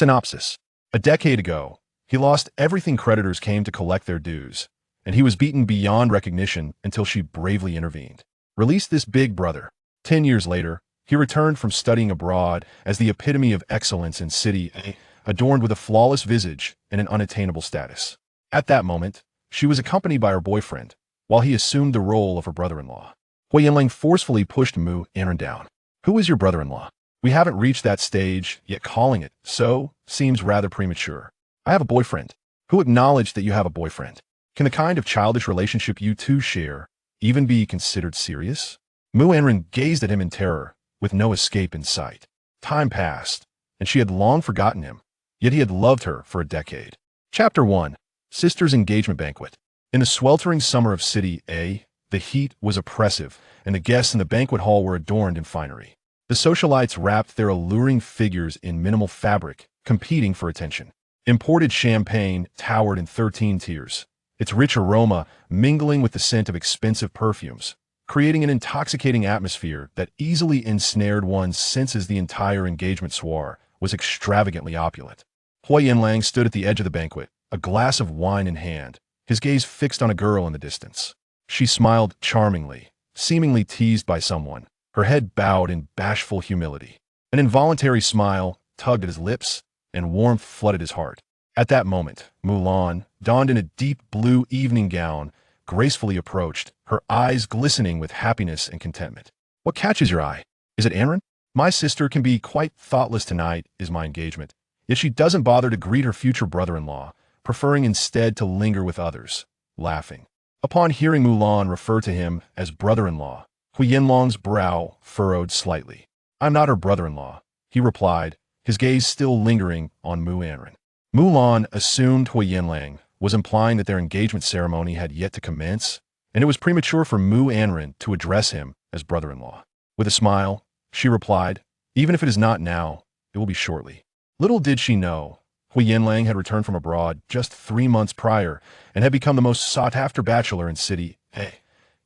Synopsis. A decade ago, he lost everything creditors came to collect their dues, and he was beaten beyond recognition until she bravely intervened. Released this big brother. 10 years later, he returned from studying abroad as the epitome of excellence in City A, adorned with a flawless visage and an unattainable status. At that moment, she was accompanied by her boyfriend, while he assumed the role of her brother-in-law. Huo Yanlang forcefully pushed Mu Anran down. Who is your brother-in-law? We haven't reached that stage, yet calling it so seems rather premature. I have a boyfriend. Who acknowledged that you have a boyfriend? Can the kind of childish relationship you two share even be considered serious? Mu Anran gazed at him in terror, with no escape in sight. Time passed, and she had long forgotten him, yet he had loved her for a decade. Chapter 1. Sister's Engagement Banquet. In the sweltering summer of City A, the heat was oppressive, and the guests in the banquet hall were adorned in finery. The socialites wrapped their alluring figures in minimal fabric, competing for attention. Imported champagne towered in 13 tiers, its rich aroma mingling with the scent of expensive perfumes, creating an intoxicating atmosphere that easily ensnared one's senses. The entire engagement soiree was extravagantly opulent. Huo Yanlang stood at the edge of the banquet, a glass of wine in hand, his gaze fixed on a girl in the distance. She smiled charmingly, seemingly teased by someone, her head bowed in bashful humility. An involuntary smile tugged at his lips, and warmth flooded his heart. At that moment, Mu Anran, donned in a deep blue evening gown, gracefully approached, her eyes glistening with happiness and contentment. What catches your eye? Is it Anran? My sister can be quite thoughtless. Tonight is my engagement, yet she doesn't bother to greet her future brother-in-law, preferring instead to linger with others, laughing. Upon hearing Mu Anran refer to him as brother-in-law, Huo Yanlang's brow furrowed slightly. I'm not her brother-in-law, he replied, his gaze still lingering on Mu Anran. Mu Anran assumed Huo Yanlang was implying that their engagement ceremony had yet to commence, and it was premature for Mu Anran to address him as brother-in-law. With a smile, she replied, even if it is not now, it will be shortly. Little did she know, Huo Yanlang had returned from abroad just 3 months prior and had become the most sought-after bachelor in City A.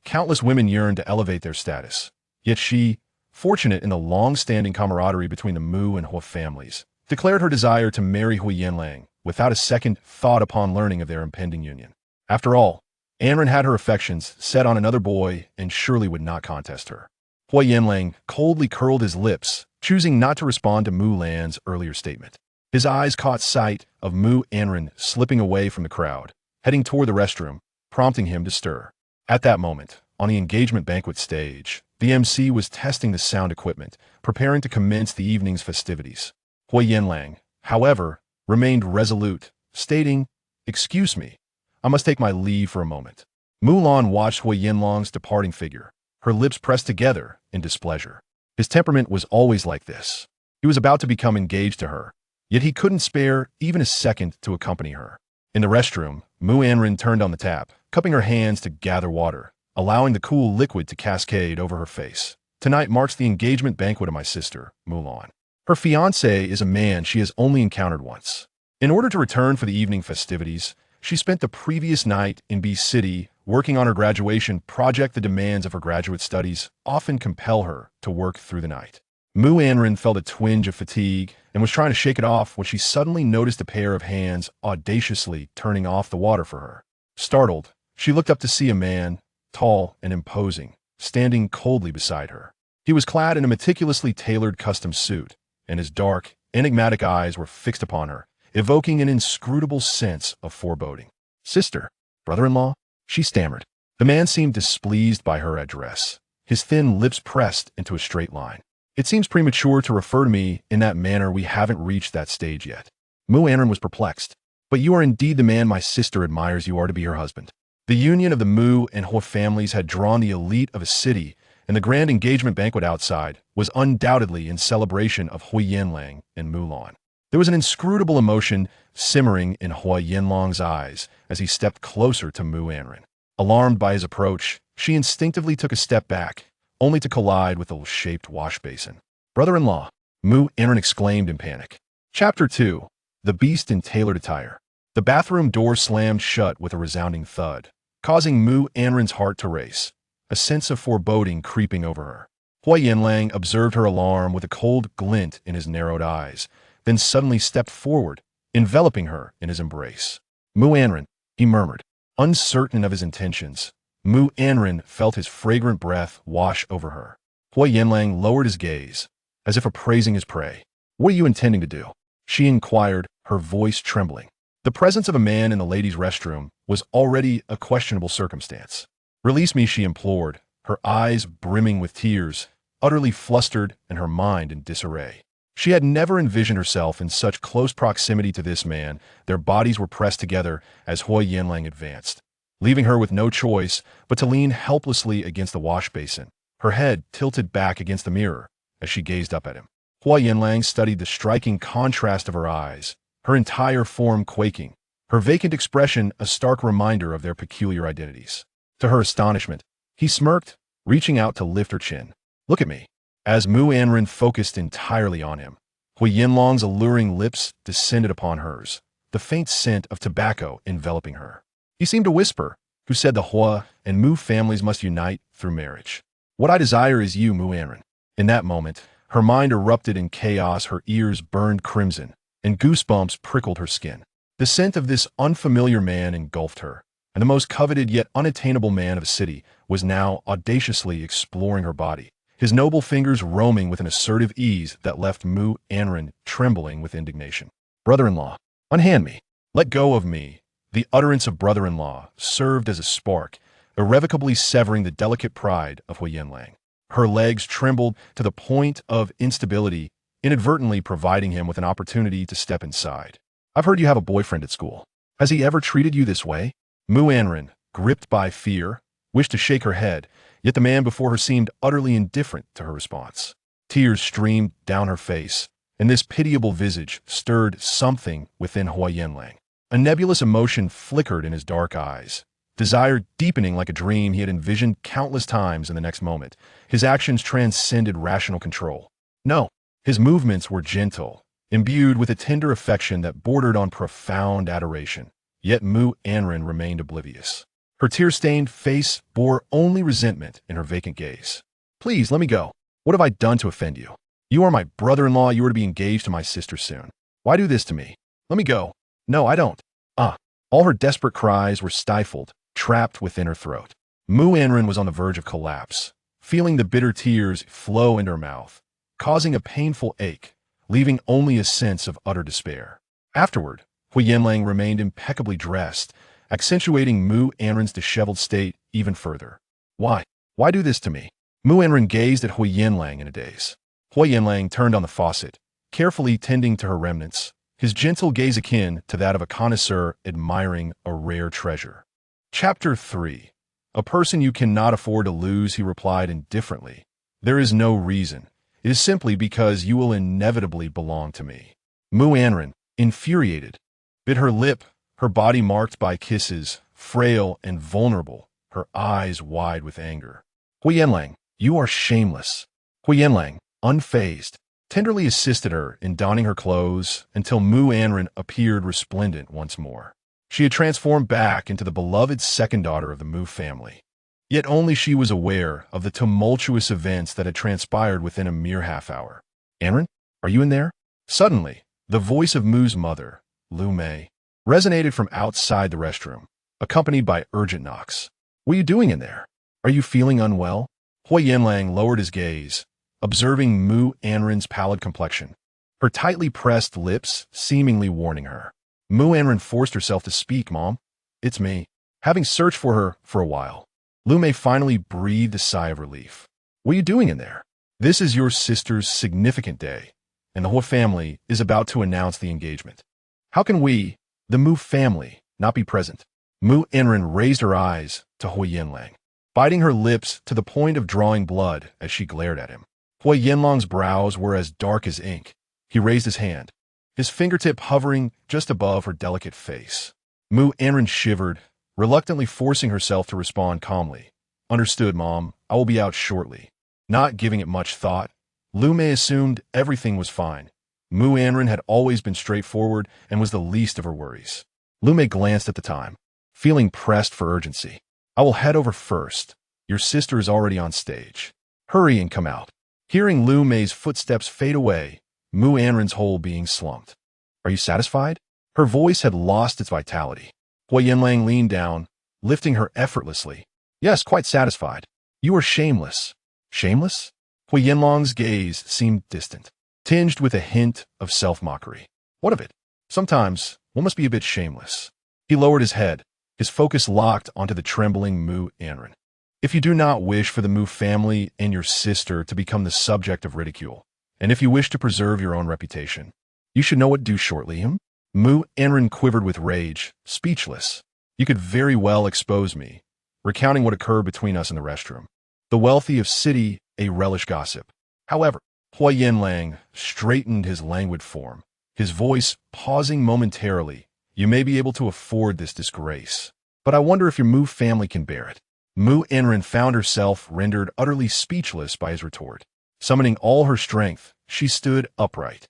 Countless women yearned to elevate their status, yet she, fortunate in the long-standing camaraderie between the Mu and Huo families, declared her desire to marry Huo Yanlang without a second thought upon learning of their impending union. After all, Anran had her affections set on another boy and surely would not contest her. Huo Yanlang coldly curled his lips, choosing not to respond to Mu Anran's earlier statement. His eyes caught sight of Mu Anran slipping away from the crowd, heading toward the restroom, prompting him to stir. At that moment, on the engagement banquet stage, the MC was testing the sound equipment, preparing to commence the evening's festivities. Huo Yanlang, however, remained resolute, stating, "Excuse me, I must take my leave for a moment." Mu Anran watched Huo Yanlang's departing figure, her lips pressed together in displeasure. His temperament was always like this. He was about to become engaged to her, yet he couldn't spare even a second to accompany her. In the restroom, Mu Anran turned on the tap, cupping her hands to gather water, allowing the cool liquid to cascade over her face. Tonight marks the engagement banquet of my sister, Mu Anran. Her fiancé is a man she has only encountered once. In order to return for the evening festivities, she spent the previous night in B City working on her graduation project. The demands of her graduate studies often compel her to work through the night. Mu Anran felt a twinge of fatigue and was trying to shake it off when she suddenly noticed a pair of hands audaciously turning off the water for her. Startled, she looked up to see a man, tall and imposing, standing coldly beside her. He was clad in a meticulously tailored custom suit, and his dark, enigmatic eyes were fixed upon her, evoking an inscrutable sense of foreboding. "Sister, brother-in-law?" she stammered. The man seemed displeased by her address, his thin lips pressed into a straight line. "It seems premature to refer to me in that manner. We haven't reached that stage yet." Mu Anran was perplexed. "But you are indeed the man my sister admires. You are to be her husband." The union of the Mu and Huo families had drawn the elite of a city, and the grand engagement banquet outside was undoubtedly in celebration of Huo Yanlang and Mu Anran. There was an inscrutable emotion simmering in Huo Yanlang's eyes as he stepped closer to Mu Anran. Alarmed by his approach, she instinctively took a step back, only to collide with the shaped wash basin. "Brother-in-law," Mu Anran exclaimed in panic. Chapter 2. The Beast in Tailored Attire. The bathroom door slammed shut with a resounding thud, causing Mu Anran's heart to race, a sense of foreboding creeping over her. Huo Yanlang observed her alarm with a cold glint in his narrowed eyes, then suddenly stepped forward, enveloping her in his embrace. Mu Anran, he murmured. Uncertain of his intentions, Mu Anran felt his fragrant breath wash over her. Huo Yanlang lowered his gaze, as if appraising his prey. What are you intending to do? She inquired, her voice trembling. The presence of a man in the ladies' restroom was already a questionable circumstance. Release me, she implored, her eyes brimming with tears, utterly flustered and her mind in disarray. She had never envisioned herself in such close proximity to this man. Their bodies were pressed together as Huo Yanlang advanced, leaving her with no choice but to lean helplessly against the wash basin, her head tilted back against the mirror as she gazed up at him. Huo Yanlang studied the striking contrast of her eyes, her entire form quaking, her vacant expression a stark reminder of their peculiar identities. To her astonishment, he smirked, reaching out to lift her chin. Look at me. As Mu Anran focused entirely on him, Huo Yanlang's alluring lips descended upon hers, the faint scent of tobacco enveloping her. He seemed to whisper, who said the Huo and Mu families must unite through marriage. What I desire is you, Mu Anran. In that moment, her mind erupted in chaos, her ears burned crimson, and goosebumps prickled her skin. The scent of this unfamiliar man engulfed her, and the most coveted yet unattainable man of a city was now audaciously exploring her body, his noble fingers roaming with an assertive ease that left Mu Anran trembling with indignation. Brother-in-law, unhand me. Let go of me. The utterance of brother-in-law served as a spark, irrevocably severing the delicate pride of Huo Yanlang. Her legs trembled to the point of instability, inadvertently providing him with an opportunity to step inside. I've heard you have a boyfriend at school. Has he ever treated you this way? Mu Anran, gripped by fear, wished to shake her head, yet the man before her seemed utterly indifferent to her response. Tears streamed down her face, and this pitiable visage stirred something within Huo Yanlang. A nebulous emotion flickered in his dark eyes, desire deepening like a dream he had envisioned countless times in the next moment. His actions transcended rational control. No, his movements were gentle, imbued with a tender affection that bordered on profound adoration. Yet Mu Anran remained oblivious. Her tear-stained face bore only resentment in her vacant gaze. Please, let me go. What have I done to offend you? You are my brother-in-law. You are to be engaged to my sister soon. Why do this to me? Let me go. No, I don't. All her desperate cries were stifled, trapped within her throat. Mu Anran was on the verge of collapse, feeling the bitter tears flow into her mouth, causing a painful ache, leaving only a sense of utter despair. Afterward, Huo Yanlang remained impeccably dressed, accentuating Mu Anran's disheveled state even further. Why? Why do this to me? Mu Anran gazed at Huo Yanlang in a daze. Huo Yanlang turned on the faucet, carefully tending to her remnants, his gentle gaze akin to that of a connoisseur admiring a rare treasure. Chapter 3. A person you cannot afford to lose, he replied indifferently. There is no reason. It is simply because you will inevitably belong to me. Mu Anran, infuriated, bit her lip, her body marked by kisses, frail and vulnerable, her eyes wide with anger. Huo Yanlang, you are shameless. Huo Yanlang, unfazed, tenderly assisted her in donning her clothes until Mu Anran appeared resplendent once more. She had transformed back into the beloved second daughter of the Mu family. Yet only she was aware of the tumultuous events that had transpired within a mere half-hour. Anran, are you in there? Suddenly, the voice of Mu's mother, Lu Mei, resonated from outside the restroom, accompanied by urgent knocks. What are you doing in there? Are you feeling unwell? Huo Yanlang lowered his gaze, observing Mu Anran's pallid complexion, her tightly pressed lips seemingly warning her. Mu Anran forced herself to speak. Mom, it's me. Having searched for her for a while, Lu Mei finally breathed a sigh of relief. What are you doing in there? This is your sister's significant day, and the whole family is about to announce the engagement. How can we, the Mu family, not be present? Mu Anran raised her eyes to Huo Yanlang, biting her lips to the point of drawing blood as she glared at him. Huo Yanlang's brows were as dark as ink. He raised his hand, his fingertip hovering just above her delicate face. Mu Anran shivered, reluctantly forcing herself to respond calmly. Understood, Mom. I will be out shortly. Not giving it much thought, Lu Mei assumed everything was fine. Mu Anran had always been straightforward and was the least of her worries. Lu Mei glanced at the time, feeling pressed for urgency. I will head over first. Your sister is already on stage. Hurry and come out. Hearing Lu Mei's footsteps fade away, Mu Anran's whole being slumped. Are you satisfied? Her voice had lost its vitality. Huo Yanlang leaned down, lifting her effortlessly. Yes, quite satisfied. You are shameless. Shameless? Huo Yanlang's gaze seemed distant, tinged with a hint of self-mockery. What of it? Sometimes one must be a bit shameless. He lowered his head, his focus locked onto the trembling Mu Anran. If you do not wish for the Mu family and your sister to become the subject of ridicule, and if you wish to preserve your own reputation, you should know what to do shortly. Mu Anran quivered with rage, speechless. You could very well expose me, recounting what occurred between us in the restroom. The wealthy of city, a relish gossip. However, Huo Yanlang straightened his languid form, his voice pausing momentarily. You may be able to afford this disgrace, but I wonder if your Mu family can bear it. Mu Anran found herself rendered utterly speechless by his retort. Summoning all her strength, she stood upright,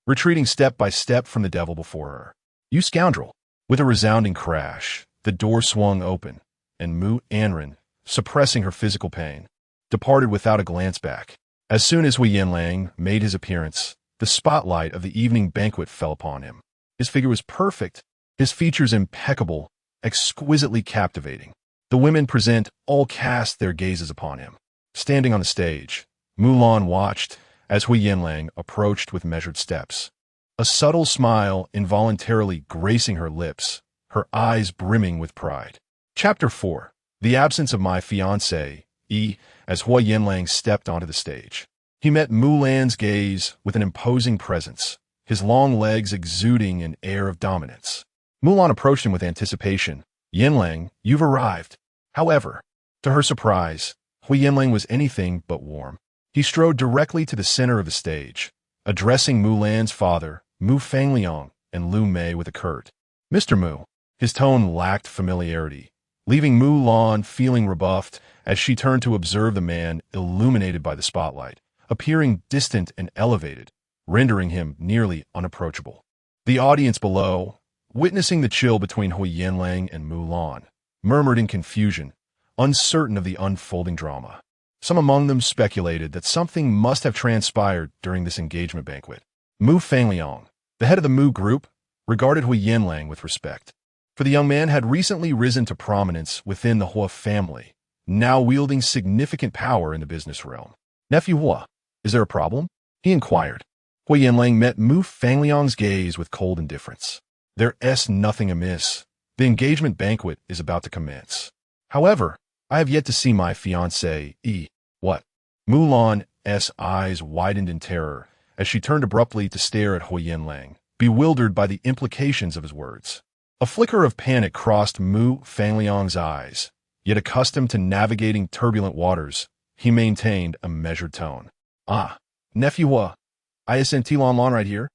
retreating step by step from the devil before her. You scoundrel! With a resounding crash, the door swung open, and Mu Anran, suppressing her physical pain, departed without a glance back. As soon as Huo Yanlang made his appearance, the spotlight of the evening banquet fell upon him. His figure was perfect, his features impeccable, exquisitely captivating. The women present all cast their gazes upon him. Standing on the stage, Mulan watched as Huo Yanlang approached with measured steps, a subtle smile involuntarily gracing her lips, her eyes brimming with pride. Chapter 4. The Absence of My Fiancé. As Huo Yanlang stepped onto the stage, he met Mulan's gaze with an imposing presence, his long legs exuding an air of dominance. Mulan approached him with anticipation. Yanlang, you've arrived. However, to her surprise, Huo Yanlang was anything but warm. He strode directly to the center of the stage, addressing Mulan's father, Mu Fangliang, and Lu Mei with a curt, Mr. Mu. His tone lacked familiarity, leaving Mulan feeling rebuffed as she turned to observe the man illuminated by the spotlight, appearing distant and elevated, rendering him nearly unapproachable. The audience below, witnessing the chill between Huo Yanlang and Mulan, murmured in confusion, uncertain of the unfolding drama. Some among them speculated that something must have transpired during this engagement banquet. Mu Fangliang, the head of the Mu group, regarded Huo Yanlang with respect, for the young man had recently risen to prominence within the Huo family, now wielding significant power in the business realm. Nephew Huo, is there a problem? He inquired. Huo Yanlang met Mu Fangliang's gaze with cold indifference. There's nothing amiss. The engagement banquet is about to commence. However, I have yet to see my fiancée. What? Mulan's eyes widened in terror as she turned abruptly to stare at Huo Yanlang, bewildered by the implications of his words. A flicker of panic crossed Mu Fangliang's eyes, yet accustomed to navigating turbulent waters, he maintained a measured tone. Nephew Huo, I assent Lanlan right here.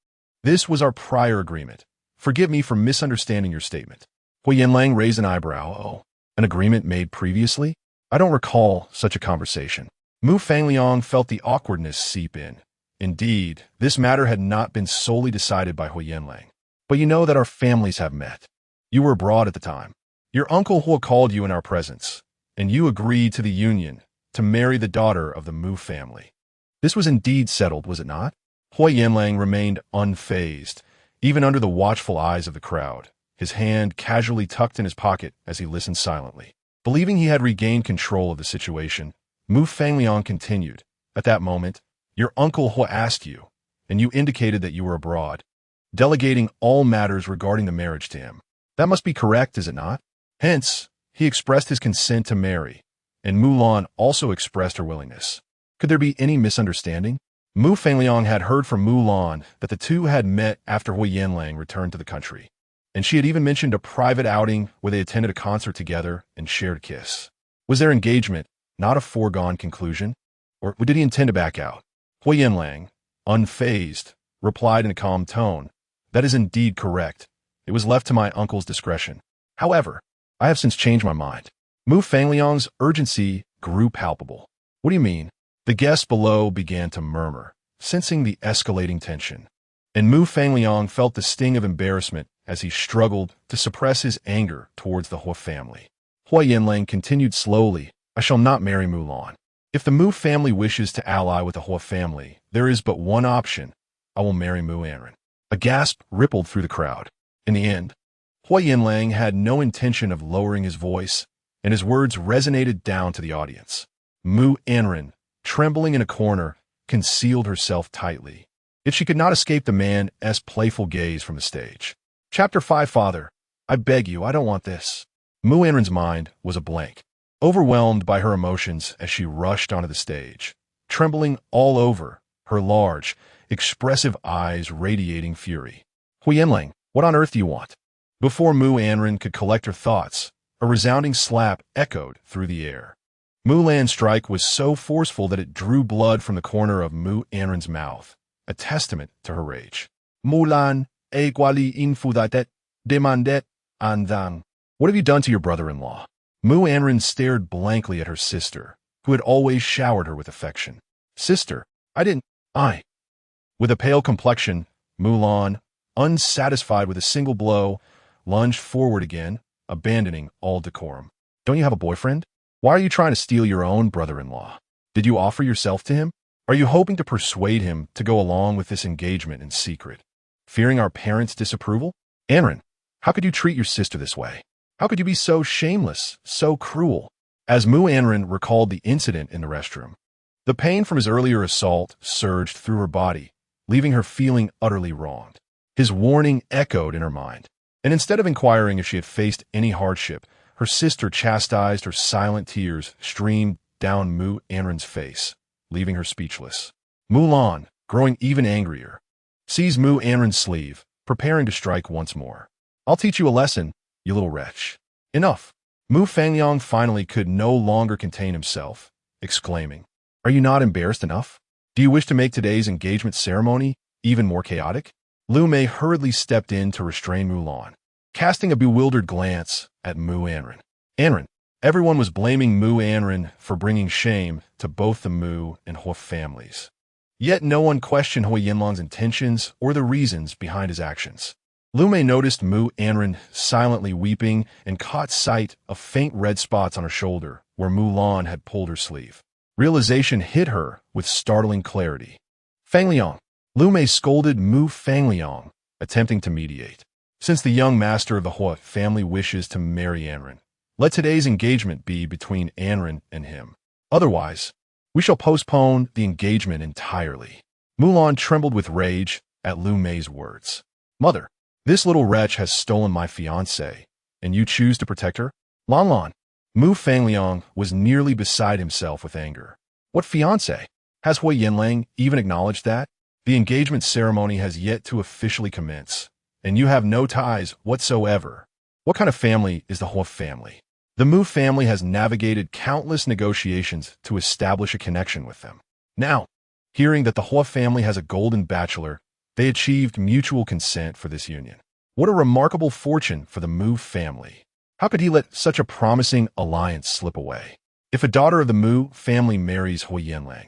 This was our prior agreement. Forgive me for misunderstanding your statement. Huo Yanlang raised an eyebrow. Oh, an agreement made previously? I don't recall such a conversation. Mu Fangliang felt the awkwardness seep in. Indeed, this matter had not been solely decided by Huo Yanlang. But you know that our families have met. You were abroad at the time. Your uncle Huo called you in our presence, and you agreed to the union to marry the daughter of the Mu family. This was indeed settled, was it not? Huo Yanlang remained unfazed, even under the watchful eyes of the crowd, his hand casually tucked in his pocket as he listened silently. Believing he had regained control of the situation, Mu Fangliang continued. At that moment, your uncle Huo asked you, and you indicated that you were abroad, delegating all matters regarding the marriage to him. That must be correct, is it not? Hence, he expressed his consent to marry, and Mulan also expressed her willingness. Could there be any misunderstanding? Mu Fangliang had heard from Mulan that the two had met after Huo Yanlang returned to the country, and she had even mentioned a private outing where they attended a concert together and shared a kiss. Was their engagement not a foregone conclusion, or did he intend to back out? Huo Yanlang, unfazed, replied in a calm tone, that is indeed correct. It was left to my uncle's discretion. However, I have since changed my mind. Mu Fangliang's urgency grew palpable. What do you mean? The guests below began to murmur, sensing the escalating tension. And Mu Fangliang felt the sting of embarrassment as he struggled to suppress his anger towards the Huo family. Huo Yanlang continued slowly, I shall not marry Mulan. If the Mu family wishes to ally with the Huo family, there is but one option, I will marry Mu Anran. A gasp rippled through the crowd. In the end, Huo Yanlang had no intention of lowering his voice, and his words resonated down to the audience. Mu Anran, trembling in a corner, concealed herself tightly. Yet she could not escape the man's playful gaze from the stage. Chapter 5. Father, I beg you, I don't want this. Mu Anran's mind was a blank, overwhelmed by her emotions as she rushed onto the stage, trembling all over, her large, expressive eyes radiating fury. Huo Yanlang, what on earth do you want? Before Mu Anran could collect her thoughts, a resounding slap echoed through the air. Mu Lan's strike was so forceful that it drew blood from the corner of Mu Anran's mouth, a testament to her rage. Mu Lan, equally infudatet, demandet, andang. What have you done to your brother-in-law? Mu Anran stared blankly at her sister, who had always showered her with affection. Sister, I. With a pale complexion, Mu Lan, unsatisfied with a single blow, lunged forward again, abandoning all decorum. Don't you have a boyfriend? Why are you trying to steal your own brother-in-law? Did you offer yourself to him? Are you hoping to persuade him to go along with this engagement in secret, fearing our parents' disapproval? Anran, how could you treat your sister this way? How could you be so shameless, so cruel? As Mu Anran recalled the incident in the restroom, the pain from his earlier assault surged through her body, leaving her feeling utterly wronged. His warning echoed in her mind, and instead of inquiring if she had faced any hardship, her sister chastised. Her silent tears streamed down Mu Anran's face, leaving her speechless. Mu Lan, growing even angrier, seized Mu Anran's sleeve, preparing to strike once more. I'll teach you a lesson, you little wretch. Enough. Mu Fangliang finally could no longer contain himself, exclaiming, Are you not embarrassed enough? Do you wish to make today's engagement ceremony even more chaotic? Lu Mei hurriedly stepped in to restrain Mu Lan, casting a bewildered glance at Mu Anran. Anran, everyone was blaming Mu Anran for bringing shame to both the Mu and Huo families. Yet no one questioned Huo Yanlang's intentions or the reasons behind his actions. Lu Mei noticed Mu Anran silently weeping and caught sight of faint red spots on her shoulder where Mu Lan had pulled her sleeve. Realization hit her with startling clarity. Fangliang. Lu Mei scolded Mu Fangliang, attempting to mediate. Since the young master of the Huo family wishes to marry Anran, let today's engagement be between Anran and him. Otherwise, we shall postpone the engagement entirely. Mu Lan trembled with rage at Lu Mei's words. Mother, this little wretch has stolen my fiancée, and you choose to protect her? Lan Lan. Mu Fangliang was nearly beside himself with anger. What fiancé? Has Huo Yanlang even acknowledged that? The engagement ceremony has yet to officially commence, and you have no ties whatsoever. What kind of family is the Huo family? The Mu family has navigated countless negotiations to establish a connection with them. Now, hearing that the Huo family has a golden bachelor, they achieved mutual consent for this union. What a remarkable fortune for the Mu family. How could he let such a promising alliance slip away? If a daughter of the Mu family marries Huo Yanlang,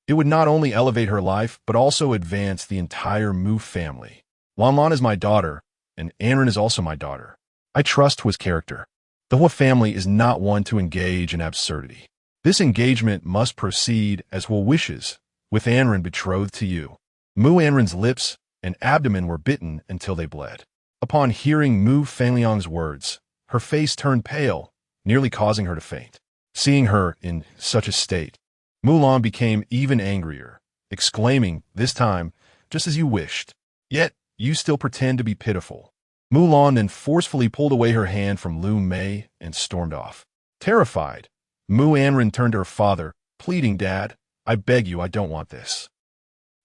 it would not only elevate her life, but also advance the entire Mu family. Lan Lan is my daughter, and Anran is also my daughter. I trust Huo's character. The Huo family is not one to engage in absurdity. This engagement must proceed as Huo wishes, with Anran betrothed to you. Mu Anran's lips and abdomen were bitten until they bled. Upon hearing Mu Fangliang's words, her face turned pale, nearly causing her to faint. Seeing her in such a state, Mu Lan became even angrier, exclaiming, this time, just as you wished. Yet, you still pretend to be pitiful. Mu Lan then forcefully pulled away her hand from Lu Mei and stormed off. Terrified, Mu Anran turned to her father, pleading, Dad, I beg you, I don't want this.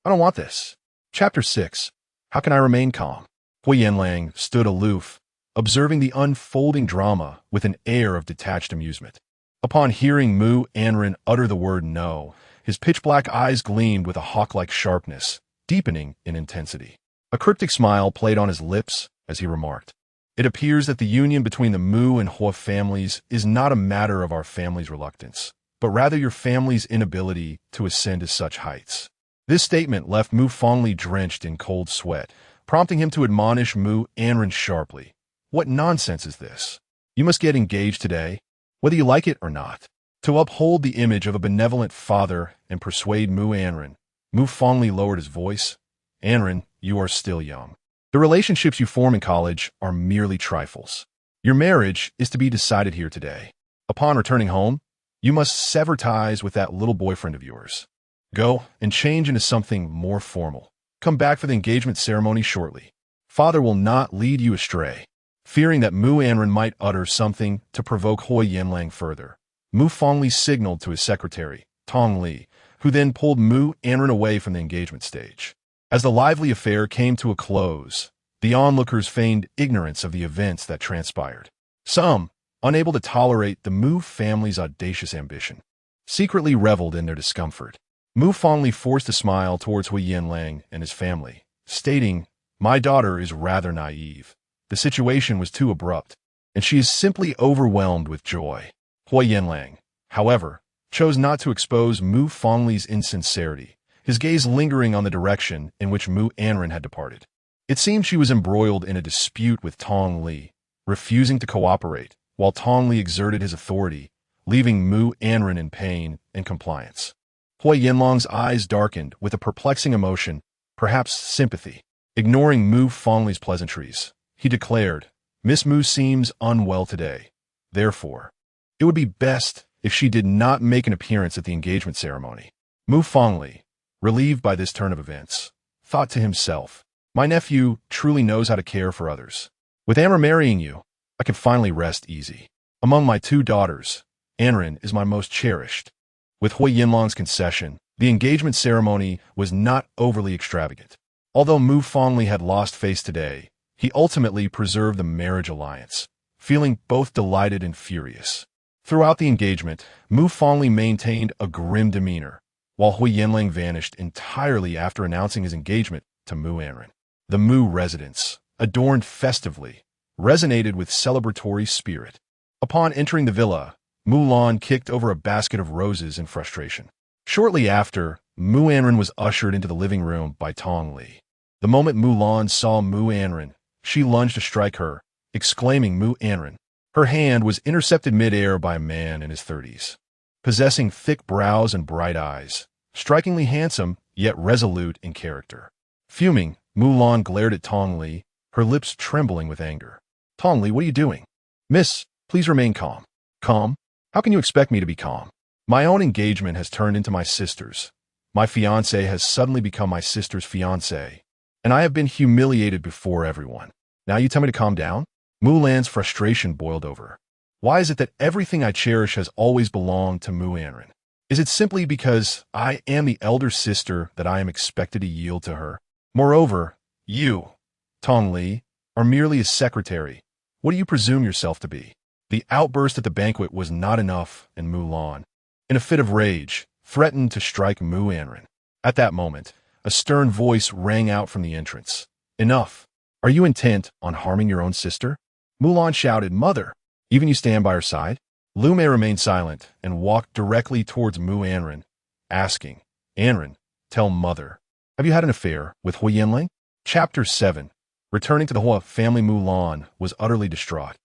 I don't want this. Chapter 6. How can I remain calm? Huo Yanlang stood aloof, observing the unfolding drama with an air of detached amusement. Upon hearing Mu Anran utter the word no, his pitch-black eyes gleamed with a hawk-like sharpness, deepening in intensity. A cryptic smile played on his lips as he remarked, It appears that the union between the Mu and Huo families is not a matter of our family's reluctance, but rather your family's inability to ascend to such heights. This statement left Mu Fangli drenched in cold sweat, prompting him to admonish Mu Anran sharply. What nonsense is this? You must get engaged today, whether you like it or not. To uphold the image of a benevolent father and persuade Mu Anran, Mu Fangli lowered his voice, Anran, you are still young. The relationships you form in college are merely trifles. Your marriage is to be decided here today. Upon returning home, you must sever ties with that little boyfriend of yours. Go and change into something more formal. Come back for the engagement ceremony shortly. Father will not lead you astray. Fearing that Mu Anran might utter something to provoke Huo Yanlang further, Mu fondly signaled to his secretary, Tong Li, who then pulled Mu Anran away from the engagement stage. As the lively affair came to a close, the onlookers feigned ignorance of the events that transpired. Some, unable to tolerate the Mu family's audacious ambition, secretly reveled in their discomfort. Mu fondly forced a smile towards Huo Yanlang and his family, stating, "My daughter is rather naive. The situation was too abrupt, and she is simply overwhelmed with joy." Huo Yanlang, however, chose not to expose Mu fondly's insincerity, his gaze lingering on the direction in which Mu Anran had departed. It seemed she was embroiled in a dispute with Tong Li, refusing to cooperate, while Tong Li exerted his authority, leaving Mu Anran in pain and compliance. Huo Yanlang's eyes darkened with a perplexing emotion, perhaps sympathy. Ignoring Mu fondly's pleasantries, he declared, "Miss Mu seems unwell today. Therefore, it would be best if she did not make an appearance at the engagement ceremony." Mu fondly, relieved by this turn of events, thought to himself, "My nephew truly knows how to care for others. With Anran marrying you, I can finally rest easy. Among my two daughters, Anran is my most cherished." With Huo Yanlang's concession, the engagement ceremony was not overly extravagant. Although Mu fondly had lost face today, he ultimately preserved the marriage alliance, feeling both delighted and furious. Throughout the engagement, Mu fondly maintained a grim demeanor, while Huo Yanlang vanished entirely after announcing his engagement to Mu Anran. The Mu residence, adorned festively, resonated with celebratory spirit. Upon entering the villa, Mu Lan kicked over a basket of roses in frustration. Shortly after, Mu Anran was ushered into the living room by Tong Li. The moment Mu Lan saw Mu Anran, she lunged to strike her, exclaiming, "Mu Anran!" Her hand was intercepted mid-air by a man in his 30s. Possessing thick brows and bright eyes, strikingly handsome, yet resolute in character. Fuming, Mu Lan glared at Tong Li, her lips trembling with anger. "Tong Li, what are you doing?" "Miss, please remain calm." "Calm? How can you expect me to be calm? My own engagement has turned into my sister's. My fiancé has suddenly become my sister's fiancé, and I have been humiliated before everyone. Now you tell me to calm down?" Mu Lan's frustration boiled over. "Why is it that everything I cherish has always belonged to Mu Anran? Is it simply because I am the elder sister that I am expected to yield to her? Moreover, you, Tong Li, are merely a secretary. What do you presume yourself to be?" The outburst at the banquet was not enough, and Mu Lan, in a fit of rage, threatened to strike Mu Anran. At that moment, a stern voice rang out from the entrance. "Enough! Are you intent on harming your own sister?" Mu Lan shouted, "Mother! Even you stand by her side?" Lu Mei remained silent and walked directly towards Mu Anran, asking, "Anran, tell Mother, have you had an affair with Huo Yanlang?" Chapter 7. Returning to the Huo family, Mu Lan was utterly distraught.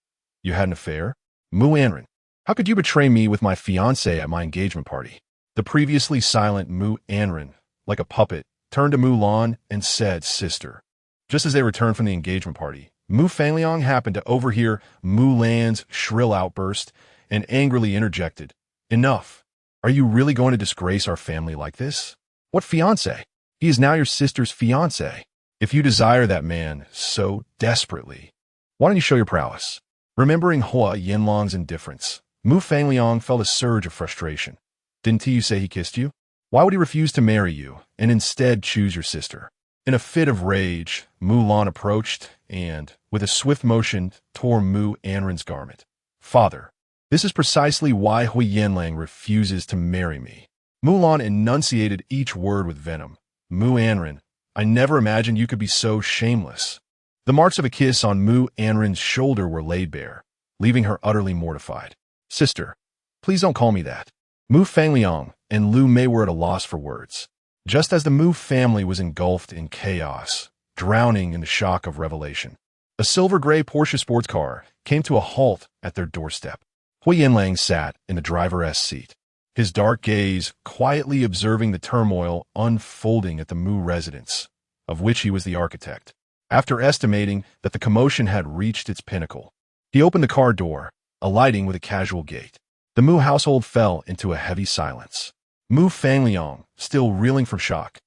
"You had an affair? Mu Anran, how could you betray me with my fiancé at my engagement party?" The previously silent Mu Anran, like a puppet, turned to Mu Lan and said, "Sister." Just as they returned from the engagement party, Mu Fangliang happened to overhear Mu Lan's shrill outburst and angrily interjected, "Enough! Are you really going to disgrace our family like this? What fiancé? He is now your sister's fiancé. If you desire that man so desperately, why don't you show your prowess?" Remembering Huo Yanlang's indifference, Mu Fangliang felt a surge of frustration. "Didn't you say he kissed you? Why would he refuse to marry you and instead choose your sister?" In a fit of rage, Mu Lan approached and, with a swift motion, tore Mu Anran's garment. "Father, this is precisely why Huo Yanlang refuses to marry me." Mu Lan enunciated each word with venom. "Mu Anran, I never imagined you could be so shameless." The marks of a kiss on Mu Anran's shoulder were laid bare, leaving her utterly mortified. "Sister, please don't call me that." Mu Fangliang and Lu Mei were at a loss for words. Just as the Mu family was engulfed in chaos, drowning in the shock of revelation, a silver-gray Porsche sports car came to a halt at their doorstep. Huo Yanlang sat in the driver's seat, his dark gaze quietly observing the turmoil unfolding at the Mu residence. of which he was the architect. After estimating that the commotion had reached its pinnacle, he opened the car door, alighting with a casual gait. The Mu household fell into a heavy silence. Mu Fangliang, still reeling from shock,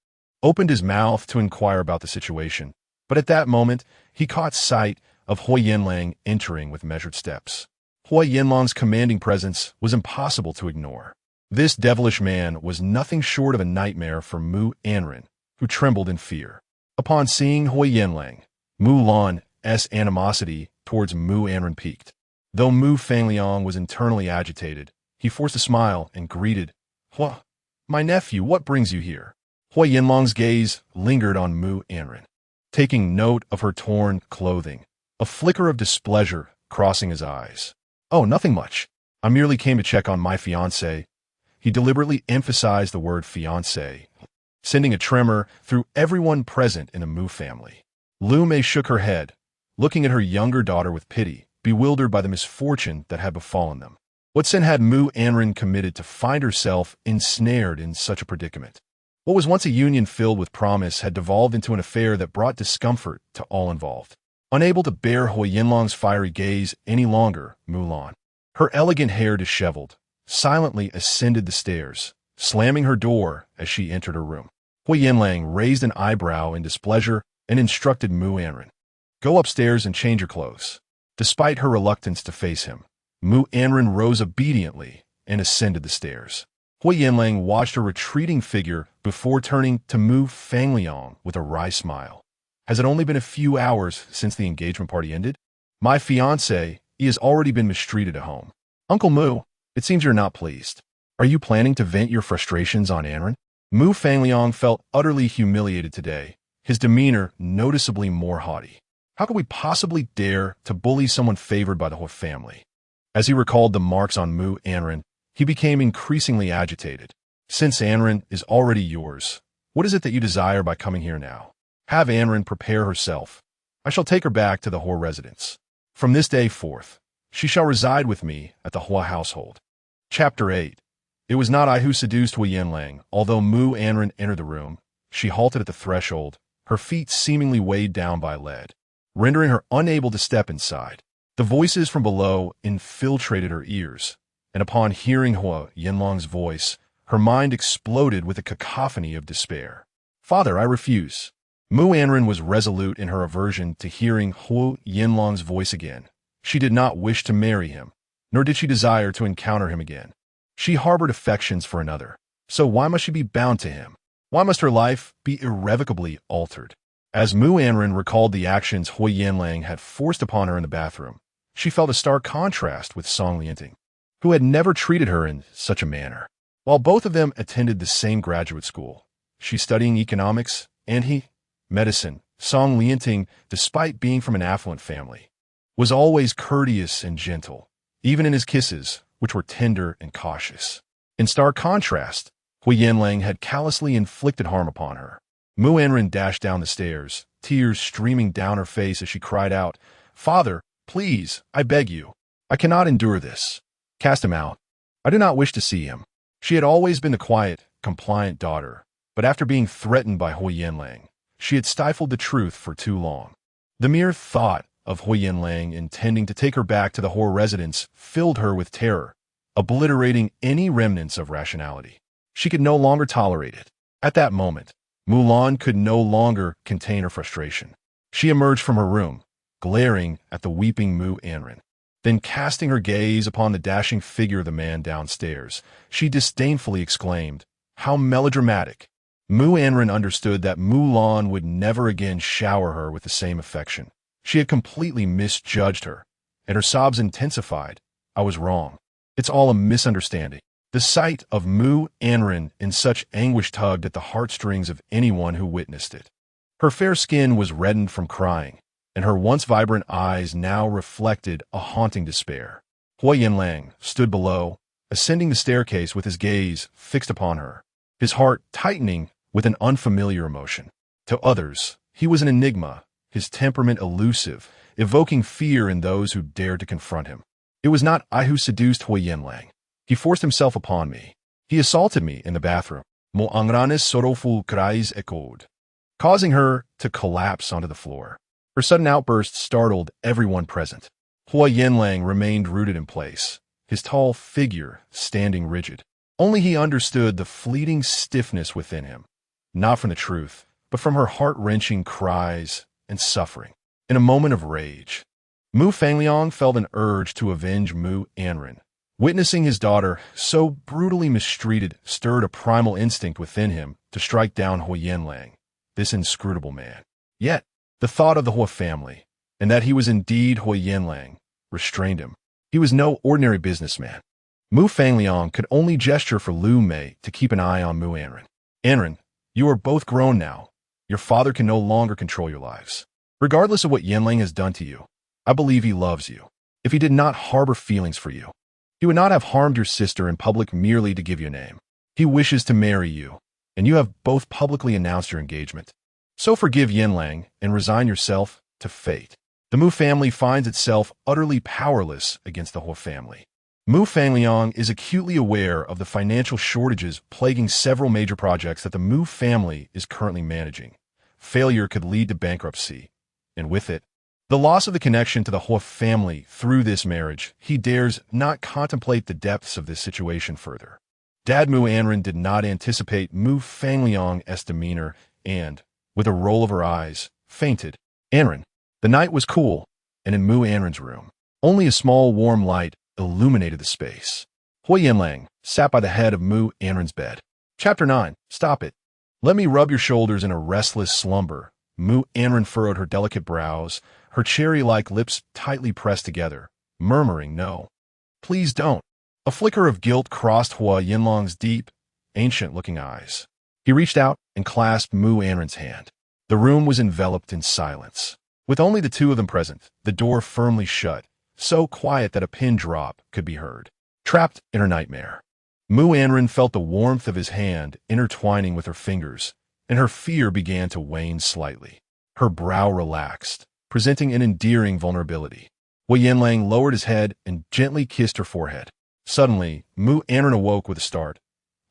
opened his mouth to inquire about the situation, but at that moment, he caught sight of Huo Yanlang entering with measured steps. Huo Yanlang's commanding presence was impossible to ignore. This devilish man was nothing short of a nightmare for Mu Anran, who trembled in fear. Upon seeing Huo Yanlang, Mu Lan's animosity towards Mu Anran peaked. Though Mu Fangliang was internally agitated, he forced a smile and greeted, "Huo, my nephew, what brings you here?" Huo Yanlang's gaze lingered on Mu Anran, taking note of her torn clothing, a flicker of displeasure crossing his eyes. "Oh, nothing much. I merely came to check on my fiancée." He deliberately emphasized the word fiancée, sending a tremor through everyone present in the Mu family. Lu Mei shook her head, looking at her younger daughter with pity, bewildered by the misfortune that had befallen them. What sin had Mu Anran committed to find herself ensnared in such a predicament? What was once a union filled with promise had devolved into an affair that brought discomfort to all involved. Unable to bear Huo Yanlang's fiery gaze any longer, Mu Lan, her elegant hair disheveled, silently ascended the stairs, slamming her door as she entered her room. Huo Yanlang raised an eyebrow in displeasure and instructed Mu Anran, "Go upstairs and change your clothes." Despite her reluctance to face him, Mu Anran rose obediently and ascended the stairs. Huo Yanlang watched her retreating figure before turning to Mu Fangliang with a wry smile. "Has it only been a few hours since the engagement party ended? My fiancé, he has already been mistreated at home. Uncle Mu, it seems you're not pleased. Are you planning to vent your frustrations on Anran?" Mu Fangliang felt utterly humiliated today, his demeanor noticeably more haughty. How could we possibly dare to bully someone favored by the whole family? As he recalled the marks on Mu Anran, he became increasingly agitated. "Since Anran is already yours, what is it that you desire by coming here now? Have Anran prepare herself. I shall take her back to the Huo residence. From this day forth, she shall reside with me at the Huo household." Chapter 8. It was not I who seduced Huo Yanlang. Although Mu Anran entered the room, she halted at the threshold, her feet seemingly weighed down by lead, rendering her unable to step inside. The voices from below infiltrated her ears, and upon hearing Huo Yanlang's voice, her mind exploded with a cacophony of despair. "Father, I refuse." Mu Anran was resolute in her aversion to hearing Huo Yanlang's voice again. She did not wish to marry him, nor did she desire to encounter him again. She harbored affections for another, so why must she be bound to him? Why must her life be irrevocably altered? As Mu Anran recalled the actions Huo Yanlang had forced upon her in the bathroom, she felt a stark contrast with Song Lianting, who had never treated her in such a manner. While both of them attended the same graduate school, she studying economics, and he, medicine, Song Lianting, despite being from an affluent family, was always courteous and gentle, even in his kisses, which were tender and cautious. In stark contrast, Huo Yanlang had callously inflicted harm upon her. Mu Anran dashed down the stairs, tears streaming down her face as she cried out, "Father, please, I beg you. I cannot endure this. Cast him out. I do not wish to see him." She had always been the quiet, compliant daughter, but after being threatened by Huo Yanlang, she had stifled the truth for too long. The mere thought of Huo Yanlang intending to take her back to the Huo residence filled her with terror, obliterating any remnants of rationality. She could no longer tolerate it. At that moment, Mulan could no longer contain her frustration. She emerged from her room, glaring at the weeping Mu Anran. Then casting her gaze upon the dashing figure of the man downstairs, she disdainfully exclaimed, "How melodramatic!" Mu Anran understood that Mulan would never again shower her with the same affection. She had completely misjudged her, and her sobs intensified. "I was wrong. It's all a misunderstanding." The sight of Mu Anran in such anguish tugged at the heartstrings of anyone who witnessed it. Her fair skin was reddened from crying, and her once vibrant eyes now reflected a haunting despair. Huo Yanlang stood below, ascending the staircase with his gaze fixed upon her, his heart tightening with an unfamiliar emotion. To others, he was an enigma, his temperament elusive, evoking fear in those who dared to confront him. It was not I who seduced Huo Yanlang. He forced himself upon me. He assaulted me in the bathroom. Mu Anran's sorrowful cries echoed, causing her to collapse onto the floor. Her sudden outburst startled everyone present. Huo Yanlang remained rooted in place, his tall figure standing rigid. Only he understood the fleeting stiffness within him, not from the truth, but from her heart-wrenching cries and suffering. In a moment of rage, Mu Fangliang felt an urge to avenge Mu Anran. Witnessing his daughter so brutally mistreated stirred a primal instinct within him to strike down Huo Yanlang, this inscrutable man. Yet, the thought of the Huo family, and that he was indeed Huo Yanlang, restrained him. He was no ordinary businessman. Mu Fangliang could only gesture for Lu Mei to keep an eye on Mu Anran. Anran, you are both grown now. Your father can no longer control your lives. Regardless of what Yanlang has done to you, I believe he loves you. If he did not harbor feelings for you, he would not have harmed your sister in public merely to give you a name. He wishes to marry you, and you have both publicly announced your engagement. So forgive Yanlang and resign yourself to fate. The Mu family finds itself utterly powerless against the Huo family. Mu Fangliang is acutely aware of the financial shortages plaguing several major projects that the Mu family is currently managing. Failure could lead to bankruptcy, and with it, the loss of the connection to the Huo family through this marriage. He dares not contemplate the depths of this situation further. Dad Mu Anran did not anticipate Mu Fangliang's demeanor and, with a roll of her eyes, fainted. Anran. The night was cool, and in Mu Anran's room, only a small warm light illuminated the space. Huo Yanlang sat by the head of Mu Anran's bed. Chapter 9. Stop it. Let me rub your shoulders in a restless slumber. Mu Anran furrowed her delicate brows, her cherry-like lips tightly pressed together, murmuring no. Please don't. A flicker of guilt crossed Huo Yanlang's deep, ancient-looking eyes. He reached out and clasped Mu Anran's hand. The room was enveloped in silence. With only the two of them present, the door firmly shut, so quiet that a pin drop could be heard. Trapped in her nightmare, Mu Anran felt the warmth of his hand intertwining with her fingers, and her fear began to wane slightly. Her brow relaxed, presenting an endearing vulnerability. Huo Yanlang lowered his head and gently kissed her forehead. Suddenly, Mu Anran awoke with a start.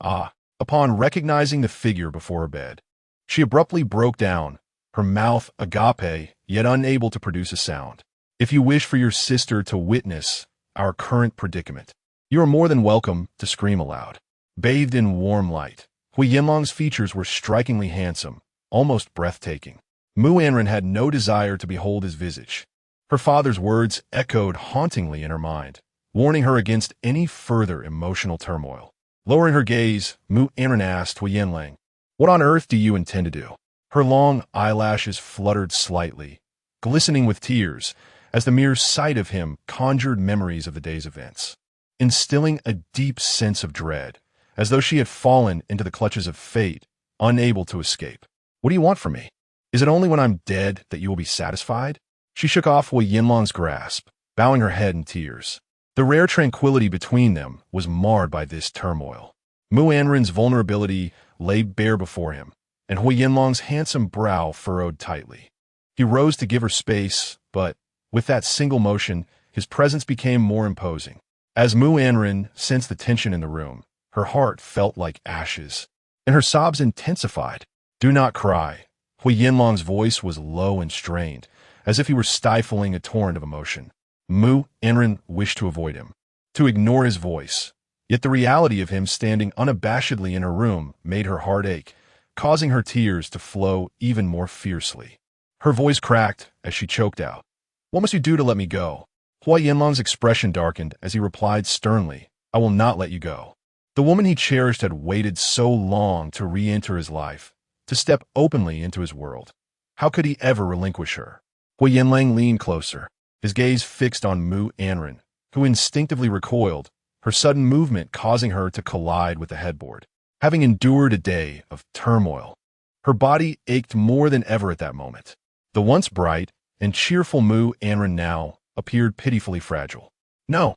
Upon recognizing the figure before her bed, she abruptly broke down, her mouth agape, yet unable to produce a sound. If you wish for your sister to witness our current predicament, you are more than welcome to scream aloud. Bathed in warm light, Huo Yanlang's features were strikingly handsome, almost breathtaking. Mu Anran had no desire to behold his visage. Her father's words echoed hauntingly in her mind, warning her against any further emotional turmoil. Lowering her gaze, Mu Anran asked Huo Yanlang, "What on earth do you intend to do?" Her long eyelashes fluttered slightly, glistening with tears, as the mere sight of him conjured memories of the day's events, instilling a deep sense of dread, as though she had fallen into the clutches of fate, unable to escape. "What do you want from me? Is it only when I'm dead that you will be satisfied?" She shook off Huo Yanlang's grasp, bowing her head in tears. The rare tranquility between them was marred by this turmoil. Mu Anran's vulnerability lay bare before him, and Huo Yanlang's handsome brow furrowed tightly. He rose to give her space, but, with that single motion, his presence became more imposing. As Mu Anran sensed the tension in the room, her heart felt like ashes, and her sobs intensified. "Do not cry." Huo Yanlang's voice was low and strained, as if he were stifling a torrent of emotion. Mu Anran wished to avoid him, to ignore his voice, yet the reality of him standing unabashedly in her room made her heart ache, causing her tears to flow even more fiercely. Her voice cracked as she choked out, "What must you do to let me go?" Huo Yanlang's expression darkened as he replied sternly, "I will not let you go." The woman he cherished had waited so long to re-enter his life, to step openly into his world. How could he ever relinquish her? Huo Yanlang leaned closer, his gaze fixed on Mu Anran, who instinctively recoiled, her sudden movement causing her to collide with the headboard. Having endured a day of turmoil, her body ached more than ever at that moment. The once bright and cheerful Mu Anran now appeared pitifully fragile. "No,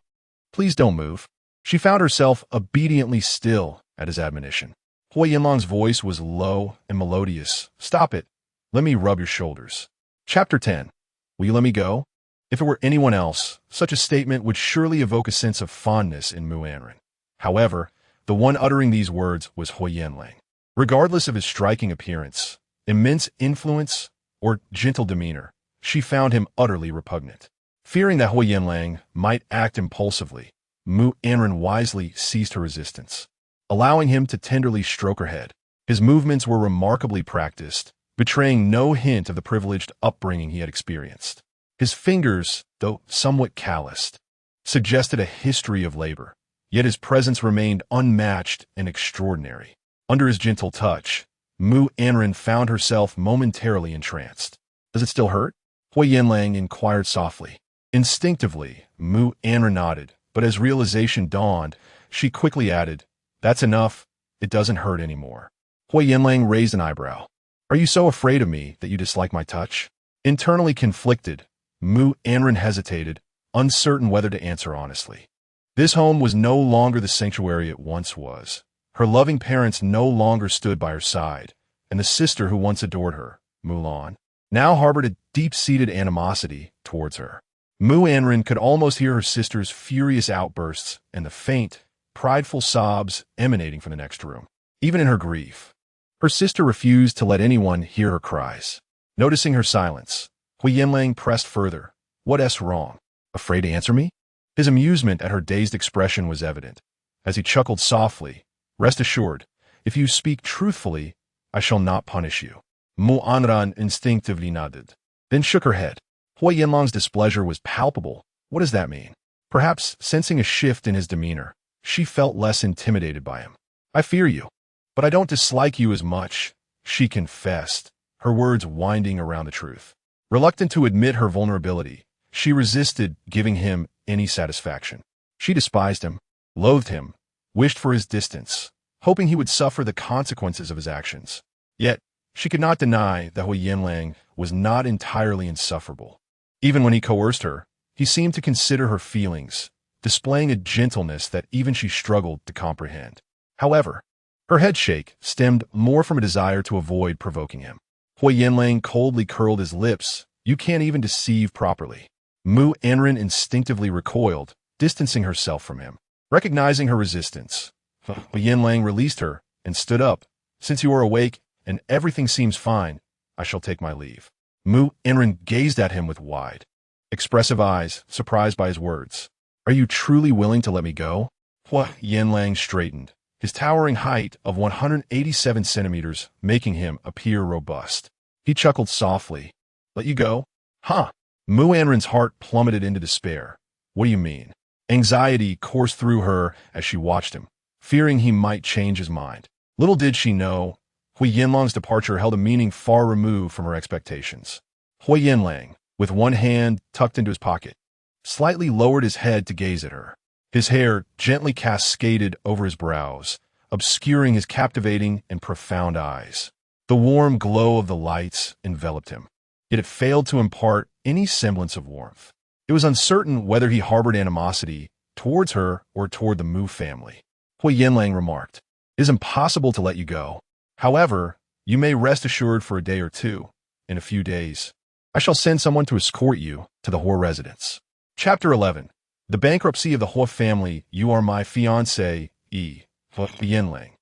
please don't move." She found herself obediently still at his admonition. Huo Yanlang's voice was low and melodious. "Stop it. Let me rub your shoulders." Chapter 10. Will you let me go? If it were anyone else, such a statement would surely evoke a sense of fondness in Mu Anran. However, the one uttering these words was Huo Yanlang. Regardless of his striking appearance, immense influence, or gentle demeanor, she found him utterly repugnant. Fearing that Huo Yanlang might act impulsively, Mu Anran wisely ceased her resistance, allowing him to tenderly stroke her head. His movements were remarkably practiced, betraying no hint of the privileged upbringing he had experienced. His fingers, though somewhat calloused, suggested a history of labor, yet his presence remained unmatched and extraordinary. Under his gentle touch, Mu Anran found herself momentarily entranced. "Does it still hurt?" Huo Yanlang inquired softly. Instinctively, Mu Anran nodded, but as realization dawned, she quickly added, "That's enough. It doesn't hurt anymore." Huo Yanlang raised an eyebrow. "Are you so afraid of me that you dislike my touch?" Internally conflicted, Mu Anran hesitated, uncertain whether to answer honestly. This home was no longer the sanctuary it once was. Her loving parents no longer stood by her side, and the sister who once adored her, Mulan, now harbored a deep-seated animosity towards her. Mu Anran could almost hear her sister's furious outbursts and the faint, prideful sobs emanating from the next room. Even in her grief, her sister refused to let anyone hear her cries. Noticing her silence, Huo Yanlang pressed further. "What's wrong? Afraid to answer me?" His amusement at her dazed expression was evident, as he chuckled softly. "Rest assured, if you speak truthfully, I shall not punish you." Mu Anran instinctively nodded, then shook her head. Huo Yanlang's displeasure was palpable. What does that mean? Perhaps sensing a shift in his demeanor, she felt less intimidated by him. "I fear you, but I don't dislike you as much," she confessed, her words winding around the truth. Reluctant to admit her vulnerability, she resisted giving him any satisfaction. She despised him, loathed him, wished for his distance, hoping he would suffer the consequences of his actions. Yet, she could not deny that Huo Yanlang was not entirely insufferable. Even when he coerced her, he seemed to consider her feelings, displaying a gentleness that even she struggled to comprehend. However, her headshake stemmed more from a desire to avoid provoking him. Huo Yanlang coldly curled his lips. "You can't even deceive properly." Mu Anran instinctively recoiled, distancing herself from him. Recognizing her resistance, Huo Yanlang released her and stood up. "Since you are awake and everything seems fine, I shall take my leave." Mu Anran gazed at him with wide, expressive eyes, surprised by his words. "Are you truly willing to let me go?" Huo Yanlang straightened, his towering height of 187 centimeters making him appear robust. He chuckled softly. "Let you go? Huh." Mu Anran's heart plummeted into despair. "What do you mean?" Anxiety coursed through her as she watched him, fearing he might change his mind. Little did she know, Huo Yanlang's departure held a meaning far removed from her expectations. Huo Yanlang, with one hand tucked into his pocket, slightly lowered his head to gaze at her. His hair gently cascaded over his brows, obscuring his captivating and profound eyes. The warm glow of the lights enveloped him, yet it failed to impart any semblance of warmth. It was uncertain whether he harbored animosity towards her or toward the Mu family. Huo Yanlang remarked, "It is impossible to let you go. However, you may rest assured for a day or two. In a few days, I shall send someone to escort you to the Huo residence." Chapter 11. The bankruptcy of the Huo family. "You are my fiancé, Huo Yanlang,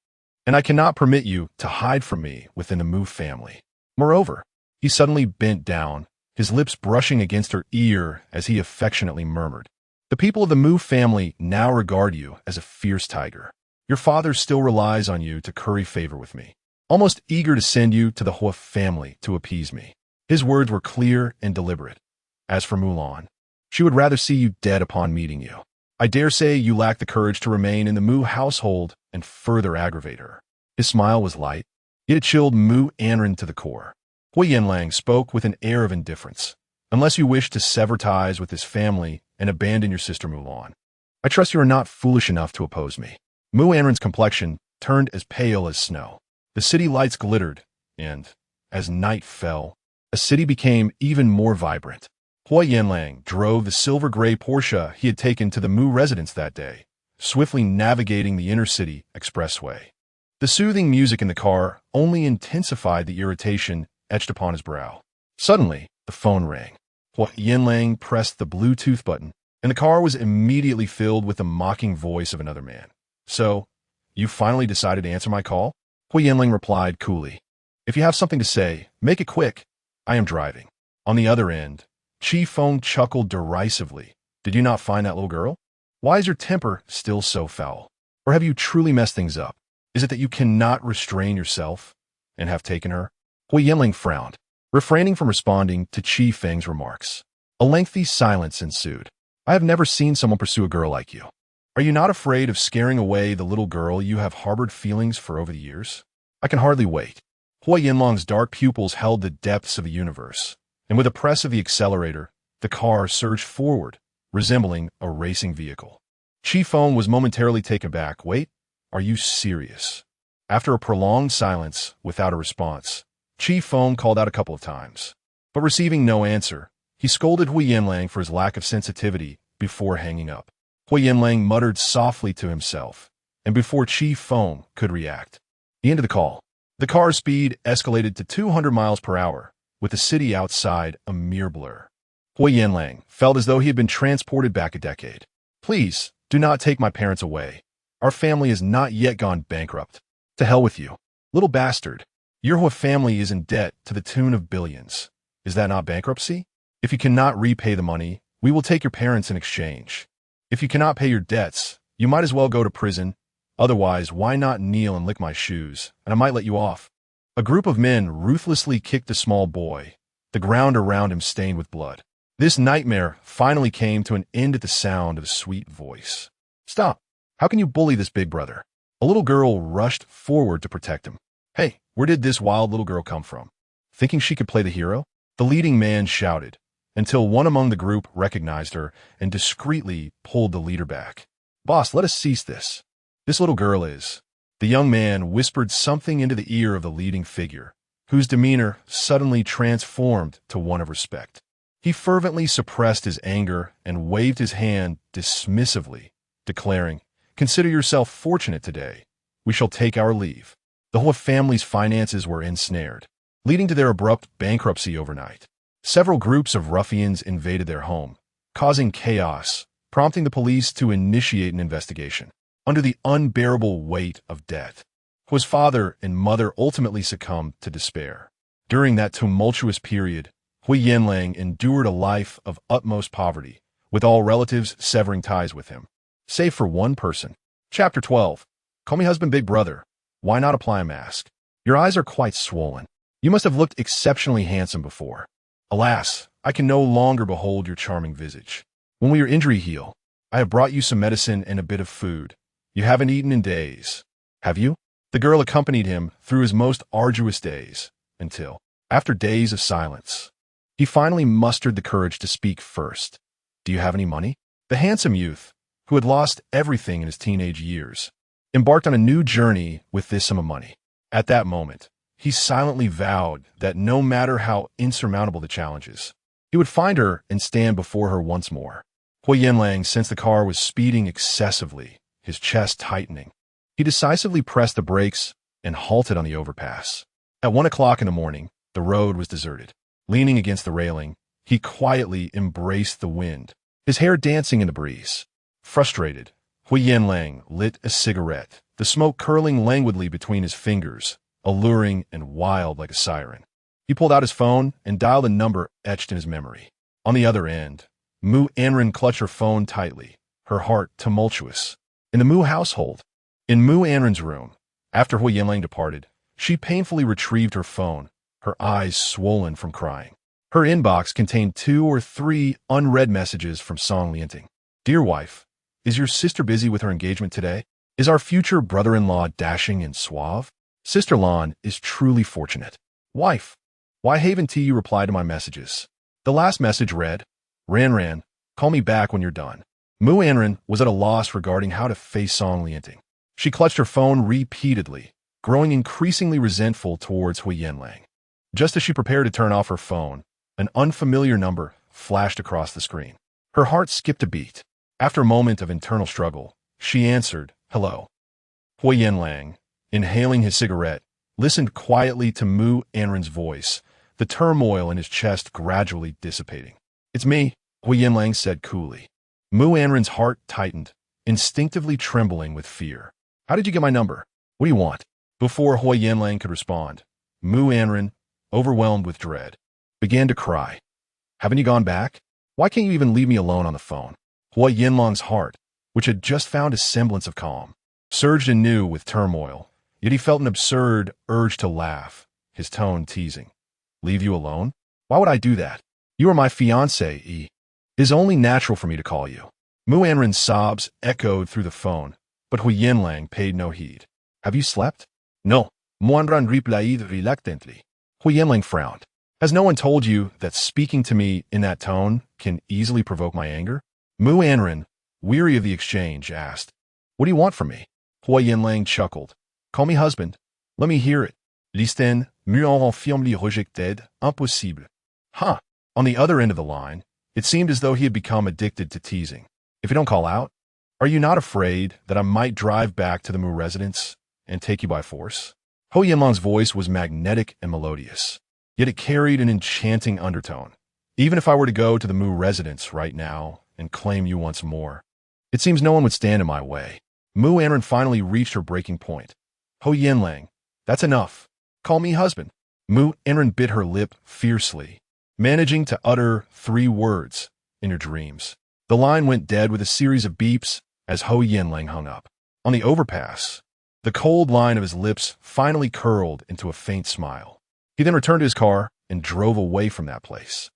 and I cannot permit you to hide from me within the Mu family." Moreover, he suddenly bent down, his lips brushing against her ear as he affectionately murmured, "The people of the Mu family now regard you as a fierce tiger. Your father still relies on you to curry favor with me, almost eager to send you to the Huo family to appease me." His words were clear and deliberate. As for Mulan, she would rather see you dead upon meeting you. "I dare say you lack the courage to remain in the Mu household and further aggravate her." His smile was light, yet it chilled Mu Anran to the core. Huo Yanlang spoke with an air of indifference. "Unless you wish to sever ties with this family and abandon your sister Mulan, I trust you are not foolish enough to oppose me." Mu Anran's complexion turned as pale as snow. The city lights glittered, and, as night fell, the city became even more vibrant. Huo Yanlang drove the silver-gray Porsche he had taken to the Mu residence that day, swiftly navigating the inner-city expressway. The soothing music in the car only intensified the irritation etched upon his brow. Suddenly, the phone rang. Huo Yanlang pressed the Bluetooth button, and the car was immediately filled with the mocking voice of another man. "So, you finally decided to answer my call?" Huo Yanlang replied coolly. "If you have something to say, make it quick. I am driving. On the other end, Chi Feng chuckled derisively. Did you not find that little girl? Why is your temper still so foul? Or have you truly messed things up? Is it that you cannot restrain yourself and have taken her? Huo Yanlang frowned, refraining from responding to Chi Feng's remarks. A lengthy silence ensued. I have never seen someone pursue a girl like you. Are you not afraid of scaring away the little girl you have harbored feelings for over the years? I can hardly wait. Huo Yanlang's dark pupils held the depths of the universe, and with a press of the accelerator, the car surged forward, resembling a racing vehicle. Chi Feng was momentarily taken aback. Wait, are you serious? After a prolonged silence, without a response, Chi Feng called out a couple of times. But receiving no answer, he scolded Huo Yanlang for his lack of sensitivity before hanging up. Huo Yanlang muttered softly to himself, and before Chi Feng could react, the end of the call. The car's speed escalated to 200 miles per hour, with the city outside a mere blur. Huo Yanlang felt as though he had been transported back a decade. Please, do not take my parents away. Our family has not yet gone bankrupt. To hell with you. Little bastard. Your Huo family is in debt to the tune of billions. Is that not bankruptcy? If you cannot repay the money, we will take your parents in exchange. If you cannot pay your debts, you might as well go to prison. Otherwise, why not kneel and lick my shoes, and I might let you off. A group of men ruthlessly kicked a small boy, the ground around him stained with blood. This nightmare finally came to an end at the sound of a sweet voice. Stop! How can you bully this big brother? A little girl rushed forward to protect him. Hey, where did this wild little girl come from? Thinking she could play the hero? The leading man shouted, until one among the group recognized her and discreetly pulled the leader back. Boss, let us cease this. This little girl is. The young man whispered something into the ear of the leading figure, whose demeanor suddenly transformed to one of respect. He fervently suppressed his anger and waved his hand dismissively, declaring, Consider yourself fortunate today. We shall take our leave. The Huo family's finances were ensnared, leading to their abrupt bankruptcy overnight. Several groups of ruffians invaded their home, causing chaos, prompting the police to initiate an investigation. Under the unbearable weight of debt, Huo's father and mother ultimately succumbed to despair. During that tumultuous period, Huo Yanlang endured a life of utmost poverty, with all relatives severing ties with him, save for one person. Chapter 12. Call me husband, big brother. Why not apply a mask? Your eyes are quite swollen. You must have looked exceptionally handsome before. Alas, I can no longer behold your charming visage. When will your injury heal? I have brought you some medicine and a bit of food. You haven't eaten in days. Have you? The girl accompanied him through his most arduous days, until, after days of silence, he finally mustered the courage to speak first. Do you have any money? The handsome youth, who had lost everything in his teenage years, embarked on a new journey with this sum of money. At that moment, he silently vowed that no matter how insurmountable the challenges, he would find her and stand before her once more. Huo Yanlang sensed the car was speeding excessively, his chest tightening. He decisively pressed the brakes and halted on the overpass. At 1 o'clock in the morning, the road was deserted. Leaning against the railing, he quietly embraced the wind, his hair dancing in the breeze. Frustrated, Huo Yanlang lit a cigarette, the smoke curling languidly between his fingers, alluring and wild like a siren. He pulled out his phone and dialed a number etched in his memory. On the other end, Mu Anran clutched her phone tightly, her heart tumultuous. In the Mu household, in Mu Anran's room, after Huo Yanlang departed, she painfully retrieved her phone, her eyes swollen from crying. Her inbox contained 2 or 3 unread messages from Song Lianting. Dear wife, is your sister busy with her engagement today? Is our future brother-in-law dashing and suave? Sister Lan is truly fortunate. Wife, why haven't you replied to my messages? The last message read, Ran, call me back when you're done. Mu Anran was at a loss regarding how to face Song Lianting. She clutched her phone repeatedly, growing increasingly resentful towards Huo Yanlang. Just as she prepared to turn off her phone, an unfamiliar number flashed across the screen. Her heart skipped a beat. After a moment of internal struggle, she answered, Hello. Huo Yanlang, inhaling his cigarette, listened quietly to Mu Anran's voice, the turmoil in his chest gradually dissipating. It's me, Huo Yanlang said coolly. Mu Anran's heart tightened, instinctively trembling with fear. How did you get my number? What do you want? Before Huo Yanlang could respond, Mu Anran, overwhelmed with dread, began to cry. Haven't you gone back? Why can't you even leave me alone on the phone? Huo Yanlang's heart, which had just found a semblance of calm, surged anew with turmoil, yet he felt an absurd urge to laugh, his tone teasing. Leave you alone? Why would I do that? You are my fiancé, It is only natural for me to call you. Mu Anran's sobs echoed through the phone, but Huo Yanlang paid no heed. Have you slept? No, Mu Anran replied reluctantly. Huo Yanlang frowned. Has no one told you that speaking to me in that tone can easily provoke my anger? Mu Anran, weary of the exchange, asked, What do you want from me? Huo Yanlang chuckled. Call me husband. Let me hear it. Listen, Mu Anran firmly rejected, impossible. Huh. On the other end of the line, it seemed as though he had become addicted to teasing. If you don't call out, are you not afraid that I might drive back to the Mu residence and take you by force? Huo Yanlang's voice was magnetic and melodious, yet it carried an enchanting undertone. Even if I were to go to the Mu residence right now and claim you once more, it seems no one would stand in my way. Mu Anran finally reached her breaking point. Huo Yanlang, that's enough. Call me husband. Mu Anran bit her lip fiercely, managing to utter 3 words in her dreams. The line went dead with a series of beeps as Huo Yanlang hung up. On the overpass, the cold line of his lips finally curled into a faint smile. He then returned to his car and drove away from that place.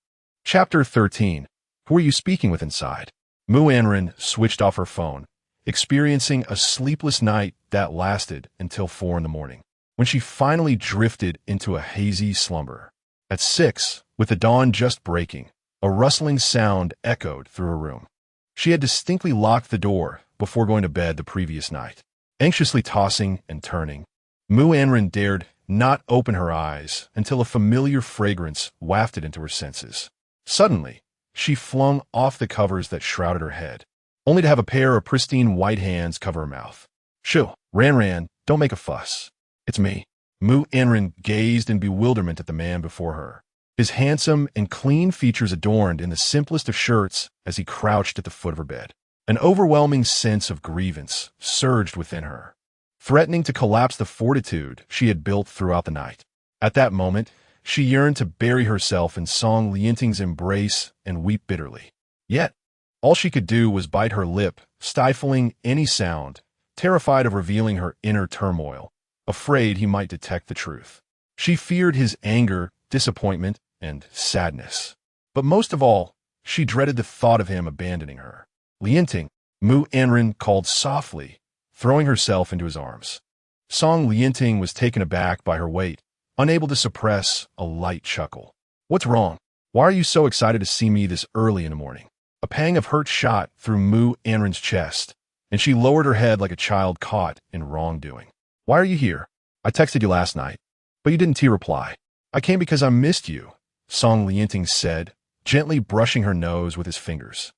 Chapter 13. Who are you speaking with inside? Mu Anran switched off her phone, experiencing a sleepless night that lasted until 4 in the morning, when she finally drifted into a hazy slumber. At 6, with the dawn just breaking, a rustling sound echoed through her room. She had distinctly locked the door before going to bed the previous night. Anxiously tossing and turning, Mu Anran dared not open her eyes until a familiar fragrance wafted into her senses. Suddenly, she flung off the covers that shrouded her head, only to have a pair of pristine white hands cover her mouth. Shoo, Ran, don't make a fuss. It's me. Mu Anran gazed in bewilderment at the man before her, his handsome and clean features adorned in the simplest of shirts as he crouched at the foot of her bed. An overwhelming sense of grievance surged within her, threatening to collapse the fortitude she had built throughout the night. At that moment, she yearned to bury herself in Song Lianting's embrace and weep bitterly. Yet, all she could do was bite her lip, stifling any sound, terrified of revealing her inner turmoil, afraid he might detect the truth. She feared his anger, disappointment, and sadness. But most of all, she dreaded the thought of him abandoning her. Lianting, Mu Anran called softly, throwing herself into his arms. Song Lianting was taken aback by her weight, unable to suppress a light chuckle. What's wrong? Why are you so excited to see me this early in the morning? A pang of hurt shot through Mu Anran's chest, and she lowered her head like a child caught in wrongdoing. Why are you here? I texted you last night, but you didn't reply. I came because I missed you, Song Lianting said, gently brushing her nose with his fingers.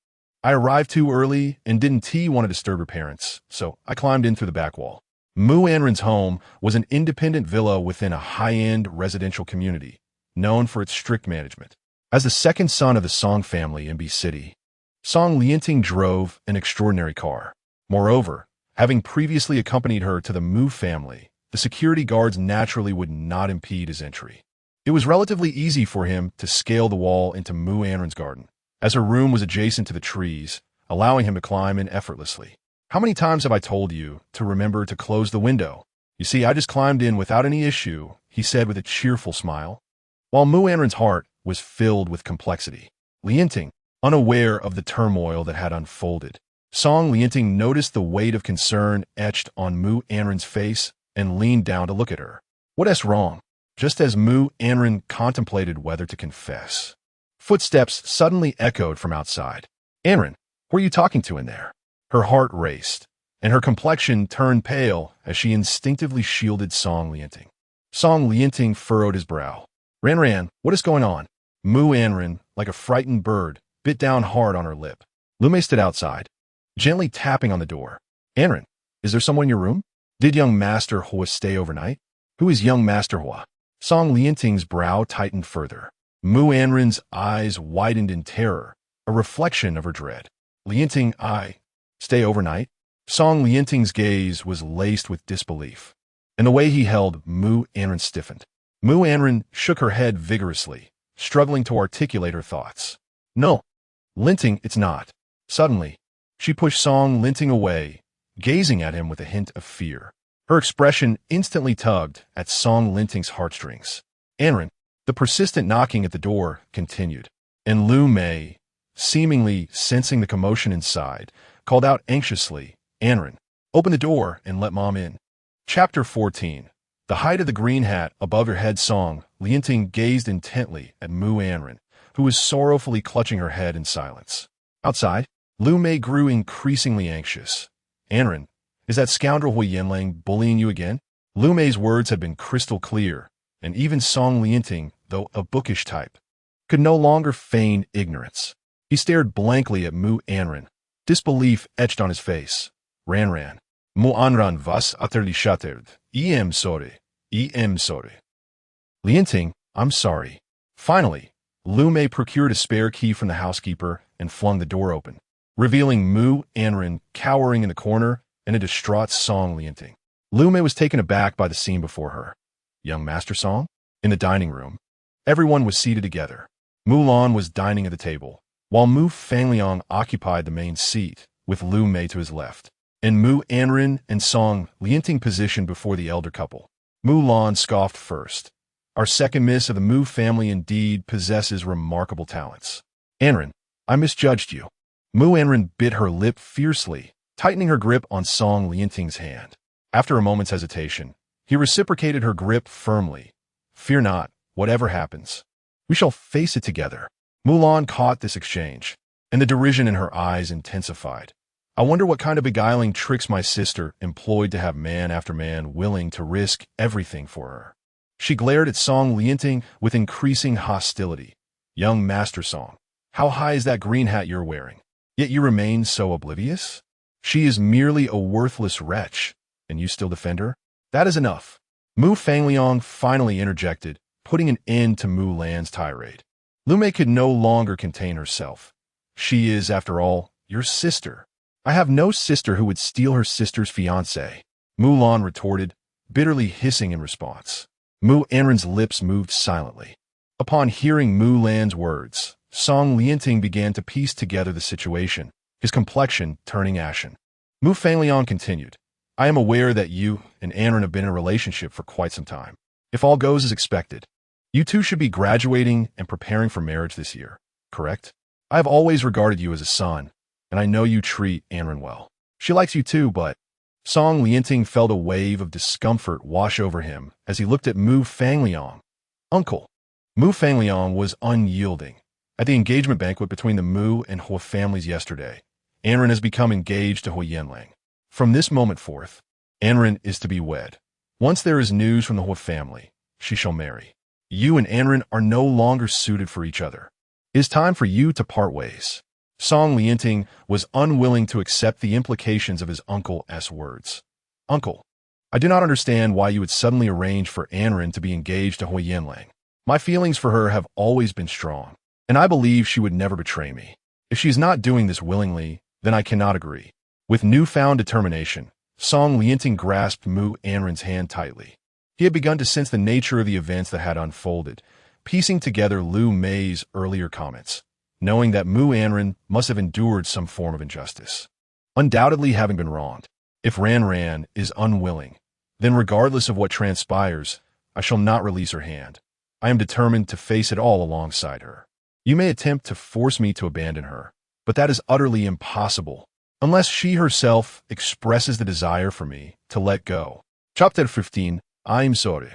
I arrived too early and didn't want to disturb her parents, so I climbed in through the back wall. Mu Anran's home was an independent villa within a high-end residential community, known for its strict management. As the second son of the Song family in B City, Song Lianting drove an extraordinary car. Moreover, having previously accompanied her to the Mu family, the security guards naturally would not impede his entry. It was relatively easy for him to scale the wall into Mu Anran's garden, as her room was adjacent to the trees, allowing him to climb in effortlessly. How many times have I told you to remember to close the window? You see, I just climbed in without any issue, he said with a cheerful smile. While Mu Anran's heart was filled with complexity, Lianting, unaware of the turmoil that had unfolded, Song Lianting noticed the weight of concern etched on Mu Anran's face and leaned down to look at her. What's wrong? Just as Mu Anran contemplated whether to confess, footsteps suddenly echoed from outside. Anran, who are you talking to in there? Her heart raced, and her complexion turned pale as she instinctively shielded Song Lianting. Song Lianting furrowed his brow. Ran, what is going on? Mu Anran, like a frightened bird, bit down hard on her lip. Lume stood outside, gently tapping on the door. Anran, is there someone in your room? Did young Master Huo stay overnight? Who is young Master Huo? Song Lianting's brow tightened further. Mu Anran's eyes widened in terror, a reflection of her dread. Lianting, I stay overnight? Song Lianting's gaze was laced with disbelief, and the way he held Mu Anran stiffened. Mu Anran shook her head vigorously, struggling to articulate her thoughts. No, Linting, it's not. Suddenly, she pushed Song Linting away, gazing at him with a hint of fear. Her expression instantly tugged at Song Linting's heartstrings. Anran, the persistent knocking at the door, continued, and Lu Mei, seemingly sensing the commotion inside, called out anxiously, Anran, open the door and let Mom in. Chapter 14. The height of the green hat above her head. Song Linting gazed intently at Mu Anran, who was sorrowfully clutching her head in silence. Outside, Lu Mei grew increasingly anxious. Anran, is that scoundrel Huo Yanlang bullying you again? Lu Mei's words had been crystal clear, and even Song Linting, though a bookish type, could no longer feign ignorance. He stared blankly at Mu Anran, disbelief etched on his face. Ran. Mu Anran vas utterly shattered. Em sorry. Linting, I'm sorry. Finally, Lu Mei procured a spare key from the housekeeper and flung the door open, revealing Mu Anran cowering in the corner and a distraught Song Linting. Lu Mei was taken aback by the scene before her. Young Master Song? In the dining room, everyone was seated together. Mu Lan was dining at the table, while Mu Fangliang occupied the main seat, with Lu Mei to his left, and Mu Anran and Song Linting positioned before the elder couple. Mu Lan scoffed first. Our second miss of the Mu family indeed possesses remarkable talents. Anran, I misjudged you. Mu Anran bit her lip fiercely, tightening her grip on Song Linting's hand. After a moment's hesitation, he reciprocated her grip firmly. Fear not, whatever happens. We shall face it together. Mu Lan caught this exchange, and the derision in her eyes intensified. I wonder what kind of beguiling tricks my sister employed to have man after man willing to risk everything for her. She glared at Song Linting with increasing hostility. Young Master Song, how high is that green hat you're wearing? Yet you remain so oblivious? She is merely a worthless wretch, and you still defend her? That is enough. Mu Fangliang finally interjected, putting an end to Mu Lan's tirade. Lu Mei could no longer contain herself. She is, after all, your sister. I have no sister who would steal her sister's fiancé, Mu Lan retorted, bitterly hissing in response. Mu Anran's lips moved silently. Upon hearing Mu Lan's words, Song Linting began to piece together the situation, his complexion turning ashen. Mu Fangliang continued, I am aware that you and Anran have been in a relationship for quite some time. If all goes as expected, you two should be graduating and preparing for marriage this year, correct? I have always regarded you as a son, and I know you treat Anran well. She likes you too, but... Song Linting felt a wave of discomfort wash over him as he looked at Mu Fangliang. Uncle. Mu Fangliang was unyielding. At the engagement banquet between the Mu and Huo families yesterday, Anran has become engaged to Huo Yanlang. From this moment forth, Anran is to be wed. Once there is news from the Huo family, she shall marry. You and Anran are no longer suited for each other. It is time for you to part ways. Song Linting was unwilling to accept the implications of his uncle's words. Uncle, I do not understand why you would suddenly arrange for Anran to be engaged to Huo Yanlang. My feelings for her have always been strong, and I believe she would never betray me. If she is not doing this willingly, then I cannot agree. With newfound determination, Song Linting grasped Mu Anran's hand tightly. He had begun to sense the nature of the events that had unfolded, piecing together Lu Mei's earlier comments, knowing that Mu Anran must have endured some form of injustice. Undoubtedly having been wronged. If Ran is unwilling, then regardless of what transpires, I shall not release her hand. I am determined to face it all alongside her. You may attempt to force me to abandon her, but that is utterly impossible, unless she herself expresses the desire for me to let go. Chapter 15, I'm sorry.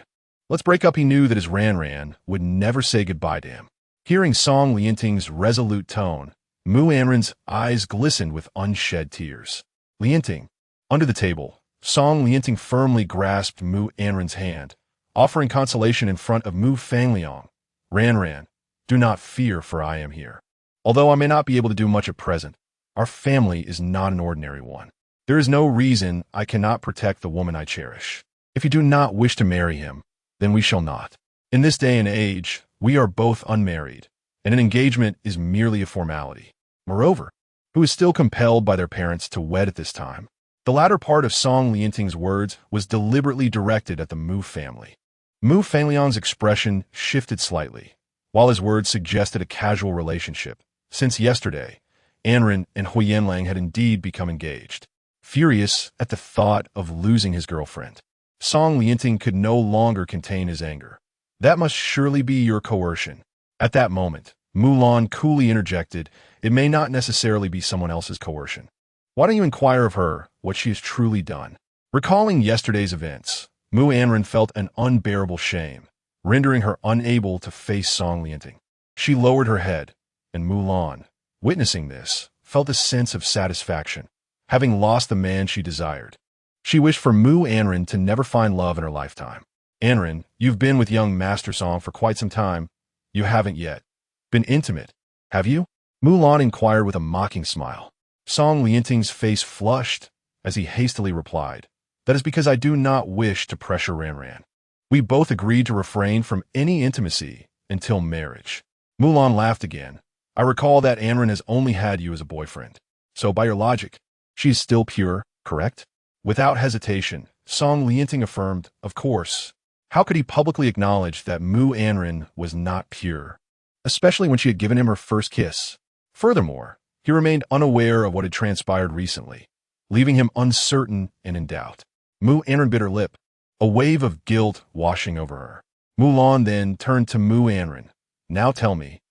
Let's break up. He knew that his Ran would never say goodbye to him. Hearing Song Linting's resolute tone, Mu Anran's eyes glistened with unshed tears. Linting. Under the table, Song Linting firmly grasped Mu Anran's hand, offering consolation in front of Mu Fangliang. Ran, do not fear, for I am here. Although I may not be able to do much at present, our family is not an ordinary one. There is no reason I cannot protect the woman I cherish. If you do not wish to marry him, then we shall not. In this day and age, we are both unmarried, and an engagement is merely a formality. Moreover, who is still compelled by their parents to wed at this time? The latter part of Song Linting's words was deliberately directed at the Mu family. Mu Fangliang's expression shifted slightly. while his words suggested a casual relationship. Since yesterday, Anran and Huo Yanlang had indeed become engaged. Furious at the thought of losing his girlfriend, Song Lianting could no longer contain his anger. "That must surely be your coercion." At that moment, Mu Lan coolly interjected, "It may not necessarily be someone else's coercion. Why don't you inquire of her what she has truly done?" Recalling yesterday's events, Mu Anran felt an unbearable shame, rendering her unable to face Song Lianting. She lowered her head, and Mu Lan, witnessing this, felt a sense of satisfaction, having lost the man she desired. She wished for Mu Anran to never find love in her lifetime. "Anran, you've been with young Master Song for quite some time. You haven't yet been intimate, have you?" Mu Lan inquired with a mocking smile. Song Lianting's face flushed as he hastily replied, "That is because I do not wish to pressure Ranran. We both agreed to refrain from any intimacy until marriage." Mu Lan laughed again. "I recall that Anran has only had you as a boyfriend. So by your logic, she is still pure, correct?" Without hesitation, Song Lianting affirmed, "Of course." How could he publicly acknowledge that Mu Anran was not pure, especially when she had given him her first kiss? Furthermore, he remained unaware of what had transpired recently, leaving him uncertain and in doubt. Mu Anran bit her lip, a wave of guilt washing over her. Mu Lan then turned to Mu Anran. "Now tell me,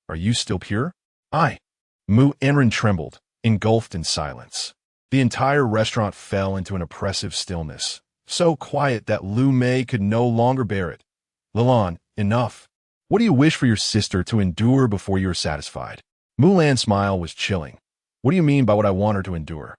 are you still pure?" "I." Mu Anran trembled, engulfed in silence. The entire restaurant fell into an oppressive stillness, so quiet that Lu Mei could no longer bear it. "Lilan, enough. What do you wish for your sister to endure before you are satisfied?" Mu Lan's smile was chilling. "What do you mean by what I want her to endure?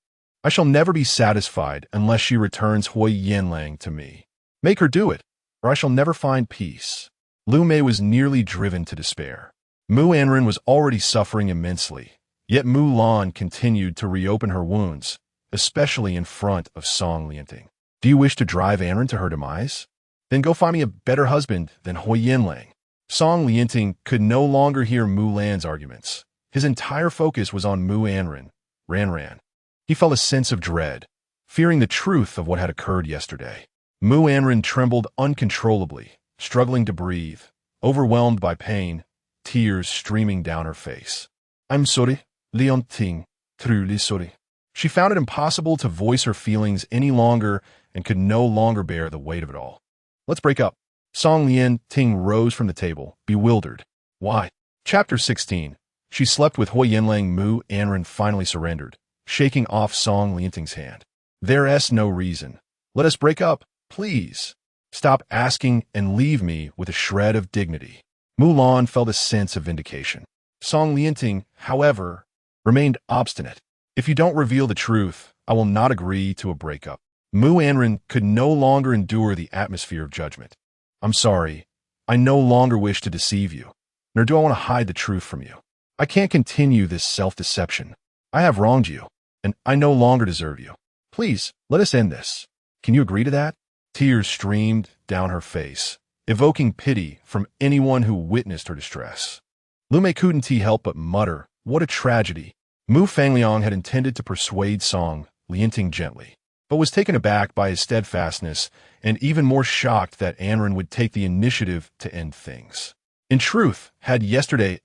I shall never be satisfied unless she returns Huo Yanlang to me. Make her do it, or I shall never find peace." Lu Mei was nearly driven to despair. Mu Anran was already suffering immensely, yet Mu Lan continued to reopen her wounds, especially in front of Song Lianting. "Do you wish to drive Anran to her demise? Then go find me a better husband than Huo Yanlang." Song Lianting could no longer hear Mu Lan's arguments. His entire focus was on Mu Anran, Ranran. He felt a sense of dread, fearing the truth of what had occurred yesterday. Mu Anran trembled uncontrollably, struggling to breathe, overwhelmed by pain, tears streaming down her face. "I'm sorry, Lianting, truly sorry." She found it impossible to voice her feelings any longer and could no longer bear the weight of it all. "Let's break up." Song Lianting rose from the table, bewildered. "Why?" Chapter 16. She slept with Huo Yanlang. Mu Anran finally surrendered, shaking off Song Lianting's hand. "There's no reason. Let us break up, please. Stop asking and leave me with a shred of dignity." Mu Lan felt a sense of vindication. Song Lianting, however, remained obstinate. "If you don't reveal the truth, I will not agree to a breakup." Mu Anran could no longer endure the atmosphere of judgment. "I'm sorry. I no longer wish to deceive you, nor do I want to hide the truth from you. I can't continue this self-deception. I have wronged you, and I no longer deserve you. Please, let us end this. Can you agree to that?" Tears streamed down her face, evoking pity from anyone who witnessed her distress. Lu Mei couldn't help but mutter, "What a tragedy." Mu Fangliang had intended to persuade Song Lianting gently, but was taken aback by his steadfastness and even more shocked that Anran would take the initiative to end things. In truth, had yesterday's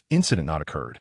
incident not occurred,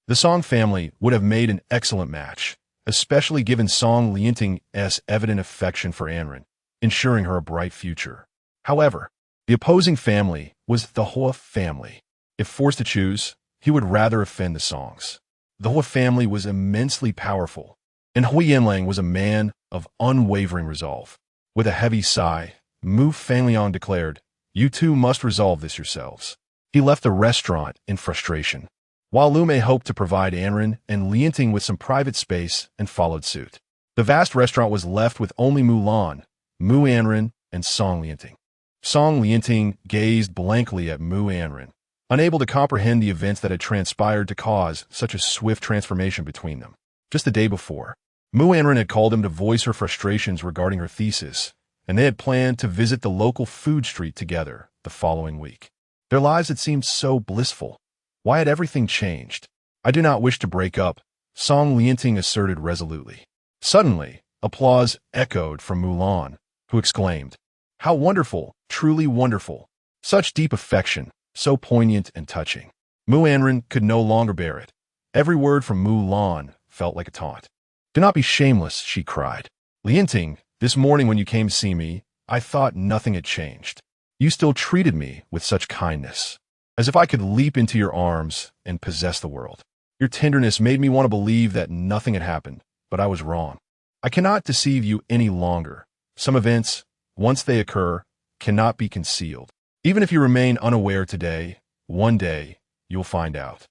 the Song family would have made an excellent match, especially given Song Lianting's evident affection for Anran, ensuring her a bright future. However, the opposing family was the Huo family. If forced to choose, he would rather offend the Songs. The Huo family was immensely powerful, and Huo Yanlang was a man of unwavering resolve. With a heavy sigh, Mu Fangliang declared, "You two must resolve this yourselves." He left the restaurant in frustration, while Lu Mei hoped to provide Anran and Lianting with some private space and followed suit. The vast restaurant was left with only Mu Lan, Mu Anran, and Song Lianting. Song Lianting gazed blankly at Mu Anran, unable to comprehend the events that had transpired to cause such a swift transformation between them. Just the day before, Mu Anran had called him to voice her frustrations regarding her thesis, and they had planned to visit the local food street together the following week. Their lives had seemed so blissful. Why had everything changed? "I do not wish to break up," Song Lianting asserted resolutely. Suddenly, applause echoed from Mu Lan, who exclaimed, "How wonderful, truly wonderful. Such deep affection. so poignant and touching. Mu Anran could no longer bear it. Every word from Mu Lan felt like a taunt. "Do not be shameless," she cried. "Lianting, this morning when you came to see me, I thought nothing had changed. You still treated me with such kindness, as if I could leap into your arms and possess the world. Your tenderness made me want to believe that nothing had happened, but I was wrong. I cannot deceive you any longer. Some events, once they occur, cannot be concealed. Even if you remain unaware today, one day, you'll find out.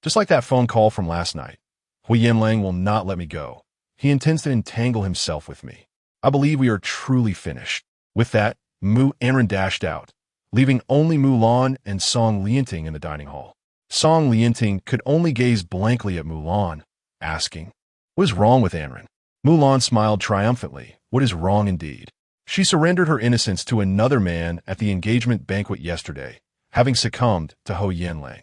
Just like that phone call from last night, Huo Yanlang will not let me go. He intends to entangle himself with me. I believe we are truly finished." With that, Mu Anran dashed out, leaving only Mu Lan and Song Lianting in the dining hall. Song Lianting could only gaze blankly at Mu Lan, asking, "What is wrong with Anran?" Mu Lan smiled triumphantly. What is wrong indeed? She surrendered her innocence to another man at the engagement banquet yesterday, having succumbed to Huo Yanlang.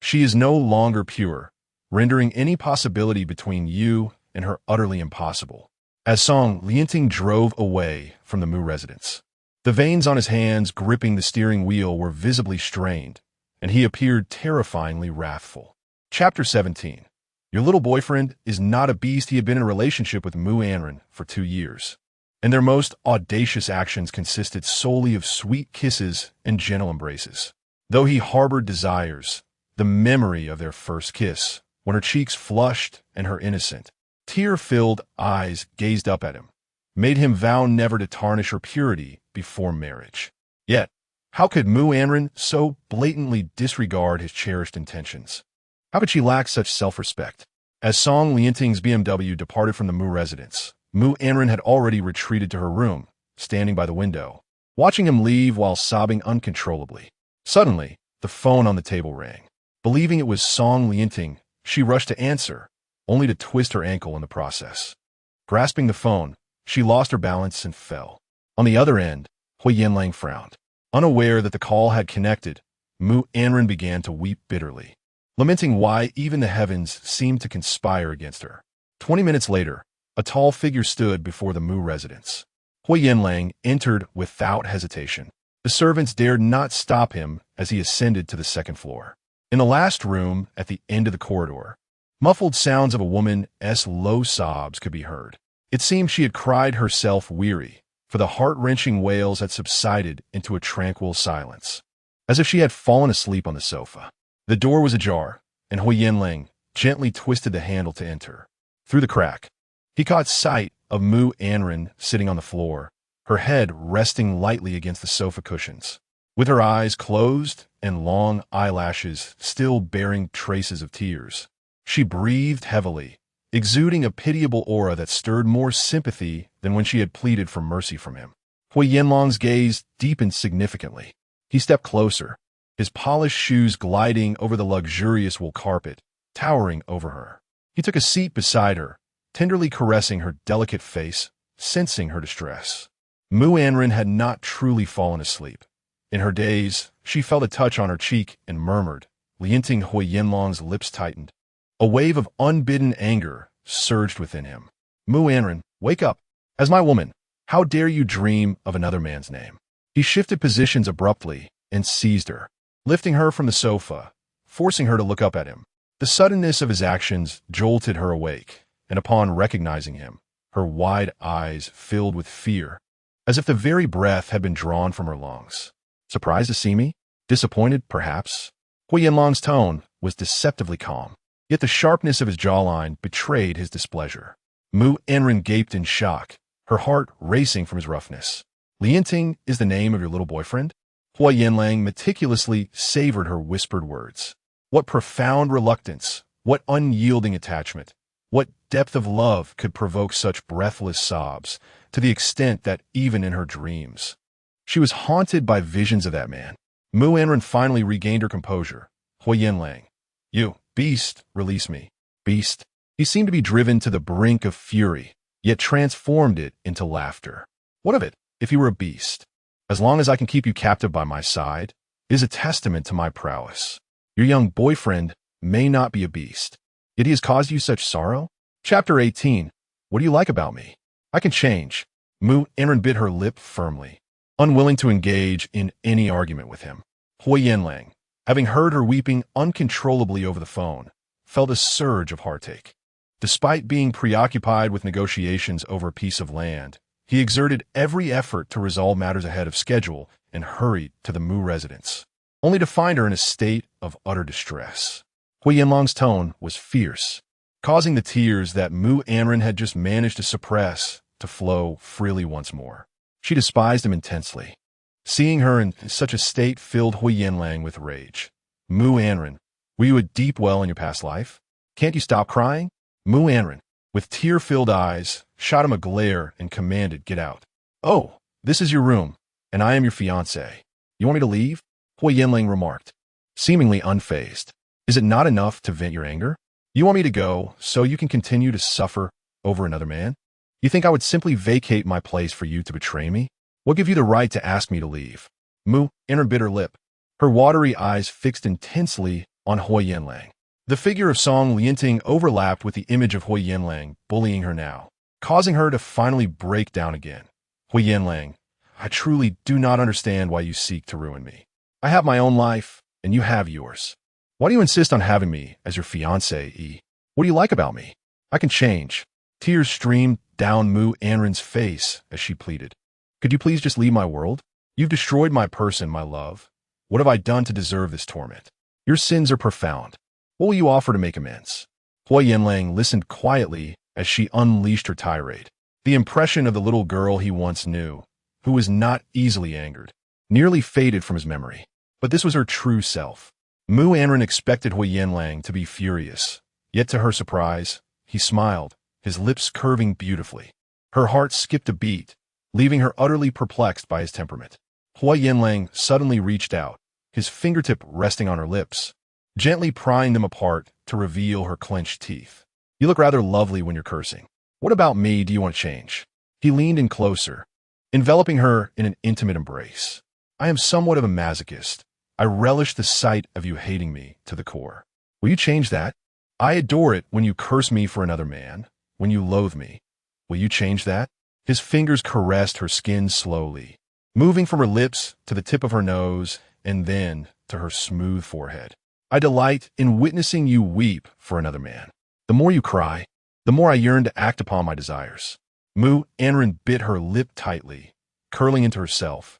She is no longer pure, rendering any possibility between you and her utterly impossible. As Song Lianting drove away from the Mu residence, the veins on his hands gripping the steering wheel were visibly strained, and he appeared terrifyingly wrathful. Chapter 17. Your little boyfriend is not a beast. He had been in a relationship with Mu Anran for 2 years, and their most audacious actions consisted solely of sweet kisses and gentle embraces. Though he harbored desires, the memory of their first kiss, when her cheeks flushed and her innocent, tear-filled eyes gazed up at him, made him vow never to tarnish her purity before marriage. Yet, how could Mu Anran so blatantly disregard his cherished intentions? How could she lack such self-respect? As Song Lianting's BMW departed from the Mu residence, Mu Anran had already retreated to her room, standing by the window, watching him leave while sobbing uncontrollably. Suddenly, the phone on the table rang. Believing it was Song Lianting, she rushed to answer, only to twist her ankle in the process. Grasping the phone, she lost her balance and fell. On the other end, Huo Yanlang frowned. Unaware that the call had connected, Mu Anran began to weep bitterly, lamenting why even the heavens seemed to conspire against her. 20 minutes later, a tall figure stood before the Mu residence. Huo Yanlang entered without hesitation. The servants dared not stop him as he ascended to the second floor. In the last room, at the end of the corridor, muffled sounds of a woman's low sobs could be heard. It seemed she had cried herself weary, for the heart-wrenching wails had subsided into a tranquil silence, as if she had fallen asleep on the sofa. The door was ajar, and Huo Yanlang gently twisted the handle to enter. Through the crack, he caught sight of Mu Anran sitting on the floor, her head resting lightly against the sofa cushions, with her eyes closed and long eyelashes still bearing traces of tears. She breathed heavily, exuding a pitiable aura that stirred more sympathy than when she had pleaded for mercy from him. Huo Yanlang's gaze deepened significantly. He stepped closer, his polished shoes gliding over the luxurious wool carpet, towering over her. He took a seat beside her, tenderly caressing her delicate face, sensing her distress. Mu Anran had not truly fallen asleep. In her daze, she felt a touch on her cheek and murmured. Lianting Huo Yanlang's lips tightened. A wave of unbidden anger surged within him. Mu Anran, wake up. As my woman, how dare you dream of another man's name? He shifted positions abruptly and seized her, lifting her from the sofa, forcing her to look up at him. The suddenness of his actions jolted her awake, and upon recognizing him, her wide eyes filled with fear, as if the very breath had been drawn from her lungs. Surprised to see me? Disappointed, perhaps? Huo Yanlang's tone was deceptively calm, yet the sharpness of his jawline betrayed his displeasure. Mu Anran gaped in shock, her heart racing from his roughness. Lianting is the name of your little boyfriend? Huo Yanlang meticulously savored her whispered words. What profound reluctance, what unyielding attachment, what depth of love could provoke such breathless sobs, to the extent that even in her dreams, she was haunted by visions of that man. Mu Anran finally regained her composure. Huo Yanlang, you, beast, release me. Beast. He seemed to be driven to the brink of fury, yet transformed it into laughter. What of it, if you were a beast? As long as I can keep you captive by my side, it is a testament to my prowess. Your young boyfriend may not be a beast, yet he has caused you such sorrow? Chapter 18. What do you like about me? I can change. Mu Anran bit her lip firmly, unwilling to engage in any argument with him. Huo Yanlang, Having heard her weeping uncontrollably over the phone, felt a surge of heartache. Despite being preoccupied with negotiations over a piece of land, he exerted every effort to resolve matters ahead of schedule and hurried to the Mu residence, only to find her in a state of utter distress. Huo Yanlang's tone was fierce, causing the tears that Mu Anran had just managed to suppress to flow freely once more. She despised him intensely. Seeing her in such a state filled Huo Yanlang with rage. Mu Anran, were you a deep well in your past life? Can't you stop crying? Mu Anran, with tear-filled eyes, shot him a glare and commanded, "Get out." "Oh, this is your room, and I am your fiancé. You want me to leave?" Huo Yanlang remarked, seemingly unfazed. "Is it not enough to vent your anger? You want me to go so you can continue to suffer over another man? You think I would simply vacate my place for you to betray me? What give you the right to ask me to leave?" Mu Anran bit her lip, her watery eyes fixed intensely on Huo Yanlang. The figure of Song Lianting overlapped with the image of Huo Yanlang, bullying her now, causing her to finally break down again. "Huo Yanlang, I truly do not understand why you seek to ruin me. I have my own life, and you have yours. Why do you insist on having me as your fiancé? What do you like about me? I can change." Tears streamed down Mu Anran's face as she pleaded. "Could you please just leave my world? You've destroyed my person, my love. What have I done to deserve this torment? Your sins are profound. What will you offer to make amends?" Huo Yanlang listened quietly as she unleashed her tirade. The impression of the little girl he once knew, who was not easily angered, nearly faded from his memory. But this was her true self. Mu Anran expected Huo Yanlang to be furious, yet to her surprise, he smiled, his lips curving beautifully. Her heart skipped a beat, leaving her utterly perplexed by his temperament. Huo Yanlang suddenly reached out, his fingertip resting on her lips, gently prying them apart to reveal her clenched teeth. "You look rather lovely when you're cursing. What about me do you want to change?" He leaned in closer, enveloping her in an intimate embrace. "I am somewhat of a masochist. I relish the sight of you hating me to the core. Will you change that? I adore it when you curse me for another man, when you loathe me. Will you change that?" His fingers caressed her skin slowly, moving from her lips to the tip of her nose and then to her smooth forehead. "I delight in witnessing you weep for another man. The more you cry, the more I yearn to act upon my desires." Mu Anran bit her lip tightly, curling into herself.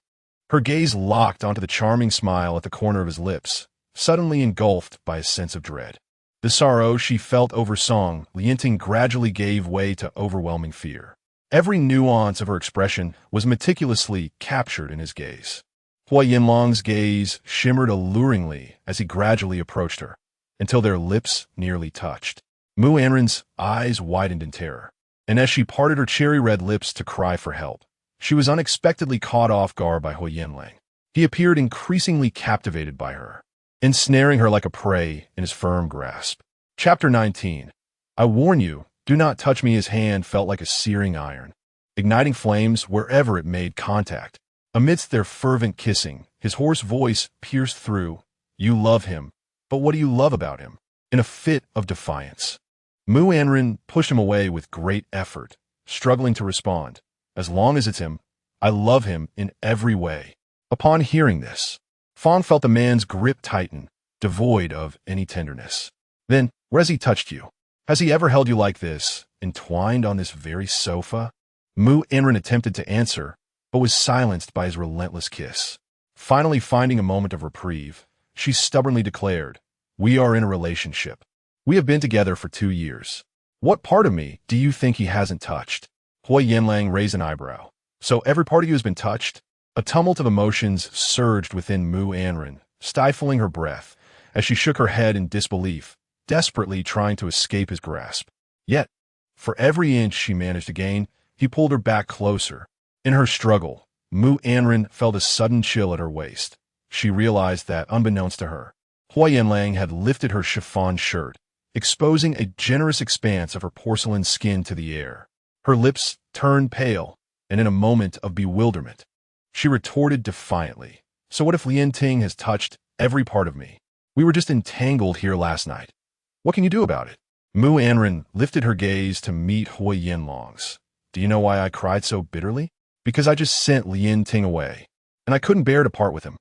Her gaze locked onto the charming smile at the corner of his lips, suddenly engulfed by a sense of dread. The sorrow she felt over Song Lianting gradually gave way to overwhelming fear. Every nuance of her expression was meticulously captured in his gaze. Huo Yanlang's gaze shimmered alluringly as he gradually approached her, until their lips nearly touched. Mu Anran's eyes widened in terror, and as she parted her cherry-red lips to cry for help, she was unexpectedly caught off guard by Huo Yanlang. He appeared increasingly captivated by her, ensnaring her like a prey in his firm grasp. Chapter 19. "I warn you, do not touch me." His hand felt like a searing iron, igniting flames wherever it made contact. Amidst their fervent kissing, his hoarse voice pierced through. "You love him, but what do you love about him?" In a fit of defiance, Mu Anran pushed him away with great effort, struggling to respond. "As long as it's him, I love him in every way." Upon hearing this, Fong felt the man's grip tighten, devoid of any tenderness. "Then, where has he touched you? Has he ever held you like this, entwined on this very sofa?" Mu Anran attempted to answer, but was silenced by his relentless kiss. Finally finding a moment of reprieve, she stubbornly declared, "We are in a relationship. We have been together for 2 years. What part of me do you think he hasn't touched?" Huo Yanlang raised an eyebrow. "So every part of you has been touched?" A tumult of emotions surged within Mu Anran, stifling her breath, as she shook her head in disbelief, desperately trying to escape his grasp. Yet, for every inch she managed to gain, he pulled her back closer. In her struggle, Mu Anran felt a sudden chill at her waist. She realized that, unbeknownst to her, Huo Yanlang had lifted her chiffon shirt, exposing a generous expanse of her porcelain skin to the air. Her lips turned pale, and in a moment of bewilderment, she retorted defiantly, "So what if Lianting has touched every part of me? We were just entangled here last night. What can you do about it?" Mu Anran lifted her gaze to meet Huo Yanlang's. "Do you know why I cried so bitterly? Because I just sent Lianting away, and I couldn't bear to part with him.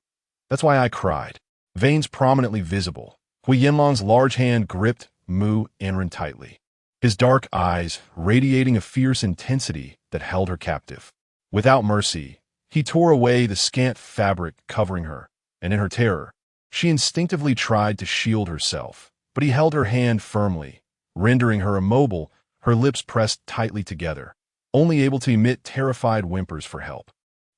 That's why I cried." veins prominently visible. Huo Yanlang's large hand gripped Mu Anran tightly, his dark eyes radiating a fierce intensity that held her captive. Without mercy, he tore away the scant fabric covering her, and in her terror, she instinctively tried to shield herself, but he held her hand firmly, rendering her immobile, her lips pressed tightly together, only able to emit terrified whimpers for help.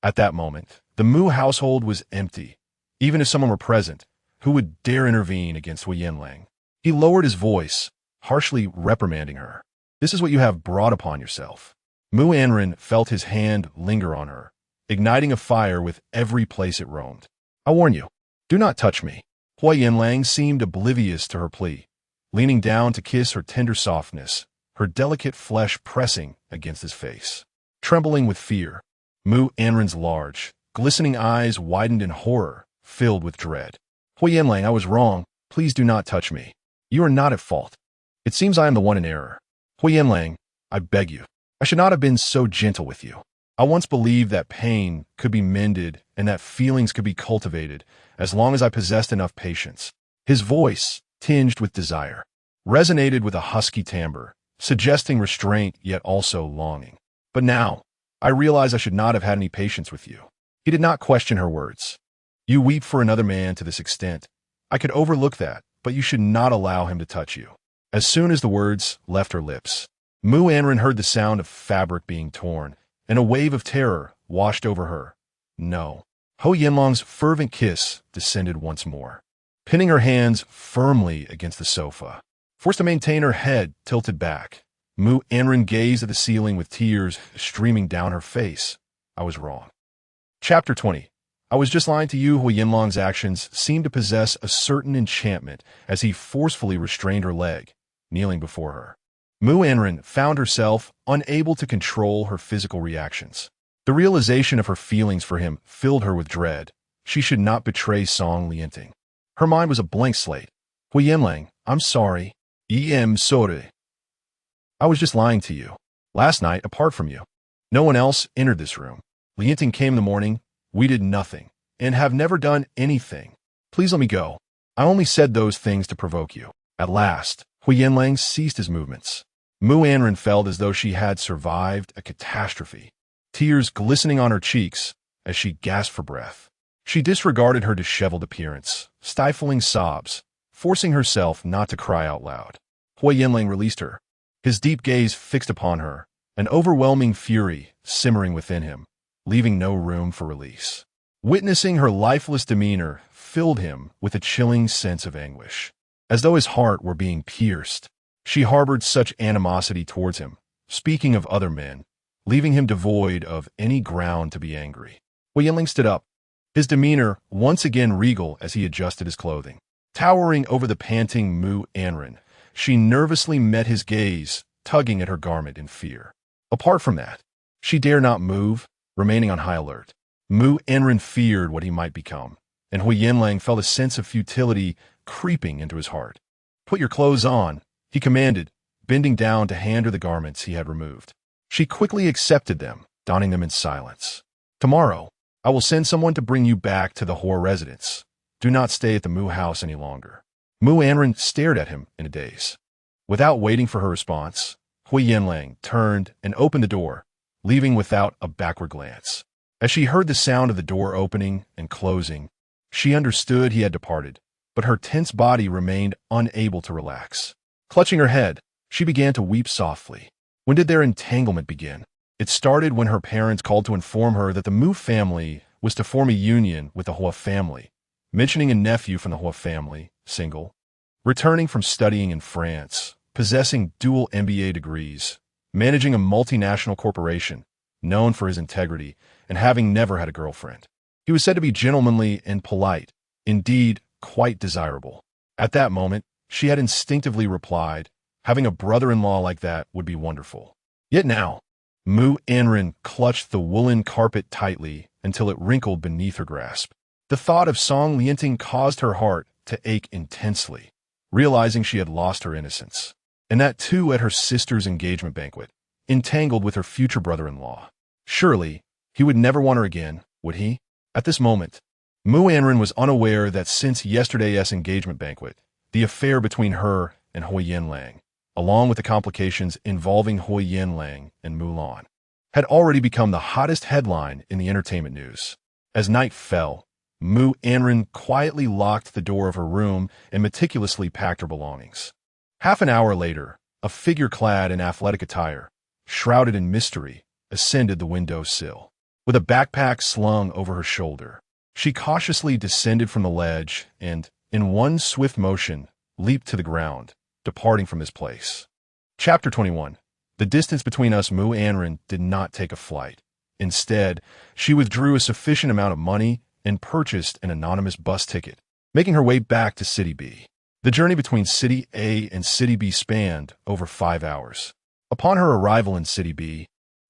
At that moment, the Mu household was empty. Even if someone were present, who would dare intervene against Huo Yanlang? He lowered his voice, harshly reprimanding her. This is what you have brought upon yourself. Mu Anran felt his hand linger on her, igniting a fire with every place it roamed. I warn you, do not touch me. Huo Yanlang seemed oblivious to her plea, leaning down to kiss her tender softness, her delicate flesh pressing against his face. Trembling with fear, Mu Anran's large, glistening eyes widened in horror, filled with dread. Huo Yanlang, I was wrong. Please do not touch me. You are not at fault. It seems I am the one in error. Huo Yanlang, I beg you. I should not have been so gentle with you. I once believed that pain could be mended and that feelings could be cultivated as long as I possessed enough patience. His voice, tinged with desire, resonated with a husky timbre, suggesting restraint yet also longing. But now, I realize I should not have had any patience with you. He did not question her words. You weep for another man to this extent. I could overlook that, but you should not allow him to touch you. As soon as the words left her lips, Mu Anran heard the sound of fabric being torn, and a wave of terror washed over her. No. Huo Yanlang's fervent kiss descended once more, pinning her hands firmly against the sofa. Forced to maintain her head tilted back, Mu Anran gazed at the ceiling with tears streaming down her face. I was wrong. Chapter 20. I was just lying to you. Huo Yanlang's actions seemed to possess a certain enchantment as he forcefully restrained her leg, kneeling before her. Mu Anran found herself unable to control her physical reactions. The realization of her feelings for him filled her with dread. She should not betray Song Lianting. Her mind was a blank slate. Huo Yanlang, I'm sorry. Sorry. I was just lying to you. Last night, apart from you, no one else entered this room. Lianting came in the morning. We did nothing, and have never done anything. Please let me go. I only said those things to provoke you. At last, Huo Yanlang ceased his movements. Mu Anran felt as though she had survived a catastrophe, tears glistening on her cheeks as she gasped for breath. She disregarded her disheveled appearance, stifling sobs, forcing herself not to cry out loud. Huo Yanlang released her, his deep gaze fixed upon her, an overwhelming fury simmering within him, leaving no room for release. Witnessing her lifeless demeanor filled him with a chilling sense of anguish, as though his heart were being pierced. She harbored such animosity towards him, speaking of other men, leaving him devoid of any ground to be angry. Huo Yanlang stood up, his demeanor once again regal as he adjusted his clothing. Towering over the panting Mu Anran, she nervously met his gaze, tugging at her garment in fear. Apart from that, she dare not move, remaining on high alert. Mu Anran feared what he might become, and Huo Yanlang felt a sense of futility creeping into his heart. Put your clothes on, he commanded, bending down to hand her the garments he had removed. She quickly accepted them, donning them in silence. Tomorrow, I will send someone to bring you back to the Huo residence. Do not stay at the Mu house any longer. Mu Anran stared at him in a daze. Without waiting for her response, Huo Yanlang turned and opened the door, leaving without a backward glance. As she heard the sound of the door opening and closing, she understood he had departed, but her tense body remained unable to relax. Clutching her head, she began to weep softly. When did their entanglement begin? It started when her parents called to inform her that the Mu family was to form a union with the Huo family, mentioning a nephew from the Huo family, single, returning from studying in France, possessing dual MBA degrees, managing a multinational corporation, known for his integrity, and having never had a girlfriend. He was said to be gentlemanly and polite, indeed quite desirable. At that moment, she had instinctively replied, having a brother-in-law like that would be wonderful. Yet now, Mu Anran clutched the woolen carpet tightly until it wrinkled beneath her grasp. The thought of Song Lianting caused her heart to ache intensely, realizing she had lost her innocence. And that too at her sister's engagement banquet, entangled with her future brother-in-law. Surely, he would never want her again, would he? At this moment, Mu Anran was unaware that since yesterday's engagement banquet, the affair between her and Huo Yanlang, along with the complications involving Huo Yanlang and Mu Anran, had already become the hottest headline in the entertainment news. As night fell, Mu Anran quietly locked the door of her room and meticulously packed her belongings. Half an hour later, a figure clad in athletic attire, shrouded in mystery, ascended the window sill. With a backpack slung over her shoulder, she cautiously descended from the ledge and, in one swift motion, leaped to the ground, departing from this place. Chapter 21. The distance between us. Mu Anran did not take a flight. Instead, she withdrew a sufficient amount of money and purchased an anonymous bus ticket, making her way back to City B. The journey between City A and City B spanned over 5 hours. Upon her arrival in City B,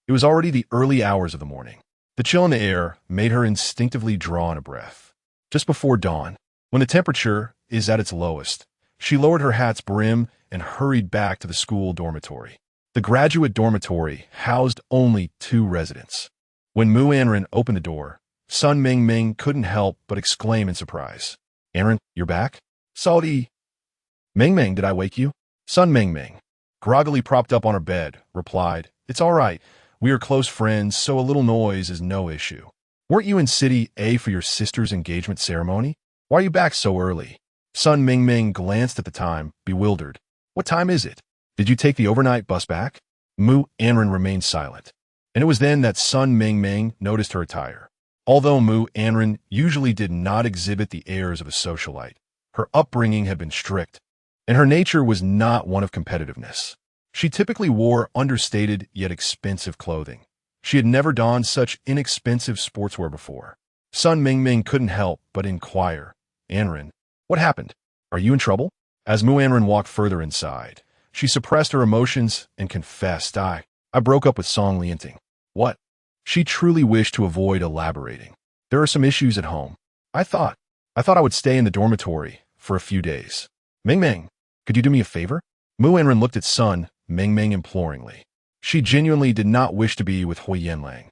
it was already the early hours of the morning. The chill in the air made her instinctively draw in a breath. Just before dawn, when the temperature is at its lowest, she lowered her hat's brim and hurried back to the school dormitory. The graduate dormitory housed only 2 residents. When Mu Anran opened the door, Sun Mingming couldn't help but exclaim in surprise. "Anran, you're back?" "Salty." "Mingming, did I wake you?" Sun Mingming, groggily propped up on her bed, replied, "It's all right. We are close friends, so a little noise is no issue. Weren't you in City A for your sister's engagement ceremony? Why are you back so early?" Sun Mingming glanced at the time, bewildered. "What time is it? Did you take the overnight bus back?" Mu Anran remained silent, and it was then that Sun Mingming noticed her attire. Although Mu Anran usually did not exhibit the airs of a socialite, her upbringing had been strict, and her nature was not one of competitiveness. She typically wore understated yet expensive clothing. She had never donned such inexpensive sportswear before. Sun Mingming couldn't help but inquire, "Anran, what happened? Are you in trouble?" As Mu Anran walked further inside, she suppressed her emotions and confessed, I broke up with Song Lianting." "What?" She truly wished to avoid elaborating. "There are some issues at home. I thought I would stay in the dormitory for a few days." "Mingming, could you do me a favor?" Mu Anran looked at Sun Mingming imploringly. She genuinely did not wish to be with Huo Yanlang,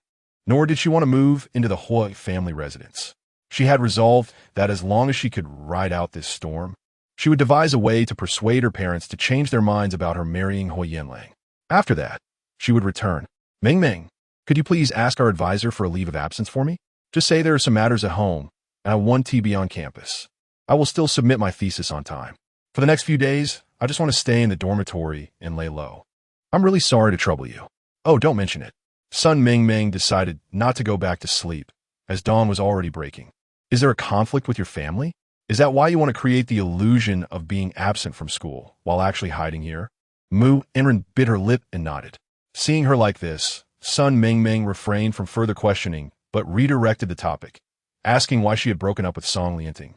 nor did she want to move into the Huo family residence. She had resolved that as long as she could ride out this storm, she would devise a way to persuade her parents to change their minds about her marrying Huo Yanlang. After that, she would return. "Mingming, could you please ask our advisor for a leave of absence for me? Just say there are some matters at home, and I want to be on campus. I will still submit my thesis on time. For the next few days, I just want to stay in the dormitory and lay low. I'm really sorry to trouble you." "Oh, don't mention it." Sun Mingming decided not to go back to sleep, as dawn was already breaking. "Is there a conflict with your family? Is that why you want to create the illusion of being absent from school while actually hiding here?" Mu Anran bit her lip and nodded. Seeing her like this, Sun Mingming refrained from further questioning, but redirected the topic, asking why she had broken up with Song Lianting,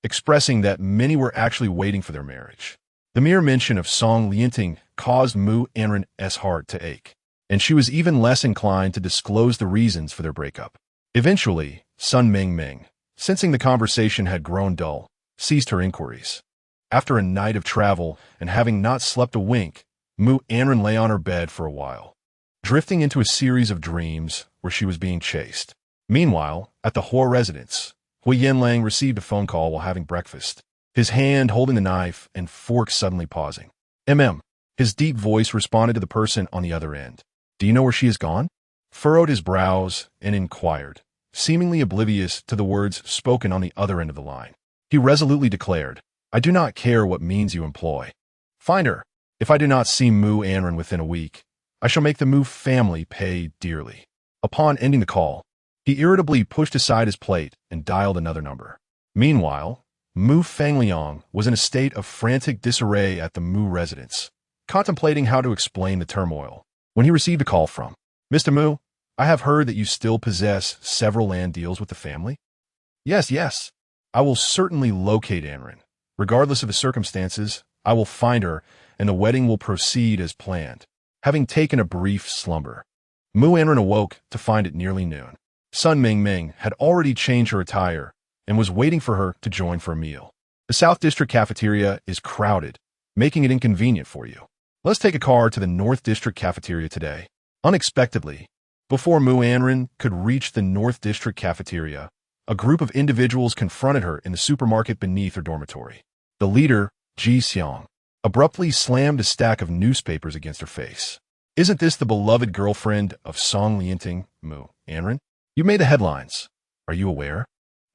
expressing that many were actually waiting for their marriage. The mere mention of Song Lianting caused Mu Anran's heart to ache, and she was even less inclined to disclose the reasons for their breakup. Eventually, Sun Mingming, sensing the conversation had grown dull, ceased her inquiries. After a night of travel and having not slept a wink, Mu Anran lay on her bed for a while, drifting into a series of dreams where she was being chased. Meanwhile, at the Huo residence, Huo Yanlang received a phone call while having breakfast, his hand holding the knife and fork suddenly pausing. His deep voice responded to the person on the other end. "Do you know where she has gone?" Furrowed his brows and inquired, seemingly oblivious to the words spoken on the other end of the line. He resolutely declared, "I do not care what means you employ. Find her. If I do not see Mu Anran within a week, I shall make the Mu family pay dearly." Upon ending the call, he irritably pushed aside his plate and dialed another number. Meanwhile, Mu Fangliang was in a state of frantic disarray at the Mu residence, contemplating how to explain the turmoil, when he received a call from Mr. Mu. "I have heard that you still possess several land deals with the family." Yes. I will certainly locate Anran. Regardless of the circumstances, I will find her, and the wedding will proceed as planned." Having taken a brief slumber, Mu Anran awoke to find it nearly noon. Sun Mingming had already changed her attire and was waiting for her to join for a meal. The South District cafeteria is crowded, making it inconvenient for you. Let's take a car to the North District cafeteria today. Unexpectedly, before Mu Anran could reach the North District cafeteria, a group of individuals confronted her in the supermarket beneath her dormitory. The leader, Ji Xiang, abruptly slammed a stack of newspapers against her face. "Isn't this the beloved girlfriend of Song Lianting, Mu Anran? You made the headlines. Are you aware?"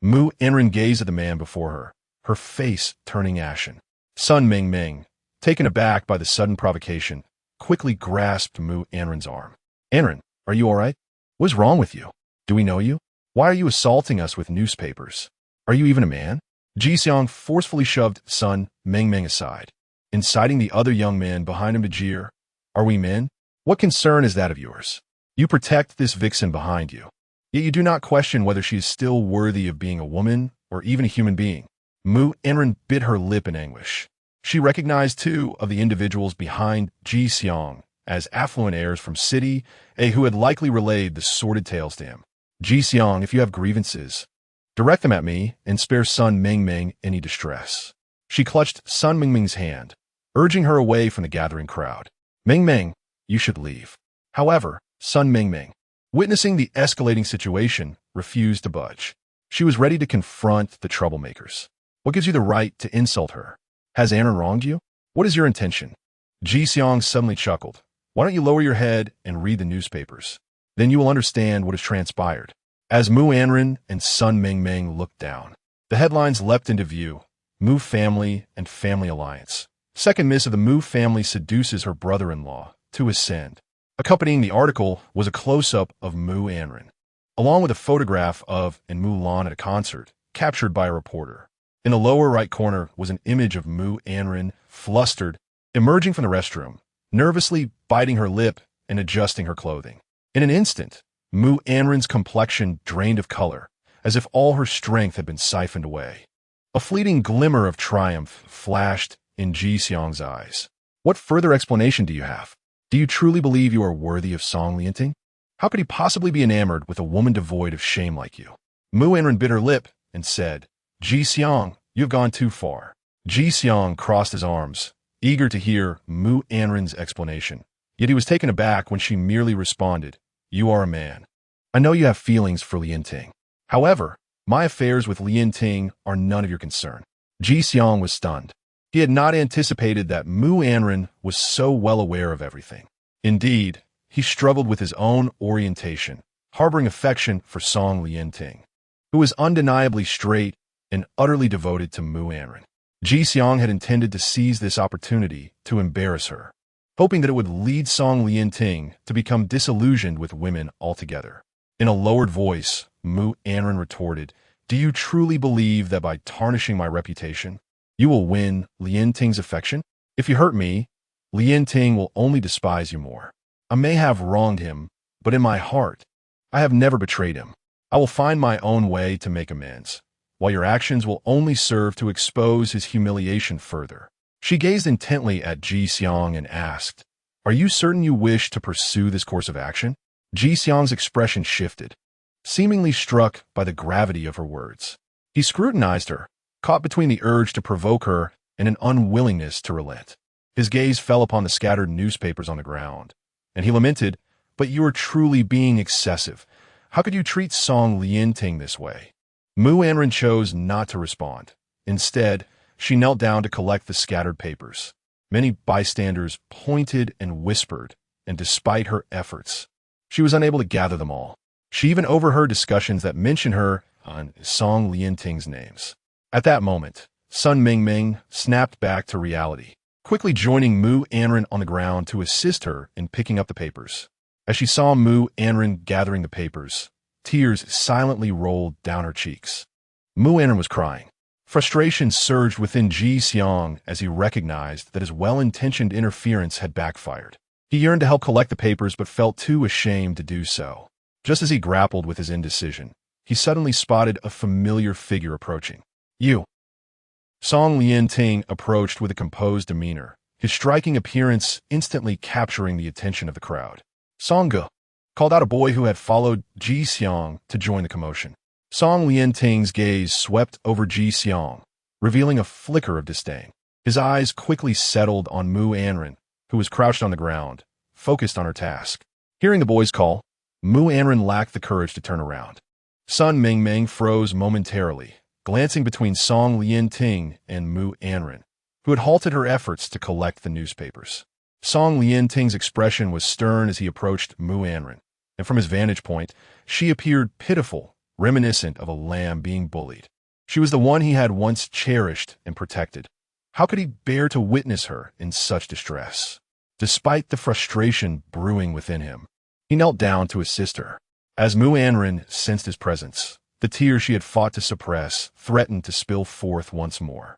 Mu Anran gazed at the man before her, her face turning ashen. Sun Mingming, taken aback by the sudden provocation, quickly grasped Mu Anran's arm. "Anran, are you all right? What's wrong with you? Do we know you? Why are you assaulting us with newspapers? Are you even a man?" Ji Xiang forcefully shoved Sun Mingming aside, inciting the other young man behind him to jeer. "Are we men? What concern is that of yours? You protect this vixen behind you, yet you do not question whether she is still worthy of being a woman or even a human being." Mu Anran bit her lip in anguish. She recognized two of the individuals behind Ji Xiang as affluent heirs from City A who had likely relayed the sordid tales to him. "Ji Xiang, if you have grievances, direct them at me and spare Sun Mingming any distress." She clutched Sun Mingming's hand, urging her away from the gathering crowd. "Mingming, you should leave." However, Sun Mingming, witnessing the escalating situation, refused to budge. She was ready to confront the troublemakers. "What gives you the right to insult her? Has Anran wronged you? What is your intention?" Ji Xiang suddenly chuckled. "Why don't you lower your head and read the newspapers? Then you will understand what has transpired." As Mu Anran and Sun Mingming looked down, the headlines leapt into view. Mu family and family alliance. Second miss of the Mu family seduces her brother-in-law to ascend. Accompanying the article was a close-up of Mu Anran, along with a photograph of in Mulan at a concert, captured by a reporter. In the lower right corner was an image of Mu Anran, flustered, emerging from the restroom, nervously biting her lip and adjusting her clothing. In an instant, Mu Anran's complexion drained of color, as if all her strength had been siphoned away. A fleeting glimmer of triumph flashed in Ji Xiang's eyes. "What further explanation do you have? Do you truly believe you are worthy of Song Lianting? How could he possibly be enamored with a woman devoid of shame like you?" Mu Anran bit her lip and said, "Ji Xiang, you have gone too far." Ji Xiang crossed his arms, eager to hear Mu Anran's explanation. Yet he was taken aback when she merely responded, "You are a man. I know you have feelings for Lianting. However, my affairs with Lianting are none of your concern." Ji Xiang was stunned. He had not anticipated that Mu Anran was so well aware of everything. Indeed, he struggled with his own orientation, harboring affection for Song Lianting, who was undeniably straight and utterly devoted to Mu Anran. Ji Xiang had intended to seize this opportunity to embarrass her, hoping that it would lead Song Lianting to become disillusioned with women altogether. In a lowered voice, Mu Anran retorted, "Do you truly believe that by tarnishing my reputation, you will win Lianting's affection? If you hurt me, Lianting will only despise you more. I may have wronged him, but in my heart, I have never betrayed him. I will find my own way to make amends, while your actions will only serve to expose his humiliation further." She gazed intently at Ji Xiang and asked, "Are you certain you wish to pursue this course of action?" Ji Xiang's expression shifted, seemingly struck by the gravity of her words. He scrutinized her, caught between the urge to provoke her and an unwillingness to relent. His gaze fell upon the scattered newspapers on the ground, and he lamented, "But you are truly being excessive. How could you treat Song Lianting this way?" Mu Anran chose not to respond. Instead, she knelt down to collect the scattered papers. Many bystanders pointed and whispered, and despite her efforts, she was unable to gather them all. She even overheard discussions that mentioned her on Song Lianting's names. At that moment, Sun Mingming snapped back to reality, quickly joining Mu Anran on the ground to assist her in picking up the papers. As she saw Mu Anran gathering the papers, tears silently rolled down her cheeks. Mu Anran was crying. Frustration surged within Ji Xiang as he recognized that his well-intentioned interference had backfired. He yearned to help collect the papers but felt too ashamed to do so. Just as he grappled with his indecision, he suddenly spotted a familiar figure approaching. "You." Song Lianting approached with a composed demeanor, his striking appearance instantly capturing the attention of the crowd. "Songge," called out a boy who had followed Ji Xiang to join the commotion. Song Lianting's gaze swept over Ji Xiang, revealing a flicker of disdain. His eyes quickly settled on Mu Anran, who was crouched on the ground, focused on her task. Hearing the boy's call, Mu Anran lacked the courage to turn around. Sun Mingming froze momentarily, glancing between Song Lianting and Mu Anran, who had halted her efforts to collect the newspapers. Song Lianting's expression was stern as he approached Mu Anran, and from his vantage point, she appeared pitiful, reminiscent of a lamb being bullied. She was the one he had once cherished and protected. How could he bear to witness her in such distress? Despite the frustration brewing within him, he knelt down to assist her. As Mu Anran sensed his presence, the tears she had fought to suppress threatened to spill forth once more.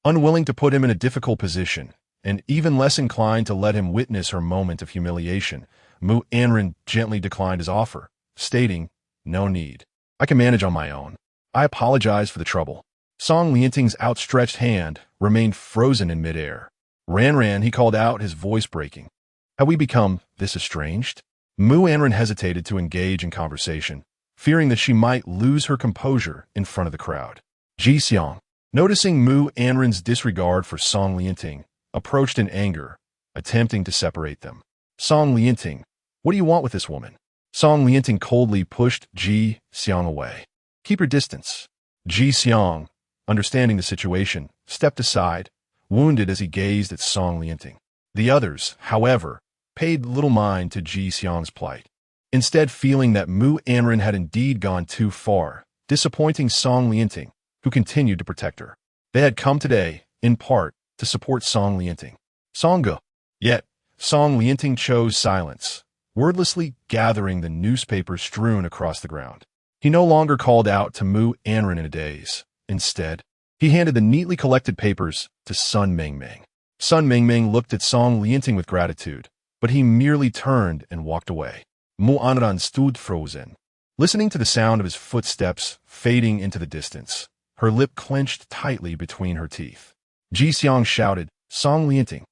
Unwilling to put him in a difficult position, and even less inclined to let him witness her moment of humiliation, Mu Anran gently declined his offer, stating, "No need. I can manage on my own. I apologize for the trouble." Song Lianting's outstretched hand remained frozen in midair. Ran, he called out, his voice breaking. "Have we become this estranged?" Mu Anran hesitated to engage in conversation, fearing that she might lose her composure in front of the crowd. Ji Xiang, noticing Mu Anran's disregard for Song Lianting, approached in anger, attempting to separate them. "Song Lianting, what do you want with this woman?" Song Lianting coldly pushed Ji Xiang away. "Keep your distance." Ji Xiang, understanding the situation, stepped aside, wounded as he gazed at Song Lianting. The others, however, paid little mind to Ji Xiang's plight, instead feeling that Mu Anran had indeed gone too far, disappointing Song Lianting, who continued to protect her. They had come today, in part, to support Song Lianting. Songge. Yet, Song Lianting chose silence, wordlessly gathering the newspapers strewn across the ground. He no longer called out to Mu Anran in a daze. Instead, he handed the neatly collected papers to Sun Mingming. Sun Mingming looked at Song Lianting with gratitude, but he merely turned and walked away. Mu Anran stood frozen, listening to the sound of his footsteps fading into the distance, her lip clenched tightly between her teeth. Ji Xiang shouted, "Song Lianting."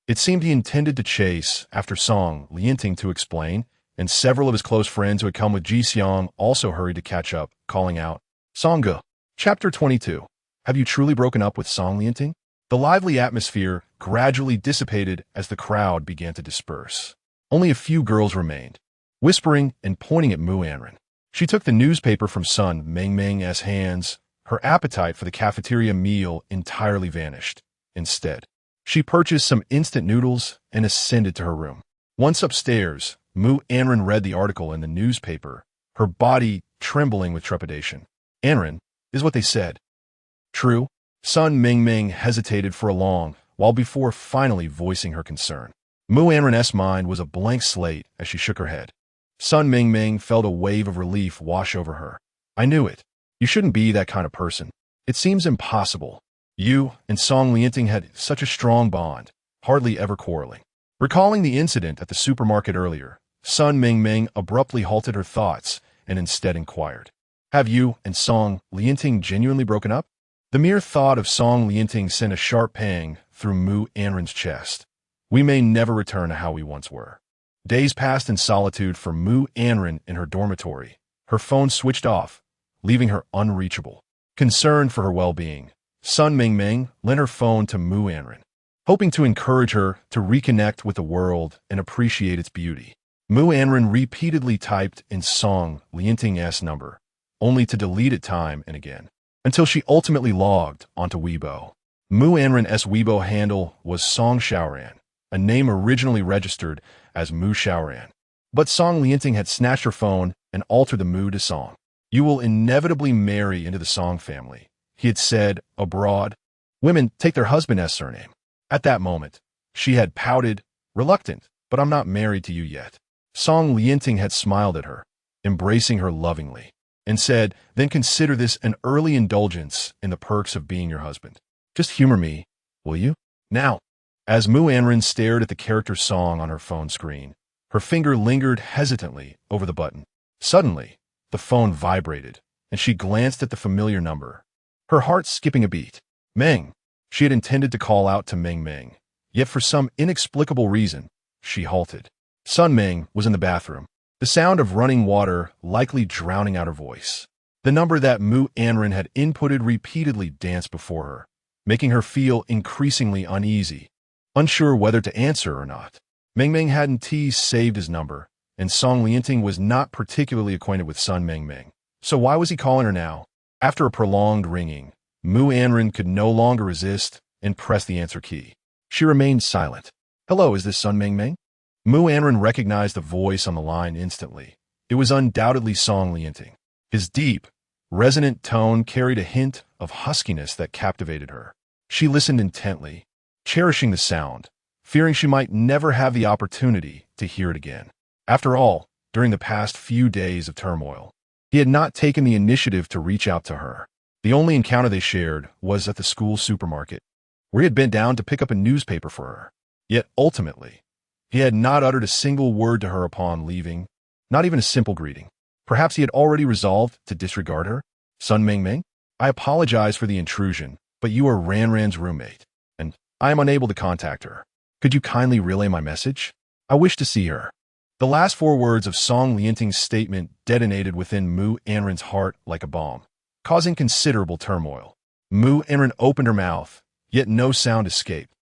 It seemed he intended to chase after Song Lianting to explain, and several of his close friends who had come with Ji Xiang also hurried to catch up, calling out, "Songge." Chapter 22. Have you truly broken up with Song Lianting? The lively atmosphere gradually dissipated as the crowd began to disperse. Only a few girls remained, whispering and pointing at Mu Anran. She took the newspaper from Sun Mingming's hands. Her appetite for the cafeteria meal entirely vanished. Instead, she purchased some instant noodles and ascended to her room. Once upstairs, Mu Anran read the article in the newspaper, her body trembling with trepidation. "Anran, is what they said true?" Sun Mingming hesitated for a long while before finally voicing her concern. Mu Anran's mind was a blank slate as she shook her head. Sun Mingming felt a wave of relief wash over her. "I knew it. You shouldn't be that kind of person. It seems impossible. You and Song Lianting had such a strong bond, hardly ever quarreling." Recalling the incident at the supermarket earlier, Sun Mingming abruptly halted her thoughts and instead inquired, "Have you and Song Lianting genuinely broken up?" The mere thought of Song Lianting sent a sharp pang through Mu Anran's chest. We may never return to how we once were. Days passed in solitude for Mu Anran in her dormitory, her phone switched off, leaving her unreachable. Concerned for her well-being, Sun Mingming lent her phone to Mu Anran, hoping to encourage her to reconnect with the world and appreciate its beauty. Mu Anran repeatedly typed in Song Lianting's number, only to delete it time and again, until she ultimately logged onto Weibo. Mu Anran's Weibo handle was Song Xiaoran, a name originally registered as Mu Xiaoran. But Song Lianting had snatched her phone and altered the Mu to Song. "You will inevitably marry into the Song family," he had said abroad. "Women take their husband's surname." At that moment, she had pouted, reluctant, "But I'm not married to you yet." Song Lianting had smiled at her, embracing her lovingly, and said, "Then consider this an early indulgence in the perks of being your husband. Just humor me, will you?" Now, as Mu Anran stared at the character Song on her phone screen, her finger lingered hesitantly over the button. Suddenly, the phone vibrated, and she glanced at the familiar number, her heart skipping a beat. Meng. She had intended to call out to Ming, yet for some inexplicable reason, she halted. Sun Ming was in the bathroom, the sound of running water likely drowning out her voice. The number that Mu Anran had inputted repeatedly danced before her, making her feel increasingly uneasy, unsure whether to answer or not. Ming hadn't saved his number, and Song Lianting was not particularly acquainted with Sun Ming, So why was he calling her now? After a prolonged ringing, Mu Anran could no longer resist and pressed the answer key. She remained silent. Hello, is this Sun Mengmeng? Mu Anran recognized the voice on the line instantly. It was undoubtedly Song Lianting. His deep, resonant tone carried a hint of huskiness that captivated her. She listened intently, cherishing the sound, fearing she might never have the opportunity to hear it again. After all, during the past few days of turmoil, he had not taken the initiative to reach out to her. The only encounter they shared was at the school supermarket, where he had bent down to pick up a newspaper for her. Yet ultimately, he had not uttered a single word to her upon leaving, not even a simple greeting. Perhaps he had already resolved to disregard her? Sun Mengmeng, I apologize for the intrusion, but you are Ranran's roommate, and I am unable to contact her. Could you kindly relay my message? I wish to see her. The last 4 words of Song Lianting's statement detonated within Mu Anran's heart like a bomb, causing considerable turmoil. Mu Anran opened her mouth, yet no sound escaped.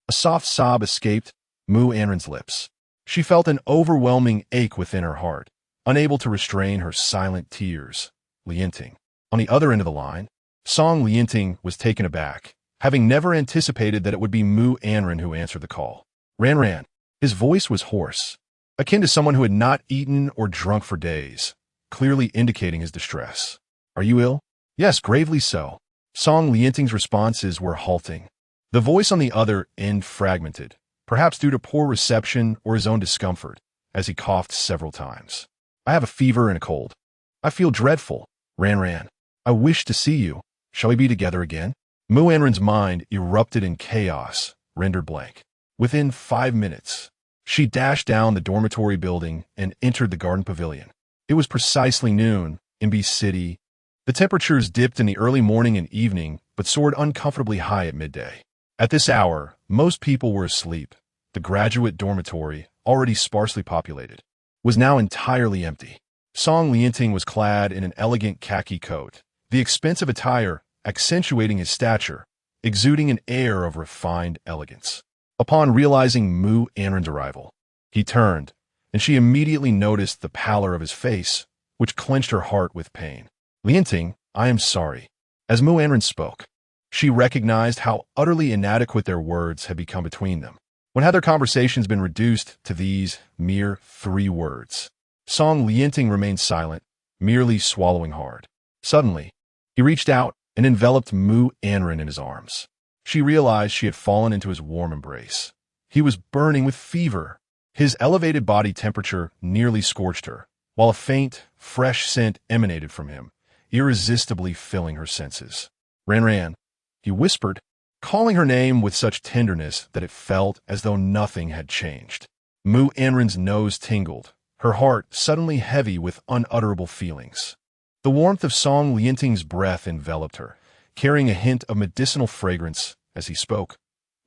A soft sob escaped Mu Anran's lips. She felt an overwhelming ache within her heart, unable to restrain her silent tears. Lianting. On the other end of the line, Song Lianting was taken aback, having never anticipated that it would be Mu Anran who answered the call. Ranran. His voice was hoarse, akin to someone who had not eaten or drunk for days, clearly indicating his distress. Are you ill? Yes, gravely so. Song Lianting's responses were halting. The voice on the other end fragmented, perhaps due to poor reception or his own discomfort, as he coughed several times. I have a fever and a cold. I feel dreadful. Ranran. I wish to see you. Shall we be together again? Mu Anran's mind erupted in chaos, rendered blank. Within 5 minutes, she dashed down the dormitory building and entered the garden pavilion. It was precisely noon in B City. The temperatures dipped in the early morning and evening, but soared uncomfortably high at midday. At this hour, most people were asleep. The graduate dormitory, already sparsely populated, was now entirely empty. Song Lianting was clad in an elegant khaki coat, the expensive attire accentuating his stature, exuding an air of refined elegance. Upon realizing Mu Anran's arrival, he turned, and she immediately noticed the pallor of his face, which clenched her heart with pain. Lianting, I am sorry. As Mu Anran spoke, she recognized how utterly inadequate their words had become between them. When had their conversations been reduced to these mere 3 words? Song Lianting remained silent, merely swallowing hard. Suddenly, he reached out and enveloped Mu Anran in his arms. She realized she had fallen into his warm embrace. He was burning with fever. His elevated body temperature nearly scorched her, while a faint, fresh scent emanated from him, irresistibly filling her senses. Ranran, he whispered, calling her name with such tenderness that it felt as though nothing had changed. Mu Anran's nose tingled, her heart suddenly heavy with unutterable feelings. The warmth of Song Lianting's breath enveloped her, carrying a hint of medicinal fragrance as he spoke.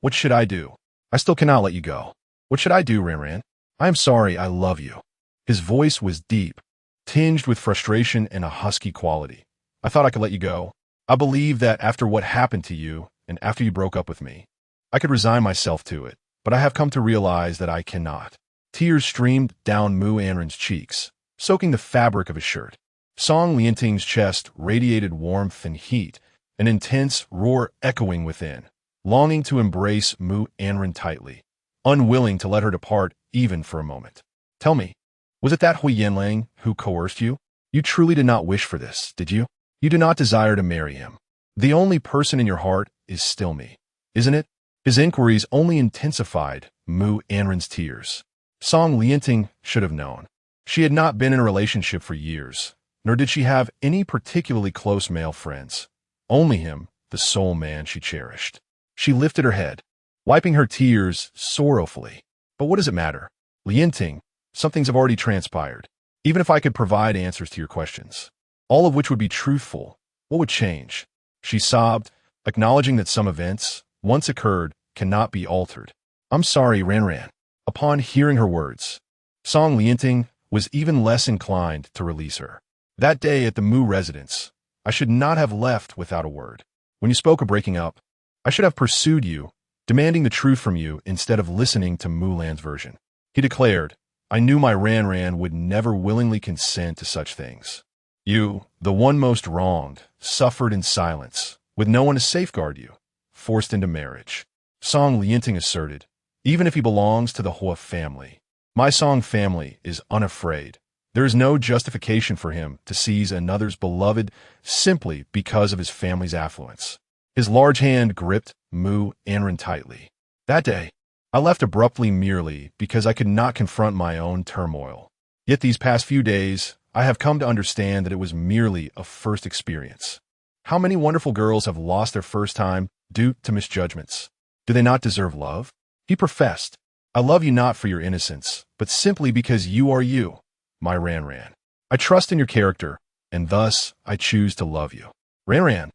What should I do? I still cannot let you go. What should I do, Ranran? I am sorry, I love you. His voice was deep, tinged with frustration and a husky quality. I thought I could let you go. I believe that after what happened to you, and after you broke up with me, I could resign myself to it, but I have come to realize that I cannot. Tears streamed down Mu Anran's cheeks, soaking the fabric of his shirt. Song Lianting's chest radiated warmth and heat, an intense roar echoing within, longing to embrace Mu Anran tightly, unwilling to let her depart even for a moment. Tell me, was it that Huo Yanlang who coerced you? You truly did not wish for this, did you? You do not desire to marry him. The only person in your heart is still me, isn't it? His inquiries only intensified Mu Anran's tears. Song Lianting should have known. She had not been in a relationship for years, nor did she have any particularly close male friends. Only him, the sole man she cherished. She lifted her head, wiping her tears sorrowfully. But what does it matter? Lianting, some things have already transpired. Even if I could provide answers to your questions, all of which would be truthful, what would change? She sobbed, acknowledging that some events, once occurred, cannot be altered. I'm sorry, Ranran. Upon hearing her words, Song Lianting was even less inclined to release her. That day at the Mu residence, I should not have left without a word. When you spoke of breaking up, I should have pursued you, demanding the truth from you instead of listening to Mulan's version. He declared, I knew my Ranran would never willingly consent to such things. You, the one most wronged, suffered in silence, with no one to safeguard you, forced into marriage. Song Lianting asserted, even if he belongs to the Huo family. My Song family is unafraid. There is no justification for him to seize another's beloved simply because of his family's affluence. His large hand gripped Mu Anran tightly. That day, I left abruptly merely because I could not confront my own turmoil. Yet these past few days, I have come to understand that it was merely a first experience. How many wonderful girls have lost their first time due to misjudgments? Do they not deserve love? He professed, I love you not for your innocence, but simply because you are you, my Ranran. I trust in your character, and thus I choose to love you. Ranran,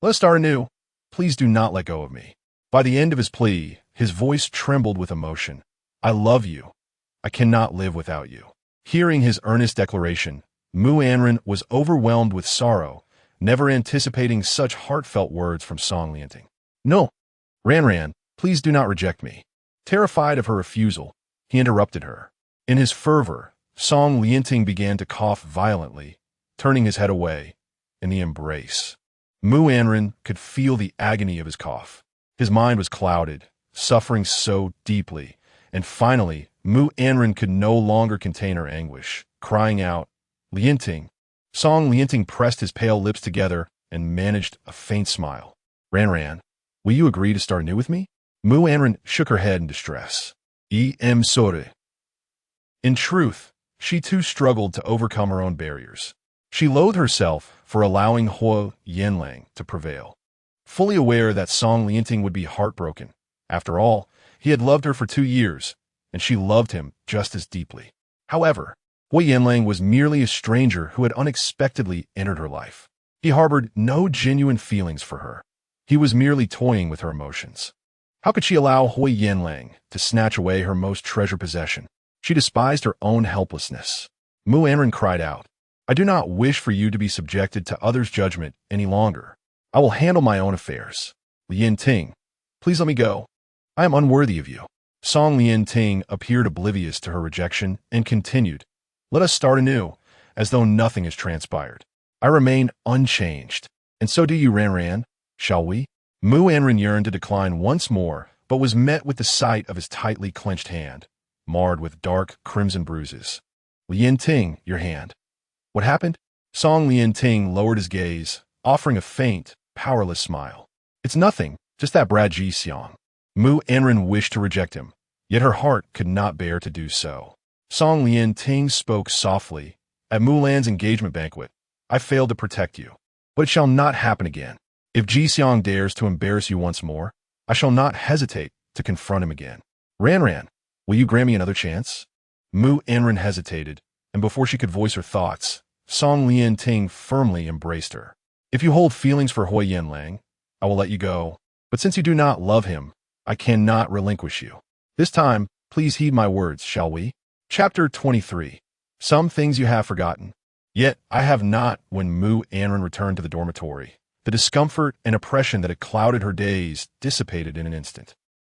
let's start anew. Please do not let go of me. By the end of his plea, his voice trembled with emotion. I love you. I cannot live without you. Hearing his earnest declaration, Mu Anran was overwhelmed with sorrow, never anticipating such heartfelt words from Song Lianting. No, Ranran, please do not reject me. Terrified of her refusal, he interrupted her. In his fervor, Song Lianting began to cough violently, turning his head away. In the embrace, Mu Anran could feel the agony of his cough. His mind was clouded, suffering so deeply, and finally, Mu Anran could no longer contain her anguish, crying out, Lianting. Song Lianting pressed his pale lips together and managed a faint smile. Ranran, will you agree to start anew with me? Mu Anran shook her head in distress. Em sorry. In truth, she too struggled to overcome her own barriers. She loathed herself for allowing Huo Yanlang to prevail. Fully aware that Song Lianting would be heartbroken. After all, he had loved her for 2 years, and she loved him just as deeply. However, Huo Yanlang was merely a stranger who had unexpectedly entered her life. He harbored no genuine feelings for her. He was merely toying with her emotions. How could she allow Huo Yanlang to snatch away her most treasured possession? She despised her own helplessness. Mu Anran cried out, I do not wish for you to be subjected to others' judgment any longer. I will handle my own affairs. Lianting, please let me go. I am unworthy of you. Song Lianting appeared oblivious to her rejection and continued, Let us start anew, as though nothing has transpired. I remain unchanged, and so do you, Ranran. Shall we? Mu Anran yearned to decline once more, but was met with the sight of his tightly clenched hand, marred with dark crimson bruises. Lianting, your hand. What happened? Song Lianting lowered his gaze, offering a faint, powerless smile. It's nothing, just that brat Ji Xiang. Mu Anran wished to reject him, yet her heart could not bear to do so. Song Lianting spoke softly. At Mulan's engagement banquet, I failed to protect you. But it shall not happen again. If Ji Xiang dares to embarrass you once more, I shall not hesitate to confront him again. Ranran, will you grant me another chance? Mu Anran hesitated, and before she could voice her thoughts, Song Lianting firmly embraced her. If you hold feelings for Huo Yanlang, I will let you go. But since you do not love him, I cannot relinquish you. This time, please heed my words, shall we? Chapter 23. Some things you have forgotten. Yet I have not. When Mu Anran returned to the dormitory, the discomfort and oppression that had clouded her days dissipated in an instant.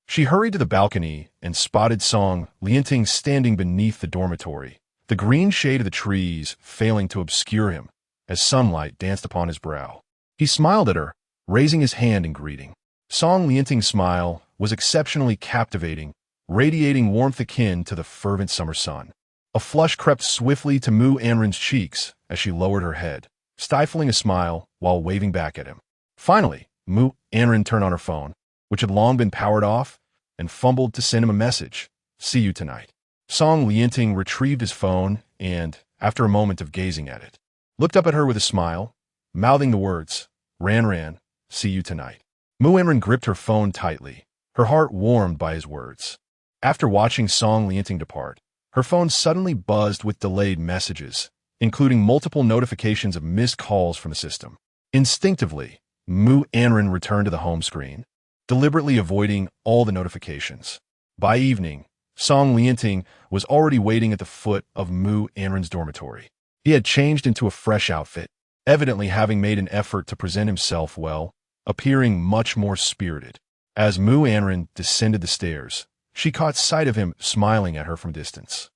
She hurried to the balcony and spotted Song Lianting standing beneath the dormitory, the green shade of the trees failing to obscure him as sunlight danced upon his brow. He smiled at her, raising his hand in greeting. Song Lianting's smile was exceptionally captivating, radiating warmth akin to the fervent summer sun. A flush crept swiftly to Mu Anran's cheeks as she lowered her head, stifling a smile while waving back at him. Finally, Mu Anran turned on her phone, which had long been powered off, and fumbled to send him a message. See you tonight. Song Lianting retrieved his phone and, after a moment of gazing at it, looked up at her with a smile, mouthing the words, Ranran, see you tonight. Mu Anran gripped her phone tightly, her heart warmed by his words. After watching Song Lianting depart, her phone suddenly buzzed with delayed messages, including multiple notifications of missed calls from the system. Instinctively, Mu Anran returned to the home screen, deliberately avoiding all the notifications. By evening, Song Lianting was already waiting at the foot of Mu Anran's dormitory. He had changed into a fresh outfit, evidently having made an effort to present himself well, appearing much more spirited. As Mu Anran descended the stairs, she caught sight of him smiling at her from distance,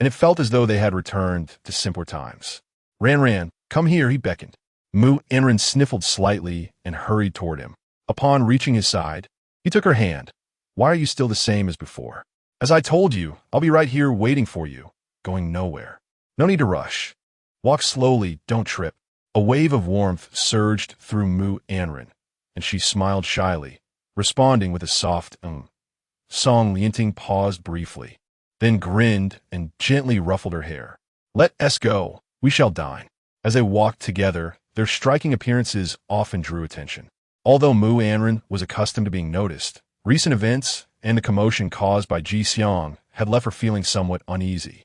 and it felt as though they had returned to simpler times. Ranran, Come here, he beckoned. Mu Anran sniffled slightly and hurried toward him. Upon reaching his side, he took her hand. Why are you still the same as before? As I told you, I'll be right here waiting for you, going nowhere. No need to rush. Walk slowly, don't trip. A wave of warmth surged through Mu Anran, and she smiled shyly, responding with a soft Song Lianting paused briefly, then grinned and gently ruffled her hair. Let us go, we shall dine. As they walked together, their striking appearances often drew attention. Although Mu Anran was accustomed to being noticed, recent events and the commotion caused by Ji Xiang had left her feeling somewhat uneasy.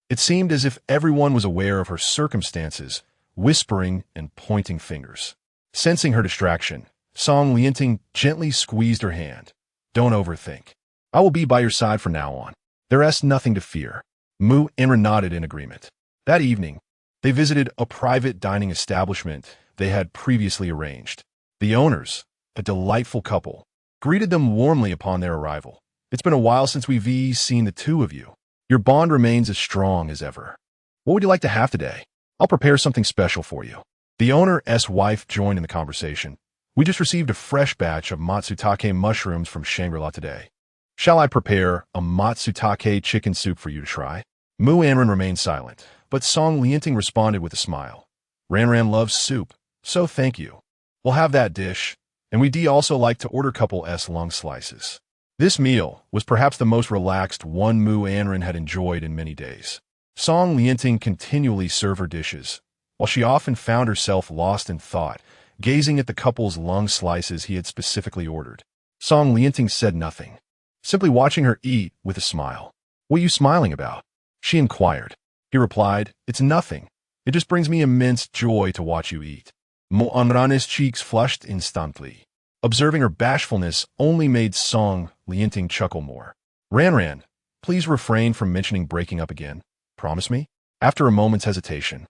It seemed as if everyone was aware of her circumstances, whispering and pointing fingers. Sensing her distraction, Song Lianting gently squeezed her hand. Don't overthink. I will be by your side from now on. There is nothing to fear. Mu Anran nodded in agreement. That evening, they visited a private dining establishment they had previously arranged. The owners, a delightful couple, greeted them warmly upon their arrival. It's been a while since we've seen the two of you. Your bond remains as strong as ever. What would you like to have today? I'll prepare something special for you. The owner's wife joined in the conversation. We just received a fresh batch of matsutake mushrooms from Shangri-La today. Shall I prepare a matsutake chicken soup for you to try? Mu Anran remained silent, but Song Lianting responded with a smile. Ranran loves soup, so thank you. We'll have that dish, and we'd also like to order couple long slices. This meal was perhaps the most relaxed one Mu Anran had enjoyed in many days. Song Lianting continually served her dishes, while she often found herself lost in thought, gazing at the couple's long slices he had specifically ordered. Song Lianting said nothing, simply watching her eat with a smile. What are you smiling about? She inquired. He replied, It's nothing. It just brings me immense joy to watch you eat. Mu Anran's cheeks flushed instantly. Observing her bashfulness only made Song Lianting chuckle more. Ranran, please refrain from mentioning breaking up again. Promise me? After a moment's hesitation,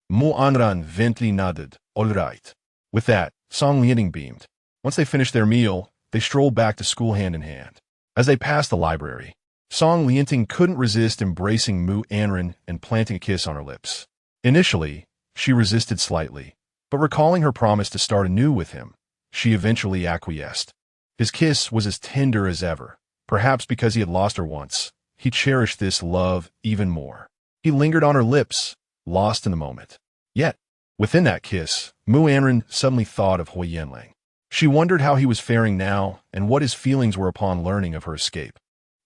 Mu Anran gently nodded. All right. With that, Song Lianting beamed. Once they finished their meal, they strolled back to school hand in hand. As they passed the library, Song Lianting couldn't resist embracing Mu Anran and planting a kiss on her lips. Initially, she resisted slightly, but recalling her promise to start anew with him, she eventually acquiesced. His kiss was as tender as ever. Perhaps because he had lost her once, he cherished this love even more. He lingered on her lips, lost in the moment. Yet, within that kiss, Mu Anran suddenly thought of Huo Yanlang. She wondered how he was faring now and what his feelings were upon learning of her escape.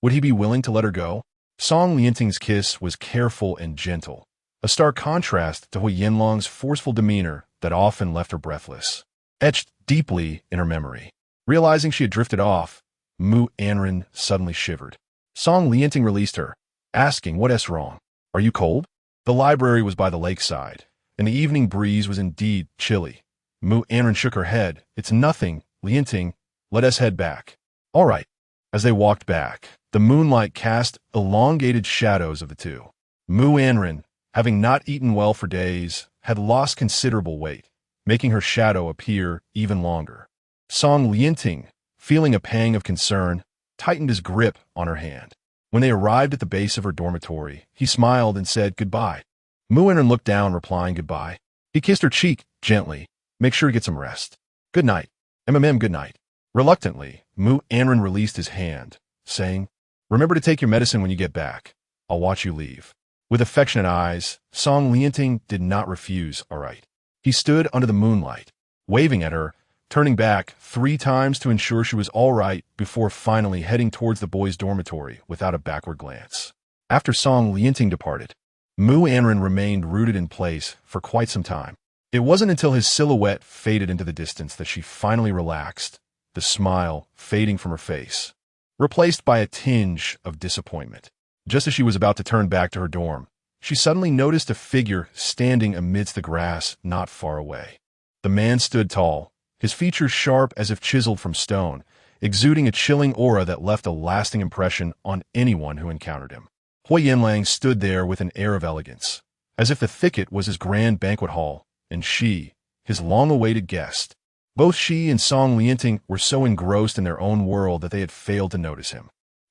Would he be willing to let her go? Song Lianting's kiss was careful and gentle, a stark contrast to Huo Yanlang's forceful demeanor that often left her breathless. Etched deeply in her memory. Realizing she had drifted off, Mu Anran suddenly shivered. Song Lianting released her, asking what's wrong. Are you cold? The library was by the lakeside, and the evening breeze was indeed chilly. Mu Anran shook her head. It's nothing, Lianting. Let us head back. All right. As they walked back, the moonlight cast elongated shadows of the two. Mu Anran, having not eaten well for days, had lost considerable weight, making her shadow appear even longer. Song Lianting, feeling a pang of concern, tightened his grip on her hand. When they arrived at the base of her dormitory, he smiled and said goodbye. Mu Anran looked down, replying goodbye. He kissed her cheek gently. Make sure to get some rest. Good night. Good night. Reluctantly, Mu Anran released his hand, saying, Remember to take your medicine when you get back. I'll watch you leave. With affectionate eyes, Song Lianting did not refuse, all right. He stood under the moonlight, waving at her, turning back 3 times to ensure she was all right before finally heading towards the boys' dormitory without a backward glance. After Song Lianting departed, Mu Anran remained rooted in place for quite some time. It wasn't until his silhouette faded into the distance that she finally relaxed, the smile fading from her face, replaced by a tinge of disappointment. Just as she was about to turn back to her dorm, she suddenly noticed a figure standing amidst the grass not far away. The man stood tall, his features sharp as if chiseled from stone, exuding a chilling aura that left a lasting impression on anyone who encountered him. Huo Yanlang stood there with an air of elegance, as if the thicket was his grand banquet hall, and she, his long-awaited guest. Both she and Song Lianting were so engrossed in their own world that they had failed to notice him.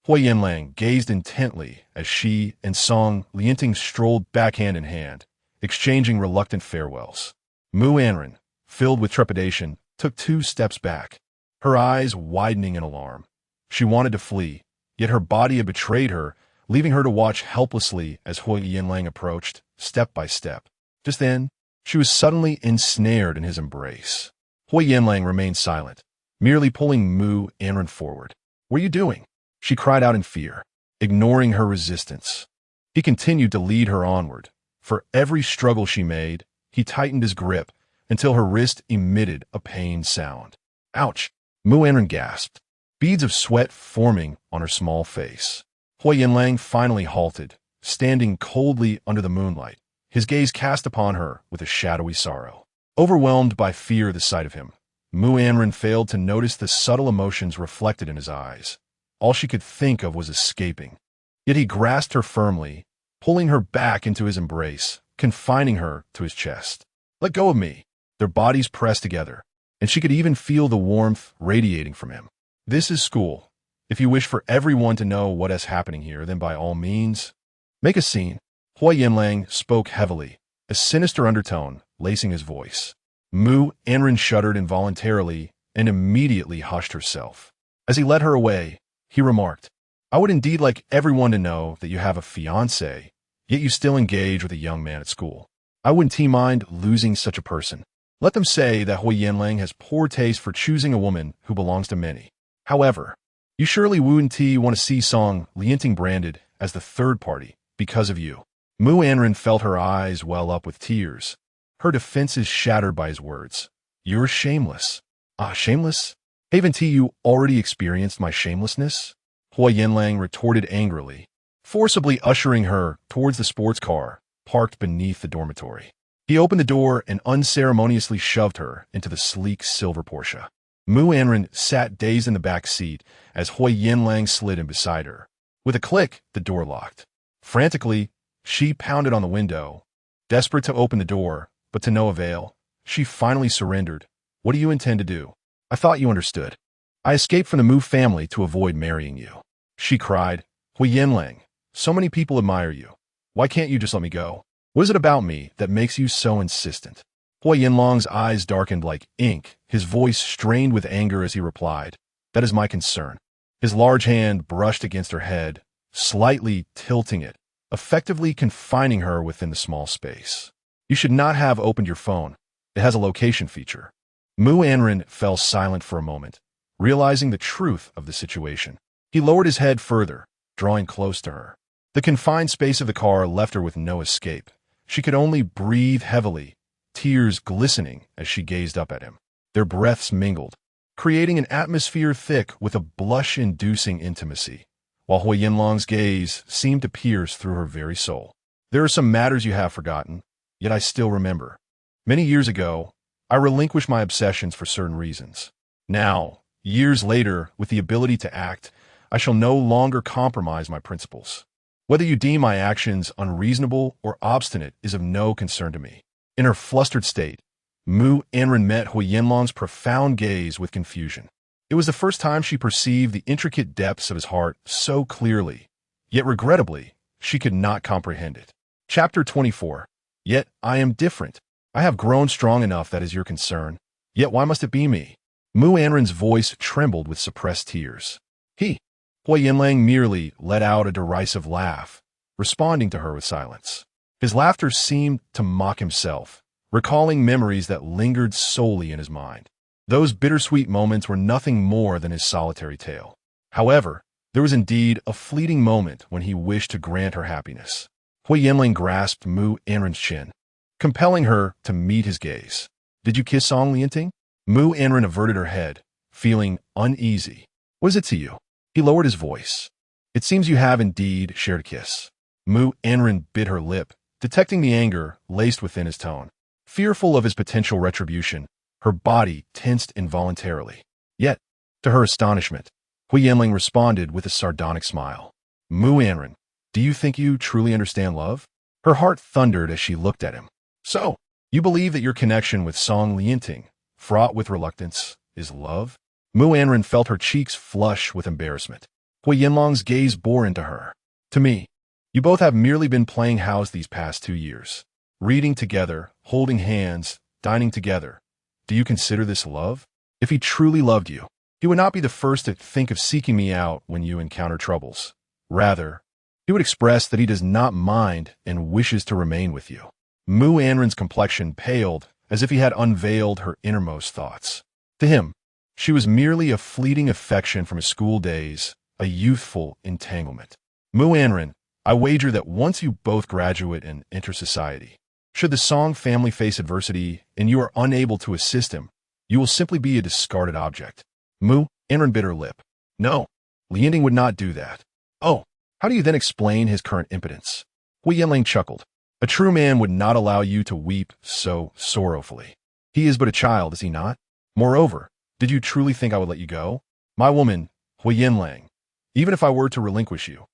Huo Yanlang gazed intently as she and Song Lianting strolled back hand in hand, exchanging reluctant farewells. Mu Anran, filled with trepidation, took 2 steps back, her eyes widening in alarm. She wanted to flee, yet her body had betrayed her, leaving her to watch helplessly as Huo Yanlang approached, step by step. Just then, she was suddenly ensnared in his embrace. Huo Yanlang remained silent, merely pulling Mu Anran forward. "What are you doing?" she cried out in fear, ignoring her resistance. He continued to lead her onward. For every struggle she made, he tightened his grip until her wrist emitted a pained sound. "Ouch!" Mu Anran gasped, beads of sweat forming on her small face. Huo Yanlang finally halted, standing coldly under the moonlight, his gaze cast upon her with a shadowy sorrow. Overwhelmed by fear at the sight of him, Mu Anran failed to notice the subtle emotions reflected in his eyes. All she could think of was escaping. Yet he grasped her firmly, pulling her back into his embrace, confining her to his chest. "Let go of me." Their bodies pressed together, and she could even feel the warmth radiating from him. "This is school. If you wish for everyone to know what is happening here, then by all means, make a scene." Huo Yanlang spoke heavily, a sinister undertone lacing his voice. Mu Anran shuddered involuntarily and immediately hushed herself. As he led her away, he remarked, "I would indeed like everyone to know that you have a fiancé, yet you still engage with a young man at school. I wouldn't mind losing such a person. Let them say that Huo Yanlang has poor taste for choosing a woman who belongs to many. However, you surely wouldn't want to see Song Lianting branded as the third party because of you." Mu Anran felt her eyes well up with tears, her defenses shattered by his words. "You're shameless." "Ah, shameless? Haven't you already experienced my shamelessness?" Huo Yanlang retorted angrily, forcibly ushering her towards the sports car parked beneath the dormitory. He opened the door and unceremoniously shoved her into the sleek silver Porsche. Mu Anran sat dazed in the back seat as Huo Yanlang slid in beside her. With a click, the door locked. Frantically, she pounded on the window, desperate to open the door, but to no avail. She finally surrendered. "What do you intend to do? I thought you understood. I escaped from the Mu family to avoid marrying you," she cried. "Huo Yanlang, so many people admire you. Why can't you just let me go? What is it about me that makes you so insistent?" Huo Yanlang's eyes darkened like ink, his voice strained with anger as he replied, "That is my concern." His large hand brushed against her head, slightly tilting it, effectively confining her within the small space. "You should not have opened your phone. It has a location feature." Mu Anran fell silent for a moment, realizing the truth of the situation. He lowered his head further, drawing close to her. The confined space of the car left her with no escape. She could only breathe heavily, tears glistening as she gazed up at him. Their breaths mingled, creating an atmosphere thick with a blush-inducing intimacy, while Huo Yanlang's gaze seemed to pierce through her very soul. "There are some matters you have forgotten, yet I still remember. Many years ago, I relinquished my obsessions for certain reasons. Now, years later, with the ability to act, I shall no longer compromise my principles. Whether you deem my actions unreasonable or obstinate is of no concern to me." In her flustered state, Mu Anran met Huo Yanlang's profound gaze with confusion. It was the first time she perceived the intricate depths of his heart so clearly, yet regrettably, she could not comprehend it. Chapter 24. Yet I am different. I have grown strong enough that is your concern. Yet why must it be me? Mu Anran's voice trembled with suppressed tears. Huo Yanlang merely let out a derisive laugh, responding to her with silence. His laughter seemed to mock himself, recalling memories that lingered solely in his mind. Those bittersweet moments were nothing more than his solitary tale. However, there was indeed a fleeting moment when he wished to grant her happiness. Huo Yanlang grasped Mu Anran's chin, compelling her to meet his gaze. "Did you kiss Song Lianting?" Mu Anran averted her head, feeling uneasy. "What is it to you?" He lowered his voice. "It seems you have indeed shared a kiss." Mu Anran bit her lip, detecting the anger laced within his tone. Fearful of his potential retribution, her body tensed involuntarily. Yet, to her astonishment, Huo Yanlang responded with a sardonic smile. "Mu Anran, do you think you truly understand love?" Her heart thundered as she looked at him. "So, you believe that your connection with Song Lianting, fraught with reluctance, is love?" Mu Anran felt her cheeks flush with embarrassment. Huo Yanlang's gaze bore into her. "To me, you both have merely been playing house these past 2 years. reading together, holding hands, dining together. Do you consider this love? If he truly loved you, he would not be the first to think of seeking me out when you encounter troubles. Rather, he would express that he does not mind and wishes to remain with you. Mu Anran's complexion paled as if he had unveiled her innermost thoughts. To him, she was merely a fleeting affection from his school days, a youthful entanglement. Mu Anran, I wager that once you both graduate and enter society, should the Song family face adversity and you are unable to assist him, you will simply be a discarded object. Mu Anran bit her lip. No, Lianding would not do that. Oh, how do you then explain his current impotence? Huo Yanlang chuckled. A true man would not allow you to weep so sorrowfully. He is but a child, is he not? Moreover, did you truly think I would let you go? My woman, Huo Yanlang, even if I were to relinquish you,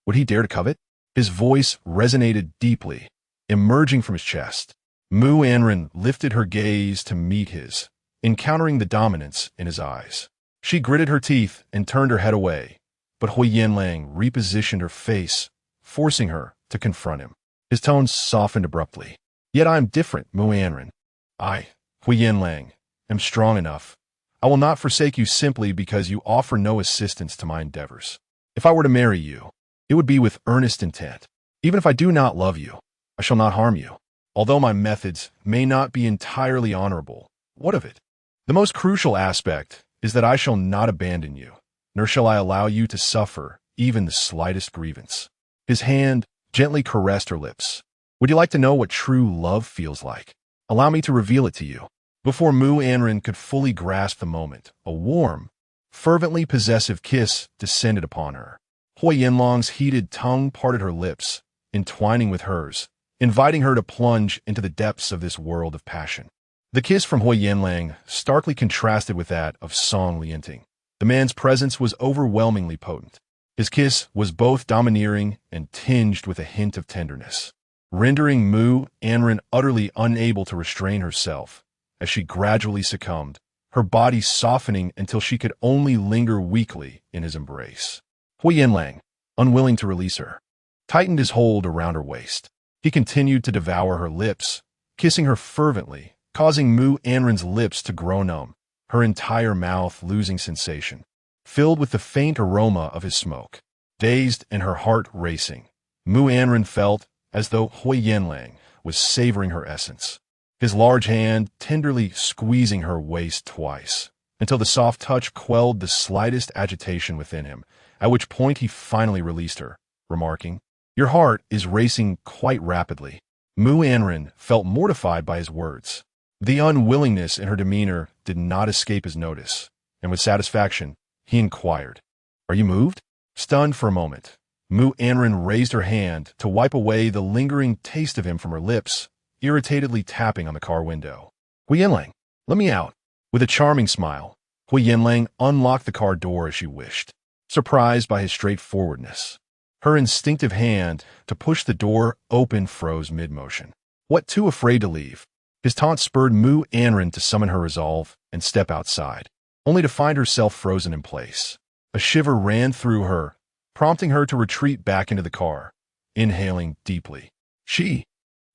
would he dare to covet? His voice resonated deeply, emerging from his chest. Mu Anran lifted her gaze to meet his, encountering the dominance in his eyes. She gritted her teeth and turned her head away, but Huo Yanlang repositioned her face, forcing her to confront him. His tone softened abruptly. Yet I am different, Mu Anran. I, Huo Yanlang, am strong enough. I will not forsake you simply because you offer no assistance to my endeavors. If I were to marry you, it would be with earnest intent. Even if I do not love you, I shall not harm you. Although my methods may not be entirely honorable, what of it? The most crucial aspect is that I shall not abandon you, nor shall I allow you to suffer even the slightest grievance. His hand gently caressed her lips. Would you like to know what true love feels like? Allow me to reveal it to you. Before Mu Anran could fully grasp the moment, a warm, fervently possessive kiss descended upon her. Huo Yanlang's heated tongue parted her lips, entwining with hers, inviting her to plunge into the depths of this world of passion. The kiss from Huo Yanlang starkly contrasted with that of Song Lianting. The man's presence was overwhelmingly potent. His kiss was both domineering and tinged with a hint of tenderness, rendering Mu Anran utterly unable to restrain herself as she gradually succumbed, her body softening until she could only linger weakly in his embrace. Huo Yanlang, unwilling to release her, tightened his hold around her waist. He continued to devour her lips, kissing her fervently, causing Mu Anran's lips to grow numb, her entire mouth losing sensation, filled with the faint aroma of his smoke. Dazed and her heart racing, Mu Anran felt as though Huo Yanlang was savoring her essence, his large hand tenderly squeezing her waist twice, until the soft touch quelled the slightest agitation within him, at which point he finally released her, remarking, "Your heart is racing quite rapidly." Mu Anran felt mortified by his words. The unwillingness in her demeanor did not escape his notice, and with satisfaction, he inquired, "Are you moved?" Stunned for a moment, Mu Anran raised her hand to wipe away the lingering taste of him from her lips, irritatedly tapping on the car window. "Huo Yanlang, let me out." With a charming smile, Huo Yanlang unlocked the car door as she wished, surprised by his straightforwardness. Her instinctive hand to push the door open froze mid-motion. What too afraid to leave? His taunt spurred Mu Anran to summon her resolve and step outside, only to find herself frozen in place. A shiver ran through her, prompting her to retreat back into the car, inhaling deeply. She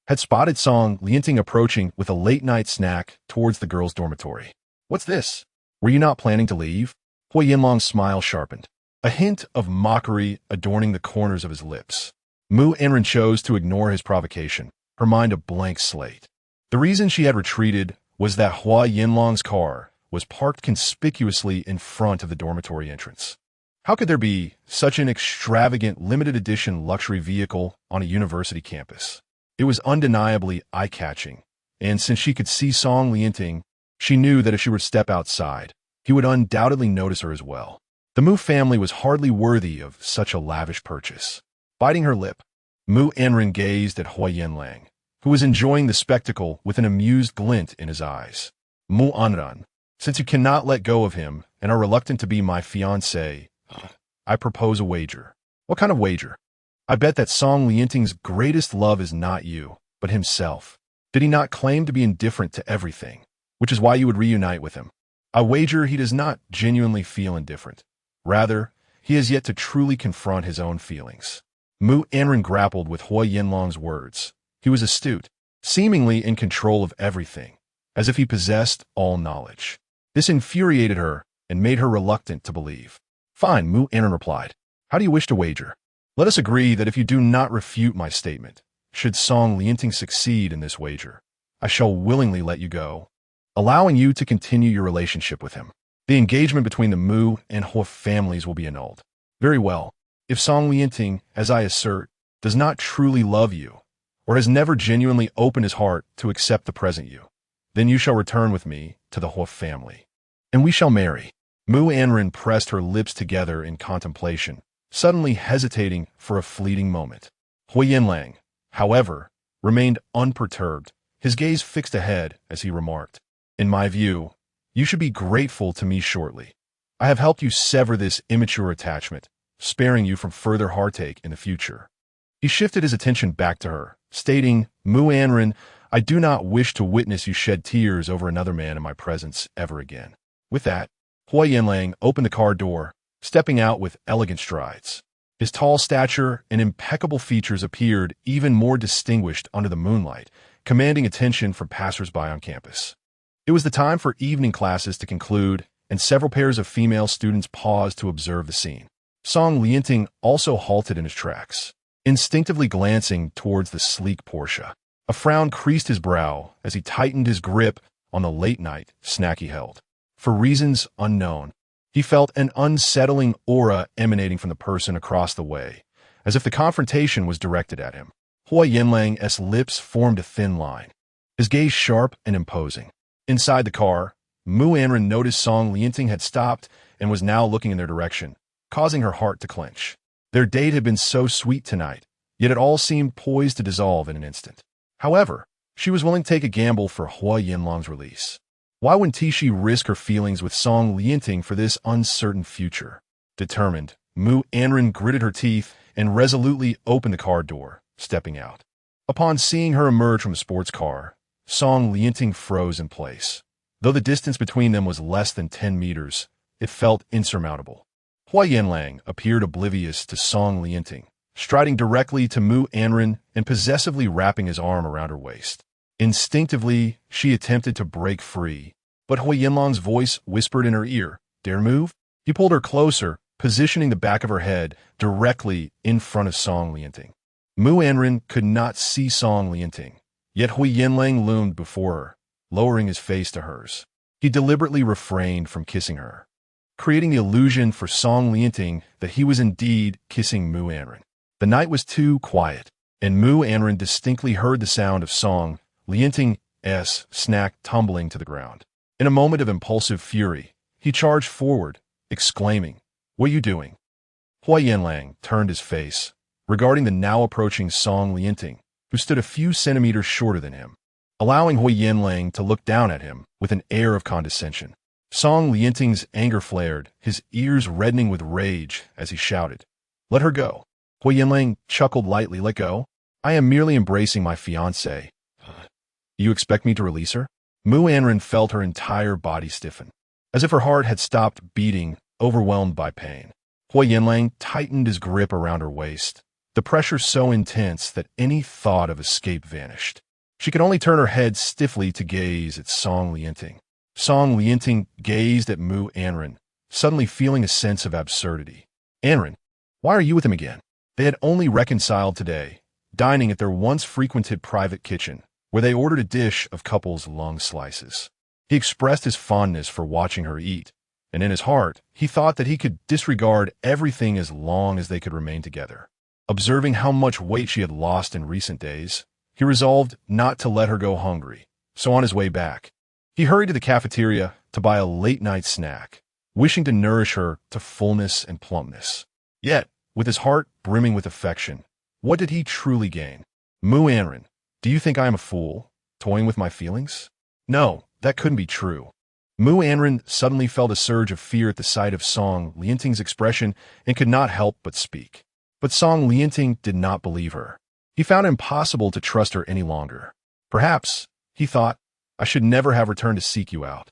had spotted Song Lianting approaching with a late-night snack towards the girls' dormitory. "What's this? Were you not planning to leave?" Huo Yanlang's smile sharpened, a hint of mockery adorning the corners of his lips. Mu Anran chose to ignore his provocation, her mind a blank slate. The reason she had retreated was that Huo Yanlang's car was parked conspicuously in front of the dormitory entrance. How could there be such an extravagant limited-edition luxury vehicle on a university campus? It was undeniably eye-catching, and since she could see Song Lianting, she knew that if she were to step outside, he would undoubtedly notice her as well. The Mu family was hardly worthy of such a lavish purchase. Biting her lip, Mu Anran gazed at Huo Yanlang, who was enjoying the spectacle with an amused glint in his eyes. "Mu Anran, since you cannot let go of him and are reluctant to be my fiancé, I propose a wager." "What kind of wager?" "I bet that Song Lianting's greatest love is not you, but himself. Did he not claim to be indifferent to everything, which is why you would reunite with him? I wager he does not genuinely feel indifferent. Rather, he has yet to truly confront his own feelings." Mu Anran grappled with Huo Yanlang's words. He was astute, seemingly in control of everything, as if he possessed all knowledge. This infuriated her and made her reluctant to believe. Fine, Mu Anran replied. How do you wish to wager? Let us agree that if you do not refute my statement, should Song Lianting succeed in this wager, I shall willingly let you go, allowing you to continue your relationship with him. The engagement between the Mu and Huo families will be annulled. Very well. If Song Lianting, as I assert, does not truly love you, or has never genuinely opened his heart to accept the present you, then you shall return with me to the Huo family, and we shall marry. Mu Anran pressed her lips together in contemplation, suddenly hesitating for a fleeting moment. Huo Yanlang, however, remained unperturbed, his gaze fixed ahead as he remarked, In my view, you should be grateful to me shortly. I have helped you sever this immature attachment, sparing you from further heartache in the future. He shifted his attention back to her, stating, Mu Anran, I do not wish to witness you shed tears over another man in my presence ever again. With that, Huo Yanlang opened the car door, stepping out with elegant strides. His tall stature and impeccable features appeared even more distinguished under the moonlight, commanding attention from passers-by on campus. It was the time for evening classes to conclude, and several pairs of female students paused to observe the scene. Song Lianting also halted in his tracks, instinctively glancing towards the sleek Porsche. A frown creased his brow as he tightened his grip on the late-night snack he held. For reasons unknown, he felt an unsettling aura emanating from the person across the way, as if the confrontation was directed at him. Huo Yanlang's lips formed a thin line, his gaze sharp and imposing. Inside the car, Mu Anran noticed Song Lianting had stopped and was now looking in their direction, causing her heart to clench. Their date had been so sweet tonight, yet it all seemed poised to dissolve in an instant. However, she was willing to take a gamble for Huo Yanlang's release. Why wouldn't she risk her feelings with Song Lianting for this uncertain future? Determined, Mu Anran gritted her teeth and resolutely opened the car door, stepping out. Upon seeing her emerge from the sports car, Song Lianting froze in place. Though the distance between them was less than 10 meters, it felt insurmountable. Huo Yanlang appeared oblivious to Song Lianting, striding directly to Mu Anran and possessively wrapping his arm around her waist. Instinctively, she attempted to break free, but Huo Yanlang's voice whispered in her ear, Dare move? He pulled her closer, positioning the back of her head directly in front of Song Lianting. Mu Anran could not see Song Lianting, yet Huo Yanlang loomed before her, lowering his face to hers. He deliberately refrained from kissing her, creating the illusion for Song Lianting that he was indeed kissing Mu Anran. The night was too quiet, and Mu Anran distinctly heard the sound of Song Lianting's snack tumbling to the ground. In a moment of impulsive fury, he charged forward, exclaiming, What are you doing? Huo Yanlang turned his face, regarding the now approaching Song Lianting, who stood a few centimeters shorter than him, allowing Huo Yanlang to look down at him with an air of condescension. Song Lianting's anger flared, his ears reddening with rage as he shouted, Let her go. Huo Yanlang chuckled lightly, Let go? I am merely embracing my fiancée. You expect me to release her? Mu Anran felt her entire body stiffen, as if her heart had stopped beating, overwhelmed by pain. Huo Yanlang tightened his grip around her waist, the pressure so intense that any thought of escape vanished. She could only turn her head stiffly to gaze at Song Lianting. Song Lianting gazed at Mu Anran, suddenly feeling a sense of absurdity. Anran, why are you with him again? They had only reconciled today, dining at their once-frequented private kitchen, where they ordered a dish of couple's lung slices. He expressed his fondness for watching her eat, and in his heart, he thought that he could disregard everything as long as they could remain together. Observing how much weight she had lost in recent days, he resolved not to let her go hungry, so on his way back, he hurried to the cafeteria to buy a late-night snack, wishing to nourish her to fullness and plumpness. Yet, with his heart brimming with affection, what did he truly gain? Mu Anran, do you think I am a fool, toying with my feelings? No, that couldn't be true. Mu Anran suddenly felt a surge of fear at the sight of Song Lianting's expression and could not help but speak. But Song Lianting did not believe her. He found it impossible to trust her any longer. Perhaps, he thought, I should never have returned to seek you out.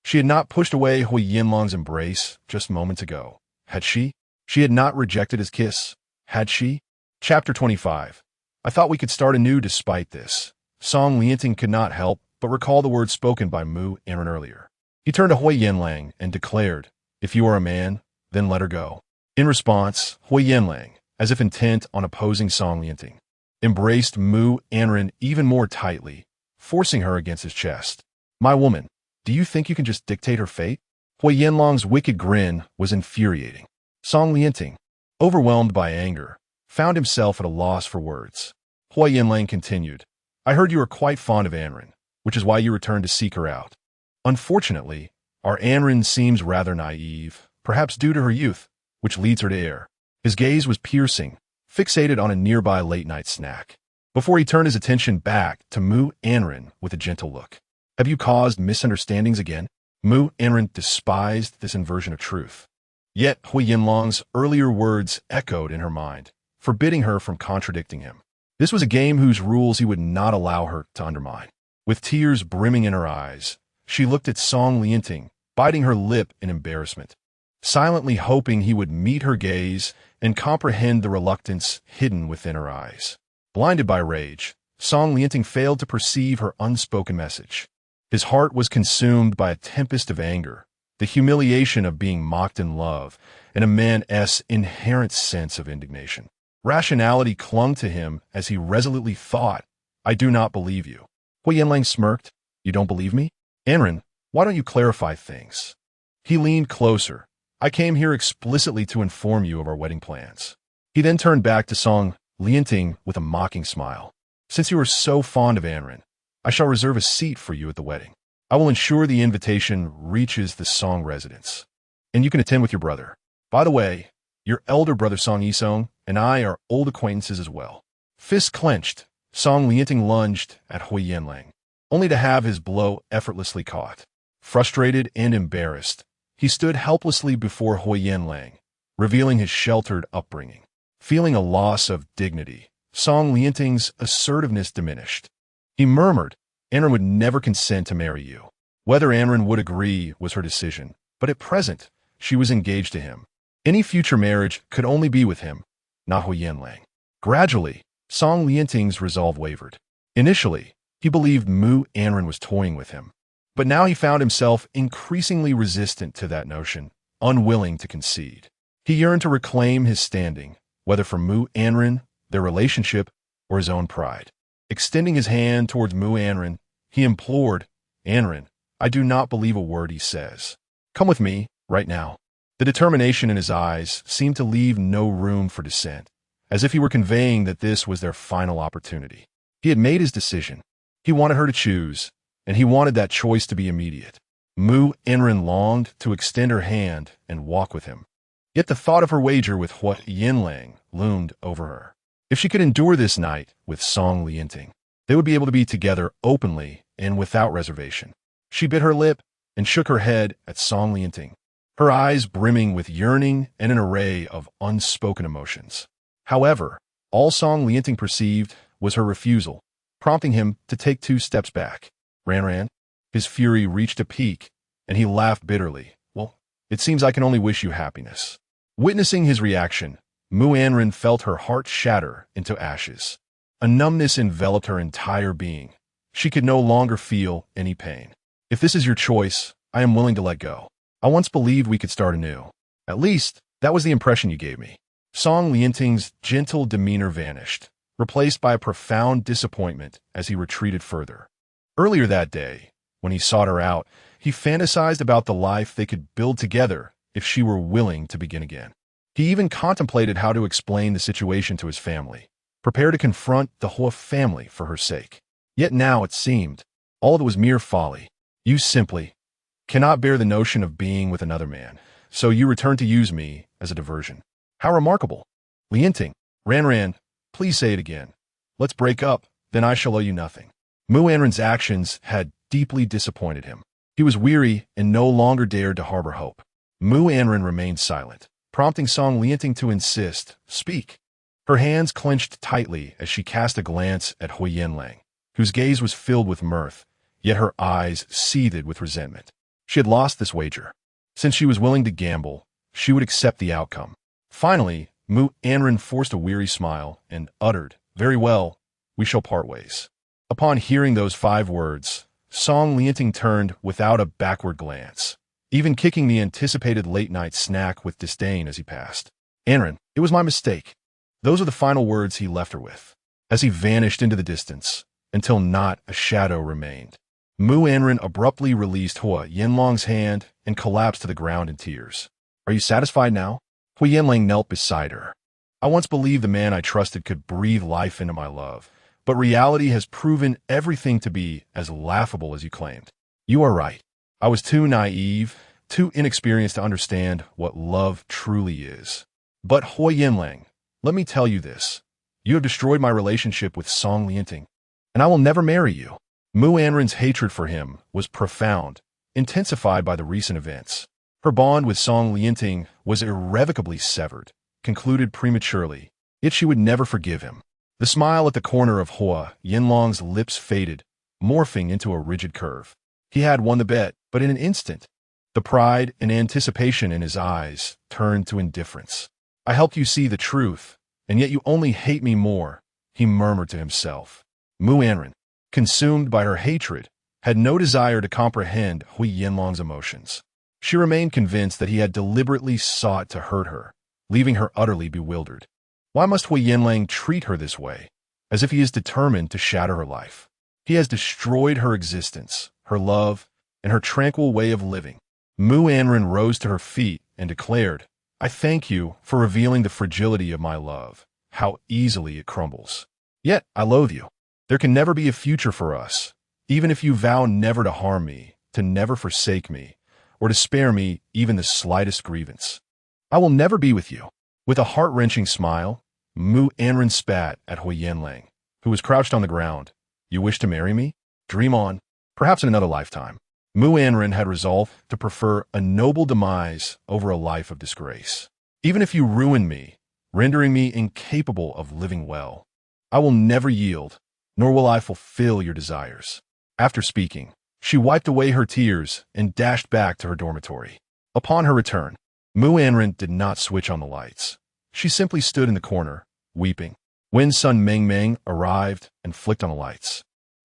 She had not pushed away Huo Yanlang's embrace just moments ago. Had she? She had not rejected his kiss. Had she? Chapter 25. I thought we could start anew despite this. Song Lianting could not help but recall the words spoken by Mu Anran earlier. He turned to Huo Yanlang and declared, "If you are a man, then let her go." In response, Huo Yanlang, as if intent on opposing Song Lianting, embraced Mu Anran even more tightly, forcing her against his chest. "My woman, do you think you can just dictate her fate?" Huo Yanlang's wicked grin was infuriating. Song Lianting, overwhelmed by anger, found himself at a loss for words. Huo Yanlang continued, "I heard you are quite fond of Anran, which is why you returned to seek her out. Unfortunately, our Anran seems rather naive, perhaps due to her youth, which leads her to err." His gaze was piercing, fixated on a nearby late-night snack, before he turned his attention back to Mu Anran with a gentle look. "Have you caused misunderstandings again?" Mu Anran despised this inversion of truth. Yet Huo Yanlang's earlier words echoed in her mind, forbidding her from contradicting him. This was a game whose rules he would not allow her to undermine. With tears brimming in her eyes, she looked at Song Lianting, biting her lip in embarrassment, silently hoping he would meet her gaze and comprehend the reluctance hidden within her eyes. Blinded by rage, Song Lianting failed to perceive her unspoken message. His heart was consumed by a tempest of anger, the humiliation of being mocked in love, and a man's inherent sense of indignation. Rationality clung to him as he resolutely thought, "I do not believe you." Huo Yanlang smirked, "You don't believe me? Anran, why don't you clarify things?" He leaned closer. "I came here explicitly to inform you of our wedding plans." He then turned back to Song Lianting with a mocking smile. "Since you are so fond of Anran, I shall reserve a seat for you at the wedding. I will ensure the invitation reaches the Song residence, and you can attend with your brother. By the way, your elder brother Song Yisong and I are old acquaintances as well." Fists clenched, Song Lianting lunged at Huo Yanlang, only to have his blow effortlessly caught. Frustrated and embarrassed, he stood helplessly before Huo Yanlang, revealing his sheltered upbringing. Feeling a loss of dignity, Song Lianting's assertiveness diminished. He murmured, "Anran would never consent to marry you." Whether Anran would agree was her decision, but at present, she was engaged to him. Any future marriage could only be with him, not Huo Yanlang. Gradually, Song Lianting's resolve wavered. Initially, he believed Mu Anran was toying with him, but now he found himself increasingly resistant to that notion, unwilling to concede. He yearned to reclaim his standing, whether for Mu Anran, their relationship, or his own pride. Extending his hand towards Mu Anran, he implored, "Anran, I do not believe a word he says. Come with me, right now." The determination in his eyes seemed to leave no room for dissent, as if he were conveying that this was their final opportunity. He had made his decision. He wanted her to choose, and he wanted that choice to be immediate. Mu Anran longed to extend her hand and walk with him. Yet the thought of her wager with Huo Yanlang loomed over her. If she could endure this night with Song Lianting, they would be able to be together openly and without reservation. She bit her lip and shook her head at Song Lianting, her eyes brimming with yearning and an array of unspoken emotions. However, all Song Lianting perceived was her refusal, prompting him to take 2 steps back. "Ran." His fury reached a peak, and he laughed bitterly. "Well, it seems I can only wish you happiness." Witnessing his reaction, Mu Anran felt her heart shatter into ashes. A numbness enveloped her entire being. She could no longer feel any pain. "If this is your choice, I am willing to let go. I once believed we could start anew. At least, that was the impression you gave me." Song Lianting's gentle demeanor vanished, replaced by a profound disappointment as he retreated further. Earlier that day, when he sought her out, he fantasized about the life they could build together if she were willing to begin again. He even contemplated how to explain the situation to his family, prepared to confront the Huo family for her sake. Yet now it seemed, all of it was mere folly. "You simply cannot bear the notion of being with another man, so you return to use me as a diversion. How remarkable." "Lianting, Ran, please say it again. Let's break up, then I shall owe you nothing." Mu Anran's actions had deeply disappointed him. He was weary and no longer dared to harbor hope. Mu Anran remained silent, prompting Song Lianting to insist, "Speak." Her hands clenched tightly as she cast a glance at Huo Yanlang, whose gaze was filled with mirth, yet her eyes seethed with resentment. She had lost this wager. Since she was willing to gamble, she would accept the outcome. Finally, Mu Anran forced a weary smile and uttered, "Very well, we shall part ways." Upon hearing those 5 words, Song Lianting turned without a backward glance, even kicking the anticipated late-night snack with disdain as he passed. Anran, it was my mistake. Those are the final words he left her with, as he vanished into the distance, until not a shadow remained. Mu Anran abruptly released Huo Yanlang's hand and collapsed to the ground in tears. Are you satisfied now? Huo Yanlang knelt beside her. I once believed the man I trusted could breathe life into my love, but reality has proven everything to be as laughable as you claimed. You are right. I was too naive, too inexperienced to understand what love truly is. But Huo Yanlang, let me tell you this. You have destroyed my relationship with Song Lianting, and I will never marry you. Mu Anran's hatred for him was profound, intensified by the recent events. Her bond with Song Lianting was irrevocably severed, concluded prematurely, yet she would never forgive him. The smile at the corner of Huo Yanlang's lips faded, morphing into a rigid curve. He had won the bet, but in an instant, the pride and anticipation in his eyes turned to indifference. I helped you see the truth, and yet you only hate me more, he murmured to himself. Mu Anran, consumed by her hatred, had no desire to comprehend Huo Yanlang's emotions. She remained convinced that he had deliberately sought to hurt her, leaving her utterly bewildered. Why must Huo Yanlang treat her this way, as if he is determined to shatter her life? He has destroyed her existence, her love, and her tranquil way of living. Mu Anran rose to her feet and declared, I thank you for revealing the fragility of my love, how easily it crumbles. Yet I loathe you. There can never be a future for us, even if you vow never to harm me, to never forsake me, or to spare me even the slightest grievance. I will never be with you. With a heart-wrenching smile, Mu Anran spat at Huo Yanlang, who was crouched on the ground. You wish to marry me? Dream on, perhaps in another lifetime. Mu Anran had resolved to prefer a noble demise over a life of disgrace. Even if you ruin me, rendering me incapable of living well, I will never yield, nor will I fulfill your desires. After speaking, she wiped away her tears and dashed back to her dormitory. Upon her return, Mu Anran did not switch on the lights. She simply stood in the corner, weeping. When Sun Mengmeng arrived and flicked on the lights,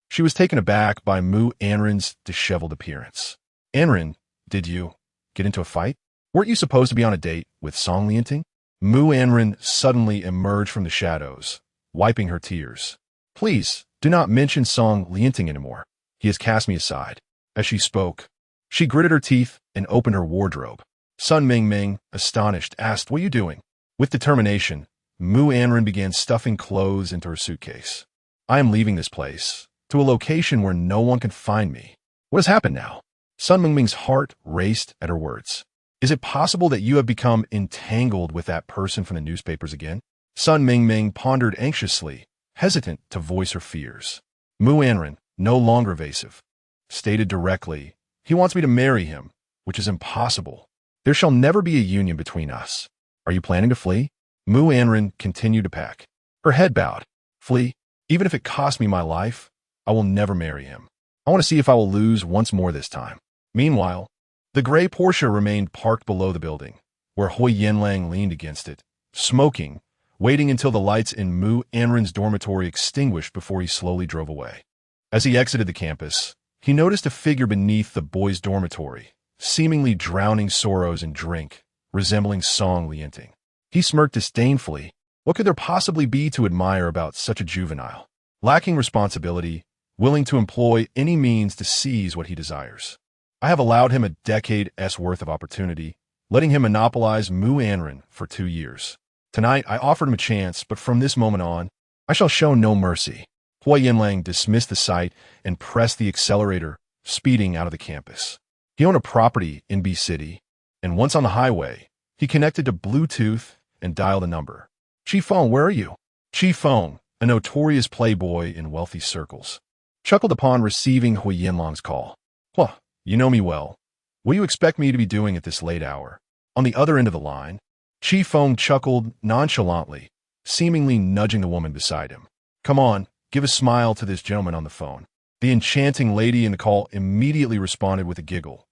she was taken aback by Mu Anran's disheveled appearance. Anran, did you get into a fight? Weren't you supposed to be on a date with Song Lianting? Mu Anran suddenly emerged from the shadows, wiping her tears. Please, do not mention Song Lianting anymore. He has cast me aside. As she spoke, she gritted her teeth and opened her wardrobe. Sun Mengmeng, astonished, asked, What are you doing? With determination, Mu Anran began stuffing clothes into her suitcase. I am leaving this place, to a location where no one can find me. What has happened now? Sun Mengmeng's heart raced at her words. Is it possible that you have become entangled with that person from the newspapers again? Sun Mengmeng pondered anxiously, hesitant to voice her fears. Mu Anran, no longer evasive, stated directly, he wants me to marry him, which is impossible. There shall never be a union between us. Are you planning to flee? Mu Anran continued to pack. Her head bowed. Flee? Even if it costs me my life, I will never marry him. I want to see if I will lose once more this time. Meanwhile, the gray Porsche remained parked below the building, where Huo Yanlang leaned against it, smoking, waiting until the lights in Mu Anran's dormitory extinguished before he slowly drove away. As he exited the campus, he noticed a figure beneath the boys' dormitory, seemingly drowning sorrows in drink, resembling Song Lianting. He smirked disdainfully. What could there possibly be to admire about such a juvenile? Lacking responsibility, willing to employ any means to seize what he desires. I have allowed him a decade's worth of opportunity, letting him monopolize Mu Anran for 2 years. Tonight, I offered him a chance, but from this moment on, I shall show no mercy. Huo Yanlang dismissed the sight and pressed the accelerator, speeding out of the campus. He owned a property in B City, and once on the highway, he connected to Bluetooth and dialed a number. Chi Feng, where are you? Chi Feng, a notorious playboy in wealthy circles, chuckled upon receiving Huo Yanlang's call. Huh, you know me well. What do you expect me to be doing at this late hour? On the other end of the line, Chi Feng chuckled nonchalantly, seemingly nudging the woman beside him. Come on, give a smile to this gentleman on the phone. The enchanting lady in the call immediately responded with a giggle.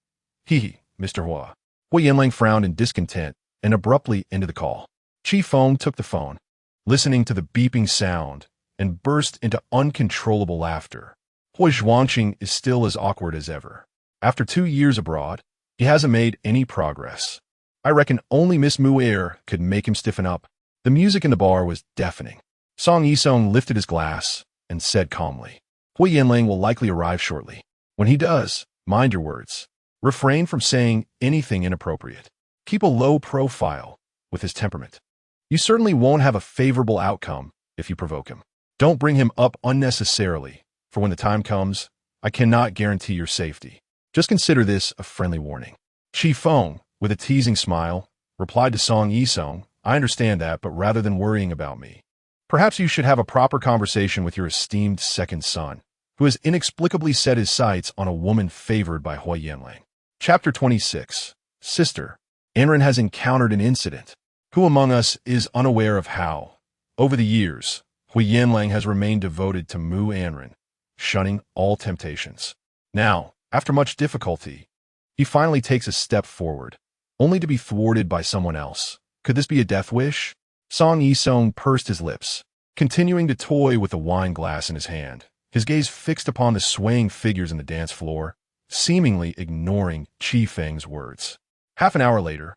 Hee, Mr. Hua. Huo Yanlang frowned in discontent and abruptly ended the call. Chi Feng took the phone. Listening to the beeping sound, and burst into uncontrollable laughter. Huo Yanlang is still as awkward as ever. After 2 years abroad, he hasn't made any progress. I reckon only Miss Mu Anran could make him stiffen up. The music in the bar was deafening. Song Yisong lifted his glass and said calmly, Huo Yanlang will likely arrive shortly. When he does, mind your words. Refrain from saying anything inappropriate. Keep a low profile with his temperament. You certainly won't have a favorable outcome if you provoke him. Don't bring him up unnecessarily, for when the time comes, I cannot guarantee your safety. Just consider this a friendly warning. Chi Feng, with a teasing smile, replied to Song Yisong, I understand that, but rather than worrying about me, perhaps you should have a proper conversation with your esteemed second son, who has inexplicably set his sights on a woman favored by Huo Yanlang. Chapter 26. Sister. Anran has encountered an incident. Who among us is unaware of how, over the years, Huo Yanlang has remained devoted to Mu Anran, shunning all temptations. Now, after much difficulty, he finally takes a step forward, only to be thwarted by someone else. Could this be a death wish? Song Yisong pursed his lips, continuing to toy with a wine glass in his hand, his gaze fixed upon the swaying figures on the dance floor, seemingly ignoring Chi Feng's words. Half an hour later,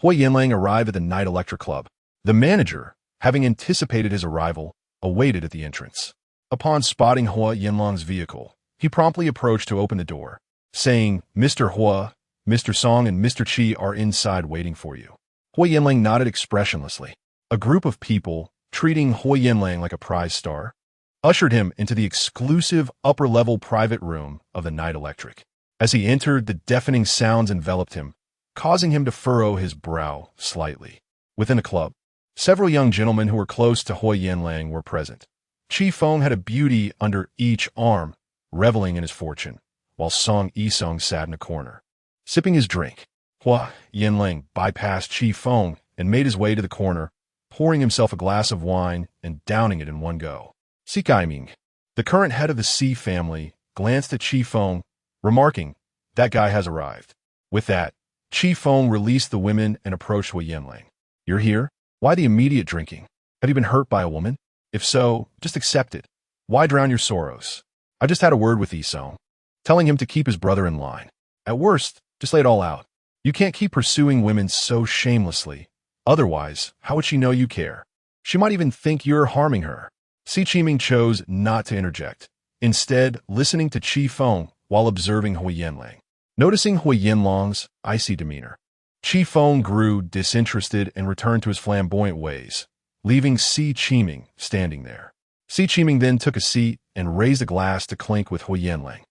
Huo Yanlang arrived at the Night Electric Club. The manager, having anticipated his arrival, awaited at the entrance. Upon spotting Huo Yanlang's vehicle, he promptly approached to open the door, saying, Mr. Huo, Mr. Song and Mr. Chi are inside waiting for you. Huo Yanlang nodded expressionlessly. A group of people, treating Huo Yanlang like a prize star, ushered him into the exclusive upper-level private room of the Night Electric. As he entered, the deafening sounds enveloped him, causing him to furrow his brow slightly. Within the club, several young gentlemen who were close to Huo Yanlang were present. Chi Feng had a beauty under each arm, reveling in his fortune, while Song Yisong sat in a corner, sipping his drink. Huo Yanlang bypassed Chi Feng and made his way to the corner, pouring himself a glass of wine and downing it in one go. Si Kaiming, the current head of the Si family, glanced at Chi Feng, remarking, that guy has arrived. With that, Chi Feng released the women and approached Huo Yanlang. You're here? Why the immediate drinking? Have you been hurt by a woman? If so, just accept it. Why drown your sorrows? I just had a word with Yisong, telling him to keep his brother in line. At worst, just lay it all out. You can't keep pursuing women so shamelessly. Otherwise, how would she know you care? She might even think you're harming her. Si Qiming chose not to interject, instead listening to Chi Feng while observing Huo Yanlang. Noticing Huo Yanlang's icy demeanor, Chi Feng grew disinterested and returned to his flamboyant ways, leaving Si Qiming standing there. Si Qiming then took a seat and raised a glass to clink with Huo Yanlang.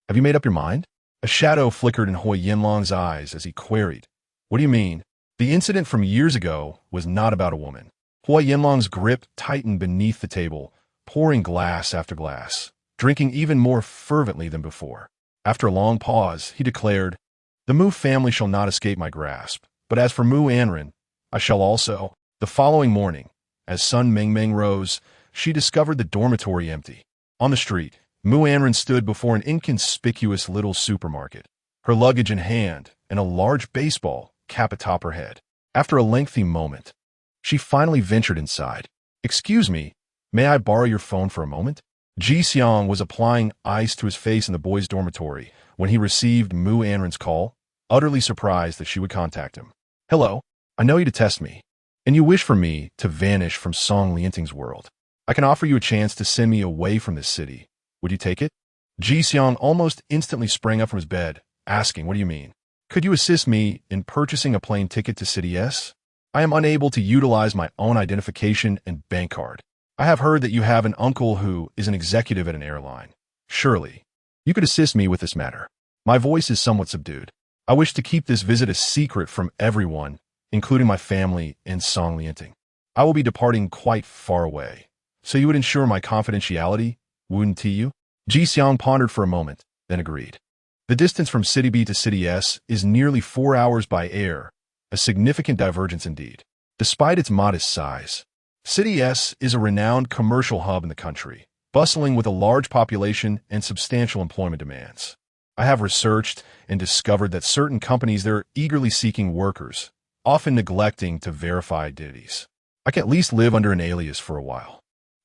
Have you made up your mind? A shadow flickered in Huo Yanlang's eyes as he queried, What do you mean? The incident from years ago was not about a woman. Huo Yanlang's grip tightened beneath the table, pouring glass after glass, drinking even more fervently than before. After a long pause, he declared, The Mu family shall not escape my grasp, but as for Mu Anran, I shall also. The following morning, as Sun Mingming rose, she discovered the dormitory empty. On the street, Mu Anran stood before an inconspicuous little supermarket, her luggage in hand and a large baseball cap atop her head. After a lengthy moment, she finally ventured inside. Excuse me, may I borrow your phone for a moment? Ji Xiang was applying ice to his face in the boys' dormitory when he received Mu Anran's call, utterly surprised that she would contact him. Hello, I know you detest me, and you wish for me to vanish from Song Lianting's world. I can offer you a chance to send me away from this city. Would you take it? Ji Xiang almost instantly sprang up from his bed, asking, What do you mean? Could you assist me in purchasing a plane ticket to City S? I am unable to utilize my own identification and bank card. I have heard that you have an uncle who is an executive at an airline. Surely, you could assist me with this matter. My voice is somewhat subdued. I wish to keep this visit a secret from everyone, including my family and Song Lianting. I will be departing quite far away, so you would ensure my confidentiality, wouldn't you? Ji Xiang pondered for a moment, then agreed. The distance from City B to City S is nearly 4 hours by air, a significant divergence indeed. Despite its modest size, City S is a renowned commercial hub in the country, bustling with a large population and substantial employment demands. I have researched and discovered that certain companies there are eagerly seeking workers, often neglecting to verify identities. I can at least live under an alias for a while.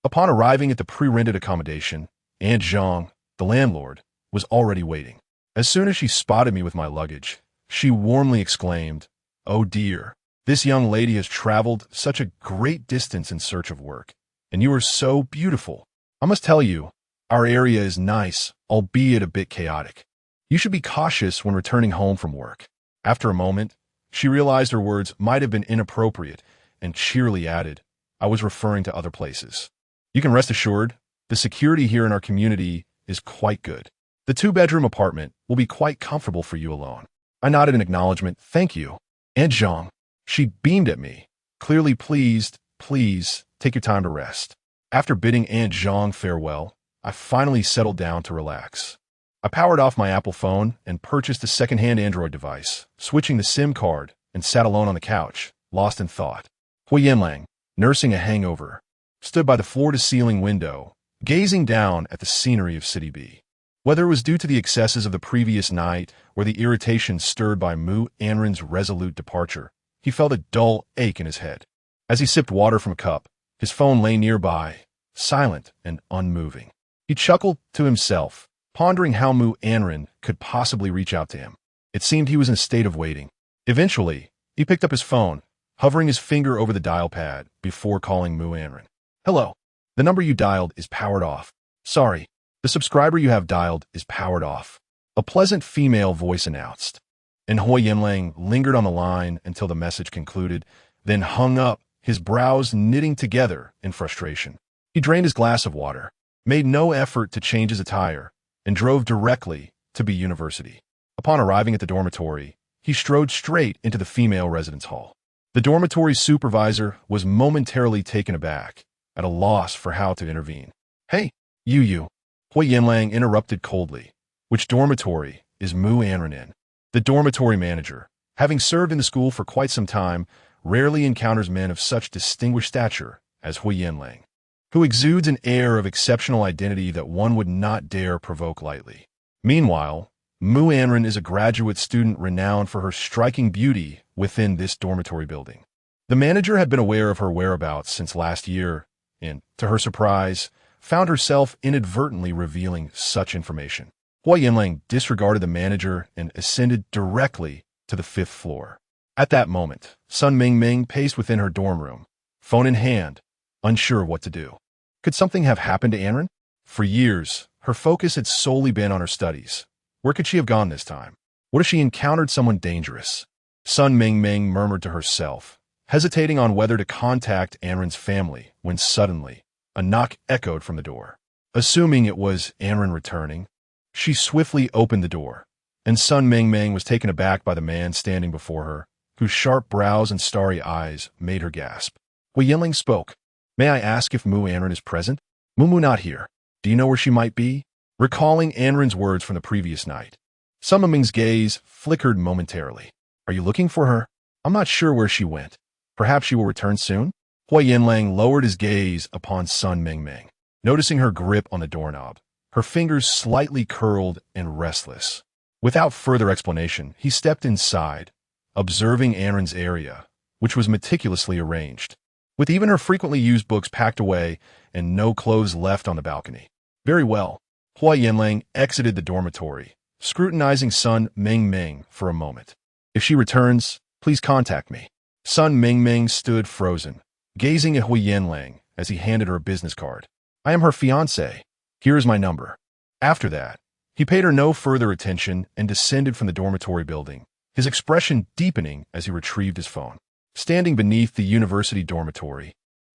Upon arriving at the pre-rented accommodation, Aunt Zhang, the landlord, was already waiting. As soon as she spotted me with my luggage, she warmly exclaimed, "Oh dear, this young lady has traveled such a great distance in search of work, and you are so beautiful. I must tell you, our area is nice, albeit a bit chaotic. You should be cautious when returning home from work." After a moment, she realized her words might have been inappropriate and cheerily added, "I was referring to other places. You can rest assured, the security here in our community is quite good. The two-bedroom apartment will be quite comfortable for you alone." I nodded in acknowledgement. "Thank you, Aunt Zhang." She beamed at me, clearly pleased. "Please, take your time to rest." After bidding Aunt Zhang farewell, I finally settled down to relax. I powered off my Apple phone and purchased a second-hand Android device, switching the SIM card, and sat alone on the couch, lost in thought. Huo Yanlang, nursing a hangover, stood by the floor-to-ceiling window, gazing down at the scenery of City B. Whether it was due to the excesses of the previous night or the irritation stirred by Mu Anran's resolute departure, he felt a dull ache in his head. As he sipped water from a cup, his phone lay nearby, silent and unmoving. He chuckled to himself, pondering how Mu Anran could possibly reach out to him. It seemed he was in a state of waiting. Eventually, he picked up his phone, hovering his finger over the dial pad before calling Mu Anran. "Hello. The number you dialed is powered off. Sorry, the subscriber you have dialed is powered off," a pleasant female voice announced. And Huo Yanlang lingered on the line until the message concluded, then hung up, his brows knitting together in frustration. He drained his glass of water, made no effort to change his attire, and drove directly to B University. Upon arriving at the dormitory, he strode straight into the female residence hall. The dormitory supervisor was momentarily taken aback, at a loss for how to intervene. "Hey, you," Huo Yanlang interrupted coldly. "Which dormitory is Mu Anran in?" The dormitory manager, having served in the school for quite some time, rarely encounters men of such distinguished stature as Huo Yanlang, who exudes an air of exceptional identity that one would not dare provoke lightly. Meanwhile, Mu Anran is a graduate student renowned for her striking beauty within this dormitory building. The manager had been aware of her whereabouts since last year, and, to her surprise, found herself inadvertently revealing such information. Huo Yanlang disregarded the manager and ascended directly to the 5th floor. At that moment, Sun Mingming paced within her dorm room, phone in hand, unsure of what to do. Could something have happened to Anran? For years, her focus had solely been on her studies. Where could she have gone this time? What if she encountered someone dangerous? Sun Mingming murmured to herself, hesitating on whether to contact Anran's family when suddenly, a knock echoed from the door. Assuming it was Anran returning, she swiftly opened the door, and Sun Mingming was taken aback by the man standing before her, whose sharp brows and starry eyes made her gasp. Huo Yanlang spoke. "May I ask if Mu Anran is present?" "Mumu not here. Do you know where she might be?" Recalling Anran's words from the previous night, Sun Mingming's gaze flickered momentarily. "Are you looking for her?" "I'm not sure where she went. Perhaps she will return soon?" Huo Yanlang lowered his gaze upon Sun Mingming, noticing her grip on the doorknob, her fingers slightly curled and restless. Without further explanation, he stepped inside, observing Anran's area, which was meticulously arranged, with even her frequently used books packed away and no clothes left on the balcony. Very well. Huo Yanlang exited the dormitory, scrutinizing Sun Mingming for a moment. "If she returns, please contact me." Sun Mingming stood frozen, gazing at Huo Yanlang as he handed her a business card. "I am her fiancé. Here is my number." After that, he paid her no further attention and descended from the dormitory building, his expression deepening as he retrieved his phone. Standing beneath the university dormitory,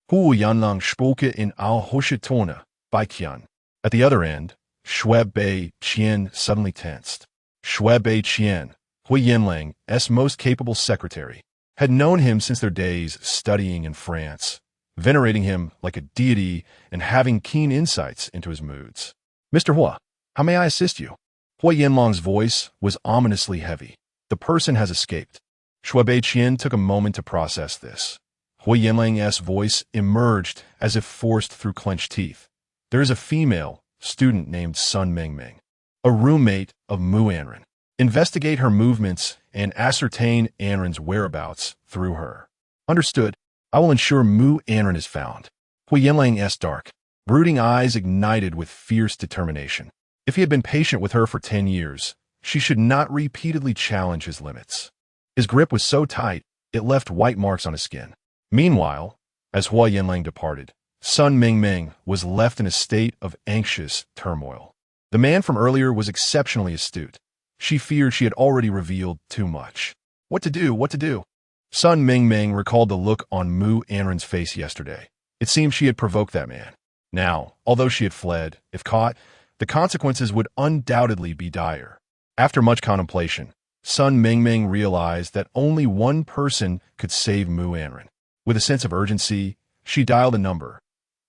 Huo Yanlang spoke in Al Hoshitona by Qian. At the other end, Shui Bei Qian suddenly tensed. Shui Bei Qian, Huo Yanlang's most capable secretary, had known him since their days studying in France, venerating him like a deity and having keen insights into his moods. "Mr. Huo, how may I assist you?" Huo Yanlang's voice was ominously heavy. "The person has escaped." Shui Bei Qian took a moment to process this. Huo Yanlang's voice emerged as if forced through clenched teeth. "There is a female student named Sun Mingming, a roommate of Mu Anran. Investigate her movements and ascertain Anran's whereabouts through her." "Understood. I will ensure Mu Anran is found." Huo Yanlang's dark, brooding eyes ignited with fierce determination. If he had been patient with her for 10 years, she should not repeatedly challenge his limits. His grip was so tight, it left white marks on his skin. Meanwhile, as Huo Yanlang departed, Sun Mingming was left in a state of anxious turmoil. The man from earlier was exceptionally astute. She feared she had already revealed too much. What to do? What to do? Sun Mingming recalled the look on Mu Anran's face yesterday. It seemed she had provoked that man. Now, although she had fled, if caught, the consequences would undoubtedly be dire. After much contemplation, Sun Mingming realized that only one person could save Mu Anran. With a sense of urgency, she dialed a number.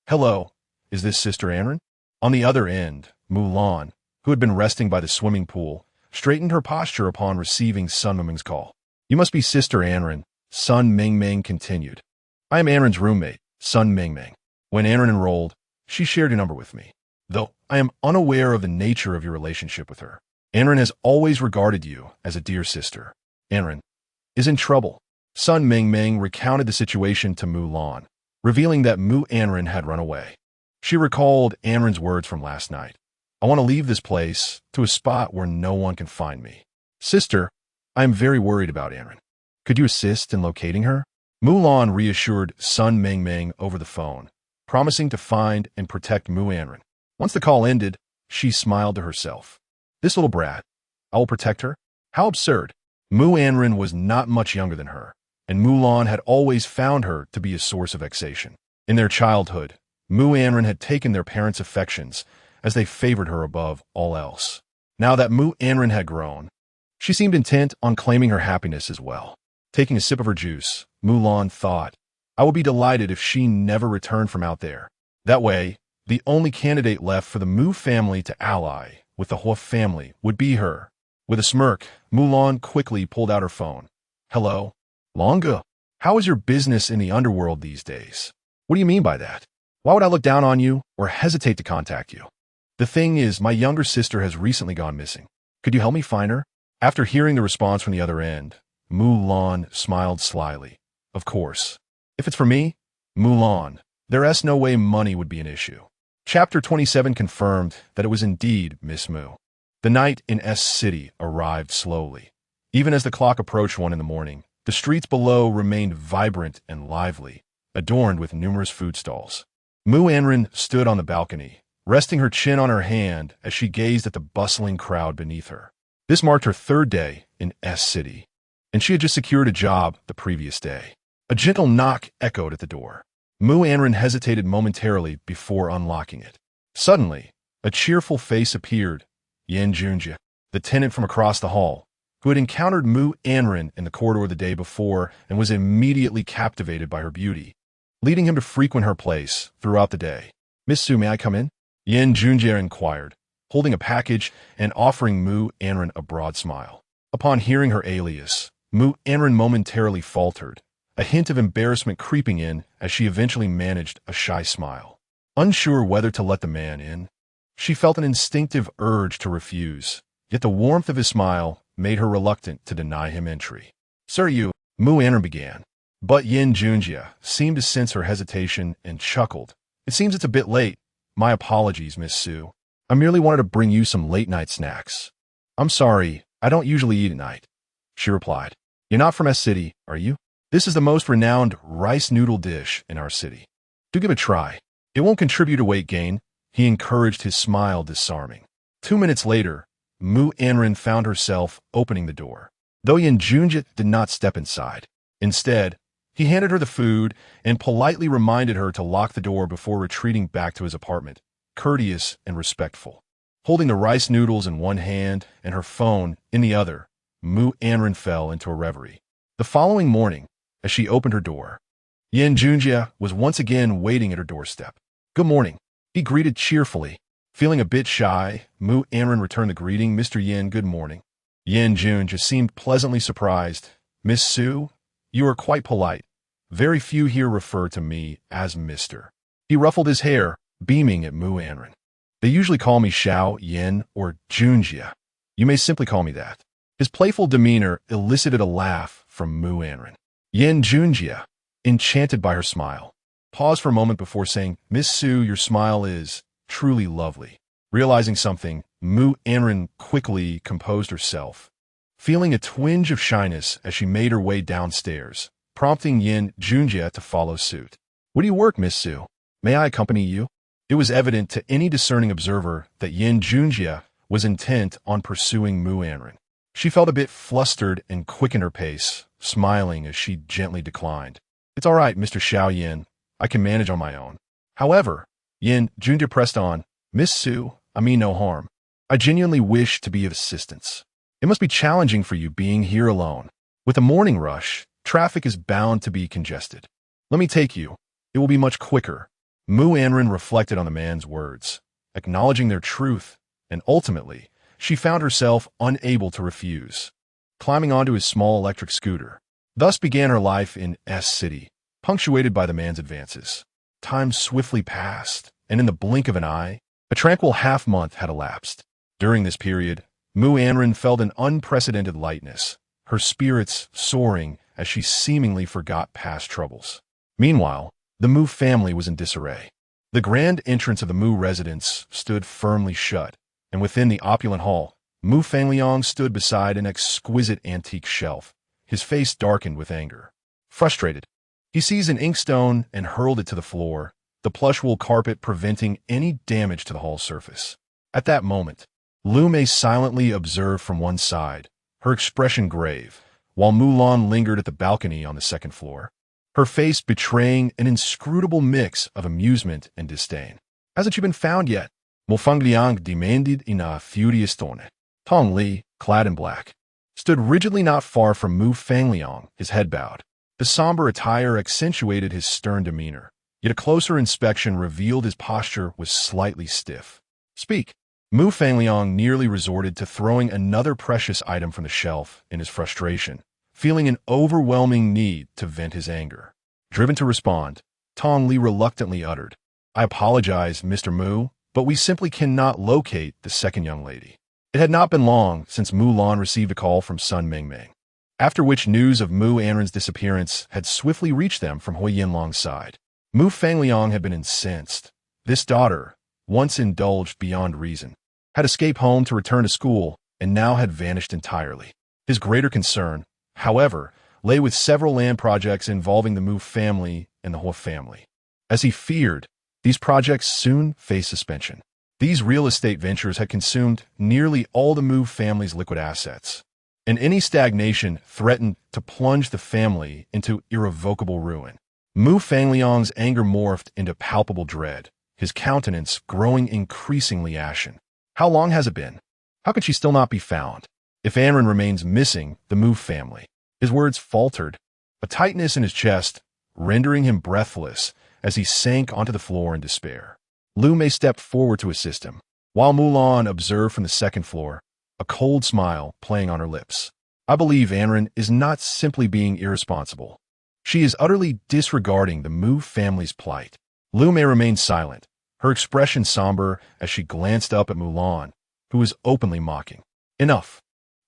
"Hello, is this Sister Anran?" On the other end, Mu Lan, who had been resting by the swimming pool, straightened her posture upon receiving Sun Mingming's call. "You must be Sister Anran," Sun Mingming continued. "I am Anran's roommate, Sun Mingming. When Anran enrolled, she shared your number with me. Though I am unaware of the nature of your relationship with her, Anran has always regarded you as a dear sister. Anran is in trouble." Sun Mingming recounted the situation to Mu Lan, revealing that Mu Anran had run away. She recalled Anran's words from last night. "I want to leave this place to a spot where no one can find me. Sister, I am very worried about Anran. Could you assist in locating her?" Mu Lan reassured Sun Mingming over the phone, promising to find and protect Mu Anran. Once the call ended, she smiled to herself. "This little brat, I will protect her?" How absurd. Mu Anran was not much younger than her, and Mu Lan had always found her to be a source of vexation. In their childhood, Mu Anran had taken their parents' affections as they favored her above all else. Now that Mu Anran had grown, she seemed intent on claiming her happiness as well. Taking a sip of her juice, Mu Lan thought, "I would be delighted if she never returned from out there. That way, the only candidate left for the Mu family to ally with the Huo family would be her." With a smirk, Mu Lan quickly pulled out her phone. "Hello? Longa, how is your business in the underworld these days?" "What do you mean by that? Why would I look down on you or hesitate to contact you? The thing is, my younger sister has recently gone missing. Could you help me find her?" After hearing the response from the other end, Mu Lan smiled slyly. "Of course. If it's for me, Mu Lan, there's no way money would be an issue." Chapter 27 confirmed that it was indeed Miss Mu. The night in S City arrived slowly. Even as the clock approached 1 in the morning, the streets below remained vibrant and lively, adorned with numerous food stalls. Mu Anran stood on the balcony, resting her chin on her hand as she gazed at the bustling crowd beneath her. This marked her 3rd day in S City, and she had just secured a job the previous day. A gentle knock echoed at the door. Mu Anran hesitated momentarily before unlocking it. Suddenly, a cheerful face appeared. Yin Junjie, the tenant from across the hall, who had encountered Mu Anran in the corridor the day before and was immediately captivated by her beauty, leading him to frequent her place throughout the day. "Miss Su, may I come in?" Yin Junjie inquired, holding a package and offering Mu Anran a broad smile. Upon hearing her alias, Mu Anran momentarily faltered, a hint of embarrassment creeping in as she eventually managed a shy smile. Unsure whether to let the man in, she felt an instinctive urge to refuse, yet the warmth of his smile made her reluctant to deny him entry. "Sir, Mu Anran began, but Yin Junjie seemed to sense her hesitation and chuckled. "It seems it's a bit late. My apologies, Miss Su. I merely wanted to bring you some late-night snacks." "I'm sorry, I don't usually eat at night," she replied. "You're not from S City, are you? This is the most renowned rice noodle dish in our city. Do give it a try. It won't contribute to weight gain." He encouraged, his smile disarming. 2 minutes later, Mu Anran found herself opening the door, though Yin Junjie did not step inside. Instead, he handed her the food and politely reminded her to lock the door before retreating back to his apartment, courteous and respectful. Holding the rice noodles in one hand and her phone in the other, Mu Anran fell into a reverie. The following morning, as she opened her door, Yin Junjie was once again waiting at her doorstep. "Good morning," he greeted cheerfully. Feeling a bit shy, Mu Anran returned the greeting. "Mr. Yin, good morning." Yin Junjie seemed pleasantly surprised. "Miss Su, you are quite polite. Very few here refer to me as Mr." He ruffled his hair, beaming at Mu Anran. "They usually call me Xiao, Yin, or Junjie. You may simply call me that." His playful demeanor elicited a laugh from Mu Anran. Yin Junjie, enchanted by her smile, paused for a moment before saying, "Miss Su, your smile is truly lovely." Realizing something, Mu Anran quickly composed herself, feeling a twinge of shyness as she made her way downstairs, prompting Yin Junjie to follow suit. "Where do you work, Miss Su? May I accompany you?" It was evident to any discerning observer that Yin Junjie was intent on pursuing Mu Anran. She felt a bit flustered and quickened her pace, smiling as she gently declined. "It's all right, Mr. Xiao Yin. I can manage on my own." However, Yin Junjie pressed on, "Miss Su, I mean no harm. I genuinely wish to be of assistance. It must be challenging for you being here alone. With the morning rush, traffic is bound to be congested. Let me take you. It will be much quicker." Mu Anran reflected on the man's words, acknowledging their truth, and ultimately, she found herself unable to refuse. Climbing onto his small electric scooter, thus began her life in S City, punctuated by the man's advances. Time swiftly passed, and in the blink of an eye, a tranquil half-month had elapsed. During this period, Mu Anran felt an unprecedented lightness, her spirits soaring as she seemingly forgot past troubles. Meanwhile, the Mu family was in disarray. The grand entrance of the Mu residence stood firmly shut, and within the opulent hall, Mu Fangliang stood beside an exquisite antique shelf, his face darkened with anger. Frustrated, he seized an inkstone and hurled it to the floor, the plush wool carpet preventing any damage to the hall surface. At that moment, Lu Mei silently observed from one side, her expression grave, while Mulan lingered at the balcony on the second floor, her face betraying an inscrutable mix of amusement and disdain. "Hasn't she been found yet?" Mu Fangliang demanded in a furious tone. Tong Li, clad in black, stood rigidly not far from Mu Fangliang, his head bowed. The somber attire accentuated his stern demeanor, yet a closer inspection revealed his posture was slightly stiff. "Speak." Mu Fangliang nearly resorted to throwing another precious item from the shelf in his frustration, feeling an overwhelming need to vent his anger. Driven to respond, Tong Li reluctantly uttered, "I apologize, Mr. Mu, but we simply cannot locate the second young lady." It had not been long since Mulan received a call from Sun Mingming, after which news of Mu Anran's disappearance had swiftly reached them from Huo Yanlang's side. Mu Fangliang had been incensed. This daughter, once indulged beyond reason, had escaped home to return to school and now had vanished entirely. His greater concern, however, lay with several land projects involving the Mu family and the Huo family. As he feared, these projects soon faced suspension. These real estate ventures had consumed nearly all the Mu family's liquid assets, and any stagnation threatened to plunge the family into irrevocable ruin. Mu Fangliang's anger morphed into palpable dread, his countenance growing increasingly ashen. How long has it been? How could she still not be found? If Anran remains missing, the Mu family. His words faltered, a tightness in his chest, rendering him breathless as he sank onto the floor in despair. Lu Mei stepped forward to assist him, while Mulan observed from the second floor, a cold smile playing on her lips. "I believe Anran is not simply being irresponsible. She is utterly disregarding the Mu family's plight." Lu Mei remained silent, her expression somber as she glanced up at Mulan, who was openly mocking. "Enough."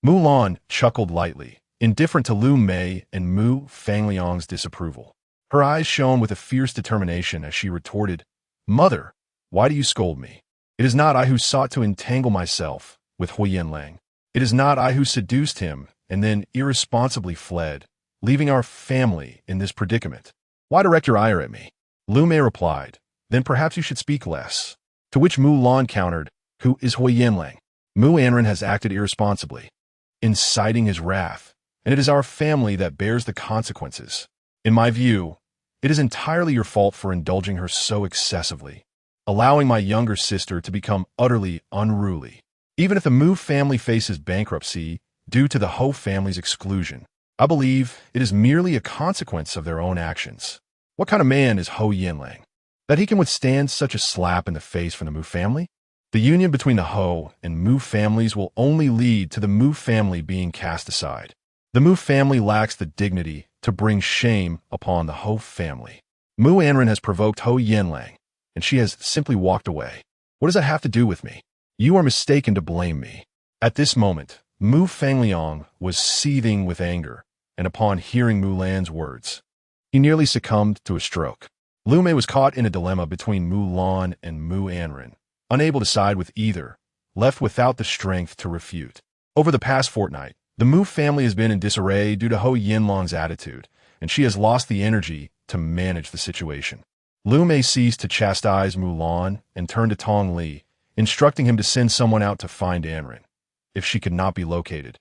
Mulan chuckled lightly, indifferent to Lu Mei and Mu Fangliang's disapproval. Her eyes shone with a fierce determination as she retorted, "Mother, why do you scold me? It is not I who sought to entangle myself with Huo Yanlang. It is not I who seduced him and then irresponsibly fled, leaving our family in this predicament. Why direct your ire at me?" Lu Mei replied, "Then perhaps you should speak less." To which Mulan countered, "Who is Huo Yanlang? Mu Anran has acted irresponsibly, inciting his wrath, and it is our family that bears the consequences. In my view, it is entirely your fault for indulging her so excessively, allowing my younger sister to become utterly unruly. Even if the Mu family faces bankruptcy due to the Ho family's exclusion, I believe it is merely a consequence of their own actions. What kind of man is Huo Yanlang, that he can withstand such a slap in the face from the Mu family? The union between the Ho and Mu families will only lead to the Mu family being cast aside. The Mu family lacks the dignity to bring shame upon the Ho family. Mu Anran has provoked Huo Yanlang, and she has simply walked away. What does that have to do with me? You are mistaken to blame me." At this moment, Mu Fangliang was seething with anger, and upon hearing Mulan's words, he nearly succumbed to a stroke. Lu Mei was caught in a dilemma between Mu Lan and Mu Anran, unable to side with either, left without the strength to refute. Over the past fortnight, the Mu family has been in disarray due to Huo Yanlang's attitude, and she has lost the energy to manage the situation. Lu Mei ceased to chastise Mu Lan and turned to Tong Li, instructing him to send someone out to find Anran, if she could not be located.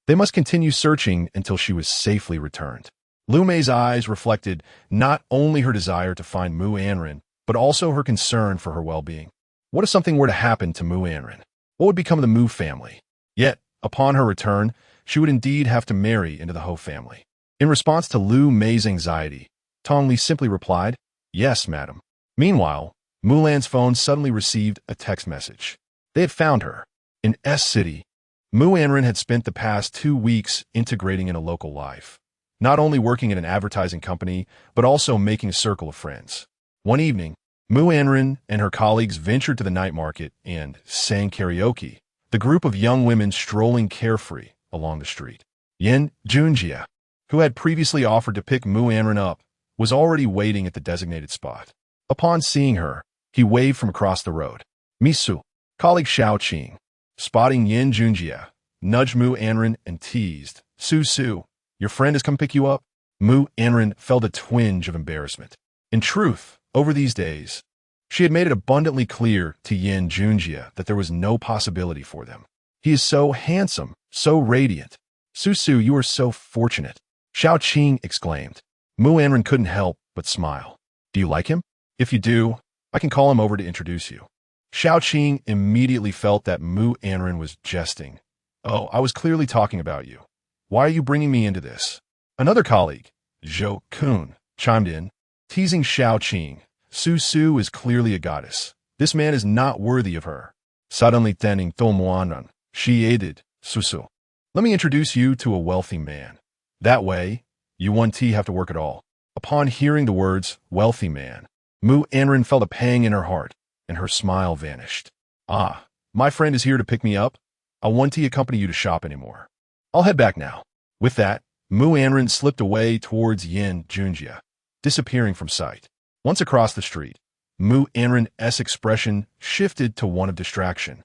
They must continue searching until she was safely returned. Lu Mei's eyes reflected not only her desire to find Mu Anran, but also her concern for her well-being. What if something were to happen to Mu Anran? What would become of the Mu family? Yet, upon her return, she would indeed have to marry into the Ho family. In response to Lu Mei's anxiety, Tong Li simply replied, "Yes, madam." Meanwhile, Mu Lan's phone suddenly received a text message. They had found her. In S City, Mu Anran had spent the past 2 weeks integrating in a local life, not only working in an advertising company, but also making a circle of friends. One evening, Mu Anran and her colleagues ventured to the night market and sang karaoke, the group of young women strolling carefree along the street. Yin Junjia, who had previously offered to pick Mu Anran up, was already waiting at the designated spot. Upon seeing her, he waved from across the road. Misu, colleague Xiao Qing, spotting Yin Junjia, nudged Mu Anran and teased, Su, your friend has come pick you up? Mu Anran felt a twinge of embarrassment. In truth, over these days, she had made it abundantly clear to Yin Junjia that there was no possibility for them. He is so handsome, so radiant. Su, you are so fortunate. Xiao Qing exclaimed. Mu Anran couldn't help but smile. Do you like him? If you do, I can call him over to introduce you. Xiao Qing immediately felt that Mu Anran was jesting. Oh, I was clearly talking about you. Why are you bringing me into this? Another colleague, Zhou Kun, chimed in, teasing Xiao Qing. Su is clearly a goddess. This man is not worthy of her. Suddenly tending to Mu Anran, she aided, Su. Let me introduce you to a wealthy man. That way, you won't have to work at all. Upon hearing the words, wealthy man, Mu Anran felt a pang in her heart, and her smile vanished. Ah, my friend is here to pick me up. I won't accompany you to shop anymore. I'll head back now. With that, Mu Anran slipped away towards Yin Junjia, disappearing from sight. Once across the street, Mu Anran's expression shifted to one of distraction.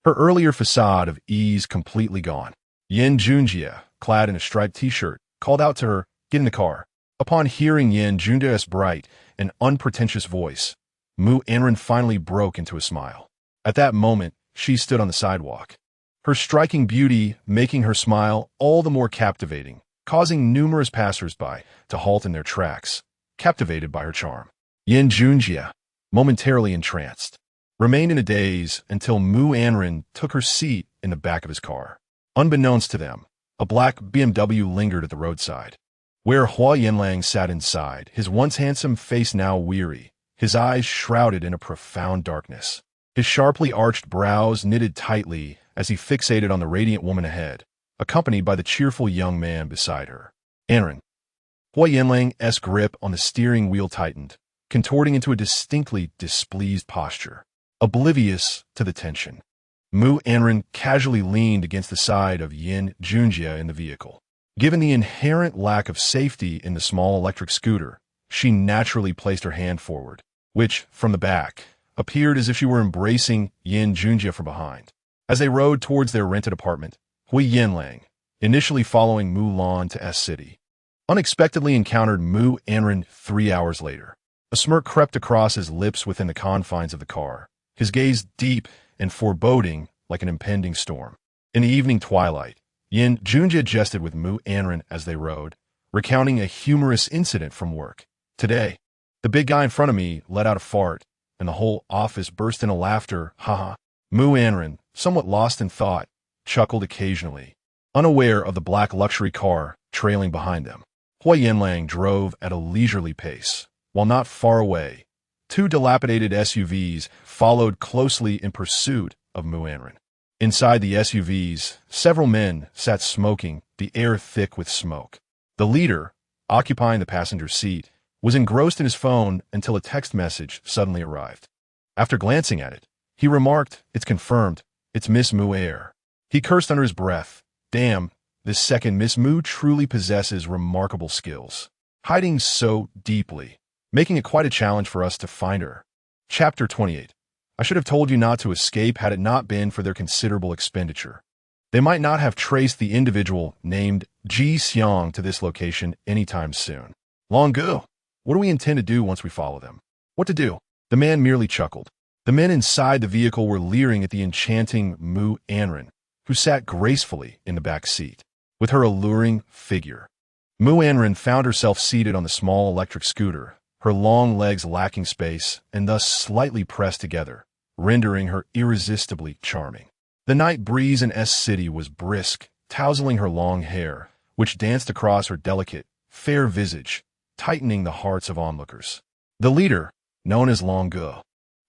Her earlier facade of ease completely gone. Yin Junjia, clad in a striped t-shirt, called out to her, "Get in the car." Upon hearing Yin Junjia's bright and unpretentious voice, Mu Anran finally broke into a smile. At that moment, she stood on the sidewalk, her striking beauty making her smile all the more captivating, causing numerous passers-by to halt in their tracks, captivated by her charm. Yin Junjia, momentarily entranced, remained in a daze until Mu Anran took her seat in the back of his car. Unbeknownst to them, a black BMW lingered at the roadside, where Huo Yanlang sat inside, his once handsome face now weary, his eyes shrouded in a profound darkness. His sharply arched brows knitted tightly as he fixated on the radiant woman ahead, accompanied by the cheerful young man beside her. Anran. Huo Yanlang's grip on the steering wheel tightened, contorting into a distinctly displeased posture, oblivious to the tension. Mu Anran casually leaned against the side of Yin Junjia in the vehicle. Given the inherent lack of safety in the small electric scooter, she naturally placed her hand forward, which, from the back, appeared as if she were embracing Yin Junjia from behind. As they rode towards their rented apartment, Huo Yanlang, initially following Mu Lan to S City, unexpectedly encountered Mu Anran 3 hours later. A smirk crept across his lips within the confines of the car, his gaze deep and foreboding like an impending storm. In the evening twilight, Yin Junjia jested with Mu Anran as they rode, recounting a humorous incident from work. Today, the big guy in front of me let out a fart, and the whole office burst into laughter, haha. Mu Anran, somewhat lost in thought, chuckled occasionally, unaware of the black luxury car trailing behind them. Huo Yanlang drove at a leisurely pace. While not far away, 2 dilapidated SUVs followed closely in pursuit of Mu Anran. Inside the SUVs, several men sat smoking, the air thick with smoke. The leader, occupying the passenger seat, was engrossed in his phone until a text message suddenly arrived. After glancing at it, he remarked, "It's confirmed. It's Miss Mu Air." He cursed under his breath. Damn, this second Miss Mu truly possesses remarkable skills. Hiding so deeply, making it quite a challenge for us to find her. Chapter 28. I should have told you not to escape had it not been for their considerable expenditure. They might not have traced the individual named Ji Xiang to this location anytime soon. Longu, what do we intend to do once we follow them? What to do? The man merely chuckled. The men inside the vehicle were leering at the enchanting Mu Anran, who sat gracefully in the back seat, with her alluring figure. Mu Anran found herself seated on the small electric scooter, her long legs lacking space and thus slightly pressed together, rendering her irresistibly charming. The night breeze in S-City was brisk, tousling her long hair, which danced across her delicate, fair visage, tightening the hearts of onlookers. The leader, known as Longu,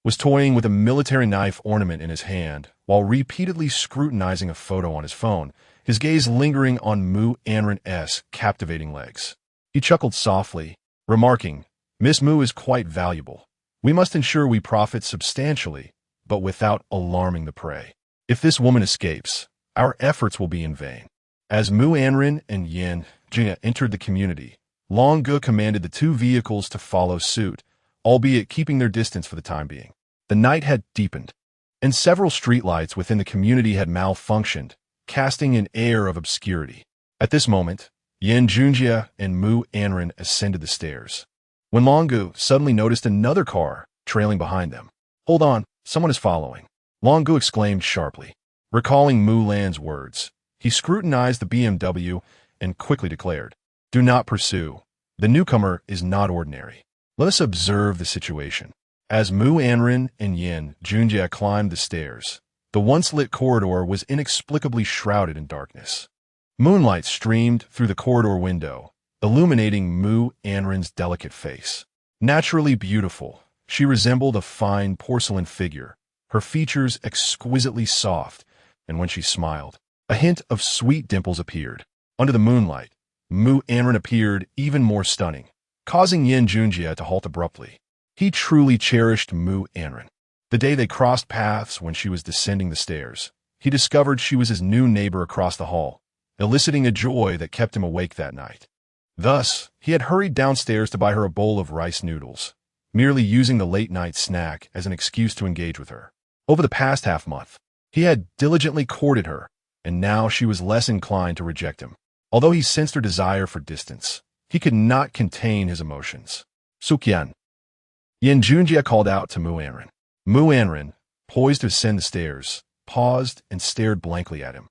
was toying with a military knife ornament in his hand while repeatedly scrutinizing a photo on his phone, his gaze lingering on Mu Anran's captivating legs. He chuckled softly, remarking, "Miss Mu is quite valuable. We must ensure we profit substantially, but without alarming the prey. If this woman escapes, our efforts will be in vain." As Mu Anran and Yan Jia entered the community, Longu commanded the two vehicles to follow suit, albeit keeping their distance for the time being. The night had deepened, and several streetlights within the community had malfunctioned, casting an air of obscurity. At this moment, Yan Junjia and Mu Anran ascended the stairs, when Longu suddenly noticed another car trailing behind them. "Hold on, someone is following," Longu exclaimed sharply. Recalling Mu Lan's words, he scrutinized the BMW and quickly declared, "Do not pursue. The newcomer is not ordinary. Let us observe the situation." As Mu Anran and Yan Junjia climbed the stairs, the once-lit corridor was inexplicably shrouded in darkness. Moonlight streamed through the corridor window, illuminating Mu Anran's delicate face. Naturally beautiful, she resembled a fine porcelain figure, her features exquisitely soft, and when she smiled, a hint of sweet dimples appeared. Under the moonlight, Mu Anran appeared even more stunning, causing Yan Junjia to halt abruptly. He truly cherished Mu Anran. The day they crossed paths when she was descending the stairs, he discovered she was his new neighbor across the hall, eliciting a joy that kept him awake that night. Thus, he had hurried downstairs to buy her a bowl of rice noodles, merely using the late-night snack as an excuse to engage with her. Over the past half-month, he had diligently courted her, and now she was less inclined to reject him. Although he sensed her desire for distance, he could not contain his emotions. "Sukyan." Yan Junjia called out to Mu Anran. Mu Anran, poised to ascend the stairs, paused and stared blankly at him.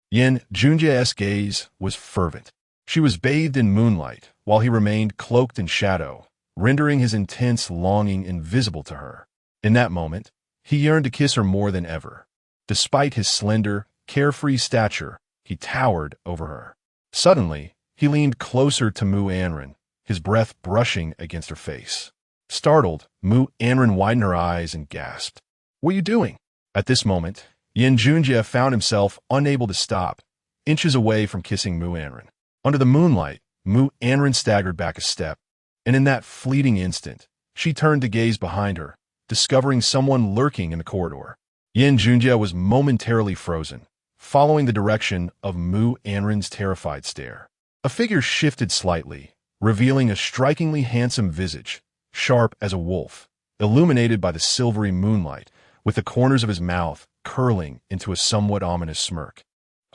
Yan Junjia's gaze was fervent. She was bathed in moonlight, while he remained cloaked in shadow, rendering his intense longing invisible to her. In that moment, he yearned to kiss her more than ever. Despite his slender, carefree stature, he towered over her. Suddenly, he leaned closer to Mu Anran, his breath brushing against her face. Startled, Mu Anran widened her eyes and gasped. "What are you doing?" At this moment, Yan Junjia found himself unable to stop, inches away from kissing Mu Anran. Under the moonlight, Mu Anran staggered back a step, and in that fleeting instant, she turned to gaze behind her, discovering someone lurking in the corridor. Yan Junjia was momentarily frozen, following the direction of Mu Anran's terrified stare. A figure shifted slightly, revealing a strikingly handsome visage, sharp as a wolf, illuminated by the silvery moonlight, with the corners of his mouth curling into a somewhat ominous smirk.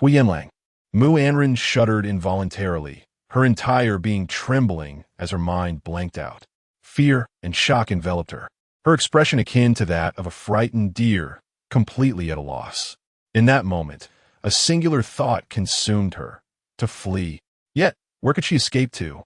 "Huo Yanlang." Mu Anran shuddered involuntarily, her entire being trembling as her mind blanked out. Fear and shock enveloped her, her expression akin to that of a frightened deer, completely at a loss. In that moment, a singular thought consumed her: to flee. Yet, where could she escape to?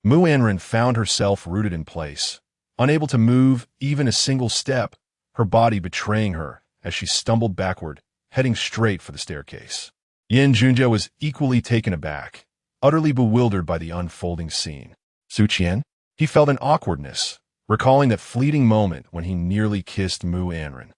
Mu Anran found herself rooted in place, unable to move even a single step, her body betraying her as she stumbled backward, heading straight for the staircase. Yan Junjia was equally taken aback, utterly bewildered by the unfolding scene. "Su Qian?" He felt an awkwardness, recalling that fleeting moment when he nearly kissed Mu Anran.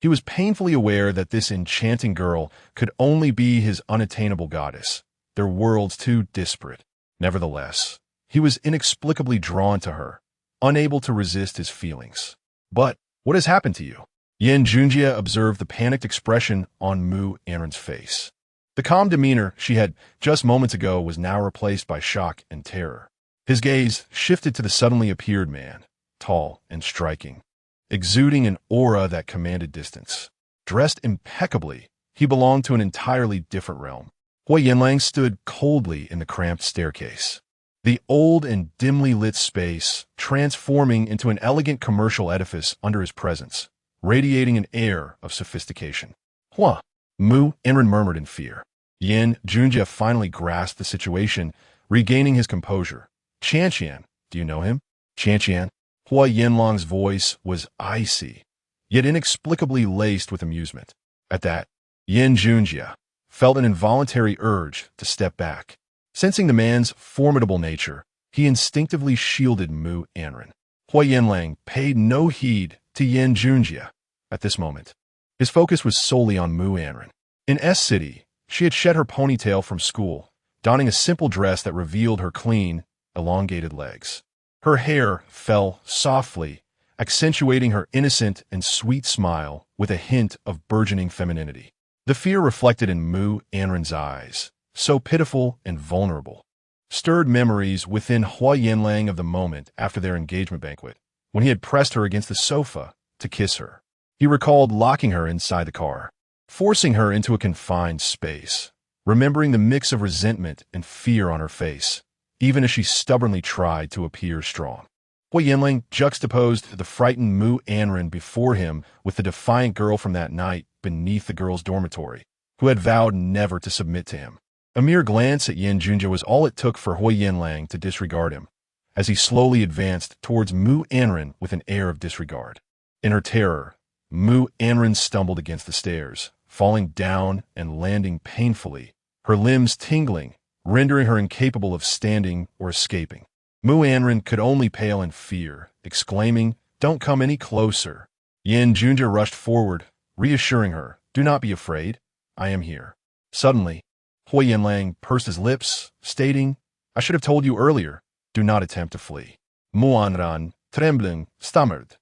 He was painfully aware that this enchanting girl could only be his unattainable goddess, their worlds too disparate. Nevertheless, he was inexplicably drawn to her, unable to resist his feelings. "But, what has happened to you?" Yan Junjia observed the panicked expression on Mu Anran's face. The calm demeanor she had just moments ago was now replaced by shock and terror. His gaze shifted to the suddenly appeared man, tall and striking, exuding an aura that commanded distance. Dressed impeccably, he belonged to an entirely different realm. Huo Yanlang stood coldly in the cramped staircase. The old and dimly lit space transforming into an elegant commercial edifice under his presence, radiating an air of sophistication. Hua! Mu Anran murmured in fear. Yin Junjie finally grasped the situation, regaining his composure. Qian, do you know him? Qian? Huo Yanlang's voice was icy, yet inexplicably laced with amusement. At that, Yin Junjie felt an involuntary urge to step back. Sensing the man's formidable nature, he instinctively shielded Mu Anran. Huo Yanlang paid no heed to Yin Junjie at this moment. His focus was solely on Mu Anran. In S-City, she had shed her ponytail from school, donning a simple dress that revealed her clean, elongated legs. Her hair fell softly, accentuating her innocent and sweet smile with a hint of burgeoning femininity. The fear reflected in Mu Anran's eyes, so pitiful and vulnerable, stirred memories within Huo Yanlang of the moment after their engagement banquet, when he had pressed her against the sofa to kiss her. He recalled locking her inside the car, forcing her into a confined space, remembering the mix of resentment and fear on her face, even as she stubbornly tried to appear strong. Huo Yanlang juxtaposed the frightened Mu Anran before him with the defiant girl from that night beneath the girl's dormitory, who had vowed never to submit to him. A mere glance at Yin Junjie was all it took for Huo Yanlang to disregard him, as he slowly advanced towards Mu Anran with an air of disregard. In her terror, Mu Anran stumbled against the stairs, falling down and landing painfully, her limbs tingling, rendering her incapable of standing or escaping. Mu Anran could only pale in fear, exclaiming, "Don't come any closer." Yin Junjie rushed forward, reassuring her, "Do not be afraid. I am here." Suddenly, Huo Yanlang pursed his lips, stating, "I should have told you earlier. Do not attempt to flee." Mu Anran, trembling, stammered,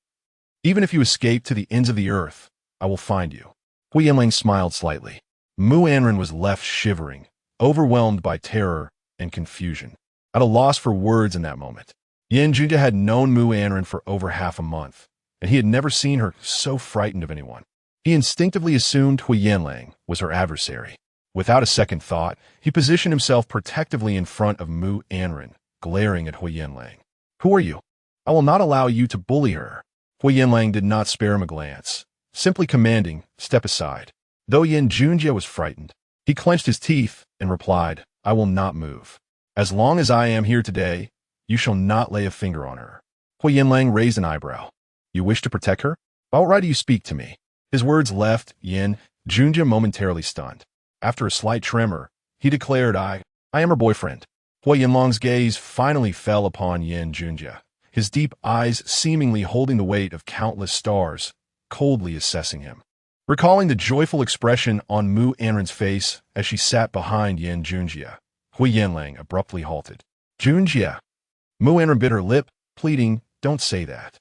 "Even if you escape to the ends of the earth, I will find you." Huo Yanlang smiled slightly. Mu Anran was left shivering, overwhelmed by terror and confusion, at a loss for words in that moment. Yin Junjie had known Mu Anran for over half a month, and he had never seen her so frightened of anyone. He instinctively assumed Huo Yanlang was her adversary. Without a second thought, he positioned himself protectively in front of Mu Anran, glaring at Huo Yanlang. "Who are you? I will not allow you to bully her." Huo Yanlang did not spare him a glance, simply commanding, "Step aside." Though Yin Junjie was frightened, he clenched his teeth and replied, "I will not move. As long as I am here today, you shall not lay a finger on her." Huo Yanlang raised an eyebrow. "You wish to protect her? By what right do you speak to me?" His words left Yin Junjie momentarily stunned. After a slight tremor, he declared, I am her boyfriend." Huo Yanlang's gaze finally fell upon Yin Junjie, his deep eyes seemingly holding the weight of countless stars, coldly assessing him. Recalling the joyful expression on Mu Anran's face as she sat behind Yin Junjie, Huo Yanlang abruptly halted. "Junjie." Mu Anran bit her lip, pleading, "Don't say that.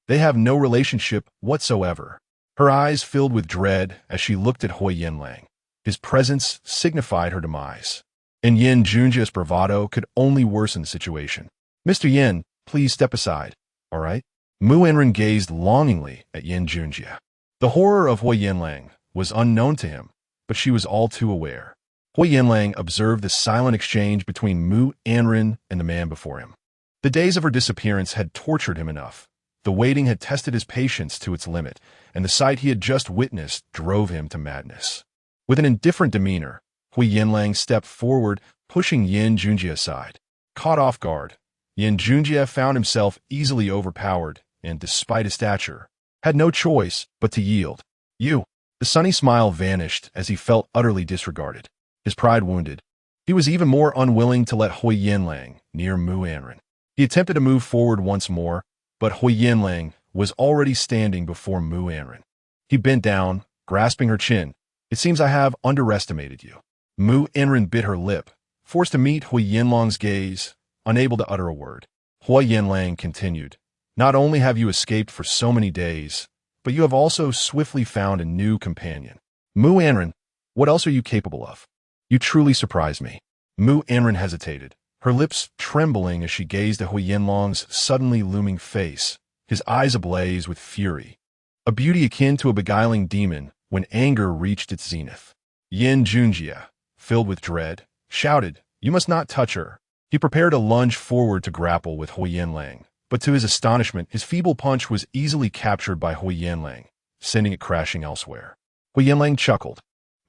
They have no relationship whatsoever." Her eyes filled with dread as she looked at Huo Yanlang. His presence signified her demise, and Yin Junjie's bravado could only worsen the situation. "Mr. Yin, please step aside, all right?" Mu Anran gazed longingly at Yin Junjie. The horror of Huo Yanlang was unknown to him, but she was all too aware. Huo Yanlang observed the silent exchange between Mu Anran and the man before him. The days of her disappearance had tortured him enough. The waiting had tested his patience to its limit, and the sight he had just witnessed drove him to madness. With an indifferent demeanor, Huo Yanlang stepped forward, pushing Yin Junjie aside. Caught off guard, Yin Junjie found himself easily overpowered and, despite his stature, had no choice but to yield. "You." The sunny smile vanished as he felt utterly disregarded. His pride wounded, he was even more unwilling to let Huo Yanlang near Mu Anran. He attempted to move forward once more, but Huo Yanlang was already standing before Mu Anran. He bent down, grasping her chin. "It seems I have underestimated you." Mu Anran bit her lip, forced to meet Huo Yanlang's gaze, unable to utter a word. Huo Yanlang continued, "Not only have you escaped for so many days, but you have also swiftly found a new companion. Mu Anran, what else are you capable of? You truly surprise me." Mu Anran hesitated, her lips trembling as she gazed at Huo Yanlang's suddenly looming face, his eyes ablaze with fury. A beauty akin to a beguiling demon when anger reached its zenith. Yin Junjie, filled with dread, shouted, "You must not touch her." He prepared a lunge forward to grapple with Huo Yanlang, but to his astonishment, his feeble punch was easily captured by Huo Yanlang, sending it crashing elsewhere. Huo Yanlang chuckled.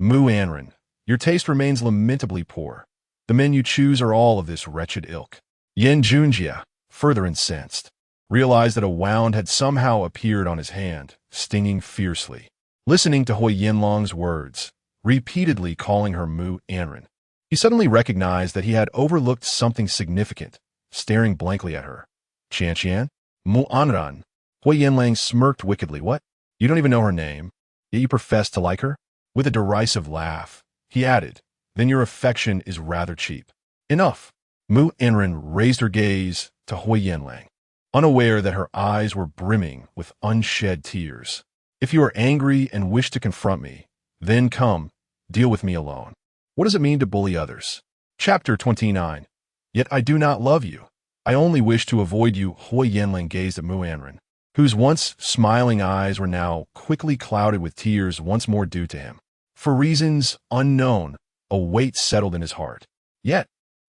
"Mu Anran, your taste remains lamentably poor. The men you choose are all of this wretched ilk." Yin Junjie, further incensed, realized that a wound had somehow appeared on his hand, stinging fiercely. Listening to Huo Yanlang's words, repeatedly calling her Mu Anran, he suddenly recognized that he had overlooked something significant, staring blankly at her. "Qian, Mu Anran." Huo Yanlang smirked wickedly. "What? You don't even know her name, yet you profess to like her?" With a derisive laugh, he added, "Then your affection is rather cheap." "Enough." Mu Anran raised her gaze to Huo Yanlang, unaware that her eyes were brimming with unshed tears. "If you are angry and wish to confront me, then come, deal with me alone. What does it mean to bully others?" Chapter 29. "Yet I do not love you. I only wish to avoid you." Huo Yanlang gazed at Mu Anran, whose once smiling eyes were now quickly clouded with tears once more due to him. For reasons unknown, a weight settled in his heart. Yet,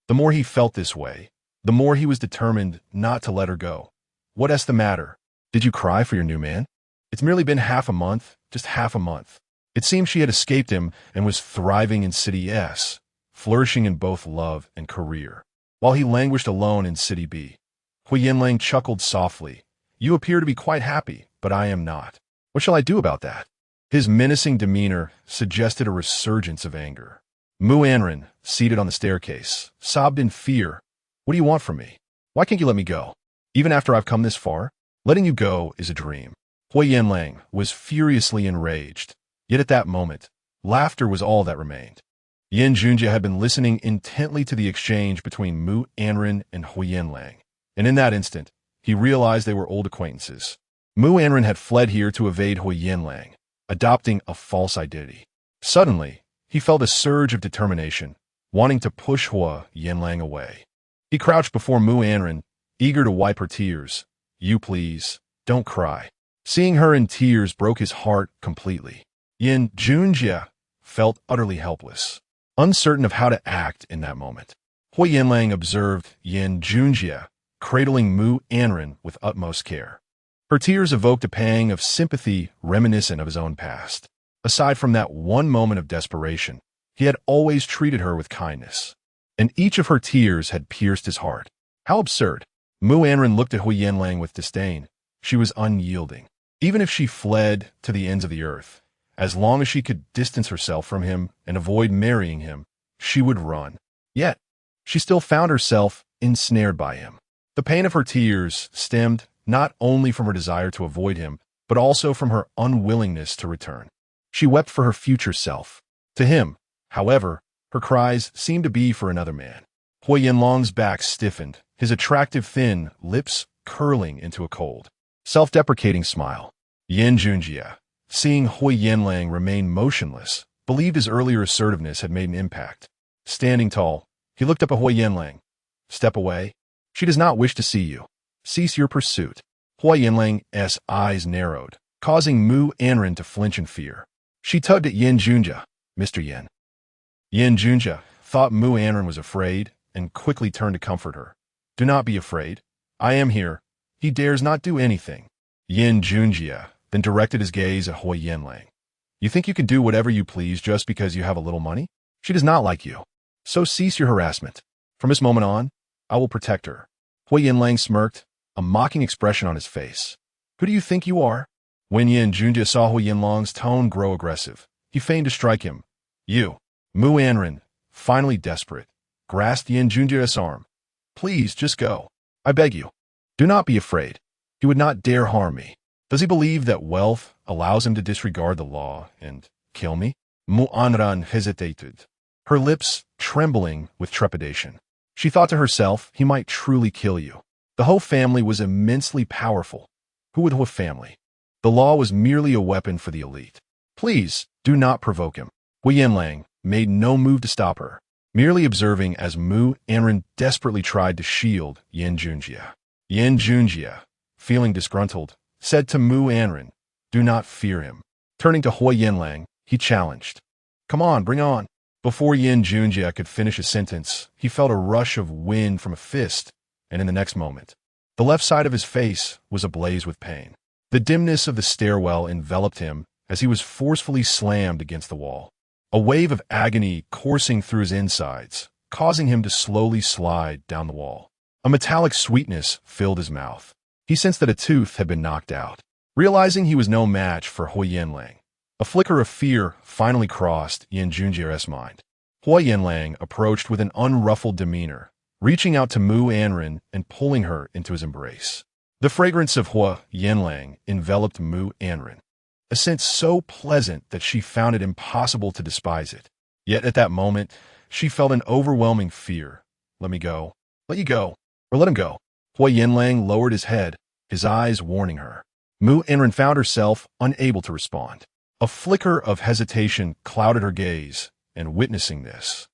the more he felt this way, the more he was determined not to let her go. "What's the matter? Did you cry for your new man? It's merely been half a month, just half a month." It seemed she had escaped him and was thriving in City S, flourishing in both love and career, while he languished alone in City B. Huo Yanlang chuckled softly. "You appear to be quite happy, but I am not. What shall I do about that?" His menacing demeanor suggested a resurgence of anger. Mu Anran, seated on the staircase, sobbed in fear. "What do you want from me? Why can't you let me go? Even after I've come this far? Letting you go is a dream." Huo Yanlang was furiously enraged. Yet at that moment, laughter was all that remained. Yin Junjie had been listening intently to the exchange between Mu Anran and Huo Yanlang, and in that instant, he realized they were old acquaintances. Mu Anran had fled here to evade Huo Yanlang, adopting a false identity. Suddenly, he felt a surge of determination, wanting to push Huo Yanlang away. He crouched before Mu Anran, eager to wipe her tears. "You please, don't cry." Seeing her in tears broke his heart completely. Yin Junjie felt utterly helpless, uncertain of how to act in that moment. Huo Yanlang observed Yin Junjie cradling Mu Anran with utmost care. Her tears evoked a pang of sympathy reminiscent of his own past. Aside from that one moment of desperation, he had always treated her with kindness, and each of her tears had pierced his heart. How absurd! Mu Anran looked at Huo Yanlang with disdain. She was unyielding. Even if she fled to the ends of the earth, as long as she could distance herself from him and avoid marrying him, she would run. Yet, she still found herself ensnared by him. The pain of her tears stemmed not only from her desire to avoid him, but also from her unwillingness to return. She wept for her future self. To him, however, her cries seemed to be for another man. Huo Yanlang's back stiffened, his attractive thin lips curling into a cold, self-deprecating smile. Yin Junjie, seeing Huo Yanlang remain motionless, believed his earlier assertiveness had made an impact. Standing tall, he looked up at Huo Yanlang. "Step away. She does not wish to see you. Cease your pursuit." Huo Yanlang's eyes narrowed, causing Mu Anran to flinch in fear. She tugged at Yin Junjie. "Mr. Yin." Yin Junjie thought Mu Anran was afraid and quickly turned to comfort her. "Do not be afraid. I am here. He dares not do anything." Yin Junjie then directed his gaze at Huo Yanlang. "You think you can do whatever you please just because you have a little money? She does not like you. So cease your harassment. From this moment on, I will protect her." Huo Yanlang smirked, a mocking expression on his face. "Who do you think you are?" When Yin Junjie saw Huo Yanlang's tone grow aggressive, he feigned to strike him. "You." Mu Anran, finally desperate, grasped Yin Junjie's arm. "Please, just go. I beg you. Do not be afraid. He would not dare harm me. Does he believe that wealth allows him to disregard the law and kill me?" Mu Anran hesitated, her lips trembling with trepidation. She thought to herself, he might truly kill you. The Huo family was immensely powerful. Who would Huo family? The law was merely a weapon for the elite. "Please, do not provoke him." Huo Yanlang made no move to stop her. merely observing as Mu Anran desperately tried to shield Yin Junjie. Yin Junjie, feeling disgruntled, said to Mu Anran, "Do not fear him." Turning to Huo Yanlang, he challenged, "Come on, bring on." Before Yin Junjie could finish a sentence, he felt a rush of wind from a fist, and in the next moment, the left side of his face was ablaze with pain. The dimness of the stairwell enveloped him as he was forcefully slammed against the wall. A wave of agony coursing through his insides, causing him to slowly slide down the wall. A metallic sweetness filled his mouth. He sensed that a tooth had been knocked out. Realizing he was no match for Huo Yanlang, a flicker of fear finally crossed Yin Junjie's mind. Huo Yanlang approached with an unruffled demeanor, reaching out to Mu Anran and pulling her into his embrace. The fragrance of Huo Yanlang enveloped Mu Anran, a scent so pleasant that she found it impossible to despise it. Yet at that moment, she felt an overwhelming fear. "Let me go. Let you go. Or let him go." Huo Yanlang lowered his head, his eyes warning her. Mu Anran found herself unable to respond. A flicker of hesitation clouded her gaze, and witnessing this,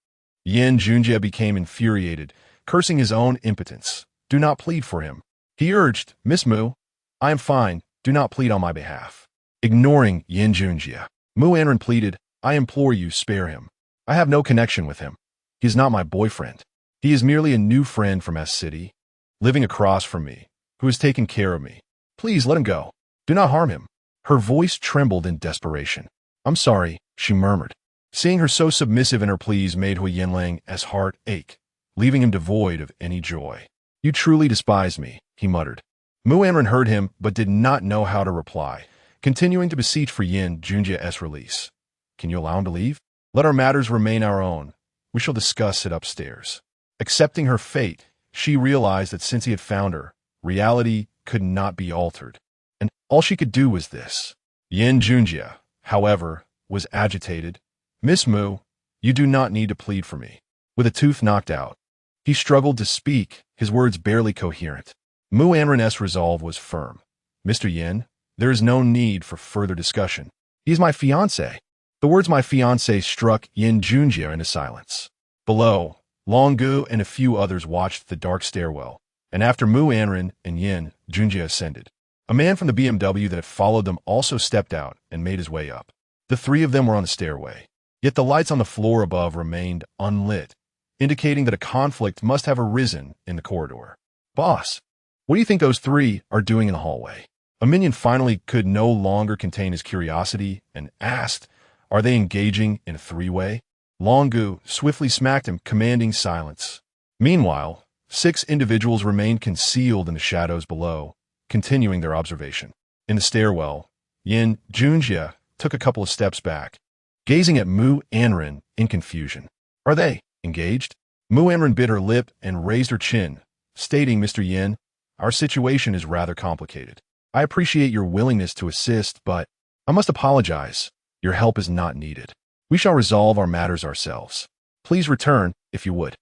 Yin Junjie became infuriated, cursing his own impotence. "Do not plead for him," he urged. "Miss Mu, I am fine. Do not plead on my behalf." Ignoring Yin Junjie, Mu Anran pleaded, "I implore you, spare him. I have no connection with him. He is not my boyfriend. He is merely a new friend from S-City, living across from me, who has taken care of me. Please let him go. Do not harm him." Her voice trembled in desperation. "I'm sorry," she murmured. Seeing her so submissive in her pleas made Huo Yanlang's heart ache, leaving him devoid of any joy. "You truly despise me," he muttered. Mu Anran heard him but did not know how to reply, continuing to beseech for Yin Junjie's release. "Can you allow him to leave? Let our matters remain our own. We shall discuss it upstairs." Accepting her fate, she realized that since he had found her, reality could not be altered, and all she could do was this. Yin Junjie, however, was agitated. "Miss Mu, you do not need to plead for me." With a tooth knocked out, he struggled to speak, his words barely coherent. Mu Anran's resolve was firm. "Mr. Yin, there is no need for further discussion. He is my fiancé." The words "my fiancé" struck Yin Junjie into silence. Below, Longgu and a few others watched the dark stairwell, and after Mu Anran and Yin Junjie ascended, a man from the BMW that had followed them also stepped out and made his way up. The three of them were on the stairway, yet the lights on the floor above remained unlit, indicating that a conflict must have arisen in the corridor. "Boss, what do you think those three are doing in the hallway?" A minion finally could no longer contain his curiosity and asked, "Are they engaging in a three-way?" Longgu swiftly smacked him, commanding silence. Meanwhile, 6 individuals remained concealed in the shadows below, continuing their observation. In the stairwell, Yin Junjie took a couple of steps back, gazing at Mu Anran in confusion. "Are they engaged?" Mu Anran bit her lip and raised her chin, stating, "Mr. Yin, our situation is rather complicated. I appreciate your willingness to assist, but I must apologize. Your help is not needed. We shall resolve our matters ourselves. Please return, if you would."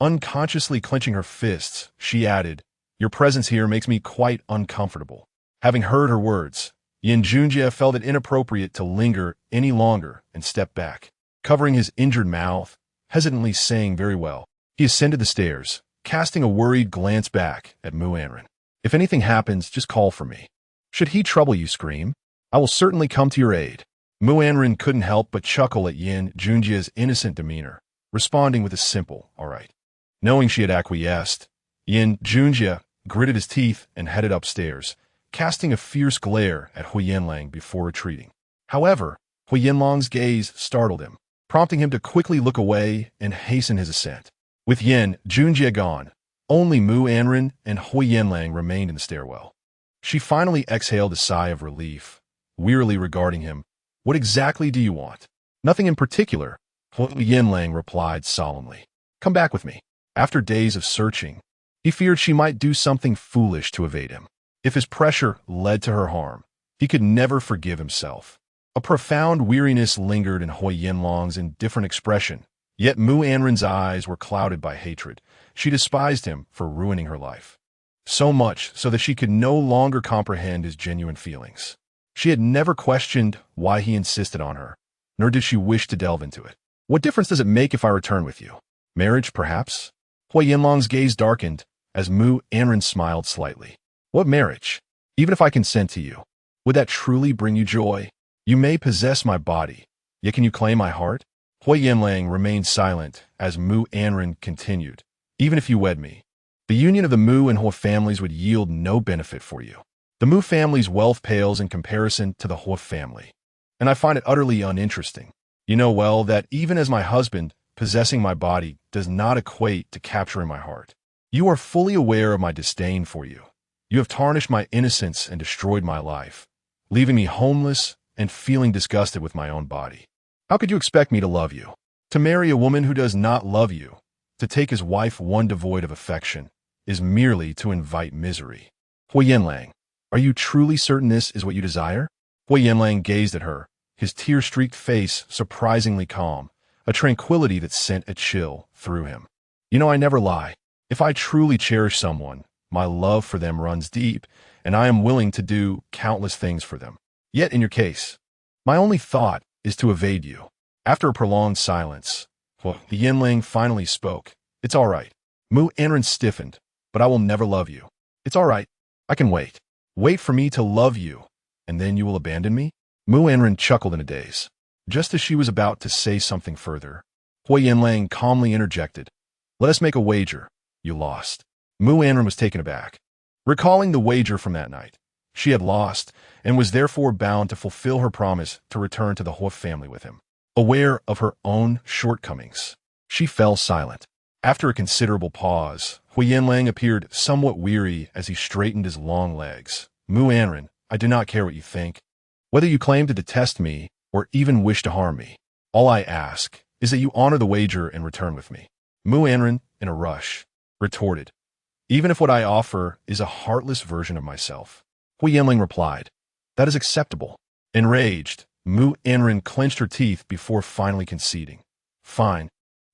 Unconsciously clenching her fists, she added, "Your presence here makes me quite uncomfortable." Having heard her words, Yin Junjie felt it inappropriate to linger any longer and stepped back, covering his injured mouth, hesitantly saying, "Very well." He ascended the stairs, casting a worried glance back at Mu Anran. "If anything happens, just call for me. Should he trouble you, scream. I will certainly come to your aid." Mu Anran couldn't help but chuckle at Yin Junjie's innocent demeanor, responding with a simple, "All right." Knowing she had acquiesced, Yin Junjie gritted his teeth and headed upstairs, casting a fierce glare at Huo Yanlang before retreating. However, Huo Yanlang's gaze startled him, prompting him to quickly look away and hasten his ascent. With Yin Junjie gone, only Mu Anran and Huo Yanlang remained in the stairwell. She finally exhaled a sigh of relief, wearily regarding him. "What exactly do you want?" "Nothing in particular," Huo Yanlang replied solemnly. "Come back with me." After days of searching, he feared she might do something foolish to evade him. If his pressure led to her harm, he could never forgive himself. A profound weariness lingered in Huo Yanlang's indifferent expression, yet Mu Anran's eyes were clouded by hatred. She despised him for ruining her life. So much so that she could no longer comprehend his genuine feelings. She had never questioned why he insisted on her, nor did she wish to delve into it. "What difference does it make if I return with you?" Marriage, perhaps? Huo Yanlang's gaze darkened as Mu Anran smiled slightly. What marriage? Even if I consent to you, would that truly bring you joy? You may possess my body, yet can you claim my heart? Huo Yanlang remained silent as Mu Anran continued. Even if you wed me, the union of the Mu and Huo families would yield no benefit for you. The Mu family's wealth pales in comparison to the Huo family, and I find it utterly uninteresting. You know well that even as my husband, possessing my body does not equate to capturing my heart. You are fully aware of my disdain for you. You have tarnished my innocence and destroyed my life, leaving me homeless and feeling disgusted with my own body. How could you expect me to love you? To marry a woman who does not love you, to take as wife one devoid of affection, is merely to invite misery. Huo Yanlang, are you truly certain this is what you desire? Huo Yanlang gazed at her, his tear-streaked face surprisingly calm, a tranquility that sent a chill through him. You know, I never lie. If I truly cherish someone, my love for them runs deep, and I am willing to do countless things for them. Yet in your case, my only thought is to evade you. After a prolonged silence, Huo Yanlang finally spoke. It's all right. Mu Anran stiffened, but I will never love you. It's all right. I can wait. Wait for me to love you, and then you will abandon me? Mu Anran chuckled in a daze. Just as she was about to say something further, Huo Yanlang calmly interjected. Let us make a wager. You lost. Mu Anran was taken aback. Recalling the wager from that night, she had lost and was therefore bound to fulfill her promise to return to the Huo family with him. Aware of her own shortcomings, she fell silent. After a considerable pause, Huo Yanlang appeared somewhat weary as he straightened his long legs. Mu Anran, I do not care what you think. Whether you claim to detest me or even wish to harm me, all I ask is that you honor the wager and return with me. Mu Anran, in a rush, retorted, even if what I offer is a heartless version of myself. Huo Yanlang replied, that is acceptable. Enraged, Mu Anran clenched her teeth before finally conceding. Fine,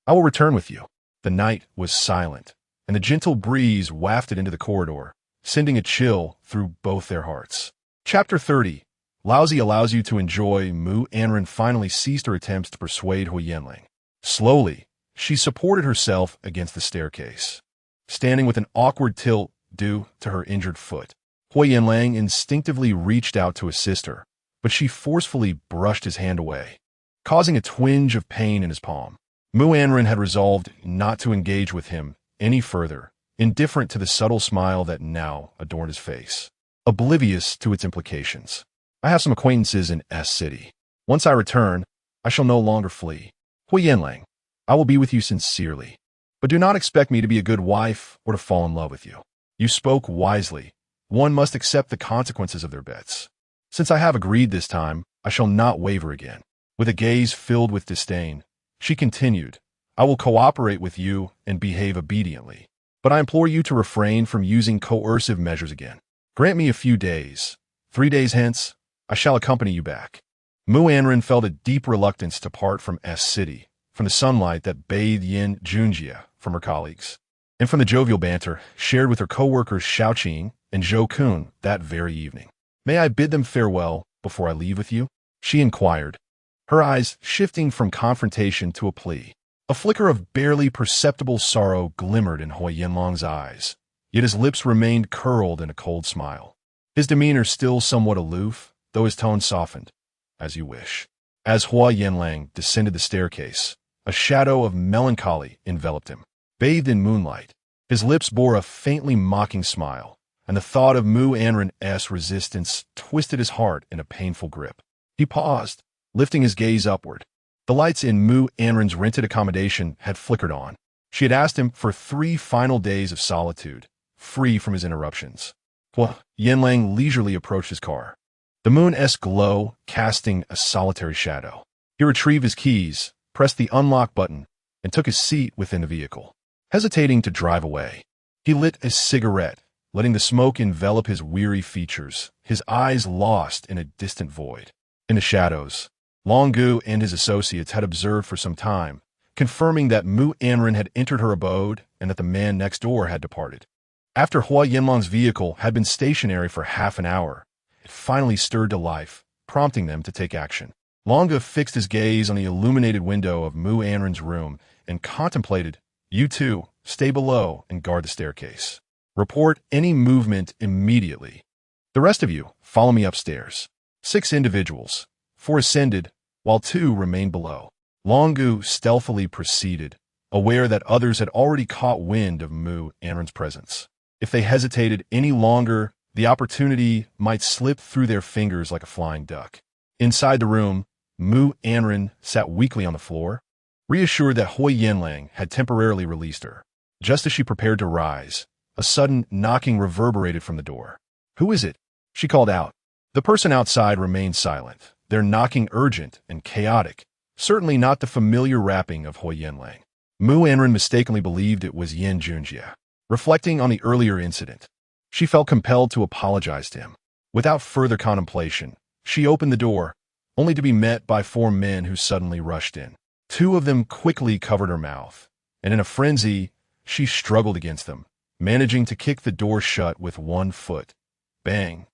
I will return with you. The night was silent, and the gentle breeze wafted into the corridor, sending a chill through both their hearts. Chapter 30. Laozi allows you to enjoy. Mu Anran finally ceased her attempts to persuade Huo Yanlang. Slowly, she supported herself against the staircase, standing with an awkward tilt due to her injured foot. Huo Yanlang instinctively reached out to assist her, but she forcefully brushed his hand away, causing a twinge of pain in his palm. Mu Anran had resolved not to engage with him any further, indifferent to the subtle smile that now adorned his face, oblivious to its implications. I have some acquaintances in S City. Once I return, I shall no longer flee. Huo Yanlang, I will be with you sincerely, but do not expect me to be a good wife or to fall in love with you. You spoke wisely. One must accept the consequences of their bets. Since I have agreed this time, I shall not waver again. With a gaze filled with disdain, she continued, I will cooperate with you and behave obediently, but I implore you to refrain from using coercive measures again. Grant me a few days. 3 days hence, I shall accompany you back. Mu Anran felt a deep reluctance to part from S City, from the sunlight that bathed Yin Junjia from her colleagues, and from the jovial banter shared with her co-workers Xiaoqing and Zhou Kun that very evening. May I bid them farewell before I leave with you? She inquired, her eyes shifting from confrontation to a plea. A flicker of barely perceptible sorrow glimmered in Huo Yanlang's eyes, yet his lips remained curled in a cold smile. His demeanor still somewhat aloof, though his tone softened. As you wish. As Huo Yanlang descended the staircase, a shadow of melancholy enveloped him. Bathed in moonlight, his lips bore a faintly mocking smile, and the thought of Mu Anran's resistance twisted his heart in a painful grip. He paused, lifting his gaze upward. The lights in Mu Anran's rented accommodation had flickered on. She had asked him for 3 final days of solitude, free from his interruptions. Huo Yanlang leisurely approached his car, the moon's glow casting a solitary shadow. He retrieved his keys, pressed the unlock button, and took his seat within the vehicle. Hesitating to drive away, he lit a cigarette, letting the smoke envelop his weary features, his eyes lost in a distant void. In the shadows, Longu and his associates had observed for some time, confirming that Mu Anran had entered her abode and that the man next door had departed. After Huo Yanlang's vehicle had been stationary for half an hour, it finally stirred to life, prompting them to take action. Longu fixed his gaze on the illuminated window of Mu Anran's room and contemplated You two, stay below and guard the staircase. Report any movement immediately. The rest of you, follow me upstairs. 6 individuals, 4 ascended, while 2 remained below. Longu stealthily proceeded, aware that others had already caught wind of Mu Anran's presence. If they hesitated any longer, the opportunity might slip through their fingers like a flying duck. Inside the room, Mu Anran sat weakly on the floor, reassured that Huo Yanlang had temporarily released her. Just as she prepared to rise, a sudden knocking reverberated from the door. "Who is it?" she called out. The person outside remained silent, their knocking urgent and chaotic, certainly not the familiar rapping of Huo Yanlang. Mu Anran mistakenly believed it was Yin Junjie. Reflecting on the earlier incident, she felt compelled to apologize to him. Without further contemplation, she opened the door, only to be met by 4 men who suddenly rushed in. 2 of them quickly covered her mouth, and in a frenzy, she struggled against them, managing to kick the door shut with 1 foot. Bang!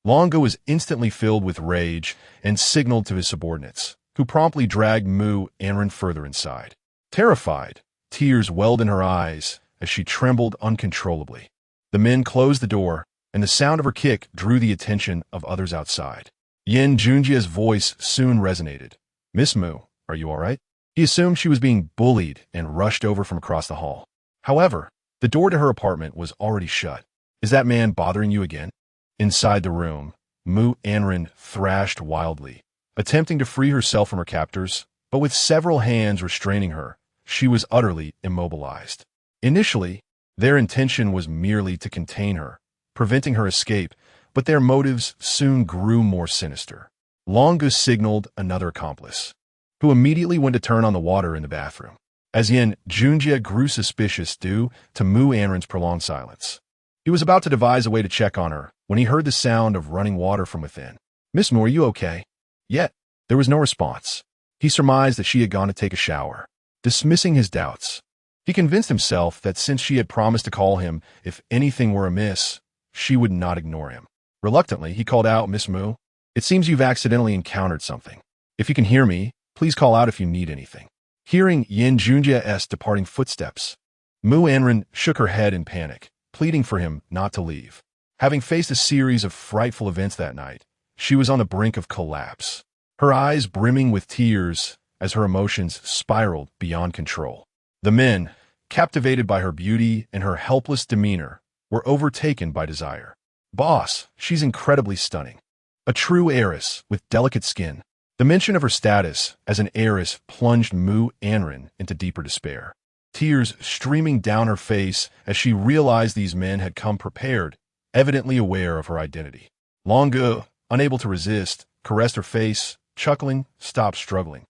Longo was instantly filled with rage and signaled to his subordinates, who promptly dragged Mu Anran further inside. Terrified, tears welled in her eyes as she trembled uncontrollably. The men closed the door, and the sound of her kick drew the attention of others outside. Yin Junjie's voice soon resonated. "Miss Mu, are you all right?" He assumed she was being bullied and rushed over from across the hall. However, the door to her apartment was already shut. "Is that man bothering you again?" Inside the room, Mu Anran thrashed wildly, attempting to free herself from her captors, but with several hands restraining her, she was utterly immobilized. Initially, their intention was merely to contain her, preventing her escape, but their motives soon grew more sinister. Longus signaled another accomplice, who immediately went to turn on the water in the bathroom, as Yin Junjie grew suspicious due to Mu Anran's prolonged silence. He was about to devise a way to check on her when he heard the sound of running water from within. "Miss Mu, are you okay?" Yet, there was no response. He surmised that she had gone to take a shower. Dismissing his doubts, he convinced himself that since she had promised to call him if anything were amiss, she would not ignore him. Reluctantly, he called out, "Miss Mu, it seems you've accidentally encountered something. If you can hear me, please call out if you need anything." Hearing Yin Junjie's departing footsteps, Mu Anran shook her head in panic, pleading for him not to leave. Having faced a series of frightful events that night, she was on the brink of collapse, her eyes brimming with tears as her emotions spiraled beyond control. The men, captivated by her beauty and her helpless demeanor, were overtaken by desire. "Boss, she's incredibly stunning. A true heiress with delicate skin." The mention of her status as an heiress plunged Mu Anran into deeper despair, tears streaming down her face as she realized these men had come prepared, evidently aware of her identity. Longu, unable to resist, caressed her face, chuckling, "Stop struggling.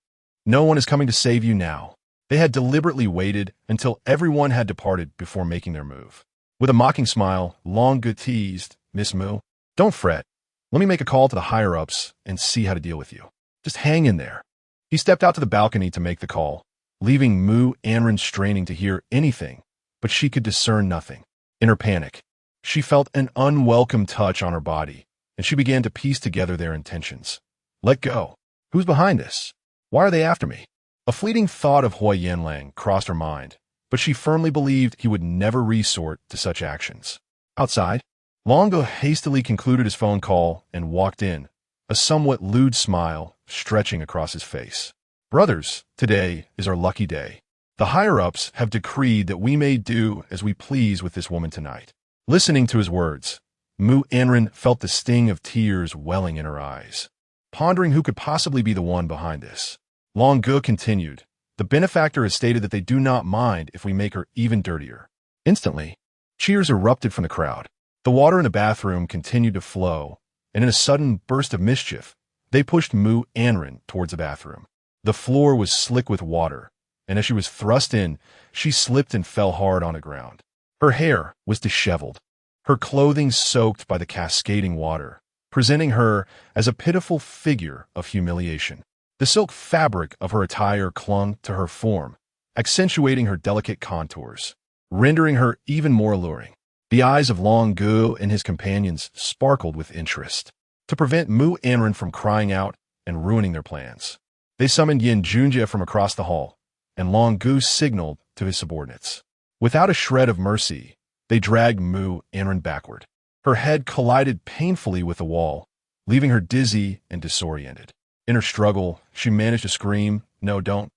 No one is coming to save you now." They had deliberately waited until everyone had departed before making their move. With a mocking smile, Longu teased, "Miss Mu, don't fret. Let me make a call to the higher-ups and see how to deal with you. Just hang in there." He stepped out to the balcony to make the call, leaving Mu Anran straining to hear anything, but she could discern nothing. In her panic, she felt an unwelcome touch on her body, and she began to piece together their intentions. "Let go. Who's behind this? Why are they after me?" A fleeting thought of Huo Yanlang crossed her mind, but she firmly believed he would never resort to such actions. Outside, Longo hastily concluded his phone call and walked in, a somewhat lewd smile stretching across his face. "Brothers, today is our lucky day. The higher-ups have decreed that we may do as we please with this woman tonight." Listening to his words, Mu Anran felt the sting of tears welling in her eyes, pondering who could possibly be the one behind this. Longu continued, "The benefactor has stated that they do not mind if we make her even dirtier." Instantly, cheers erupted from the crowd. The water in the bathroom continued to flow, and in a sudden burst of mischief, they pushed Mu Anran towards the bathroom. The floor was slick with water, and as she was thrust in, she slipped and fell hard on the ground. Her hair was disheveled, her clothing soaked by the cascading water, presenting her as a pitiful figure of humiliation. The silk fabric of her attire clung to her form, accentuating her delicate contours, rendering her even more alluring. The eyes of Longu and his companions sparkled with interest. To prevent Mu Anran from crying out and ruining their plans, they summoned Yin Junjie from across the hall, and Longu signaled to his subordinates. Without a shred of mercy, they dragged Mu Anran backward. Her head collided painfully with the wall, leaving her dizzy and disoriented. In her struggle, she managed to scream, "No, don't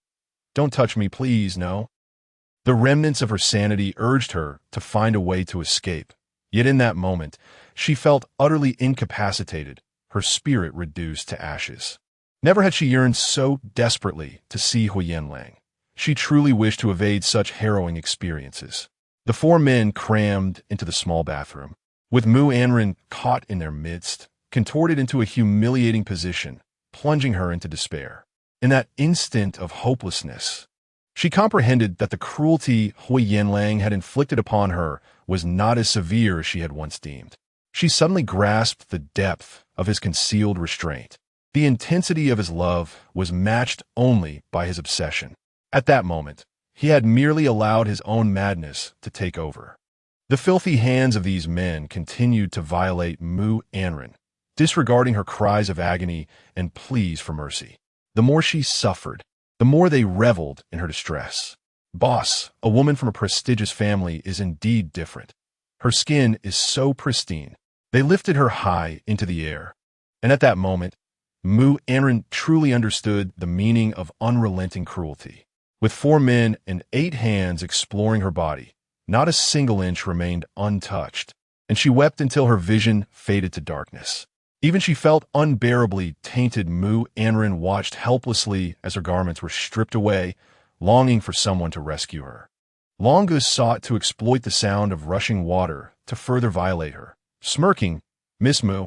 touch me, please, no." The remnants of her sanity urged her to find a way to escape. Yet in that moment, she felt utterly incapacitated, her spirit reduced to ashes. Never had she yearned so desperately to see Huo Yanlang. She truly wished to evade such harrowing experiences. The four men crammed into the small bathroom, with Mu Anran caught in their midst, contorted into a humiliating position, plunging her into despair. In that instant of hopelessness, she comprehended that the cruelty Huo Yanlang had inflicted upon her was not as severe as she had once deemed. She suddenly grasped the depth of his concealed restraint. The intensity of his love was matched only by his obsession. At that moment, he had merely allowed his own madness to take over. The filthy hands of these men continued to violate Mu Anran, disregarding her cries of agony and pleas for mercy. The more she suffered, the more they reveled in her distress. Boss, a woman from a prestigious family, is indeed different. Her skin is so pristine. They lifted her high into the air. And at that moment, Mu Anran truly understood the meaning of unrelenting cruelty. With 4 men and 8 hands exploring her body, not a single inch remained untouched, and she wept until her vision faded to darkness. Even she felt unbearably tainted. Mu Anran watched helplessly as her garments were stripped away, longing for someone to rescue her. Longus sought to exploit the sound of rushing water to further violate her. Smirking, "Miss Mu,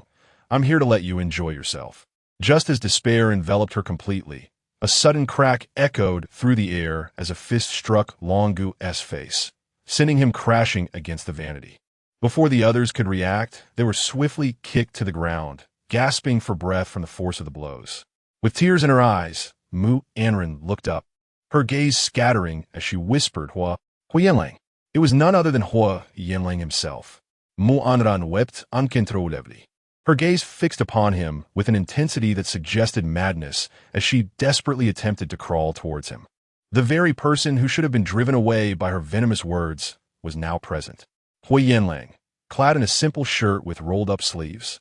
I'm here to let you enjoy yourself." Just as despair enveloped her completely, a sudden crack echoed through the air as a fist struck Longu's face, sending him crashing against the vanity. Before the others could react, they were swiftly kicked to the ground, gasping for breath from the force of the blows. With tears in her eyes, Mu Anran looked up, her gaze scattering as she whispered, Huo Yanlang." It was none other than Huo Yanlang himself. Mu Anran wept uncontrollably, her gaze fixed upon him with an intensity that suggested madness as she desperately attempted to crawl towards him. The very person who should have been driven away by her venomous words was now present. Huo Yanlang, clad in a simple shirt with rolled-up sleeves,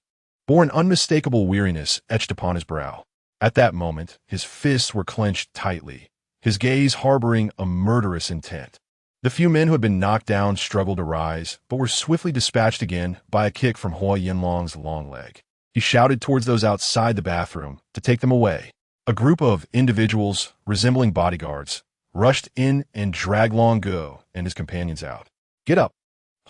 bore an unmistakable weariness etched upon his brow. At that moment, his fists were clenched tightly, his gaze harboring a murderous intent. The few men who had been knocked down struggled to rise, but were swiftly dispatched again by a kick from Huo Yanlang's long leg. He shouted towards those outside the bathroom to take them away. A group of individuals, resembling bodyguards, rushed in and dragged Longu and his companions out. "Get up!"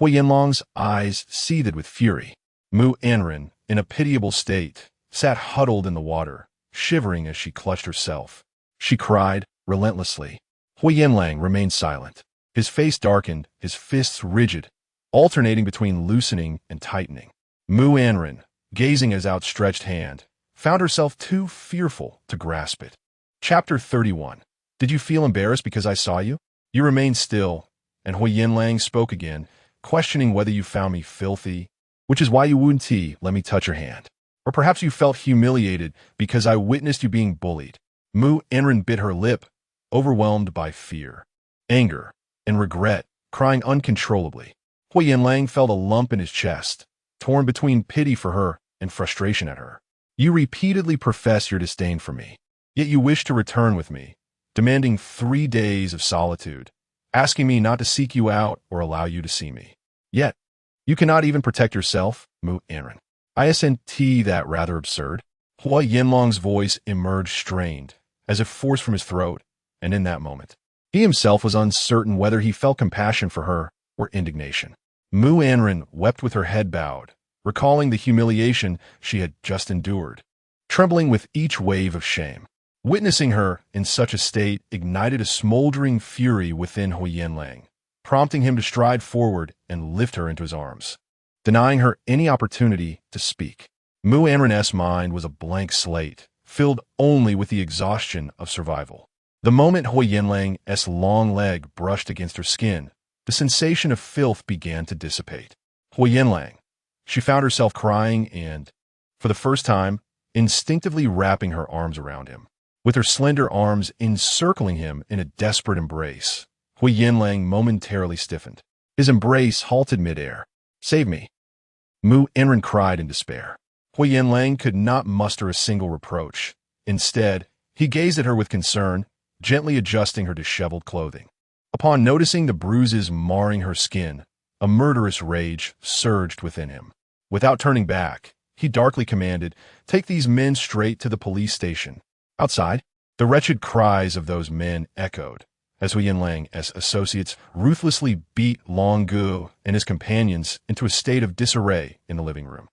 Huo Yanlang's eyes seethed with fury. Mu Anran, in a pitiable state, sat huddled in the water, shivering as she clutched herself. She cried relentlessly. Huo Yanlang remained silent. His face darkened, his fists rigid, alternating between loosening and tightening. Mu Anran, gazing at his outstretched hand, found herself too fearful to grasp it. Chapter 31. Did you feel embarrassed because I saw you? You remained still, and Huo Yanlang spoke again, questioning whether you found me filthy, which is why you wouldn't let me touch your hand. Or perhaps you felt humiliated because I witnessed you being bullied. Mu Anran bit her lip, overwhelmed by fear, anger, and regret, crying uncontrollably. Huo Yanlang felt a lump in his chest, torn between pity for her and frustration at her. You repeatedly profess your disdain for me, yet you wish to return with me, demanding 3 days of solitude, asking me not to seek you out or allow you to see me. Yet, you cannot even protect yourself, Mu Anran. Isn't that rather absurd? Huo Yanlang's voice emerged strained, as if forced from his throat, and in that moment, he himself was uncertain whether he felt compassion for her or indignation. Mu Anran wept with her head bowed, recalling the humiliation she had just endured, trembling with each wave of shame. Witnessing her in such a state ignited a smoldering fury within Huo Yanlang, prompting him to stride forward and lift her into his arms, denying her any opportunity to speak. Mu Anran's mind was a blank slate, filled only with the exhaustion of survival. The moment Huo Yanlang's long leg brushed against her skin, the sensation of filth began to dissipate. Huo Yanlang. She found herself crying and, for the first time, instinctively wrapping her arms around him. With her slender arms encircling him in a desperate embrace, Huo Yanlang momentarily stiffened. His embrace halted midair. "Save me." Mu Anran cried in despair. Huo Yanlang could not muster a single reproach. Instead, he gazed at her with concern, gently adjusting her disheveled clothing. Upon noticing the bruises marring her skin, a murderous rage surged within him. Without turning back, he darkly commanded, "Take these men straight to the police station." Outside, the wretched cries of those men echoed, as Huo Yanlang's associates ruthlessly beat Long Gu and his companions into a state of disarray in the living room.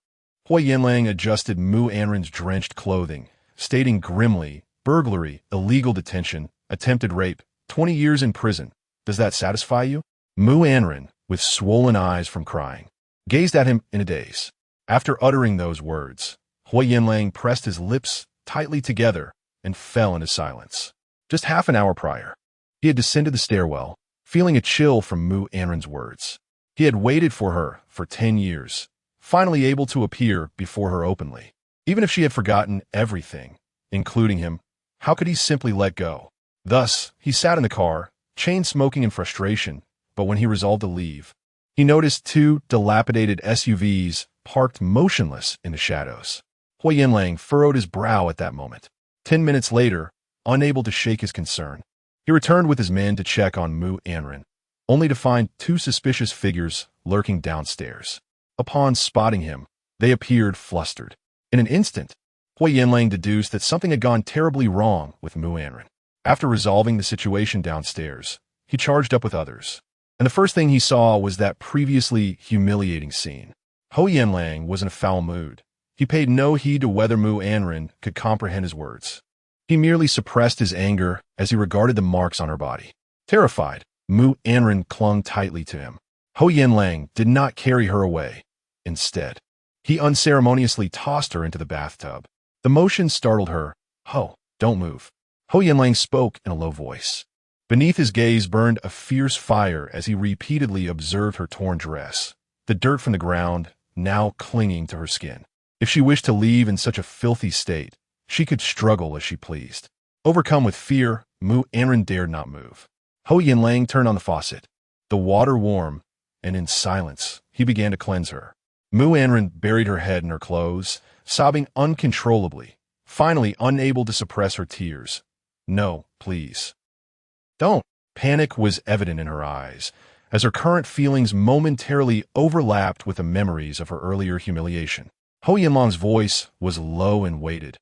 Huo Yanlang adjusted Mu Anran's drenched clothing, stating grimly, "Burglary, illegal detention, attempted rape, 20 years in prison. Does that satisfy you?" Mu Anran, with swollen eyes from crying, gazed at him in a daze. After uttering those words, Huo Yanlang pressed his lips tightly together and fell into silence. Just half an hour prior, he had descended the stairwell, feeling a chill from Mu Anran's words. He had waited for her for 10 years, finally able to appear before her openly. Even if she had forgotten everything, including him, how could he simply let go? Thus, he sat in the car, chain-smoking in frustration, but when he resolved to leave, he noticed 2 dilapidated SUVs parked motionless in the shadows. Huo Yanlang furrowed his brow at that moment. 10 minutes later, unable to shake his concern, he returned with his men to check on Mu Anran, only to find 2 suspicious figures lurking downstairs. Upon spotting him, they appeared flustered. In an instant, Huo Yanlang deduced that something had gone terribly wrong with Mu Anran. After resolving the situation downstairs, he charged up with others, and the first thing he saw was that previously humiliating scene. Huo Yanlang was in a foul mood. He paid no heed to whether Mu Anran could comprehend his words. He merely suppressed his anger as he regarded the marks on her body. Terrified, Mu Anran clung tightly to him. Huo Yanlang did not carry her away. Instead, he unceremoniously tossed her into the bathtub. The motion startled her. "Ho, don't move." Huo Yanlang spoke in a low voice. Beneath his gaze burned a fierce fire as he repeatedly observed her torn dress, the dirt from the ground now clinging to her skin. If she wished to leave in such a filthy state, she could struggle as she pleased. Overcome with fear, Mu Anran dared not move. Huo Yanlang turned on the faucet. The water warmed, and in silence, he began to cleanse her. Mu Anran buried her head in her clothes, sobbing uncontrollably, finally unable to suppress her tears. "No, please. Don't." Panic was evident in her eyes, as her current feelings momentarily overlapped with the memories of her earlier humiliation. Huo Yanlang's voice was low and weighted.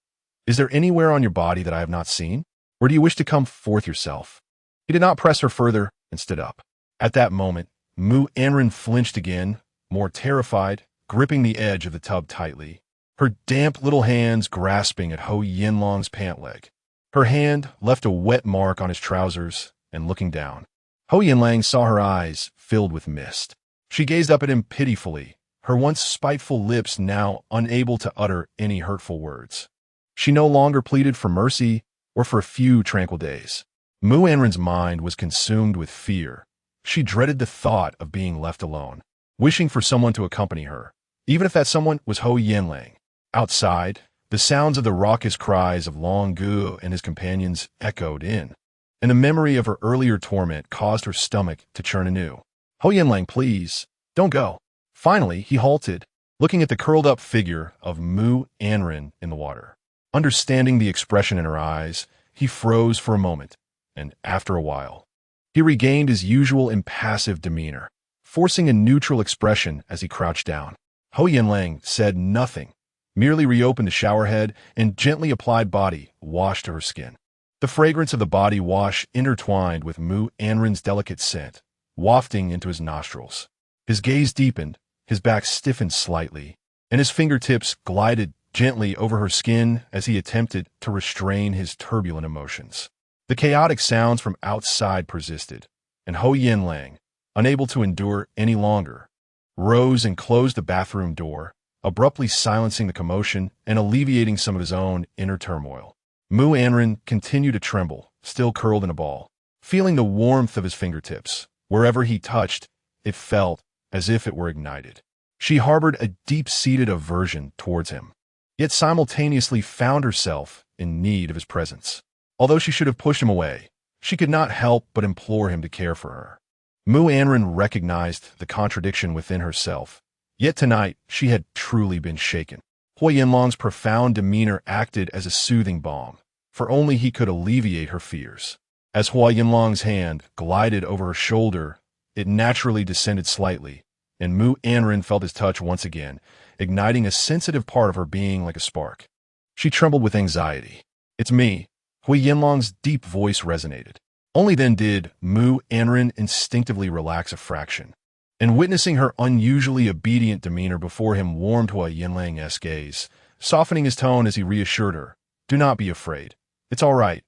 "Is there anywhere on your body that I have not seen? Or do you wish to come forth yourself?" He did not press her further and stood up. At that moment, Mu Anran flinched again, more terrified, gripping the edge of the tub tightly, her damp little hands grasping at Huo Yanlang's pant leg. Her hand left a wet mark on his trousers, and looking down, Huo Yanlang saw her eyes filled with mist. She gazed up at him pitifully, her once spiteful lips now unable to utter any hurtful words. She no longer pleaded for mercy or for a few tranquil days. Mu Anran's mind was consumed with fear. She dreaded the thought of being left alone, wishing for someone to accompany her, even if that someone was Huo Yanlang. Outside, the sounds of the raucous cries of Long Gu and his companions echoed in, and the memory of her earlier torment caused her stomach to churn anew. "Huo Yanlang, please, don't go." Finally, he halted, looking at the curled-up figure of Mu Anran in the water. Understanding the expression in her eyes, he froze for a moment, and after a while, he regained his usual impassive demeanor, forcing a neutral expression as he crouched down. Huo Yanlang said nothing, merely reopened the shower head and gently applied body wash to her skin. The fragrance of the body wash intertwined with Mu Anran's delicate scent, wafting into his nostrils. His gaze deepened, his back stiffened slightly, and his fingertips glided gently over her skin as he attempted to restrain his turbulent emotions. The chaotic sounds from outside persisted, and Huo Yanlang, unable to endure any longer, rose and closed the bathroom door, abruptly silencing the commotion and alleviating some of his own inner turmoil. Mu Anran continued to tremble, still curled in a ball. Feeling the warmth of his fingertips, wherever he touched, it felt as if it were ignited. She harbored a deep-seated aversion towards him, yet simultaneously found herself in need of his presence. Although she should have pushed him away, She could not help but implore him to care for her. Mu Anran recognized the contradiction within herself, yet tonight she had truly been shaken. Huo Yanlang's profound demeanor acted as a soothing balm, for only he could alleviate her fears. As Huo Yanlang's hand glided over her shoulder, it naturally descended slightly, and Mu Anran felt his touch once again, igniting a sensitive part of her being like a spark. She trembled with anxiety. "It's me." Huo Yanlang's deep voice resonated. Only then did Mu Anran instinctively relax a fraction, and witnessing her unusually obedient demeanor before him warmed Huo Yanlang's gaze, softening his tone as he reassured her, "Do not be afraid. It's all right.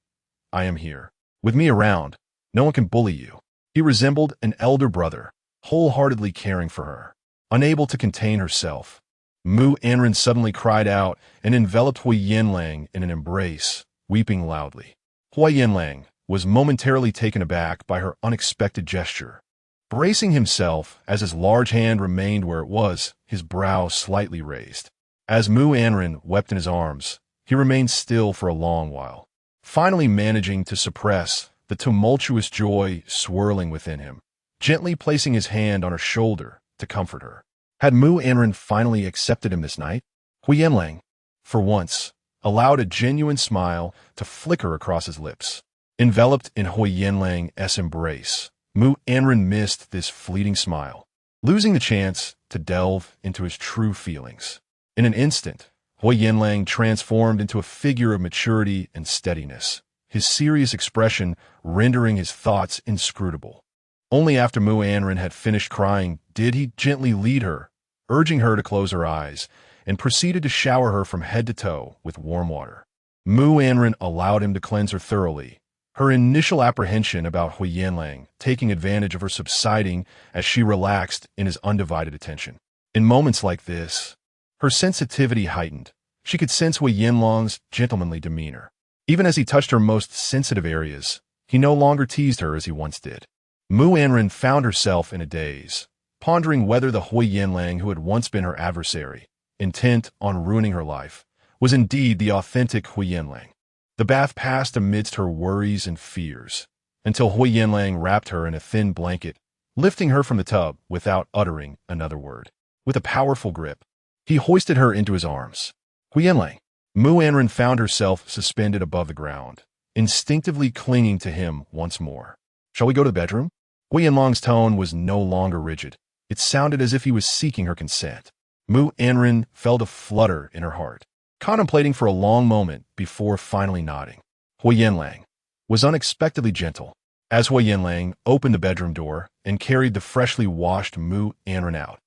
I am here. With me around, no one can bully you." He resembled an elder brother, wholeheartedly caring for her. Unable to contain herself, Mu Anran suddenly cried out and enveloped Huo Yanlang in an embrace, weeping loudly. Huo Yanlang was momentarily taken aback by her unexpected gesture. Bracing himself as his large hand remained where it was, his brow slightly raised. As Mu Anran wept in his arms, he remained still for a long while, finally managing to suppress the tumultuous joy swirling within him, gently placing his hand on her shoulder to comfort her. Had Mu Anran finally accepted him this night? Huo Yanlang, for once, allowed a genuine smile to flicker across his lips. Enveloped in Huo Yanlang's embrace, Mu Anran missed this fleeting smile, losing the chance to delve into his true feelings. In an instant, Huo Yanlang transformed into a figure of maturity and steadiness, his serious expression rendering his thoughts inscrutable. Only after Mu Anran had finished crying did he gently lead her, urging her to close her eyes, and proceeded to shower her from head to toe with warm water. Mu Anran allowed him to cleanse her thoroughly, her initial apprehension about Huo Yanlang taking advantage of her subsiding as she relaxed in his undivided attention. In moments like this, her sensitivity heightened. She could sense Huo Yanlang's gentlemanly demeanor. Even as he touched her most sensitive areas, he no longer teased her as he once did. Mu Anran found herself in a daze, pondering whether the Huo Yanlang who had once been her adversary, intent on ruining her life, was indeed the authentic Huo Yanlang. The bath passed amidst her worries and fears, until Huo Yanlang wrapped her in a thin blanket, lifting her from the tub without uttering another word. With a powerful grip, he hoisted her into his arms. "Huo Yanlang." Mu Anran found herself suspended above the ground, instinctively clinging to him once more. "Shall we go to the bedroom?" Huo Yanlang's tone was no longer rigid. It sounded as if he was seeking her consent. Mu Anran felt a flutter in her heart, contemplating for a long moment before finally nodding. Huo Yanlang was unexpectedly gentle. As Huo Yanlang opened the bedroom door and carried the freshly washed Mu Anran out,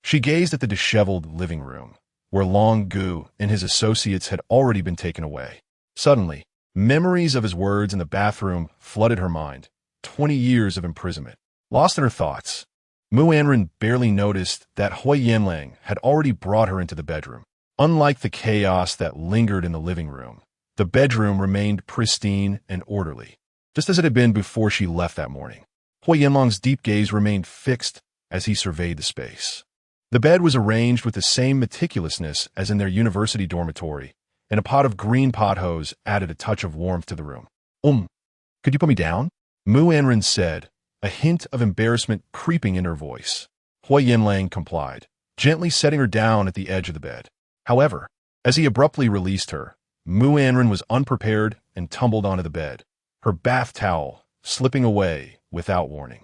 she gazed at the disheveled living room, where Long Gu and his associates had already been taken away. Suddenly, memories of his words in the bathroom flooded her mind. 20 years of imprisonment. Lost in her thoughts, Mu Anran barely noticed that Huo Yanlang had already brought her into the bedroom. Unlike the chaos that lingered in the living room, the bedroom remained pristine and orderly, just as it had been before she left that morning. Huo Yanlang's deep gaze remained fixed as he surveyed the space. The bed was arranged with the same meticulousness as in their university dormitory, and a pot of green pothos added a touch of warmth to the room. Could you put me down?" Mu Anran said, a hint of embarrassment creeping in her voice. Huo Yanlang complied, gently setting her down at the edge of the bed. However, as he abruptly released her, Mu Anran was unprepared and tumbled onto the bed, her bath towel slipping away without warning.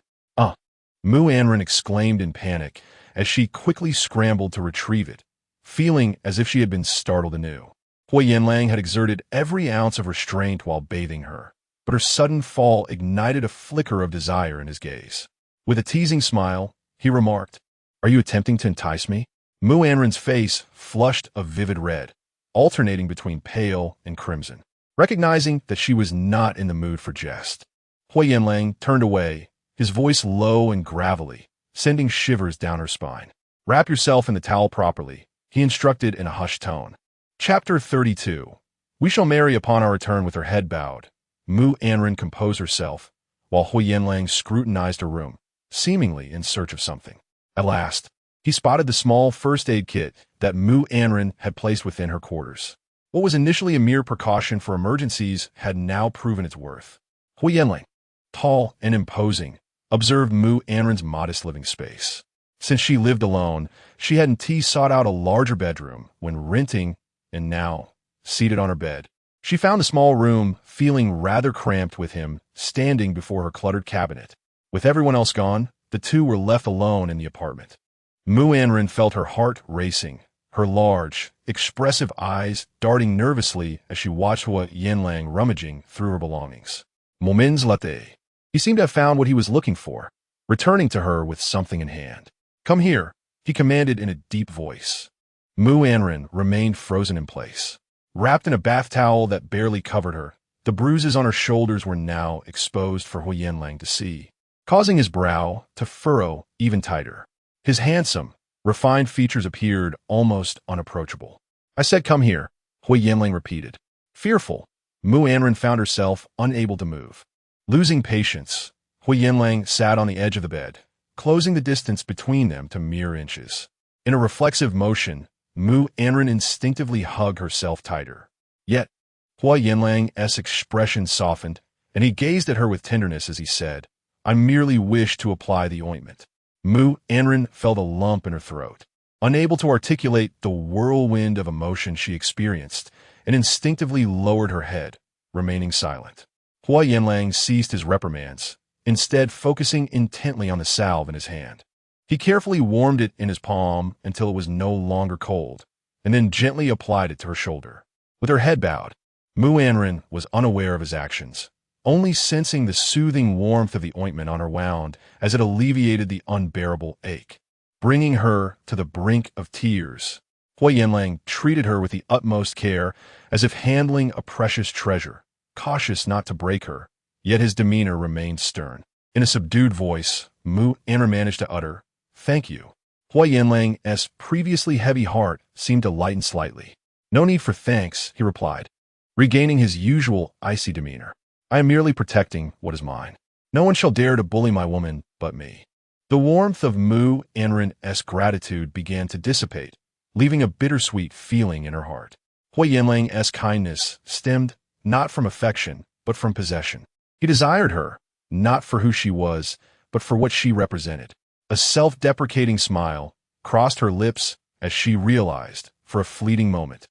Mu Anran exclaimed in panic as she quickly scrambled to retrieve it, feeling as if she had been startled anew. Huo Yanlang had exerted every ounce of restraint while bathing her, but her sudden fall ignited a flicker of desire in his gaze. With a teasing smile, he remarked, "Are you attempting to entice me?" Mu Anran's face flushed a vivid red, alternating between pale and crimson. Recognizing that she was not in the mood for jest, Huo Yanlang turned away, his voice low and gravelly, sending shivers down her spine. "Wrap yourself in the towel properly," he instructed in a hushed tone. Chapter 32. We shall marry upon our return. With her head bowed, Mu Anran composed herself, while Huo Yanlang scrutinized her room, seemingly in search of something. At last, he spotted the small first aid kit that Mu Anran had placed within her quarters. What was initially a mere precaution for emergencies had now proven its worth. "Huo Yanlang, tall and imposing, observed Mu Anran's modest living space. Since she lived alone, she hadn't sought out a larger bedroom when renting, and now, seated on her bed, she found the small room feeling rather cramped with him standing before her cluttered cabinet. With everyone else gone, the two were left alone in the apartment. Mu Anran felt her heart racing, her large, expressive eyes darting nervously as she watched Huo Yanlang rummaging through her belongings. Moments later, he seemed to have found what he was looking for, returning to her with something in hand. "Come here," he commanded in a deep voice. Mu Anran remained frozen in place. Wrapped in a bath towel that barely covered her, the bruises on her shoulders were now exposed for Huo Yanlang to see, causing his brow to furrow even tighter. His handsome, refined features appeared almost unapproachable. "I said come here," Huo Yanlang repeated. Fearful, Mu Anran found herself unable to move. Losing patience, Huo Yanlang sat on the edge of the bed, closing the distance between them to mere inches. In a reflexive motion, Mu Anran instinctively hugged herself tighter. Yet, Huo Yanlang's expression softened, and he gazed at her with tenderness as he said, "I merely wish to apply the ointment." Mu Anran felt a lump in her throat, unable to articulate the whirlwind of emotion she experienced, and instinctively lowered her head, remaining silent. Huo Yanlang ceased his reprimands, instead focusing intently on the salve in his hand. He carefully warmed it in his palm until it was no longer cold, and then gently applied it to her shoulder. With her head bowed, Mu Anran was unaware of his actions, only sensing the soothing warmth of the ointment on her wound as it alleviated the unbearable ache. Bringing her to the brink of tears, Huo Yanlang treated her with the utmost care as if handling a precious treasure, cautious not to break her, yet his demeanor remained stern. In a subdued voice, Mu Anran managed to utter, "Thank you." Huo Yanlang's previously heavy heart seemed to lighten slightly. "No need for thanks," he replied, regaining his usual icy demeanor. "I am merely protecting what is mine. No one shall dare to bully my woman but me." The warmth of Mu Anran's gratitude began to dissipate, leaving a bittersweet feeling in her heart. Huo Yanlang's kindness stemmed not from affection, but from possession. He desired her, not for who she was, but for what she represented. A self-deprecating smile crossed her lips as she realized, for a fleeting moment,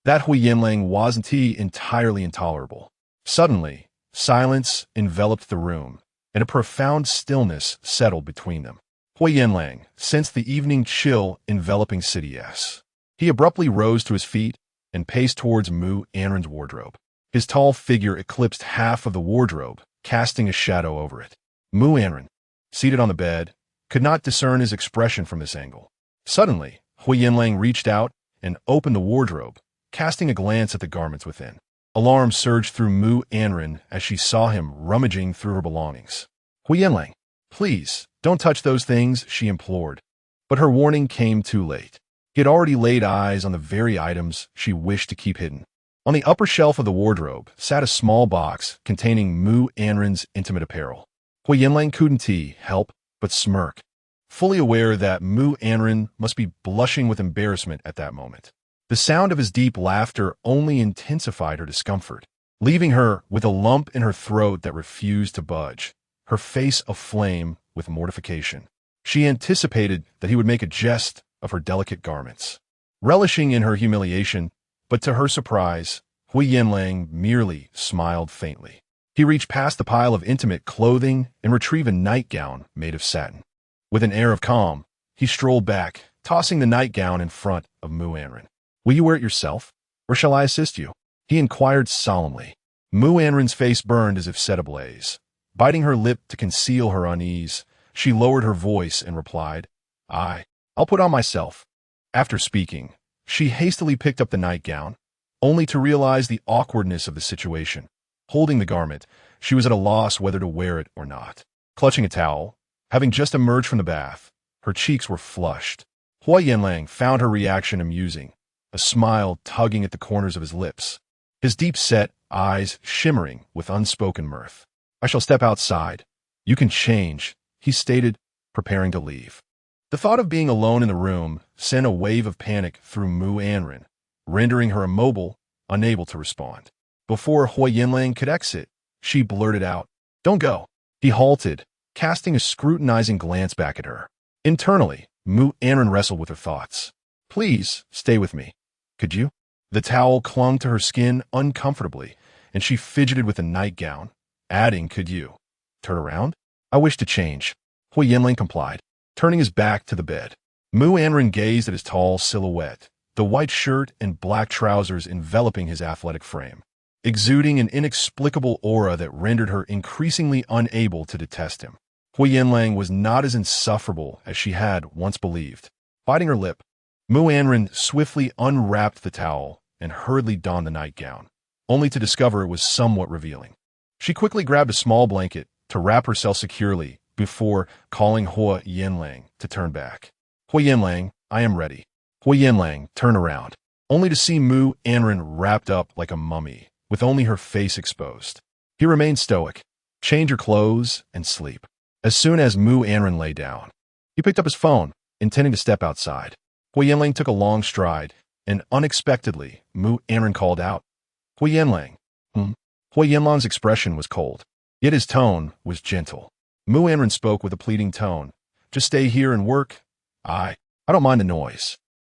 that Huo Yanlang wasn't entirely intolerable. Suddenly, silence enveloped the room, and a profound stillness settled between them. Huo Yanlang sensed the evening chill enveloping cities. He abruptly rose to his feet and paced towards Mu Anran's wardrobe. His tall figure eclipsed half of the wardrobe, casting a shadow over it. Mu Anran, seated on the bed, could not discern his expression from this angle. Suddenly, Huo Yanlang reached out and opened the wardrobe, casting a glance at the garments within. Alarm surged through Mu Anran as she saw him rummaging through her belongings. "Huo Yanlang, please, don't touch those things," she implored. But her warning came too late. He had already laid eyes on the very items she wished to keep hidden. On the upper shelf of the wardrobe sat a small box containing Mu Anran's intimate apparel. Huo Yanlang couldn't help but smirk, fully aware that Mu Anran must be blushing with embarrassment at that moment. The sound of his deep laughter only intensified her discomfort, leaving her with a lump in her throat that refused to budge, her face aflame with mortification. She anticipated that he would make a jest of her delicate garments. Relishing in her humiliation, but to her surprise, Huo Yanlang merely smiled faintly. He reached past the pile of intimate clothing and retrieved a nightgown made of satin. With an air of calm, he strolled back, tossing the nightgown in front of Mu Anran. "Will you wear it yourself, or shall I assist you?" he inquired solemnly. Mu Anran's face burned as if set ablaze. Biting her lip to conceal her unease, she lowered her voice and replied, I'll put on myself." After speaking, she hastily picked up the nightgown, only to realize the awkwardness of the situation. Holding the garment, she was at a loss whether to wear it or not. Clutching a towel, having just emerged from the bath, her cheeks were flushed. Huo Yanlang found her reaction amusing, a smile tugging at the corners of his lips, his deep-set eyes shimmering with unspoken mirth. "I shall step outside. You can change," he stated, preparing to leave. The thought of being alone in the room sent a wave of panic through Mu Anran, rendering her immobile, unable to respond. Before Huo Yanlang could exit, she blurted out, "Don't go. He halted, casting a scrutinizing glance back at her. Internally, Mu Anran wrestled with her thoughts. Please, stay with me. Could you? The towel clung to her skin uncomfortably, and she fidgeted with the nightgown, adding, could you? Turn around? I wish to change. Huo Yanlang complied, turning his back to the bed. Mu Anran gazed at his tall silhouette, the white shirt and black trousers enveloping his athletic frame, exuding an inexplicable aura that rendered her increasingly unable to detest him. Huo Yanlang was not as insufferable as she had once believed. Biting her lip, Mu Anran swiftly unwrapped the towel and hurriedly donned the nightgown, only to discover it was somewhat revealing. She quickly grabbed a small blanket to wrap herself securely before calling Huo Yanlang to turn back. Huo Yanlang, I am ready. Huo Yanlang turned around, only to see Mu Anran wrapped up like a mummy, with only her face exposed. He remained stoic. Change your clothes and sleep. As soon as Mu Anran lay down, he picked up his phone, intending to step outside. Huo Yanlang took a long stride, and unexpectedly, Mu Anran called out, Huo Yanlang. Huo Yanlang's expression was cold, yet his tone was gentle. Mu Anran spoke with a pleading tone. Just stay here and work. I don't mind the noise.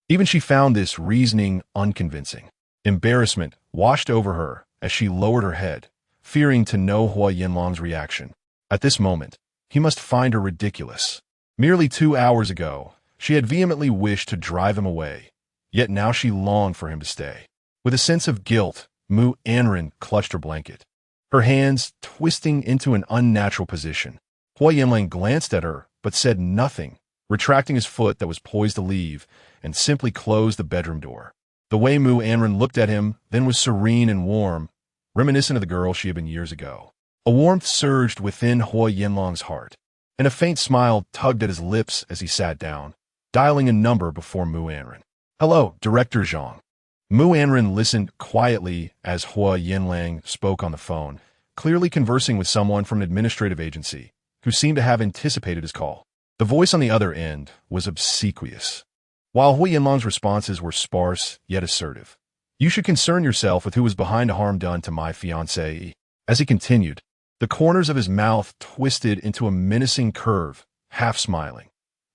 Even she found this reasoning unconvincing. Embarrassment washed over her as she lowered her head, fearing to know Huo Yanlang's reaction. At this moment, he must find her ridiculous. Merely 2 hours ago, she had vehemently wished to drive him away, yet now she longed for him to stay. With a sense of guilt, Mu Anran clutched her blanket, her hands twisting into an unnatural position. Huo Yanlang glanced at her, but said nothing, retracting his foot that was poised to leave, and simply closed the bedroom door. The way Mu Anran looked at him then was serene and warm, reminiscent of the girl she had been years ago. A warmth surged within Huo Yanlang's heart, and a faint smile tugged at his lips as he sat down, dialing a number before Mu Anran. Hello, Director Zhang. Mu Anran listened quietly as Huo Yanlang spoke on the phone, clearly conversing with someone from an administrative agency, who seemed to have anticipated his call. The voice on the other end was obsequious, while Huo Yanlang's responses were sparse yet assertive. You should concern yourself with who was behind the harm done to my fiancée. As he continued, the corners of his mouth twisted into a menacing curve, half smiling.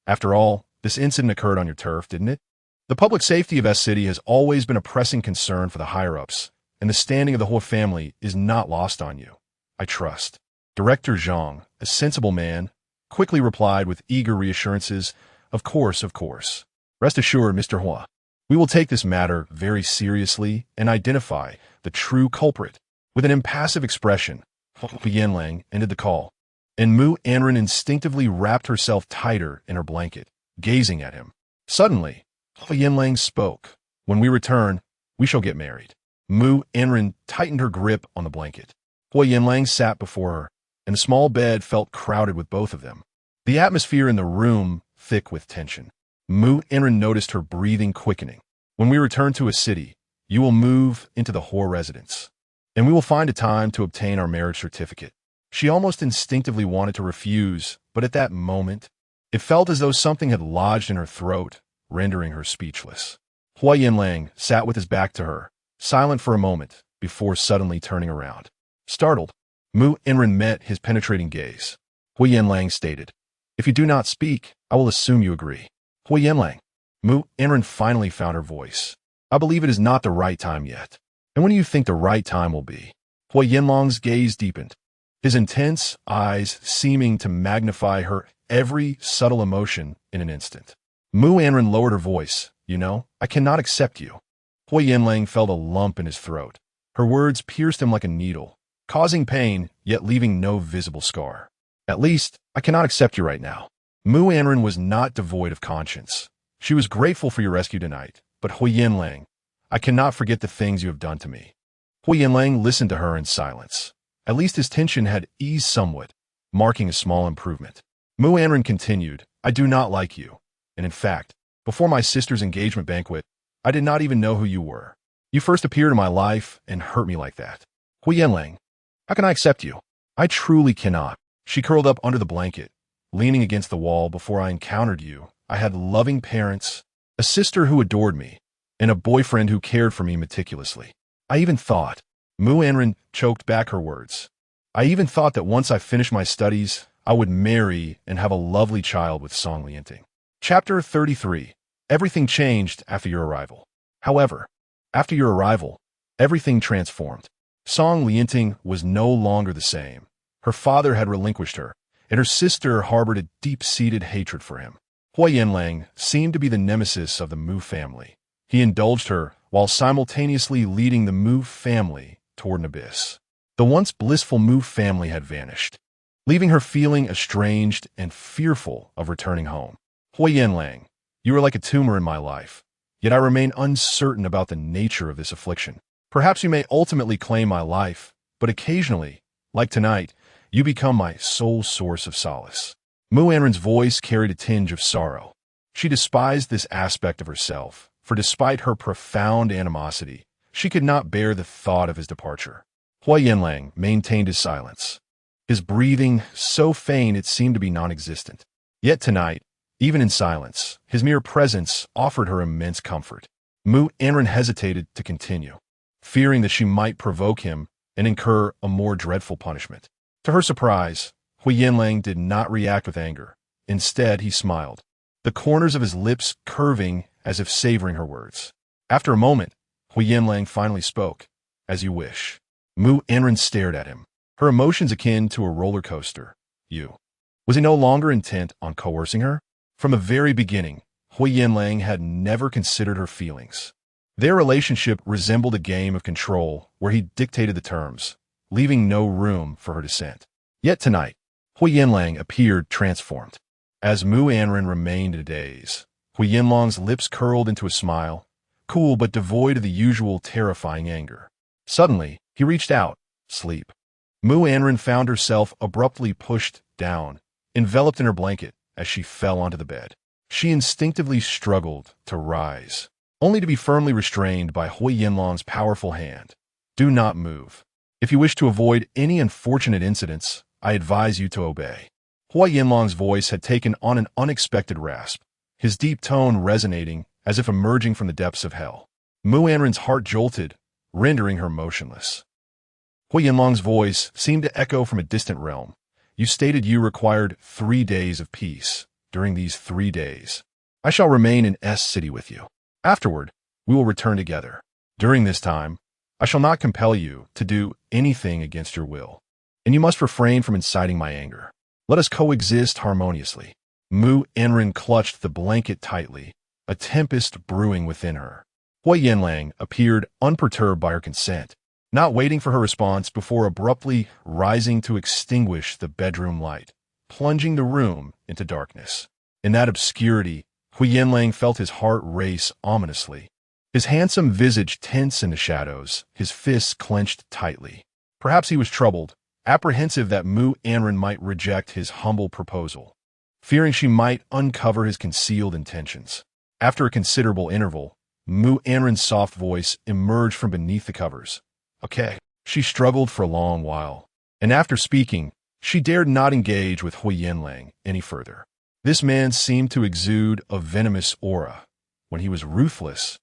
After all, this incident occurred on your turf, didn't it? The public safety of S-City has always been a pressing concern for the higher-ups, and the standing of the Huo family is not lost on you. I trust. Director Zhang, a sensible man, quickly replied with eager reassurances, Of course. Rest assured, Mr. Huo, we will take this matter very seriously and identify the true culprit. With an impassive expression, Huo Yanlang ended the call, and Mu Anran instinctively wrapped herself tighter in her blanket, gazing at him. Suddenly, Huo Yanlang spoke. When we return, we shall get married. Mu Anran tightened her grip on the blanket. Huo Yanlang sat before her, and the small bed felt crowded with both of them, the atmosphere in the room thick with tension. Mu Anran noticed her breathing quickening. When we return to a city, you will move into the Huo residence, and we will find a time to obtain our marriage certificate. She almost instinctively wanted to refuse, but at that moment, it felt as though something had lodged in her throat, rendering her speechless. Huo Yanlang sat with his back to her, silent for a moment, before suddenly turning around. Startled, Mu Anran met his penetrating gaze. Huo Yanlang stated, If you do not speak, I will assume you agree. Huo Yanlang. Mu Anran finally found her voice. I believe it is not the right time yet. And when do you think the right time will be? Huo Yanlang's gaze deepened, his intense eyes seeming to magnify her every subtle emotion in an instant. Mu Anran lowered her voice. You know, I cannot accept you. Huo Yanlang felt a lump in his throat. Her words pierced him like a needle, causing pain, yet leaving no visible scar. At least, I cannot accept you right now. Mu Anran was not devoid of conscience. She was grateful for your rescue tonight, but Huo Yanlang, I cannot forget the things you have done to me. Huo Yanlang listened to her in silence. At least his tension had eased somewhat, marking a small improvement. Mu Anran continued, I do not like you. And in fact, before my sister's engagement banquet, I did not even know who you were. You first appeared in my life and hurt me like that. Huo Yanlang, how can I accept you? I truly cannot. She curled up under the blanket, leaning against the wall. Before I encountered you, I had loving parents, a sister who adored me, and a boyfriend who cared for me meticulously. I even thought, Mu Anran choked back her words. I even thought that once I finished my studies, I would marry and have a lovely child with Song Lianting. Chapter 33. Everything changed after your arrival. However, after your arrival, everything transformed. Song Lianting was no longer the same. Her father had relinquished her, and her sister harbored a deep-seated hatred for him. Huo Yanlang seemed to be the nemesis of the Mu family. He indulged her while simultaneously leading the Mu family toward an abyss. The once blissful Mu family had vanished, leaving her feeling estranged and fearful of returning home. Huo Yanlang, you are like a tumor in my life, yet I remain uncertain about the nature of this affliction. Perhaps you may ultimately claim my life, but occasionally, like tonight, you become my sole source of solace. Mu Anran's voice carried a tinge of sorrow. She despised this aspect of herself, for despite her profound animosity, she could not bear the thought of his departure. Huo Yanlang maintained his silence, his breathing so faint it seemed to be non-existent. Yet tonight, even in silence, his mere presence offered her immense comfort. Mu Anran hesitated to continue, fearing that she might provoke him and incur a more dreadful punishment. To her surprise, Huo Yanlang did not react with anger. Instead, he smiled, the corners of his lips curving as if savoring her words. After a moment, Huo Yanlang finally spoke, "As you wish." Mu Anran stared at him, her emotions akin to a roller coaster. You. Was he no longer intent on coercing her? From the very beginning, Huo Yanlang had never considered her feelings. Their relationship resembled a game of control where he dictated the terms, leaving no room for her dissent. Yet tonight, Huo Yanlang appeared transformed. As Mu Anran remained in a daze, Huo Yanlang's lips curled into a smile, cool but devoid of the usual terrifying anger. Suddenly, he reached out. Sleep. Mu Anran found herself abruptly pushed down, enveloped in her blanket as she fell onto the bed. She instinctively struggled to rise, only to be firmly restrained by Huo Yanlang's powerful hand. Do not move. If you wish to avoid any unfortunate incidents, I advise you to obey. Huo Yanlang's voice had taken on an unexpected rasp, his deep tone resonating as if emerging from the depths of hell. Mu Anran's heart jolted, rendering her motionless. Huo Yanlang's voice seemed to echo from a distant realm. You stated you required 3 days of peace. During these 3 days, I shall remain in S City with you. Afterward, we will return together. During this time, I shall not compel you to do anything against your will, and you must refrain from inciting my anger. Let us coexist harmoniously. Mu Anran clutched the blanket tightly, a tempest brewing within her. Huo Yanlang appeared unperturbed by her consent, not waiting for her response before abruptly rising to extinguish the bedroom light, plunging the room into darkness. In that obscurity, Huo Yanlang felt his heart race ominously. His handsome visage tense in the shadows, his fists clenched tightly. Perhaps he was troubled, apprehensive that Mu Anran might reject his humble proposal, fearing she might uncover his concealed intentions. After a considerable interval, Mu Anran's soft voice emerged from beneath the covers. Okay. She struggled for a long while, and after speaking, she dared not engage with Huo Yanlang any further. This man seemed to exude a venomous aura. When he was ruthless,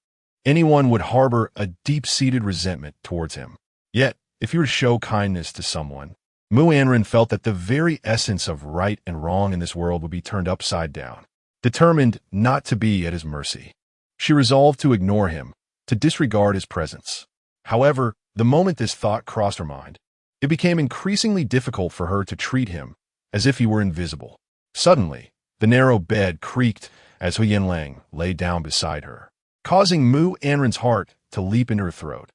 anyone would harbor a deep-seated resentment towards him. Yet, if you were to show kindness to someone, Mu Anran felt that the very essence of right and wrong in this world would be turned upside down. Determined not to be at his mercy, she resolved to ignore him, to disregard his presence. However, the moment this thought crossed her mind, it became increasingly difficult for her to treat him as if he were invisible. Suddenly, the narrow bed creaked as Huo Yanlang lay down beside her, causing Mu Anran's heart to leap into her throat.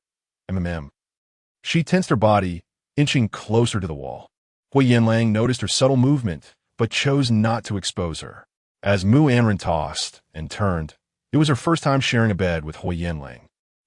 She tensed her body, inching closer to the wall. Huo Yanlang noticed her subtle movement, but chose not to expose her. As Mu Anran tossed and turned, it was her first time sharing a bed with Huo Yanlang.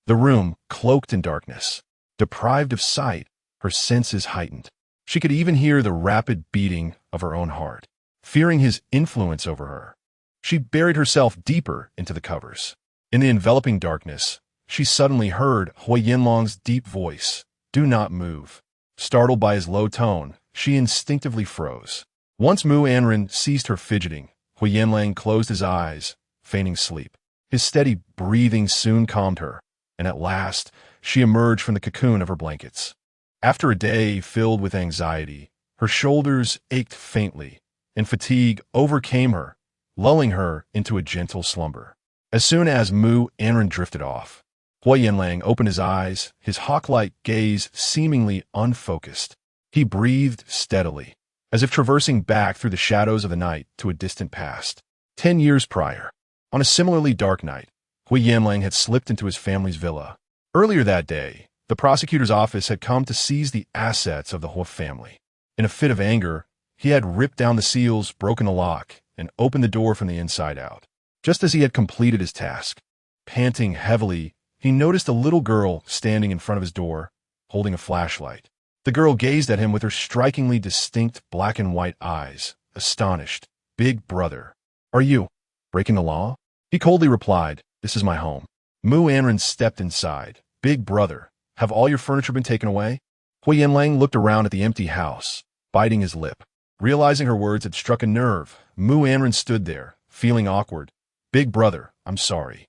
The room, cloaked in darkness, deprived of sight, her senses heightened. She could even hear the rapid beating of her own heart. Fearing his influence over her, she buried herself deeper into the covers. In the enveloping darkness, she suddenly heard Huo Yanlang's deep voice. Do not move. Startled by his low tone, she instinctively froze. Once Mu Anran ceased her fidgeting, Huo Yanlang closed his eyes, feigning sleep. His steady breathing soon calmed her, and at last, she emerged from the cocoon of her blankets. After a day filled with anxiety, her shoulders ached faintly, and fatigue overcame her, lulling her into a gentle slumber. As soon as Mu Anran drifted off, Huo Yanlang opened his eyes, his hawk-like gaze seemingly unfocused. He breathed steadily, as if traversing back through the shadows of the night to a distant past. 10 years prior, on a similarly dark night, Huo Yanlang had slipped into his family's villa. Earlier that day, the prosecutor's office had come to seize the assets of the Huo family. In a fit of anger, he had ripped down the seals, broken the lock, and opened the door from the inside out. Just as he had completed his task, panting heavily, he noticed a little girl standing in front of his door, holding a flashlight. The girl gazed at him with her strikingly distinct black and white eyes, astonished. "Big brother, are you breaking the law?" He coldly replied, "This is my home." Mu Anran stepped inside. "Big brother, have all your furniture been taken away?" Huo Yanlang looked around at the empty house, biting his lip. Realizing her words had struck a nerve, Mu Anran stood there, feeling awkward. "Big brother, I'm sorry."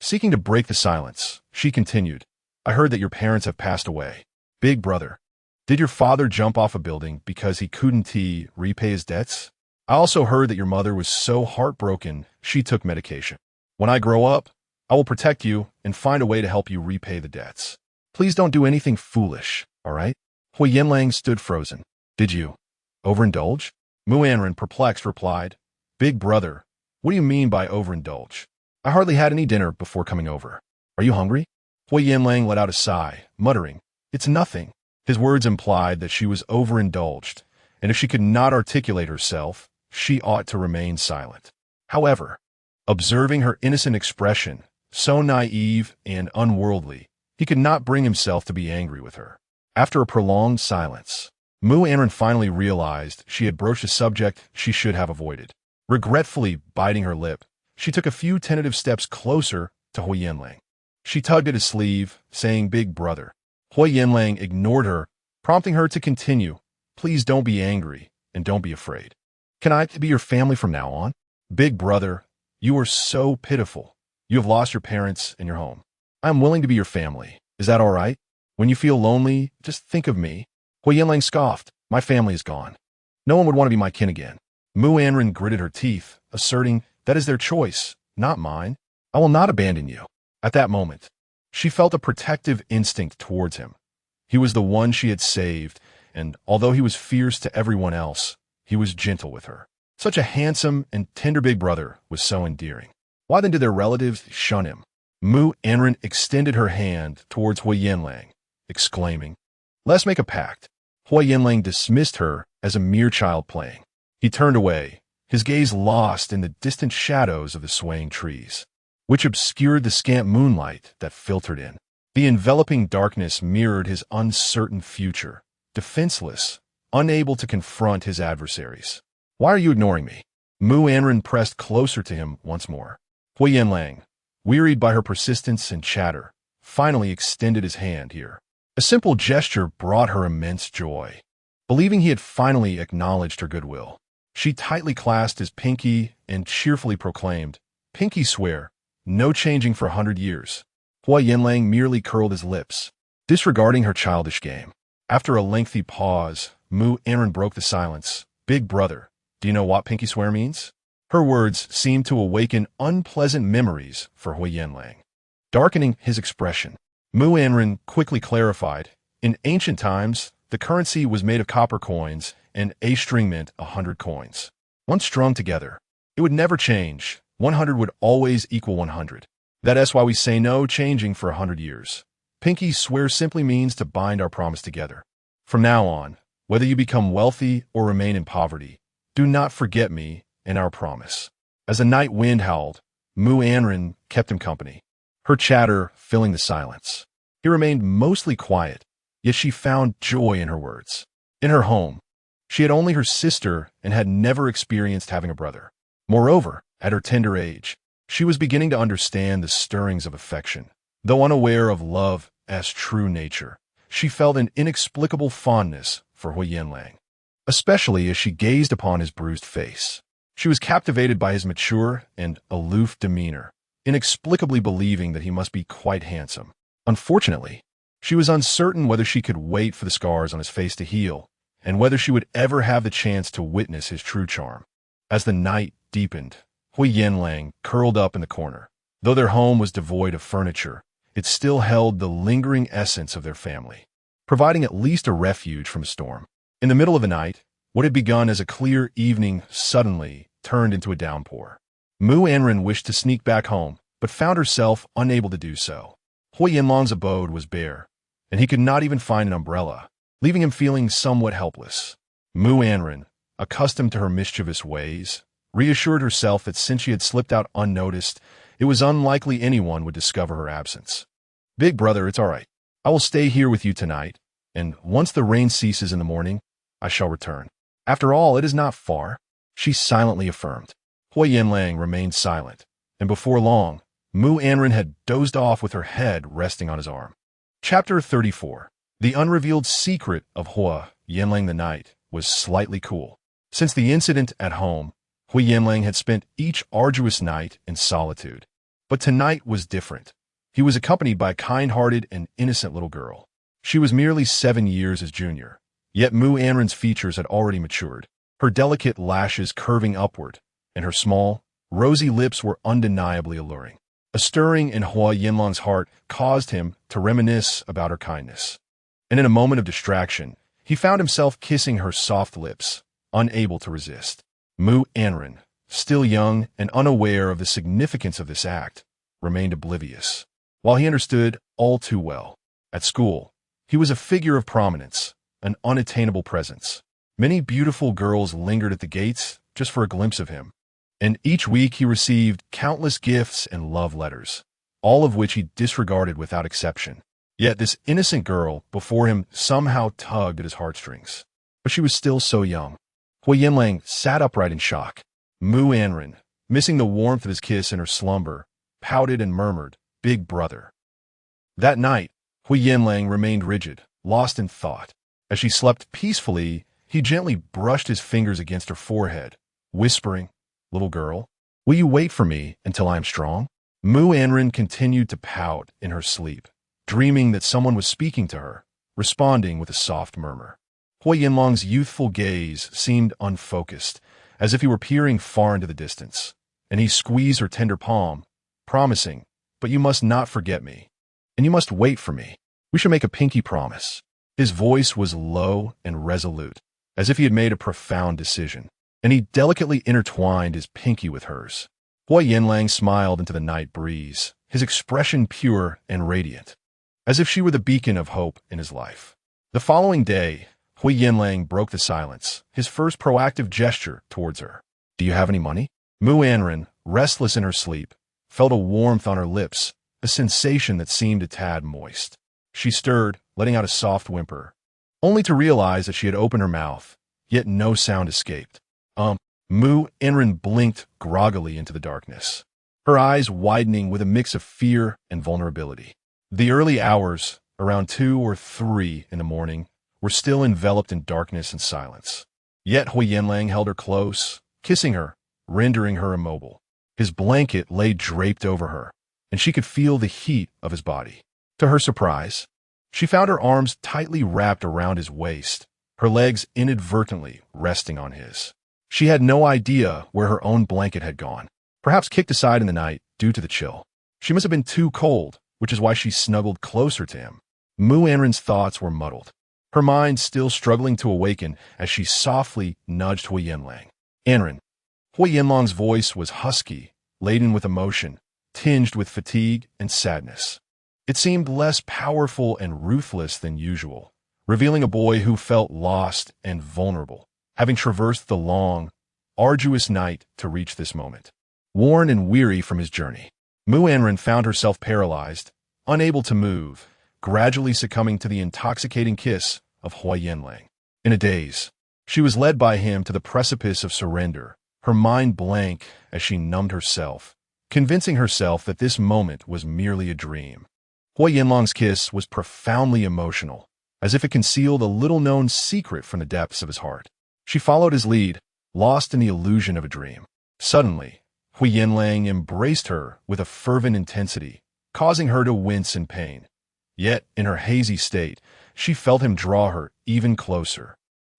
Seeking to break the silence, she continued, "I heard that your parents have passed away. Big brother, did your father jump off a building because he couldn't repay his debts? I also heard that your mother was so heartbroken she took medication. When I grow up, I will protect you and find a way to help you repay the debts. Please don't do anything foolish, all right?" Huo Yanlang stood frozen. "Did you overindulge?" Mu Anran, perplexed, replied, "Big brother, what do you mean by overindulge? I hardly had any dinner before coming over. Are you hungry?" Huo Yanlang let out a sigh, muttering, "It's nothing." His words implied that she was overindulged, and if she could not articulate herself, she ought to remain silent. However, observing her innocent expression, so naive and unworldly, he could not bring himself to be angry with her. After a prolonged silence, Mu Anran finally realized she had broached a subject she should have avoided. Regretfully biting her lip, she took a few tentative steps closer to Huo Yanlang. She tugged at his sleeve, saying, "Big brother." Huo Yanlang ignored her, prompting her to continue, "Please don't be angry, and don't be afraid. Can I be your family from now on? Big brother, you are so pitiful. You have lost your parents and your home. I am willing to be your family. Is that all right? When you feel lonely, just think of me." Huo Yanlang scoffed, "My family is gone. No one would want to be my kin again." Mu Anran gritted her teeth, asserting, "That is their choice, not mine. I will not abandon you." At that moment, she felt a protective instinct towards him. He was the one she had saved, and although he was fierce to everyone else, he was gentle with her. Such a handsome and tender big brother was so endearing. Why then did their relatives shun him? Mu Anran extended her hand towards Huo Yanlang, exclaiming, "Let's make a pact." Huo Yanlang dismissed her as a mere child playing. He turned away, his gaze lost in the distant shadows of the swaying trees, which obscured the scant moonlight that filtered in. The enveloping darkness mirrored his uncertain future, defenseless, unable to confront his adversaries. "Why are you ignoring me?" Mu Anran pressed closer to him once more. Huo Yanlang, wearied by her persistence and chatter, finally extended his hand here. A simple gesture brought her immense joy. Believing he had finally acknowledged her goodwill, she tightly clasped his pinky and cheerfully proclaimed, "Pinky swear, no changing for 100 years." Huo Yanlang merely curled his lips, disregarding her childish game. After a lengthy pause, Mu Anran broke the silence. "Big brother, do you know what pinky swear means?" Her words seemed to awaken unpleasant memories for Huo Yanlang. Darkening his expression, Mu Anran quickly clarified, "In ancient times, the currency was made of copper coins, and a string meant 100 coins. Once strung together, it would never change. 100 would always equal 100. That is why we say no changing for 100 years. Pinky swear simply means to bind our promise together. From now on, whether you become wealthy or remain in poverty, do not forget me and our promise." As the night wind howled, Mu Anran kept him company, her chatter filling the silence. He remained mostly quiet, yet she found joy in her words. In her home, she had only her sister and had never experienced having a brother. Moreover, at her tender age, she was beginning to understand the stirrings of affection. Though unaware of love's true nature, she felt an inexplicable fondness for Huo Yanlang, especially as she gazed upon his bruised face. She was captivated by his mature and aloof demeanor, inexplicably believing that he must be quite handsome. Unfortunately, She was uncertain whether she could wait for the scars on his face to heal, and whether she would ever have the chance to witness his true charm. As the night deepened, Huo Yanlang curled up in the corner. Though their home was devoid of furniture, it still held the lingering essence of their family, providing at least a refuge from a storm. In the middle of the night, what had begun as a clear evening suddenly turned into a downpour. Mu Anran wished to sneak back home, but found herself unable to do so. Huo Yanlang's abode was bare, and he could not even find an umbrella, leaving him feeling somewhat helpless. Mu Anran, accustomed to her mischievous ways, reassured herself that since she had slipped out unnoticed, it was unlikely anyone would discover her absence. "Big brother, it's all right. I will stay here with you tonight, and once the rain ceases in the morning, I shall return. After all, it is not far," she silently affirmed. Huo Yanlang remained silent, and before long, Mu Anran had dozed off with her head resting on his arm. Chapter 34. The unrevealed secret of Huo Yanlang the night was slightly cool. Since the incident at home, Huo Yanlang had spent each arduous night in solitude. But tonight was different. He was accompanied by a kind-hearted and innocent little girl. She was merely 7 years his junior, yet Mu Anran's features had already matured, her delicate lashes curving upward, and her small, rosy lips were undeniably alluring. A stirring in Huo Yanlang's heart caused him to reminisce about her kindness. And in a moment of distraction, he found himself kissing her soft lips, unable to resist. Mu Anran, still young and unaware of the significance of this act, remained oblivious, while he understood all too well. At school, he was a figure of prominence, an unattainable presence. Many beautiful girls lingered at the gates just for a glimpse of him, and each week he received countless gifts and love letters, all of which he disregarded without exception. Yet this innocent girl before him somehow tugged at his heartstrings. But she was still so young. Huo Yanlang sat upright in shock. Mu Anran, missing the warmth of his kiss in her slumber, pouted and murmured, "Big brother." That night, Huo Yanlang remained rigid, lost in thought. As she slept peacefully, he gently brushed his fingers against her forehead, whispering, "Little girl, will you wait for me until I am strong?" Mu Anran continued to pout in her sleep, dreaming that someone was speaking to her, responding with a soft murmur. Huo Yanlang's youthful gaze seemed unfocused, as if he were peering far into the distance, and he squeezed her tender palm, promising, "But you must not forget me, and you must wait for me. We should make a pinky promise." His voice was low and resolute, as if he had made a profound decision, and he delicately intertwined his pinky with hers. Huo Yanlang smiled into the night breeze, his expression pure and radiant, as if she were the beacon of hope in his life. The following day, Huo Yanlang broke the silence, his first proactive gesture towards her. "Do you have any money?" Mu Anran, restless in her sleep, felt a warmth on her lips, a sensation that seemed a tad moist. She stirred, letting out a soft whimper, only to realize that she had opened her mouth, yet no sound escaped. Mu Anran blinked groggily into the darkness, her eyes widening with a mix of fear and vulnerability. The early hours, around 2 or 3 in the morning, were still enveloped in darkness and silence. Yet Huo Yanlang held her close, kissing her, rendering her immobile. His blanket lay draped over her, and she could feel the heat of his body. To her surprise, she found her arms tightly wrapped around his waist, her legs inadvertently resting on his. She had no idea where her own blanket had gone, perhaps kicked aside in the night due to the chill. She must have been too cold, which is why she snuggled closer to him. Mu Anran's thoughts were muddled, her mind still struggling to awaken as she softly nudged Huo Yanlang. "Anran." Huo Yanlang's voice was husky, laden with emotion, tinged with fatigue and sadness. It seemed less powerful and ruthless than usual, revealing a boy who felt lost and vulnerable, having traversed the long, arduous night to reach this moment. Worn and weary from his journey, Mu Anran found herself paralyzed, unable to move, gradually succumbing to the intoxicating kiss of Huo Yanlang. In a daze, she was led by him to the precipice of surrender, her mind blank as she numbed herself, convincing herself that this moment was merely a dream. Huo Yanlang's kiss was profoundly emotional, as if it concealed a little-known secret from the depths of his heart. She followed his lead, lost in the illusion of a dream. Suddenly, Huo Yanlang embraced her with a fervent intensity, causing her to wince in pain. Yet, in her hazy state, she felt him draw her even closer,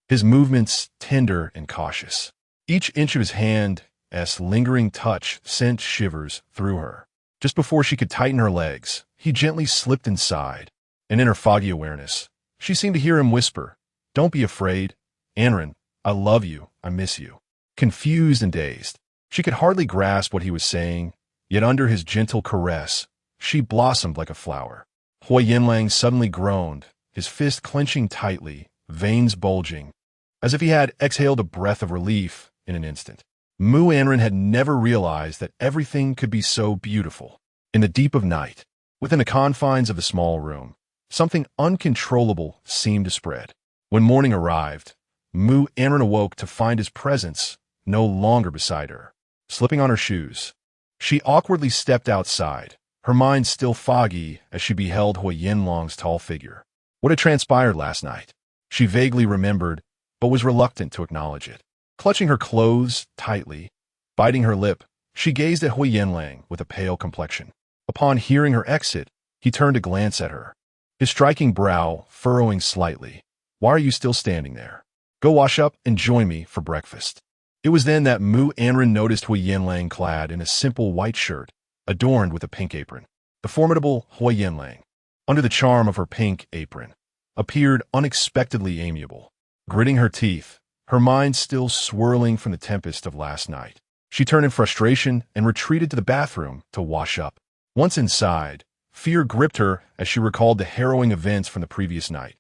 his movements tender and cautious. Each inch of his hand's lingering touch sent shivers through her. Just before she could tighten her legs, he gently slipped inside, and in her foggy awareness, she seemed to hear him whisper, "Don't be afraid. Anran, I love you, I miss you." Confused and dazed, she could hardly grasp what he was saying, yet under his gentle caress, she blossomed like a flower. Huo Yanlang suddenly groaned, his fist clenching tightly, veins bulging, as if he had exhaled a breath of relief in an instant. Mu Anran had never realized that everything could be so beautiful. In the deep of night, within the confines of the small room, something uncontrollable seemed to spread. When morning arrived, Mu Anran awoke to find his presence no longer beside her. Slipping on her shoes, she awkwardly stepped outside, her mind still foggy as she beheld Huo Yanlang's tall figure. What had transpired last night? She vaguely remembered, but was reluctant to acknowledge it. Clutching her clothes tightly, biting her lip, she gazed at Huo Yanlang with a pale complexion. Upon hearing her exit, he turned to glance at her, his striking brow furrowing slightly. "Why are you still standing there? Go wash up and join me for breakfast." It was then that Mu Anran noticed Huo Yanlang clad in a simple white shirt, adorned with a pink apron. The formidable Huo Yanlang, under the charm of her pink apron, appeared unexpectedly amiable. Gritting her teeth, her mind still swirling from the tempest of last night, she turned in frustration and retreated to the bathroom to wash up. Once inside, fear gripped her as she recalled the harrowing events from the previous night.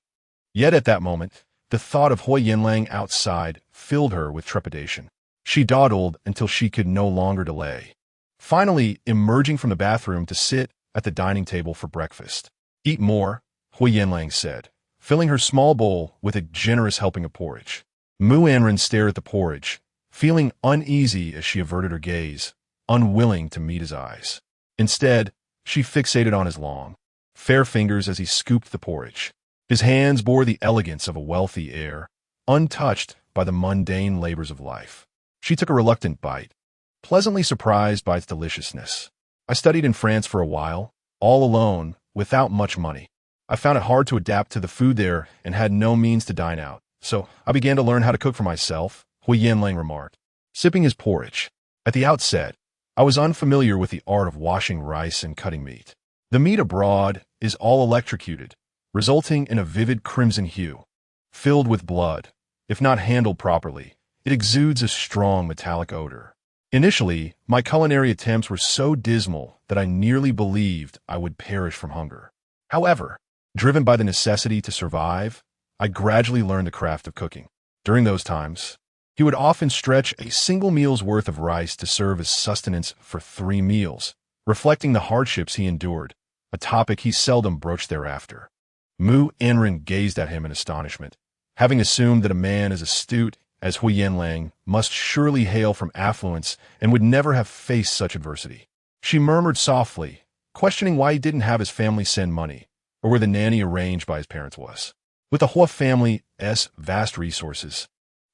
Yet at that moment, the thought of Huo Yanlang outside filled her with trepidation. She dawdled until she could no longer delay, finally emerging from the bathroom to sit at the dining table for breakfast. "Eat more," Huo Yanlang said, filling her small bowl with a generous helping of porridge. Mu Anran stared at the porridge, feeling uneasy as she averted her gaze, unwilling to meet his eyes. Instead, she fixated on his long, fair fingers as he scooped the porridge. His hands bore the elegance of a wealthy heir, untouched by the mundane labors of life. She took a reluctant bite, pleasantly surprised by its deliciousness. "I studied in France for a while, all alone, without much money. I found it hard to adapt to the food there and had no means to dine out, so I began to learn how to cook for myself," Huo Yanlang remarked, sipping his porridge. "At the outset, I was unfamiliar with the art of washing rice and cutting meat. The meat abroad is all electrocuted, resulting in a vivid crimson hue. Filled with blood, if not handled properly, it exudes a strong metallic odor. Initially, my culinary attempts were so dismal that I nearly believed I would perish from hunger. However, driven by the necessity to survive, I gradually learned the craft of cooking. During those times, he would often stretch a single meal's worth of rice to serve as sustenance for 3 meals, reflecting the hardships he endured, a topic he seldom broached thereafter." Mu Anran gazed at him in astonishment, having assumed that a man as astute as Huo Yanlang must surely hail from affluence and would never have faced such adversity. She murmured softly, questioning why he didn't have his family send money, or where the nanny arranged by his parents was. With the Huo family's vast resources,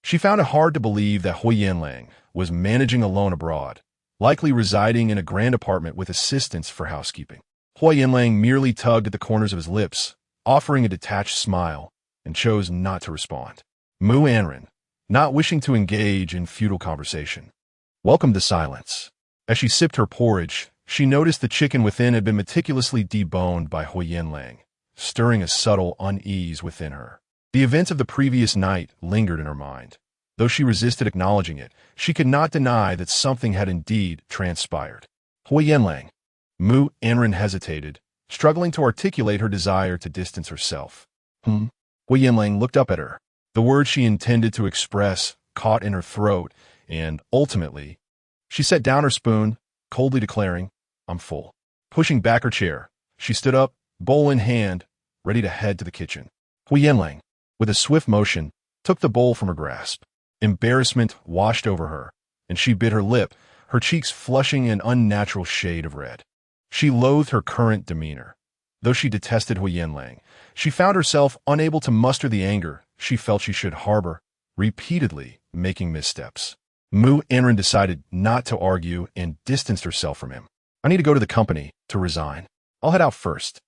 she found it hard to believe that Huo Yanlang was managing alone abroad, likely residing in a grand apartment with assistants for housekeeping. Huo Yanlang merely tugged at the corners of his lips, offering a detached smile, and chose not to respond. Mu Anran, not wishing to engage in futile conversation, welcomed the silence. As she sipped her porridge, she noticed the chicken within had been meticulously deboned by Huo Yanlang, stirring a subtle unease within her. The events of the previous night lingered in her mind. Though she resisted acknowledging it, she could not deny that something had indeed transpired. "Huo Yanlang." Mu Anran hesitated, struggling to articulate her desire to distance herself. Huo Yanlang looked up at her. The words she intended to express caught in her throat, and, ultimately, she set down her spoon, coldly declaring, "I'm full." Pushing back her chair, she stood up, bowl in hand, ready to head to the kitchen. Huo Yanlang, with a swift motion, took the bowl from her grasp. Embarrassment washed over her, and she bit her lip, her cheeks flushing an unnatural shade of red. She loathed her current demeanor. Though she detested Huo Yanlang, she found herself unable to muster the anger she felt she should harbor, repeatedly making missteps. Mu Anran decided not to argue and distanced herself from him. "I need to go to the company to resign. I'll head out first."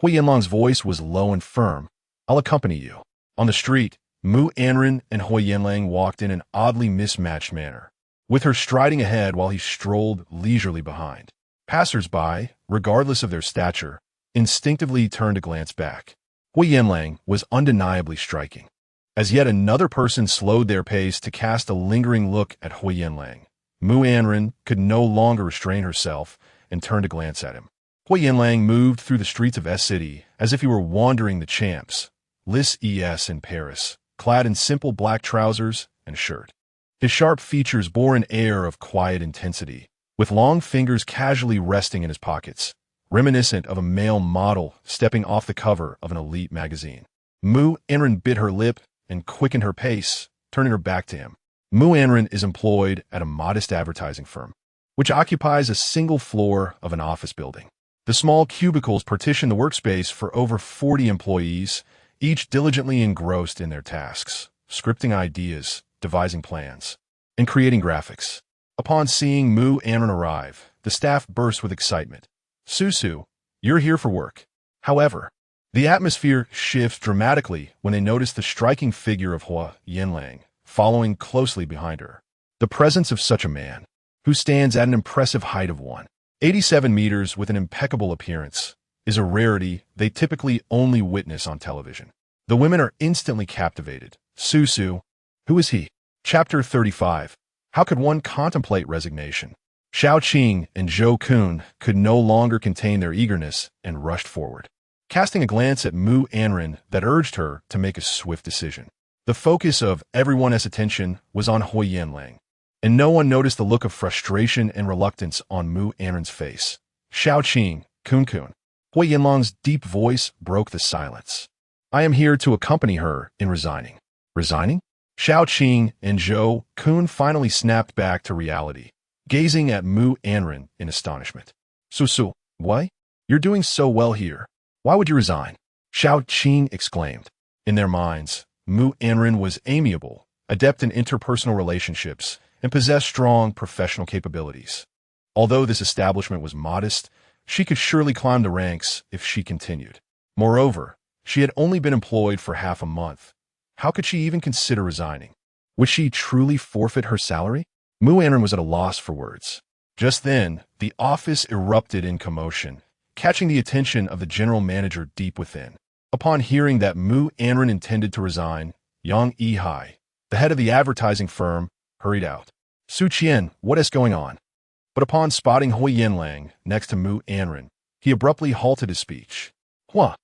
Huo Yanlang's voice was low and firm. I'll accompany you. On the street, Mu Anran and Huo Yanlang walked in an oddly mismatched manner, with her striding ahead while he strolled leisurely behind. Passers-by, regardless of their stature, instinctively turned to glance back. Huo Yanlang was undeniably striking. As yet another person slowed their pace to cast a lingering look at Huo Yanlang, Mu Anran could no longer restrain herself and turned to glance at him. Huo Yanlang moved through the streets of S-City as if he were wandering the champs, Lis Es in Paris, clad in simple black trousers and shirt. His sharp features bore an air of quiet intensity, with long fingers casually resting in his pockets, reminiscent of a male model stepping off the cover of an elite magazine. Mu Anran bit her lip and quickened her pace, turning her back to him. Mu Anran is employed at a modest advertising firm, which occupies a single floor of an office building. The small cubicles partition the workspace for over 40 employees, each diligently engrossed in their tasks, scripting ideas, devising plans, and creating graphics. Upon seeing Mu Anran arrive, the staff burst with excitement. Susu, you're here for work. However, the atmosphere shifts dramatically when they notice the striking figure of Huo Yanlang following closely behind her. The presence of such a man, who stands at an impressive height of 187 meters with an impeccable appearance, is a rarity they typically only witness on television. The women are instantly captivated. Susu, who is he? Chapter 35. How could one contemplate resignation? Xiao Qing and Zhou Kun could no longer contain their eagerness and rushed forward, casting a glance at Mu Anran that urged her to make a swift decision. The focus of everyone's attention was on Huo Yanlang, and no one noticed the look of frustration and reluctance on Mu Anran's face. Xiao Qing, Kun. Huo Yanlang's deep voice broke the silence. I am here to accompany her in resigning. Resigning? Xiao Qing and Zhou Kun finally snapped back to reality, gazing at Mu Anran in astonishment. Susu, what? You're doing so well here. Why would you resign? Xiao Qing exclaimed. In their minds, Mu Anran was amiable, adept in interpersonal relationships, and possessed strong professional capabilities. Although this establishment was modest, she could surely climb the ranks if she continued. Moreover, she had only been employed for half a month. How could she even consider resigning? Would she truly forfeit her salary? Mu Anran was at a loss for words. Just then, the office erupted in commotion, catching the attention of the general manager deep within. Upon hearing that Mu Anran intended to resign, Yang Yihai, the head of the advertising firm, hurried out. Su Qian, what is going on? But upon spotting Huo Yanlang next to Mu Anran, he abruptly halted his speech. Hua.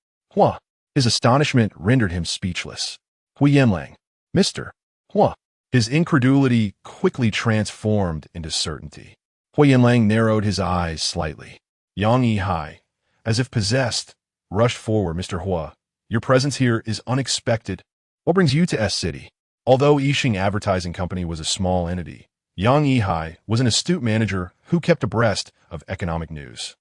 His astonishment rendered him speechless. Huo Yanlang. Mr. Hua. His incredulity quickly transformed into certainty. Huo Yanlang narrowed his eyes slightly. Yang Yihai, as if possessed, rushed forward. Mr. Hua, your presence here is unexpected. What brings you to S-City? Although Yixing Advertising Company was a small entity, Yang Yihai was an astute manager who kept abreast of economic news.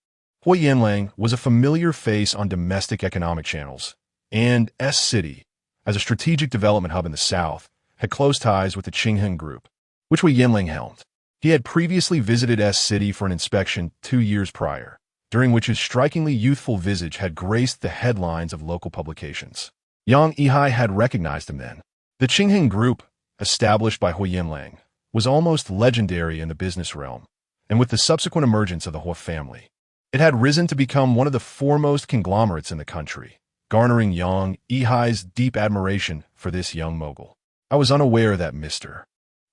Huo Yanlang was a familiar face on domestic economic channels, and S-City, as a strategic development hub in the south, had close ties with the Qingheng Group, which Huo Yanlang helmed. He had previously visited S-City for an inspection 2 years prior, during which his strikingly youthful visage had graced the headlines of local publications. Yang Yihai had recognized him then. The Qingheng Group, established by Huo Yanlang, was almost legendary in the business realm, and with the subsequent emergence of the Huo family, it had risen to become one of the foremost conglomerates in the country, garnering Yang Yihai's deep admiration for this young mogul. I was unaware that Mr.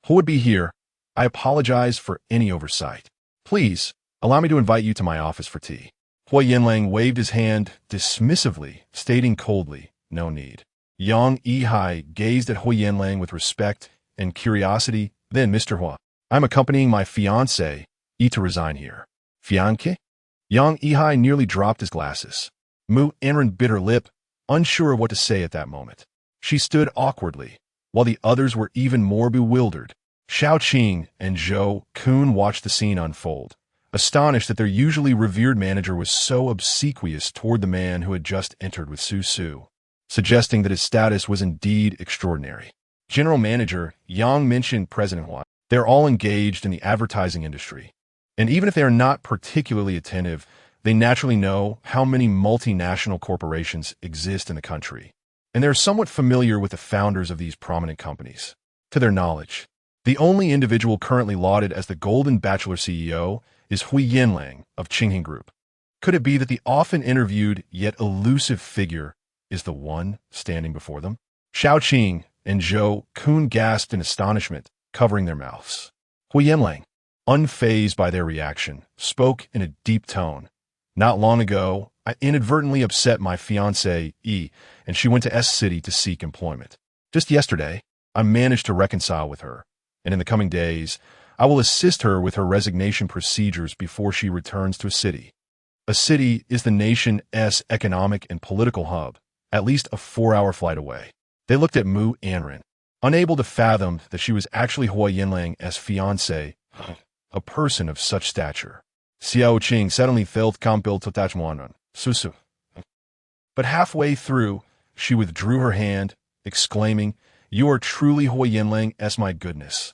Huo would be here. I apologize for any oversight. Please, allow me to invite you to my office for tea. Huo Yanlang waved his hand dismissively, stating coldly, no need. Yang Yihai gazed at Huo Yanlang with respect and curiosity. Then, Mr. Huo, I'm accompanying my fiancée, to resign here. Fiancé? Yang Yihai nearly dropped his glasses. Mu Anran bit her lip, unsure of what to say at that moment. She stood awkwardly, while the others were even more bewildered. Xiao Qing and Zhou Kun watched the scene unfold, astonished that their usually revered manager was so obsequious toward the man who had just entered with Susu, suggesting that his status was indeed extraordinary. General Manager Yang mentioned President Huo. They're all engaged in the advertising industry, and even if they are not particularly attentive, They naturally know how many multinational corporations exist in the country, and they're somewhat familiar with the founders of these prominent companies. To their knowledge, the only individual currently lauded as the Golden Bachelor CEO is Huo Yanlang of Qingheng Group. Could it be that the often interviewed yet elusive figure is the one standing before them? Xiaoqing and Zhou Kun gasped in astonishment, covering their mouths. Huo Yanlang, unfazed by their reaction, spoke in a deep tone. Not long ago, I inadvertently upset my fiancée, E, and she went to S City to seek employment. Just yesterday, I managed to reconcile with her, and in the coming days, I will assist her with her resignation procedures before she returns to a city. A city is the nation's economic and political hub, at least a 4-hour flight away. They looked at Mu Anran, unable to fathom that she was actually Huo Yanlang's fiancée, a person of such stature. Xiaoqing suddenly felt compelled to touch Mu Anran. Susu. But halfway through, she withdrew her hand, exclaiming, "You are truly Huo Yanlang, my goodness."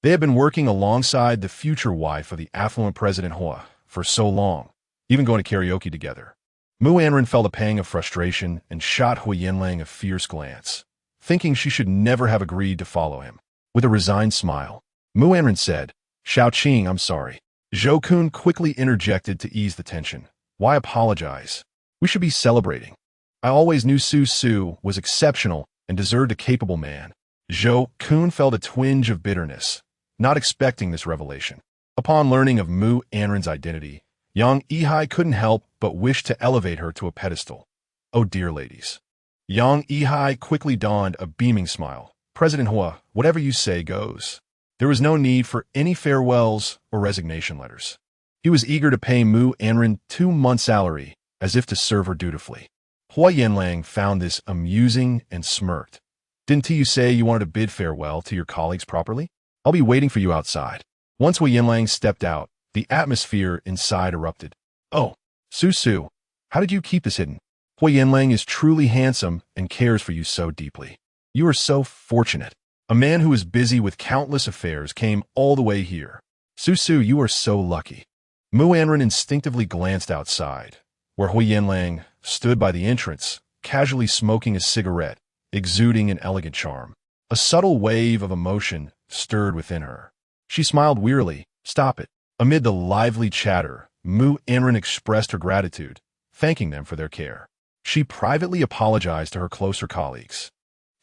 They had been working alongside the future wife of the affluent President Huo for so long, even going to karaoke together. Mu Anran felt a pang of frustration and shot Huo Yanlang a fierce glance, thinking she should never have agreed to follow him. With a resigned smile, Mu Anran said, "Xiaoqing, I'm sorry." Zhou Kun quickly interjected to ease the tension. "Why apologize? We should be celebrating. I always knew Su was exceptional and deserved a capable man." Zhou Kun felt a twinge of bitterness, not expecting this revelation. Upon learning of Mu Anran's identity, Yang Yihai couldn't help but wish to elevate her to a pedestal. "Oh dear ladies." Yang Yihai quickly donned a beaming smile. "President Huo, whatever you say goes." There was no need for any farewells or resignation letters. He was eager to pay Mu Anran 2 months' salary, as if to serve her dutifully. Huo Yanlang found this amusing and smirked. "Didn't you say you wanted to bid farewell to your colleagues properly? I'll be waiting for you outside." Once Huo Yanlang stepped out, the atmosphere inside erupted. "Oh, Su, how did you keep this hidden? Huo Yanlang is truly handsome and cares for you so deeply. You are so fortunate. A man who is busy with countless affairs came all the way here. Su, you are so lucky." Mu Anran instinctively glanced outside, where Huo Yanlang stood by the entrance, casually smoking a cigarette, exuding an elegant charm. A subtle wave of emotion stirred within her. She smiled wearily. "Stop it." Amid the lively chatter, Mu Anran expressed her gratitude, thanking them for their care. She privately apologized to her closer colleagues,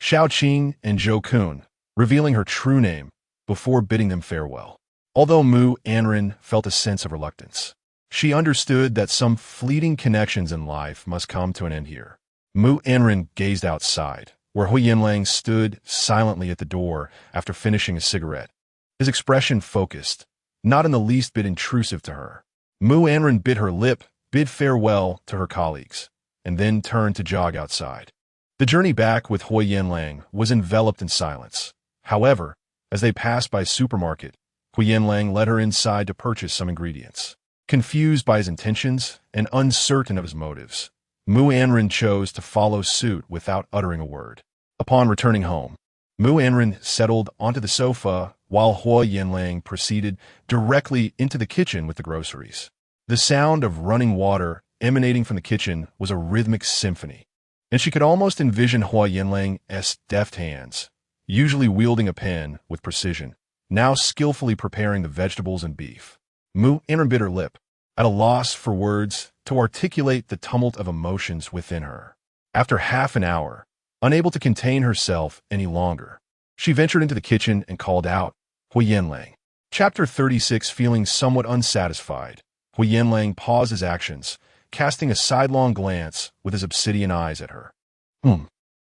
Xiaoqing and Zhou Kun, revealing her true name before bidding them farewell. Although Mu Anran felt a sense of reluctance, she understood that some fleeting connections in life must come to an end here. Mu Anran gazed outside, where Huo Yanlang stood silently at the door after finishing a cigarette. His expression focused, not in the least bit intrusive to her. Mu Anran bit her lip, bid farewell to her colleagues, and then turned to jog outside. The journey back with Huo Yanlang was enveloped in silence. However, as they passed by a supermarket, Huo Yanlang led her inside to purchase some ingredients. Confused by his intentions and uncertain of his motives, Mu Anran chose to follow suit without uttering a word. Upon returning home, Mu Anran settled onto the sofa while Huo Yanlang proceeded directly into the kitchen with the groceries. The sound of running water emanating from the kitchen was a rhythmic symphony, and she could almost envision Huo Yanlang's deft hands, usually wielding a pen with precision, now skillfully preparing the vegetables and beef. Mu Anran bit her lip, at a loss for words to articulate the tumult of emotions within her. After half an hour, unable to contain herself any longer, she ventured into the kitchen and called out, "Huo Yanlang." Chapter 36. Feeling somewhat unsatisfied, Huo Yanlang paused his actions, casting a sidelong glance with his obsidian eyes at her.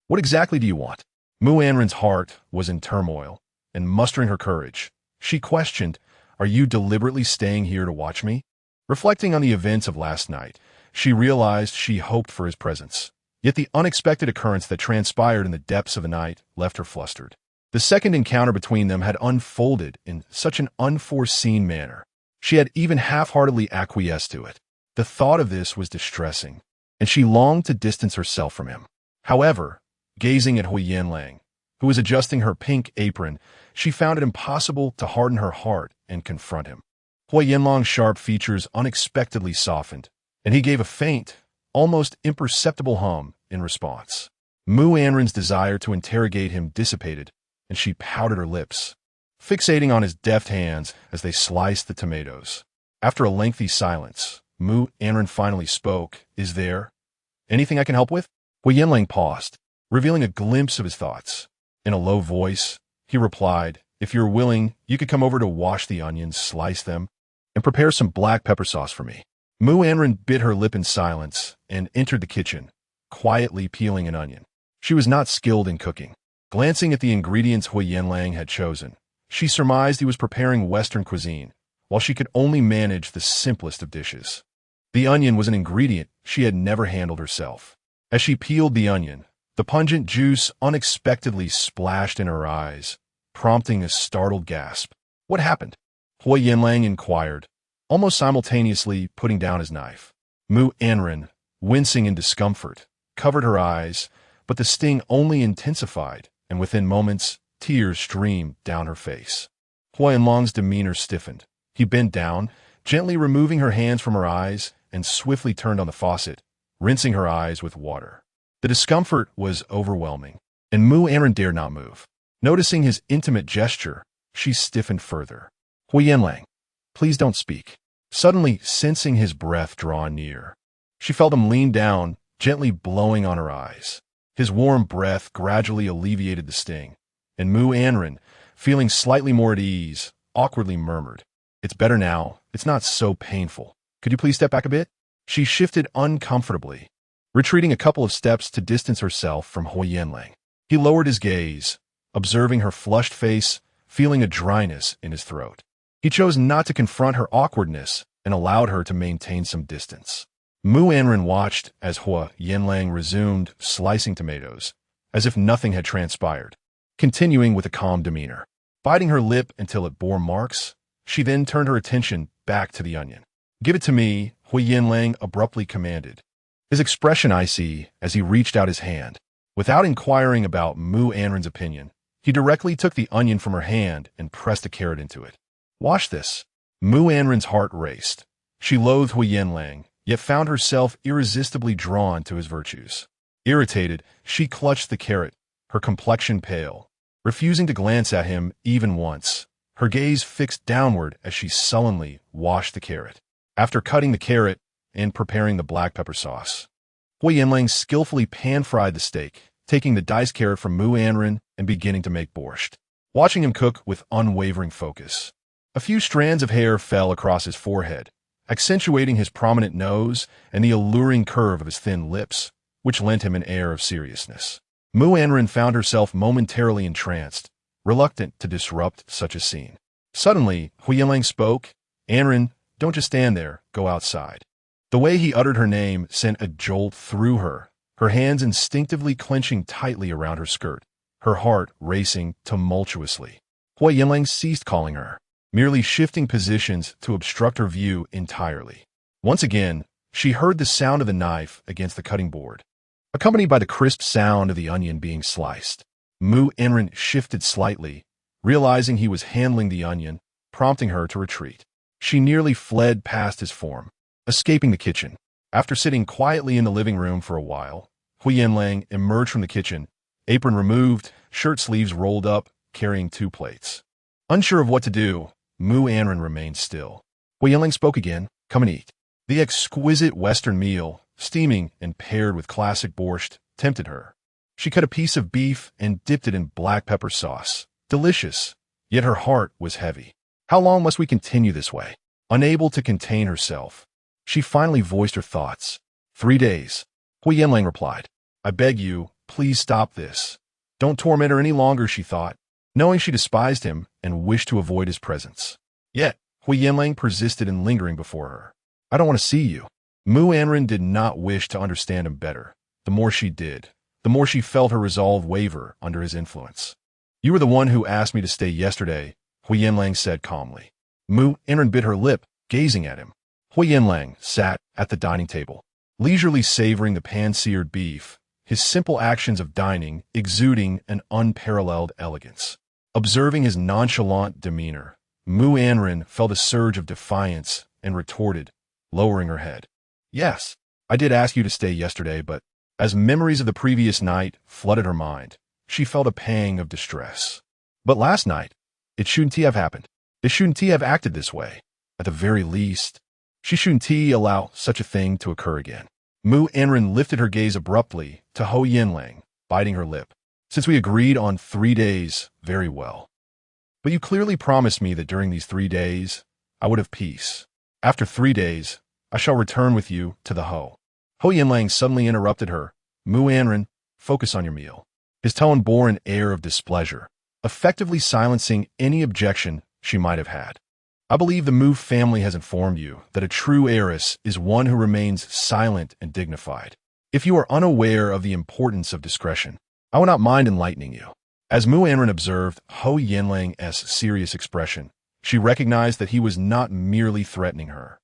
What exactly do you want?" Mu Anran's heart was in turmoil, and mustering her courage, she questioned, "Are you deliberately staying here to watch me?" Reflecting on the events of last night, she realized she hoped for his presence. Yet the unexpected occurrence that transpired in the depths of the night left her flustered. The second encounter between them had unfolded in such an unforeseen manner. She had even half-heartedly acquiesced to it. The thought of this was distressing, and she longed to distance herself from him. However, gazing at Huo Yanlang, who was adjusting her pink apron, she found it impossible to harden her heart and confront him. Huo Yanlang's sharp features unexpectedly softened, and he gave a faint, almost imperceptible hum in response. Mu Anran's desire to interrogate him dissipated, and she pouted her lips, fixating on his deft hands as they sliced the tomatoes. After a lengthy silence, Mu Anran finally spoke. "Is there anything I can help with?" Huo Yanlang paused, revealing a glimpse of his thoughts. In a low voice, he replied, "If you're willing, you could come over to wash the onions, slice them, and prepare some black pepper sauce for me." Mu Anran bit her lip in silence and entered the kitchen, quietly peeling an onion. She was not skilled in cooking. Glancing at the ingredients Huo Yanlang had chosen, she surmised he was preparing Western cuisine, while she could only manage the simplest of dishes. The onion was an ingredient she had never handled herself. As she peeled the onion, the pungent juice unexpectedly splashed in her eyes, prompting a startled gasp. "What happened?" Huo Yanlang inquired, almost simultaneously putting down his knife. Mu Anran, wincing in discomfort, covered her eyes, but the sting only intensified, and within moments, tears streamed down her face. Huo Yanlang's demeanor stiffened. He bent down, gently removing her hands from her eyes, and swiftly turned on the faucet, rinsing her eyes with water. The discomfort was overwhelming, and Mu Anran dared not move. Noticing his intimate gesture, she stiffened further. "Huo Yanlang, please don't speak." Suddenly, sensing his breath draw near, she felt him lean down, gently blowing on her eyes. His warm breath gradually alleviated the sting, and Mu Anran, feeling slightly more at ease, awkwardly murmured, "It's better now. It's not so painful. Could you please step back a bit?" She shifted uncomfortably, retreating a couple of steps to distance herself from Huo Yanlang. He lowered his gaze, observing her flushed face, feeling a dryness in his throat. He chose not to confront her awkwardness and allowed her to maintain some distance. Mu Anran watched as Huo Yanlang resumed slicing tomatoes, as if nothing had transpired, continuing with a calm demeanor. Biting her lip until it bore marks, she then turned her attention back to the onion. "Give it to me," Huo Yanlang abruptly commanded, his expression icy as he reached out his hand. Without inquiring about Mu Anran's opinion, he directly took the onion from her hand and pressed a carrot into it. "Wash this." Mu Anran's heart raced. She loathed Huo Yanlang, yet found herself irresistibly drawn to his virtues. Irritated, she clutched the carrot, her complexion pale, refusing to glance at him even once, her gaze fixed downward as she sullenly washed the carrot. After cutting the carrot and preparing the black pepper sauce, Huo Yanlang skillfully pan-fried the steak, taking the diced carrot from Mu Anran and beginning to make borscht, watching him cook with unwavering focus. A few strands of hair fell across his forehead, accentuating his prominent nose and the alluring curve of his thin lips, which lent him an air of seriousness. Mu Anran found herself momentarily entranced, reluctant to disrupt such a scene. Suddenly, Huo Yanlang spoke, "Anran, don't just stand there, go outside." The way he uttered her name sent a jolt through her, her hands instinctively clenching tightly around her skirt, her heart racing tumultuously. Huo Yanlang ceased calling her, merely shifting positions to obstruct her view entirely. Once again, she heard the sound of the knife against the cutting board, accompanied by the crisp sound of the onion being sliced. Mu Anran shifted slightly, realizing he was handling the onion, prompting her to retreat. She nearly fled past his form, escaping the kitchen. After sitting quietly in the living room for a while, Huo Yanlang emerged from the kitchen, apron removed, shirt sleeves rolled up, carrying 2 plates. Unsure of what to do, Mu Anran remained still. Huo Yanlang spoke again, "Come and eat." The exquisite Western meal, steaming and paired with classic borscht, tempted her. She cut a piece of beef and dipped it in black pepper sauce. Delicious, yet her heart was heavy. How long must we continue this way? Unable to contain herself, she finally voiced her thoughts. 3 days. Huo Yanlang replied, "I beg you, please stop this. Don't torment her any longer," she thought, knowing she despised him and wished to avoid his presence. Yet, Huo Yanlang persisted in lingering before her. "I don't want to see you." Mu Anran did not wish to understand him better. The more she did, the more she felt her resolve waver under his influence. "You were the one who asked me to stay yesterday," Huo Yanlang said calmly. Mu Anran bit her lip, gazing at him. Huo Yanlang sat at the dining table, leisurely savoring the pan-seared beef, his simple actions of dining exuding an unparalleled elegance. Observing his nonchalant demeanor, Mu Anran felt a surge of defiance and retorted, lowering her head, Yes, I did ask you to stay yesterday, but as memories of the previous night flooded her mind, she felt a pang of distress. But last night, it shouldn't have happened. It shouldn't have acted this way. At the very least, she shouldn't allow such a thing to occur again. Mu Anran lifted her gaze abruptly to Huo Yanlang, biting her lip. Since we agreed on 3 days, very well. But you clearly promised me that during these 3 days, I would have peace. After 3 days, I shall return with you to the Huo. Huo Yanlang suddenly interrupted her. Mu Anran, focus on your meal. His tone bore an air of displeasure, effectively silencing any objection she might have had. I believe the Mu family has informed you that a true heiress is one who remains silent and dignified. If you are unaware of the importance of discretion, I will not mind enlightening you. As Mu Anran observed Huo Yanlang's serious expression, she recognized that he was not merely threatening her.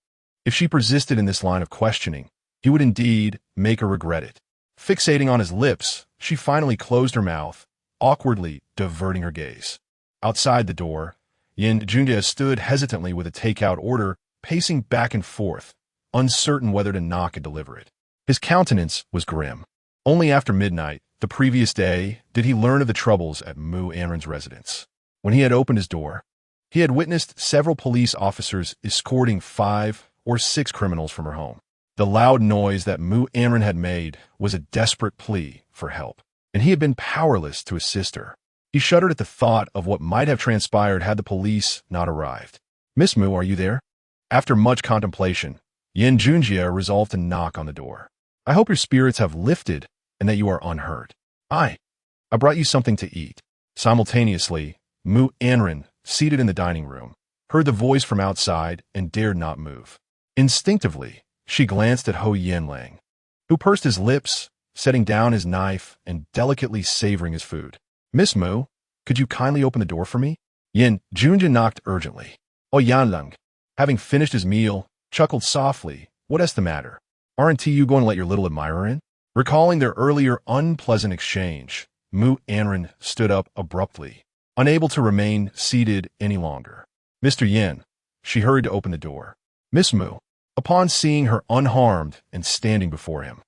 If she persisted in this line of questioning, he would indeed make her regret it. Fixating on his lips, she finally closed her mouth, awkwardly diverting her gaze. Outside the door, Yin Junjie stood hesitantly with a takeout order, pacing back and forth, uncertain whether to knock and deliver it. His countenance was grim. Only after midnight, the previous day, did he learn of the troubles at Mu Anran's residence. When he had opened his door, he had witnessed several police officers escorting 5 or 6 criminals from her home. The loud noise that Mu Anran had made was a desperate plea for help, and he had been powerless to assist her. He shuddered at the thought of what might have transpired had the police not arrived. "Miss Mu, are you there?" After much contemplation, Yin Junjie resolved to knock on the door. "I hope your spirits have lifted and that you are unhurt. I brought you something to eat." Simultaneously, Mu Anran, seated in the dining room, heard the voice from outside and dared not move. Instinctively, she glanced at Huo Yanlang, who pursed his lips, setting down his knife and delicately savoring his food. "Miss Mu, could you kindly open the door for me?" Yin Junjie knocked urgently. Huo Yanlang, having finished his meal, chuckled softly. "What's the matter? Aren't you going to let your little admirer in?" Recalling their earlier unpleasant exchange, Mu Anran stood up abruptly, unable to remain seated any longer. "Mr. Yin," she hurried to open the door. "Miss Mu," upon seeing her unharmed and standing before him,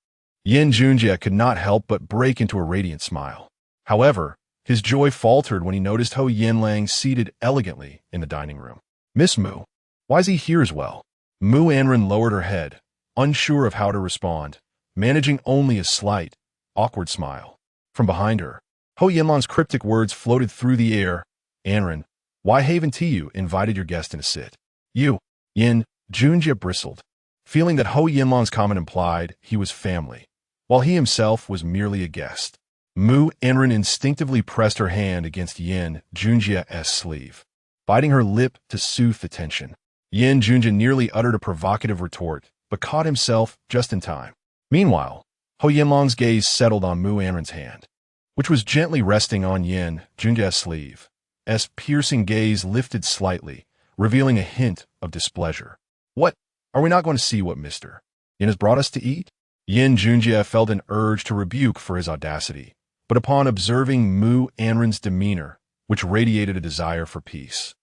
Yin Junjie could not help but break into a radiant smile. However, his joy faltered when he noticed Huo Yanlang seated elegantly in the dining room. "Miss Mu, why is he here as well?" Mu Anran lowered her head, unsure of how to respond, managing only a slight, awkward smile. From behind her, Huo Yanlang's cryptic words floated through the air. "Anran, why haven't you invited your guest in to sit?" "You." Yin Junjie bristled, feeling that Huo Yanlang's comment implied he was family, while he himself was merely a guest. Mu Anran instinctively pressed her hand against Yin Junjie's sleeve, biting her lip to soothe the tension. Yin Junjie nearly uttered a provocative retort, but caught himself just in time. Meanwhile, Huo Yanlang's gaze settled on Mu Anran's hand, which was gently resting on Yin Junjie's sleeve. S piercing gaze lifted slightly, revealing a hint of displeasure. "What? Are we not going to see what Mr. Yin has brought us to eat?" Yin Junjie felt an urge to rebuke for his audacity, but upon observing Mu Anran's demeanor, which radiated a desire for peace,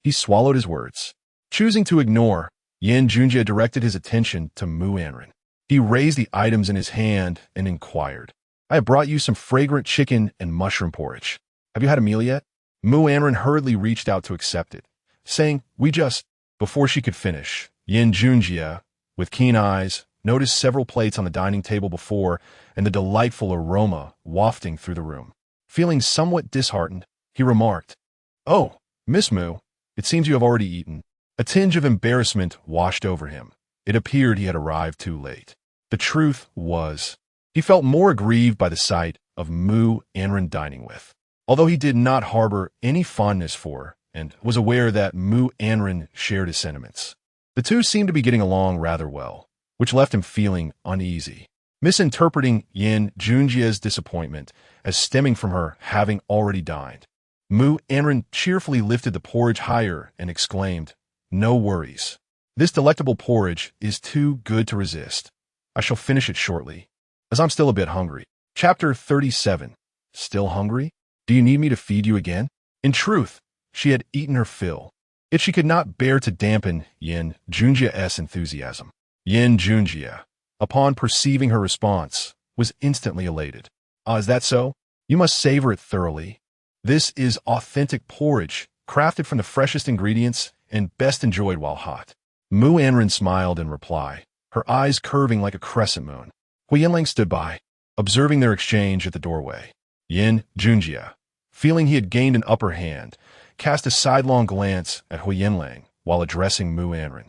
he swallowed his words. Choosing to ignore, Yin Junjie directed his attention to Mu Anran. He raised the items in his hand and inquired, "I have brought you some fragrant chicken and mushroom porridge. Have you had a meal yet?" Mu Anran hurriedly reached out to accept it, saying, "We just—" Before she could finish, Yin Junjie, with keen eyes, noticed several plates on the dining table before and the delightful aroma wafting through the room. Feeling somewhat disheartened, he remarked, "Oh, Miss Mu, it seems you have already eaten." A tinge of embarrassment washed over him. It appeared he had arrived too late. The truth was, he felt more aggrieved by the sight of Mu Anran dining with. Although he did not harbor any fondness for and was aware that Mu Anran shared his sentiments, the two seemed to be getting along rather well, which left him feeling uneasy. Misinterpreting Yin Junjie's disappointment as stemming from her having already dined, Mu Anran cheerfully lifted the porridge higher and exclaimed, "No worries. This delectable porridge is too good to resist. I shall finish it shortly, as I'm still a bit hungry." Chapter 37. Still hungry? Do you need me to feed you again? In truth, she had eaten her fill, yet she could not bear to dampen Yin Junjie's enthusiasm. Yin Junjie, upon perceiving her response, was instantly elated. Ah, is that so? You must savor it thoroughly. This is authentic porridge, crafted from the freshest ingredients and best enjoyed while hot. Mu Anran smiled in reply, her eyes curving like a crescent moon. Huo Yanlang stood by, observing their exchange at the doorway. Yin Junjia, feeling he had gained an upper hand, cast a sidelong glance at Huo Yanlang while addressing Mu Anran.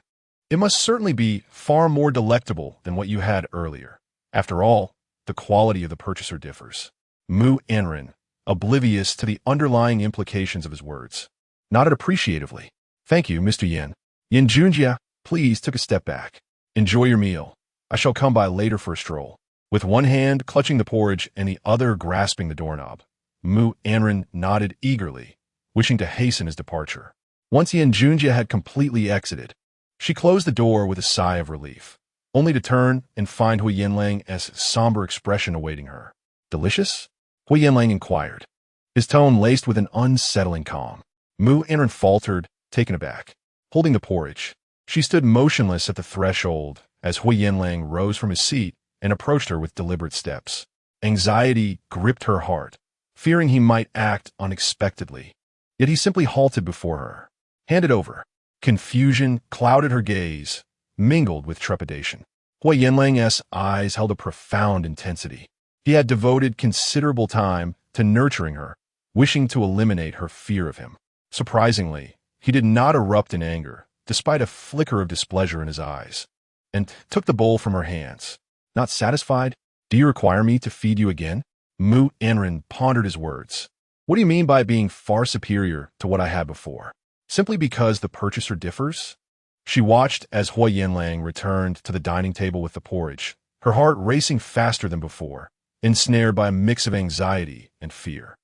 It must certainly be far more delectable than what you had earlier. After all, the quality of the purchaser differs. Mu Anran, oblivious to the underlying implications of his words, nodded appreciatively. Thank you, Mr. Yin. Yin Junjia, please took a step back. Enjoy your meal. I shall come by later for a stroll. With one hand clutching the porridge and the other grasping the doorknob, Mu Anran nodded eagerly, wishing to hasten his departure. Once Yin Junjia had completely exited, she closed the door with a sigh of relief, only to turn and find Huo Yanlang's somber expression awaiting her. Delicious? Huo Yanlang inquired, his tone laced with an unsettling calm. Mu Anran faltered, taken aback. Holding the porridge, she stood motionless at the threshold as Huo Yanlang rose from his seat and approached her with deliberate steps. Anxiety gripped her heart, fearing he might act unexpectedly. Yet he simply halted before her. Hand it over. Confusion clouded her gaze, mingled with trepidation. Huo Yanlang's eyes held a profound intensity. He had devoted considerable time to nurturing her, wishing to eliminate her fear of him. Surprisingly, he did not erupt in anger, despite a flicker of displeasure in his eyes, and took the bowl from her hands. Not satisfied? Do you require me to feed you again? Mu Anran pondered his words. What do you mean by being far superior to what I had before? Simply because the purchaser differs? She watched as Huo Yanlang returned to the dining table with the porridge, her heart racing faster than before, ensnared by a mix of anxiety and fear.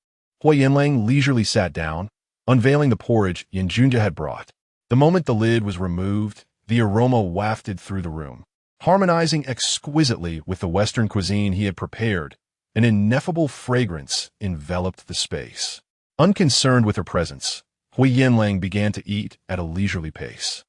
Huo Yanlang leisurely sat down, unveiling the porridge Yin Junjia had brought. The moment the lid was removed, the aroma wafted through the room, harmonizing exquisitely with the Western cuisine he had prepared. An ineffable fragrance enveloped the space. Unconcerned with her presence, Huo Yanlang began to eat at a leisurely pace.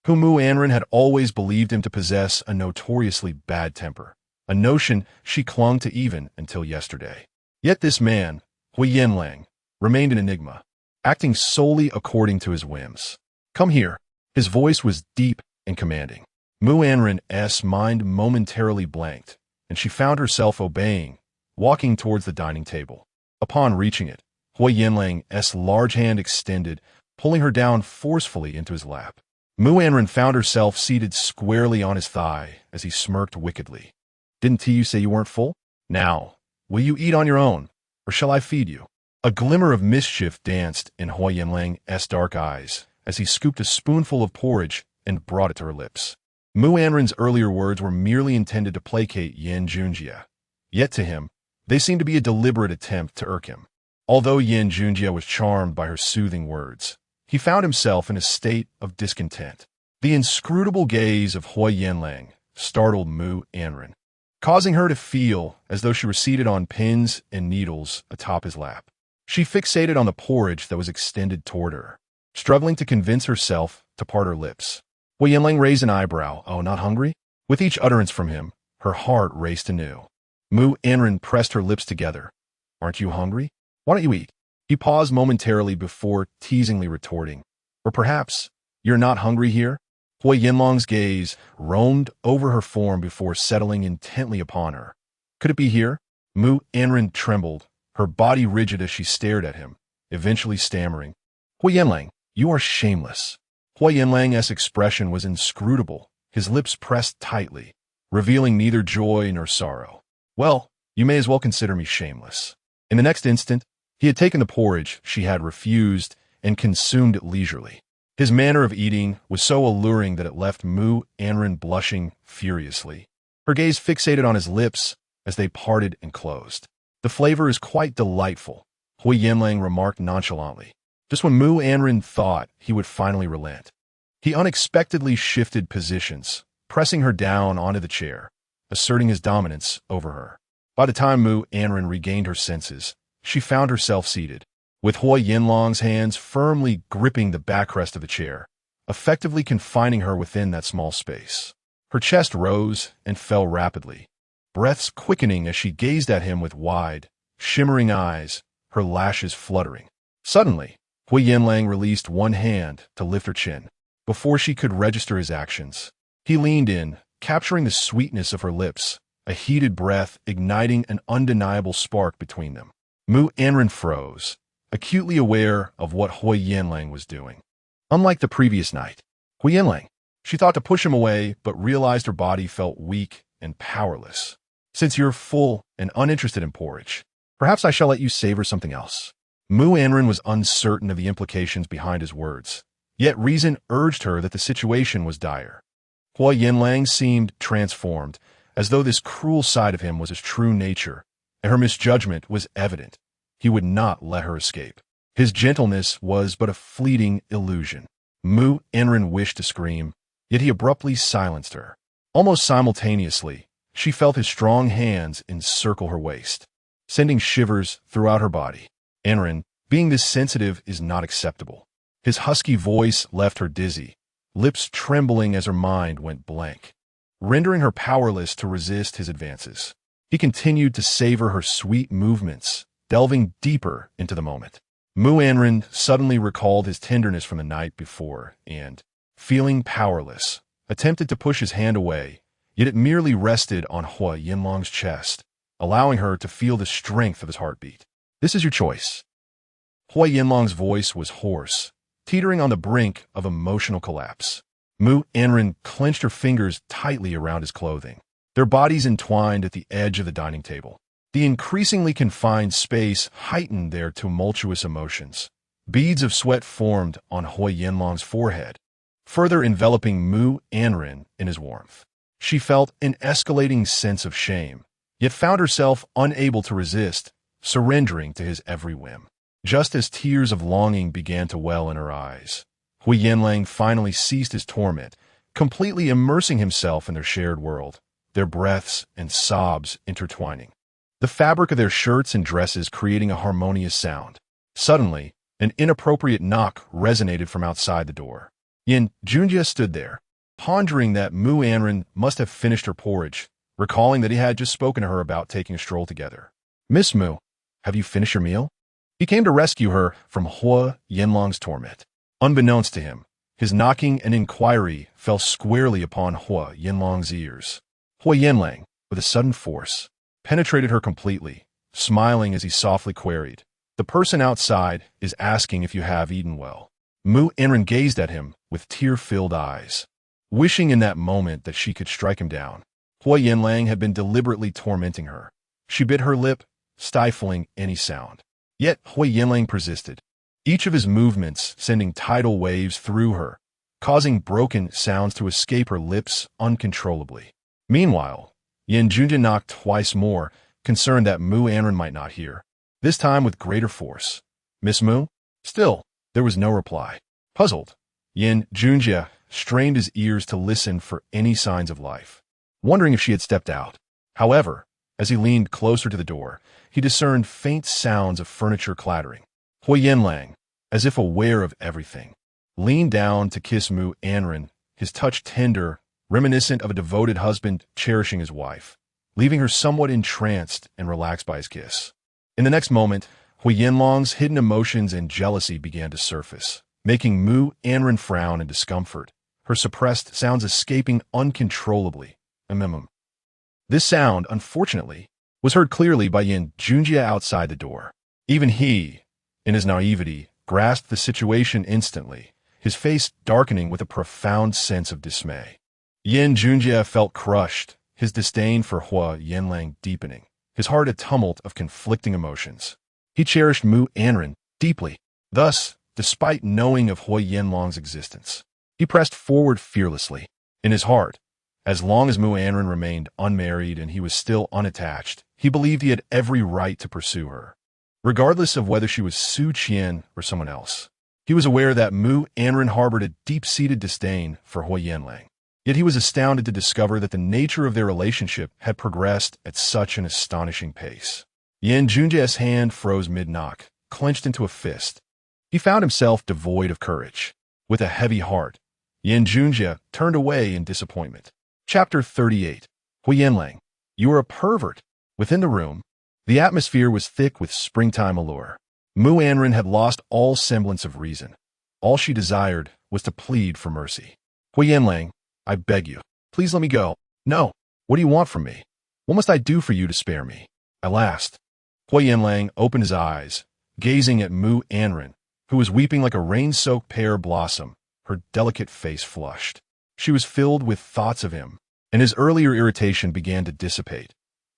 Mu Anran had always believed him to possess a notoriously bad temper, a notion she clung to even until yesterday. Yet this man, Huo Yanlang, remained an enigma, acting solely according to his whims. Come here. His voice was deep and commanding. Mu Anran's mind momentarily blanked, and she found herself obeying, walking towards the dining table. Upon reaching it, Huo Yanlang's large hand extended, pulling her down forcefully into his lap. Mu Anran found herself seated squarely on his thigh as he smirked wickedly. Didn't you say you weren't full? Now, will you eat on your own, or shall I feed you? A glimmer of mischief danced in Huo Yanlang's dark eyes as he scooped a spoonful of porridge and brought it to her lips. Mu Anran's earlier words were merely intended to placate Yin Junjia. Yet to him, they seemed to be a deliberate attempt to irk him. Although Yin Junjia was charmed by her soothing words, he found himself in a state of discontent. The inscrutable gaze of Huo Yanlang startled Mu Anran, causing her to feel as though she were seated on pins and needles atop his lap. She fixated on the porridge that was extended toward her, struggling to convince herself to part her lips. Huo Yanlang raised an eyebrow. Oh, not hungry? With each utterance from him, her heart raced anew. Mu Anran pressed her lips together. Aren't you hungry? Why don't you eat? He paused momentarily before teasingly retorting. Or perhaps, you're not hungry here? Huo Yanlang's gaze roamed over her form before settling intently upon her. Could it be here? Mu Anran trembled, her body rigid as she stared at him, eventually stammering. Huo Yanlang, you are shameless. Huo Yanlang's expression was inscrutable, his lips pressed tightly, revealing neither joy nor sorrow. Well, you may as well consider me shameless. In the next instant, he had taken the porridge she had refused and consumed it leisurely. His manner of eating was so alluring that it left Mu Anran blushing furiously, her gaze fixated on his lips as they parted and closed. The flavor is quite delightful, Huo Yanlang remarked nonchalantly, just when Mu Anran thought he would finally relent. He unexpectedly shifted positions, pressing her down onto the chair, asserting his dominance over her. By the time Mu Anran regained her senses, she found herself seated, with Huo Yanlang's hands firmly gripping the backrest of the chair, effectively confining her within that small space. Her chest rose and fell rapidly, breaths quickening as she gazed at him with wide, shimmering eyes, her lashes fluttering. Suddenly, Huo Yanlang released one hand to lift her chin. Before she could register his actions, he leaned in, capturing the sweetness of her lips, a heated breath igniting an undeniable spark between them. Mu Anran froze, acutely aware of what Huo Yanlang was doing. Unlike the previous night, Huo Yanlang, she thought to push him away but realized her body felt weak and powerless. Since you're full and uninterested in porridge, perhaps I shall let you savor something else. Mu Anran was uncertain of the implications behind his words, yet reason urged her that the situation was dire. Huo Yanlang seemed transformed, as though this cruel side of him was his true nature, and her misjudgment was evident. He would not let her escape. His gentleness was but a fleeting illusion. Mu Anran wished to scream, yet he abruptly silenced her. Almost simultaneously, she felt his strong hands encircle her waist, sending shivers throughout her body. Anran, being this sensitive is not acceptable. His husky voice left her dizzy, lips trembling as her mind went blank, rendering her powerless to resist his advances. He continued to savor her sweet movements, delving deeper into the moment. Mu Anran suddenly recalled his tenderness from the night before and, feeling powerless, attempted to push his hand away, yet it merely rested on Huo Yanlang's chest, allowing her to feel the strength of his heartbeat. This is your choice. Huo Yanlang's voice was hoarse, teetering on the brink of emotional collapse. Mu Anran clenched her fingers tightly around his clothing, their bodies entwined at the edge of the dining table. The increasingly confined space heightened their tumultuous emotions. Beads of sweat formed on Huo Yanlang's forehead, further enveloping Mu Anran in his warmth. She felt an escalating sense of shame, yet found herself unable to resist, surrendering to his every whim. Just as tears of longing began to well in her eyes, Huo Yanlang finally ceased his torment, completely immersing himself in their shared world, their breaths and sobs intertwining, the fabric of their shirts and dresses creating a harmonious sound. Suddenly, an inappropriate knock resonated from outside the door. Yin Junjie stood there, pondering that Mu Anran must have finished her porridge, recalling that he had just spoken to her about taking a stroll together. "Miss Mu, have you finished your meal?" He came to rescue her from Huo Yanlang's torment. Unbeknownst to him, his knocking and inquiry fell squarely upon Huo Yanlang's ears. Huo Yanlang, with a sudden force, penetrated her completely, smiling as he softly queried, "The person outside is asking if you have eaten well." Mu Anran gazed at him with tear-filled eyes, wishing in that moment that she could strike him down. Huo Yanlang had been deliberately tormenting her. She bit her lip, stifling any sound. Yet Huo Yanlang persisted, each of his movements sending tidal waves through her, causing broken sounds to escape her lips uncontrollably. Meanwhile, Yin Junjie knocked twice more, concerned that Mu Anran might not hear, this time with greater force. "Miss Mu?" Still, there was no reply. Puzzled, Yin Junjie strained his ears to listen for any signs of life, wondering if she had stepped out. However, as he leaned closer to the door, he discerned faint sounds of furniture clattering. Huo Yanlang, as if aware of everything, leaned down to kiss Mu Anran, his touch tender, reminiscent of a devoted husband cherishing his wife, leaving her somewhat entranced and relaxed by his kiss. In the next moment, Huo Yanlang's hidden emotions and jealousy began to surface, making Mu Anran frown in discomfort, her suppressed sounds escaping uncontrollably. This sound, unfortunately, was heard clearly by Yin Junjie outside the door. Even he, in his naivety, grasped the situation instantly, his face darkening with a profound sense of dismay. Yin Junjie felt crushed, his disdain for Huo Yanlang deepening, his heart a tumult of conflicting emotions. He cherished Mu Anran deeply. Thus, despite knowing of Huo Yanlang's existence, he pressed forward fearlessly. In his heart, as long as Mu Anran remained unmarried and he was still unattached, he believed he had every right to pursue her, regardless of whether she was Su Qian or someone else. He was aware that Mu Anran harbored a deep-seated disdain for Huo Yanlang. Yet he was astounded to discover that the nature of their relationship had progressed at such an astonishing pace. Yin Junjie's hand froze mid-knock, clenched into a fist. He found himself devoid of courage. With a heavy heart, Yin Junjie turned away in disappointment. Chapter 38. Huo Yanlang, you are a pervert. Within the room, the atmosphere was thick with springtime allure. Mu Anran had lost all semblance of reason. All she desired was to plead for mercy. Huo Yanlang, I beg you, please let me go. No. What do you want from me? What must I do for you to spare me? At last, Huo Yanlang opened his eyes, gazing at Mu Anran, who was weeping like a rain-soaked pear blossom, her delicate face flushed. She was filled with thoughts of him, and his earlier irritation began to dissipate.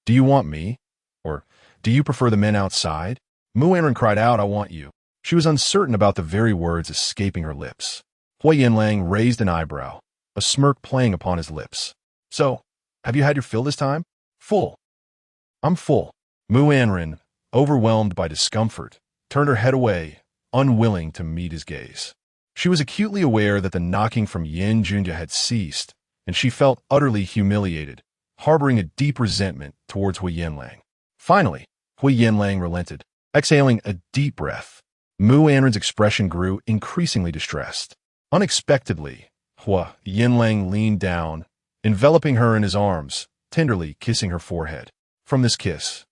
Do you want me? Or do you prefer the men outside? Mu Anran cried out, I want you. She was uncertain about the very words escaping her lips. Huo Yanlang raised an eyebrow, a smirk playing upon his lips. So, have you had your fill this time? Full. I'm full. Mu Anran, overwhelmed by discomfort, turned her head away, unwilling to meet his gaze. She was acutely aware that the knocking from Yin Junja had ceased, and she felt utterly humiliated, harboring a deep resentment towards Huo Yanlang. Finally, Huo Yanlang relented, exhaling a deep breath. Mu Anran's expression grew increasingly distressed. Unexpectedly, Huo Yanlang leaned down, enveloping her in his arms, tenderly kissing her forehead. From this kiss,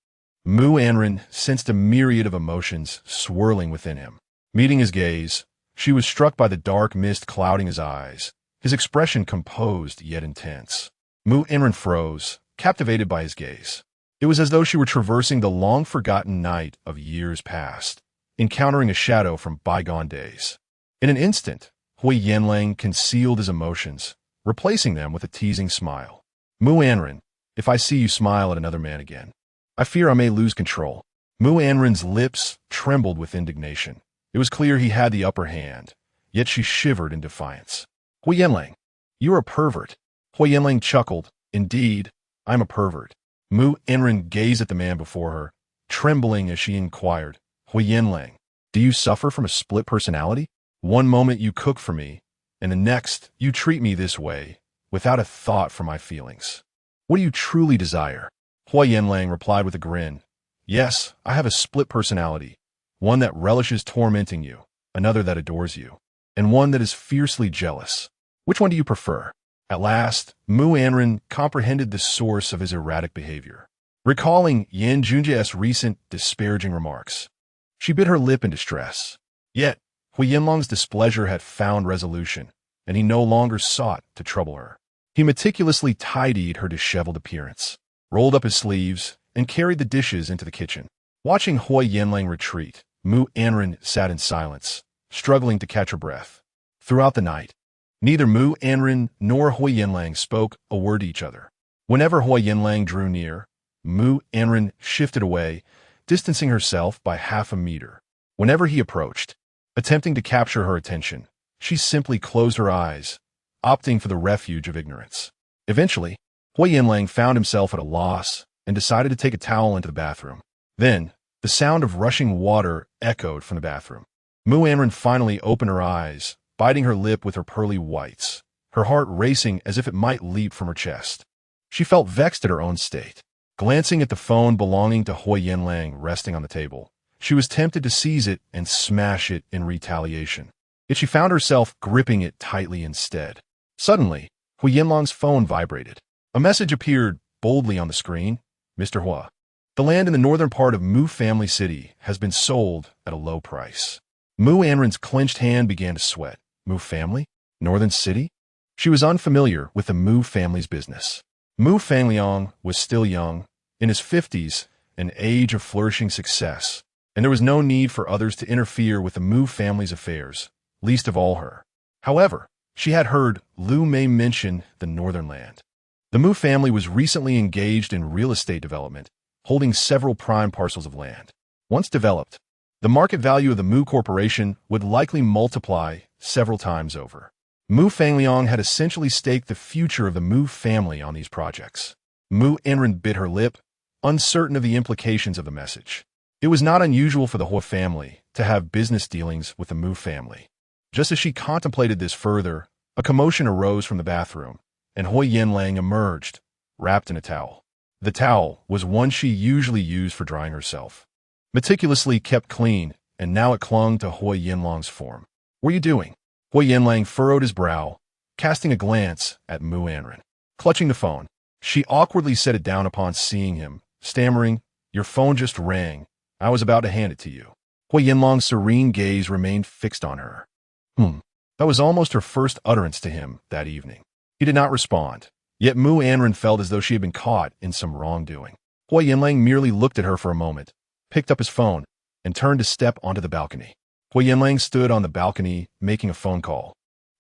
Mu Anran sensed a myriad of emotions swirling within him. Meeting his gaze, she was struck by the dark mist clouding his eyes, his expression composed yet intense. Mu Anran froze, captivated by his gaze. It was as though she were traversing the long-forgotten night of years past, encountering a shadow from bygone days. In an instant, Huo Yanlang concealed his emotions, replacing them with a teasing smile. Mu Anran, if I see you smile at another man again, I fear I may lose control. Mu Anran's lips trembled with indignation. It was clear he had the upper hand, yet she shivered in defiance. Huo Yanlang, you are a pervert. Huo Yanlang chuckled. Indeed, I'm a pervert. Mu Anran gazed at the man before her, trembling as she inquired, Huo Yanlang, do you suffer from a split personality? One moment you cook for me, and the next you treat me this way, without a thought for my feelings. What do you truly desire? Huo Yanlang replied with a grin. Yes, I have a split personality, one that relishes tormenting you, another that adores you, and one that is fiercely jealous. Which one do you prefer? At last, Mu Anran comprehended the source of his erratic behavior. Recalling Yin Junja's recent disparaging remarks, she bit her lip in distress. Yet, Huo Yanlang's displeasure had found resolution, and he no longer sought to trouble her. He meticulously tidied her disheveled appearance, rolled up his sleeves, and carried the dishes into the kitchen. Watching Huo Yanlang retreat, Mu Anran sat in silence, struggling to catch her breath. Throughout the night, neither Mu Anran nor Huo Yanlang spoke a word to each other. Whenever Huo Yanlang drew near, Mu Anran shifted away, distancing herself by half a meter. Whenever he approached, attempting to capture her attention, she simply closed her eyes, opting for the refuge of ignorance. Eventually, Huo Yanlang found himself at a loss and decided to take a towel into the bathroom. Then, the sound of rushing water echoed from the bathroom. Mu Anran finally opened her eyes, biting her lip with her pearly whites, her heart racing as if it might leap from her chest. She felt vexed at her own state. Glancing at the phone belonging to Huo Yanlang resting on the table, she was tempted to seize it and smash it in retaliation. Yet she found herself gripping it tightly instead. Suddenly, Huo Yanlang's phone vibrated. A message appeared boldly on the screen. Mr. Huo, the land in the northern part of Mu Family City has been sold at a low price. Mu Anran's clenched hand began to sweat. Mu Family? Northern City? She was unfamiliar with the Mu family's business. Mu Fangliang was still young, in his 50s, an age of flourishing success, and there was no need for others to interfere with the Mu family's affairs, least of all her. However, she had heard Lu Mei mention the northern land. The Mu family was recently engaged in real estate development, holding several prime parcels of land. Once developed, the market value of the Mu Corporation would likely multiply several times over. Mu Fangliang had essentially staked the future of the Mu family on these projects. Mu Anran bit her lip, uncertain of the implications of the message. It was not unusual for the Huo family to have business dealings with the Mu family. Just as she contemplated this further, a commotion arose from the bathroom, and Huo Yanlang emerged, wrapped in a towel. The towel was one she usually used for drying herself. Meticulously kept clean, and now it clung to Huo Yanlang's form. What are you doing? Huo Yanlang furrowed his brow, casting a glance at Mu Anran. Clutching the phone, she awkwardly set it down upon seeing him, stammering, "Your phone just rang. I was about to hand it to you." Huo Yanlang's serene gaze remained fixed on her. That was almost her first utterance to him that evening. He did not respond, yet Mu Anran felt as though she had been caught in some wrongdoing. Huo Yanlang merely looked at her for a moment, picked up his phone, and turned to step onto the balcony. Huo Yanlang stood on the balcony, making a phone call,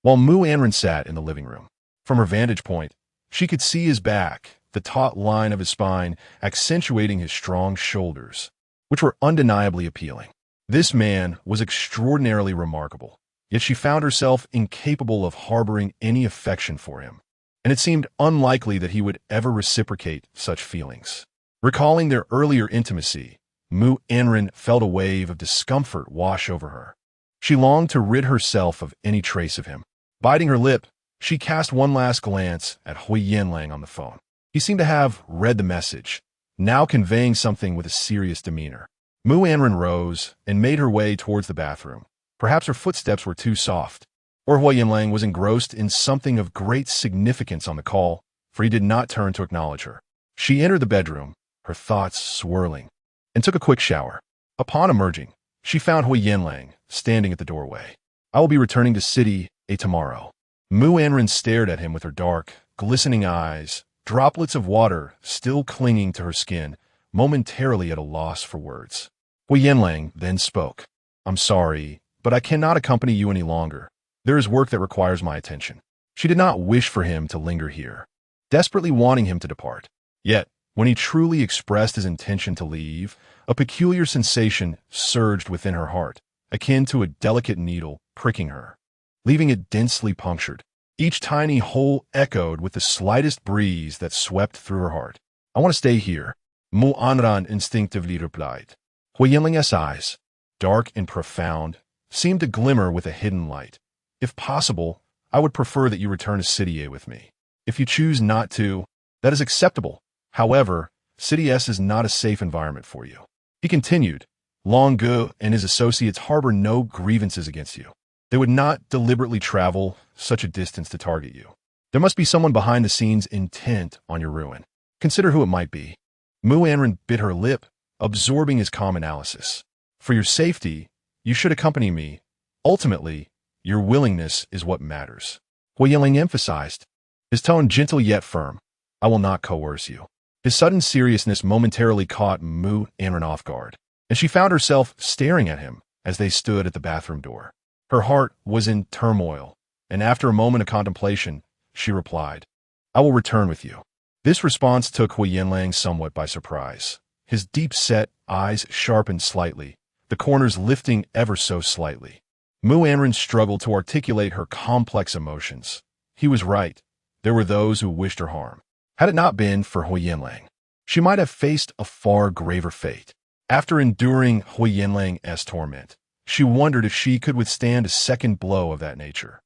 while Mu Anran sat in the living room. From her vantage point, she could see his back, the taut line of his spine accentuating his strong shoulders, which were undeniably appealing. This man was extraordinarily remarkable, yet she found herself incapable of harboring any affection for him, and it seemed unlikely that he would ever reciprocate such feelings. Recalling their earlier intimacy, Mu Anran felt a wave of discomfort wash over her. She longed to rid herself of any trace of him. Biting her lip, she cast one last glance at Huo Yanlang on the phone. He seemed to have read the message, now conveying something with a serious demeanor. Mu Anran rose and made her way towards the bathroom. Perhaps her footsteps were too soft, or Huo Yanlang was engrossed in something of great significance on the call, for he did not turn to acknowledge her. She entered the bedroom, her thoughts swirling, and took a quick shower. Upon emerging, she found Huo Yanlang standing at the doorway. "I will be returning to City tomorrow." Mu Anran stared at him with her dark, glistening eyes, droplets of water still clinging to her skin, momentarily at a loss for words. Huo Yanlang then spoke. "I'm sorry, but I cannot accompany you any longer. There is work that requires my attention." She did not wish for him to linger here, desperately wanting him to depart. Yet, when he truly expressed his intention to leave, a peculiar sensation surged within her heart, akin to a delicate needle pricking her, leaving it densely punctured. Each tiny hole echoed with the slightest breeze that swept through her heart. "I want to stay here," Mu Anran instinctively replied. Huo Yanlang's eyes, dark and profound, seemed to glimmer with a hidden light. "If possible, I would prefer that you return to City with me. If you choose not to, that is acceptable. However, City S is not a safe environment for you." He continued, "Long Gu and his associates harbor no grievances against you. They would not deliberately travel such a distance to target you. There must be someone behind the scenes intent on your ruin. Consider who it might be." Mu Anran bit her lip, absorbing his calm analysis. "For your safety, you should accompany me. Ultimately, your willingness is what matters." Huo Yanlang emphasized, his tone gentle yet firm. "I will not coerce you." His sudden seriousness momentarily caught Mu Anran off guard, and she found herself staring at him as they stood at the bathroom door. Her heart was in turmoil, and after a moment of contemplation, she replied, "I will return with you." This response took Huo Yanlang somewhat by surprise. His deep-set eyes sharpened slightly, the corners lifting ever so slightly. Mu Anran struggled to articulate her complex emotions. He was right. There were those who wished her harm. Had it not been for Huo Yanlang, she might have faced a far graver fate. After enduring Huo Yanlang's torment, she wondered if she could withstand a second blow of that nature.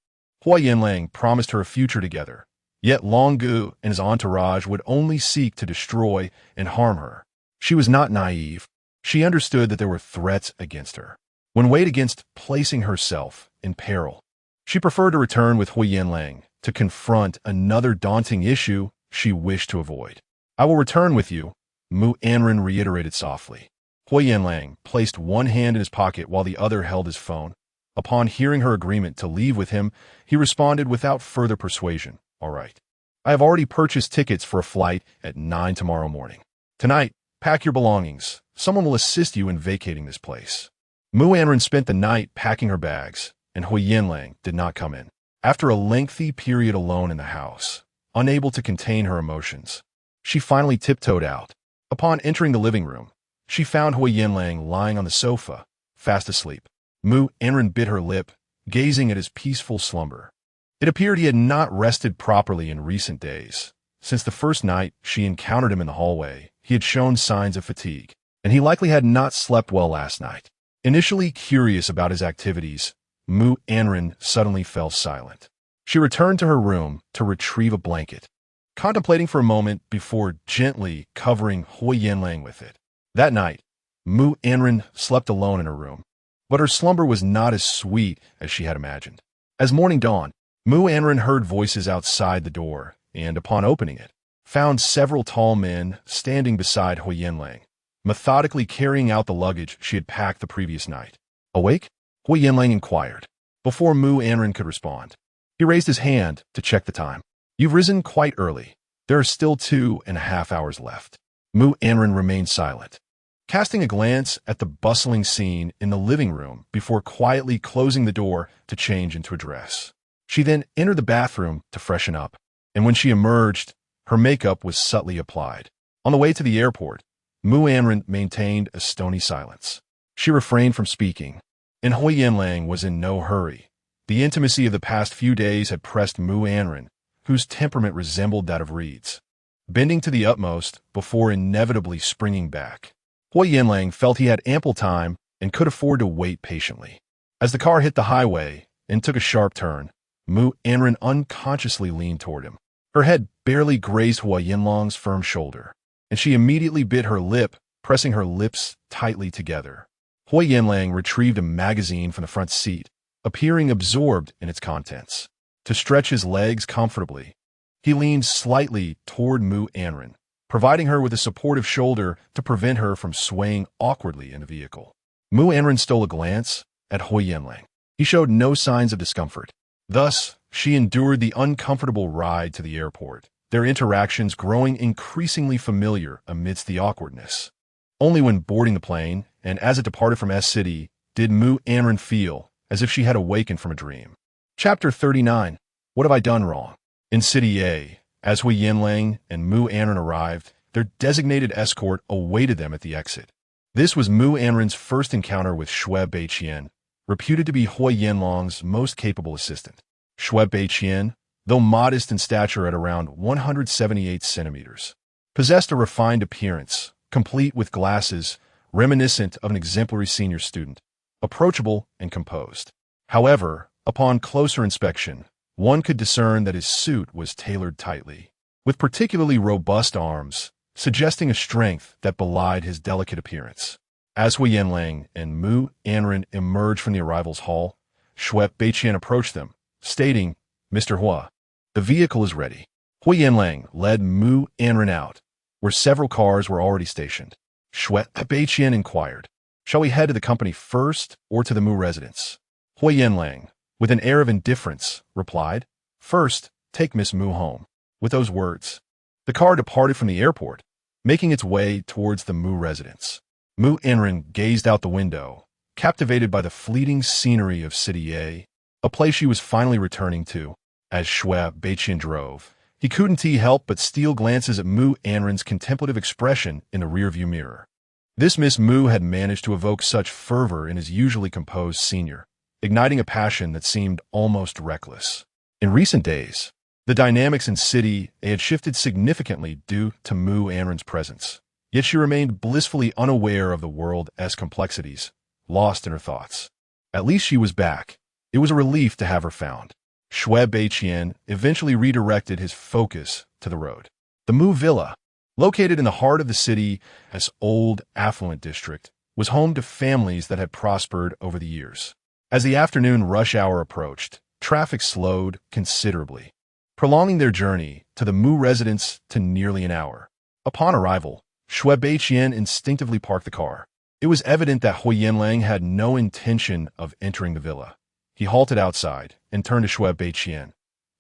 Huo Yanlang promised her a future together, yet Long Gu and his entourage would only seek to destroy and harm her. She was not naive. She understood that there were threats against her, when weighed against placing herself in peril. She preferred to return with Huo Yanlang to confront another daunting issue she wished to avoid. "I will return with you," Mu Anran reiterated softly. Huo Yanlang placed one hand in his pocket while the other held his phone. Upon hearing her agreement to leave with him, he responded without further persuasion, "All right. I have already purchased tickets for a flight at 9 tomorrow morning. Tonight, pack your belongings. Someone will assist you in vacating this place." Mu Anran spent the night packing her bags, and Huo Yanlang did not come in. After a lengthy period alone in the house, unable to contain her emotions, she finally tiptoed out. Upon entering the living room, she found Huo Yanlang lying on the sofa, fast asleep. Mu Anran bit her lip, gazing at his peaceful slumber. It appeared he had not rested properly in recent days. Since the first night she encountered him in the hallway, he had shown signs of fatigue, and he likely had not slept well last night. Initially curious about his activities, Mu Anran suddenly fell silent. She returned to her room to retrieve a blanket, contemplating for a moment before gently covering Huo Yanlang with it. That night, Mu Anran slept alone in her room, but her slumber was not as sweet as she had imagined. As morning dawned, Mu Anran heard voices outside the door, and upon opening it, found several tall men standing beside Huo Yanlang, methodically carrying out the luggage she had packed the previous night. Awake? Huo Yanlang inquired. Before Mu Anran could respond, he raised his hand to check the time. You've risen quite early. There are still 2.5 hours left. Mu Anran remained silent, casting a glance at the bustling scene in the living room before quietly closing the door to change into a dress. She then entered the bathroom to freshen up, and when she emerged, her makeup was subtly applied. On the way to the airport, Mu Anran maintained a stony silence. She refrained from speaking, and Huo Yanlang was in no hurry. The intimacy of the past few days had pressed Mu Anran, whose temperament resembled that of reeds, bending to the utmost before inevitably springing back. Huo Yanlang felt he had ample time and could afford to wait patiently. As the car hit the highway and took a sharp turn, Mu Anran unconsciously leaned toward him. Her head barely grazed Huo Yanlang's firm shoulder, and she immediately bit her lip, pressing her lips tightly together. Huo Yanlang retrieved a magazine from the front seat, appearing absorbed in its contents. To stretch his legs comfortably, he leaned slightly toward Mu Anran, providing her with a supportive shoulder to prevent her from swaying awkwardly in the vehicle. Mu Anran stole a glance at Huo Yanlang. He showed no signs of discomfort. Thus, she endured the uncomfortable ride to the airport, their interactions growing increasingly familiar amidst the awkwardness. Only when boarding the plane, and as it departed from S-City, did Mu Anran feel as if she had awakened from a dream. Chapter 39. What have I done wrong? In City A, as Huo Yanlang and Mu Anran arrived, their designated escort awaited them at the exit. This was Mu Anran's first encounter with Shui Beiqian, reputed to be Huo Yanlang's most capable assistant. Shui Beiqian, though modest in stature at around 178 centimeters, possessed a refined appearance, complete with glasses, reminiscent of an exemplary senior student, approachable and composed. However, upon closer inspection, one could discern that his suit was tailored tightly, with particularly robust arms, suggesting a strength that belied his delicate appearance. As Huo Yanlang and Mu Anran emerged from the arrivals hall, Shui Beiqian approached them, stating, "Mr. Hua, the vehicle is ready." Huo Yanlang led Mu Anran out, where several cars were already stationed. Shui Beiqian inquired, "Shall we head to the company first or to the Mu residence?" Huo Yanlang, with an air of indifference, replied, "First, take Miss Mu home." With those words, the car departed from the airport, making its way towards the Mu residence. Mu Anran gazed out the window, captivated by the fleeting scenery of City A place she was finally returning to. As Shui Beiqian drove, he couldn't help but steal glances at Mu Anran's contemplative expression in the rearview mirror. This Miss Mu had managed to evoke such fervor in his usually composed senior, igniting a passion that seemed almost reckless. In recent days, the dynamics in City A had shifted significantly due to Mu Anran's presence, yet she remained blissfully unaware of the world's complexities, lost in her thoughts. At least she was back. It was a relief to have her found. Shui Beiqian eventually redirected his focus to the road. The Mu Villa, located in the heart of the city's old, affluent district, was home to families that had prospered over the years. As the afternoon rush hour approached, traffic slowed considerably, prolonging their journey to the Mu residence to nearly an hour. Upon arrival, Shui Beiqian instinctively parked the car. It was evident that Huo Yanlang had no intention of entering the villa. He halted outside and turned to Shui Beiqian,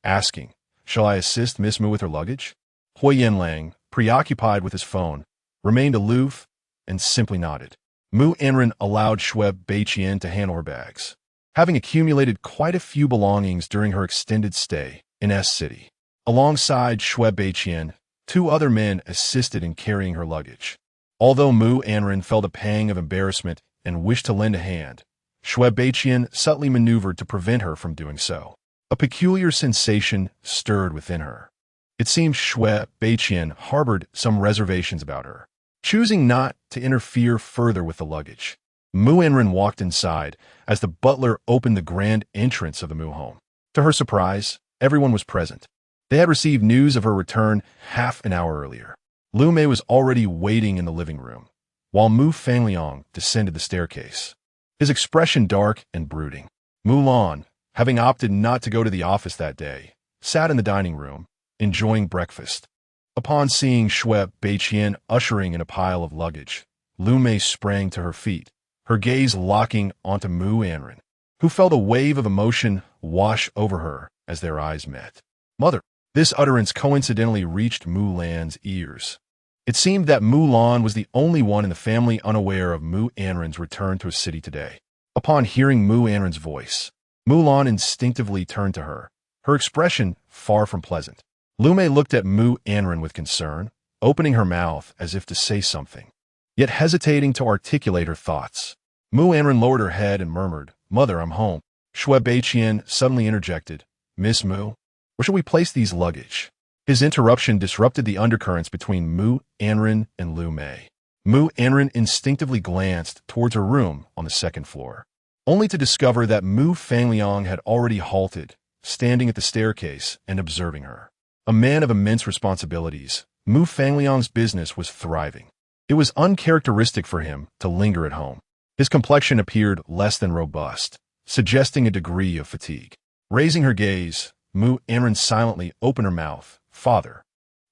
asking, "Shall I assist Miss Mu with her luggage?" Huo Yanlang, preoccupied with his phone, remained aloof and simply nodded. Mu Anran allowed Shui Beiqian to handle her bags, having accumulated quite a few belongings during her extended stay in S-City. Alongside Shui Beiqian, 2 other men assisted in carrying her luggage. Although Mu Anran felt a pang of embarrassment and wished to lend a hand, Shui Beiqian subtly maneuvered to prevent her from doing so. A peculiar sensation stirred within her. It seemed Shui Beiqian harbored some reservations about her, choosing not to interfere further with the luggage. Mu Anran walked inside as the butler opened the grand entrance of the Mu home. To her surprise, everyone was present. They had received news of her return half an hour earlier. Lu Mei was already waiting in the living room, while Mu Fangliang descended the staircase, his expression dark and brooding. Mu Lan, having opted not to go to the office that day, sat in the dining room, enjoying breakfast. Upon seeing Shui Beiqian ushering in a pile of luggage, Lu Mei sprang to her feet, her gaze locking onto Mu Anran, who felt a wave of emotion wash over her as their eyes met. Mother. This utterance coincidentally reached Mu Lan's ears. It seemed that Mu Lan was the only one in the family unaware of Mu Anran's return to his city today. Upon hearing Mu Anran's voice, Mu Lan instinctively turned to her, her expression far from pleasant. Lu Mei looked at Mu Anran with concern, opening her mouth as if to say something, yet hesitating to articulate her thoughts. Mu Anran lowered her head and murmured, "Mother, I'm home." Shui Beiqian suddenly interjected, "Miss Mu, where shall we place these luggage?" His interruption disrupted the undercurrents between Mu Anran and Lu Mei. Mu Anran instinctively glanced towards her room on the second floor, only to discover that Mu Fangliang had already halted, standing at the staircase and observing her. A man of immense responsibilities, Mu Fangliang's business was thriving. It was uncharacteristic for him to linger at home. His complexion appeared less than robust, suggesting a degree of fatigue. Raising her gaze, Mu Anran silently opened her mouth. "Father."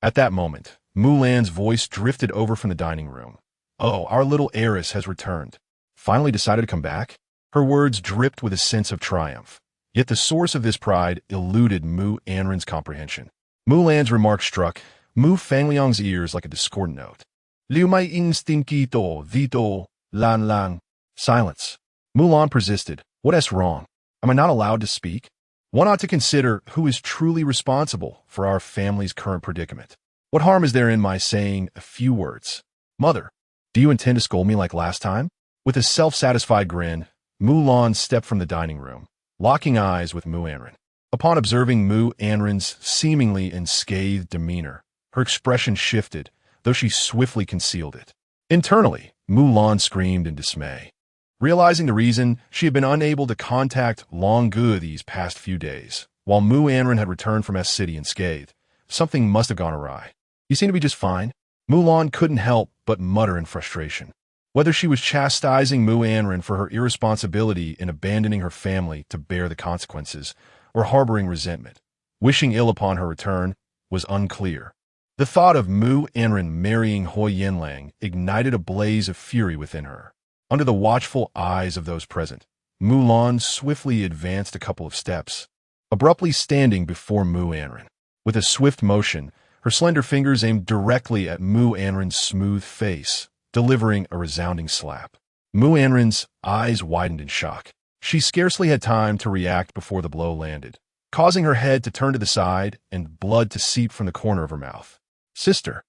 At that moment, Mu Lan's voice drifted over from the dining room. "Oh, our little heiress has returned. Finally decided to come back?" Her words dripped with a sense of triumph. Yet the source of this pride eluded Mu Anran's comprehension. Mu Lan's remark struck Mu Fangliang's ears like a discordant note. "Liu mai instinquito vito lan lang." Silence. Mu Lan persisted. "What is wrong? Am I not allowed to speak? One ought to consider who is truly responsible for our family's current predicament. What harm is there in my saying a few words? Mother, do you intend to scold me like last time?" With a self-satisfied grin, Mu Lan stepped from the dining room, locking eyes with Mu Anran. Upon observing Mu Anran's seemingly unscathed demeanor, her expression shifted, though she swiftly concealed it. Internally, Mu Lan screamed in dismay. Realizing the reason, she had been unable to contact Long Gu these past few days, while Mu Anran had returned from S City unscathed. Something must have gone awry. "You seem to be just fine." Mu Lan couldn't help but mutter in frustration. Whether she was chastising Mu Anran for her irresponsibility in abandoning her family to bear the consequences, or harboring resentment, wishing ill upon her return, was unclear. The thought of Mu Anran marrying Huo Yanlang ignited a blaze of fury within her. Under the watchful eyes of those present, Mu Lan swiftly advanced a couple of steps, abruptly standing before Mu Anran. With a swift motion, her slender fingers aimed directly at Mu Anran's smooth face, delivering a resounding slap. Mu Anran's eyes widened in shock. She scarcely had time to react before the blow landed, causing her head to turn to the side and blood to seep from the corner of her mouth. "Sister."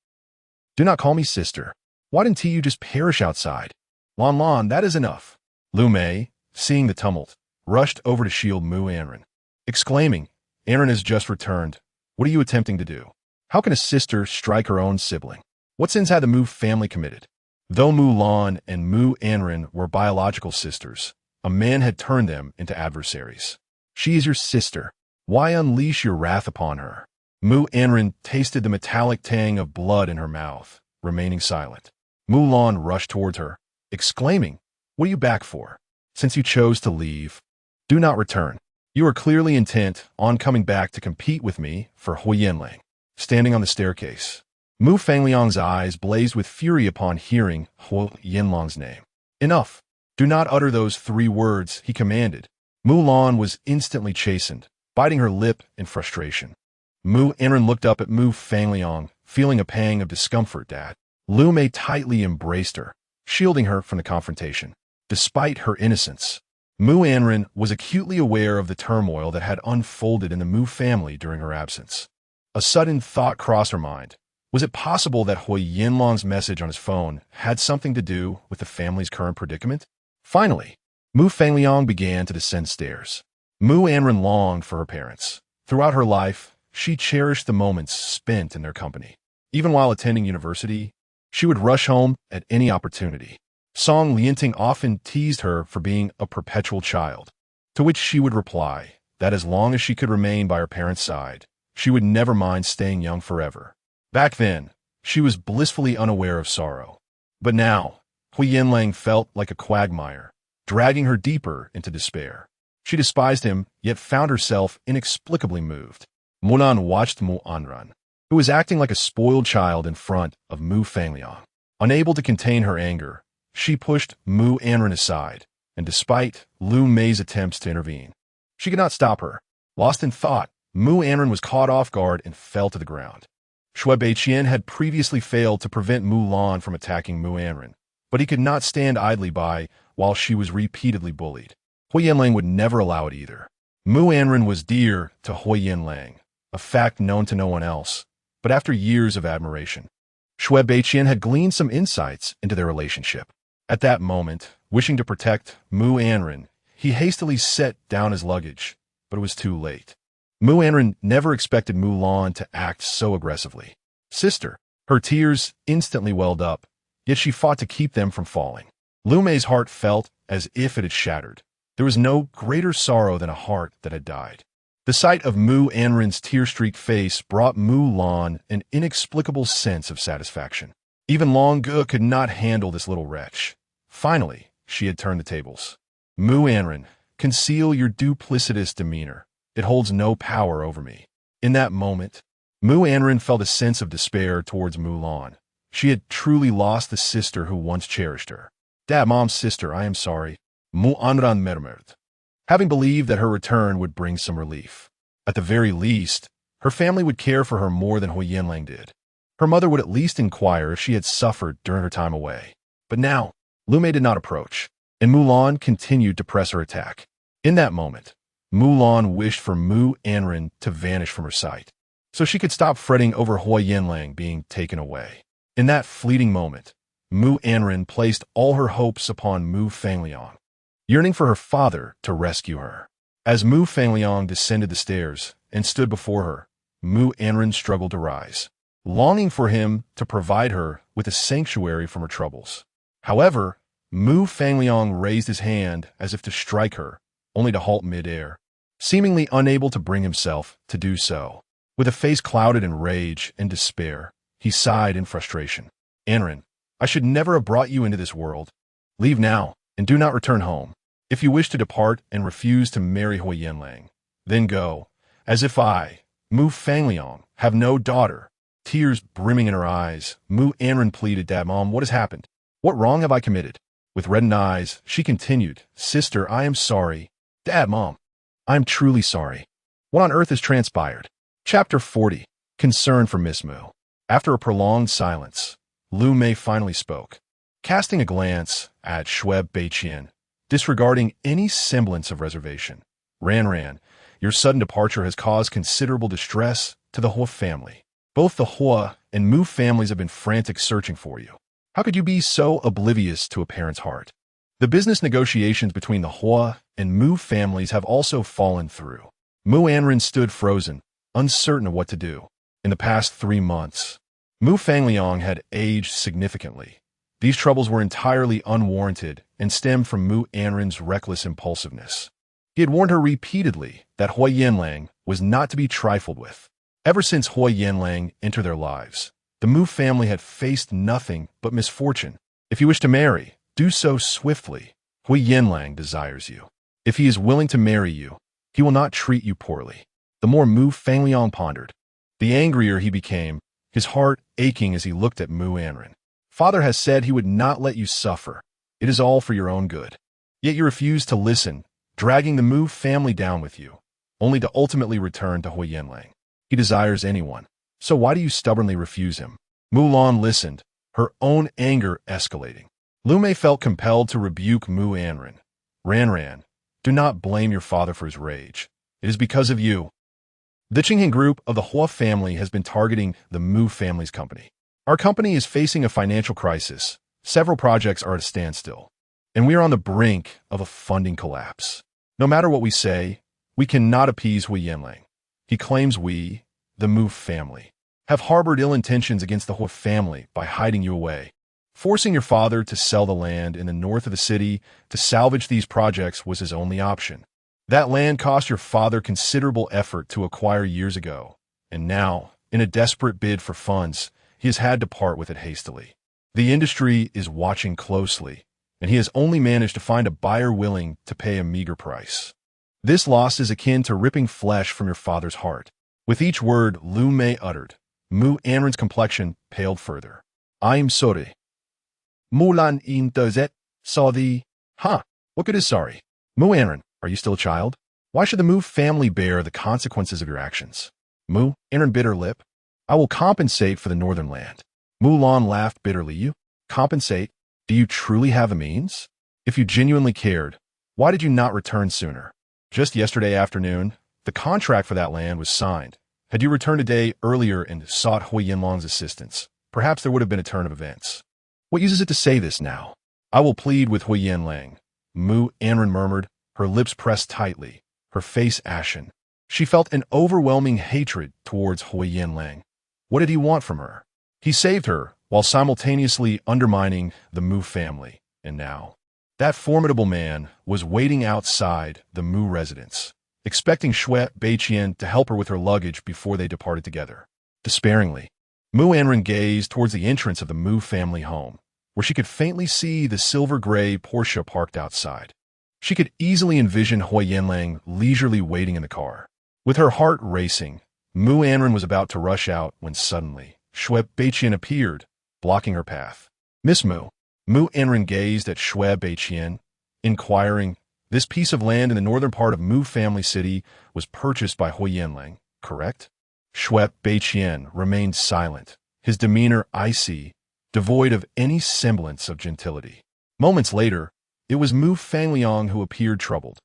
"Do not call me sister. Why didn't you just perish outside?" "Lan Lan, that is enough." Lu Mei, seeing the tumult, rushed over to shield Mu Anran, exclaiming, "Anran has just returned. What are you attempting to do? How can a sister strike her own sibling? What sins had the Mu family committed?" Though Mu Lan and Mu Anran were biological sisters, a man had turned them into adversaries. "She is your sister. Why unleash your wrath upon her?" Mu Anran tasted the metallic tang of blood in her mouth, remaining silent. Mu Lan rushed towards her, exclaiming, "What are you back for? Since you chose to leave, do not return. You are clearly intent on coming back to compete with me for Huo Yanlang." Standing on the staircase, Mu Fangliang's eyes blazed with fury upon hearing Huo Yanlang's name. "Enough! Do not utter those 3 words," he commanded. Mu Lan was instantly chastened, biting her lip in frustration. Mu Anran looked up at Mu Fangliang, feeling a pang of discomfort that Lu Mei tightly embraced her, shielding her from the confrontation. Despite her innocence, Mu Anran was acutely aware of the turmoil that had unfolded in the Mu family during her absence. A sudden thought crossed her mind. Was it possible that Huo Yanlang's message on his phone had something to do with the family's current predicament? Finally, Mu Fangliang began to descend stairs. Mu Anran longed for her parents. Throughout her life, she cherished the moments spent in their company. Even while attending university, she would rush home at any opportunity. Song Lianting often teased her for being a perpetual child, to which she would reply that as long as she could remain by her parents' side, she would never mind staying young forever. Back then, she was blissfully unaware of sorrow. But now, Huo Yanlang felt like a quagmire, dragging her deeper into despair. She despised him, yet found herself inexplicably moved. Mulan watched Mu Anran, who was acting like a spoiled child in front of Mu Fangliang. Unable to contain her anger, she pushed Mu Anran aside, and despite Lu Mei's attempts to intervene, she could not stop her. Lost in thought, Mu Anran was caught off guard and fell to the ground. Shui Beiqian had previously failed to prevent Mulan from attacking Mu Anran, but he could not stand idly by while she was repeatedly bullied. Huo Yanlang would never allow it either. Mu Anran was dear to Huo Yanlang, a fact known to no one else, but after years of admiration, Shui Beiqian had gleaned some insights into their relationship. At that moment, wishing to protect Mu Anran, he hastily set down his luggage, but it was too late. Mu Anran never expected Mulan to act so aggressively. Sister, her tears instantly welled up, yet she fought to keep them from falling. Lu Mei's heart felt as if it had shattered. There was no greater sorrow than a heart that had died. The sight of Mu Anran's tear-streaked face brought Mulan an inexplicable sense of satisfaction. Even Long Ge could not handle this little wretch. Finally, she had turned the tables. Mu Anran, conceal your duplicitous demeanor. It holds no power over me. In that moment, Mu Anran felt a sense of despair towards Mulan. She had truly lost the sister who once cherished her. Dad, Mom's sister, I am sorry. Mu Anran murmured, having believed that her return would bring some relief. At the very least, her family would care for her more than Huo Yanlang did. Her mother would at least inquire if she had suffered during her time away. But now, Lu Mei did not approach, and Mulan continued to press her attack. In that moment, Mulan wished for Mu Anran to vanish from her sight, so she could stop fretting over Huo Yanlang being taken away. In that fleeting moment, Mu Anran placed all her hopes upon Mu Fangliang, yearning for her father to rescue her. As Mu Fangliang descended the stairs and stood before her, Mu Anran struggled to rise, longing for him to provide her with a sanctuary from her troubles. However, Mu Fangliang raised his hand as if to strike her, only to halt mid-air, seemingly unable to bring himself to do so. With a face clouded in rage and despair, he sighed in frustration. Anran, I should never have brought you into this world. Leave now, and do not return home. If you wish to depart and refuse to marry Huo Yanlang, then go, as if I, Mu Fangliang, have no daughter. Tears brimming in her eyes, Mu Anran pleaded, Dad, Mom, what has happened? What wrong have I committed? With reddened eyes, she continued, Sister, I am sorry. Dad, Mom, I am truly sorry. What on earth has transpired? Chapter 40. Concern for Miss Mu. After a prolonged silence, Lu Mei finally spoke, casting a glance at Shui Beiqian, disregarding any semblance of reservation. Ran, your sudden departure has caused considerable distress to the Huo family. Both the Huo and Mu families have been frantic searching for you. How could you be so oblivious to a parent's heart? The business negotiations between the Huo and Mu families have also fallen through. Mu Anran stood frozen, uncertain of what to do. In the past 3 months, Mu Fangliang had aged significantly. These troubles were entirely unwarranted and stemmed from Mu Anran's reckless impulsiveness. He had warned her repeatedly that Huo Yanlang was not to be trifled with. Ever since Huo Yanlang entered their lives, the Mu family had faced nothing but misfortune. If you wish to marry, do so swiftly. Huo Yanlang desires you. If he is willing to marry you, he will not treat you poorly. The more Mu Fangliang pondered, the angrier he became, his heart aching as he looked at Mu Anran. Father has said he would not let you suffer. It is all for your own good. Yet you refuse to listen, dragging the Mu family down with you, only to ultimately return to Huo Yanlang. He desires anyone. So why do you stubbornly refuse him? Mulan listened, her own anger escalating. Lu Mei felt compelled to rebuke Mu Anran. Ran, do not blame your father for his rage. It is because of you. The Qinghan group of the Huo family has been targeting the Mu family's company. Our company is facing a financial crisis. Several projects are at a standstill, and we are on the brink of a funding collapse. No matter what we say, we cannot appease Huo Yanlang. He claims we, the Mu family, have harbored ill intentions against the Huo family by hiding you away. Forcing your father to sell the land in the north of the city to salvage these projects was his only option. That land cost your father considerable effort to acquire years ago, and now, in a desperate bid for funds, he has had to part with it hastily. The industry is watching closely, and he has only managed to find a buyer willing to pay a meager price. This loss is akin to ripping flesh from your father's heart. With each word Lu Mei uttered, Mu Anran's complexion paled further. I'm sorry. Mulan in dozet saw the... Huh, what good is sorry? Mu Anran, are you still a child? Why should the Mu family bear the consequences of your actions? Mu Anran bit her lip. I will compensate for the northern land. Mulan laughed bitterly. You compensate? Do you truly have the means? If you genuinely cared, why did you not return sooner? Just yesterday afternoon, the contract for that land was signed. Had you returned a day earlier and sought Huo Yanlang's assistance, perhaps there would have been a turn of events. What use is it to say this now? I will plead with Huo Yanlang, Mu Anran murmured, her lips pressed tightly, her face ashen. She felt an overwhelming hatred towards Huo Yanlang. What did he want from her? He saved her while simultaneously undermining the Mu family, and now that formidable man was waiting outside the Mu residence, expecting Shui Beiqian to help her with her luggage before they departed together. Despairingly, Mu Anran gazed towards the entrance of the Mu family home, where she could faintly see the silver-gray Porsche parked outside. She could easily envision Huo Yanlang leisurely waiting in the car. With her heart racing, Mu Anran was about to rush out when suddenly Shui Beiqian appeared, blocking her path. Miss Mu. Mu Anran gazed at Shui Beiqian, inquiring, this piece of land in the northern part of Mu family city was purchased by Huo Yanlang, correct? Shui Beiqian remained silent, his demeanor icy, devoid of any semblance of gentility. Moments later, it was Mu Fangliang who appeared troubled,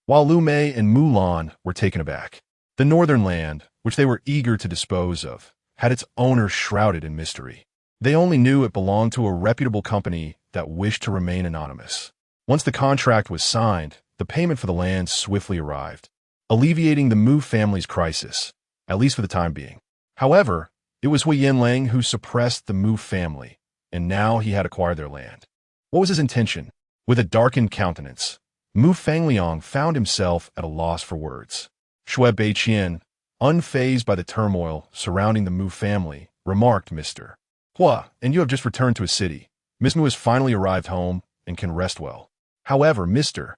while Lu Mei and Mulan were taken aback. The northern land, which they were eager to dispose of, had its owner shrouded in mystery. They only knew it belonged to a reputable company that wished to remain anonymous. Once the contract was signed, the payment for the land swiftly arrived, alleviating the Mu family's crisis, at least for the time being. However, it was Huo Yanlang who suppressed the Mu family, and now he had acquired their land. What was his intention? With a darkened countenance, Mu Fangliang found himself at a loss for words. Shui Beiqian, unfazed by the turmoil surrounding the Mu family, remarked, Mr. Hua, and you have just returned to a city. Miss Mu has finally arrived home and can rest well. However, Mr.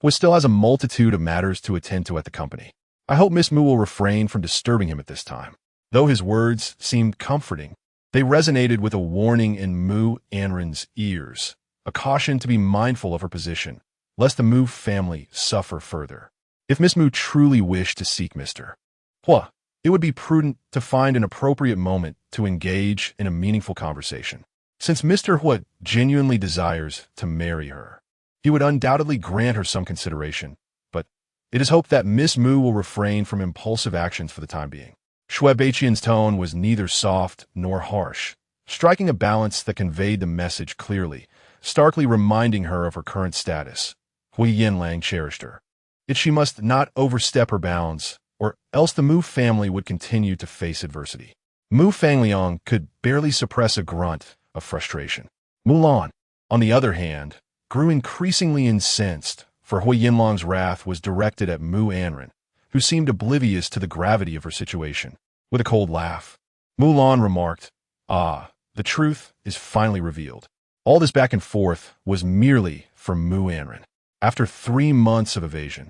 Hua still has a multitude of matters to attend to at the company. I hope Miss Mu will refrain from disturbing him at this time. Though his words seemed comforting, they resonated with a warning in Mu Anran's ears, a caution to be mindful of her position, lest the Mu family suffer further. If Miss Mu truly wished to seek Mr. Hua, it would be prudent to find an appropriate moment to engage in a meaningful conversation. Since Mr. Hua genuinely desires to marry her, he would undoubtedly grant her some consideration, but it is hoped that Miss Mu will refrain from impulsive actions for the time being. Shui Beiqian's tone was neither soft nor harsh, striking a balance that conveyed the message clearly, starkly reminding her of her current status. Huo Yanlang cherished her. Yet she must not overstep her bounds, or else the Mu family would continue to face adversity. Mu Fangliang could barely suppress a grunt of frustration. Mulan, on the other hand, grew increasingly incensed, for Huo Yanlang's wrath was directed at Mu Anran, who seemed oblivious to the gravity of her situation. With a cold laugh, Mulan remarked, Ah, the truth is finally revealed. All this back and forth was merely for Mu Anran. After 3 months of evasion,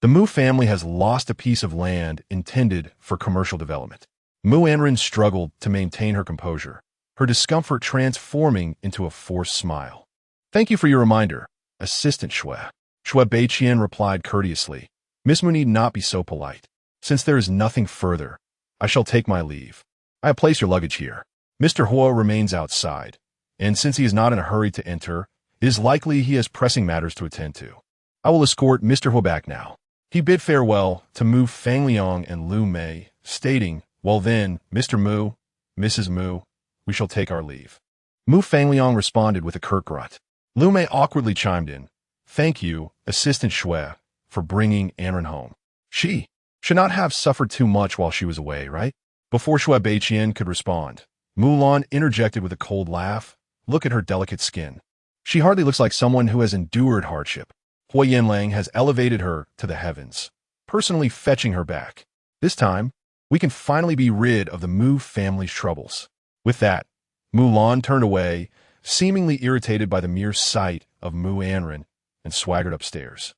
the Mu family has lost a piece of land intended for commercial development. Mu Anran struggled to maintain her composure, her discomfort transforming into a forced smile. Thank you for your reminder, Assistant Shui. Shui Beiqian replied courteously. Miss Mu need not be so polite. Since there is nothing further, I shall take my leave. I have placed your luggage here. Mr. Hua remains outside, and since he is not in a hurry to enter, it is likely he has pressing matters to attend to. I will escort Mr. Hua back now. He bid farewell to Mu Fangliang and Lu Mei, stating, Well then, Mr. Mu, Mrs. Mu, we shall take our leave. Mu Fangliang responded with a curt grunt. Lu Mei awkwardly chimed in, Thank you, Assistant Shui, for bringing Anran home. She should not have suffered too much while she was away, right? Before Shui Beiqian could respond, Mulan interjected with a cold laugh. Look at her delicate skin. She hardly looks like someone who has endured hardship. Huo Yanlang has elevated her to the heavens, personally fetching her back. This time, we can finally be rid of the Mu family's troubles. With that, Mulan turned away, seemingly irritated by the mere sight of Mu Anran, and swaggered upstairs.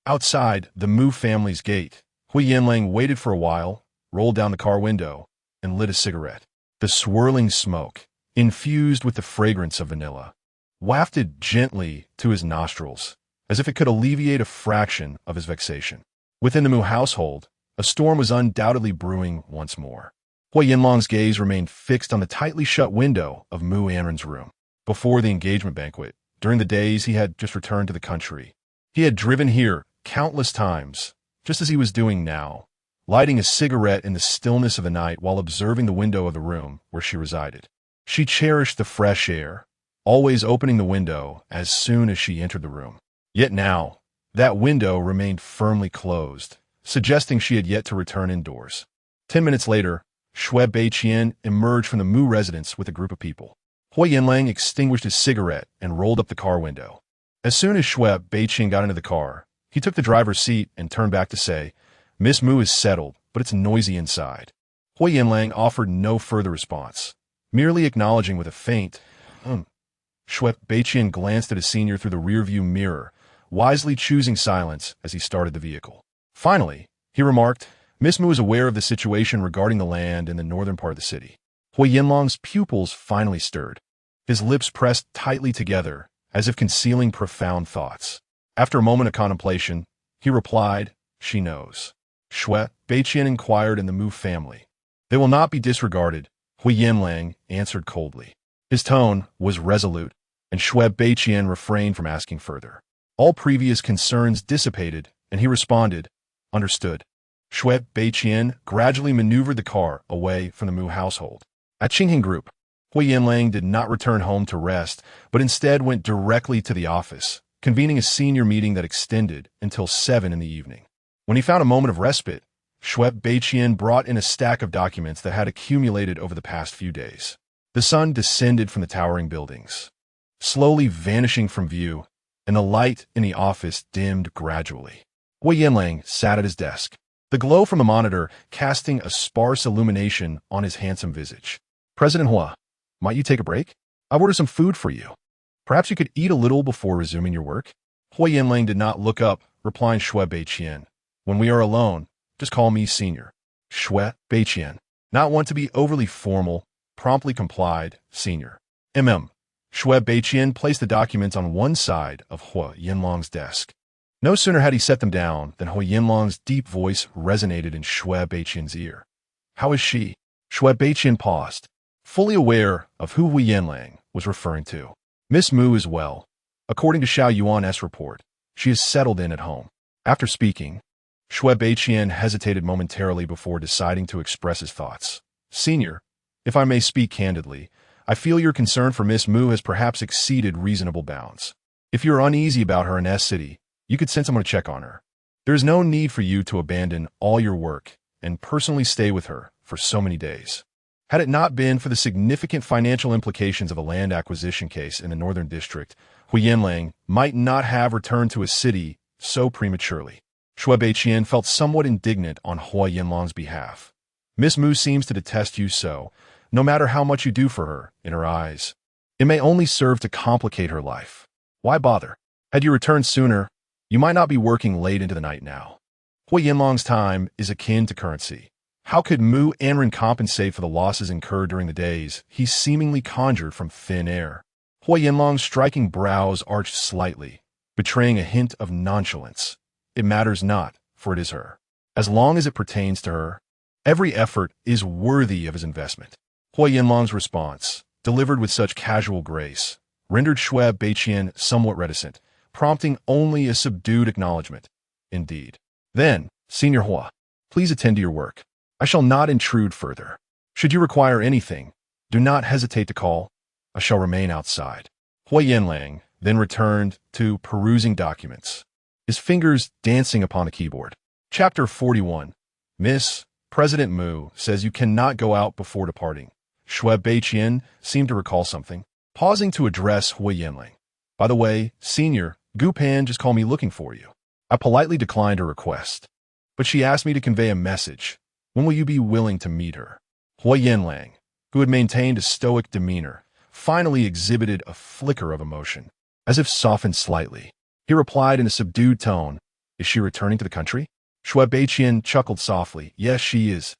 Outside the Mu family's gate, Huo Yanlang waited for a while, rolled down the car window, and lit a cigarette. The swirling smoke, infused with the fragrance of vanilla, wafted gently to his nostrils, as if it could alleviate a fraction of his vexation. Within the Mu household, a storm was undoubtedly brewing once more. Huo Yanlang's gaze remained fixed on the tightly shut window of Mu Anran's room. Before the engagement banquet, during the days he had just returned to the country, he had driven here countless times, just as he was doing now, lighting a cigarette in the stillness of the night while observing the window of the room where she resided. She cherished the fresh air, always opening the window as soon as she entered the room. Yet now, that window remained firmly closed, suggesting she had yet to return indoors. 10 minutes later, Shui Beiqian emerged from the Mu residence with a group of people. Huo Yanlang extinguished his cigarette and rolled up the car window. As soon as Shui Beiqian got into the car, he took the driver's seat and turned back to say, "Miss Mu is settled, but it's noisy inside." Huo Yanlang offered no further response, merely acknowledging with a faint, Shui Beiqian glanced at his senior through the rearview mirror, wisely choosing silence as he started the vehicle. Finally, he remarked, "Miss Mu is aware of the situation regarding the land in the northern part of the city." Huo Yanlang's pupils finally stirred. His lips pressed tightly together, as if concealing profound thoughts. After a moment of contemplation, he replied, "She knows." Shui Beiqian inquired in the Mu family. "They will not be disregarded," Huo Yanlang answered coldly. His tone was resolute, and Shui Beiqian refrained from asking further. All previous concerns dissipated, and he responded, "Understood." Shui Beiqian gradually maneuvered the car away from the Mu household. At Qingheng Group, Huo Yanlang did not return home to rest, but instead went directly to the office, convening a senior meeting that extended until 7 in the evening. When he found a moment of respite, Shui Beiqian brought in a stack of documents that had accumulated over the past few days. The sun descended from the towering buildings, slowly vanishing from view, and the light in the office dimmed gradually. Huo Yanlang sat at his desk, the glow from the monitor casting a sparse illumination on his handsome visage. "President Hua, might you take a break? I've ordered some food for you. Perhaps you could eat a little before resuming your work." Huo Yanlang did not look up, replying Shui Beiqian, "When we are alone, just call me senior." Shui Beiqian, not want to be overly formal, promptly complied, "Senior." Shui Beiqian placed the documents on one side of Huo Yanlang's desk. No sooner had he set them down than Huo Yanlang's deep voice resonated in Shui Beiqian's ear. "How is she?" Shui Beiqian paused, fully aware of who Huo Yanlang was referring to. "Miss Mu is well. According to Xiao Yuan's report, she is settled in at home." After speaking, Shui Beiqian hesitated momentarily before deciding to express his thoughts. "Senior, if I may speak candidly, I feel your concern for Miss Mu has perhaps exceeded reasonable bounds. If you're uneasy about her in S-City, you could send someone to check on her. There is no need for you to abandon all your work and personally stay with her for so many days. Had it not been for the significant financial implications of a land acquisition case in the Northern District, Huo Yanlang might not have returned to his city so prematurely." Shui Beiqian felt somewhat indignant on Huo Yanlang's behalf. "Miss Mu seems to detest you so, no matter how much you do for her, in her eyes. It may only serve to complicate her life. Why bother? Had you returned sooner, you might not be working late into the night now. Huo Yanlang's time is akin to currency. How could Mu Anran compensate for the losses incurred during the days he seemingly conjured from thin air?" Huo Yanlang's striking brows arched slightly, betraying a hint of nonchalance. "It matters not, for it is her. As long as it pertains to her, every effort is worthy of his investment." Huo Yanlang's response, delivered with such casual grace, rendered Shui Beiqian somewhat reticent, prompting only a subdued acknowledgement. "Indeed. Then, Senior Hua, please attend to your work. I shall not intrude further. Should you require anything, do not hesitate to call. I shall remain outside." Huo Yanlang then returned to perusing documents, his fingers dancing upon the keyboard. Chapter 41. "Miss, President Mu says you cannot go out before departing." Shui Beiqian seemed to recall something, pausing to address Huo Yanlang. "By the way, Senior, Gu Pan just called me looking for you." I politely declined her request, but she asked me to convey a message. When will you be willing to meet her?" Huo Yanlang, who had maintained a stoic demeanor, finally exhibited a flicker of emotion, as if softened slightly. He replied in a subdued tone, "Is she returning to the country?" Shui Beiqian chuckled softly. "Yes, she is.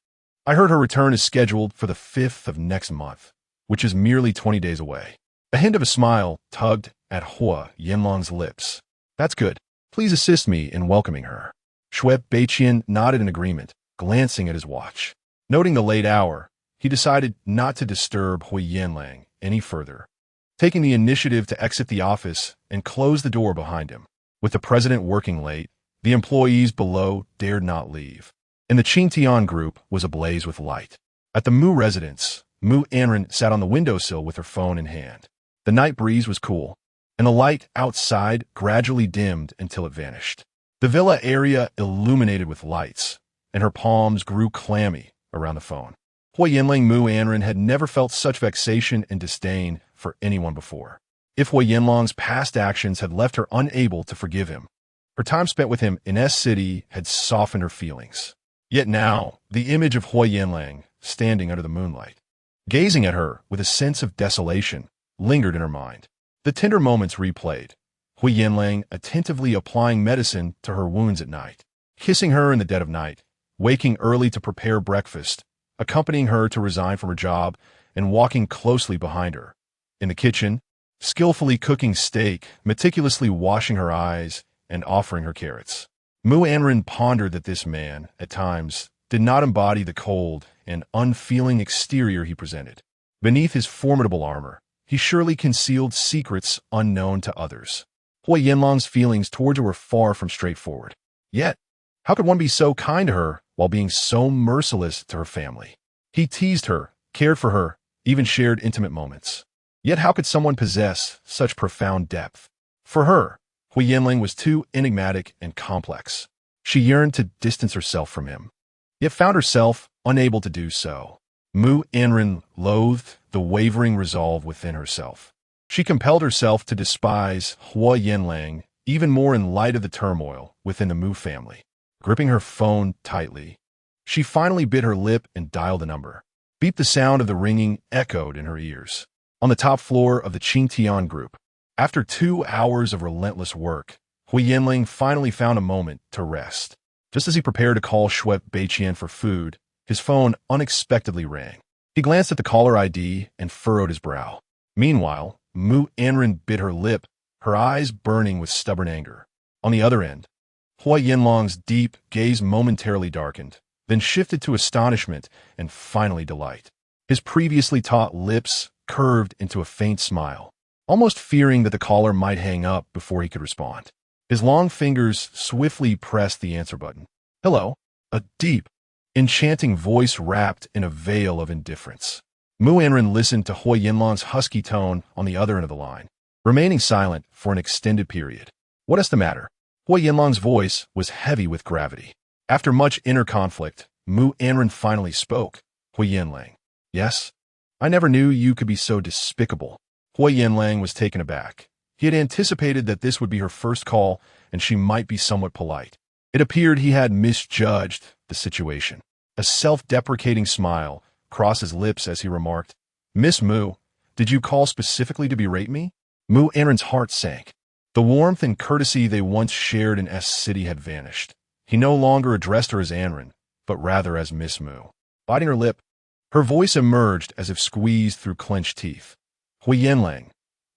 I heard her return is scheduled for the 5th of next month, which is merely 20 days away. A hint of a smile tugged at Huo Yanlang's lips. That's good. Please assist me in welcoming her. Shui Beiqian nodded in agreement, glancing at his watch. Noting the late hour, he decided not to disturb Huo Yanlang any further, taking the initiative to exit the office and close the door behind him. With the president working late, the employees below dared not leave, and the Qingtian group was ablaze with light. At the Mu residence, Mu Anran sat on the windowsill with her phone in hand. The night breeze was cool, and the light outside gradually dimmed until it vanished. The villa area illuminated with lights, and her palms grew clammy around the phone. Huo Yanlang Mu Anran had never felt such vexation and disdain for anyone before. If Huo Yanlang's past actions had left her unable to forgive him, her time spent with him in S-City had softened her feelings. Yet now, the image of Huo Yanlang, standing under the moonlight, gazing at her with a sense of desolation, lingered in her mind. The tender moments replayed, Huo Yanlang attentively applying medicine to her wounds at night, kissing her in the dead of night, waking early to prepare breakfast, accompanying her to resign from her job, and walking closely behind her. In the kitchen, skillfully cooking steak, meticulously washing her eyes, and offering her carrots. Mu Anran pondered that this man, at times, did not embody the cold and unfeeling exterior he presented. Beneath his formidable armor, he surely concealed secrets unknown to others. Huo Yanlang's feelings towards her were far from straightforward. Yet, how could one be so kind to her while being so merciless to her family? He teased her, cared for her, even shared intimate moments. Yet how could someone possess such profound depth? For her, Huo Yanlang was too enigmatic and complex. She yearned to distance herself from him, yet found herself unable to do so. Mu Anran loathed the wavering resolve within herself. She compelled herself to despise Huo Yanlang even more in light of the turmoil within the Mu family. Gripping her phone tightly, she finally bit her lip and dialed the number. Beep, the sound of the ringing echoed in her ears. On the top floor of the Qingtian group, after 2 hours of relentless work, Huo Yanlang finally found a moment to rest. Just as he prepared to call Shui Beiqian for food, his phone unexpectedly rang. He glanced at the caller ID and furrowed his brow. Meanwhile, Mu Anran bit her lip, her eyes burning with stubborn anger. On the other end, Huo Yanlang's deep gaze momentarily darkened, then shifted to astonishment and finally delight. His previously taut lips curved into a faint smile, almost fearing that the caller might hang up before he could respond. His long fingers swiftly pressed the answer button. Hello, a deep, enchanting voice wrapped in a veil of indifference. Mu Anran listened to Huo Yanlang's husky tone on the other end of the line, remaining silent for an extended period. What is the matter? Huo Yanlang's voice was heavy with gravity. After much inner conflict, Mu Anran finally spoke. Huo Yanlang. Yes? I never knew you could be so despicable. Huo Yanlang was taken aback. He had anticipated that this would be her first call, and she might be somewhat polite. It appeared he had misjudged the situation. A self-deprecating smile crossed his lips as he remarked, Miss Mu, did you call specifically to berate me? Mu Anran's heart sank. The warmth and courtesy they once shared in S-City had vanished. He no longer addressed her as Anran, but rather as Miss Mu. Biting her lip, her voice emerged as if squeezed through clenched teeth. Huo Yanlang,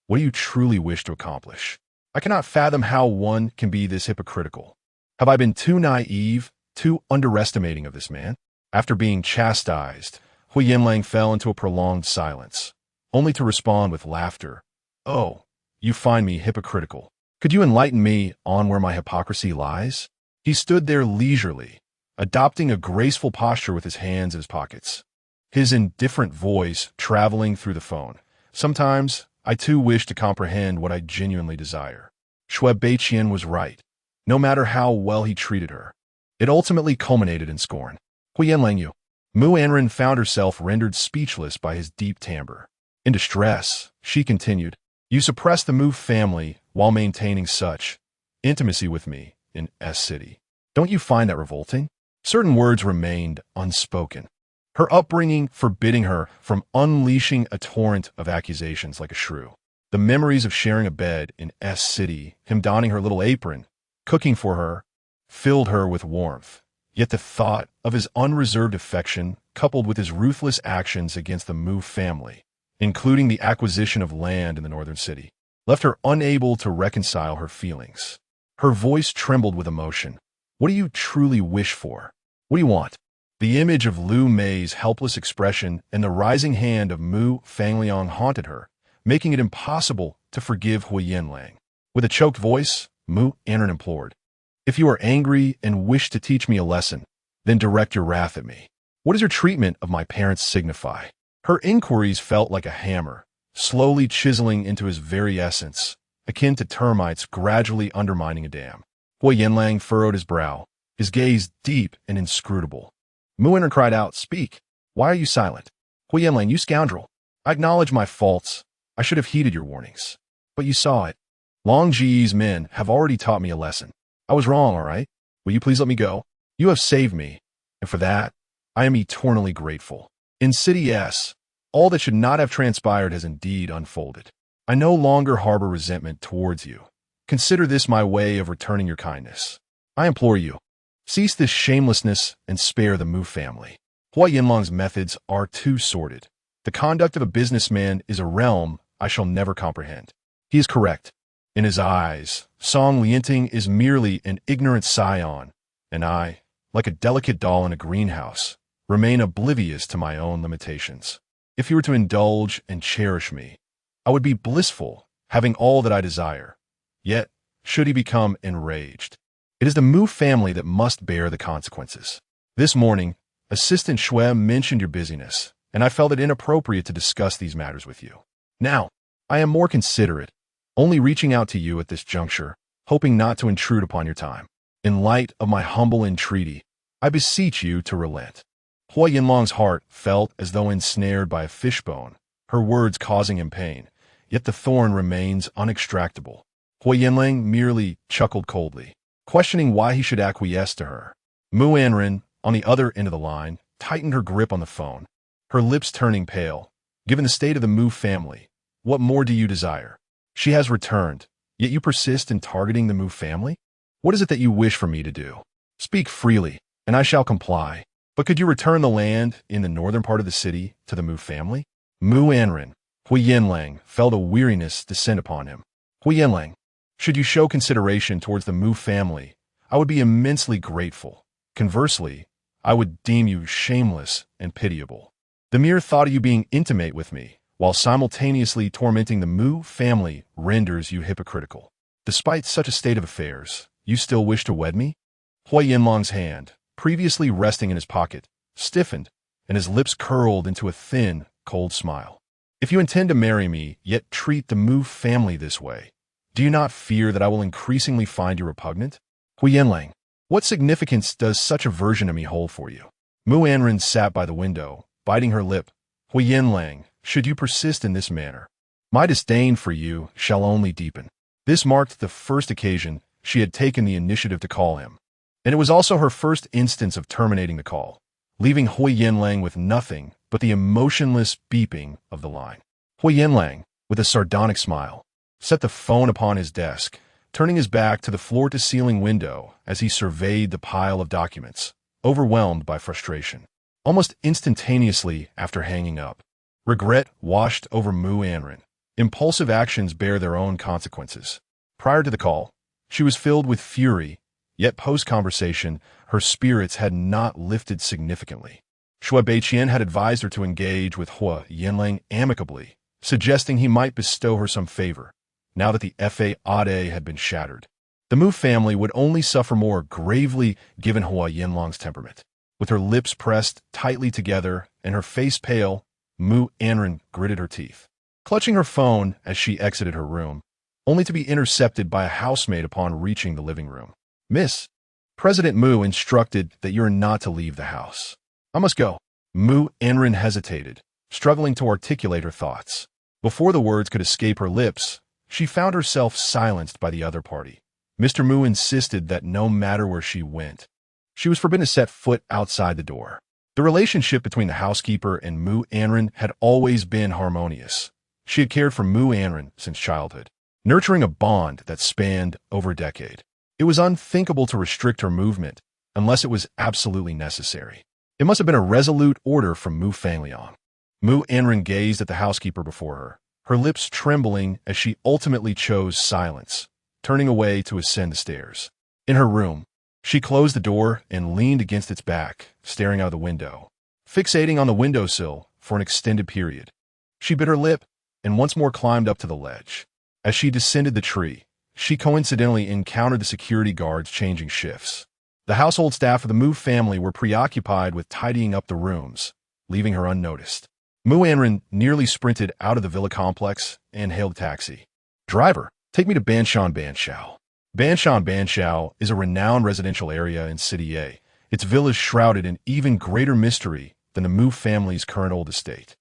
what do you truly wish to accomplish? I cannot fathom how one can be this hypocritical. Have I been too naive, too underestimating of this man? After being chastised, Huo Yanlang fell into a prolonged silence, only to respond with laughter. Oh, you find me hypocritical. Could you enlighten me on where my hypocrisy lies? He stood there leisurely, adopting a graceful posture with his hands in his pockets, his indifferent voice traveling through the phone. Sometimes, I too wish to comprehend what I genuinely desire. Shui Beiqian was right. No matter how well he treated her, it ultimately culminated in scorn. Huo Yanlang you. Mu Anran found herself rendered speechless by his deep timbre. In distress, she continued, you suppressed the Mu family while maintaining such intimacy with me in S-City. Don't you find that revolting? Certain words remained unspoken, her upbringing forbidding her from unleashing a torrent of accusations like a shrew. The memories of sharing a bed in S-City, him donning her little apron, cooking for her, filled her with warmth. Yet the thought of his unreserved affection coupled with his ruthless actions against the Mu family, including the acquisition of land in the northern city, left her unable to reconcile her feelings. Her voice trembled with emotion. What do you truly wish for? What do you want? The image of Lu Mei's helpless expression and the rising hand of Mu Fangliang haunted her, making it impossible to forgive Huo Yanlang. With a choked voice, Mu Anran implored, "If you are angry and wish to teach me a lesson, then direct your wrath at me. What does your treatment of my parents signify?" Her inquiries felt like a hammer, slowly chiseling into his very essence, akin to termites gradually undermining a dam. Huo Yanlang furrowed his brow, his gaze deep and inscrutable. Mu Anran cried out, "Speak! Why are you silent? Huo Yanlang, you scoundrel! I acknowledge my faults. I should have heeded your warnings. But you saw it. Long Ji's men have already taught me a lesson. I was wrong, all right? Will you please let me go? You have saved me, and for that, I am eternally grateful. In City S, all that should not have transpired has indeed unfolded. I no longer harbor resentment towards you. Consider this my way of returning your kindness. I implore you, cease this shamelessness and spare the Mu family. Huo Yanlang's methods are too sordid. The conduct of a businessman is a realm I shall never comprehend. He is correct. In his eyes, Song Lianting is merely an ignorant scion, and I, like a delicate doll in a greenhouse, remain oblivious to my own limitations. If you were to indulge and cherish me, I would be blissful, having all that I desire. Yet, should he become enraged, it is the Mu family that must bear the consequences. This morning, Assistant Shui mentioned your busyness, and I felt it inappropriate to discuss these matters with you. Now, I am more considerate, only reaching out to you at this juncture, hoping not to intrude upon your time. In light of my humble entreaty, I beseech you to relent." Huo Yanlang's heart felt as though ensnared by a fishbone, her words causing him pain, yet the thorn remains unextractable. Huo Yanlang merely chuckled coldly, questioning why he should acquiesce to her. Mu Anran, on the other end of the line, tightened her grip on the phone, her lips turning pale. "Given the state of the Mu family, what more do you desire? She has returned, yet you persist in targeting the Mu family? What is it that you wish for me to do? Speak freely, and I shall comply. But could you return the land in the northern part of the city to the Mu family?" Mu Anran, Huo Yanlang felt a weariness descend upon him. "Huo Yanlang, should you show consideration towards the Mu family, I would be immensely grateful. Conversely, I would deem you shameless and pitiable. The mere thought of you being intimate with me, while simultaneously tormenting the Mu family, renders you hypocritical. Despite such a state of affairs, you still wish to wed me?" Huo Yanlang's hand, previously resting in his pocket, stiffened, and his lips curled into a thin, cold smile. "If you intend to marry me, yet treat the Mu family this way, do you not fear that I will increasingly find you repugnant? Huo Yanlang, what significance does such aversion to me hold for you?" Mu Anran sat by the window, biting her lip. "Huo Yanlang, should you persist in this manner, my disdain for you shall only deepen." This marked the first occasion she had taken the initiative to call him, and it was also her first instance of terminating the call, leaving Huo Yanlang with nothing but the emotionless beeping of the line. Huo Yanlang, with a sardonic smile, set the phone upon his desk, turning his back to the floor-to-ceiling window as he surveyed the pile of documents, overwhelmed by frustration. Almost instantaneously after hanging up, regret washed over Mu Anran. Impulsive actions bear their own consequences. Prior to the call, she was filled with fury, yet post-conversation, her spirits had not lifted significantly. Shui Beiqian had advised her to engage with Huo Yanlang amicably, suggesting he might bestow her some favor, now that the Fade had been shattered. The Mu family would only suffer more gravely given Huo Yanlang's temperament. With her lips pressed tightly together and her face pale, Mu Anran gritted her teeth, clutching her phone as she exited her room, only to be intercepted by a housemaid upon reaching the living room. "Miss, President Mu instructed that you are not to leave the house." "I must go." Mu Anran hesitated, struggling to articulate her thoughts. Before the words could escape her lips, she found herself silenced by the other party. Mr. Mu insisted that no matter where she went, she was forbidden to set foot outside the door. The relationship between the housekeeper and Mu Anran had always been harmonious. She had cared for Mu Anran since childhood, nurturing a bond that spanned over a decade. It was unthinkable to restrict her movement unless it was absolutely necessary. It must have been a resolute order from Mu Fangliang. Mu Anran gazed at the housekeeper before her lips trembling as she ultimately chose silence, turning away to ascend the stairs. In her room, she closed the door and leaned against its back, staring out of the window, fixating on the windowsill for an extended period. She bit her lip and once more climbed up to the ledge. As she descended the tree, she coincidentally encountered the security guards changing shifts. The household staff of the Mu family were preoccupied with tidying up the rooms, leaving her unnoticed. Mu Anran nearly sprinted out of the villa complex and hailed a taxi. "Driver, take me to Banshan Banshao." Banshan Banshao is a renowned residential area in City A. Its villas shrouded in even greater mystery than the Mu family's current old estate.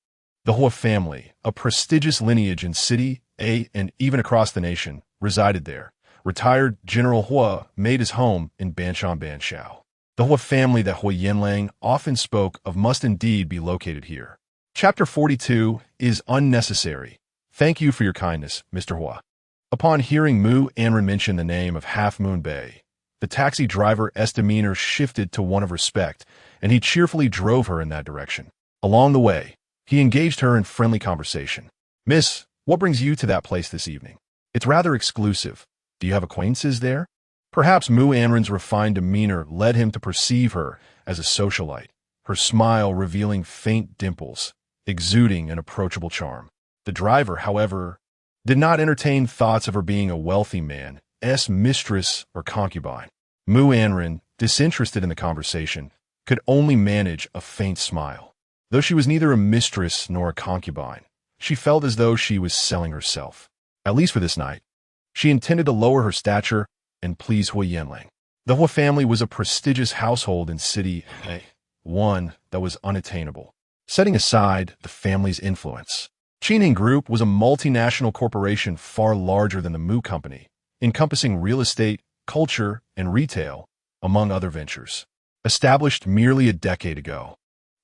The Huo family, a prestigious lineage in City A and even across the nation, resided there. Retired General Huo made his home in Banshan Banshao. The Huo family that Huo Yanlang often spoke of must indeed be located here. Chapter 42 is unnecessary. Thank you for your kindness, Mr. Huo. Upon hearing Mu Anran mention the name of Half Moon Bay, the taxi driver's demeanor shifted to one of respect, and he cheerfully drove her in that direction. Along the way, he engaged her in friendly conversation. "Miss, what brings you to that place this evening? It's rather exclusive. Do you have acquaintances there?" Perhaps Mu Anran's refined demeanor led him to perceive her as a socialite, her smile revealing faint dimples, exuding an approachable charm. The driver, however, did not entertain thoughts of her being a wealthy man's mistress or concubine. Mu Anran, disinterested in the conversation, could only manage a faint smile. Though she was neither a mistress nor a concubine, she felt as though she was selling herself. At least for this night, she intended to lower her stature and please Huo Yanlang. The Huo family was a prestigious household in City A, one that was unattainable. Setting aside the family's influence, Qingheng Group was a multinational corporation far larger than the Mu Company, encompassing real estate, culture, and retail, among other ventures. Established merely a decade ago,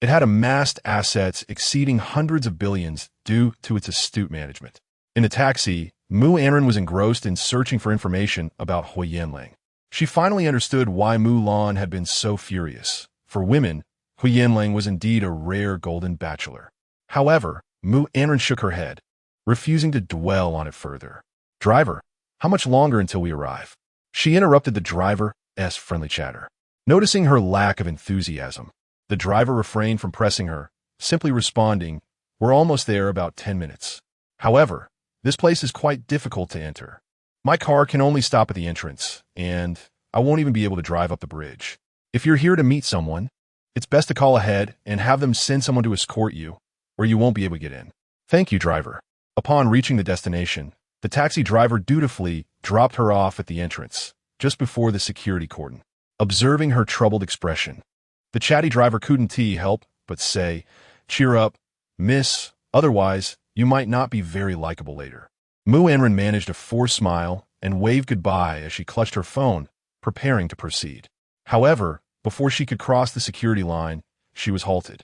it had amassed assets exceeding hundreds of billions due to its astute management. In the taxi, Mu Anran was engrossed in searching for information about Huo Yanlang. She finally understood why Mu Lan had been so furious. For women, Huo Yanlang was indeed a rare golden bachelor. However, Mu Anran shook her head, refusing to dwell on it further. "Driver, how much longer until we arrive?" She interrupted the driver's friendly chatter. Noticing her lack of enthusiasm, the driver refrained from pressing her, simply responding, "We're almost there, about 10 minutes. However, this place is quite difficult to enter. My car can only stop at the entrance, and I won't even be able to drive up the bridge. If you're here to meet someone, it's best to call ahead and have them send someone to escort you, or you won't be able to get in." "Thank you, driver." Upon reaching the destination, the taxi driver dutifully dropped her off at the entrance, just before the security cordon. Observing her troubled expression, the chatty driver couldn't help but say, "Cheer up, miss, otherwise you might not be very likable later." Mu Anran managed a forced smile and waved goodbye as she clutched her phone, preparing to proceed. However, before she could cross the security line, she was halted.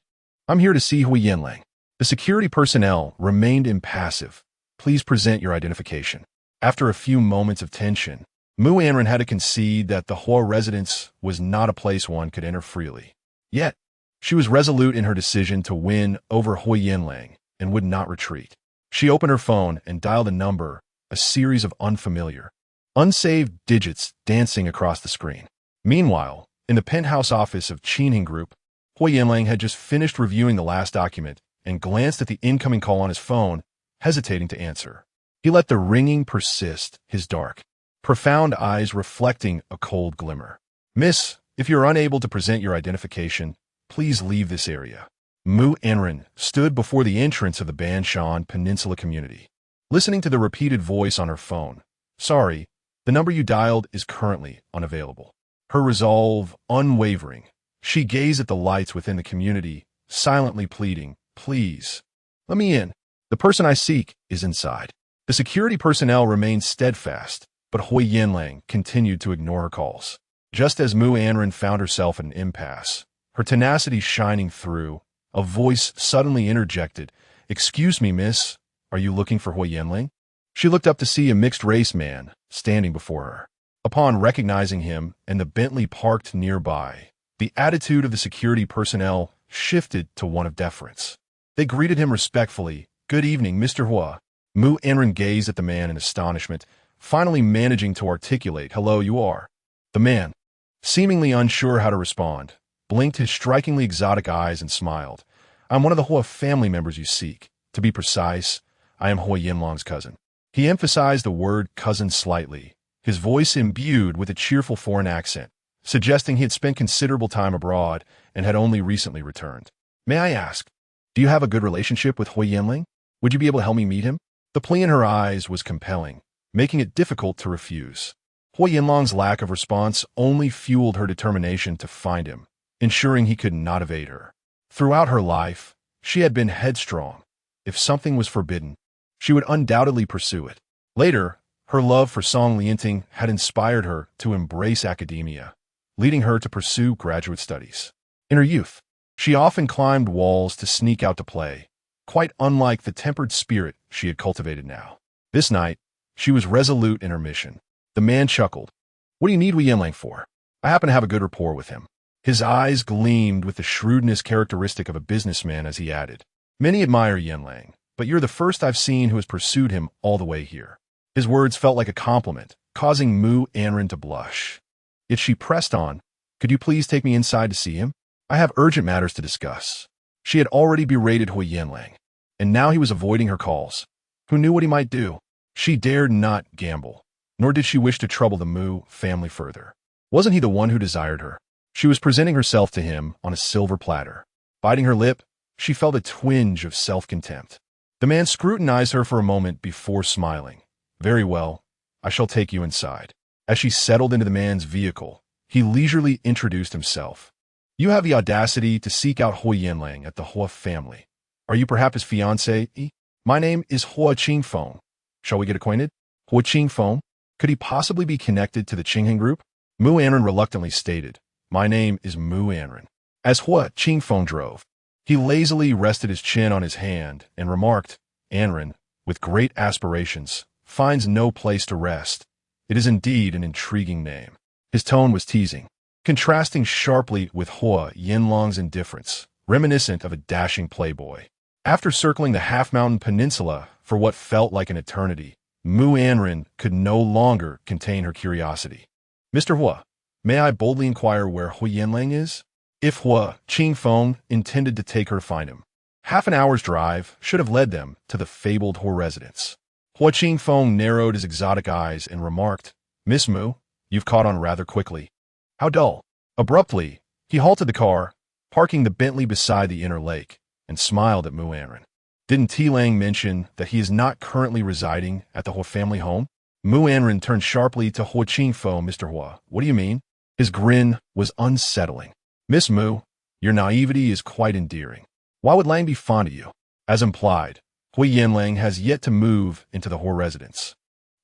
"I'm here to see Huo Yanlang." The security personnel remained impassive. "Please present your identification." After a few moments of tension, Mu Anran had to concede that the Huo residence was not a place one could enter freely. Yet, she was resolute in her decision to win over Huo Yanlang and would not retreat. She opened her phone and dialed a number, a series of unfamiliar, unsaved digits dancing across the screen. Meanwhile, in the penthouse office of Qingheng Group, Huo Yanlang had just finished reviewing the last document and glanced at the incoming call on his phone, hesitating to answer. He let the ringing persist, his dark, profound eyes reflecting a cold glimmer. "Miss, if you're unable to present your identification, please leave this area." Mu Anran stood before the entrance of the Banshan Peninsula community, listening to the repeated voice on her phone. "Sorry, the number you dialed is currently unavailable." Her resolve unwavering, she gazed at the lights within the community, silently pleading, "Please, let me in. The person I seek is inside." The security personnel remained steadfast, but Huo Yanlang continued to ignore her calls. Just as Mu Anran found herself in an impasse, her tenacity shining through, a voice suddenly interjected, "Excuse me, miss, are you looking for Huo Yanlang?" She looked up to see a mixed-race man standing before her. Upon recognizing him and the Bentley parked nearby, The attitude of the security personnel shifted to one of deference. They greeted him respectfully. "Good evening, Mr. Huo." Mu Anran gazed at the man in astonishment, finally managing to articulate, "Hello, you are." The man, seemingly unsure how to respond, blinked his strikingly exotic eyes and smiled. "I'm one of the Huo family members you seek. To be precise, I am Huo Yanlang's cousin." He emphasized the word cousin slightly, his voice imbued with a cheerful foreign accent, suggesting he had spent considerable time abroad and had only recently returned. "May I ask, do you have a good relationship with Huo Yanlang? Would you be able to help me meet him?" The plea in her eyes was compelling, making it difficult to refuse. Huo Yanlang's lack of response only fueled her determination to find him, ensuring he could not evade her. Throughout her life, she had been headstrong. If something was forbidden, she would undoubtedly pursue it. Later, her love for Song Lianting had inspired her to embrace academia, leading her to pursue graduate studies. In her youth, she often climbed walls to sneak out to play, quite unlike the tempered spirit she had cultivated now. This night, she was resolute in her mission. The man chuckled. "What do you need Huo Yanlang for? I happen to have a good rapport with him." His eyes gleamed with the shrewdness characteristic of a businessman as he added, "Many admire Yanlang, but you're the first I've seen who has pursued him all the way here." His words felt like a compliment, causing Mu Anran to blush. Yet she pressed on, "Could you please take me inside to see him? I have urgent matters to discuss." She had already berated Huo Yanlang, and now he was avoiding her calls. Who knew what he might do? She dared not gamble, nor did she wish to trouble the Mu family further. Wasn't he the one who desired her? She was presenting herself to him on a silver platter. Biting her lip, she felt a twinge of self-contempt. The man scrutinized her for a moment before smiling. "Very well, I shall take you inside." As she settled into the man's vehicle, he leisurely introduced himself. "You have the audacity to seek out Huo Yanlang at the Huo family. Are you perhaps his fiancé? My name is Huo Qingfeng. Shall we get acquainted?" Huo Qingfeng? Could he possibly be connected to the Qingheng group? Mu Anran reluctantly stated, "My name is Mu Anran." As Huo Qingfeng drove, he lazily rested his chin on his hand and remarked, "Anran, with great aspirations, finds no place to rest. It is indeed an intriguing name." His tone was teasing, contrasting sharply with Huo Yanlang's indifference, reminiscent of a dashing playboy. After circling the half-mountain peninsula for what felt like an eternity, Mu Anran could no longer contain her curiosity. "Mr. Huo, may I boldly inquire where Huo Yanlang is?" If Huo Qingfeng intended to take her to find him, half an hour's drive should have led them to the fabled Huo residence. Huo Qingfeng narrowed his exotic eyes and remarked, "Miss Mu, you've caught on rather quickly. How dull." Abruptly, he halted the car, parking the Bentley beside the inner lake, and smiled at Mu Anran. "Didn't T-Lang mention that he is not currently residing at the Huo family home?" Mu Anran turned sharply to Huo Qingfeng. "Mr. Huo, what do you mean?" His grin was unsettling. "Miss Mu, your naivety is quite endearing. Why would Lang be fond of you?" As implied, Huo Yanlang has yet to move into the Huo residence.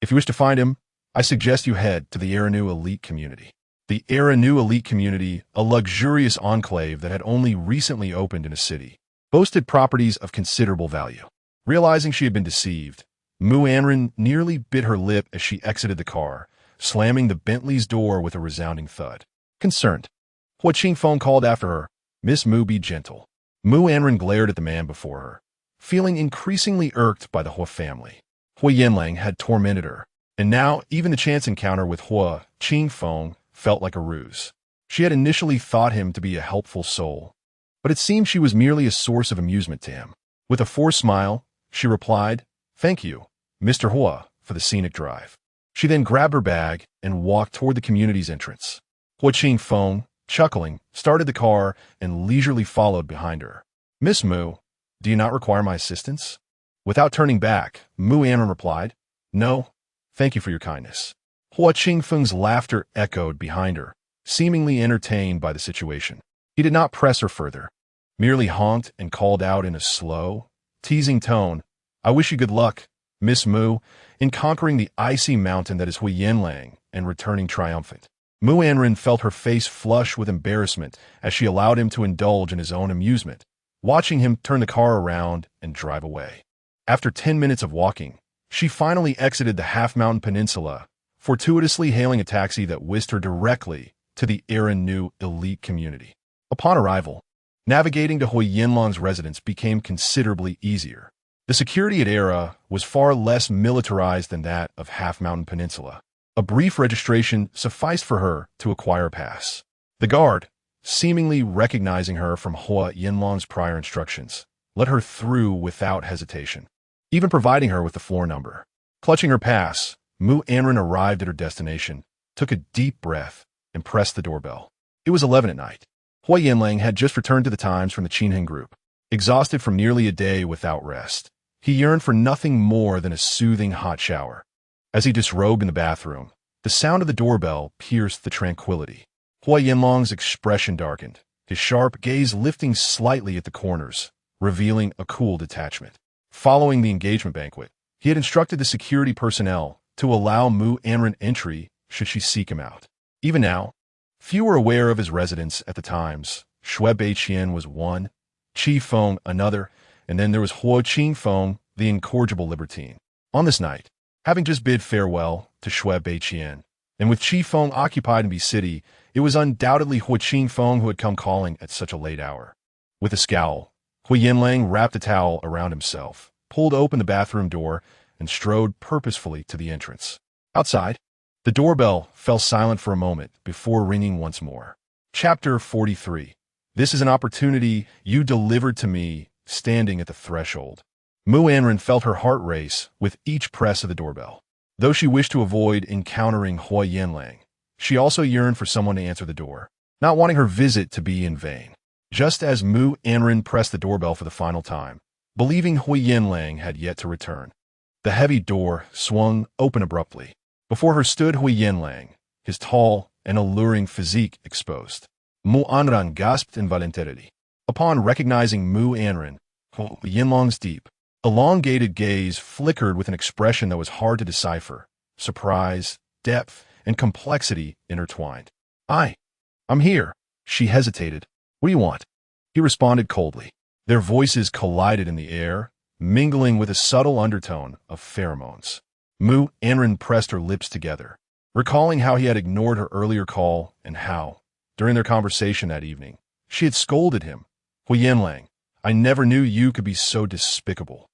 If you wish to find him, I suggest you head to the Eranu elite community. The Eranu elite community, a luxurious enclave that had only recently opened in a city, boasted properties of considerable value. Realizing she had been deceived, Mu Anran nearly bit her lip as she exited the car, slamming the Bentley's door with a resounding thud. Concerned, Huo Qingfeng called after her, "Miss Mu, be gentle." Mu Anran glared at the man before her, feeling increasingly irked by the Huo family. Huo Yanlang had tormented her, and now even the chance encounter with Huo Qingfeng felt like a ruse. She had initially thought him to be a helpful soul, but it seemed she was merely a source of amusement to him. With a forced smile, she replied, "Thank you, Mr. Huo, for the scenic drive." She then grabbed her bag and walked toward the community's entrance. Huo Qingfeng, chuckling, started the car and leisurely followed behind her. "Miss Mu, do you not require my assistance?" Without turning back, Mu Anran replied, "No, thank you for your kindness." Huo Qingfeng's laughter echoed behind her, seemingly entertained by the situation. He did not press her further, merely honked and called out in a slow, teasing tone, "I wish you good luck, Miss Mu, in conquering the icy mountain that is Huo Yanlang and returning triumphant." Mu Anran felt her face flush with embarrassment as she allowed him to indulge in his own amusement, watching him turn the car around and drive away. After 10 minutes of walking, she finally exited the half-mountain peninsula, fortuitously hailing a taxi that whisked her directly to the era-new elite community. Upon arrival, navigating to Huo Yanlang's residence became considerably easier. The security at Era was far less militarized than that of Half Mountain Peninsula. A brief registration sufficed for her to acquire a pass. The guard, seemingly recognizing her from Huo Yanlang's prior instructions, let her through without hesitation, even providing her with the floor number. Clutching her pass, Mu Anran arrived at her destination, took a deep breath, and pressed the doorbell. It was 11 at night. Huo Yanlang had just returned to the Times from the Qinhen group. Exhausted from nearly a day without rest, he yearned for nothing more than a soothing hot shower. As he disrobed in the bathroom, the sound of the doorbell pierced the tranquility. Huo Yanlang's expression darkened, his sharp gaze lifting slightly at the corners, revealing a cool detachment. Following the engagement banquet, he had instructed the security personnel to allow Mu Anran entry should she seek him out. Even now, few were aware of his residence at the Times. Shui Beiqian was one, Qi Feng another, and then there was Huo Qingfeng, the incorrigible libertine. On this night, having just bid farewell to Shui Beiqian, and with Qi Feng occupied in B City, it was undoubtedly Huo Qingfeng who had come calling at such a late hour. With a scowl, Huo Yanlang wrapped a towel around himself, pulled open the bathroom door, and strode purposefully to the entrance. Outside, the doorbell fell silent for a moment before ringing once more. Chapter 43. This is an opportunity you delivered to me, standing at the threshold. Mu Anran felt her heart race with each press of the doorbell. Though she wished to avoid encountering Huo Yanlang, she also yearned for someone to answer the door, not wanting her visit to be in vain. Just as Mu Anran pressed the doorbell for the final time, believing Huo Yanlang had yet to return, the heavy door swung open abruptly. Before her stood Huo Yanlang, his tall and alluring physique exposed. Mu Anran gasped involuntarily. Upon recognizing Mu Anran, Huo Yanlang's deep, elongated gaze flickered with an expression that was hard to decipher. Surprise, depth, and complexity intertwined. I'm here. She hesitated. What do you want? He responded coldly. Their voices collided in the air, mingling with a subtle undertone of pheromones. Mu Anran pressed her lips together, recalling how he had ignored her earlier call and how, during their conversation that evening, she had scolded him. Huo Yanlang, I never knew you could be so despicable.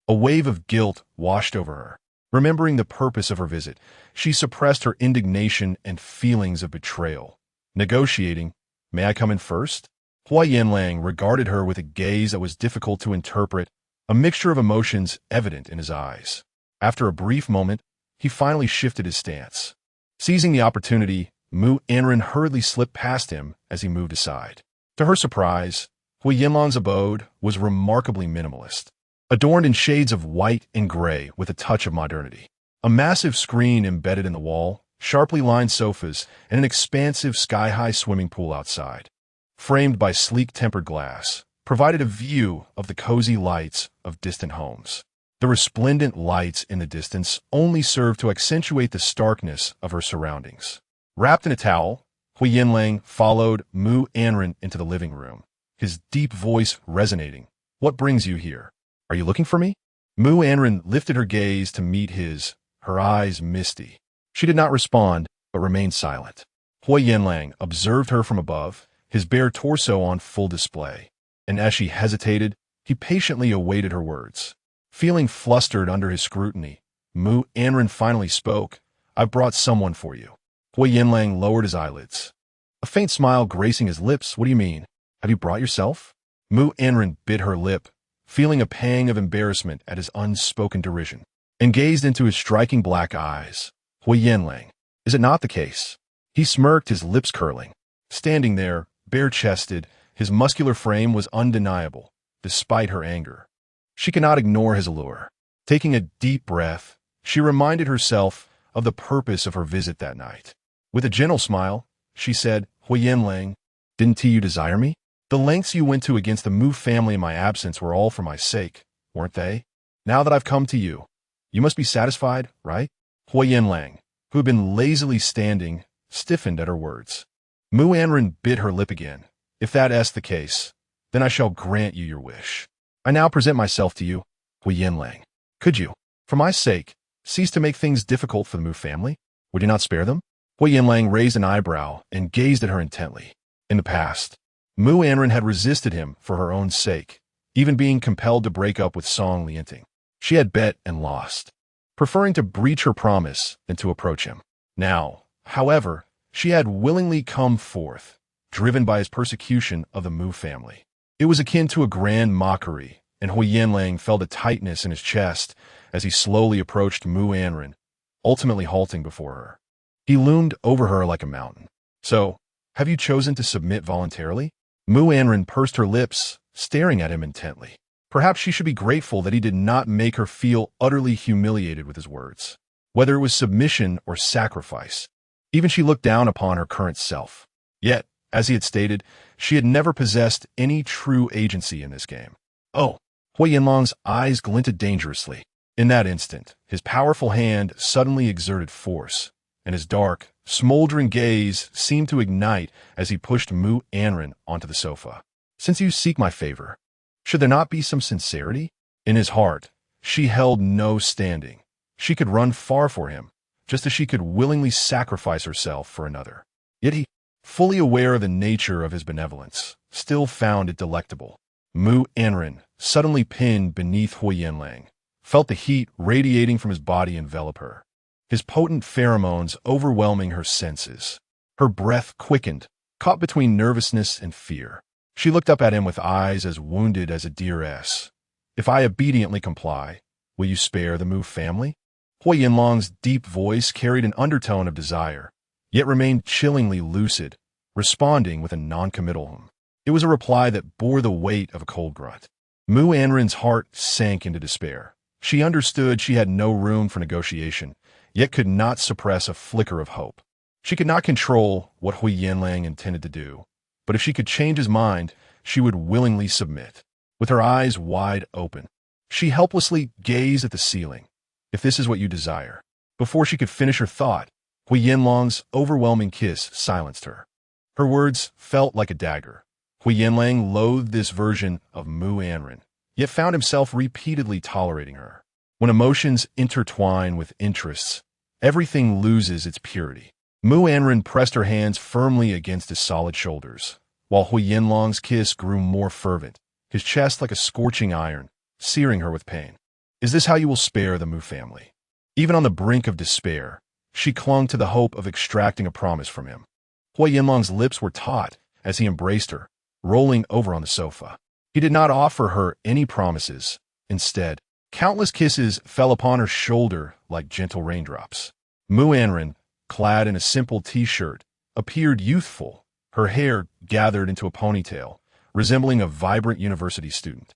A wave of guilt washed over her. Remembering the purpose of her visit, she suppressed her indignation and feelings of betrayal. Negotiating, may I come in first? Huo Yanlang regarded her with a gaze that was difficult to interpret, a mixture of emotions evident in his eyes. After a brief moment, he finally shifted his stance. Seizing the opportunity, Mu Anran hurriedly slipped past him as he moved aside. To her surprise, Huo Yanlang's abode was remarkably minimalist, adorned in shades of white and gray with a touch of modernity. A massive screen embedded in the wall, sharply lined sofas, and an expansive sky-high swimming pool outside, framed by sleek tempered glass, provided a view of the cozy lights of distant homes. The resplendent lights in the distance only served to accentuate the starkness of her surroundings. Wrapped in a towel, Huo Yanlang followed Mu Anran into the living room, his deep voice resonating. What brings you here? Are you looking for me? Mu Anran lifted her gaze to meet his, her eyes misty. She did not respond, but remained silent. Huo Yanlang observed her from above, his bare torso on full display, and as she hesitated, he patiently awaited her words. Feeling flustered under his scrutiny, Mu Anran finally spoke. I've brought someone for you. Huo Yanlang lowered his eyelids, a faint smile gracing his lips. What do you mean? Have you brought yourself? Mu Anran bit her lip, feeling a pang of embarrassment at his unspoken derision, and gazed into his striking black eyes. Huo Yanlang, is it not the case? He smirked, his lips curling. Standing there, bare-chested, his muscular frame was undeniable, despite her anger. She could not ignore his allure. Taking a deep breath, she reminded herself of the purpose of her visit that night. With a gentle smile, she said, Huo Yanlang, didn't you desire me? The lengths you went to against the Mu family in my absence were all for my sake, weren't they? Now that I've come to you, you must be satisfied, right? Huo Yanlang, who had been lazily standing, stiffened at her words. Mu Anran bit her lip again. If that's the case, then I shall grant you your wish. I now present myself to you, Huo Yanlang. Could you, for my sake, cease to make things difficult for the Mu family? Would you not spare them? Huo Yanlang raised an eyebrow and gazed at her intently. In the past, Mu Anran had resisted him for her own sake, even being compelled to break up with Song Lianting. She had bet and lost, preferring to breach her promise than to approach him. Now, however, she had willingly come forth, driven by his persecution of the Mu family. It was akin to a grand mockery, and Huo Yanlang felt a tightness in his chest as he slowly approached Mu Anran, ultimately halting before her. He loomed over her like a mountain. "So, have you chosen to submit voluntarily?" Mu Anran pursed her lips, staring at him intently. Perhaps she should be grateful that he did not make her feel utterly humiliated with his words, whether it was submission or sacrifice. Even she looked down upon her current self. Yet, as he had stated, she had never possessed any true agency in this game. "Oh!" Huo Yanlang's eyes glinted dangerously. In that instant, his powerful hand suddenly exerted force, and his dark, smoldering gaze seemed to ignite as he pushed Mu Anran onto the sofa. "Since you seek my favor, should there not be some sincerity?" In his heart, she held no standing. She could run far for him, just as she could willingly sacrifice herself for another. Yet he, fully aware of the nature of his benevolence, still found it delectable. Mu Anran, suddenly pinned beneath Huo Yanlang, felt the heat radiating from his body envelop her, his potent pheromones overwhelming her senses. Her breath quickened, caught between nervousness and fear. She looked up at him with eyes as wounded as a deeress. "If I obediently comply, will you spare the Mu family?" Huo Yanlang's deep voice carried an undertone of desire, yet remained chillingly lucid, responding with a non-committal hum. It was a reply that bore the weight of a cold grunt. Mu Anran's heart sank into despair. She understood she had no room for negotiation, yet could not suppress a flicker of hope. She could not control what Huo Yanlang intended to do, but if she could change his mind, she would willingly submit. With her eyes wide open, she helplessly gazed at the ceiling. "If this is what you desire." Before she could finish her thought, Huo Yanlang's overwhelming kiss silenced her. Her words felt like a dagger. Huo Yanlang loathed this version of Mu Anran, yet found himself repeatedly tolerating her. When emotions intertwine with interests, everything loses its purity. Mu Anran pressed her hands firmly against his solid shoulders, while Huo Yanlang's kiss grew more fervent, his chest like a scorching iron, searing her with pain. "Is this how you will spare the Mu family?" Even on the brink of despair, she clung to the hope of extracting a promise from him. Huo Yanlang's lips were taut as he embraced her, rolling over on the sofa. He did not offer her any promises. Instead, countless kisses fell upon her shoulder like gentle raindrops. Mu Anran, clad in a simple t-shirt, appeared youthful, her hair gathered into a ponytail, resembling a vibrant university student.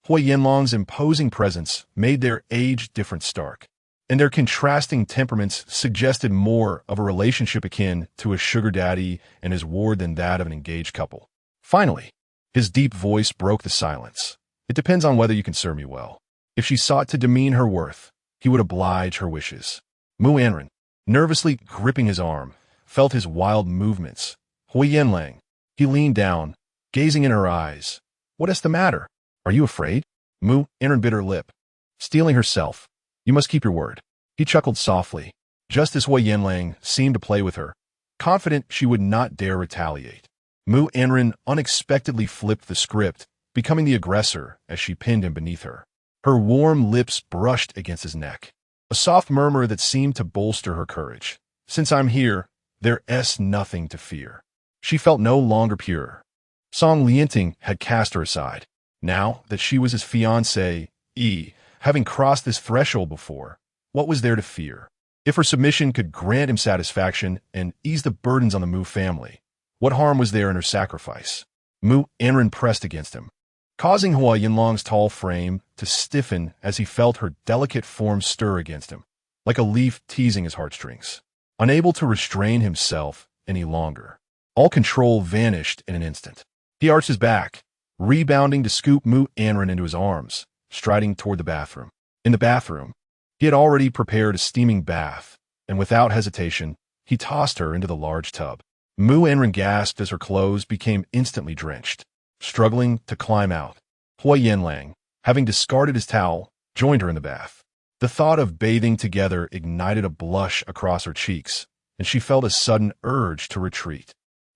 Huo Yanlang's imposing presence made their age difference stark, and their contrasting temperaments suggested more of a relationship akin to a sugar daddy and his ward than that of an engaged couple. Finally, his deep voice broke the silence. "It depends on whether you can serve me well." If she sought to demean her worth, he would oblige her wishes. Mu Anran, nervously gripping his arm, felt his wild movements. "Huo Yanlang." He leaned down, gazing in her eyes. "What is the matter? Are you afraid?" Mu Anran bit her lip, steeling herself. "You must keep your word." He chuckled softly, just as Huo Yanlang seemed to play with her, confident she would not dare retaliate. Mu Anran unexpectedly flipped the script, becoming the aggressor as she pinned him beneath her. Her warm lips brushed against his neck, a soft murmur that seemed to bolster her courage. "Since I'm here, there's nothing to fear." She felt no longer pure. Song Lianting had cast her aside. Now that she was his fiancée, having crossed this threshold before, what was there to fear? If her submission could grant him satisfaction and ease the burdens on the Mu family, what harm was there in her sacrifice? Mu Anran pressed against him, causing Huo Yanlang's tall frame to stiffen as he felt her delicate form stir against him, like a leaf teasing his heartstrings. Unable to restrain himself any longer, all control vanished in an instant. He arched his back, rebounding to scoop Mu Anran into his arms, striding toward the bathroom. In the bathroom, he had already prepared a steaming bath, and without hesitation, he tossed her into the large tub. Mu Anran gasped as her clothes became instantly drenched. Struggling to climb out, Huo Yanlang, having discarded his towel, joined her in the bath. The thought of bathing together ignited a blush across her cheeks, and she felt a sudden urge to retreat.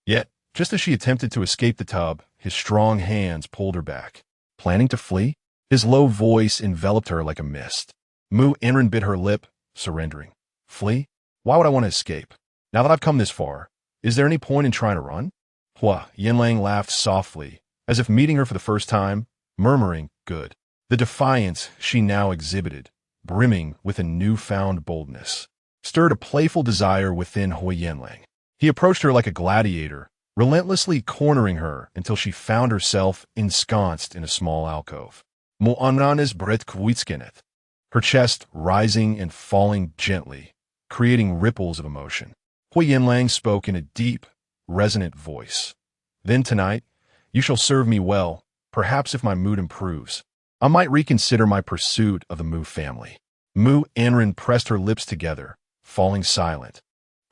Yet, just as she attempted to escape the tub, his strong hands pulled her back. Planning to flee? His low voice enveloped her like a mist. Mu Anran bit her lip, surrendering. Flee? Why would I want to escape? Now that I've come this far, is there any point in trying to run? Huo Yanlang laughed softly, as if meeting her for the first time, murmuring, good. The defiance she now exhibited, brimming with a newfound boldness, stirred a playful desire within Huo Yanlang. He approached her like a gladiator, relentlessly cornering her until she found herself ensconced in a small alcove. Mu Anran is bret kwitskenet, her chest rising and falling gently, creating ripples of emotion. Huo Yanlang spoke in a deep, resonant voice. Then tonight, you shall serve me well. Perhaps if my mood improves, I might reconsider my pursuit of the Mu family. Mu Anran pressed her lips together, falling silent,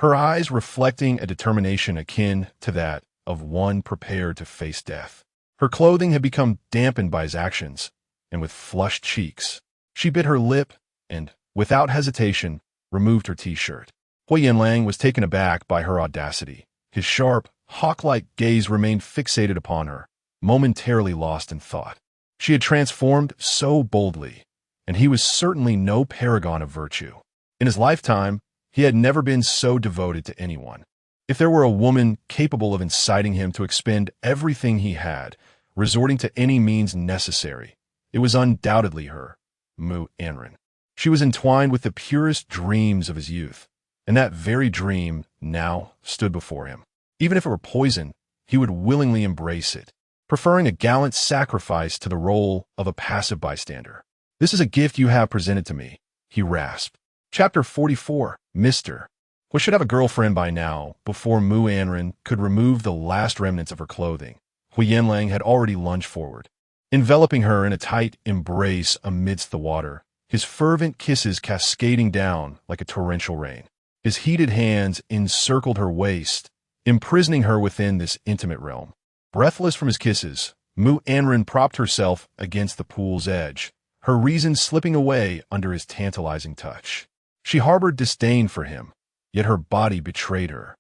her eyes reflecting a determination akin to that of one prepared to face death. Her clothing had become dampened by his actions, and with flushed cheeks, she bit her lip and, without hesitation, removed her t-shirt. Huo Yanlang was taken aback by her audacity. His sharp, hawk-like gaze remained fixated upon her, momentarily lost in thought. She had transformed so boldly, and he was certainly no paragon of virtue. In his lifetime, he had never been so devoted to anyone. If there were a woman capable of inciting him to expend everything he had, resorting to any means necessary, it was undoubtedly her, Mu Anran. She was entwined with the purest dreams of his youth, and that very dream now stood before him. Even if it were poison, he would willingly embrace it, preferring a gallant sacrifice to the role of a passive bystander. This is a gift you have presented to me, he rasped. Chapter 44, Mr. We should have a girlfriend by now. Before Mu Anran could remove the last remnants of her clothing, Huo Yanlang had already lunged forward, enveloping her in a tight embrace amidst the water, his fervent kisses cascading down like a torrential rain. His heated hands encircled her waist, imprisoning her within this intimate realm. Breathless from his kisses, Mu Anran propped herself against the pool's edge, her reason slipping away under his tantalizing touch. She harbored disdain for him, yet her body betrayed her,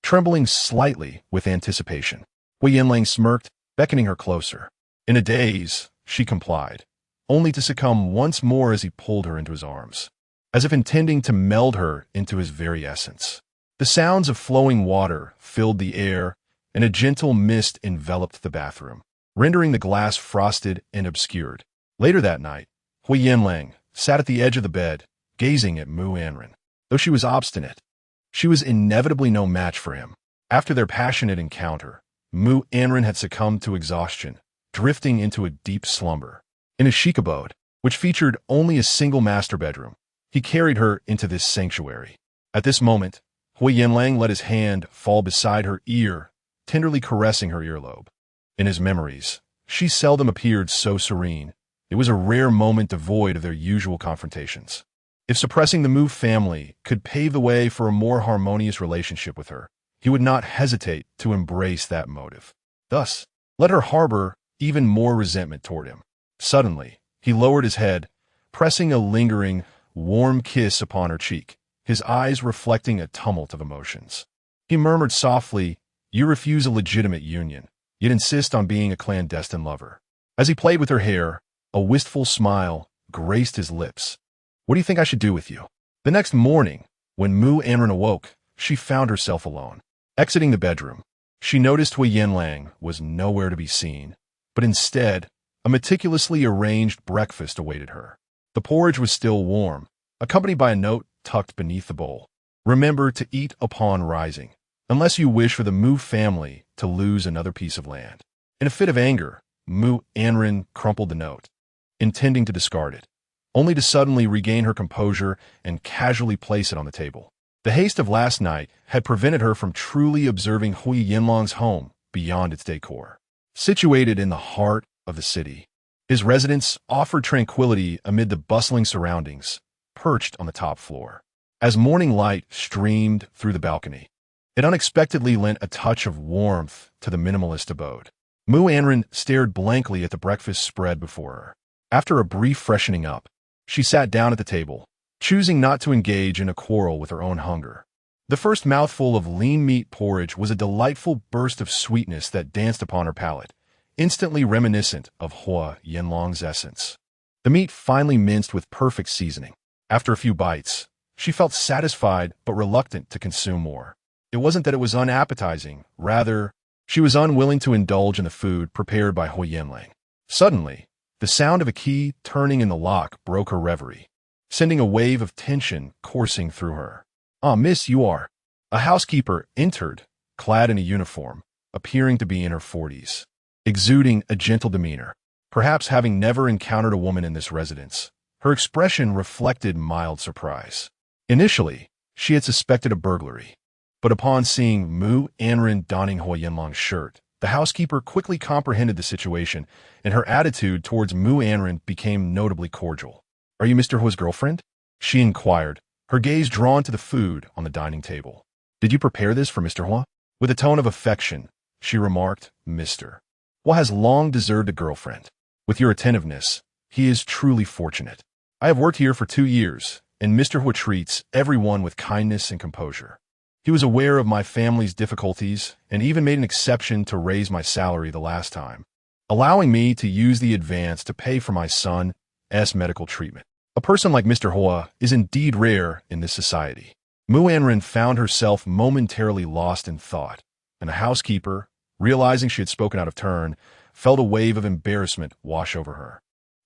trembling slightly with anticipation. Huo Yanlang smirked, beckoning her closer. In a daze, she complied, only to succumb once more as he pulled her into his arms, as if intending to meld her into his very essence. The sounds of flowing water filled the air, and a gentle mist enveloped the bathroom, rendering the glass frosted and obscured. Later that night, Huo Yanlang sat at the edge of the bed, gazing at Mu Anran. Though she was obstinate, she was inevitably no match for him. After their passionate encounter, Mu Anran had succumbed to exhaustion, drifting into a deep slumber. In his chic abode, which featured only a single master bedroom, he carried her into this sanctuary. At this moment, Huo Yanlang let his hand fall beside her ear, tenderly caressing her earlobe. In his memories, she seldom appeared so serene. It was a rare moment devoid of their usual confrontations. If suppressing the Mu family could pave the way for a more harmonious relationship with her, he would not hesitate to embrace that motive. Thus, let her harbor even more resentment toward him. Suddenly, he lowered his head, pressing a lingering, warm kiss upon her cheek, his eyes reflecting a tumult of emotions. He murmured softly, "You refuse a legitimate union, yet insist on being a clandestine lover." As he played with her hair, a wistful smile graced his lips. "What do you think I should do with you?" The next morning, when Mu Anran awoke, she found herself alone. Exiting the bedroom, she noticed Huo Yanlang was nowhere to be seen, but instead, a meticulously arranged breakfast awaited her. The porridge was still warm, accompanied by a note tucked beneath the bowl. "Remember to eat upon rising, unless you wish for the Mu family to lose another piece of land." In a fit of anger, Mu Anran crumpled the note, intending to discard it, only to suddenly regain her composure and casually place it on the table. The haste of last night had prevented her from truly observing Huo Yanlang's home beyond its decor. Situated in the heart of the city, his residence offered tranquility amid the bustling surroundings, perched on the top floor. As morning light streamed through the balcony, it unexpectedly lent a touch of warmth to the minimalist abode. Mu Anran stared blankly at the breakfast spread before her. After a brief freshening up, she sat down at the table, choosing not to engage in a quarrel with her own hunger. The first mouthful of lean meat porridge was a delightful burst of sweetness that danced upon her palate, instantly reminiscent of Huo Yanlang's essence. The meat finely minced with perfect seasoning. After a few bites, she felt satisfied but reluctant to consume more. It wasn't that it was unappetizing, rather, she was unwilling to indulge in the food prepared by Huo Yanlang. Suddenly, the sound of a key turning in the lock broke her reverie, sending a wave of tension coursing through her. "Ah, miss, you are." A housekeeper entered, clad in a uniform, appearing to be in her 40s, exuding a gentle demeanor. Perhaps having never encountered a woman in this residence, her expression reflected mild surprise. Initially, she had suspected a burglary, but upon seeing Mu Anran donning Huo Yanlang's shirt, the housekeeper quickly comprehended the situation, and her attitude towards Mu Anran became notably cordial. "Are you Mr. Huo's girlfriend?" she inquired, her gaze drawn to the food on the dining table. "Did you prepare this for Mr. Huo?" With a tone of affection, she remarked, "Mr. Huo has long deserved a girlfriend. With your attentiveness, he is truly fortunate. I have worked here for 2 years, and Mr. Huo treats everyone with kindness and composure. He was aware of my family's difficulties and even made an exception to raise my salary the last time, allowing me to use the advance to pay for my son's medical treatment. A person like Mr. Huo is indeed rare in this society." Mu Anran found herself momentarily lost in thought, and the housekeeper, realizing she had spoken out of turn, felt a wave of embarrassment wash over her.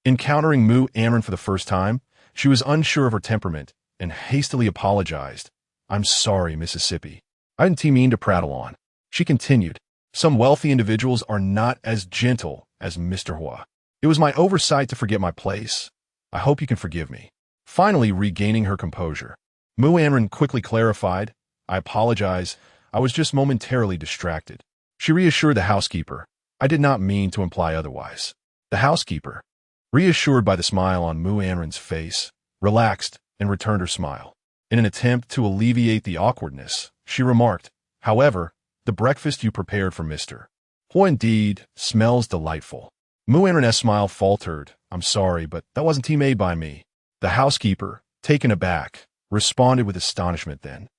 Encountering Mu Anran for the first time, she was unsure of her temperament and hastily apologized. "I'm sorry, Mississippi. I didn't mean to prattle on." She continued, "Some wealthy individuals are not as gentle as Mr. Huo. It was my oversight to forget my place. I hope you can forgive me." Finally regaining her composure, Mu Anran quickly clarified, "I apologize. I was just momentarily distracted." She reassured the housekeeper, "I did not mean to imply otherwise." The housekeeper, reassured by the smile on Mu Anran's face, relaxed and returned her smile. In an attempt to alleviate the awkwardness, she remarked, "However, the breakfast you prepared for Mr. Huo indeed smells delightful." Mu Anran's smile faltered, "I'm sorry, but that wasn't tea made by me." The housekeeper, taken aback, responded with astonishment then.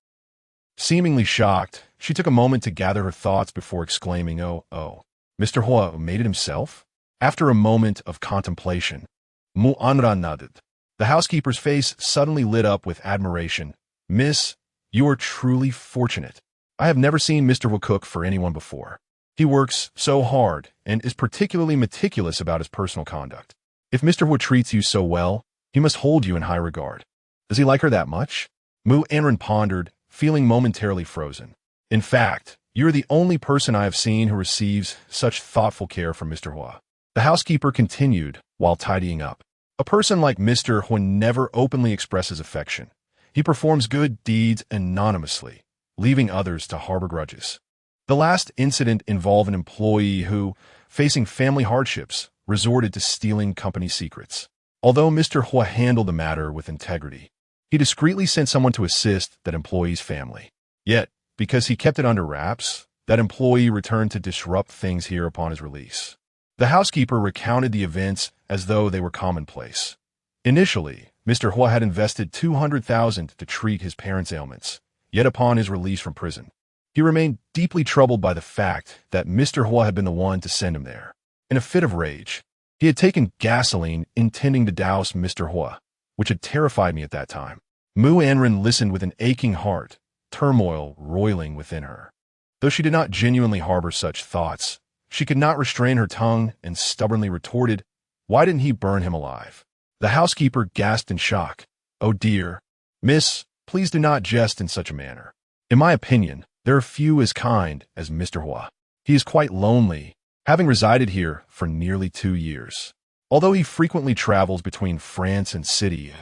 Seemingly shocked, she took a moment to gather her thoughts before exclaiming, Oh, Mr. Huo made it himself?" After a moment of contemplation, Mu Anran nodded. The housekeeper's face suddenly lit up with admiration. "Miss, you are truly fortunate. I have never seen Mr. Huo cook for anyone before. He works so hard and is particularly meticulous about his personal conduct. If Mr. Huo treats you so well, he must hold you in high regard. Does he like her that much?" Mu Anran pondered, feeling momentarily frozen. "In fact, you are the only person I have seen who receives such thoughtful care from Mr. Huo." The housekeeper continued while tidying up. "A person like Mr. Huo never openly expresses affection. He performs good deeds anonymously, leaving others to harbor grudges. The last incident involved an employee who, facing family hardships, resorted to stealing company secrets. Although Mr. Huo handled the matter with integrity, he discreetly sent someone to assist that employee's family. Yet, because he kept it under wraps, that employee returned to disrupt things here upon his release." The housekeeper recounted the events as though they were commonplace. Initially, Mr. Huo had invested 200,000 to treat his parents' ailments, yet upon his release from prison, he remained deeply troubled by the fact that Mr. Huo had been the one to send him there. In a fit of rage, he had taken gasoline intending to douse Mr. Huo, which had terrified me at that time. Mu Anran listened with an aching heart, turmoil roiling within her. Though she did not genuinely harbor such thoughts, she could not restrain her tongue and stubbornly retorted, "Why didn't he burn him alive?" The housekeeper gasped in shock. "Oh dear, miss, please do not jest in such a manner. In my opinion, there are few as kind as Mr. Huo. He is quite lonely, having resided here for nearly 2 years. Although he frequently travels between France and city,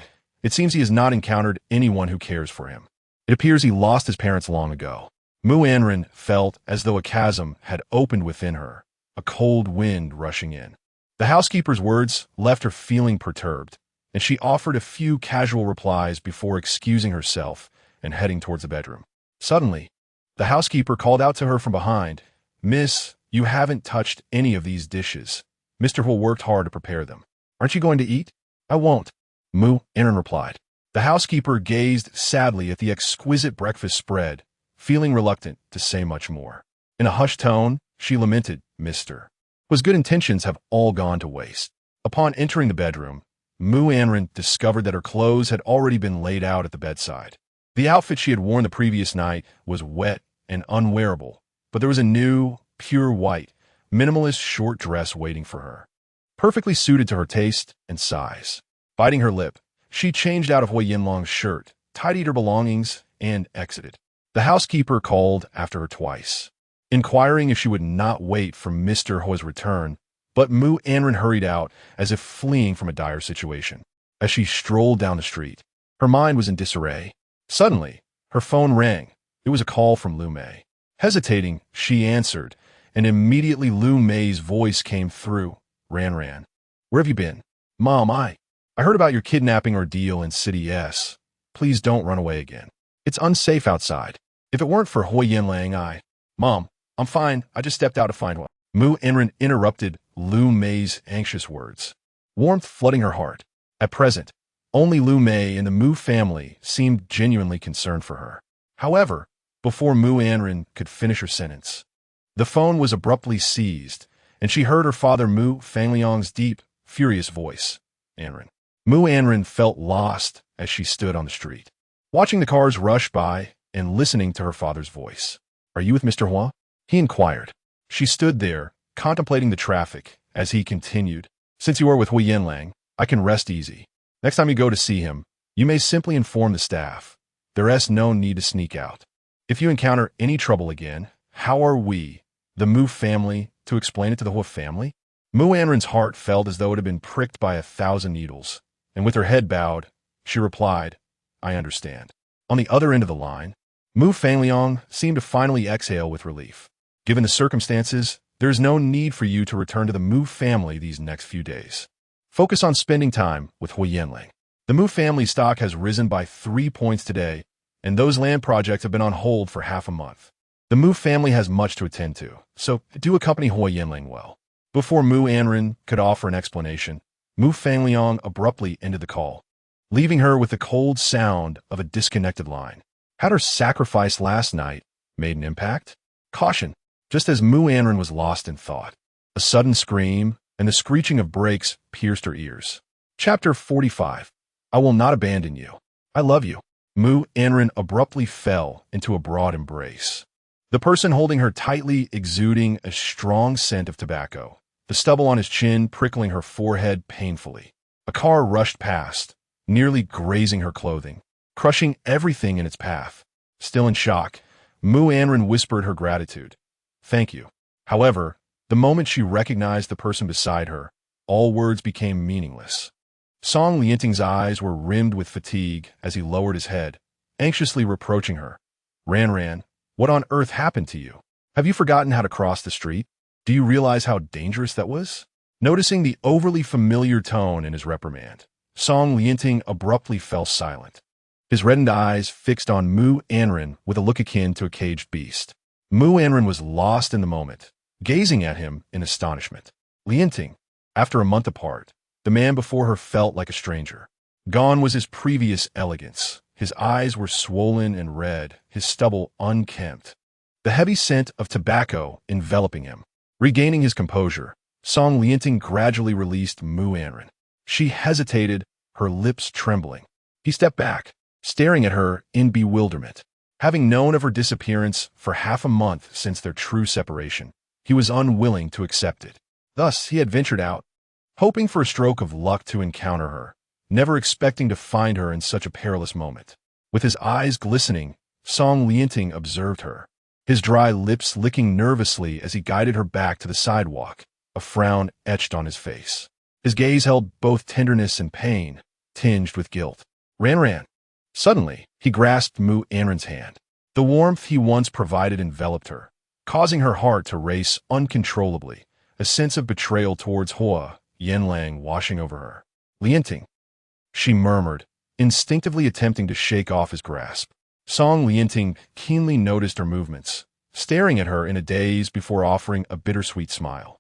it seems he has not encountered anyone who cares for him. It appears he lost his parents long ago." Mu Anran felt as though a chasm had opened within her, a cold wind rushing in. The housekeeper's words left her feeling perturbed, and she offered a few casual replies before excusing herself and heading towards the bedroom. Suddenly, the housekeeper called out to her from behind, "Miss, you haven't touched any of these dishes. Mr. Huo worked hard to prepare them. Aren't you going to eat?" "I won't," Mu Anran replied. The housekeeper gazed sadly at the exquisite breakfast spread, feeling reluctant to say much more. In a hushed tone, she lamented, "Mr. Huo's good intentions have all gone to waste." Upon entering the bedroom, Mu Anran discovered that her clothes had already been laid out at the bedside. The outfit she had worn the previous night was wet and unwearable, but there was a new, pure white, minimalist short dress waiting for her, perfectly suited to her taste and size. Biting her lip, she changed out of Huo Yanlang's shirt, tidied her belongings, and exited. The housekeeper called after her twice, inquiring if she would not wait for Mr. Huo's return, but Mu Anran hurried out as if fleeing from a dire situation. As she strolled down the street, her mind was in disarray. Suddenly, her phone rang. It was a call from Lu Mei. Hesitating, she answered, and immediately Lu Mei's voice came through. Ran. Where have you been? Mom, I heard about your kidnapping ordeal in City S. Please don't run away again. It's unsafe outside. If it weren't for Huo Yanlang, Mom, I'm fine. I just stepped out to find one. Mu Anran interrupted Lu Mei's anxious words, warmth flooding her heart. At present, only Lu Mei and the Mu family seemed genuinely concerned for her. However, before Mu Anran could finish her sentence, the phone was abruptly seized, and she heard her father Mu Fangliang's deep, furious voice. Anran. Mu Anran felt lost as she stood on the street, watching the cars rush by and listening to her father's voice. Are you with Mr. Huo? He inquired. She stood there, contemplating the traffic, as he continued. Since you are with Huo Yanlang, I can rest easy. Next time you go to see him, you may simply inform the staff. There is no need to sneak out. If you encounter any trouble again, how are we, the Mu family, to explain it to the Huo family? Mu Anran's heart felt as though it had been pricked by 1,000 needles, and with her head bowed, she replied, I understand. On the other end of the line, Mu Fangliang seemed to finally exhale with relief. Given the circumstances, there is no need for you to return to the Mu family these next few days. Focus on spending time with Huo Yanlang. The Mu family stock has risen by 3 points today, and those land projects have been on hold for half a month. The Mu family has much to attend to, so do accompany Huo Yanlang well. Before Mu Anran could offer an explanation, Mu Fangliang abruptly ended the call, leaving her with the cold sound of a disconnected line. Had her sacrifice last night made an impact? Caution! Just as Mu Anran was lost in thought, a sudden scream and the screeching of brakes pierced her ears. Chapter 45. I will not abandon you. I love you. Mu Anran abruptly fell into a broad embrace, the person holding her tightly exuding a strong scent of tobacco, the stubble on his chin prickling her forehead painfully. A car rushed past, nearly grazing her clothing, crushing everything in its path. Still in shock, Mu Anran whispered her gratitude. Thank you. However, the moment she recognized the person beside her, all words became meaningless. Song Lianting's eyes were rimmed with fatigue as he lowered his head, anxiously reproaching her. Ran, what on earth happened to you? Have you forgotten how to cross the street? Do you realize how dangerous that was? Noticing the overly familiar tone in his reprimand, Song Lianting abruptly fell silent, his reddened eyes fixed on Mu Anran with a look akin to a caged beast. Mu Anran was lost in the moment, gazing at him in astonishment. Lianting, after a month apart, the man before her felt like a stranger. Gone was his previous elegance. His eyes were swollen and red, his stubble unkempt, the heavy scent of tobacco enveloping him. Regaining his composure, Song Lianting gradually released Mu Anran. She hesitated, her lips trembling. He stepped back, staring at her in bewilderment. Having known of her disappearance for half a month since their true separation, he was unwilling to accept it. Thus, he had ventured out, hoping for a stroke of luck to encounter her, never expecting to find her in such a perilous moment. With his eyes glistening, Song Lianting observed her, his dry lips licking nervously as he guided her back to the sidewalk, a frown etched on his face. His gaze held both tenderness and pain, tinged with guilt. Ran. Suddenly, he grasped Mu Anran's hand. The warmth he once provided enveloped her, causing her heart to race uncontrollably, a sense of betrayal towards Huo Yanlang washing over her. Lianting, she murmured, instinctively attempting to shake off his grasp. Song Lianting keenly noticed her movements, staring at her in a daze before offering a bittersweet smile.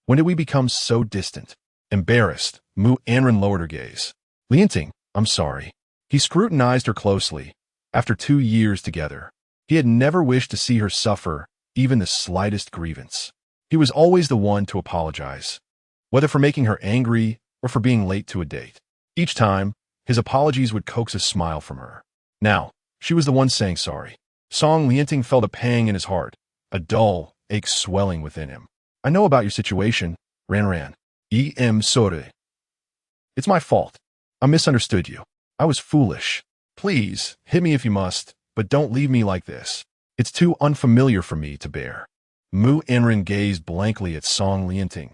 When did we become so distant? Embarrassed, Mu Anran lowered her gaze. Lianting, I'm sorry. He scrutinized her closely. After 2 years together, he had never wished to see her suffer even the slightest grievance. He was always the one to apologize, whether for making her angry or for being late to a date. Each time, his apologies would coax a smile from her. Now, she was the one saying sorry. Song Lianting felt a pang in his heart, a dull ache swelling within him. I know about your situation, Ranran. Sorry. It's my fault. I misunderstood you. I was foolish. Please, hit me if you must, but don't leave me like this. It's too unfamiliar for me to bear. Mu Anran gazed blankly at Song Lianting.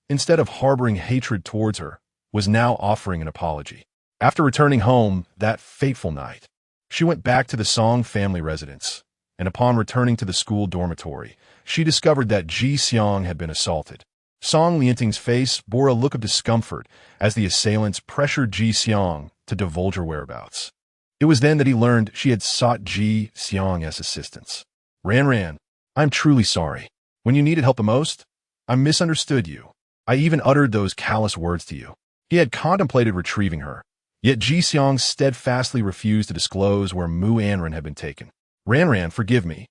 Instead of harboring hatred towards her, was now offering an apology. After returning home that fateful night, she went back to the Song family residence, and upon returning to the school dormitory, she discovered that Ji Xiang had been assaulted. Song Lianting's face bore a look of discomfort as the assailants pressured Ji Xiang to divulge her whereabouts. It was then that he learned she had sought Ji Xiang as assistance. Ranran, I'm truly sorry. When you needed help the most, I misunderstood you. I even uttered those callous words to you. He had contemplated retrieving her, yet Ji Xiang steadfastly refused to disclose where Mu Anran had been taken. Ranran, forgive me.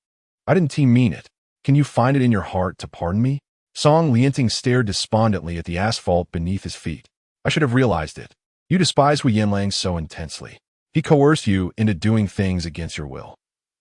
I didn't mean it. Can you find it in your heart to pardon me? Song Lianting stared despondently at the asphalt beneath his feet. I should have realized it. You despise Huo Yanlang so intensely. He coerced you into doing things against your will.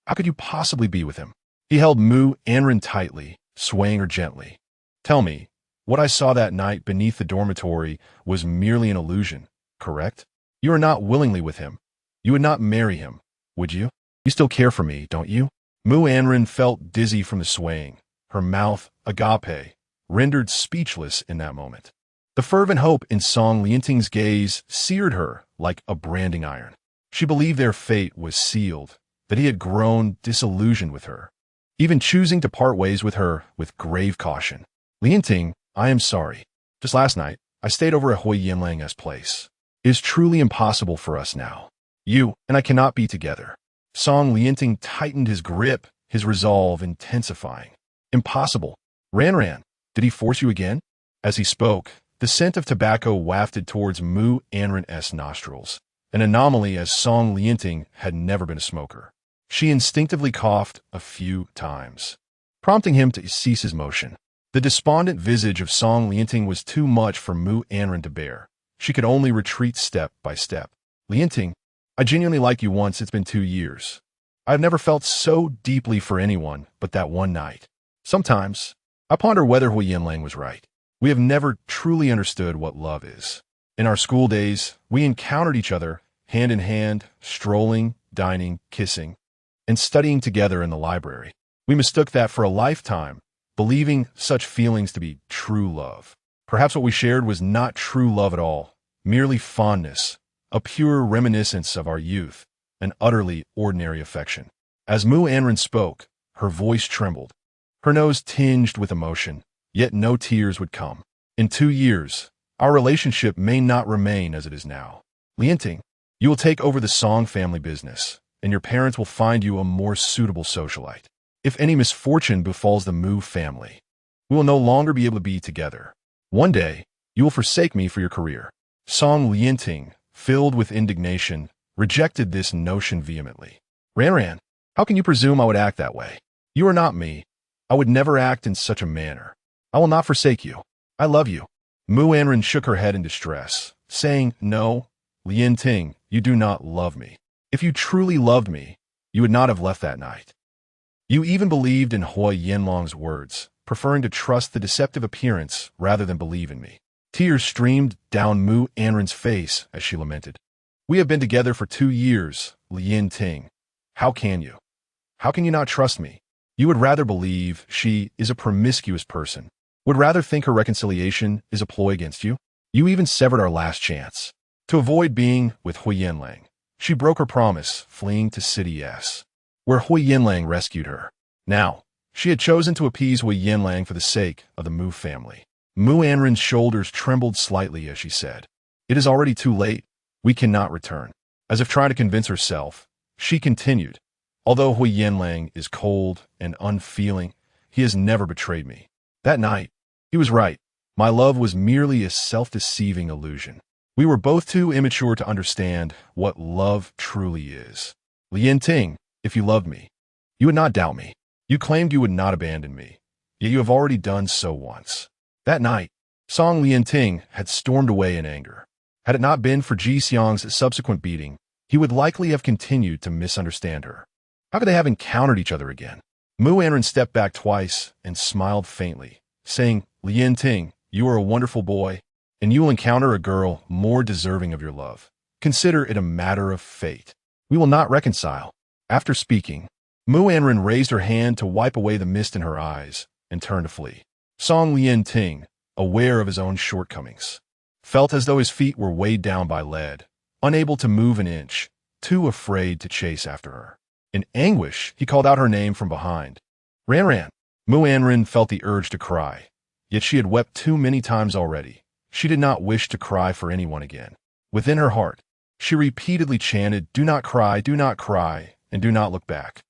How could you possibly be with him? He held Mu Anran tightly, swaying her gently. Tell me, what I saw that night beneath the dormitory was merely an illusion, correct? You are not willingly with him. You would not marry him, would you? You still care for me, don't you? Mu Anran felt dizzy from the swaying, her mouth, agape, rendered speechless in that moment. The fervent hope in Song Lianting's gaze seared her like a branding iron. She believed their fate was sealed, that he had grown disillusioned with her, even choosing to part ways with her with grave caution. Lianting, I am sorry. Just last night, I stayed over at Huo Yanlang's place. It is truly impossible for us now. You and I cannot be together. Song Lianting tightened his grip, his resolve intensifying. Impossible. Ranran, did he force you again? As he spoke, the scent of tobacco wafted towards Mu Anran's nostrils, an anomaly as Song Lianting had never been a smoker. She instinctively coughed a few times, prompting him to cease his motion. The despondent visage of Song Lianting was too much for Mu Anran to bear. She could only retreat step by step. Lianting, I genuinely liked you once. It's been 2 years. I've never felt so deeply for anyone but that one night. Sometimes, I ponder whether Huo Yanlang was right. We have never truly understood what love is. In our school days, we encountered each other, hand in hand, strolling, dining, kissing, and studying together in the library. We mistook that for a lifetime, believing such feelings to be true love. Perhaps what we shared was not true love at all, merely fondness, a pure reminiscence of our youth, an utterly ordinary affection. As Mu Anran spoke, her voice trembled. Her nose tinged with emotion, yet no tears would come. In 2 years, our relationship may not remain as it is now. Lianting, you will take over the Song family business, and your parents will find you a more suitable socialite. If any misfortune befalls the Mu family, we will no longer be able to be together. One day, you will forsake me for your career. Song Lianting, filled with indignation, rejected this notion vehemently. Ranran, how can you presume I would act that way? You are not me. I would never act in such a manner. I will not forsake you. I love you. Mu Anran shook her head in distress, saying, No, Lianting, you do not love me. If you truly loved me, you would not have left that night. You even believed in Huo Yanlang's words, preferring to trust the deceptive appearance rather than believe in me. Tears streamed down Mu Anran's face as she lamented. We have been together for 2 years, Lianting. How can you? How can you not trust me? You would rather believe she is a promiscuous person, would rather think her reconciliation is a ploy against you? You even severed our last chance. To avoid being with Huo Yanlang, she broke her promise, fleeing to City S, where Huo Yanlang rescued her. Now, she had chosen to appease Huo Yanlang for the sake of the Mu family. Mu Anran's shoulders trembled slightly as she said, It is already too late. We cannot return. As if trying to convince herself, she continued, Although Huo Yanlang is cold and unfeeling, he has never betrayed me. That night, he was right. My love was merely a self-deceiving illusion. We were both too immature to understand what love truly is. Lian Ting, if you loved me, you would not doubt me. You claimed you would not abandon me, yet you have already done so once. That night, Song Lian Ting had stormed away in anger. Had it not been for Ji Xiang's subsequent beating, he would likely have continued to misunderstand her. How could they have encountered each other again? Mu Anran stepped back twice and smiled faintly, saying, Lian Ting, you are a wonderful boy, and you will encounter a girl more deserving of your love. Consider it a matter of fate. We will not reconcile. After speaking, Mu Anran raised her hand to wipe away the mist in her eyes and turned to flee. Song Lian Ting, aware of his own shortcomings, felt as though his feet were weighed down by lead, unable to move an inch, too afraid to chase after her. In anguish, he called out her name from behind. Ran Ran. Mu Anran felt the urge to cry, yet she had wept too many times already. She did not wish to cry for anyone again. Within her heart, she repeatedly chanted, do not cry, and do not look back.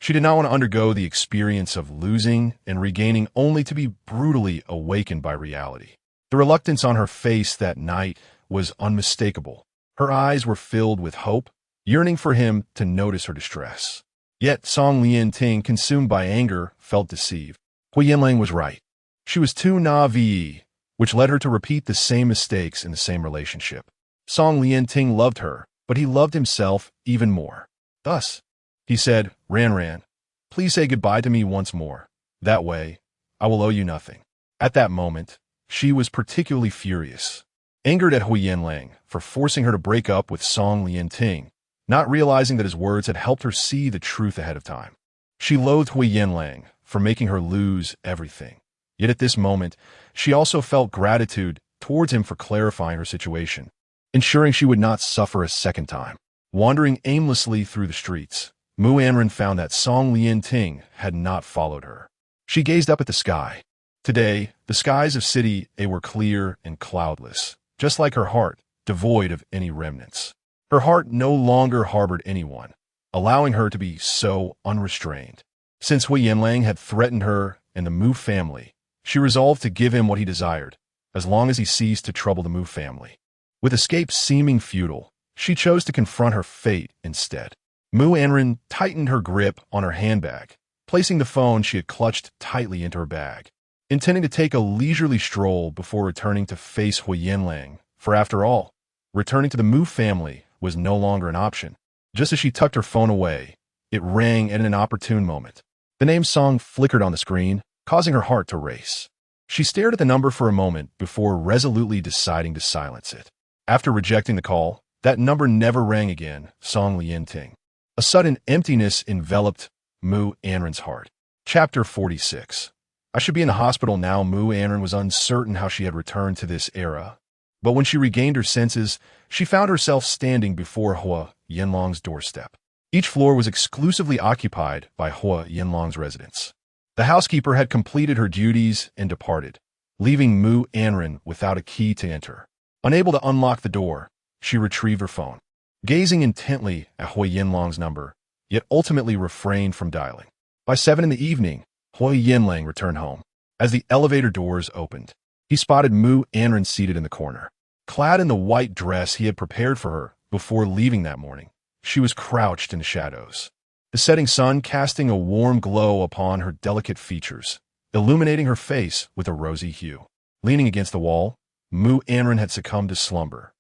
She did not want to undergo the experience of losing and regaining only to be brutally awakened by reality. The reluctance on her face that night was unmistakable. Her eyes were filled with hope, yearning for him to notice her distress. Yet Song Lian Ting, consumed by anger, felt deceived. Huo Yanlang was right. She was too naive, which led her to repeat the same mistakes in the same relationship. Song Lian Ting loved her, but he loved himself even more. Thus, he said, Ran Ran, please say goodbye to me once more. That way, I will owe you nothing. At that moment, she was particularly furious, angered at Huo Yanlang for forcing her to break up with Song Lian Ting, not realizing that his words had helped her see the truth ahead of time. She loathed Huo Yanlang for making her lose everything. Yet at this moment, she also felt gratitude towards him for clarifying her situation, ensuring she would not suffer a second time. Wandering aimlessly through the streets, Mu Anran found that Song Lian Ting had not followed her. She gazed up at the sky. Today, the skies of City A were clear and cloudless, just like her heart, devoid of any remnants. Her heart no longer harbored anyone, allowing her to be so unrestrained. Since Huo Yanlang had threatened her and the Mu family, she resolved to give him what he desired, as long as he ceased to trouble the Mu family. With escape seeming futile, she chose to confront her fate instead. Mu Anran tightened her grip on her handbag, placing the phone she had clutched tightly into her bag, intending to take a leisurely stroll before returning to face Huo Yanlang, for after all, returning to the Mu family was no longer an option. Just as she tucked her phone away, it rang at an opportune moment. The name Song flickered on the screen, causing her heart to race. She stared at the number for a moment before resolutely deciding to silence it. After rejecting the call, that number never rang again, Song Lian Ting. A sudden emptiness enveloped Mu Anran's heart. Chapter 46. I should be in the hospital now. Mu Anran was uncertain how she had returned to this era. But when she regained her senses, she found herself standing before Huo Yanlang's doorstep. Each floor was exclusively occupied by Huo Yanlang's residence. The housekeeper had completed her duties and departed, leaving Mu Anran without a key to enter. Unable to unlock the door, she retrieved her phone, gazing intently at Huo Yanlang's number, yet ultimately refrained from dialing. By 7 in the evening, Huo Yanlang returned home. As the elevator doors opened, he spotted Mu Anran seated in the corner. Clad in the white dress he had prepared for her before leaving that morning, she was crouched in the shadows, the setting sun casting a warm glow upon her delicate features, illuminating her face with a rosy hue. Leaning against the wall, Mu Anran had succumbed to slumber.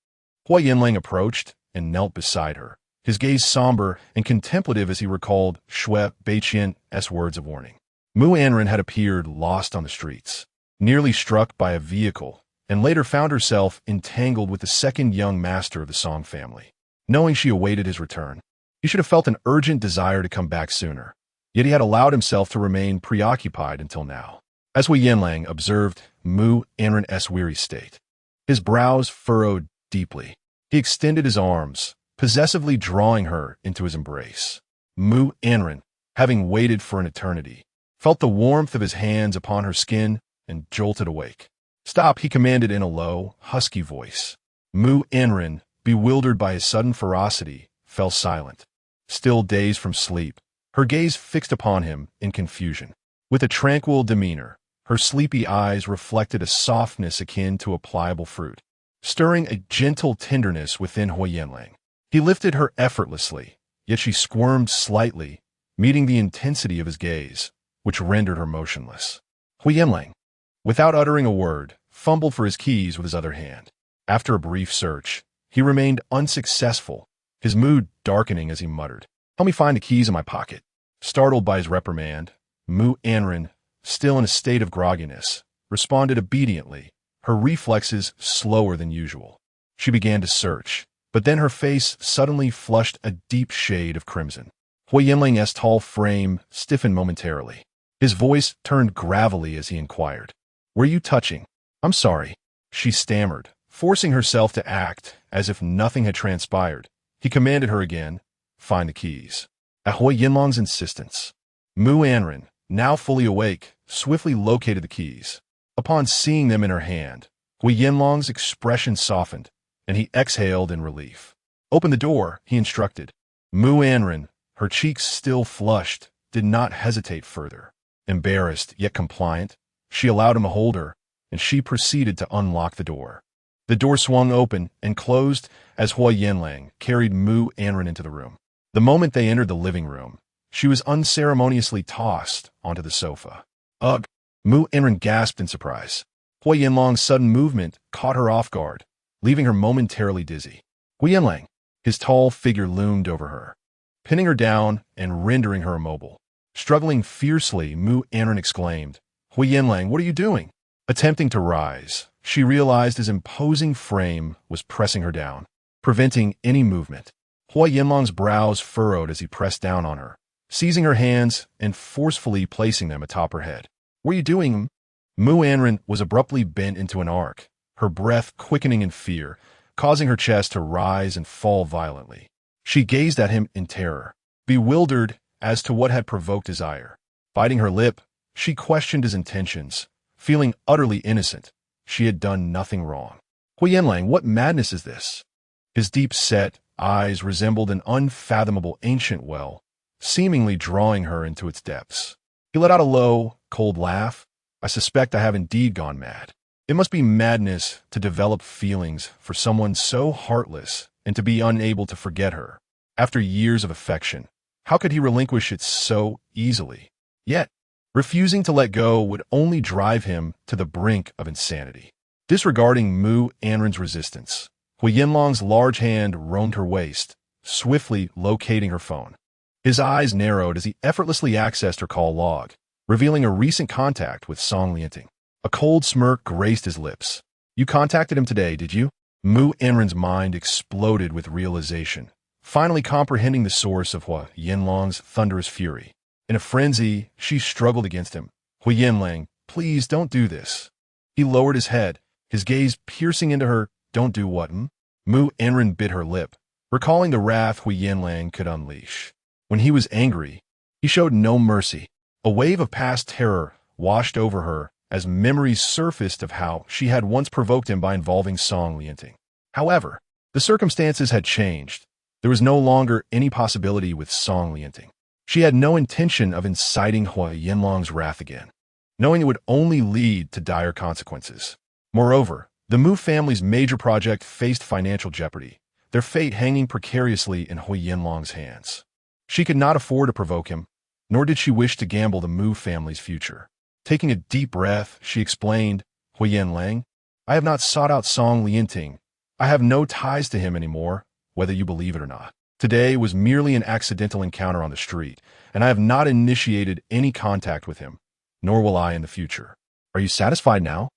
Huo Yanlang approached and knelt beside her, his gaze somber and contemplative as he recalled Shui Beiqian's words of warning. Mu Anran had appeared lost on the streets, nearly struck by a vehicle, and later found herself entangled with the second young master of the Song family. Knowing she awaited his return, he should have felt an urgent desire to come back sooner, yet he had allowed himself to remain preoccupied until now. As Huo Yanlang observed Mu Anran's weary state, his brows furrowed deeply. He extended his arms, possessively drawing her into his embrace. Mu Anran, having waited for an eternity, felt the warmth of his hands upon her skin and jolted awake. Stop, he commanded in a low, husky voice. Mu Anran, bewildered by his sudden ferocity, fell silent. Still dazed from sleep, her gaze fixed upon him in confusion. With a tranquil demeanor, her sleepy eyes reflected a softness akin to a pliable fruit. stirring a gentle tenderness within Huo Yanlang. He lifted her effortlessly, yet she squirmed slightly, meeting the intensity of his gaze, which rendered her motionless. Huo Yanlang, without uttering a word, fumbled for his keys with his other hand. After a brief search, he remained unsuccessful, his mood darkening as he muttered, "Help me find the keys in my pocket." Startled by his reprimand, Mu Anran, still in a state of grogginess, responded obediently, her reflexes slower than usual. She began to search, but then her face suddenly flushed a deep shade of crimson. Huo Yanlang's tall frame stiffened momentarily. His voice turned gravelly as he inquired, "Were you touching?" "I'm sorry," she stammered, forcing herself to act as if nothing had transpired. He commanded her again, "Find the keys." At Huo Yanlang's insistence, Mu Anran, now fully awake, swiftly located the keys. Upon seeing them in her hand, Huo Yanlang's expression softened, and he exhaled in relief. "Open the door," he instructed. Mu Anran, her cheeks still flushed, did not hesitate further. Embarrassed yet compliant, she allowed him to hold her, and she proceeded to unlock the door. The door swung open and closed as Huo Yanlang carried Mu Anran into the room. The moment they entered the living room, she was unceremoniously tossed onto the sofa. "Ugh!" Mu Anran gasped in surprise. Huo Yanlang's sudden movement caught her off guard, leaving her momentarily dizzy. Huo Yanlang, his tall figure loomed over her, pinning her down and rendering her immobile. Struggling fiercely, Mu Anran exclaimed, "Huo Yanlang, what are you doing?" Attempting to rise, she realized his imposing frame was pressing her down, preventing any movement. Huo Yanlang's brows furrowed as he pressed down on her, seizing her hands and forcefully placing them atop her head. "What are you doing?" Mu Anran was abruptly bent into an arc, her breath quickening in fear, causing her chest to rise and fall violently. She gazed at him in terror, bewildered as to what had provoked his ire. Biting her lip, she questioned his intentions, feeling utterly innocent. She had done nothing wrong. "Huo Yanlang, what madness is this?" His deep-set eyes resembled an unfathomable ancient well, seemingly drawing her into its depths. He let out a low, cold laugh. "I suspect I have indeed gone mad. It must be madness to develop feelings for someone so heartless and to be unable to forget her. After years of affection, how could he relinquish it so easily? Yet, refusing to let go would only drive him to the brink of insanity." Disregarding Mu Anran's resistance, Huo Yanlang's large hand roamed her waist, swiftly locating her phone. His eyes narrowed as he effortlessly accessed her call log, revealing a recent contact with Song Lianting. A cold smirk graced his lips. "You contacted him today, did you?" Mu Anran's mind exploded with realization, finally comprehending the source of Huo Yanlang's thunderous fury. In a frenzy, she struggled against him. "Huo Yanlang, please don't do this." He lowered his head, his gaze piercing into her. "Don't do what?" Mu Anran bit her lip, recalling the wrath Huo Yanlang could unleash. When he was angry, he showed no mercy. A wave of past terror washed over her as memories surfaced of how she had once provoked him by involving Song Lianting. However, the circumstances had changed. There was no longer any possibility with Song Lianting. She had no intention of inciting Huo Yanlang's wrath again, knowing it would only lead to dire consequences. Moreover, the Mu family's major project faced financial jeopardy, their fate hanging precariously in Huo Yanlang's hands. She could not afford to provoke him, nor did she wish to gamble the Mu family's future. Taking a deep breath, she explained, "Huo Yanlang, I have not sought out Song Lianting. I have no ties to him anymore, whether you believe it or not. Today was merely an accidental encounter on the street, and I have not initiated any contact with him, nor will I in the future. Are you satisfied now?"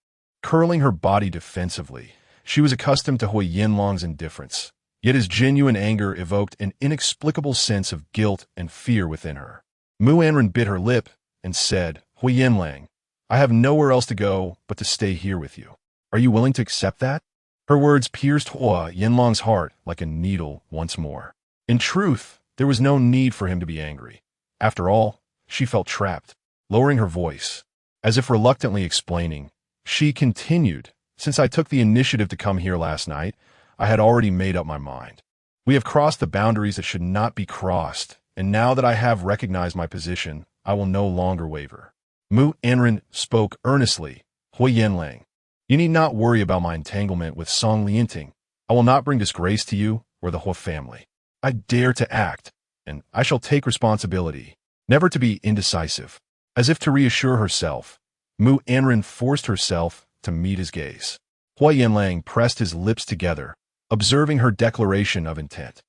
Curling her body defensively, she was accustomed to Huo Yanlang's indifference, yet his genuine anger evoked an inexplicable sense of guilt and fear within her. Mu Anran bit her lip and said, "Huo Yanlang, I have nowhere else to go but to stay here with you. Are you willing to accept that?" Her words pierced Huo Yanlang's heart like a needle once more. In truth, there was no need for him to be angry. After all, she felt trapped. Lowering her voice, as if reluctantly explaining, she continued, "Since I took the initiative to come here last night, I had already made up my mind. We have crossed the boundaries that should not be crossed, and now that I have recognized my position, I will no longer waver." Mu Anran spoke earnestly. "Huo Yanlang, You need not worry about my entanglement with Song Lianting. I will not bring disgrace to you or the Huo family. I dare to act, and I shall take responsibility, never to be indecisive. As if to reassure herself, Mu Anran forced herself to meet his gaze. Huo Yanlang pressed his lips together, observing her declaration of intent.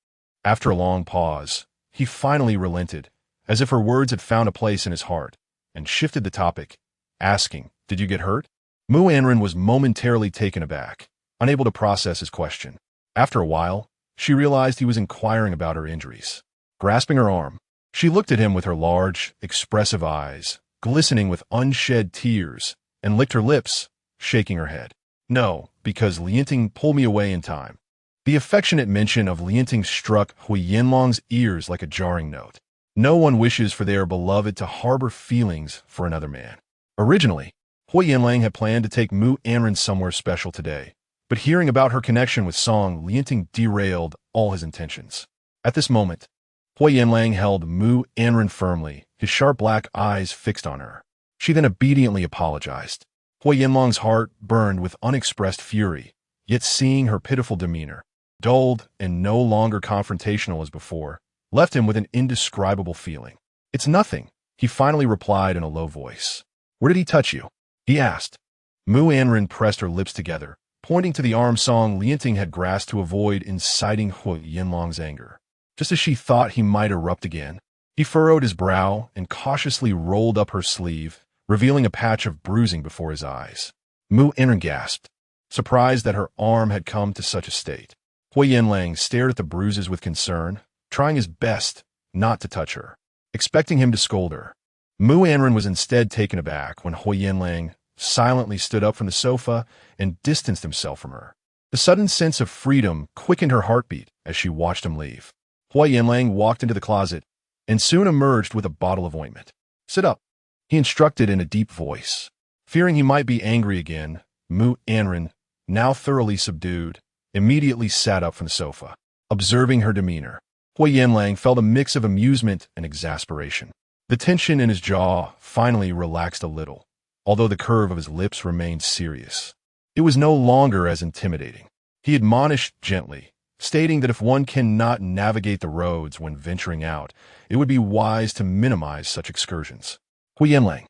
After a long pause, he finally relented, as if her words had found a place in his heart, and shifted the topic, asking, "Did you get hurt?" Mu Anran was momentarily taken aback, unable to process his question. After a while, she realized he was inquiring about her injuries. Grasping her arm, she looked at him with her large, expressive eyes, glistening with unshed tears, and licked her lips, shaking her head. "No, because Lianting pulled me away in time." The affectionate mention of Lianting struck Huo Yanlang's ears like a jarring note. No one wishes for their beloved to harbor feelings for another man. Originally, Huo Yanlang had planned to take Mu Anran somewhere special today, but hearing about her connection with Song Lianting derailed all his intentions. At this moment, Huo Yanlang held Mu Anran firmly, his sharp black eyes fixed on her. She then obediently apologized. Huo Yanlang's heart burned with unexpressed fury, yet seeing her pitiful demeanor, dulled and no longer confrontational as before, left him with an indescribable feeling. "It's nothing," he finally replied in a low voice. "Where did he touch you?" he asked. Mu Anran pressed her lips together, pointing to the arm Song Lianting had grasped to avoid inciting Huo Yanlang's anger. Just as she thought he might erupt again, he furrowed his brow and cautiously rolled up her sleeve, revealing a patch of bruising before his eyes. Mu Anran gasped, surprised that her arm had come to such a state. Huo Yanlang stared at the bruises with concern, trying his best not to touch her, expecting him to scold her. Mu Anran was instead taken aback when Huo Yanlang silently stood up from the sofa and distanced himself from her. The sudden sense of freedom quickened her heartbeat as she watched him leave. Huo Yanlang walked into the closet and soon emerged with a bottle of ointment. "Sit up," he instructed in a deep voice. Fearing he might be angry again, Mu Anran, now thoroughly subdued, immediately sat up from the sofa. Observing her demeanor, Huo Yanlang felt a mix of amusement and exasperation. The tension in his jaw finally relaxed a little, although the curve of his lips remained serious. It was no longer as intimidating. He admonished gently, stating that if one cannot navigate the roads when venturing out, it would be wise to minimize such excursions. "Huo Yanlang,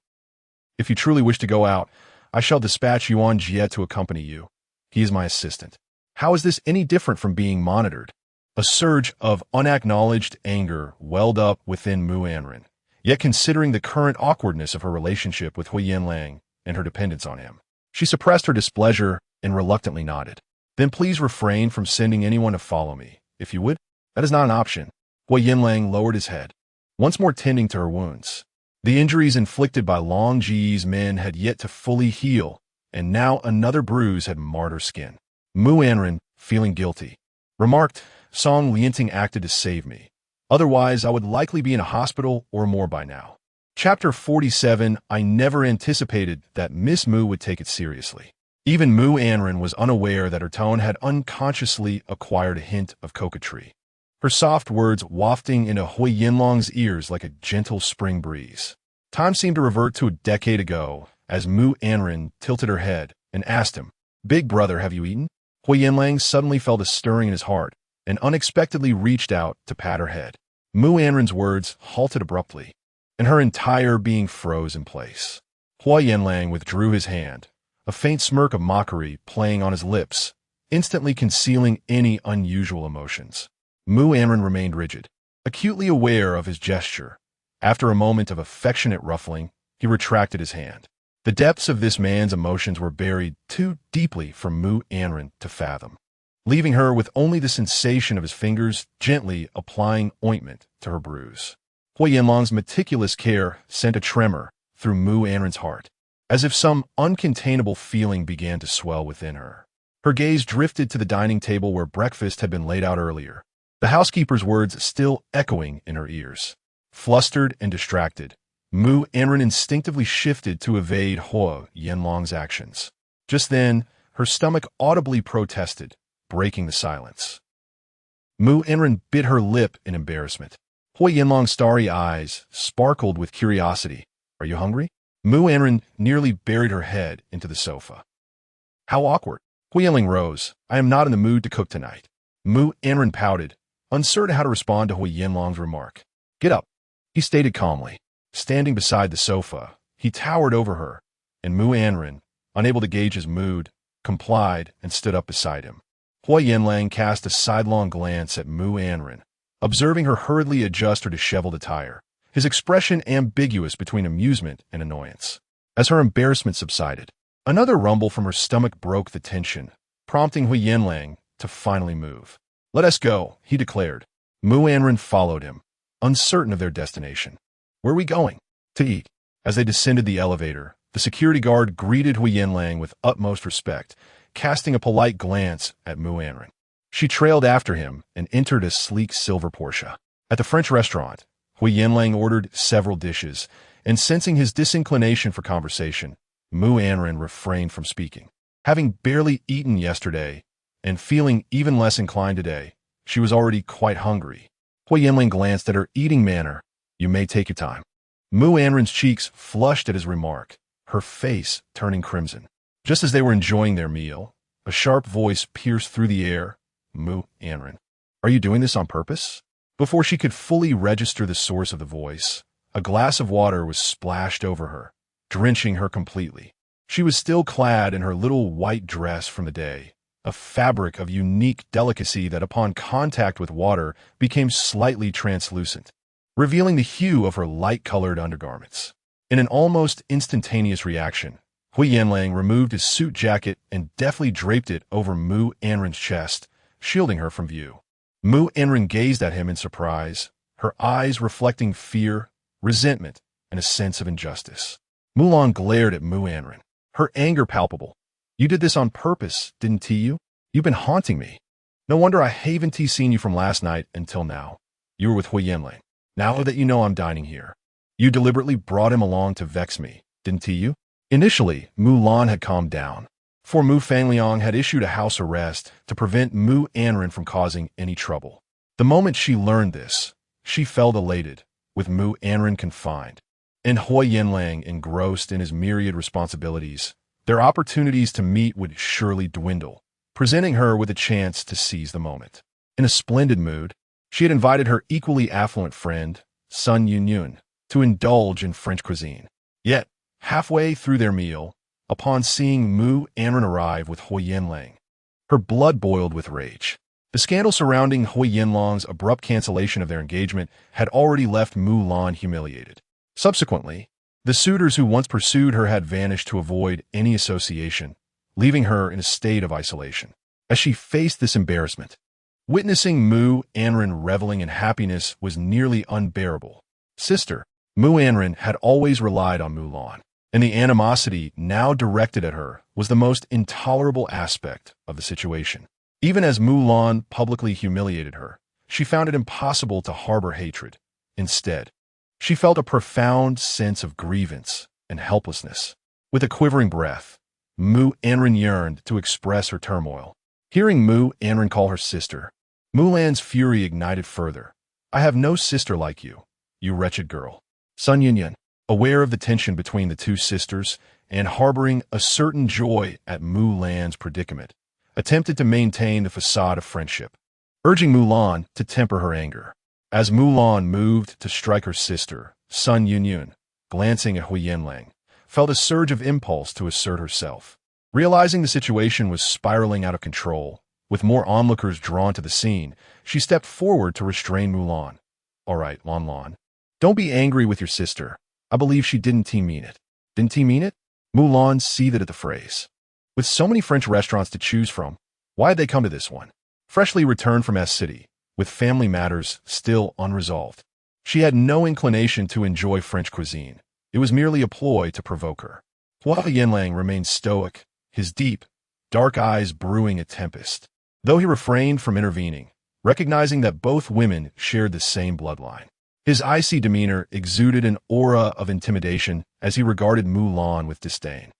if you truly wish to go out, I shall dispatch Yuan Jie to accompany you. He is my assistant." How is this any different from being monitored? A surge of unacknowledged anger welled up within Mu Anran. Yet considering the current awkwardness of her relationship with Huo Yanlang and her dependence on him, she suppressed her displeasure and reluctantly nodded. "Then please refrain from sending anyone to follow me, if you would." "That is not an option." Huo Yanlang lowered his head, once more tending to her wounds. The injuries inflicted by Long Ji's men had yet to fully heal, and now another bruise had marred her skin. Mu Anran, feeling guilty, remarked, "Song Lianting acted to save me. Otherwise, I would likely be in a hospital or more by now." Chapter 47. I never anticipated that Miss Mu would take it seriously. Even Mu Anran was unaware that her tone had unconsciously acquired a hint of coquetry, her soft words wafting into Huo Yanlang's ears like a gentle spring breeze. Time seemed to revert to a decade ago as Mu Anran tilted her head and asked him, "Big brother, have you eaten?" Huo Yanlang suddenly felt a stirring in his heart and unexpectedly reached out to pat her head. Mu Anran's words halted abruptly, and her entire being froze in place. Huo Yanlang withdrew his hand, a faint smirk of mockery playing on his lips, instantly concealing any unusual emotions. Mu Anran remained rigid, acutely aware of his gesture. After a moment of affectionate ruffling, he retracted his hand. The depths of this man's emotions were buried too deeply for Mu Anran to fathom, leaving her with only the sensation of his fingers gently applying ointment to her bruise. Huo Yanlang's meticulous care sent a tremor through Mu Anran's heart, as if some uncontainable feeling began to swell within her. Her gaze drifted to the dining table where breakfast had been laid out earlier, the housekeeper's words still echoing in her ears. Flustered and distracted, Mu Anran instinctively shifted to evade Huo Yanlang's actions. Just then, her stomach audibly protested, breaking the silence. Mu Anran bit her lip in embarrassment. Huo Yanlang's starry eyes sparkled with curiosity. "Are you hungry?" Mu Anran nearly buried her head into the sofa. How awkward. Huo Yanlang rose. I am not in the mood to cook tonight. Mu Anran pouted, uncertain how to respond to Huo Yanlang's remark. Get up, he stated calmly. Standing beside the sofa, he towered over her, and Mu Anran, unable to gauge his mood, complied and stood up beside him. Huo Yanlang cast a sidelong glance at Mu Anran, observing her hurriedly adjust her disheveled attire, his expression ambiguous between amusement and annoyance. As her embarrassment subsided, another rumble from her stomach broke the tension, prompting Huo Yanlang to finally move. Let us go, he declared. Mu Anran followed him, uncertain of their destination. Where are we going? To eat. As they descended the elevator, the security guard greeted Huo Yanlang with utmost respect, casting a polite glance at Mu Anran. She trailed after him and entered a sleek silver Porsche. At the French restaurant, Huo Yanlang ordered several dishes, and sensing his disinclination for conversation, Mu Anran refrained from speaking. Having barely eaten yesterday, and feeling even less inclined today, she was already quite hungry. Huo Yanlang glanced at her eating manner. You may take your time. Mu Anran's cheeks flushed at his remark, her face turning crimson. Just as they were enjoying their meal, a sharp voice pierced through the air. Mu Anran, are you doing this on purpose? Before she could fully register the source of the voice, a glass of water was splashed over her, drenching her completely. She was still clad in her little white dress from the day, a fabric of unique delicacy that upon contact with water became slightly translucent, revealing the hue of her light-colored undergarments. In an almost instantaneous reaction, Huo Yanlang removed his suit jacket and deftly draped it over Mu Anran's chest, shielding her from view. Mu Anran gazed at him in surprise, her eyes reflecting fear, resentment, and a sense of injustice. Mulan glared at Mu Anran, her anger palpable. You did this on purpose, didn't you? You've been haunting me. No wonder I haven't seen you from last night until now. You were with Huo Yanlang. Now that you know I'm dining here, you deliberately brought him along to vex me, didn't you? Initially, Mulan had calmed down, for Mu Fangliang had issued a house arrest to prevent Mu Anran from causing any trouble. The moment she learned this, she felt elated, with Mu Anran confined, and Huo Yanlang engrossed in his myriad responsibilities. Their opportunities to meet would surely dwindle, presenting her with a chance to seize the moment. In a splendid mood, she had invited her equally affluent friend, Sun Yunyun, to indulge in French cuisine. Yet, halfway through their meal, upon seeing Mu Anran arrive with Huo Yanlang, her blood boiled with rage. The scandal surrounding Huo Yanlang's abrupt cancellation of their engagement had already left Mulan humiliated. Subsequently, the suitors who once pursued her had vanished to avoid any association, leaving her in a state of isolation. As she faced this embarrassment, witnessing Mu Anran reveling in happiness was nearly unbearable. Sister, Mu Anran had always relied on Mulan, and the animosity now directed at her was the most intolerable aspect of the situation. Even as Mulan publicly humiliated her, she found it impossible to harbor hatred. Instead, she felt a profound sense of grievance and helplessness. With a quivering breath, Mu Anran yearned to express her turmoil. Hearing Mu Anran call her sister, Mulan's fury ignited further. I have no sister like you, you wretched girl. Sun Yunyun, aware of the tension between the two sisters and harboring a certain joy at Mulan's predicament, attempted to maintain the facade of friendship, urging Mulan to temper her anger. As Mulan moved to strike her sister, Sun Yunyun, glancing at Huo Yanlang, felt a surge of impulse to assert herself. Realizing the situation was spiraling out of control, with more onlookers drawn to the scene, she stepped forward to restrain Mulan. All right, Lan, don't be angry with your sister. I believe she didn't mean it. Didn't mean it? Mulan seethed at the phrase. With so many French restaurants to choose from, why had they come to this one? Freshly returned from S-City, with family matters still unresolved, she had no inclination to enjoy French cuisine. It was merely a ploy to provoke her. Huo Yanlang remained stoic, his deep, dark eyes brewing a tempest, though he refrained from intervening, recognizing that both women shared the same bloodline. His icy demeanor exuded an aura of intimidation as he regarded Mulan with disdain.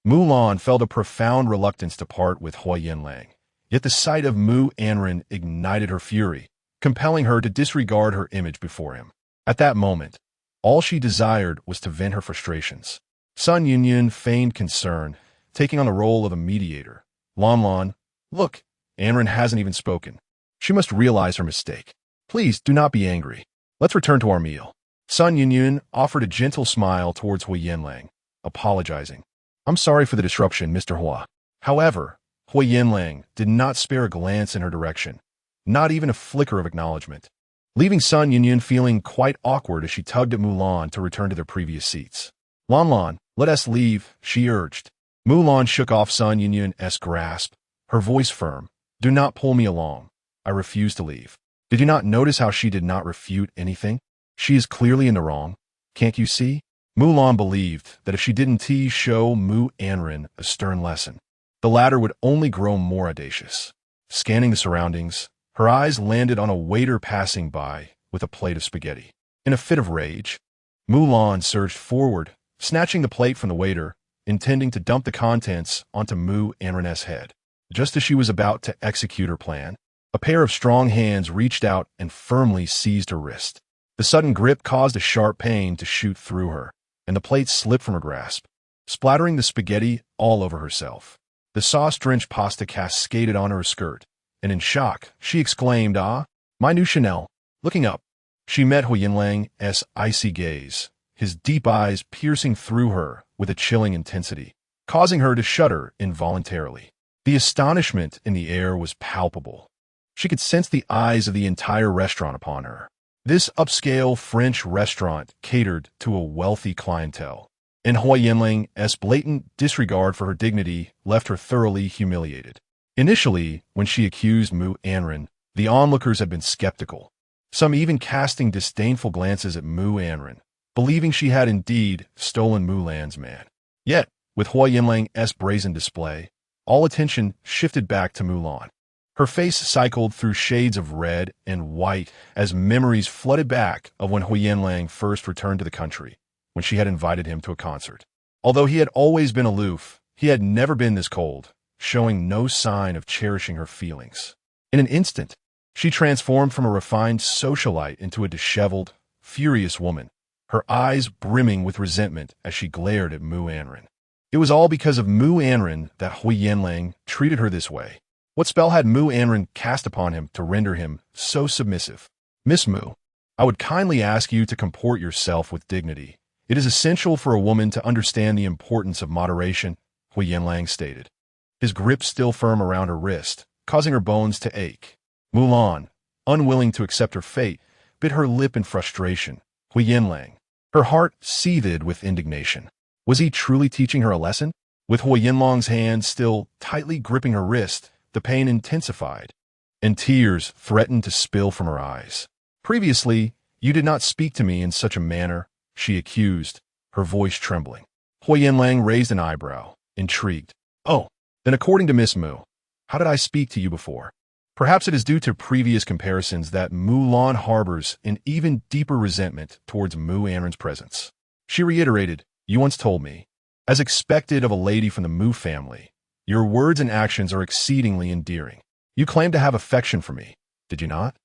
Mulan felt a profound reluctance to part with Huo Yanlang, yet the sight of Mu Anran ignited her fury, compelling her to disregard her image before him. At that moment, all she desired was to vent her frustrations. Sun Yunyun feigned concern, taking on the role of a mediator. Lanlan, look, Anran hasn't even spoken. She must realize her mistake. Please do not be angry. Let's return to our meal. Sun Yunyun offered a gentle smile towards Huo Yanlang, apologizing. I'm sorry for the disruption, Mr. Hua. However, Huo Yanlang did not spare a glance in her direction, not even a flicker of acknowledgement, leaving Sun Yunyun feeling quite awkward as she tugged at Mulan to return to their previous seats. Lanlan, let us leave, she urged. Mulan shook off Sun Yunyun's grasp, her voice firm. Do not pull me along. I refuse to leave. Did you not notice how she did not refute anything? She is clearly in the wrong. Can't you see? Mulan believed that if she didn't show Mu Anran a stern lesson, the latter would only grow more audacious. Scanning the surroundings, her eyes landed on a waiter passing by with a plate of spaghetti. In a fit of rage, Mulan surged forward, snatching the plate from the waiter, intending to dump the contents onto Mu Anran's head. Just as she was about to execute her plan, a pair of strong hands reached out and firmly seized her wrist. The sudden grip caused a sharp pain to shoot through her, and the plate slipped from her grasp, splattering the spaghetti all over herself. The sauce-drenched pasta cascaded on her skirt, and in shock, she exclaimed, "Ah, my new Chanel!" Looking up, she met Huo Yanlang's icy gaze, his deep eyes piercing through her with a chilling intensity, causing her to shudder involuntarily. The astonishment in the air was palpable. She could sense the eyes of the entire restaurant upon her. This upscale French restaurant catered to a wealthy clientele, and Huo Yanlang's blatant disregard for her dignity left her thoroughly humiliated. Initially, when she accused Mu Anran, the onlookers had been skeptical, some even casting disdainful glances at Mu Anran, believing she had indeed stolen Mulan's man. Yet, with Huo Yanlang's brazen display, all attention shifted back to Mulan. Her face cycled through shades of red and white as memories flooded back of when Huo Yanlang first returned to the country, when she had invited him to a concert. Although he had always been aloof, he had never been this cold, showing no sign of cherishing her feelings. In an instant, she transformed from a refined socialite into a disheveled, furious woman, her eyes brimming with resentment as she glared at Mu Anran. It was all because of Mu Anran that Huo Yanlang treated her this way. What spell had Mu Anran cast upon him to render him so submissive? Miss Mu, I would kindly ask you to comport yourself with dignity. It is essential for a woman to understand the importance of moderation, Huo Yanlang stated, his grip still firm around her wrist, causing her bones to ache. Mulan, unwilling to accept her fate, bit her lip in frustration. Huo Yanlang, her heart seethed with indignation. Was he truly teaching her a lesson? With Huo Yanlang's hand still tightly gripping her wrist, the pain intensified, and tears threatened to spill from her eyes. Previously, you did not speak to me in such a manner, she accused, her voice trembling. Huo Yanlang raised an eyebrow, intrigued. Oh, then according to Miss Mu, how did I speak to you before? Perhaps it is due to previous comparisons that Mulan harbors an even deeper resentment towards Mu Anran's presence. She reiterated, you once told me, as expected of a lady from the Mu family, your words and actions are exceedingly endearing. You claim to have affection for me, did you not?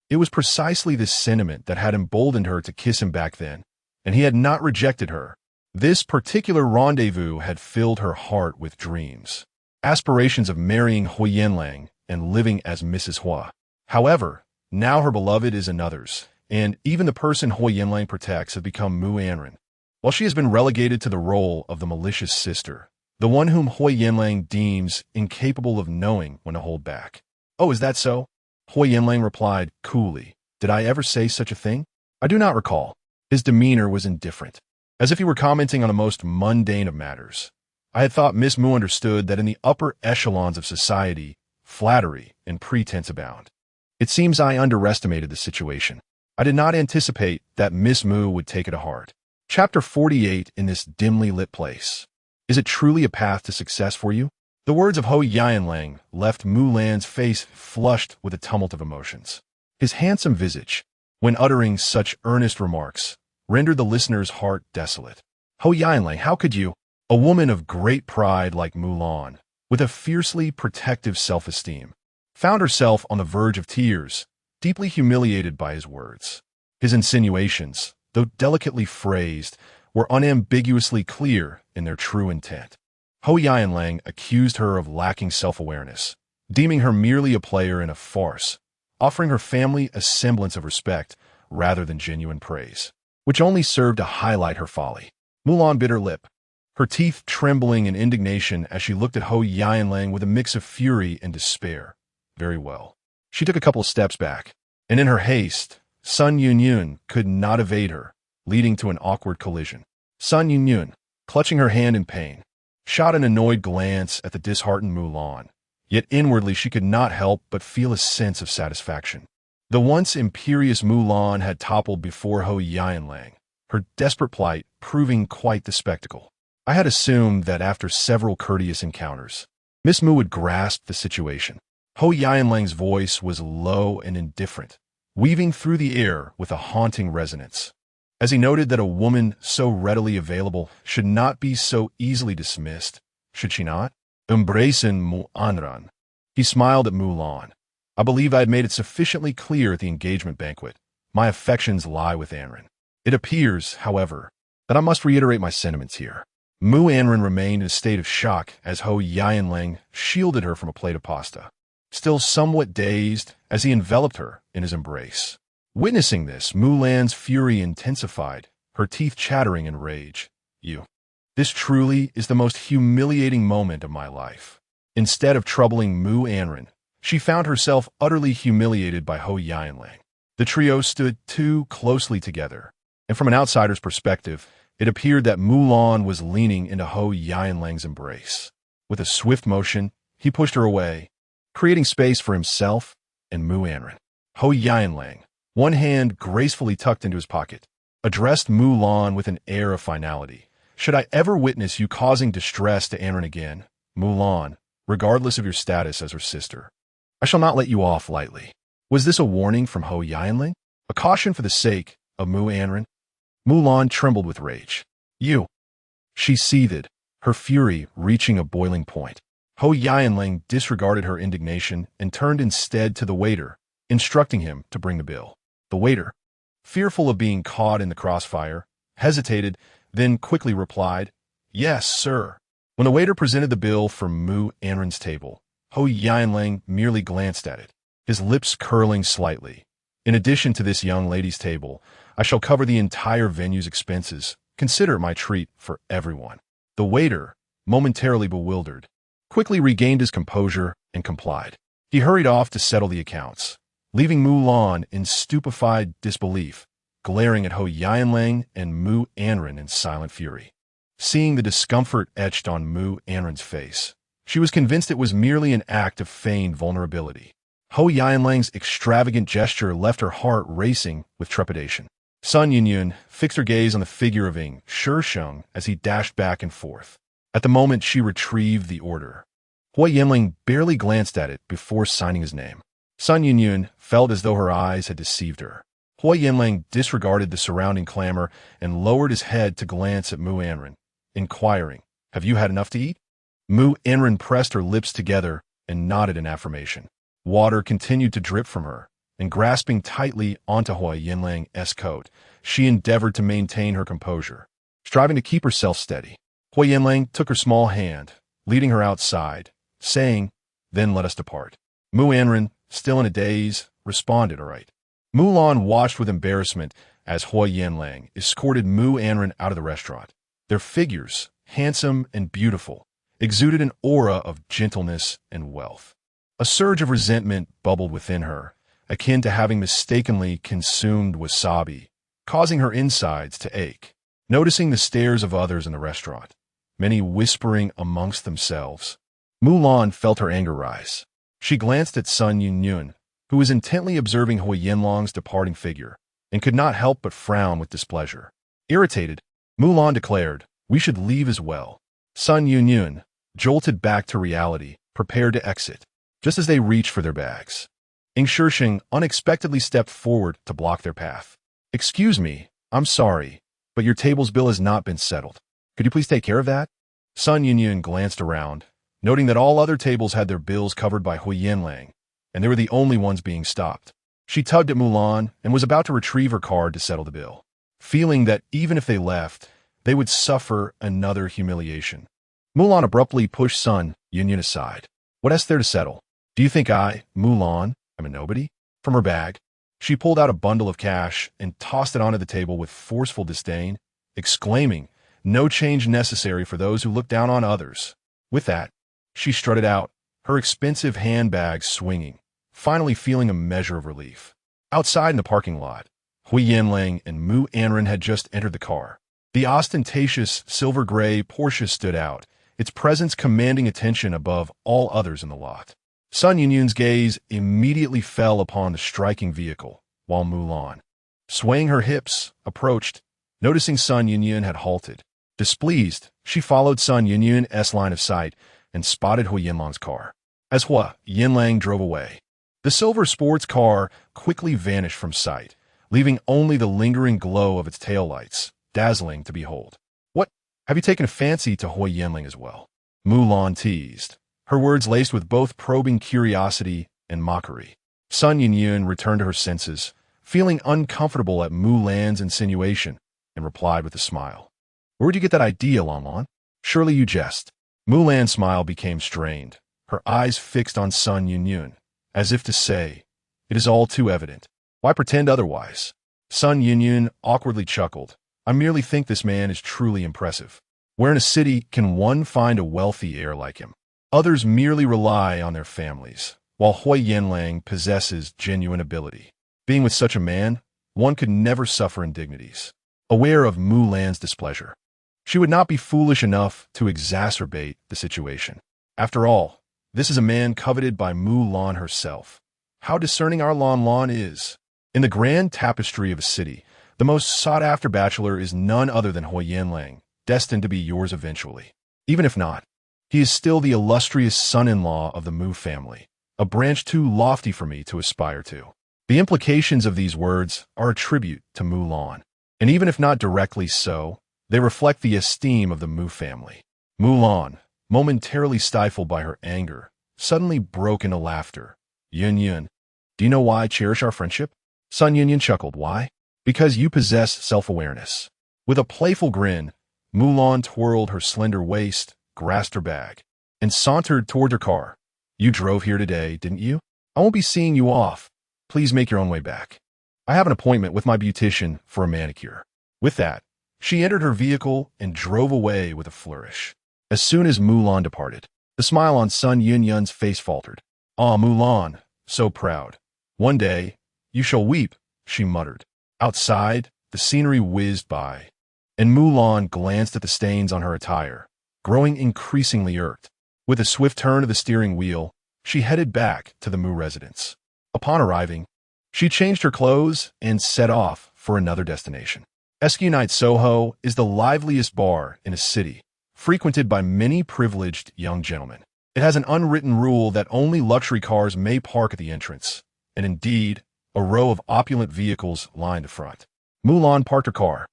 It was precisely this sentiment that had emboldened her to kiss him back then, and he had not rejected her. This particular rendezvous had filled her heart with dreams, aspirations of marrying Huo Yanlang and living as Mrs. Hua. However, now her beloved is another's, and even the person Huo Yanlang protects have become Mu Anran, while she has been relegated to the role of the malicious sister, the one whom Huo Yanlang deems incapable of knowing when to hold back. Oh, is that so? Huo Yanlang replied coolly. Did I ever say such a thing? I do not recall. His demeanor was indifferent, as if he were commenting on a most mundane of matters. I had thought Miss Mu understood that in the upper echelons of society, flattery and pretense abound. It seems I underestimated the situation. I did not anticipate that Miss Mu would take it to heart. Chapter 48 in this dimly lit place. Is it truly a path to success for you? The words of Huo Yanlang left Mulan's face flushed with a tumult of emotions. His handsome visage, when uttering such earnest remarks, rendered the listener's heart desolate. Huo Yanlang, how could you? A woman of great pride like Mulan, with a fiercely protective self-esteem, found herself on the verge of tears, deeply humiliated by his words. His insinuations, though delicately phrased, were unambiguously clear in their true intent. Huo Yanlang accused her of lacking self-awareness, deeming her merely a player in a farce, offering her family a semblance of respect rather than genuine praise, which only served to highlight her folly. Mu Anran bit her lip, her teeth trembling in indignation as she looked at Huo Yanlang with a mix of fury and despair. Very well. She took a couple of steps back, and in her haste, Sun Yunyun could not evade her, leading to an awkward collision. Sun Yunyun, clutching her hand in pain, shot an annoyed glance at the disheartened Mu Anran. Yet inwardly she could not help but feel a sense of satisfaction. The once imperious Mu Anran had toppled before Huo Yanlang, her desperate plight proving quite the spectacle. I had assumed that after several courteous encounters, Miss Mu would grasp the situation. Huo Yanlang's voice was low and indifferent, weaving through the air with a haunting resonance. As he noted that a woman so readily available should not be so easily dismissed, should she not? Embracing Mu Anran. He smiled at Mu Anran. I believe I had made it sufficiently clear at the engagement banquet. My affections lie with Anran. It appears, however, that I must reiterate my sentiments here. Mu Anran remained in a state of shock as Huo Yanlang shielded her from a plate of pasta, still somewhat dazed as he enveloped her in his embrace. Witnessing this, Mu Anran's fury intensified, her teeth chattering in rage. This truly is the most humiliating moment of my life. Instead of troubling Mu Anran, she found herself utterly humiliated by Huo Yanlang. The trio stood too closely together, and from an outsider's perspective, it appeared that Mu Anran was leaning into Huo Yanlang's embrace. With a swift motion, he pushed her away, creating space for himself and Mu Anran. Huo Yanlang, one hand gracefully tucked into his pocket, addressed Mu Anran with an air of finality. Should I ever witness you causing distress to Anran again, Mu Anran, regardless of your status as her sister, I shall not let you off lightly. Was this a warning from Huo Yanlang? A caution for the sake of Mu Anran? Mu Anran trembled with rage. She seethed, her fury reaching a boiling point. Huo Yanlang disregarded her indignation and turned instead to the waiter, instructing him to bring the bill. The waiter, fearful of being caught in the crossfire, hesitated, then quickly replied, "Yes, sir." When the waiter presented the bill from Mu Anran's table, Huo Yanlang merely glanced at it, his lips curling slightly. In addition to this young lady's table, I shall cover the entire venue's expenses. Consider it my treat for everyone. The waiter, momentarily bewildered, quickly regained his composure and complied. He hurried off to settle the accounts, leaving Mu Anran in stupefied disbelief, glaring at Huo Yanlang and Mu Anran in silent fury. Seeing the discomfort etched on Mu Anran's face, she was convinced it was merely an act of feigned vulnerability. Huo Yanlang's extravagant gesture left her heart racing with trepidation. Sun Yunyun fixed her gaze on the figure of Ing Shisheng as he dashed back and forth. At the moment she retrieved the order, Huo Yanlang barely glanced at it before signing his name. Sun Yunyun felt as though her eyes had deceived her. Huo Yanlang disregarded the surrounding clamor and lowered his head to glance at Mu Anran, inquiring, "Have you had enough to eat?" Mu Anran pressed her lips together and nodded in affirmation. Water continued to drip from her, and grasping tightly onto Huo Yanlang's coat, she endeavored to maintain her composure, striving to keep herself steady. Huo Yanlang took her small hand, leading her outside, saying, "Then let us depart." Mu Anran, still in a daze, responded, "All right." Mu Anran watched with embarrassment as Huo Yanlang escorted Mu Anran out of the restaurant. Their figures, handsome and beautiful, exuded an aura of gentleness and wealth. A surge of resentment bubbled within her, akin to having mistakenly consumed wasabi, causing her insides to ache. Noticing the stares of others in the restaurant, many whispering amongst themselves, Mu Anran felt her anger rise. She glanced at Sun Yunyun, who was intently observing Huo Yanlang's departing figure, and could not help but frown with displeasure. Irritated, Mu Anran declared, "We should leave as well." Sun Yunyun, jolted back to reality, prepared to exit, just as they reached for their bags. Ing Shisheng unexpectedly stepped forward to block their path. "Excuse me, I'm sorry, but your table's bill has not been settled. Could you please take care of that?" Sun Yunyun glanced around, noting that all other tables had their bills covered by Huo Yanlang, and they were the only ones being stopped. She tugged at Mu Anran and was about to retrieve her card to settle the bill, feeling that even if they left, they would suffer another humiliation. Mulan abruptly pushed Sun Yunyun aside. What is there to settle? Do you think I, Mulan, am a nobody? From her bag, she pulled out a bundle of cash and tossed it onto the table with forceful disdain, exclaiming, "No change necessary for those who look down on others." With that, she strutted out, her expensive handbag swinging, finally feeling a measure of relief. Outside in the parking lot, Huo Yanlang and Mu Anran had just entered the car. The ostentatious silver-gray Porsche stood out, its presence commanding attention above all others in the lot. Sun Yunyun's gaze immediately fell upon the striking vehicle, while Mulan, swaying her hips, approached, noticing Sun Yunyun had halted. Displeased, she followed Sun Yunyun's line of sight and spotted Huo Yanlang's car. As Huo Yanlang drove away, the silver sports car quickly vanished from sight, leaving only the lingering glow of its taillights, dazzling to behold. "What? Have you taken a fancy to Huo Yanlang as well?" Mulan teased, her words laced with both probing curiosity and mockery. Sun Yunyun returned to her senses, feeling uncomfortable at Mulan's insinuation, and replied with a smile. "Where'd you get that idea, Lanlan? Surely you jest." Mulan's smile became strained, her eyes fixed on Sun Yunyun, as if to say, "It is all too evident. Why pretend otherwise?" Sun Yunyun awkwardly chuckled. "I merely think this man is truly impressive. Where in a city can one find a wealthy heir like him? Others merely rely on their families, while Huo Yanlang possesses genuine ability. Being with such a man, one could never suffer indignities." Aware of Mulan's displeasure, she would not be foolish enough to exacerbate the situation. After all, this is a man coveted by Mulan herself. How discerning our Lanlan is! In the grand tapestry of a city, the most sought-after bachelor is none other than Huo Yanlang, destined to be yours eventually. Even if not, he is still the illustrious son-in-law of the Mu family, a branch too lofty for me to aspire to. The implications of these words are a tribute to Mulan, and even if not directly so, they reflect the esteem of the Mu family. Mulan, momentarily stifled by her anger, suddenly broke into laughter. "Yunyun, do you know why I cherish our friendship?" Sun Yunyun chuckled. "Why?" "Because you possess self-awareness." With a playful grin, Mulan twirled her slender waist, grasped her bag, and sauntered toward her car. "You drove here today, didn't you? I won't be seeing you off. Please make your own way back. I have an appointment with my beautician for a manicure." With that, she entered her vehicle and drove away with a flourish. As soon as Mulan departed, the smile on Sun Yunyun's face faltered. "Ah, Mulan, so proud. One day, you shall weep," she muttered. Outside, the scenery whizzed by, and Mulan glanced at the stains on her attire, growing increasingly irked. With a swift turn of the steering wheel, she headed back to the Mu residence. Upon arriving, she changed her clothes and set off for another destination. SQ Night Soho is the liveliest bar in a city, frequented by many privileged young gentlemen. It has an unwritten rule that only luxury cars may park at the entrance, and indeed, a row of opulent vehicles lined the front. Mulan parked her car,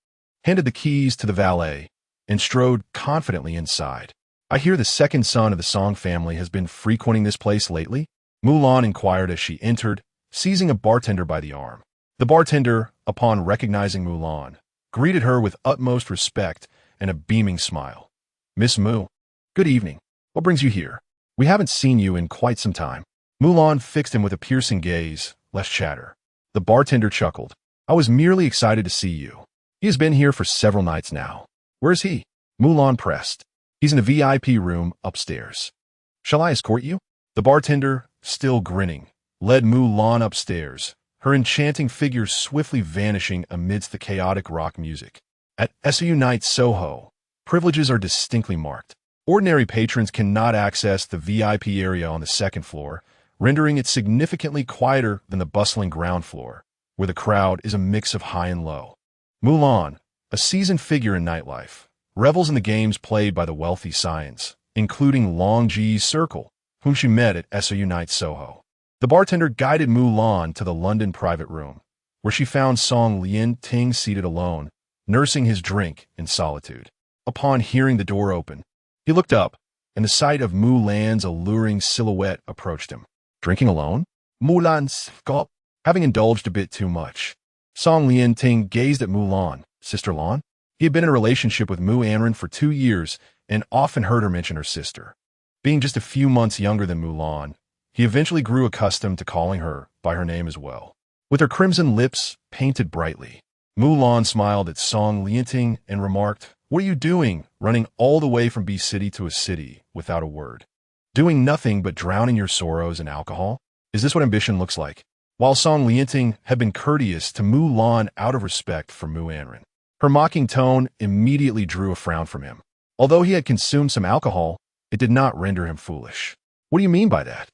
handed the keys to the valet, and strode confidently inside. "I hear the second son of the Song family has been frequenting this place lately?" Mulan inquired as she entered, seizing a bartender by the arm. The bartender, upon recognizing Mulan, greeted her with utmost respect and a beaming smile. "Miss Mu, good evening. What brings you here? We haven't seen you in quite some time." Mulan fixed him with a piercing gaze. "Less chatter." The bartender chuckled. "I was merely excited to see you. He has been here for several nights now." "Where is he?" Mulan pressed. "He's in a VIP room upstairs." "Shall I escort you?" The bartender, still grinning, led Mulan upstairs, her enchanting figure swiftly vanishing amidst the chaotic rock music. At SU Night Soho, privileges are distinctly marked. Ordinary patrons cannot access the VIP area on the second floor, rendering it significantly quieter than the bustling ground floor, where the crowd is a mix of high and low. Mulan, a seasoned figure in nightlife, revels in the games played by the wealthy scions, including Long Ji's circle, whom she met at SOU Night Soho. The bartender guided Mulan to the London private room, where she found Song Lien Ting seated alone, nursing his drink in solitude. Upon hearing the door open, he looked up, and the sight of Mulan's alluring silhouette approached him. "Drinking alone?" Mulan's gulp, having indulged a bit too much. Song Lien Ting gazed at Mulan. "Sister Lan?" He had been in a relationship with Mu Anran for 2 years and often heard her mention her sister. Being just a few months younger than Mulan, he eventually grew accustomed to calling her by her name as well. With her crimson lips painted brightly, Mulan smiled at Song Lianting and remarked, "What are you doing, running all the way from B city to a city without a word? Doing nothing but drowning your sorrows in alcohol? Is this what ambition looks like?" While Song Lianting had been courteous to Mulan out of respect for Mu Anran, her mocking tone immediately drew a frown from him. Although he had consumed some alcohol, it did not render him foolish. "What do you mean by that?"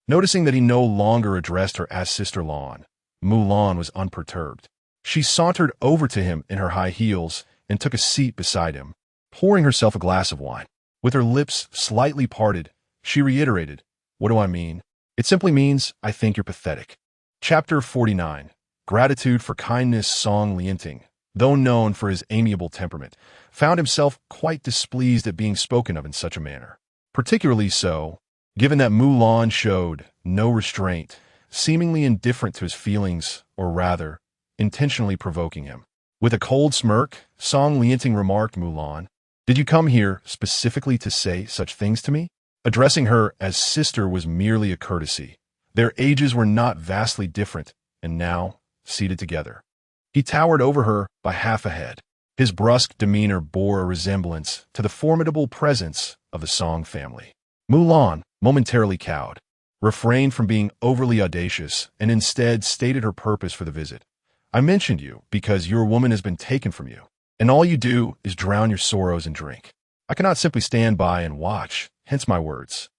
Noticing that he no longer addressed her as Sister Lan, Mulan was unperturbed. She sauntered over to him in her high heels and took a seat beside him, pouring herself a glass of wine. With her lips slightly parted, she reiterated, "What do I mean? It simply means I think you're pathetic." Chapter 49. Gratitude for kindness. Song Lianting, though known for his amiable temperament, found himself quite displeased at being spoken of in such a manner. Particularly so, given that Mulan showed no restraint, seemingly indifferent to his feelings, or rather, intentionally provoking him. With a cold smirk, Song Lianting remarked, "Mulan, did you come here specifically to say such things to me?" Addressing her as sister was merely a courtesy. Their ages were not vastly different, and now, seated together, he towered over her by half a head. His brusque demeanor bore a resemblance to the formidable presence of the Song family. Mulan, momentarily cowed, refrained from being overly audacious and instead stated her purpose for the visit. "I mentioned you because your woman has been taken from you, and all you do is drown your sorrows in drink. I cannot simply stand by and watch, hence my words.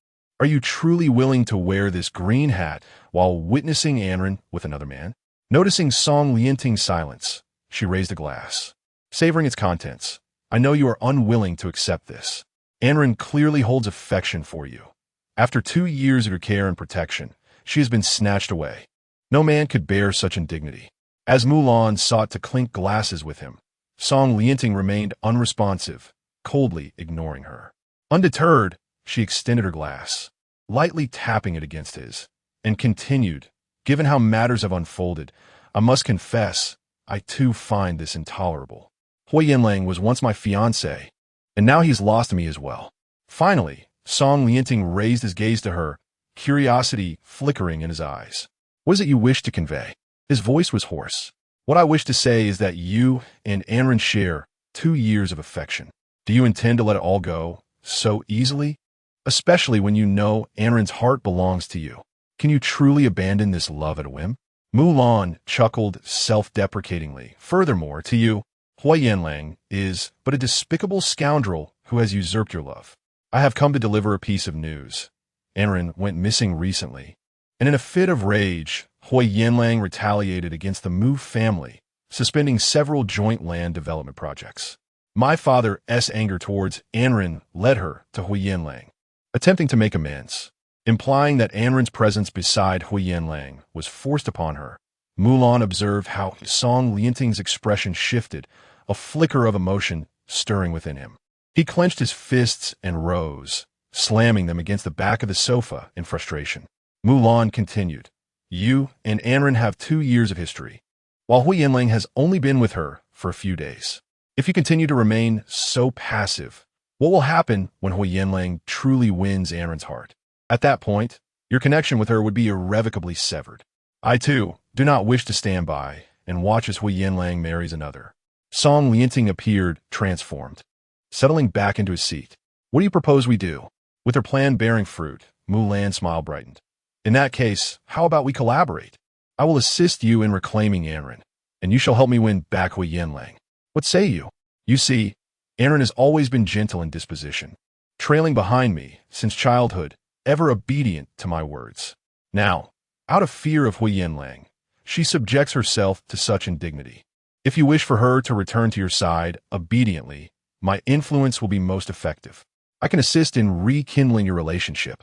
Are you truly willing to wear this green hat while witnessing Anran with another man?" Noticing Song Lianting's silence, she raised a glass, savoring its contents. "I know you are unwilling to accept this. Anran clearly holds affection for you. After 2 years of your care and protection, she has been snatched away. No man could bear such indignity." As Mulan sought to clink glasses with him, Song Lianting remained unresponsive, coldly ignoring her. Undeterred, she extended her glass, lightly tapping it against his, and continued, "Given how matters have unfolded, I must confess, I too find this intolerable. Huo Yanlang was once my fiancé, and now he's lost me as well." Finally, Song Lianting raised his gaze to her, curiosity flickering in his eyes. "What is it you wish to convey?" His voice was hoarse. "What I wish to say is that you and Anran share 2 years of affection. Do you intend to let it all go so easily? Especially when you know Anran's heart belongs to you. Can you truly abandon this love at a whim?" Mulan chuckled self-deprecatingly. "Furthermore, to you, Huo Yanlang is but a despicable scoundrel who has usurped your love. I have come to deliver a piece of news. Anran went missing recently, and in a fit of rage, Huo Yanlang retaliated against the Mu family, suspending several joint land development projects. My father's anger towards Anran led her to Huo Yanlang, attempting to make amends, implying that Anran's presence beside Huo Yanlang was forced upon her. Mulan observed how Song Lianting's expression shifted, a flicker of emotion stirring within him. He clenched his fists and rose, slamming them against the back of the sofa in frustration. Mulan continued, "You and Anran have 2 years of history, while Huo Yanlang has only been with her for a few days. If you continue to remain so passive, what will happen when Huo Yanlang truly wins Anran's heart? At that point, your connection with her would be irrevocably severed. I, too, do not wish to stand by and watch as Huo Yanlang marries another." Song Lianting appeared transformed, settling back into his seat. "What do you propose we do?" With her plan bearing fruit, Mulan's smile brightened. "In that case, how about we collaborate? I will assist you in reclaiming Anran, and you shall help me win back Huo Yanlang. What say you? You see, Anran has always been gentle in disposition, trailing behind me since childhood, ever obedient to my words. Now, out of fear of Huo Yanlang, she subjects herself to such indignity. If you wish for her to return to your side obediently, my influence will be most effective. I can assist in rekindling your relationship.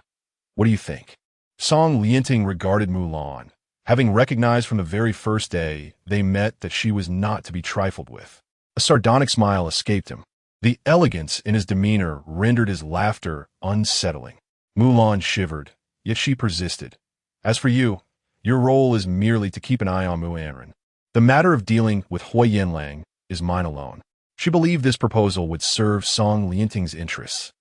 What do you think?" Song Lianting regarded Mulan, having recognized from the very first day they met that she was not to be trifled with. A sardonic smile escaped him. The elegance in his demeanor rendered his laughter unsettling. Mulan shivered, yet she persisted. "As for you, your role is merely to keep an eye on Mu Anran. The matter of dealing with Huo Yanlang is mine alone." She believed this proposal would serve Song Lianting's interests,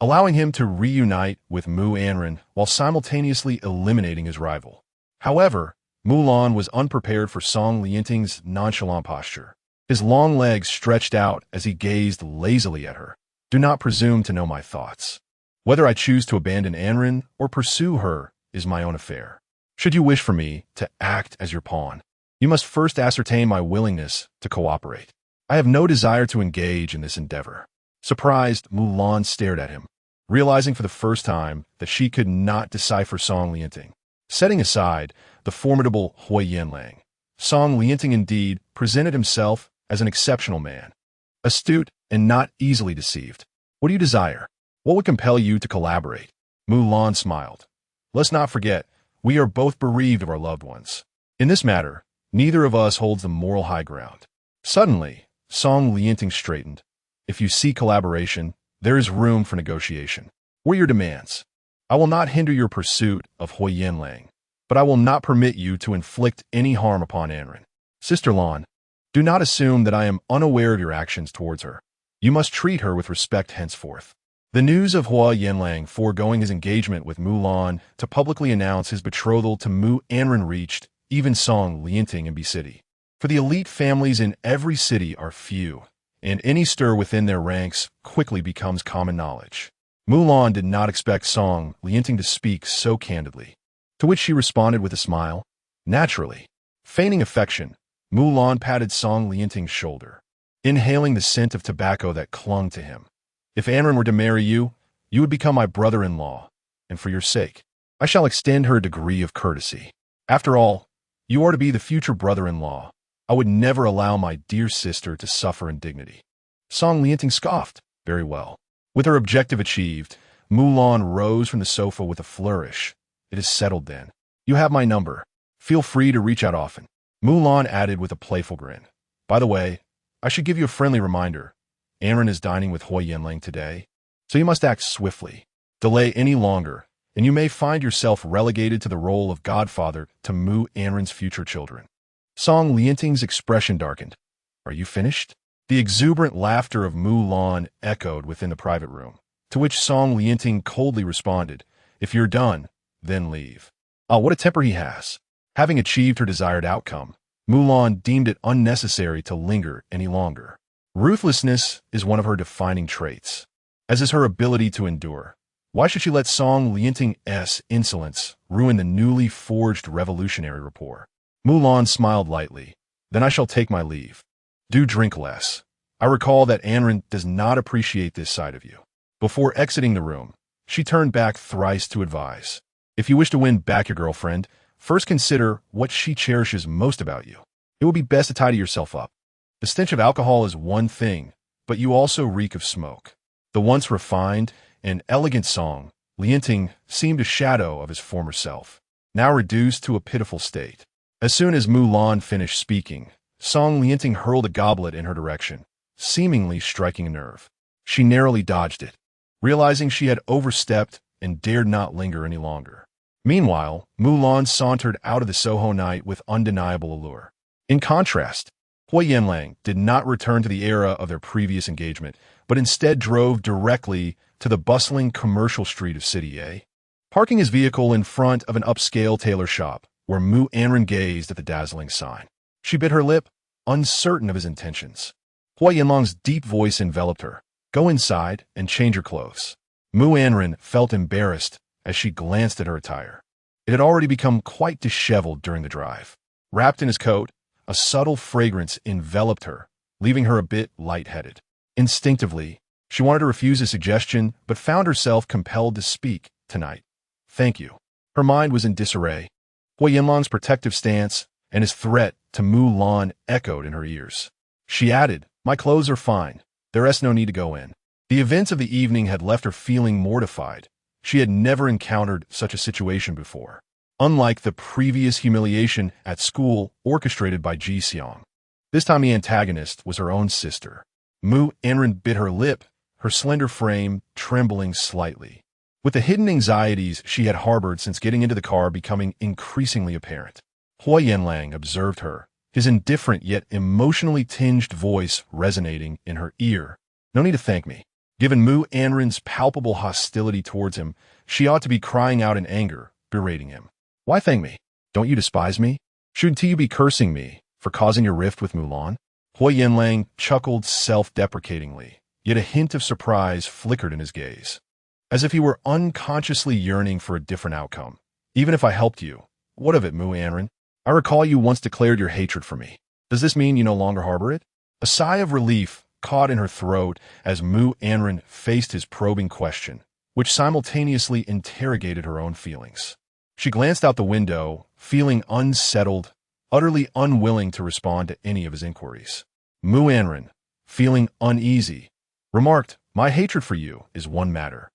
allowing him to reunite with Mu Anran while simultaneously eliminating his rival. However, Mulan was unprepared for Song Lianting's nonchalant posture. His long legs stretched out as he gazed lazily at her. Do not presume to know my thoughts. Whether I choose to abandon Anran or pursue her is my own affair. Should you wish for me to act as your pawn, you must first ascertain my willingness to cooperate. I have no desire to engage in this endeavor. Surprised, Mulan stared at him, realizing for the first time that she could not decipher Song Lianting. Setting aside the formidable Huo Yanlang, Song Lianting indeed presented himself as an exceptional man, astute and not easily deceived. What do you desire? What would compel you to collaborate? Mulan smiled. Let's not forget, we are both bereaved of our loved ones. In this matter, neither of us holds the moral high ground. Suddenly, Song Lianting straightened. If you seek collaboration, there is room for negotiation. What are your demands? I will not hinder your pursuit of Huo Yanlang, but I will not permit you to inflict any harm upon Anran. Sister Lan, do not assume that I am unaware of your actions towards her. You must treat her with respect henceforth. The news of Huo Yanlang foregoing his engagement with Mulan to publicly announce his betrothal to Mu Anran reached even Song Lianting in B City. For the elite families in every city are few, and any stir within their ranks quickly becomes common knowledge. Mulan did not expect Song Lianting to speak so candidly, to which she responded with a smile. Naturally, feigning affection, Mulan patted Song Lianting's shoulder, inhaling the scent of tobacco that clung to him. If Anran were to marry you, you would become my brother-in-law, and for your sake, I shall extend her a degree of courtesy. After all, you are to be the future brother-in-law. I would never allow my dear sister to suffer indignity. Song Lianting scoffed. Very well. With her objective achieved, Mulan rose from the sofa with a flourish. It is settled then. You have my number. Feel free to reach out often. Mulan added with a playful grin. By the way, I should give you a friendly reminder. Anran is dining with Huo Yanlang today, so you must act swiftly. Delay any longer, and you may find yourself relegated to the role of godfather to Mu Anran's future children. Song Lianting's expression darkened. Are you finished? The exuberant laughter of Mulan echoed within the private room, to which Song Lianting coldly responded, If you're done, then leave. Ah, what a temper he has. Having achieved her desired outcome, Mulan deemed it unnecessary to linger any longer. Ruthlessness is one of her defining traits, as is her ability to endure. Why should she let Song Lianting's insolence ruin the newly forged revolutionary rapport? Mulan smiled lightly. Then I shall take my leave. Do drink less. I recall that Anran does not appreciate this side of you. Before exiting the room, she turned back thrice to advise. If you wish to win back your girlfriend, first consider what she cherishes most about you. It will be best to tidy yourself up. The stench of alcohol is one thing, but you also reek of smoke. The once refined and elegant Song Lianting seemed a shadow of his former self, now reduced to a pitiful state. As soon as Mulan finished speaking, Song Lianting hurled a goblet in her direction, seemingly striking a nerve. She narrowly dodged it, realizing she had overstepped and dared not linger any longer. Meanwhile, Mulan sauntered out of the Soho night with undeniable allure. In contrast, Huo Yanlang did not return to the era of their previous engagement, but instead drove directly to the bustling commercial street of City A, parking his vehicle in front of an upscale tailor shop, where Mu Anran gazed at the dazzling sign. She bit her lip, uncertain of his intentions. Huo Yanlang's deep voice enveloped her. Go inside and change your clothes. Mu Anran felt embarrassed as she glanced at her attire. It had already become quite disheveled during the drive. Wrapped in his coat, a subtle fragrance enveloped her, leaving her a bit lightheaded. Instinctively, she wanted to refuse his suggestion, but found herself compelled to speak tonight. Thank you. Her mind was in disarray. Huo Yanlang's protective stance and his threat to Mulan echoed in her ears. She added, My clothes are fine. There is no need to go in. The events of the evening had left her feeling mortified. She had never encountered such a situation before, unlike the previous humiliation at school orchestrated by Ji Xiang. This time the antagonist was her own sister. Mu Anran bit her lip, her slender frame trembling slightly, with the hidden anxieties she had harbored since getting into the car becoming increasingly apparent. Huo Yanlang observed her, his indifferent yet emotionally tinged voice resonating in her ear. "No need to thank me." Given Mu Anran's palpable hostility towards him, she ought to be crying out in anger, berating him. "Why thank me? Don't you despise me? Shouldn't you be cursing me for causing your rift with Mulan?" Huo Yanlang chuckled self-deprecatingly, yet a hint of surprise flickered in his gaze, as if he were unconsciously yearning for a different outcome. "Even if I helped you, what of it, Mu Anran? I recall you once declared your hatred for me. Does this mean you no longer harbor it?" A sigh of relief caught in her throat as Mu Anran faced his probing question, which simultaneously interrogated her own feelings. She glanced out the window, feeling unsettled, utterly unwilling to respond to any of his inquiries. Mu Anran, feeling uneasy, remarked, "My hatred for you is one matter,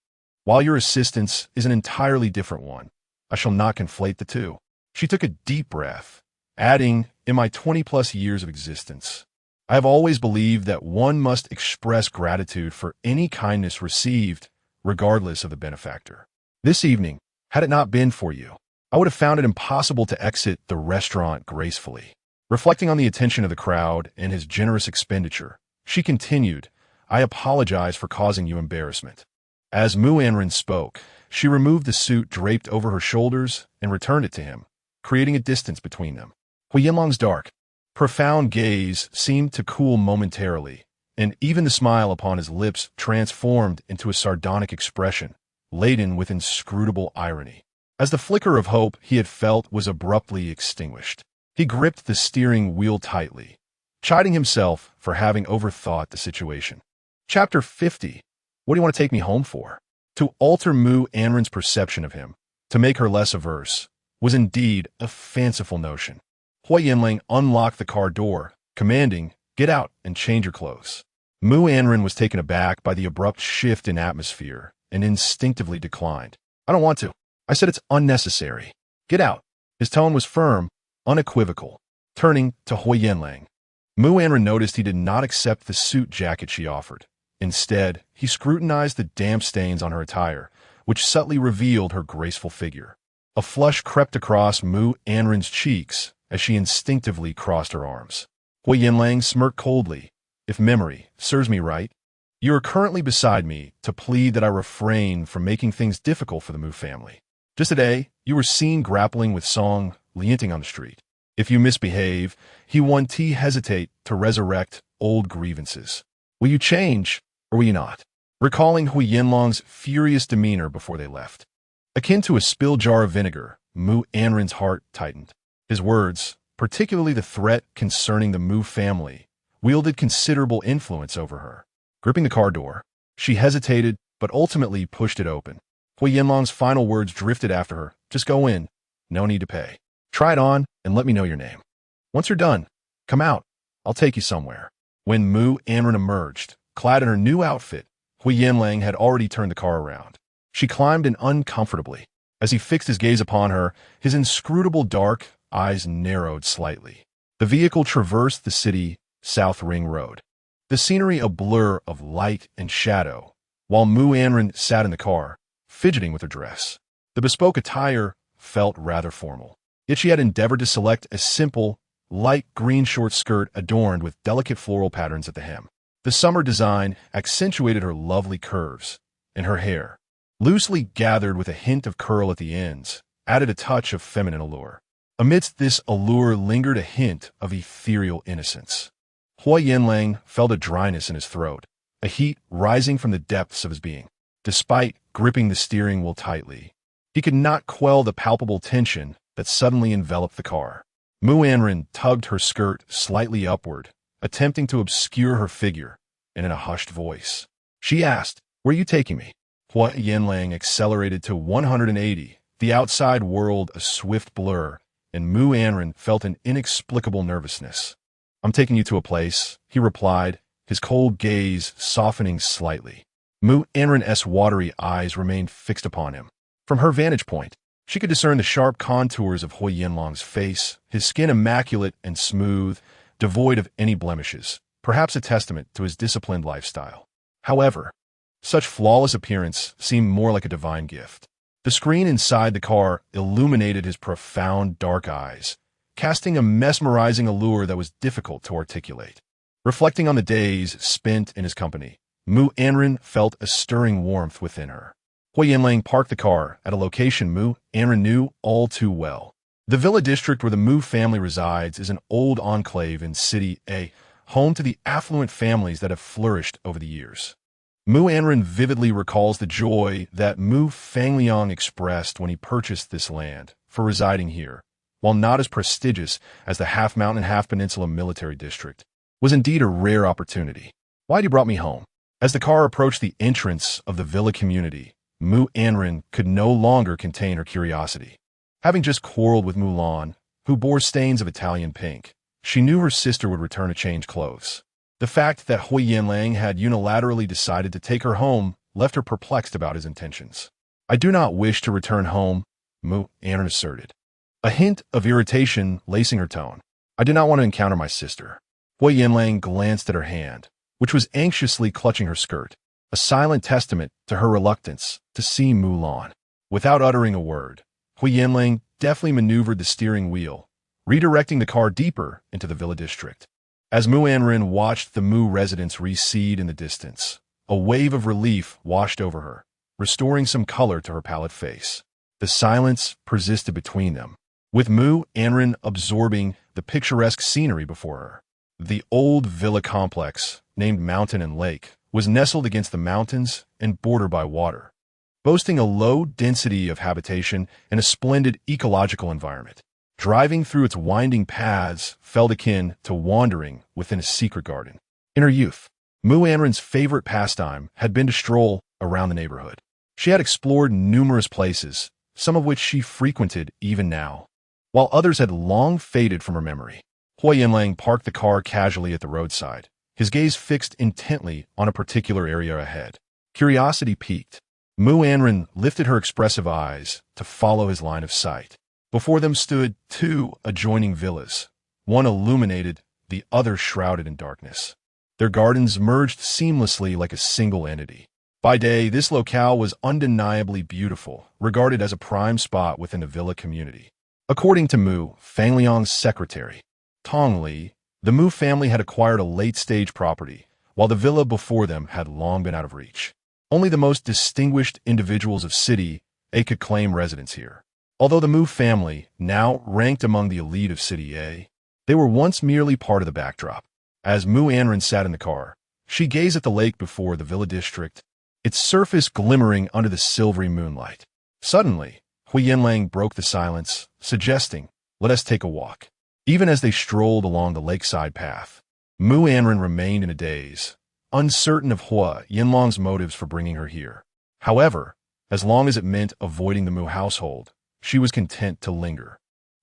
while your assistance is an entirely different one. I shall not conflate the two." She took a deep breath, adding, "In my 20-plus years of existence, I have always believed that one must express gratitude for any kindness received, regardless of the benefactor. This evening, had it not been for you, I would have found it impossible to exit the restaurant gracefully." Reflecting on the attention of the crowd and his generous expenditure, she continued, "I apologize for causing you embarrassment." As Mu Anran spoke, she removed the suit draped over her shoulders and returned it to him, creating a distance between them. Huo Yanlang's dark, profound gaze seemed to cool momentarily, and even the smile upon his lips transformed into a sardonic expression, laden with inscrutable irony. As the flicker of hope he had felt was abruptly extinguished, he gripped the steering wheel tightly, chiding himself for having overthought the situation. Chapter 50. What do you want to take me home for? To alter Mu Anran's perception of him, to make her less averse, was indeed a fanciful notion. Huo Yanlang unlocked the car door, commanding, "Get out and change your clothes." Mu Anran was taken aback by the abrupt shift in atmosphere and instinctively declined. "I don't want to. I said it's unnecessary. Get out." His tone was firm, unequivocal. Turning to Huo Yanlang, Mu Anran noticed he did not accept the suit jacket she offered. Instead, he scrutinized the damp stains on her attire, which subtly revealed her graceful figure. A flush crept across Mu Anran's cheeks as she instinctively crossed her arms. Huo Yanlang smirked coldly. "If memory serves me right, you are currently beside me to plead that I refrain from making things difficult for the Mu family. Just today, you were seen grappling with Song Lianting on the street. If you misbehave, he won't hesitate to resurrect old grievances. Will you change, or will you not?" Recalling Huo Yanlang's furious demeanor before they left, akin to a spilled jar of vinegar, Mu Anran's heart tightened. His words, particularly the threat concerning the Mu family, wielded considerable influence over her. Gripping the car door, she hesitated but ultimately pushed it open. Huo Yanlang's final words drifted after her. "Just go in. No need to pay. Try it on and let me know your name. Once you're done, come out. I'll take you somewhere." When Mu Anran emerged, clad in her new outfit, Huo Yanlang had already turned the car around. She climbed in uncomfortably. As he fixed his gaze upon her, his inscrutable dark eyes narrowed slightly. The vehicle traversed the city South Ring Road, the scenery a blur of light and shadow, while Mu Anran sat in the car, fidgeting with her dress. The bespoke attire felt rather formal, yet she had endeavored to select a simple, light green short skirt adorned with delicate floral patterns at the hem. The summer design accentuated her lovely curves, and her hair, loosely gathered with a hint of curl at the ends, added a touch of feminine allure. Amidst this allure lingered a hint of ethereal innocence. Huo Yanlang felt a dryness in his throat, a heat rising from the depths of his being. Despite gripping the steering wheel tightly, he could not quell the palpable tension that suddenly enveloped the car. Mu Anran tugged her skirt slightly upward, attempting to obscure her figure, and in a hushed voice, she asked, "Where are you taking me?" Huo Yanlang accelerated to 180, the outside world a swift blur, and Mu Anran felt an inexplicable nervousness. "I'm taking you to a place," he replied, his cold gaze softening slightly. Mu Anran's watery eyes remained fixed upon him. From her vantage point, she could discern the sharp contours of Huo Yanlang's face, his skin immaculate and smooth, devoid of any blemishes, perhaps a testament to his disciplined lifestyle. However, such flawless appearance seemed more like a divine gift. The screen inside the car illuminated his profound dark eyes, casting a mesmerizing allure that was difficult to articulate. Reflecting on the days spent in his company, Mu Anran felt a stirring warmth within her. Huo Yanlang parked the car at a location Mu Anran knew all too well. The villa district where the Mu family resides is an old enclave in City A, home to the affluent families that have flourished over the years. Mu Anran vividly recalls the joy that Mu Fangliang expressed when he purchased this land for residing here, while not as prestigious as the half-mountain, half-peninsula military district, was indeed a rare opportunity. Why'd you brought me home? As the car approached the entrance of the villa community, Mu Anran could no longer contain her curiosity. Having just quarreled with Mulan, who bore stains of Italian pink, she knew her sister would return to change clothes. The fact that Huo Yanlang had unilaterally decided to take her home left her perplexed about his intentions. I do not wish to return home, Mu Anran asserted, a hint of irritation lacing her tone. I do not want to encounter my sister. Huo Yanlang glanced at her hand, which was anxiously clutching her skirt, a silent testament to her reluctance to see Mulan. Without uttering a word, Huo Yanlang deftly maneuvered the steering wheel, redirecting the car deeper into the villa district. As Mu Anran watched the Mu residence recede in the distance, a wave of relief washed over her, restoring some color to her pallid face. The silence persisted between them, with Mu Anran absorbing the picturesque scenery before her. The old villa complex, named Mountain and Lake, was nestled against the mountains and bordered by water, boasting a low density of habitation and a splendid ecological environment. Driving through its winding paths felt akin to wandering within a secret garden. In her youth, Mu Anran's favorite pastime had been to stroll around the neighborhood. She had explored numerous places, some of which she frequented even now, while others had long faded from her memory. Huo Yanlang parked the car casually at the roadside, his gaze fixed intently on a particular area ahead. Curiosity piqued. Mu Anran lifted her expressive eyes to follow his line of sight. Before them stood two adjoining villas, one illuminated, the other shrouded in darkness. Their gardens merged seamlessly like a single entity. By day, this locale was undeniably beautiful, regarded as a prime spot within the villa community. According to Mu Fangliang's secretary, Tong Li, the Mu family had acquired a late-stage property, while the villa before them had long been out of reach. Only the most distinguished individuals of City A could claim residence here. Although the Mu family now ranked among the elite of City A, they were once merely part of the backdrop. As Mu Anran sat in the car, she gazed at the lake before the villa district, its surface glimmering under the silvery moonlight. Suddenly, Huo Yanlang broke the silence, suggesting, "Let us take a walk." Even as they strolled along the lakeside path, Mu Anran remained in a daze, uncertain of Huo Yanlang's motives for bringing her here. However, as long as it meant avoiding the Mu household, she was content to linger.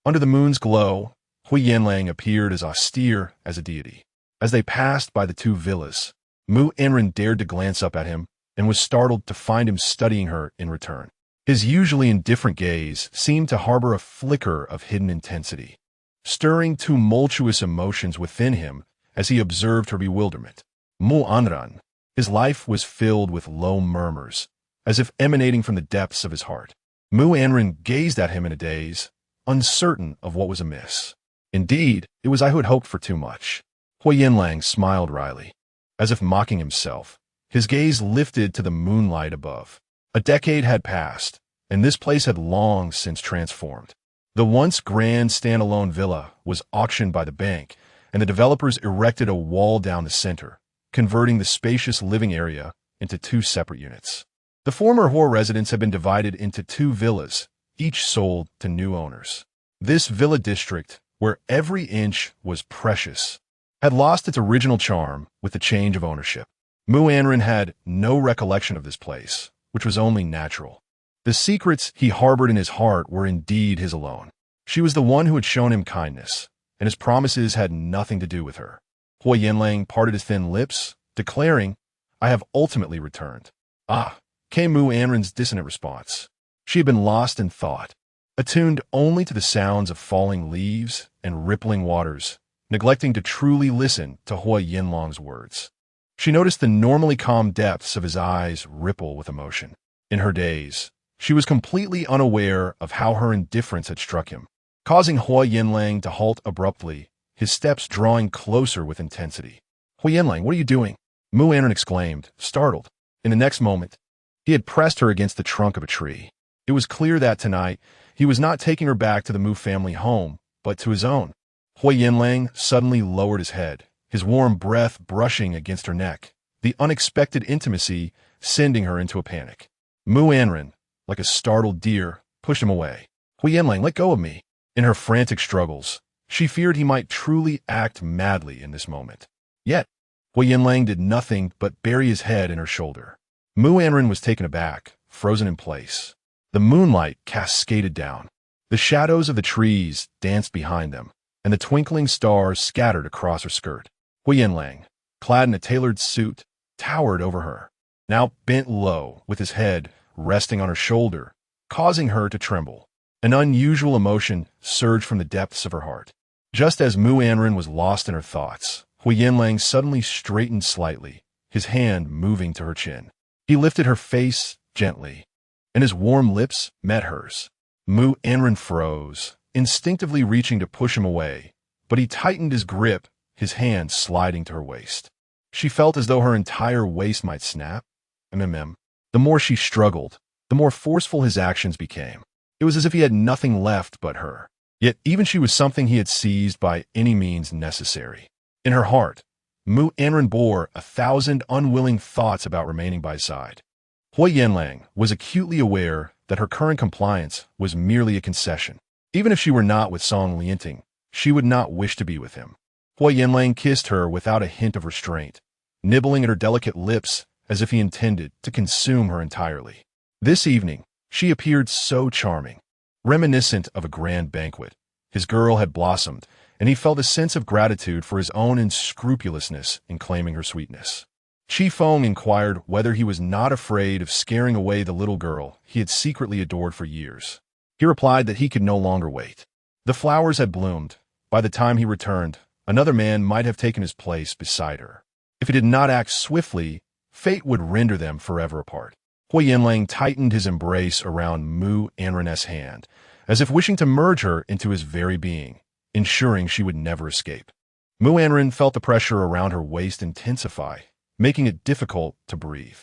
Under the moon's glow, Huo Yanlang appeared as austere as a deity. As they passed by the two villas, Mu Anran dared to glance up at him and was startled to find him studying her in return. His usually indifferent gaze seemed to harbor a flicker of hidden intensity, stirring tumultuous emotions within him as he observed her bewilderment. Mu Anran, his life was filled with low murmurs, as if emanating from the depths of his heart. Mu Anran gazed at him in a daze, uncertain of what was amiss. Indeed, it was I who had hoped for too much. Huo Yanlang smiled wryly, as if mocking himself. His gaze lifted to the moonlight above. A decade had passed, and this place had long since transformed. The once grand standalone villa was auctioned by the bank, and the developers erected a wall down the center, converting the spacious living area into two separate units. The former Huo residence had been divided into two villas, each sold to new owners. This villa district, where every inch was precious, had lost its original charm with the change of ownership. Mu Anran had no recollection of this place, which was only natural. The secrets he harbored in his heart were indeed his alone. She was the one who had shown him kindness, and his promises had nothing to do with her. Huo Yanlang parted his thin lips, declaring, "I have ultimately returned." "Ah," came Mu Anran's dissonant response. She had been lost in thought, attuned only to the sounds of falling leaves and rippling waters, neglecting to truly listen to Huo Yanlang's words. She noticed the normally calm depths of his eyes ripple with emotion. In her daze, she was completely unaware of how her indifference had struck him. causing Huo Yanlang to halt abruptly, his steps drawing closer with intensity. "Huo Yanlang, what are you doing?" Mu Anran exclaimed, startled. In the next moment, he had pressed her against the trunk of a tree. It was clear that tonight, he was not taking her back to the Mu family home, but to his own. Huo Yanlang suddenly lowered his head, his warm breath brushing against her neck, the unexpected intimacy sending her into a panic. Mu Anran, like a startled deer, pushed him away. "Huo Yanlang, let go of me." In her frantic struggles, she feared he might truly act madly in this moment. Yet, Huo Yanlang did nothing but bury his head in her shoulder. Mu Anran was taken aback, frozen in place. The moonlight cascaded down. The shadows of the trees danced behind them, and the twinkling stars scattered across her skirt. Huo Yanlang, clad in a tailored suit, towered over her, now bent low with his head resting on her shoulder, causing her to tremble. An unusual emotion surged from the depths of her heart. Just as Mu Anran was lost in her thoughts, Huo Yanlang suddenly straightened slightly, his hand moving to her chin. He lifted her face gently, and his warm lips met hers. Mu Anran froze, instinctively reaching to push him away, but he tightened his grip, his hand sliding to her waist. She felt as though her entire waist might snap. The more she struggled, the more forceful his actions became. It was as if he had nothing left but her. Yet even she was something he had seized by any means necessary. In her heart, Mu Anran bore 1,000 unwilling thoughts about remaining by his side. Huo Yanlang was acutely aware that her current compliance was merely a concession. Even if she were not with Song Lianting, she would not wish to be with him. Huo Yanlang kissed her without a hint of restraint, nibbling at her delicate lips as if he intended to consume her entirely. This evening, she appeared so charming, reminiscent of a grand banquet. His girl had blossomed, and he felt a sense of gratitude for his own unscrupulousness in claiming her sweetness. Chi Feng inquired whether he was not afraid of scaring away the little girl he had secretly adored for years. He replied that he could no longer wait. The flowers had bloomed. By the time he returned, another man might have taken his place beside her. If he did not act swiftly, fate would render them forever apart. Huo Yanlang tightened his embrace around Mu Anran's hand, as if wishing to merge her into his very being, ensuring she would never escape. Mu Anran felt the pressure around her waist intensify, making it difficult to breathe.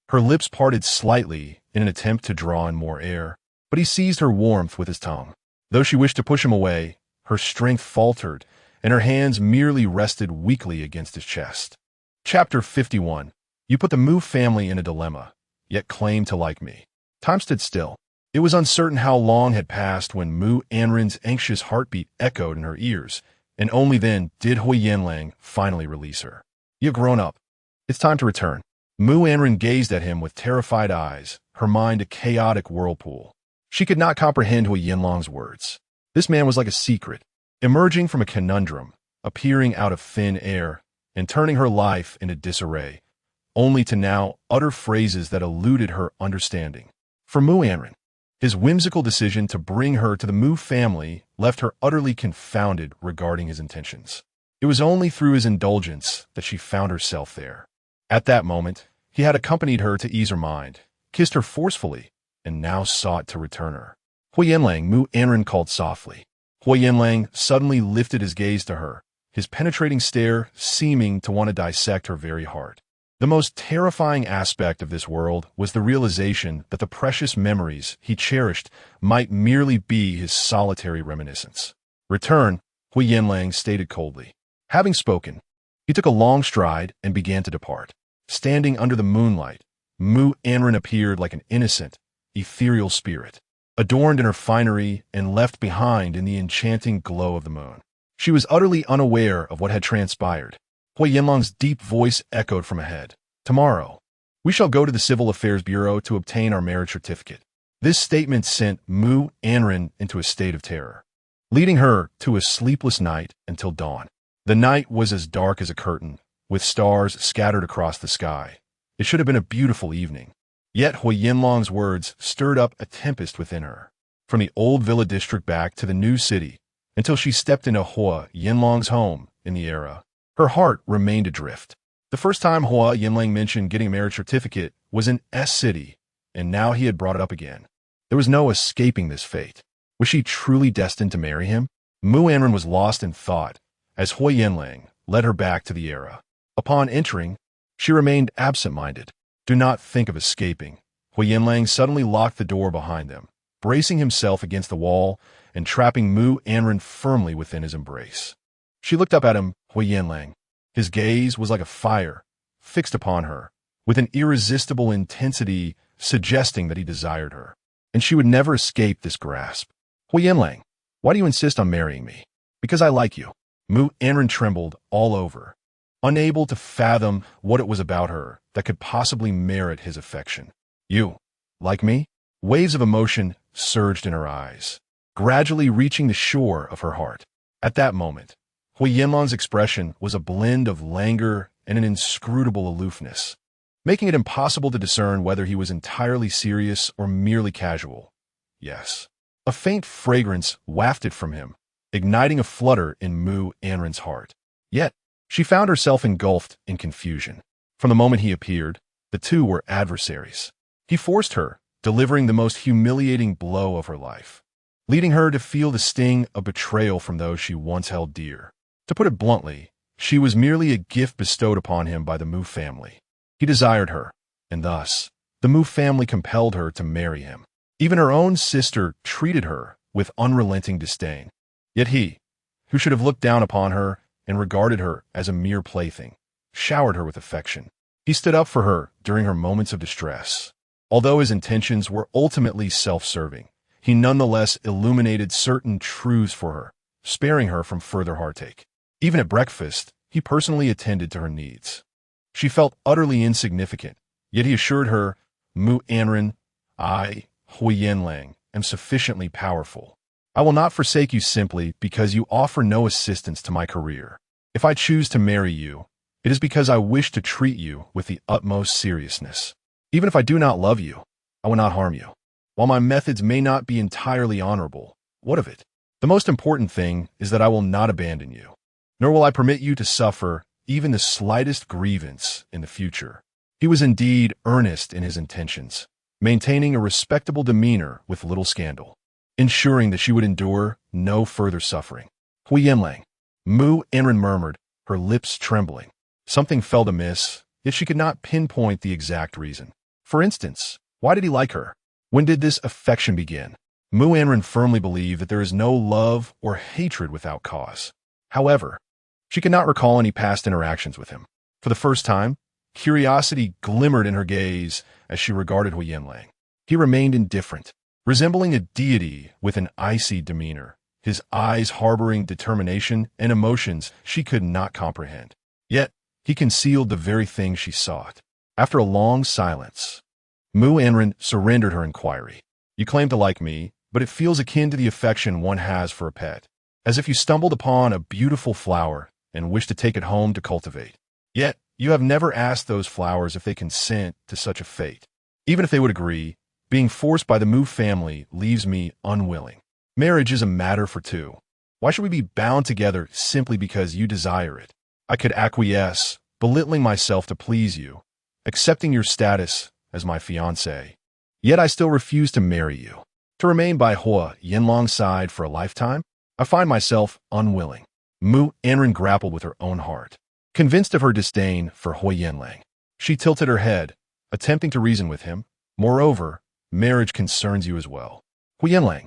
Her lips parted slightly in an attempt to draw in more air, but he seized her warmth with his tongue. Though she wished to push him away, her strength faltered, and her hands merely rested weakly against his chest. Chapter 51. You put the Mu family in a dilemma, yet claim to like me. Time stood still. It was uncertain how long had passed when Mu Anran's anxious heartbeat echoed in her ears, and only then did Huo Yanlang finally release her. "You've grown up. It's time to return." Mu Anran gazed at him with terrified eyes, her mind a chaotic whirlpool. She could not comprehend Huo Yanlang's words. This man was like a secret, emerging from a conundrum, appearing out of thin air, and turning her life into disarray, only to now utter phrases that eluded her understanding. For Mu Anran, his whimsical decision to bring her to the Mu family left her utterly confounded regarding his intentions. It was only through his indulgence that she found herself there. At that moment, he had accompanied her to ease her mind, kissed her forcefully, and now sought to return her. "Huo Yanlang," Mu Anran called softly. Huo Yanlang suddenly lifted his gaze to her, his penetrating stare seeming to want to dissect her very heart. The most terrifying aspect of this world was the realization that the precious memories he cherished might merely be his solitary reminiscence. "Return," Huo Yanlang stated coldly. Having spoken, he took a long stride and began to depart. Standing under the moonlight, Mu Anran appeared like an innocent, ethereal spirit, adorned in her finery and left behind in the enchanting glow of the moon. She was utterly unaware of what had transpired. Huo Yanlang's deep voice echoed from ahead. "Tomorrow, we shall go to the Civil Affairs Bureau to obtain our marriage certificate." This statement sent Mu Anran into a state of terror, leading her to a sleepless night until dawn. The night was as dark as a curtain, with stars scattered across the sky. It should have been a beautiful evening. Yet Huo Yanlang's words stirred up a tempest within her. From the old villa district back to the new city, until she stepped into Huo Yanlang's home in the era, her heart remained adrift. The first time Huo Yanlang mentioned getting a marriage certificate was in S City, and now he had brought it up again. There was no escaping this fate. Was she truly destined to marry him? Mu Anran was lost in thought as Huo Yanlang led her back to the era. Upon entering, she remained absent-minded. Do not think of escaping. Huo Yanlang suddenly locked the door behind them, bracing himself against the wall and trapping Mu Anran firmly within his embrace. She looked up at him, Huo Yanlang. His gaze was like a fire, fixed upon her, with an irresistible intensity suggesting that he desired her, and she would never escape this grasp. Huo Yanlang, why do you insist on marrying me? Because I like you. Mu Anran trembled all over, unable to fathom what it was about her that could possibly merit his affection. You, like me? Waves of emotion surged in her eyes, gradually reaching the shore of her heart. At that moment, Huo Yanlang's expression was a blend of languor and an inscrutable aloofness, making it impossible to discern whether he was entirely serious or merely casual. Yes. A faint fragrance wafted from him, igniting a flutter in Mu Anran's heart. Yet, she found herself engulfed in confusion. From the moment he appeared, the two were adversaries. He forced her, delivering the most humiliating blow of her life, leading her to feel the sting of betrayal from those she once held dear. To put it bluntly, she was merely a gift bestowed upon him by the Mu family. He desired her, and thus, the Mu family compelled her to marry him. Even her own sister treated her with unrelenting disdain. Yet he, who should have looked down upon her and regarded her as a mere plaything, showered her with affection. He stood up for her during her moments of distress. Although his intentions were ultimately self-serving, he nonetheless illuminated certain truths for her, sparing her from further heartache. Even at breakfast, he personally attended to her needs. She felt utterly insignificant, yet he assured her, Mu Anran, I, Huo Yanlang, am sufficiently powerful. I will not forsake you simply because you offer no assistance to my career. If I choose to marry you, it is because I wish to treat you with the utmost seriousness. Even if I do not love you, I will not harm you. While my methods may not be entirely honorable, what of it? The most important thing is that I will not abandon you, nor will I permit you to suffer even the slightest grievance in the future. He was indeed earnest in his intentions, maintaining a respectable demeanor with little scandal, ensuring that she would endure no further suffering. Huo Yanlang, Mu Anran murmured, her lips trembling. Something felt amiss, yet she could not pinpoint the exact reason. For instance, why did he like her? When did this affection begin? Mu Anran firmly believed that there is no love or hatred without cause. However, she could not recall any past interactions with him. For the first time, curiosity glimmered in her gaze as she regarded Huo Yanlang. He remained indifferent, resembling a deity with an icy demeanor, his eyes harboring determination and emotions she could not comprehend. Yet, he concealed the very thing she sought. After a long silence, Mu Anran surrendered her inquiry. You claim to like me, but it feels akin to the affection one has for a pet, as if you stumbled upon a beautiful flower and wish to take it home to cultivate. Yet, you have never asked those flowers if they consent to such a fate. Even if they would agree, being forced by the Mu family leaves me unwilling. Marriage is a matter for two. Why should we be bound together simply because you desire it? I could acquiesce, belittling myself to please you, accepting your status as my fiancé. Yet I still refuse to marry you. To remain by Huo Yanlang's side for a lifetime? I find myself unwilling. Mu Anran grappled with her own heart. Convinced of her disdain for Huo Yanlang, she tilted her head, attempting to reason with him. Moreover, marriage concerns you as well. Huo Yanlang,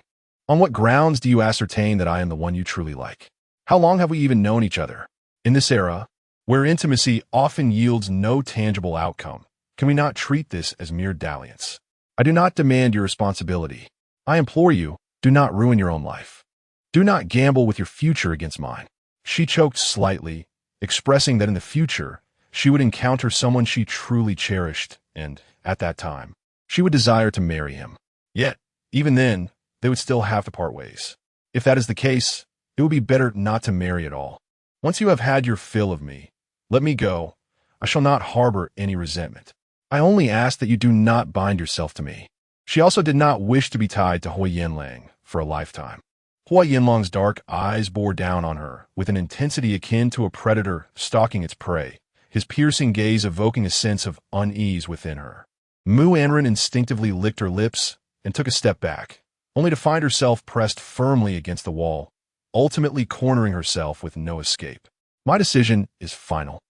on what grounds do you ascertain that I am the one you truly like? How long have we even known each other? In this era, where intimacy often yields no tangible outcome, can we not treat this as mere dalliance? I do not demand your responsibility. I implore you, do not ruin your own life. Do not gamble with your future against mine. She choked slightly, expressing that in the future, she would encounter someone she truly cherished, and, at that time, she would desire to marry him. Yet, even then, they would still have to part ways. If that is the case, it would be better not to marry at all. Once you have had your fill of me, let me go. I shall not harbor any resentment. I only ask that you do not bind yourself to me. She also did not wish to be tied to Huo Yanlang for a lifetime. Huo Yanlang's dark eyes bore down on her with an intensity akin to a predator stalking its prey, his piercing gaze evoking a sense of unease within her. Mu Anran instinctively licked her lips and took a step back, only to find herself pressed firmly against the wall, ultimately cornering herself with no escape. My decision is final,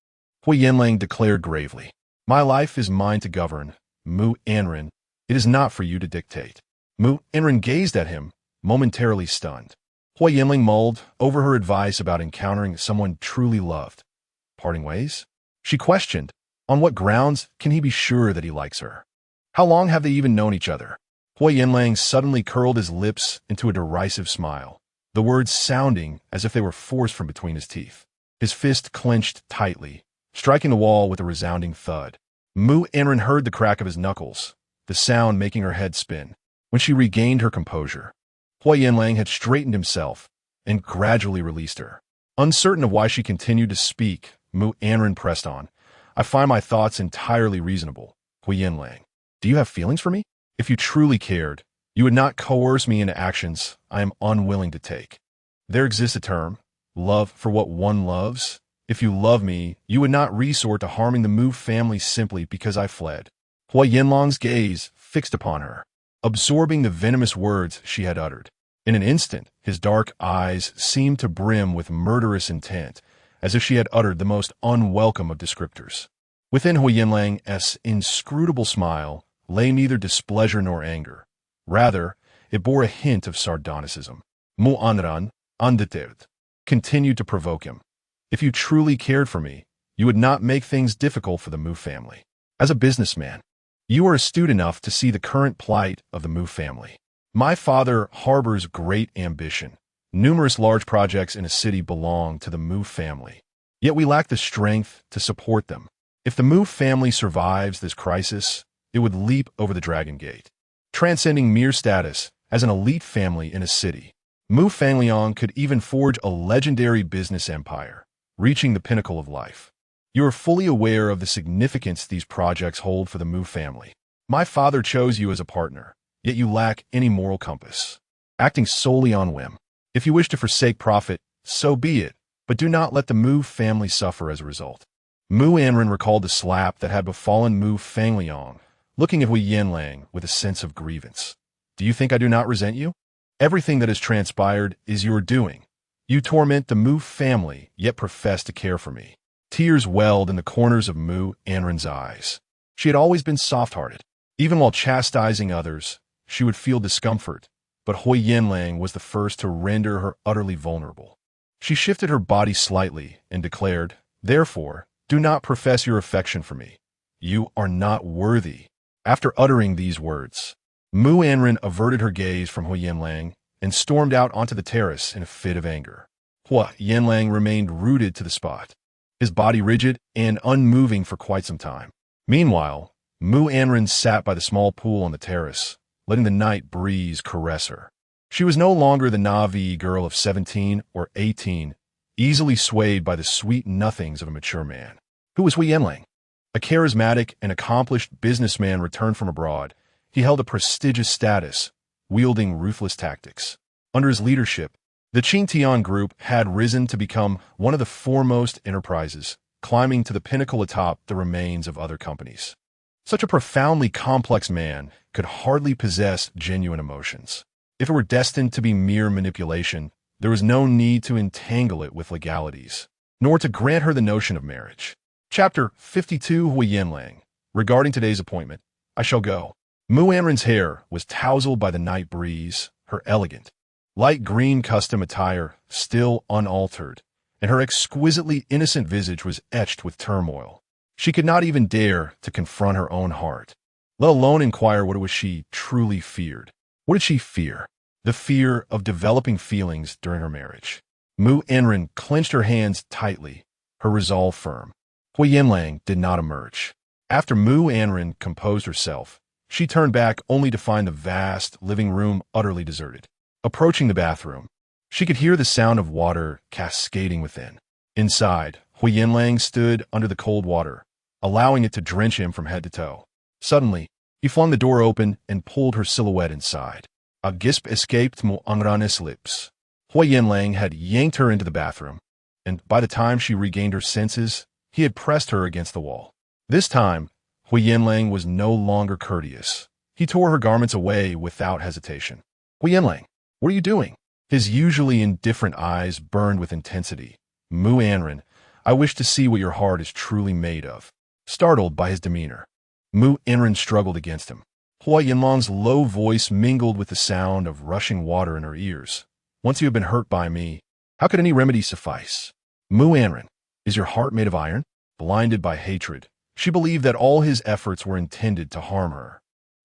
Huo Yanlang declared gravely. My life is mine to govern, Mu Anran. It is not for you to dictate. Mu Anran gazed at him, momentarily stunned. Huo Yanlang mulled over her advice about encountering someone truly loved. Parting ways? She questioned. On what grounds can he be sure that he likes her? How long have they even known each other? Huo Yanlang suddenly curled his lips into a derisive smile, the words sounding as if they were forced from between his teeth. His fist clenched tightly, striking the wall with a resounding thud. Mu Anran heard the crack of his knuckles, the sound making her head spin. When she regained her composure, Huo Yanlang had straightened himself and gradually released her. Uncertain of why she continued to speak, Mu Anran pressed on. I find my thoughts entirely reasonable, Huo Yanlang. Do you have feelings for me? If you truly cared, you would not coerce me into actions I am unwilling to take. There exists a term, love for what one loves. If you love me, you would not resort to harming the Mu family simply because I fled. Huo Yanlang's gaze fixed upon her, absorbing the venomous words she had uttered. In an instant, his dark eyes seemed to brim with murderous intent, as if she had uttered the most unwelcome of descriptors. Within Huo Yanlang's inscrutable smile lay neither displeasure nor anger. Rather, it bore a hint of sardonicism. Mu Anran, undeterred, continued to provoke him. If you truly cared for me, you would not make things difficult for the Mu family. As a businessman, you are astute enough to see the current plight of the Mu family. My father harbors great ambition. Numerous large projects in a city belong to the Mu family. Yet we lack the strength to support them. If the Mu family survives this crisis, it would leap over the Dragon Gate, transcending mere status as an elite family in a city. Mu Fangliang could even forge a legendary business empire, reaching the pinnacle of life. You are fully aware of the significance these projects hold for the Mu family. My father chose you as a partner, yet you lack any moral compass, acting solely on whim. If you wish to forsake profit, so be it, but do not let the Mu family suffer as a result. Mu Anran recalled the slap that had befallen Mu Fangliang, looking at Huo Yanlang with a sense of grievance. Do you think I do not resent you? Everything that has transpired is your doing. You torment the Mu family, yet profess to care for me. Tears welled in the corners of Mu Anran's eyes. She had always been soft-hearted. Even while chastising others, she would feel discomfort, but Huo Yanlang was the first to render her utterly vulnerable. She shifted her body slightly and declared, Therefore, do not profess your affection for me. You are not worthy. After uttering these words, Mu Anran averted her gaze from Huo Yanlang and stormed out onto the terrace in a fit of anger. Huo Yanlang remained rooted to the spot, his body rigid and unmoving for quite some time. Meanwhile, Mu Anran sat by the small pool on the terrace, letting the night breeze caress her. She was no longer the Na'vi girl of 17 or 18, easily swayed by the sweet nothings of a mature man. Who was Huo Yanlang? A charismatic and accomplished businessman returned from abroad, he held a prestigious status, wielding ruthless tactics. Under his leadership, the Qingtian Group had risen to become one of the foremost enterprises, climbing to the pinnacle atop the remains of other companies. Such a profoundly complex man could hardly possess genuine emotions. If it were destined to be mere manipulation, there was no need to entangle it with legalities, nor to grant her the notion of marriage. Chapter 52 Huo Yanlang. Regarding today's appointment, I shall go. Mu Anran's hair was tousled by the night breeze, her elegant, light green custom attire still unaltered, and her exquisitely innocent visage was etched with turmoil. She could not even dare to confront her own heart, let alone inquire what it was she truly feared. What did she fear? The fear of developing feelings during her marriage. Mu Anran clenched her hands tightly, her resolve firm. Huo Yanlang did not emerge. After Mu Anran composed herself, she turned back only to find the vast living room utterly deserted. Approaching the bathroom, she could hear the sound of water cascading within. Inside, Huo Yanlang stood under the cold water, allowing it to drench him from head to toe. Suddenly, he flung the door open and pulled her silhouette inside. A gisp escaped Mu Anran's lips. Huo Yanlang had yanked her into the bathroom, and by the time she regained her senses, he had pressed her against the wall. This time, Huo Yanlang was no longer courteous. He tore her garments away without hesitation. Huo Yanlang, what are you doing? His usually indifferent eyes burned with intensity. Mu Anran, I wish to see what your heart is truly made of. Startled by his demeanor, Mu Anran struggled against him. Huo Yanlang's low voice mingled with the sound of rushing water in her ears. Once you have been hurt by me, how could any remedy suffice? Mu Anran, is your heart made of iron? Blinded by hatred, she believed that all his efforts were intended to harm her.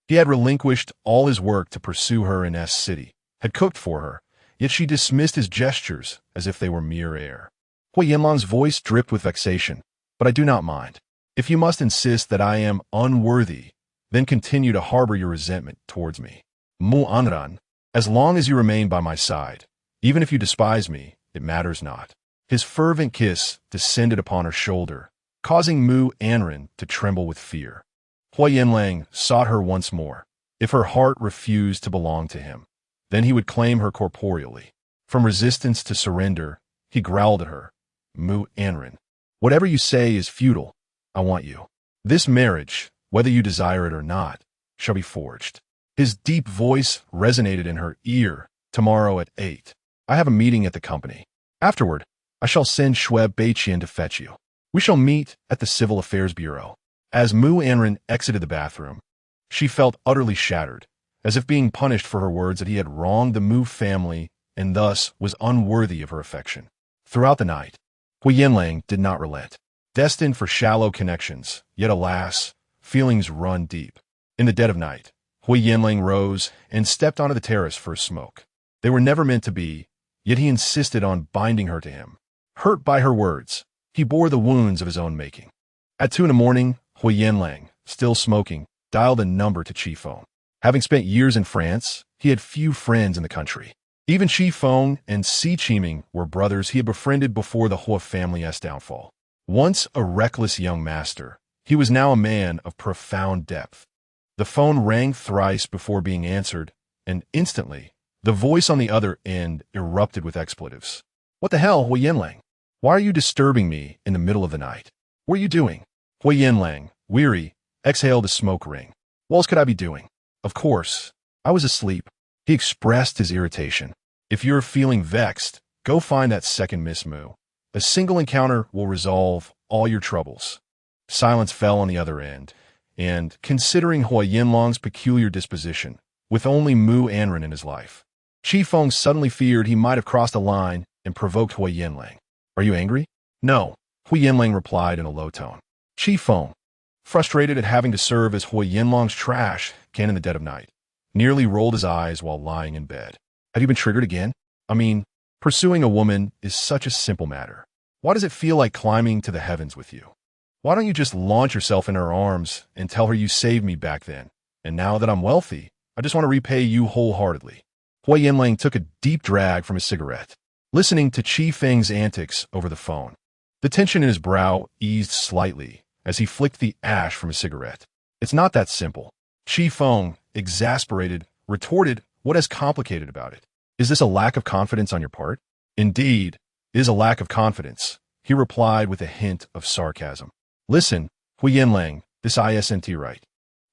He had relinquished all his work to pursue her in S City, had cooked for her, yet she dismissed his gestures as if they were mere air. Huo Yanlang's voice dripped with vexation, but I do not mind. If you must insist that I am unworthy, then continue to harbor your resentment towards me. Mu Anran, as long as you remain by my side, even if you despise me, it matters not. His fervent kiss descended upon her shoulder, causing Mu Anran to tremble with fear. Huo Yanlang sought her once more. If her heart refused to belong to him, then he would claim her corporeally. From resistance to surrender, he growled at her. Mu Anran, whatever you say is futile. I want you. This marriage, whether you desire it or not, shall be forged. His deep voice resonated in her ear. Tomorrow at 8. I have a meeting at the company. Afterward, I shall send Schweb Beiqian to fetch you. We shall meet at the Civil Affairs Bureau. As Mu Anran exited the bathroom, she felt utterly shattered, as if being punished for her words that he had wronged the Mu family and thus was unworthy of her affection. Throughout the night, Huo Yanlang did not relent. Destined for shallow connections, yet alas, feelings run deep. In the dead of night, Huo Yanlang rose and stepped onto the terrace for a smoke. They were never meant to be, yet he insisted on binding her to him. Hurt by her words, he bore the wounds of his own making. At 2 a.m, Huo Yanlang, still smoking, dialed a number to Chi Feng. Having spent years in France, he had few friends in the country. Even Chi Feng and Si Qiming were brothers he had befriended before the Huo family's downfall. Once a reckless young master, he was now a man of profound depth. The phone rang thrice before being answered, and instantly, the voice on the other end erupted with expletives. What the hell, Huo Yanlang? Why are you disturbing me in the middle of the night? What are you doing? Huo Yanlang, weary, exhaled a smoke ring. What else could I be doing? Of course, I was asleep. He expressed his irritation. If you're feeling vexed, go find that second Miss Mu. A single encounter will resolve all your troubles. Silence fell on the other end, and, considering Huo Yanlang's peculiar disposition, with only Mu Anran in his life, Chi Feng suddenly feared he might have crossed a line and provoked Huo Yanlang. Are you angry? No, Huo Yanlang replied in a low tone. Chi Feng, frustrated at having to serve as Huo Yanlang's trash can in the dead of night, nearly rolled his eyes while lying in bed. Have you been triggered again? I mean, pursuing a woman is such a simple matter. Why does it feel like climbing to the heavens with you? Why don't you just launch yourself in her arms and tell her you saved me back then, and now that I'm wealthy, I just want to repay you wholeheartedly? Huo Yanlang took a deep drag from his cigarette, listening to Chi Feng's antics over the phone. The tension in his brow eased slightly as he flicked the ash from his cigarette. It's not that simple. Chi Feng, exasperated, retorted, what is complicated about it? Is this a lack of confidence on your part? Indeed, it is a lack of confidence, he replied with a hint of sarcasm. Listen, Huo Yanlang, this isn't right.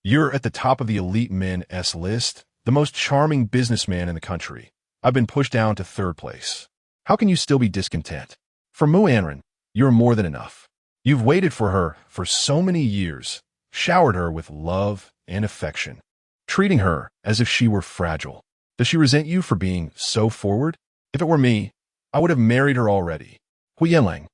You're at the top of the elite men's list, the most charming businessman in the country. I've been pushed down to 3rd place. How can you still be discontent? For Mu Anran, you're more than enough. You've waited for her for so many years, showered her with love and affection, treating her as if she were fragile. Does she resent you for being so forward? If it were me, I would have married her already. Huo Yanlang,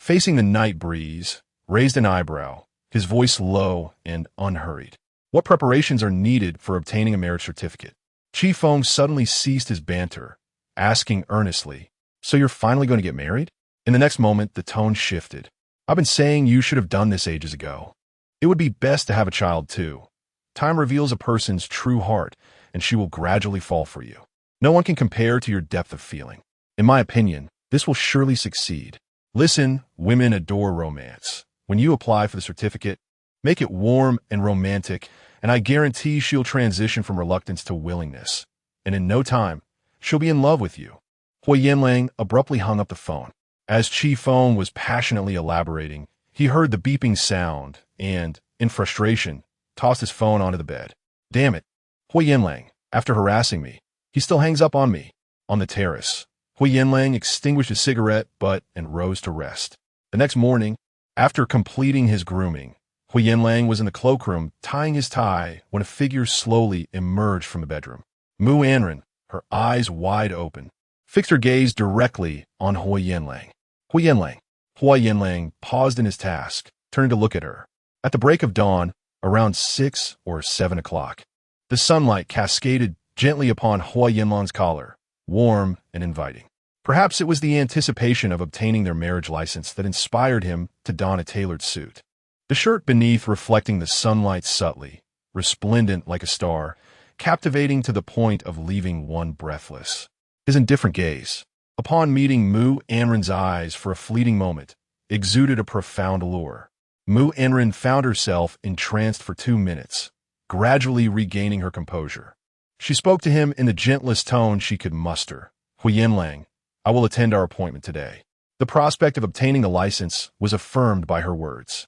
facing the night breeze, raised an eyebrow, his voice low and unhurried. What preparations are needed for obtaining a marriage certificate? Chi Feng suddenly ceased his banter, asking earnestly, so you're finally going to get married? In the next moment, the tone shifted. I've been saying you should have done this ages ago. It would be best to have a child too. Time reveals a person's true heart, and she will gradually fall for you. No one can compare to your depth of feeling. In my opinion, this will surely succeed. Listen, women adore romance. When you apply for the certificate, make it warm and romantic, and I guarantee she'll transition from reluctance to willingness. And in no time, she'll be in love with you. Huo Yanlang abruptly hung up the phone. As Chi Feng was passionately elaborating, he heard the beeping sound and, in frustration, tossed his phone onto the bed. Damn it. Huo Yanlang, after harassing me, He still hangs up on me. On the terrace, Huo Yanlang extinguished his cigarette and rose to rest. The next morning, after completing his grooming, Huo Yanlang was in the cloakroom tying his tie when a figure slowly emerged from the bedroom. Mu Anran, her eyes wide open, fixed her gaze directly on Huo Yanlang. Huo Yanlang. Huo Yanlang paused in his task, turning to look at her. At the break of dawn, around 6 or 7 o'clock, the sunlight cascaded gently upon Huo Yanlang's collar, warm and inviting. Perhaps it was the anticipation of obtaining their marriage license that inspired him to don a tailored suit. The shirt beneath reflecting the sunlight subtly, resplendent like a star, captivating to the point of leaving one breathless. His indifferent gaze, upon meeting Mu Anran's eyes for a fleeting moment, exuded a profound allure. Mu Anran found herself entranced for 2 minutes, gradually regaining her composure. She spoke to him in the gentlest tone she could muster. Huo Yanlang, I will attend our appointment today. The prospect of obtaining the license was affirmed by her words.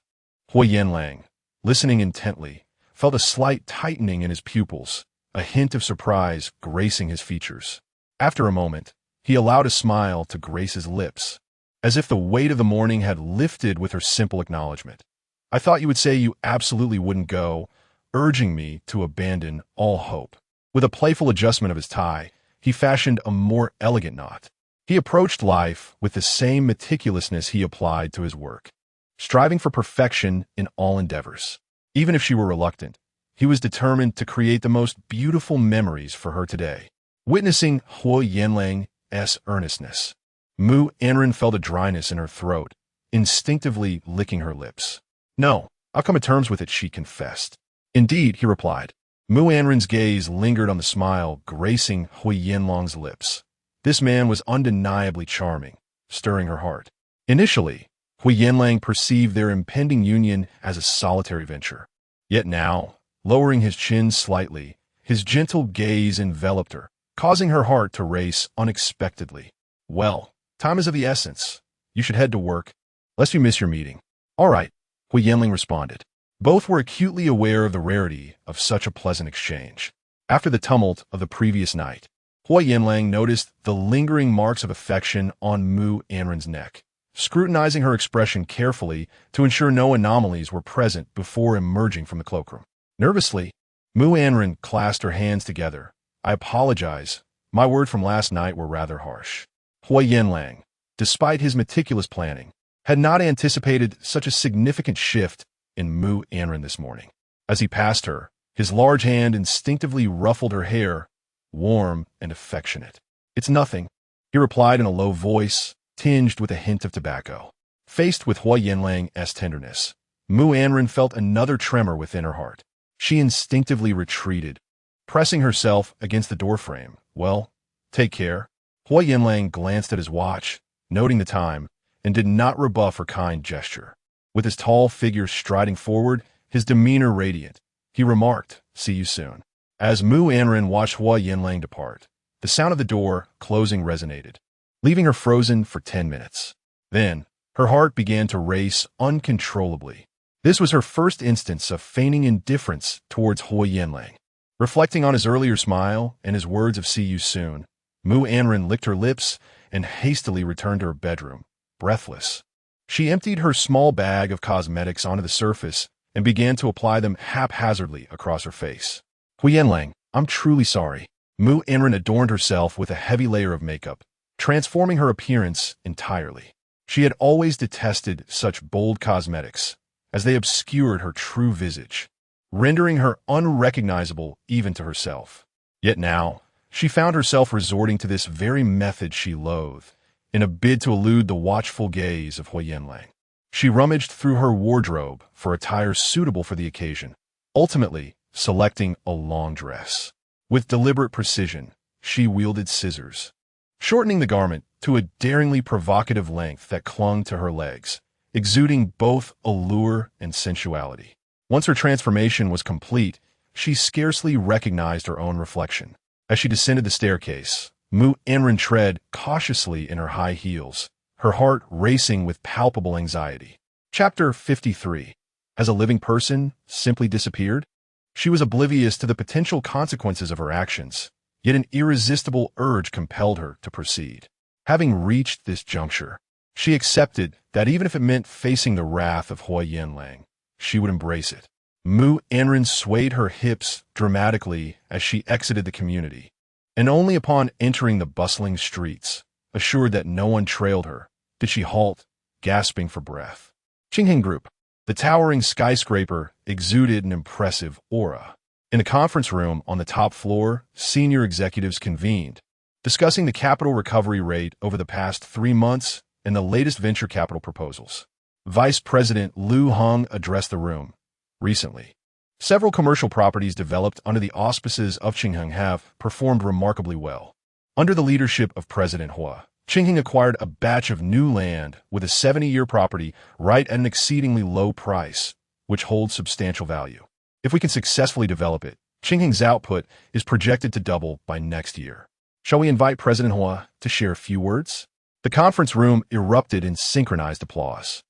Huo Yanlang, listening intently, felt a slight tightening in his pupils, a hint of surprise gracing his features. After a moment, he allowed a smile to grace his lips, as if the weight of the morning had lifted with her simple acknowledgement. I thought you would say you absolutely wouldn't go, urging me to abandon all hope. With a playful adjustment of his tie, he fashioned a more elegant knot. He approached life with the same meticulousness he applied to his work, striving for perfection in all endeavors. Even if she were reluctant, he was determined to create the most beautiful memories for her today. Witnessing Huo Yanlang's earnestness, Mu Anran felt a dryness in her throat, instinctively licking her lips. No, I'll come to terms with it, she confessed. Indeed, he replied. Mu Anran's gaze lingered on the smile gracing Huo Yanlang's lips. This man was undeniably charming, stirring her heart. Initially, Huo Yanlang perceived their impending union as a solitary venture. Yet now, lowering his chin slightly, his gentle gaze enveloped her, causing her heart to race unexpectedly. Well, time is of the essence. You should head to work, lest you miss your meeting. All right, Huo Yanlang responded. Both were acutely aware of the rarity of such a pleasant exchange. After the tumult of the previous night, Huo Yanlang noticed the lingering marks of affection on Mu Anran's neck, scrutinizing her expression carefully to ensure no anomalies were present before emerging from the cloakroom. Nervously, Mu Anran clasped her hands together. I apologize. My words from last night were rather harsh. Huo Yanlang, despite his meticulous planning, had not anticipated such a significant shift in Mu Anran this morning. As he passed her, his large hand instinctively ruffled her hair, warm and affectionate. It's nothing, he replied in a low voice, tinged with a hint of tobacco. Faced with Huo Yanlang's tenderness, Mu Anran felt another tremor within her heart. She instinctively retreated, pressing herself against the doorframe. Well, take care. Huo Yanlang glanced at his watch, noting the time, and did not rebuff her kind gesture. With his tall figure striding forward, his demeanor radiant, he remarked, see you soon. As Mu Anran watched Huo Yanlang depart, the sound of the door closing resonated, leaving her frozen for 10 minutes. Then, her heart began to race uncontrollably. This was her first instance of feigning indifference towards Huo Yanlang. Reflecting on his earlier smile and his words of see you soon, Mu Anran licked her lips and hastily returned to her bedroom, breathless. She emptied her small bag of cosmetics onto the surface and began to apply them haphazardly across her face. Huo Yanlang, I'm truly sorry. Mu Anran adorned herself with a heavy layer of makeup, transforming her appearance entirely. She had always detested such bold cosmetics, as they obscured her true visage, rendering her unrecognizable even to herself. Yet now, she found herself resorting to this very method she loathed, in a bid to elude the watchful gaze of Huo Yanlang. She rummaged through her wardrobe for attire suitable for the occasion, ultimately selecting a long dress. With deliberate precision, she wielded scissors, shortening the garment to a daringly provocative length that clung to her legs, exuding both allure and sensuality. Once her transformation was complete, she scarcely recognized her own reflection. As she descended the staircase, Mu Anran tread cautiously in her high heels, her heart racing with palpable anxiety. Chapter 53. Has a living person simply disappeared? She was oblivious to the potential consequences of her actions, yet an irresistible urge compelled her to proceed. Having reached this juncture, she accepted that even if it meant facing the wrath of Huo Yanlang, she would embrace it. Mu Anran swayed her hips dramatically as she exited the community, and only upon entering the bustling streets, assured that no one trailed her, did she halt, gasping for breath. Qingheng Group. The towering skyscraper exuded an impressive aura. In the conference room on the top floor, senior executives convened, discussing the capital recovery rate over the past 3 months and the latest venture capital proposals. Vice President Lu Hong addressed the room. Recently, several commercial properties developed under the auspices of Qingheng have performed remarkably well. Under the leadership of President Hua, Qingheng acquired a batch of new land with a 70-year property right at an exceedingly low price, which holds substantial value. If we can successfully develop it, Qingheng's output is projected to double by next year. Shall we invite President Hua to share a few words? The conference room erupted in synchronized applause.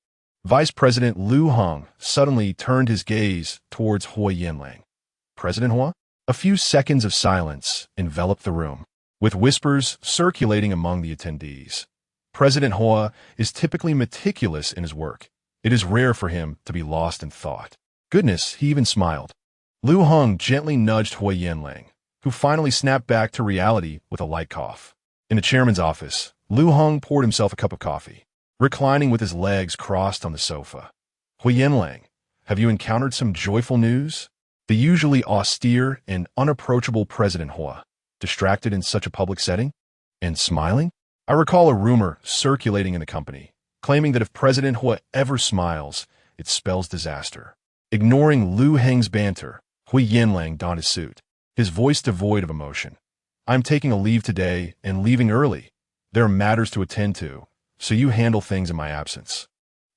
Vice President Lu Hong suddenly turned his gaze towards Huo Yanlang. President Hua? A few seconds of silence enveloped the room, with whispers circulating among the attendees. President Hua is typically meticulous in his work. It is rare for him to be lost in thought. Goodness, he even smiled. Lu Hong gently nudged Huo Yanlang, who finally snapped back to reality with a light cough. In the chairman's office, Lu Hong poured himself a cup of coffee, reclining with his legs crossed on the sofa. Huo Yanlang, have you encountered some joyful news? The usually austere and unapproachable President Hua, distracted in such a public setting? And smiling? I recall a rumor circulating in the company, claiming that if President Hua ever smiles, it spells disaster. Ignoring Lu Heng's banter, Huo Yanlang donned his suit, his voice devoid of emotion. I'm taking a leave today and leaving early. There are matters to attend to, so you handle things in my absence.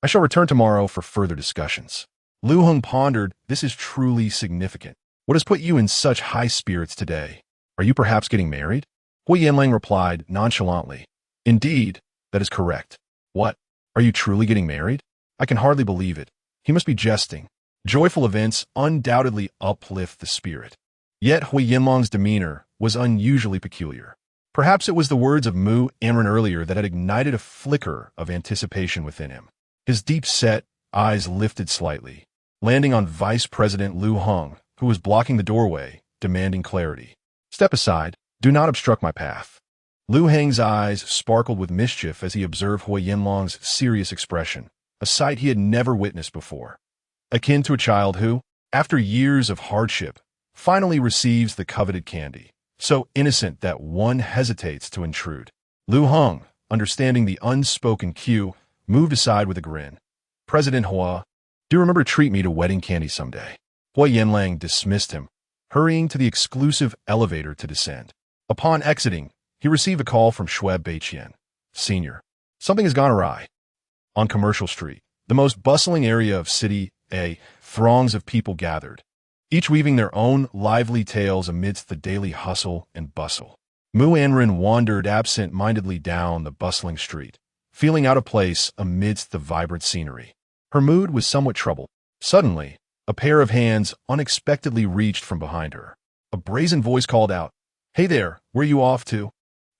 I shall return tomorrow for further discussions. Lu Heng pondered, this is truly significant. What has put you in such high spirits today? Are you perhaps getting married? Huo Yanlang replied nonchalantly. Indeed, that is correct. What? Are you truly getting married? I can hardly believe it. He must be jesting. Joyful events undoubtedly uplift the spirit. Yet Huo Yanlang's demeanor was unusually peculiar. Perhaps it was the words of Mu Anran earlier that had ignited a flicker of anticipation within him. His deep-set eyes lifted slightly, landing on Vice President Lu Hong, who was blocking the doorway, demanding clarity. Step aside. Do not obstruct my path. Lu Heng's eyes sparkled with mischief as he observed Huo Yanlang's serious expression, a sight he had never witnessed before. Akin to a child who, after years of hardship, finally receives the coveted candy. So innocent that one hesitates to intrude. Lu Hong, understanding the unspoken cue, moved aside with a grin. President Hua, do you remember to treat me to wedding candy someday? Huo Yanlang dismissed him, hurrying to the exclusive elevator to descend. Upon exiting, he received a call from Schweb Beiqian. Senior, something has gone awry. On Commercial Street, the most bustling area of City A, throngs of people gathered, each weaving their own lively tales amidst the daily hustle and bustle. Mu Anran wandered absent-mindedly down the bustling street, feeling out of place amidst the vibrant scenery. Her mood was somewhat troubled. Suddenly, a pair of hands unexpectedly reached from behind her. A brazen voice called out, "Hey there, where are you off to?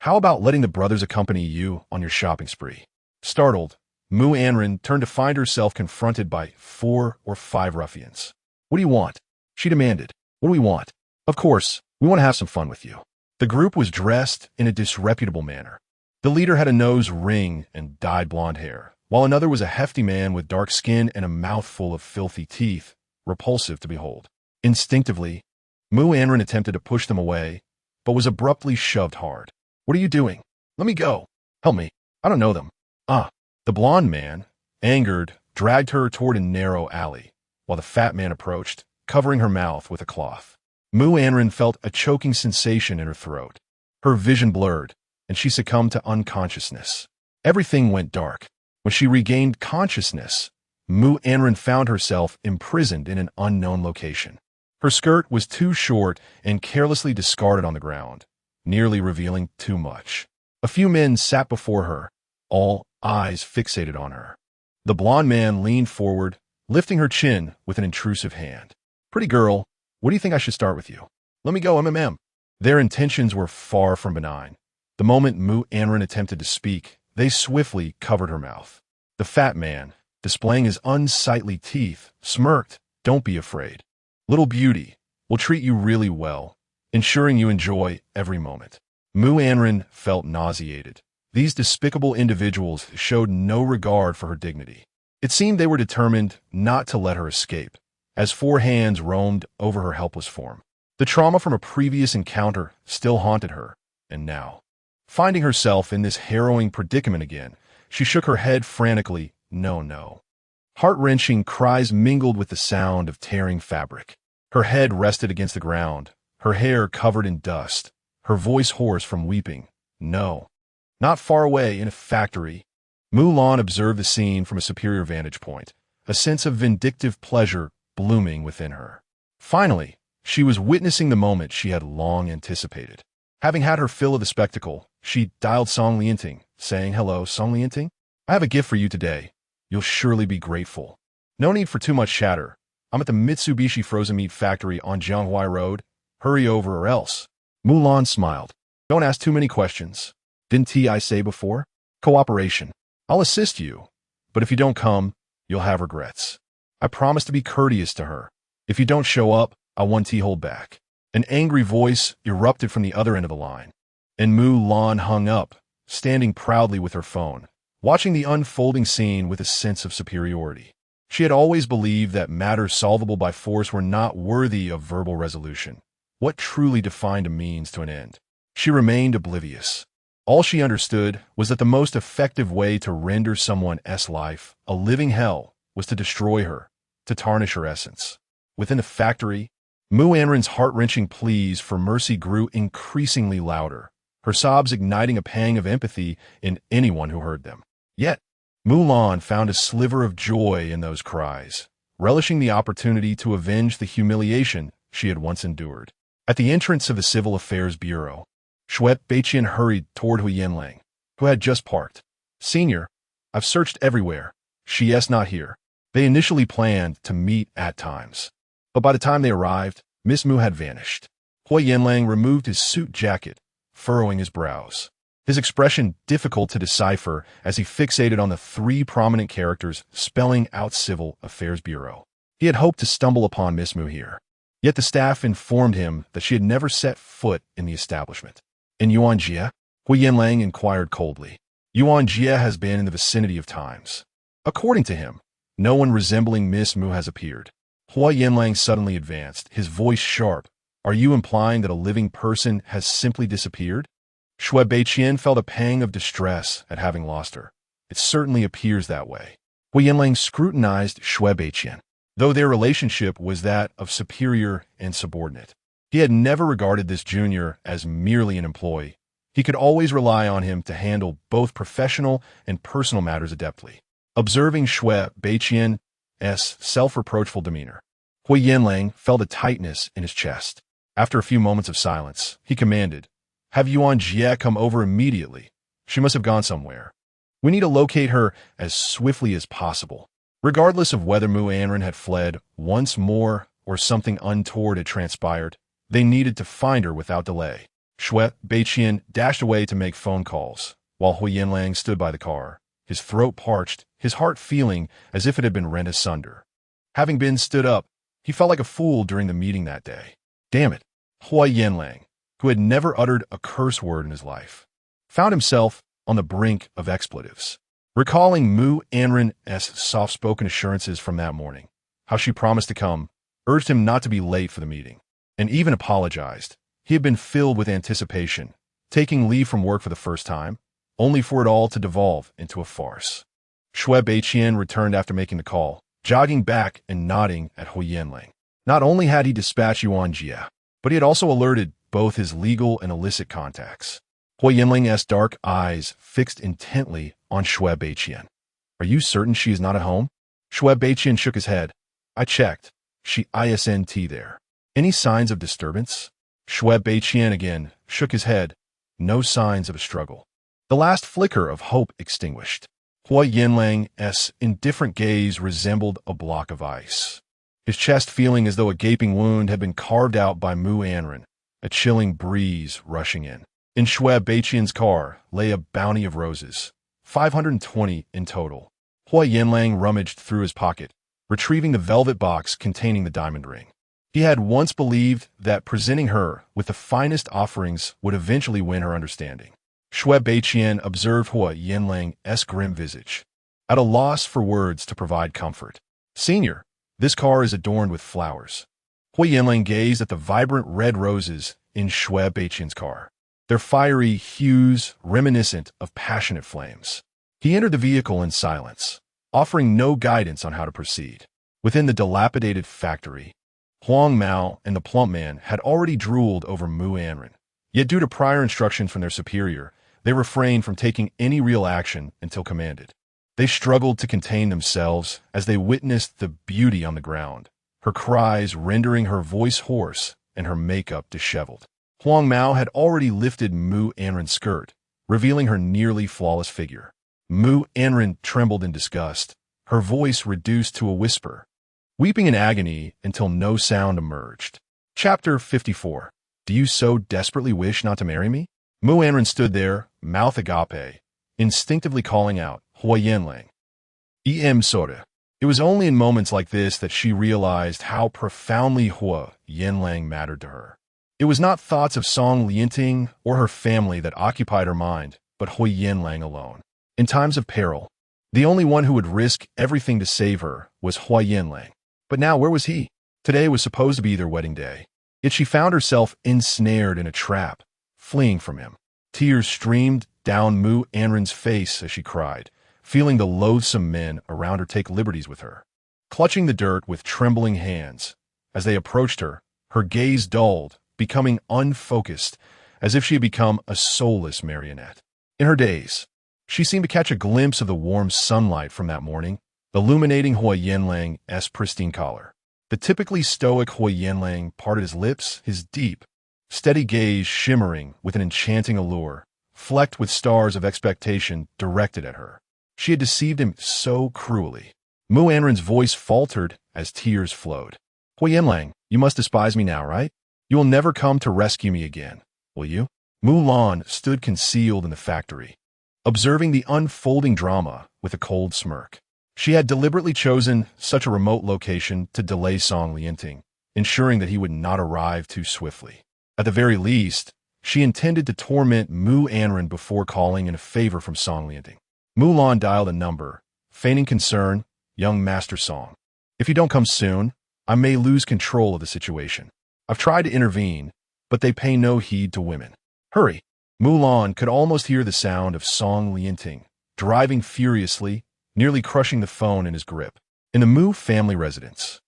How about letting the brothers accompany you on your shopping spree?" Startled, Mu Anran turned to find herself confronted by 4 or 5 ruffians. "What do you want?" she demanded. "What do we want?" "Of course, we want to have some fun with you." The group was dressed in a disreputable manner. The leader had a nose ring and dyed blonde hair, while another was a hefty man with dark skin and a mouthful of filthy teeth, repulsive to behold. Instinctively, Mu Anran attempted to push them away, but was abruptly shoved hard. "What are you doing? Let me go. Help me. I don't know them." "Ah." The blonde man, angered, dragged her toward a narrow alley, while the fat man approached, covering her mouth with a cloth. Mu Anran felt a choking sensation in her throat. Her vision blurred, and she succumbed to unconsciousness. Everything went dark. When she regained consciousness, Mu Anran found herself imprisoned in an unknown location. Her skirt was too short and carelessly discarded on the ground, nearly revealing too much. A few men sat before her, all eyes fixated on her. The blonde man leaned forward, lifting her chin with an intrusive hand. "Pretty girl, what do you think I should start with you?" "Let me go, MMM." Their intentions were far from benign. The moment Mu Anran attempted to speak, they swiftly covered her mouth. The fat man, displaying his unsightly teeth, smirked. "Don't be afraid. Little beauty, we'll treat you really well, ensuring you enjoy every moment." Mu Anran felt nauseated. These despicable individuals showed no regard for her dignity. It seemed they were determined not to let her escape, as four hands roamed over her helpless form. The trauma from a previous encounter still haunted her, and now, finding herself in this harrowing predicament again, she shook her head frantically. No, no. Heart-wrenching cries mingled with the sound of tearing fabric. Her head rested against the ground, her hair covered in dust, her voice hoarse from weeping. No. Not far away, in a factory, Mu Lan observed the scene from a superior vantage point, a sense of vindictive pleasure blooming within her. Finally, she was witnessing the moment she had long anticipated. Having had her fill of the spectacle, she dialed Song Lianting, saying, "Hello, Song Lianting? I have a gift for you today. You'll surely be grateful. No need for too much chatter. I'm at the Mitsubishi frozen meat factory on Jianghuai Road. Hurry over or else." Mu Lan smiled. "Don't ask too many questions. Didn't I say before? Cooperation. I'll assist you, but if you don't come, you'll have regrets. I promise to be courteous to her. If you don't show up, I won't hold back." An angry voice erupted from the other end of the line, and Mu Lan hung up, standing proudly with her phone, watching the unfolding scene with a sense of superiority. She had always believed that matters solvable by force were not worthy of verbal resolution. What truly defined a means to an end? She remained oblivious. All she understood was that the most effective way to render someone's life a living hell was to destroy her, to tarnish her essence. Within the factory, Mu Anran's heart-wrenching pleas for mercy grew increasingly louder, her sobs igniting a pang of empathy in anyone who heard them. Yet, Mu Lan found a sliver of joy in those cries, relishing the opportunity to avenge the humiliation she had once endured. At the entrance of the Civil Affairs Bureau, Shuet Beiqian hurried toward Huo Yanlang, who had just parked. "Senior, I've searched everywhere. She's not here." They initially planned to meet at times, but by the time they arrived, Miss Mu had vanished. Huo Yanlang removed his suit jacket, furrowing his brows, his expression difficult to decipher as he fixated on the three prominent characters spelling out Civil Affairs Bureau. He had hoped to stumble upon Miss Mu here, yet the staff informed him that she had never set foot in the establishment. "In Yuanjie?" Huo Yanlang inquired coldly. "Yuanjie has been in the vicinity of times. According to him, no one resembling Miss Mu has appeared." Huo Yanlang suddenly advanced, his voice sharp. "Are you implying that a living person has simply disappeared?" Shui Beiqian felt a pang of distress at having lost her. "It certainly appears that way." Huo Yanlang scrutinized Shui Beiqian, though their relationship was that of superior and subordinate. He had never regarded this junior as merely an employee. He could always rely on him to handle both professional and personal matters adeptly. Observing Shui Beiqian's self-reproachful demeanor, Huo Yanlang felt a tightness in his chest. After a few moments of silence, he commanded, "Have Yuanjie come over immediately. She must have gone somewhere. We need to locate her as swiftly as possible." Regardless of whether Mu Anran had fled once more or something untoward had transpired, they needed to find her without delay. Shui Beiqian dashed away to make phone calls, while Huo Yanlang stood by the car, his throat parched, his heart feeling as if it had been rent asunder. Having been stood up, he felt like a fool during the meeting that day. Damn it, Huo Yanlang, who had never uttered a curse word in his life, found himself on the brink of expletives. Recalling Mu Anran's soft-spoken assurances from that morning, how she promised to come, urged him not to be late for the meeting, and even apologized. He had been filled with anticipation, taking leave from work for the first time, only for it all to devolve into a farce. Shui Beiqian returned after making the call, jogging back and nodding at Huo Yanlang. Not only had he dispatched Yuanjie, but he had also alerted both his legal and illicit contacts. Huo Yanlang's dark eyes fixed intently on Shui Beiqian. "Are you certain she is not at home?" Shui Beiqian shook his head. "I checked. She isn't there. Any signs of disturbance?" Shui Beiqian again shook his head. No signs of a struggle. The last flicker of hope extinguished. Huo Yanlang's indifferent gaze resembled a block of ice, his chest feeling as though a gaping wound had been carved out by Mu Anran, a chilling breeze rushing in. In Shui Beiqian's car lay a bounty of roses, 520 in total. Huo Yanlang rummaged through his pocket, retrieving the velvet box containing the diamond ring. He had once believed that presenting her with the finest offerings would eventually win her understanding. Shui Beiqian observed Huo Yanlang's grim visage, at a loss for words to provide comfort. "Senior, this car is adorned with flowers." Huo Yanlang gazed at the vibrant red roses in Shui Beiqian's car, their fiery hues reminiscent of passionate flames. He entered the vehicle in silence, offering no guidance on how to proceed. Within the dilapidated factory, Huang Mao and the plump man had already drooled over Mu Anran. Yet due to prior instructions from their superior, they refrained from taking any real action until commanded. They struggled to contain themselves as they witnessed the beauty on the ground, her cries rendering her voice hoarse and her makeup disheveled. Huang Mao had already lifted Mu Anran's skirt, revealing her nearly flawless figure. Mu Anran trembled in disgust, her voice reduced to a whisper, weeping in agony until no sound emerged. Chapter 54. Do you so desperately wish not to marry me? Mu Anran stood there, mouth agape, instinctively calling out, Huo Yanlang. Soda. It was only in moments like this that she realized how profoundly Huo Yanlang mattered to her. It was not thoughts of Song Lianting or her family that occupied her mind, but Huo Yanlang alone. In times of peril, the only one who would risk everything to save her was Huo Yanlang. But now where was he? Today was supposed to be their wedding day. Yet she found herself ensnared in a trap, fleeing from him. Tears streamed down Mu Anran's face as she cried, feeling the loathsome men around her take liberties with her. Clutching the dirt with trembling hands, as they approached her, her gaze dulled, becoming unfocused, as if she had become a soulless marionette. In her daze, she seemed to catch a glimpse of the warm sunlight from that morning, illuminating Huo Yanlang's pristine collar. The typically stoic Huo Yanlang parted his lips, his deep, steady gaze shimmering with an enchanting allure, flecked with stars of expectation directed at her. She had deceived him so cruelly. Mu Anran's voice faltered as tears flowed. Huo Yanlang, you must despise me now, right? You will never come to rescue me again, will you? Mu Lan stood concealed in the factory, observing the unfolding drama with a cold smirk. She had deliberately chosen such a remote location to delay Song Lianting, ensuring that he would not arrive too swiftly. At the very least, she intended to torment Mu Anran before calling in a favor from Song Lianting. Mu Lan dialed a number, feigning concern, young Master Song. If you don't come soon, I may lose control of the situation. I've tried to intervene, but they pay no heed to women. Hurry! Mu Lan could almost hear the sound of Song Lianting, driving furiously, nearly crushing the phone in his grip. In the Mu family residence,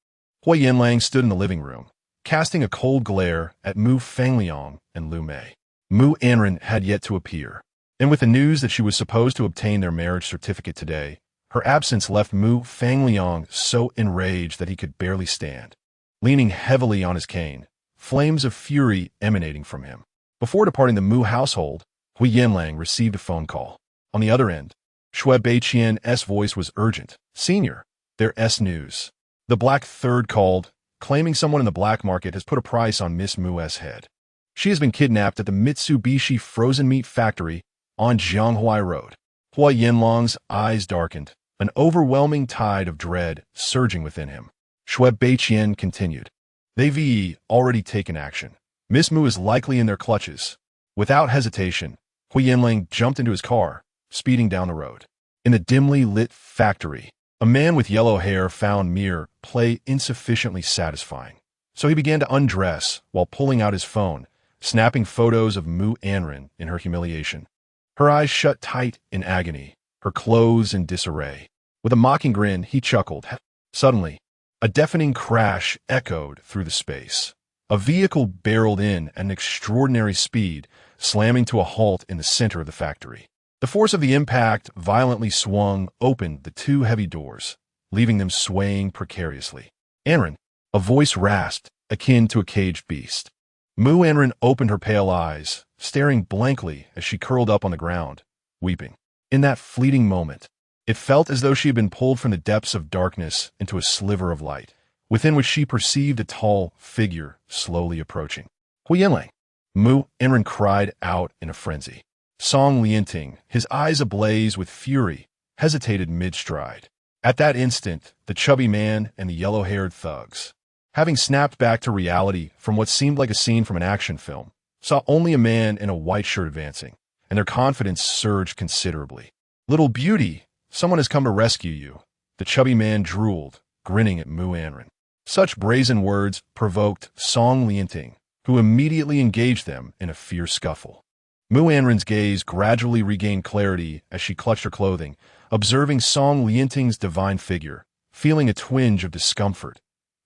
Huo Yanlang stood in the living room, casting a cold glare at Mu Fangliang and Lu Mei. Mu Anran had yet to appear, and with the news that she was supposed to obtain their marriage certificate today, her absence left Mu Fangliang so enraged that he could barely stand. Leaning heavily on his cane, flames of fury emanating from him. Before departing the Mu household, Huo Yanlang received a phone call. On the other end, Shui Beiqian's voice was urgent. Senior, there's news. The Black Third called, claiming someone in the black market has put a price on Miss Mu's head. She has been kidnapped at the Mitsubishi frozen meat factory on Jianghuai Road. Huo Yanlang's eyes darkened, an overwhelming tide of dread surging within him. Shui Beiqian continued. They've already taken action. Miss Mu is likely in their clutches. Without hesitation, Huo Yanlang jumped into his car, speeding down the road. In the dimly lit factory, a man with yellow hair found mere play insufficiently satisfying. So he began to undress while pulling out his phone, snapping photos of Mu Anran in her humiliation. Her eyes shut tight in agony, her clothes in disarray. With a mocking grin, he chuckled. Suddenly, a deafening crash echoed through the space. A vehicle barreled in at an extraordinary speed, slamming to a halt in the center of the factory. The force of the impact violently swung open the two heavy doors, leaving them swaying precariously. Anran, a voice rasped, akin to a caged beast. Mu Anran opened her pale eyes, staring blankly as she curled up on the ground, weeping. In that fleeting moment, it felt as though she had been pulled from the depths of darkness into a sliver of light, within which she perceived a tall figure slowly approaching. Huo Yanlang, Mu Anran cried out in a frenzy. Song Lianting, his eyes ablaze with fury, hesitated mid-stride. At that instant, the chubby man and the yellow-haired thugs, having snapped back to reality from what seemed like a scene from an action film, saw only a man in a white shirt advancing, and their confidence surged considerably. "Little beauty, someone has come to rescue you," the chubby man drooled, grinning at Mu Anran. Such brazen words provoked Song Lianting, who immediately engaged them in a fierce scuffle. Mu Anran's gaze gradually regained clarity as she clutched her clothing, observing Song Lianting's divine figure, feeling a twinge of discomfort.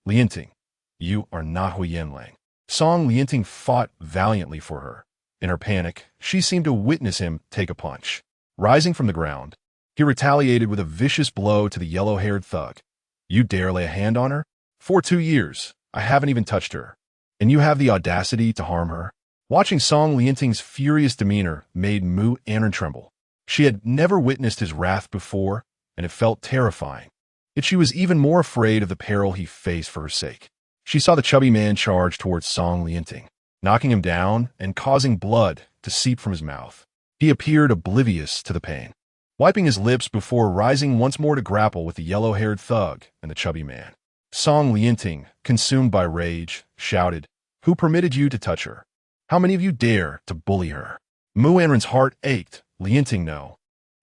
"Lianting, you are not Huo Yanlang." Song Lianting fought valiantly for her. In her panic, she seemed to witness him take a punch. Rising from the ground, he retaliated with a vicious blow to the yellow-haired thug. "You dare lay a hand on her? For 2 years, I haven't even touched her. And you have the audacity to harm her?" Watching Song Lianting's furious demeanor made Mu Anran tremble. She had never witnessed his wrath before, and it felt terrifying. Yet she was even more afraid of the peril he faced for her sake. She saw the chubby man charge towards Song Lianting, knocking him down and causing blood to seep from his mouth. He appeared oblivious to the pain, wiping his lips before rising once more to grapple with the yellow-haired thug and the chubby man. Song Lianting, consumed by rage, shouted, "Who permitted you to touch her? How many of you dare to bully her?" Mu Anran's heart ached. "Lianting, no.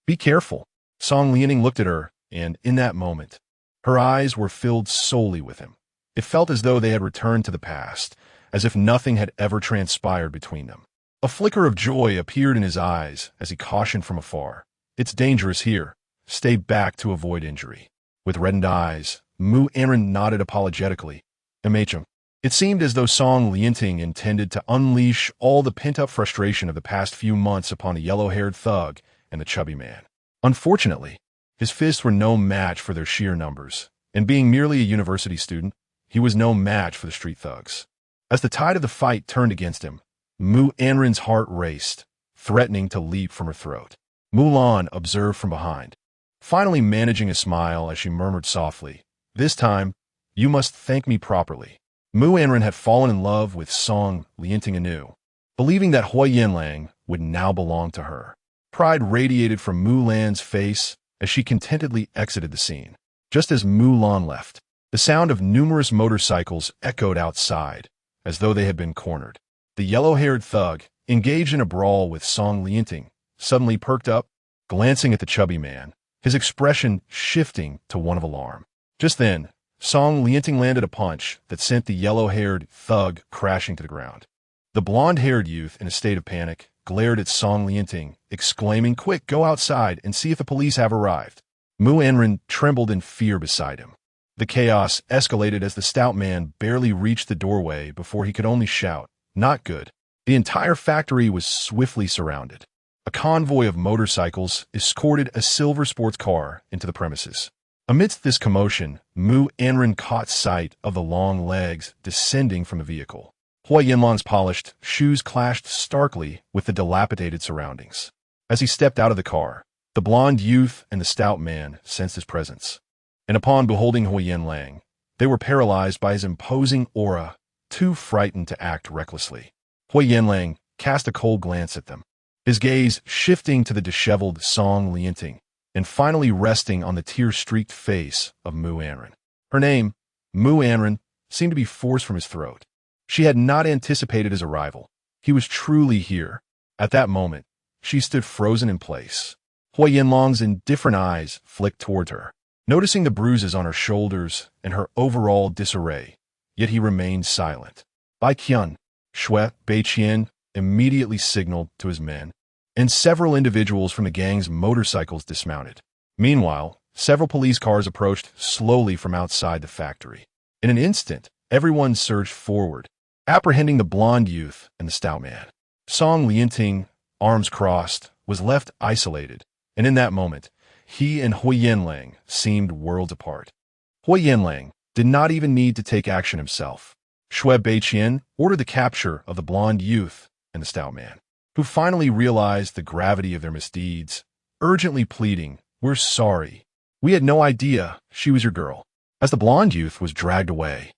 Be careful." Song Lianting looked at her, and in that moment, her eyes were filled solely with him. It felt as though they had returned to the past, as if nothing had ever transpired between them. A flicker of joy appeared in his eyes as he cautioned from afar, "It's dangerous here. Stay back to avoid injury." With reddened eyes, Mu Anran nodded apologetically. "MHM." It seemed as though Song Lianting intended to unleash all the pent-up frustration of the past few months upon the yellow-haired thug and the chubby man. Unfortunately, his fists were no match for their sheer numbers, and being merely a university student, he was no match for the street thugs. As the tide of the fight turned against him, Mu Anran's heart raced, threatening to leap from her throat. Mulan observed from behind, finally managing a smile as she murmured softly, "This time, you must thank me properly." Mu Anran had fallen in love with Song Lianting anew, believing that Huo Yanlang would now belong to her. Pride radiated from Mulan's face as she contentedly exited the scene. Just as Mulan left, the sound of numerous motorcycles echoed outside, as though they had been cornered. The yellow-haired thug, engaged in a brawl with Song Lianting, suddenly perked up, glancing at the chubby man, his expression shifting to one of alarm. Just then, Song Lianting landed a punch that sent the yellow-haired thug crashing to the ground. The blonde-haired youth, in a state of panic, glared at Song Lianting, exclaiming, "Quick, go outside and see if the police have arrived." Mu Anran trembled in fear beside him. The chaos escalated as the stout man barely reached the doorway before he could only shout, "Not good." The entire factory was swiftly surrounded. A convoy of motorcycles escorted a silver sports car into the premises. Amidst this commotion, Mu Anran caught sight of the long legs descending from the vehicle. Huo Yanlang's polished shoes clashed starkly with the dilapidated surroundings. As he stepped out of the car, the blond youth and the stout man sensed his presence. And upon beholding Huo Yanlang, they were paralyzed by his imposing aura, too frightened to act recklessly. Huo Yanlang cast a cold glance at them, his gaze shifting to the disheveled Song Lianting, and finally resting on the tear-streaked face of Mu Anran. Her name, Mu Anran, seemed to be forced from his throat. She had not anticipated his arrival. He was truly here. At that moment, she stood frozen in place. Huo Yanlang's indifferent eyes flicked toward her, noticing the bruises on her shoulders and her overall disarray, yet he remained silent. Bai Qian, Shui Beiqian immediately signaled to his men, and several individuals from the gang's motorcycles dismounted. Meanwhile, several police cars approached slowly from outside the factory. In an instant, everyone surged forward, apprehending the blonde youth and the stout man. Song Lianting, arms crossed, was left isolated, and in that moment, he and Huo Yanlang seemed worlds apart. Huo Yanlang did not even need to take action himself. Shui Beiqian ordered the capture of the blonde youth and the stout man, who finally realized the gravity of their misdeeds, urgently pleading, "We're sorry. We had no idea she was your girl." As the blonde youth was dragged away,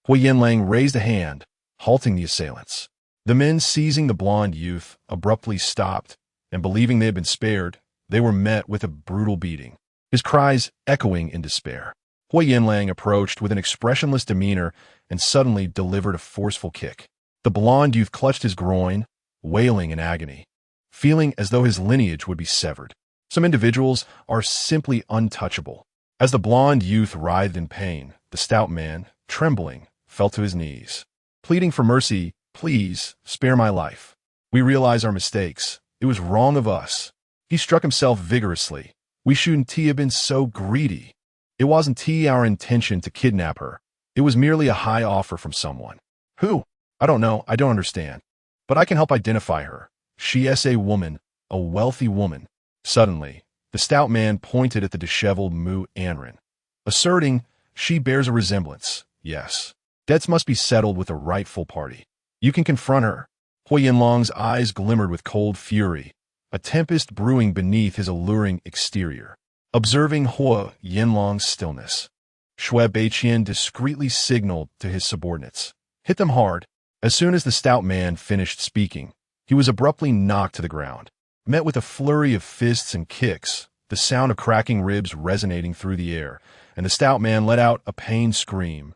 Huo Yanlang raised a hand, halting the assailants. The men seizing the blonde youth abruptly stopped, and believing they had been spared, they were met with a brutal beating, his cries echoing in despair. Huo Yanlang approached with an expressionless demeanor and suddenly delivered a forceful kick. The blonde youth clutched his groin, wailing in agony, feeling as though his lineage would be severed. Some individuals are simply untouchable. As the blonde youth writhed in pain, the stout man, trembling, fell to his knees, pleading for mercy. Please, spare my life. We realize our mistakes. It was wrong of us. He struck himself vigorously. We shouldn't have been so greedy. It wasn't our intention to kidnap her. It was merely a high offer from someone. Who? I don't know. I don't understand. But I can help identify her. She is a woman, a wealthy woman. Suddenly, the stout man pointed at the disheveled Mu Anran, asserting she bears a resemblance. Yes. Debts must be settled with a rightful party. You can confront her. Huo Yanlang's eyes glimmered with cold fury, a tempest brewing beneath his alluring exterior. Observing Huo Yanlang's stillness, Shui Beiqian discreetly signaled to his subordinates. Hit them hard. As soon as the stout man finished speaking, he was abruptly knocked to the ground, met with a flurry of fists and kicks, the sound of cracking ribs resonating through the air, and the stout man let out a pained scream.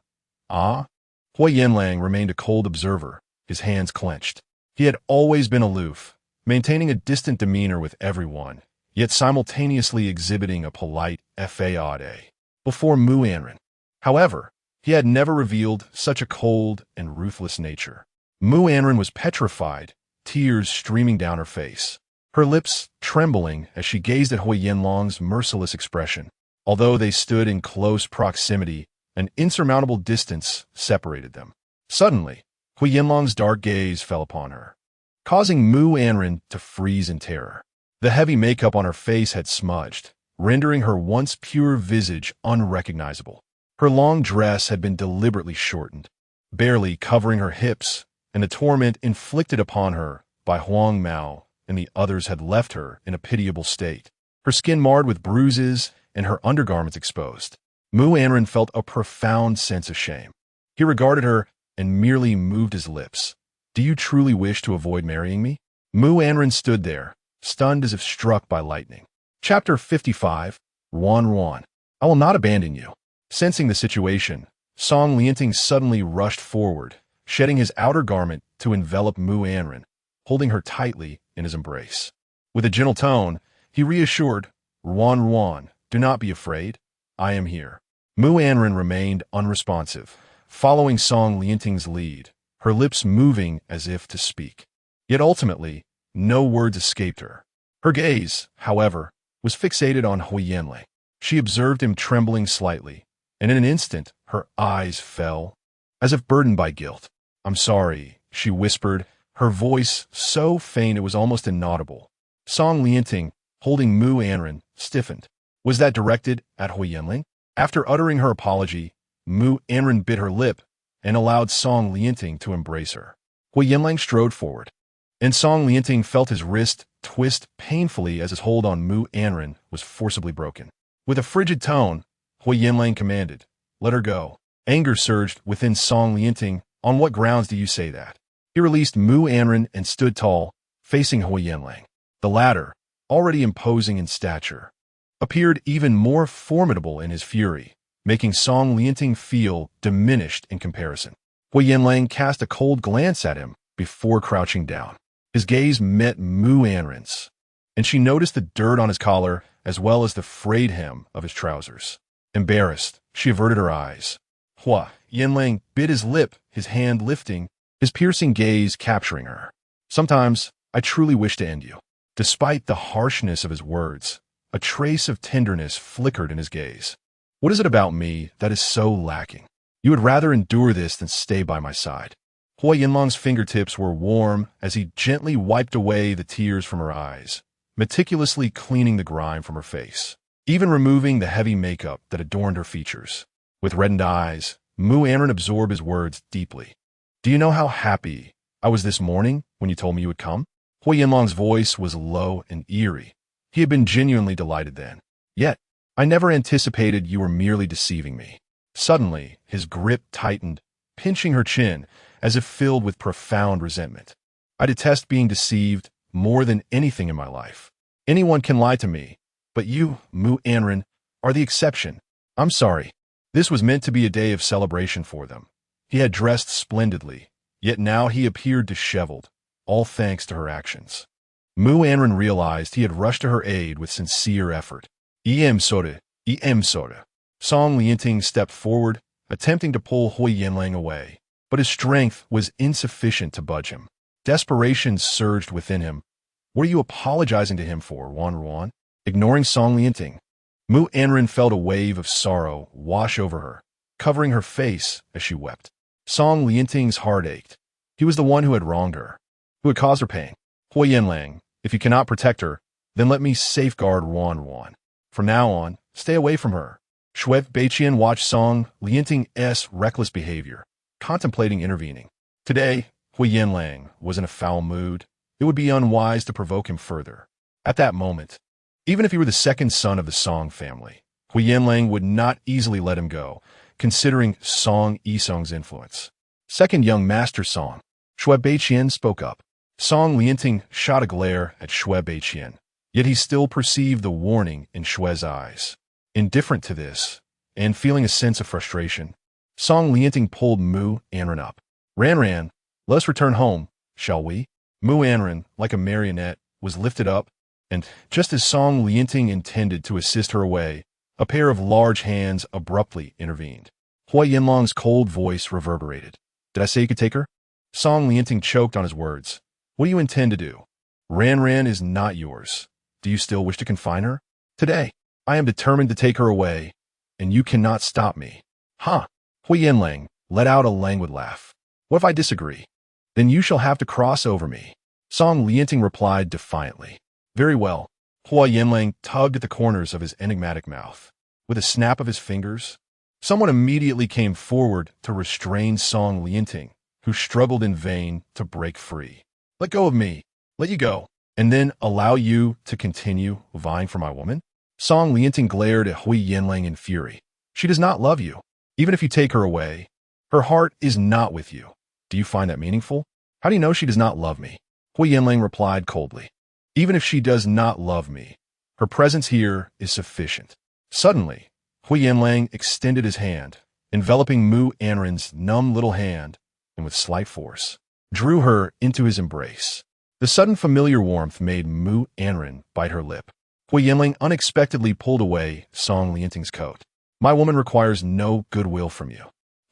Ah? Huo Yanlang remained a cold observer, his hands clenched. He had always been aloof, maintaining a distant demeanor with everyone, yet simultaneously exhibiting a polite faade before Mu Anran. However, he had never revealed such a cold and ruthless nature. Mu Anran was petrified, tears streaming down her face, her lips trembling as she gazed at Huo Yanlang's merciless expression. Although they stood in close proximity, an insurmountable distance separated them. Suddenly, Huo Yanlang's dark gaze fell upon her, causing Mu Anran to freeze in terror. The heavy makeup on her face had smudged, rendering her once pure visage unrecognizable. Her long dress had been deliberately shortened, barely covering her hips, and the torment inflicted upon her by Huang Mao and the others had left her in a pitiable state, her skin marred with bruises and her undergarments exposed. Mu Anran felt a profound sense of shame. He regarded her and merely moved his lips. Do you truly wish to avoid marrying me? Mu Anran stood there, stunned as if struck by lightning. Chapter 55, Ruan. I will not abandon you. Sensing the situation, Song Lianting suddenly rushed forward, shedding his outer garment to envelop Mu Anran, holding her tightly in his embrace. With a gentle tone, he reassured, Ruan, do not be afraid. I am here. Mu Anran remained unresponsive, following Song Lianting's lead, her lips moving as if to speak. Yet ultimately, no words escaped her. Her gaze, however, was fixated on Huo Yanlang. She observed him trembling slightly, and in an instant her eyes fell, as if burdened by guilt. I'm sorry, she whispered, her voice so faint it was almost inaudible. Song Lianting, holding Mu Anran, stiffened. Was that directed at Huo Yanlang? After uttering her apology, Mu Anran bit her lip and allowed Song Lianting to embrace her. Huo Yanlang strode forward, and Song Lianting felt his wrist twist painfully as his hold on Mu Anran was forcibly broken. With a frigid tone, Huo Yanlang commanded, let her go. Anger surged within Song Lianting. On what grounds do you say that? He released Mu Anran and stood tall, facing Huo Yanlang. The latter, already imposing in stature, appeared even more formidable in his fury, making Song Lianting feel diminished in comparison. Huo Yanlang cast a cold glance at him before crouching down. His gaze met Mu Anran's, and she noticed the dirt on his collar as well as the frayed hem of his trousers. Embarrassed, she averted her eyes. Huo Yanlang bit his lip, his hand lifting, his piercing gaze capturing her. Sometimes I truly wish to end you. Despite the harshness of his words, a trace of tenderness flickered in his gaze. What is it about me that is so lacking? You would rather endure this than stay by my side. Huo Yanlang's fingertips were warm as he gently wiped away the tears from her eyes, meticulously cleaning the grime from her face, even removing the heavy makeup that adorned her features. With reddened eyes, Mu Anran absorbed his words deeply. Do you know how happy I was this morning when you told me you would come? Huo Yanlang's voice was low and eerie. He had been genuinely delighted then. Yet, I never anticipated you were merely deceiving me. Suddenly, his grip tightened, pinching her chin, as if filled with profound resentment. I detest being deceived more than anything in my life. Anyone can lie to me, but you, Mu Anran, are the exception. I'm sorry. This was meant to be a day of celebration for them. He had dressed splendidly, yet now he appeared disheveled, all thanks to her actions. Mu Anran realized he had rushed to her aid with sincere effort. Em soda, em soda. Song Lianting stepped forward, attempting to pull Huo Yanlang away, but his strength was insufficient to budge him. Desperation surged within him. What are you apologizing to him for, Wan? Ignoring Song Lianting, Mu Anran felt a wave of sorrow wash over her, covering her face as she wept. Song Lianting's heart ached. He was the one who had wronged her, who had caused her pain. Huo Yanlang, if you cannot protect her, then let me safeguard Wan. From now on, stay away from her. Shui Beiqian watched Song Lianting's reckless behavior, contemplating intervening. Today, Huo Yanlang was in a foul mood. It would be unwise to provoke him further. At that moment, even if he were the second son of the Song family, Huo Yanlang would not easily let him go, considering Song Yisong's influence. Second young master Song, Shui Beiqian spoke up. Song Lianting shot a glare at Shui Beiqian, yet he still perceived the warning in Shui's eyes. Indifferent to this, and feeling a sense of frustration, Song Lianting pulled Mu Anran up. Ran, let us return home, shall we? Mu Anran, like a marionette, was lifted up, and just as Song Lianting intended to assist her away, a pair of large hands abruptly intervened. Huo Yanlang's cold voice reverberated. Did I say you could take her? Song Lianting choked on his words. What do you intend to do? Ran is not yours. Do you still wish to confine her? Today, I am determined to take her away, and you cannot stop me. Huh? Huo Yanlang let out a languid laugh. What if I disagree? Then you shall have to cross over me. Song Lianting replied defiantly. Very well. Huo Yanlang tugged at the corners of his enigmatic mouth. With a snap of his fingers, someone immediately came forward to restrain Song Lianting, who struggled in vain to break free. Let go of me. Let you go. And then allow you to continue vying for my woman? Song Lianting glared at Huo Yanlang in fury. She does not love you. Even if you take her away, her heart is not with you. Do you find that meaningful? How do you know she does not love me? Huo Yanlang replied coldly. Even if she does not love me, her presence here is sufficient. Suddenly, Huo Yanlang extended his hand, enveloping Mu Anran's numb little hand, and with slight force, drew her into his embrace. The sudden familiar warmth made Mu Anran bite her lip. Huo Yanlang unexpectedly pulled away Song Lianting's coat. My woman requires no goodwill from you.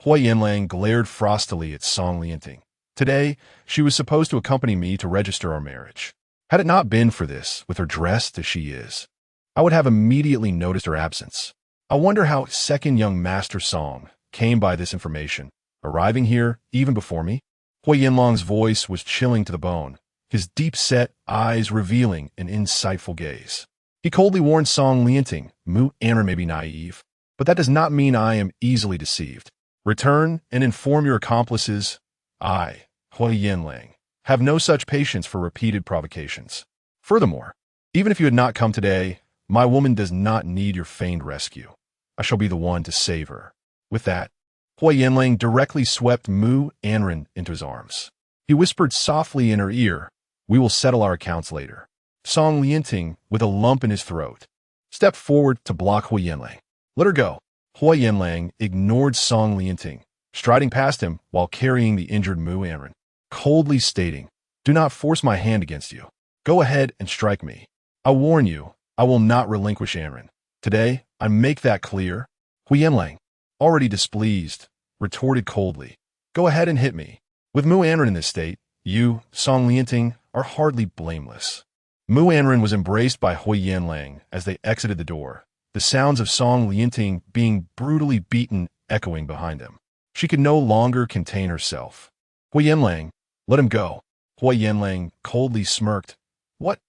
Huo Yanlang glared frostily at Song Lianting. Today, she was supposed to accompany me to register our marriage. Had it not been for this, with her dressed as she is, I would have immediately noticed her absence. I wonder how second young master Song came by this information, arriving here even before me. Huo Yanlang's voice was chilling to the bone, his deep-set eyes revealing an insightful gaze. He coldly warned Song Lianting, Mu Anran may be naive, but that does not mean I am easily deceived. Return and inform your accomplices. I, Huo Yanlang, have no such patience for repeated provocations. Furthermore, even if you had not come today, my woman does not need your feigned rescue. I shall be the one to save her. With that, Huo Yanlang directly swept Mu Anran into his arms. He whispered softly in her ear, we will settle our accounts later. Song Lianting, with a lump in his throat, stepped forward to block Huo Yanlang. Let her go. Huo Yanlang ignored Song Lianting, striding past him while carrying the injured Mu Anran, coldly stating, do not force my hand against you. Go ahead and strike me. I warn you, I will not relinquish Anran. Today, I make that clear. Huo Yanlang, already displeased, retorted coldly, go ahead and hit me. With Mu Anran in this state, you, Song Lianting, are hardly blameless. Mu Anran was embraced by Huo Yanlang as they exited the door, the sounds of Song Lianting being brutally beaten echoing behind them. She could no longer contain herself. Huo Yanlang, let him go. Huo Yanlang coldly smirked. What?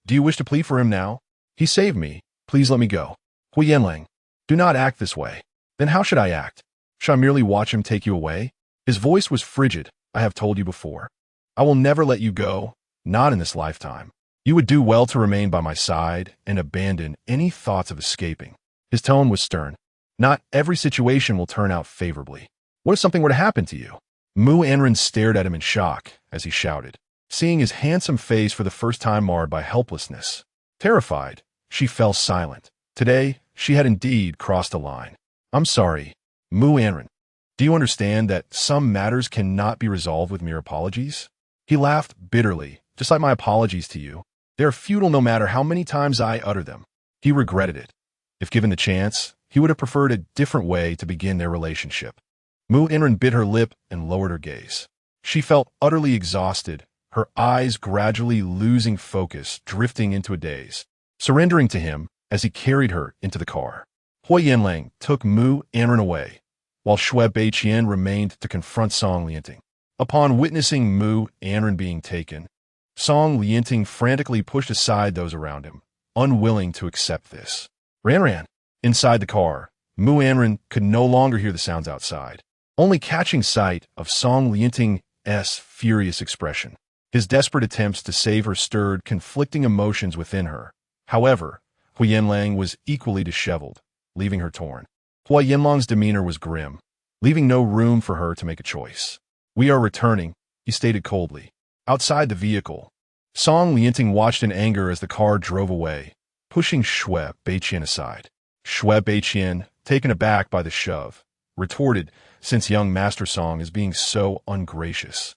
Do you wish to plead for him now? He saved me. Please let me go. Huo Yanlang, do not act this way. Then how should I act? Should I merely watch him take you away? His voice was frigid, I have told you before. I will never let you go, not in this lifetime. You would do well to remain by my side and abandon any thoughts of escaping. His tone was stern. Not every situation will turn out favorably. What if something were to happen to you? Mu Anran stared at him in shock as he shouted, seeing his handsome face for the first time marred by helplessness. Terrified, she fell silent. Today, she had indeed crossed a line. I'm sorry, Mu Anran. Do you understand that some matters cannot be resolved with mere apologies? He laughed bitterly, just like my apologies to you. They are futile no matter how many times I utter them. He regretted it. If given the chance, he would have preferred a different way to begin their relationship. Mu Anran bit her lip and lowered her gaze. She felt utterly exhausted, her eyes gradually losing focus, drifting into a daze, surrendering to him as he carried her into the car. Huo Yanlang took Mu Anran away, while Shui Beiqian remained to confront Song Lianting. Upon witnessing Mu Anran being taken, Song Lianting frantically pushed aside those around him, unwilling to accept this. Ran. Inside the car, Mu Anran could no longer hear the sounds outside, only catching sight of Song Lianting's furious expression. His desperate attempts to save her stirred conflicting emotions within her. However, Huo Yanlang was equally disheveled, leaving her torn. Huo Yanlang's demeanor was grim, leaving no room for her to make a choice. We are returning, he stated coldly. Outside the vehicle, Song Lianting watched in anger as the car drove away, pushing Shui Beiqian aside. Shui Beiqian, taken aback by the shove, retorted, since young Master Song is being so ungracious,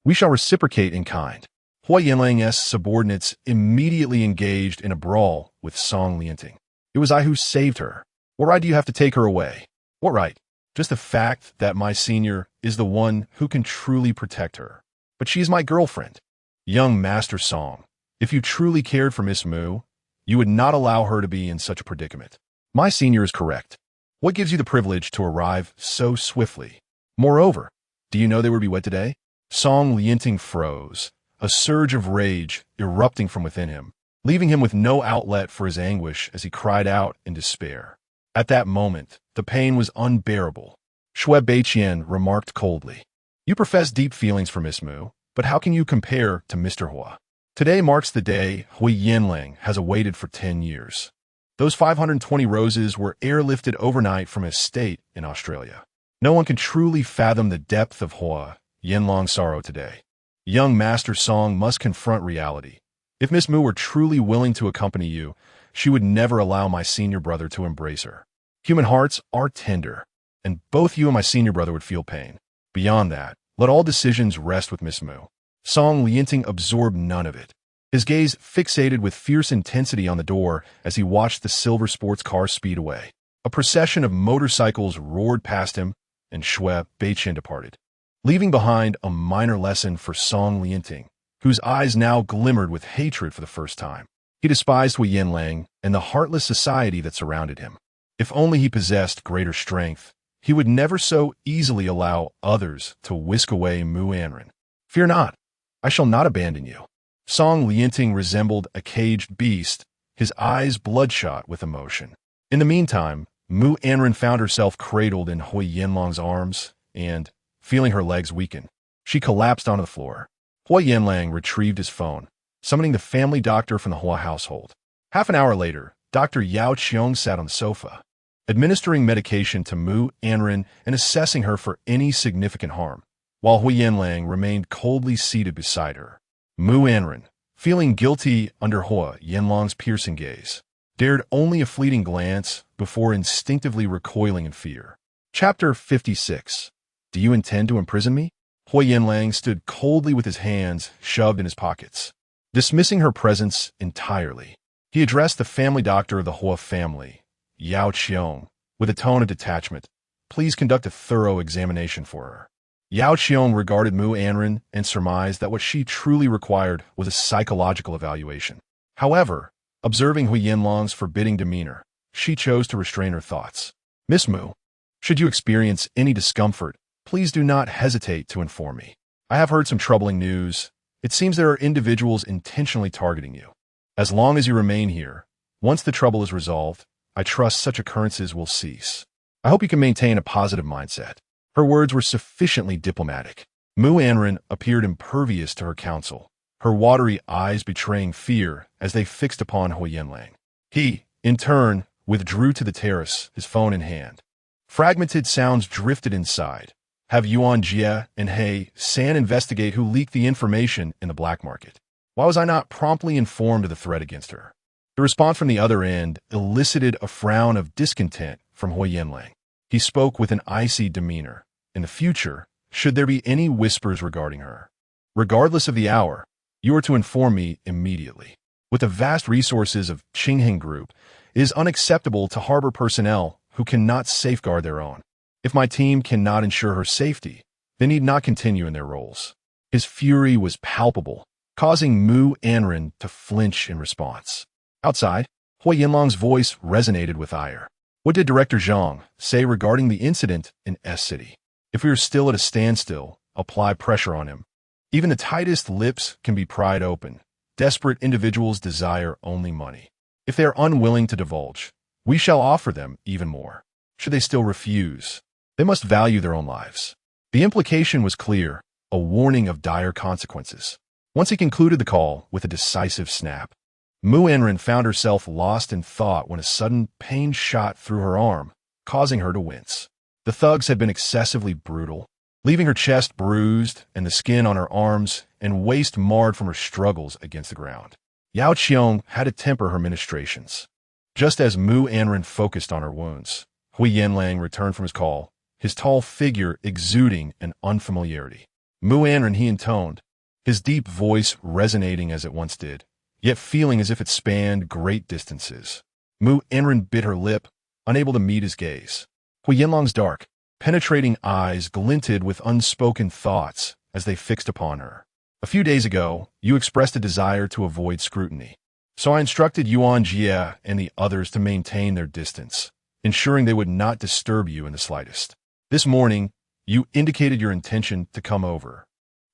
we shall reciprocate in kind. Huo Yanlang's subordinates immediately engaged in a brawl with Song Lianting. It was I who saved her. What right do you have to take her away? What right? Just the fact that my senior is the one who can truly protect her. But she's my girlfriend. Young Master Song, if you truly cared for Miss Mu, you would not allow her to be in such a predicament. My senior is correct. What gives you the privilege to arrive so swiftly? Moreover, do you know they would be wed today? Song Lianting froze, a surge of rage erupting from within him, leaving him with no outlet for his anguish as he cried out in despair. At that moment, the pain was unbearable. Shui Beiqian remarked coldly, you profess deep feelings for Miss Mu, but how can you compare to Mr. Huo? Today marks the day Huo Yanlang has awaited for 10 years. Those 520 roses were airlifted overnight from his estate in Australia. No one can truly fathom the depth of Huo Yanlang's sorrow today. Young Master Song must confront reality. If Miss Mu were truly willing to accompany you, she would never allow my senior brother to embrace her. Human hearts are tender, and both you and my senior brother would feel pain. Beyond that, let all decisions rest with Miss Mu. Song Lianting absorbed none of it. His gaze fixated with fierce intensity on the door as he watched the silver sports car speed away. A procession of motorcycles roared past him, and Shui Beiqian departed, leaving behind a minor lesson for Song Lianting, whose eyes now glimmered with hatred for the first time. He despised Huo Yanlang and the heartless society that surrounded him. If only he possessed greater strength, he would never so easily allow others to whisk away Mu Anran. Fear not, I shall not abandon you. Song Lianting resembled a caged beast, his eyes bloodshot with emotion. In the meantime, Mu Anran found herself cradled in Huo Yanlang's arms, and, feeling her legs weaken, she collapsed onto the floor. Huo Yanlang retrieved his phone, summoning the family doctor from the Huo household. Half an hour later, Dr. Yao Qiong sat on the sofa, administering medication to Mu Anran and assessing her for any significant harm, while Huo Yanlang remained coldly seated beside her. Mu Anran, feeling guilty under Huo Yanlang's piercing gaze, dared only a fleeting glance before instinctively recoiling in fear. Chapter 56. Do you intend to imprison me? Huo Yanlang stood coldly with his hands shoved in his pockets, dismissing her presence entirely. He addressed the family doctor of the Huo family, Yao Qiong, with a tone of detachment. Please conduct a thorough examination for her. Yao Qiong regarded Mu Anran and surmised that what she truly required was a psychological evaluation. However, observing Huo Yanlang's forbidding demeanor, she chose to restrain her thoughts. Miss Mu, should you experience any discomfort, please do not hesitate to inform me. I have heard some troubling news. It seems there are individuals intentionally targeting you. As long as you remain here, once the trouble is resolved, I trust such occurrences will cease. I hope you can maintain a positive mindset. Her words were sufficiently diplomatic. Mu Anran appeared impervious to her counsel, her watery eyes betraying fear as they fixed upon Huo Yanlang. He, in turn, withdrew to the terrace, his phone in hand. Fragmented sounds drifted inside, Have Yuan Jie and He San investigate who leaked the information in the black market. Why was I not promptly informed of the threat against her? The response from the other end elicited a frown of discontent from Huo Yanlang. He spoke with an icy demeanor. In the future, should there be any whispers regarding her, regardless of the hour, you are to inform me immediately. With the vast resources of Qingheng Group, it is unacceptable to harbor personnel who cannot safeguard their own. If my team cannot ensure her safety, they need not continue in their roles. His fury was palpable, causing Mu Anran to flinch in response. Outside, Huo Yanlang's voice resonated with ire. What did Director Zhang say regarding the incident in S-City? If we are still at a standstill, apply pressure on him. Even the tightest lips can be pried open. Desperate individuals desire only money. If they are unwilling to divulge, we shall offer them even more. Should they still refuse, they must value their own lives. The implication was clear, a warning of dire consequences. Once he concluded the call with a decisive snap, Mu Anran found herself lost in thought when a sudden pain shot through her arm, causing her to wince. The thugs had been excessively brutal, leaving her chest bruised and the skin on her arms and waist marred from her struggles against the ground. Yao Qiong had to temper her ministrations. Just as Mu Anran focused on her wounds, Huo Yanlang returned from his call, his tall figure exuding an unfamiliarity. Mu Anran, he intoned, his deep voice resonating as it once did, yet feeling as if it spanned great distances. Mu Anran bit her lip, unable to meet his gaze. Huo Yanlang's dark, penetrating eyes glinted with unspoken thoughts as they fixed upon her. A few days ago, you expressed a desire to avoid scrutiny, so I instructed Yuan Jie and the others to maintain their distance, ensuring they would not disturb you in the slightest. This morning, you indicated your intention to come over,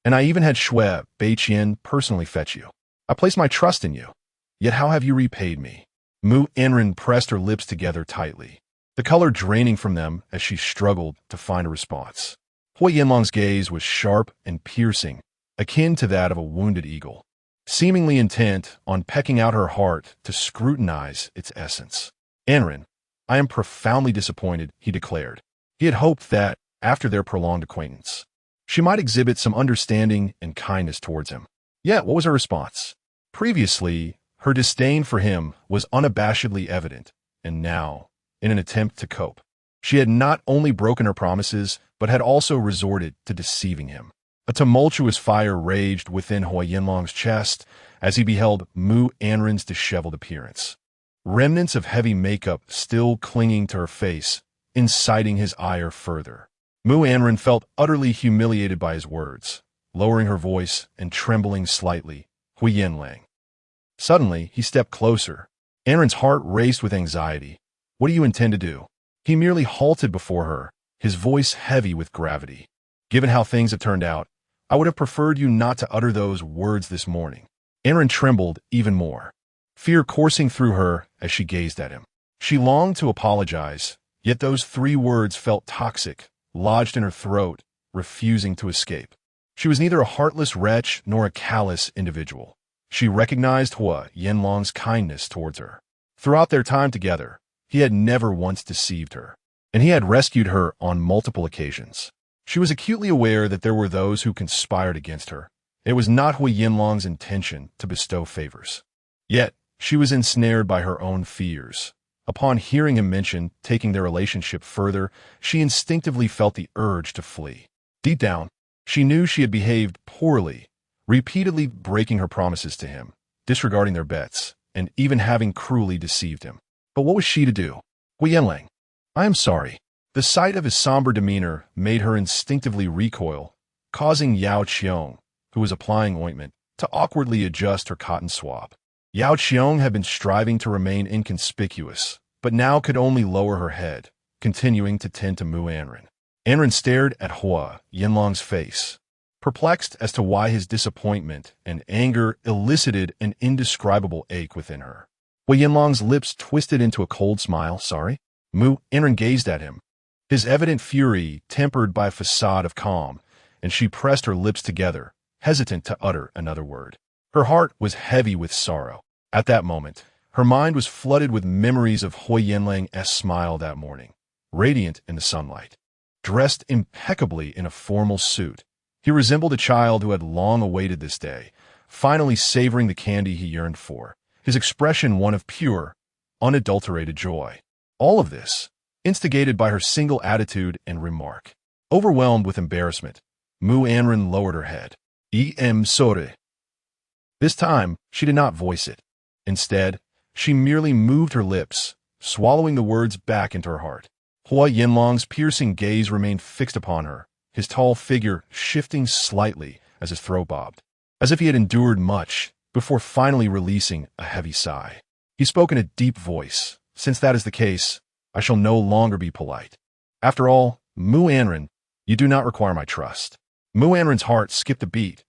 and I even had Shui Beiqian personally fetch you. I place my trust in you. Yet how have you repaid me? Mu Anran pressed her lips together tightly, the color draining from them as she struggled to find a response. Huo Yanlang's gaze was sharp and piercing, akin to that of a wounded eagle, seemingly intent on pecking out her heart to scrutinize its essence. Anran, I am profoundly disappointed, he declared. He had hoped that, after their prolonged acquaintance, she might exhibit some understanding and kindness towards him. Yet, what was her response? Previously, her disdain for him was unabashedly evident, and now, in an attempt to cope, she had not only broken her promises, but had also resorted to deceiving him. A tumultuous fire raged within Huo Yanlang's chest as he beheld Mu Anran's disheveled appearance. Remnants of heavy makeup still clinging to her face, inciting his ire further. Mu Anran felt utterly humiliated by his words. Lowering her voice and trembling slightly, Huo Yanlang. Suddenly, he stepped closer. Anran's heart raced with anxiety. What do you intend to do? He merely halted before her, his voice heavy with gravity. Given how things have turned out, I would have preferred you not to utter those words this morning. Anran trembled even more, fear coursing through her as she gazed at him. She longed to apologize, yet those 3 words felt toxic, lodged in her throat, refusing to escape. She was neither a heartless wretch nor a callous individual. She recognized Huo Yanlang's kindness towards her. Throughout their time together, he had never once deceived her, and he had rescued her on multiple occasions. She was acutely aware that there were those who conspired against her. It was not Huo Yanlang's intention to bestow favors. Yet, she was ensnared by her own fears. Upon hearing him mention taking their relationship further, she instinctively felt the urge to flee. Deep down, she knew she had behaved poorly, repeatedly breaking her promises to him, disregarding their bets, and even having cruelly deceived him. But what was she to do? Huo Yanlang, I am sorry. The sight of his somber demeanor made her instinctively recoil, causing Yao Qiong, who was applying ointment, to awkwardly adjust her cotton swab. Yao Qiong had been striving to remain inconspicuous, but now could only lower her head, continuing to tend to Mu Anran. Anran stared at Huo Yanlang's face, perplexed as to why his disappointment and anger elicited an indescribable ache within her. Huo Yanlang's lips twisted into a cold smile. Sorry? Mu Anran gazed at him, his evident fury tempered by a facade of calm, and she pressed her lips together, hesitant to utter another word. Her heart was heavy with sorrow. At that moment, her mind was flooded with memories of Huo Yanlang's smile that morning, radiant in the sunlight. dressed impeccably in a formal suit. He resembled a child who had long awaited this day, finally savoring the candy he yearned for, his expression one of pure, unadulterated joy. All of this, instigated by her single attitude and remark. Overwhelmed with embarrassment, Mu Anran lowered her head. Sorry. This time, she did not voice it. Instead, she merely moved her lips, swallowing the words back into her heart. Huo Yanlang's piercing gaze remained fixed upon her, his tall figure shifting slightly as his throat bobbed, as if he had endured much before finally releasing a heavy sigh. He spoke in a deep voice. Since that is the case, I shall no longer be polite. After all, Mu Anran, you do not require my trust. Mu Anran's heart skipped a beat.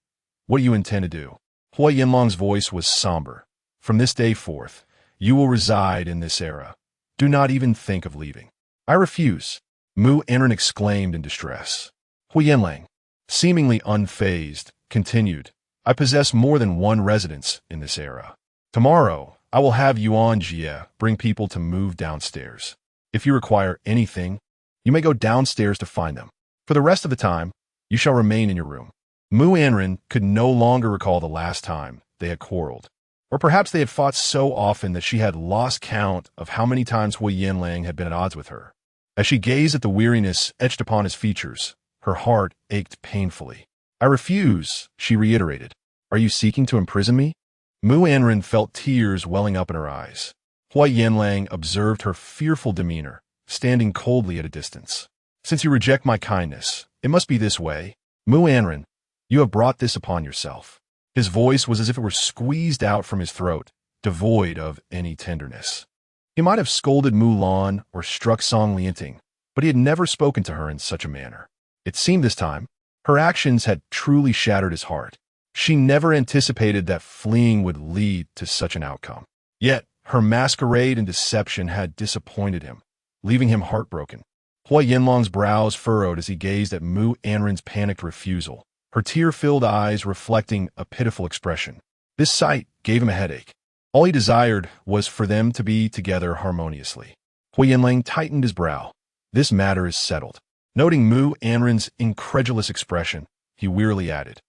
What do you intend to do? Huo Yanlang's voice was somber. From this day forth, you will reside in this era. Do not even think of leaving. I refuse, Mu Anran exclaimed in distress. Huo Yanlang, seemingly unfazed, continued, I possess more than one residence in this era. Tomorrow, I will have Yuan Jie bring people to move downstairs. If you require anything, you may go downstairs to find them. For the rest of the time, you shall remain in your room. Mu Anran could no longer recall the last time they had quarreled. Or perhaps they had fought so often that she had lost count of how many times Huo Yanlang had been at odds with her. As she gazed at the weariness etched upon his features, her heart ached painfully. I refuse, she reiterated. Are you seeking to imprison me? Mu Anran felt tears welling up in her eyes. Huo Yanlang observed her fearful demeanor, standing coldly at a distance. Since you reject my kindness, it must be this way. Mu Anran, you have brought this upon yourself. His voice was as if it were squeezed out from his throat, devoid of any tenderness. He might have scolded Mu Lan or struck Song Lianting, but he had never spoken to her in such a manner. It seemed this time, her actions had truly shattered his heart. She never anticipated that fleeing would lead to such an outcome. Yet, her masquerade and deception had disappointed him, leaving him heartbroken. Huo Yanlang's brows furrowed as he gazed at Mu Anran's panicked refusal, her tear-filled eyes reflecting a pitiful expression. This sight gave him a headache. All he desired was for them to be together harmoniously. Huo Yanlang tightened his brow. This matter is settled. Noting Mu Anran's incredulous expression, he wearily added,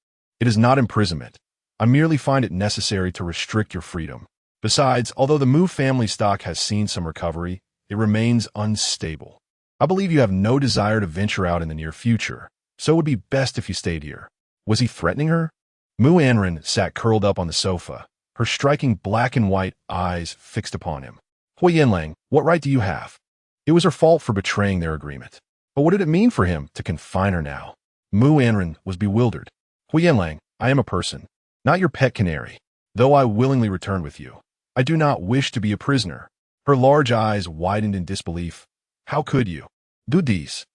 It is not imprisonment. I merely find it necessary to restrict your freedom. Besides, although the Mu family stock has seen some recovery, it remains unstable. I believe you have no desire to venture out in the near future, so it would be best if you stayed here. Was he threatening her? Mu Anran sat curled up on the sofa, her striking black and white eyes fixed upon him. Huo Yanlang, what right do you have? It was her fault for betraying their agreement. But what did it mean for him to confine her now? Mu Anran was bewildered. Huo Yanlang, I am a person, not your pet canary. Though I willingly return with you, I do not wish to be a prisoner. Her large eyes widened in disbelief. How could you do these?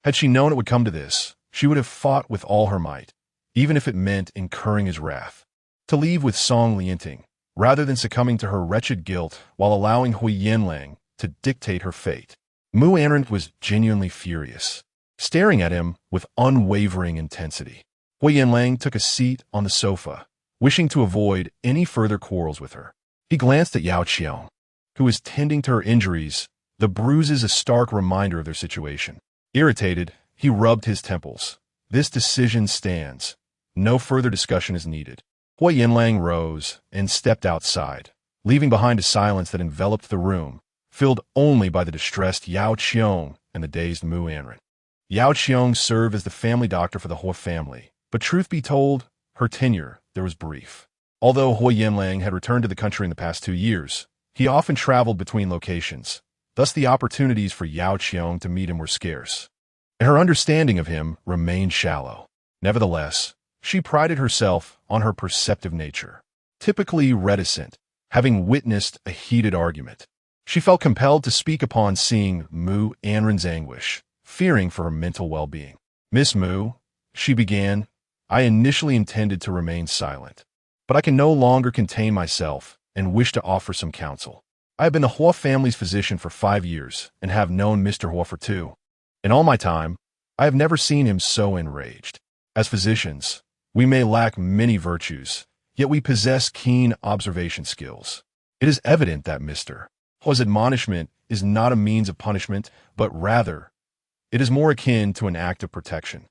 Had she known it would come to this, she would have fought with all her might, even if it meant incurring his wrath. To leave with Song Lianting, rather than succumbing to her wretched guilt while allowing Huo Yanlang to dictate her fate. Mu Anran was genuinely furious, staring at him with unwavering intensity. Huo Yanlang took a seat on the sofa, wishing to avoid any further quarrels with her. He glanced at Yao Qiong, who was tending to her injuries, the bruises a stark reminder of their situation. Irritated, he rubbed his temples. This decision stands. No further discussion is needed. Huo Yanlang rose and stepped outside, leaving behind a silence that enveloped the room, filled only by the distressed Yao Qiong and the dazed Mu Anran. Yao Qiong served as the family doctor for the Huo family, but truth be told, her tenure there was brief. Although Huo Yanlang had returned to the country in the past 2 years, he often traveled between locations. Thus the opportunities for Yao Qiong to meet him were scarce, and her understanding of him remained shallow. Nevertheless, she prided herself on her perceptive nature. Typically reticent, having witnessed a heated argument, she felt compelled to speak upon seeing Mu Anran's anguish, fearing for her mental well-being. Miss Mu, she began, I initially intended to remain silent, but I can no longer contain myself and wish to offer some counsel. I have been the Huo family's physician for 5 years and have known Mr. Huo for 2. In all my time, I have never seen him so enraged. As physicians, we may lack many virtues, yet we possess keen observation skills. It is evident that Mr. Huo's admonishment is not a means of punishment, but rather It is more akin to an act of protection.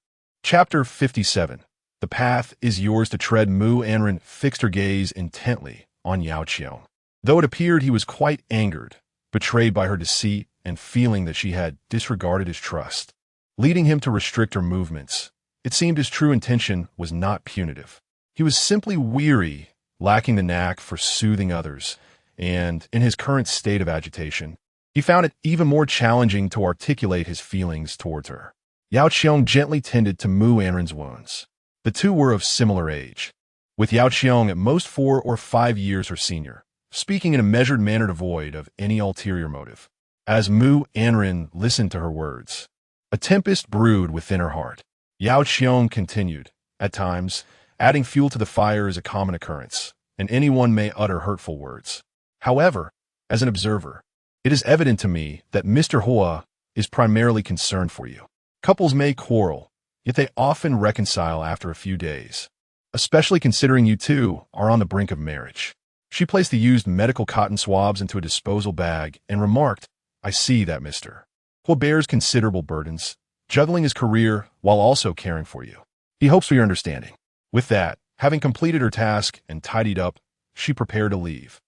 Chapter 57. The path is yours to tread. Mu Anran fixed her gaze intently on Yao Qiong. Though it appeared he was quite angered, betrayed by her deceit and feeling that she had disregarded his trust, leading him to restrict her movements, it seemed his true intention was not punitive. He was simply weary, lacking the knack for soothing others, and, in his current state of agitation, he found it even more challenging to articulate his feelings towards her. Yao Qiong gently tended to Mu Anran's wounds. The two were of similar age, with Yao Qiong at most 4 or 5 years her senior, speaking in a measured manner devoid of any ulterior motive. As Mu Anran listened to her words, a tempest brewed within her heart. Yao Qiong continued, at times, adding fuel to the fire is a common occurrence, and anyone may utter hurtful words. However, as an observer, it is evident to me that Mr. Huo is primarily concerned for you. Couples may quarrel, yet they often reconcile after a few days, especially considering you two are on the brink of marriage. She placed the used medical cotton swabs into a disposal bag and remarked, I see that Mr. Huo bears considerable burdens, juggling his career while also caring for you. He hopes for your understanding. With that, having completed her task and tidied up, she prepared to leave.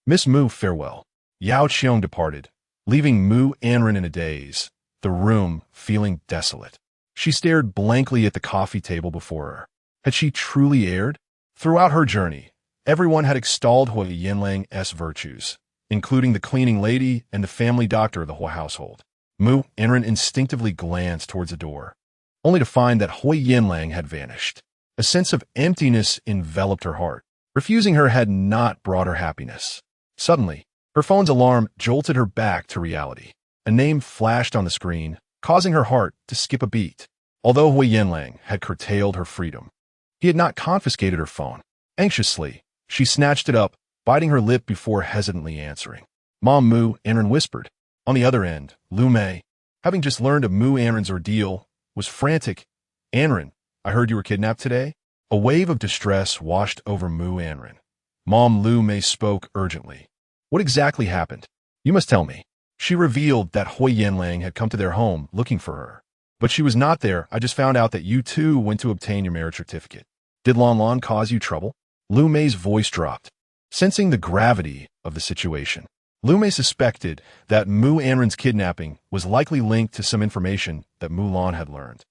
Miss Mu, farewell. Yao Qiong departed, leaving Mu Anran in a daze, the room feeling desolate. She stared blankly at the coffee table before her. Had she truly erred? Throughout her journey, everyone had extolled Huo Yanlang's virtues, including the cleaning lady and the family doctor of the Huo household. Mu Anran instinctively glanced towards the door, only to find that Huo Yanlang had vanished. A sense of emptiness enveloped her heart. Refusing her had not brought her happiness. Suddenly, her phone's alarm jolted her back to reality. A name flashed on the screen, causing her heart to skip a beat. Although Huo Yanlang had curtailed her freedom, he had not confiscated her phone. Anxiously, she snatched it up, biting her lip before hesitantly answering. Mom, Mu Anran whispered. On the other end, Lu Mei, having just learned of Mu Anran's ordeal, was frantic. Anran, I heard you were kidnapped today? A wave of distress washed over Mu Anran. Mom Lu Mei spoke urgently. What exactly happened? You must tell me. She revealed that Huo Yanlang had come to their home looking for her. But she was not there. I just found out that you too went to obtain your marriage certificate. Did Lan Lan cause you trouble? Lu Mei's voice dropped. Sensing the gravity of the situation, Lu Mei suspected that Mu Anran's kidnapping was likely linked to some information that Mu Lan had learned,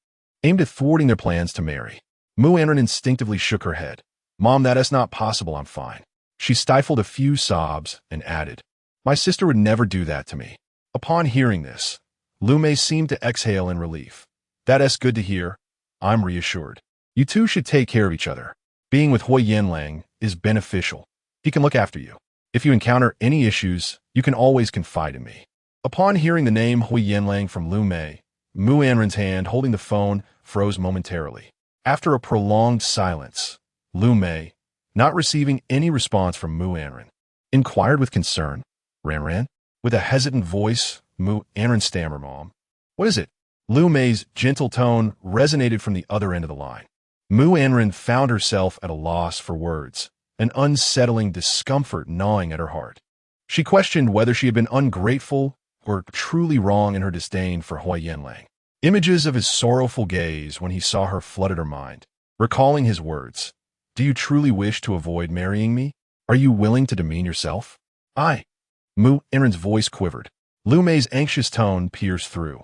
aimed at thwarting their plans to marry. Mu Anran instinctively shook her head. Mom, that is not possible. I'm fine. She stifled a few sobs and added, my sister would never do that to me. Upon hearing this, Lu Mei seemed to exhale in relief. That is good to hear. I'm reassured. You two should take care of each other. Being with Huo Yanlang is beneficial. He can look after you. If you encounter any issues, you can always confide in me. Upon hearing the name Huo Yanlang from Lu Mei, Mu Anran's hand holding the phone froze momentarily. After a prolonged silence, Lu Mei, not receiving any response from Mu Anran, inquired with concern, Ran? With a hesitant voice, Mu Anran stammered, Mom. What is it? Lu Mei's gentle tone resonated from the other end of the line. Mu Anran found herself at a loss for words, an unsettling discomfort gnawing at her heart. She questioned whether she had been ungrateful or truly wrong in her disdain for Huo Yanlang. Images of his sorrowful gaze when he saw her flooded her mind, recalling his words. Do you truly wish to avoid marrying me? Are you willing to demean yourself? Mu Anran's voice quivered. Lu Mei's anxious tone pierced through,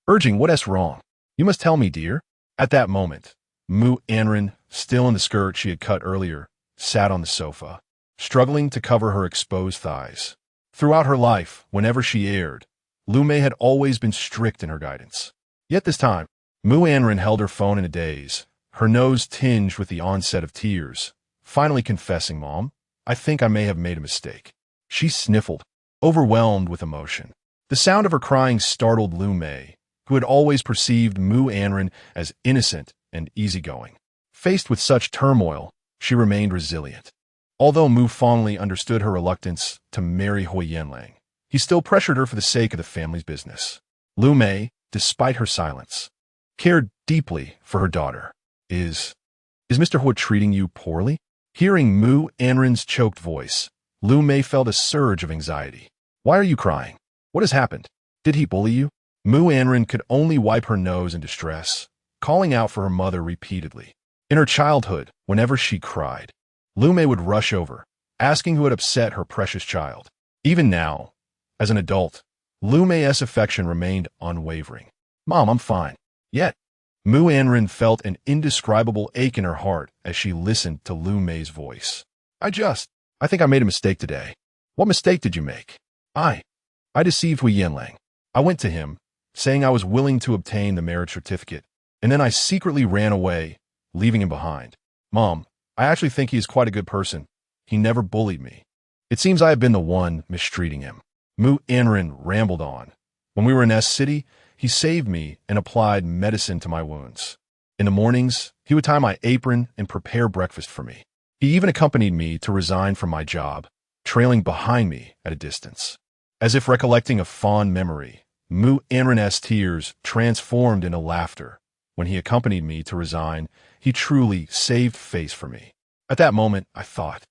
urging, what's wrong? You must tell me, dear. At that moment, Mu Anran, still in the skirt she had cut earlier, sat on the sofa, struggling to cover her exposed thighs. Throughout her life, whenever she erred, Lu Mei had always been strict in her guidance. Yet this time, Mu Anran held her phone in a daze, her nose tinged with the onset of tears, finally confessing, Mom, I think I may have made a mistake. She sniffled, overwhelmed with emotion. The sound of her crying startled Lu Mei, who had always perceived Mu Anran as innocent and easygoing. Faced with such turmoil, she remained resilient. Although Mu fondly understood her reluctance to marry Huo Yanlang, he still pressured her for the sake of the family's business. Lu Mei, despite her silence, cared deeply for her daughter. Is Mr. Huo treating you poorly? Hearing Mu Anran's choked voice, Lu Mei felt a surge of anxiety. Why are you crying? What has happened? Did he bully you? Mu Anran could only wipe her nose in distress, calling out for her mother repeatedly. In her childhood, whenever she cried, Lume would rush over, asking who had upset her precious child. Even now, as an adult, Lume's affection remained unwavering. "Mom, I'm fine." Yet, Mu Anran felt an indescribable ache in her heart as she listened to Lume's voice. I think I made a mistake today." "What mistake did you make?" I deceived Huo Yanlang. I went to him, saying I was willing to obtain the marriage certificate, and then I secretly ran away, leaving him behind." "Mom, I actually think he is quite a good person. He never bullied me. It seems I have been the one mistreating him." Mu Anran rambled on. "When we were in S City, he saved me and applied medicine to my wounds. In the mornings, he would tie my apron and prepare breakfast for me. He even accompanied me to resign from my job, trailing behind me at a distance." As if recollecting a fond memory, Mu Anran's tears transformed into laughter. When he accompanied me to resign, he truly saved face for me. At that moment, I thought,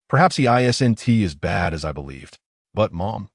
perhaps he isn't as bad as I believed. But, Mom,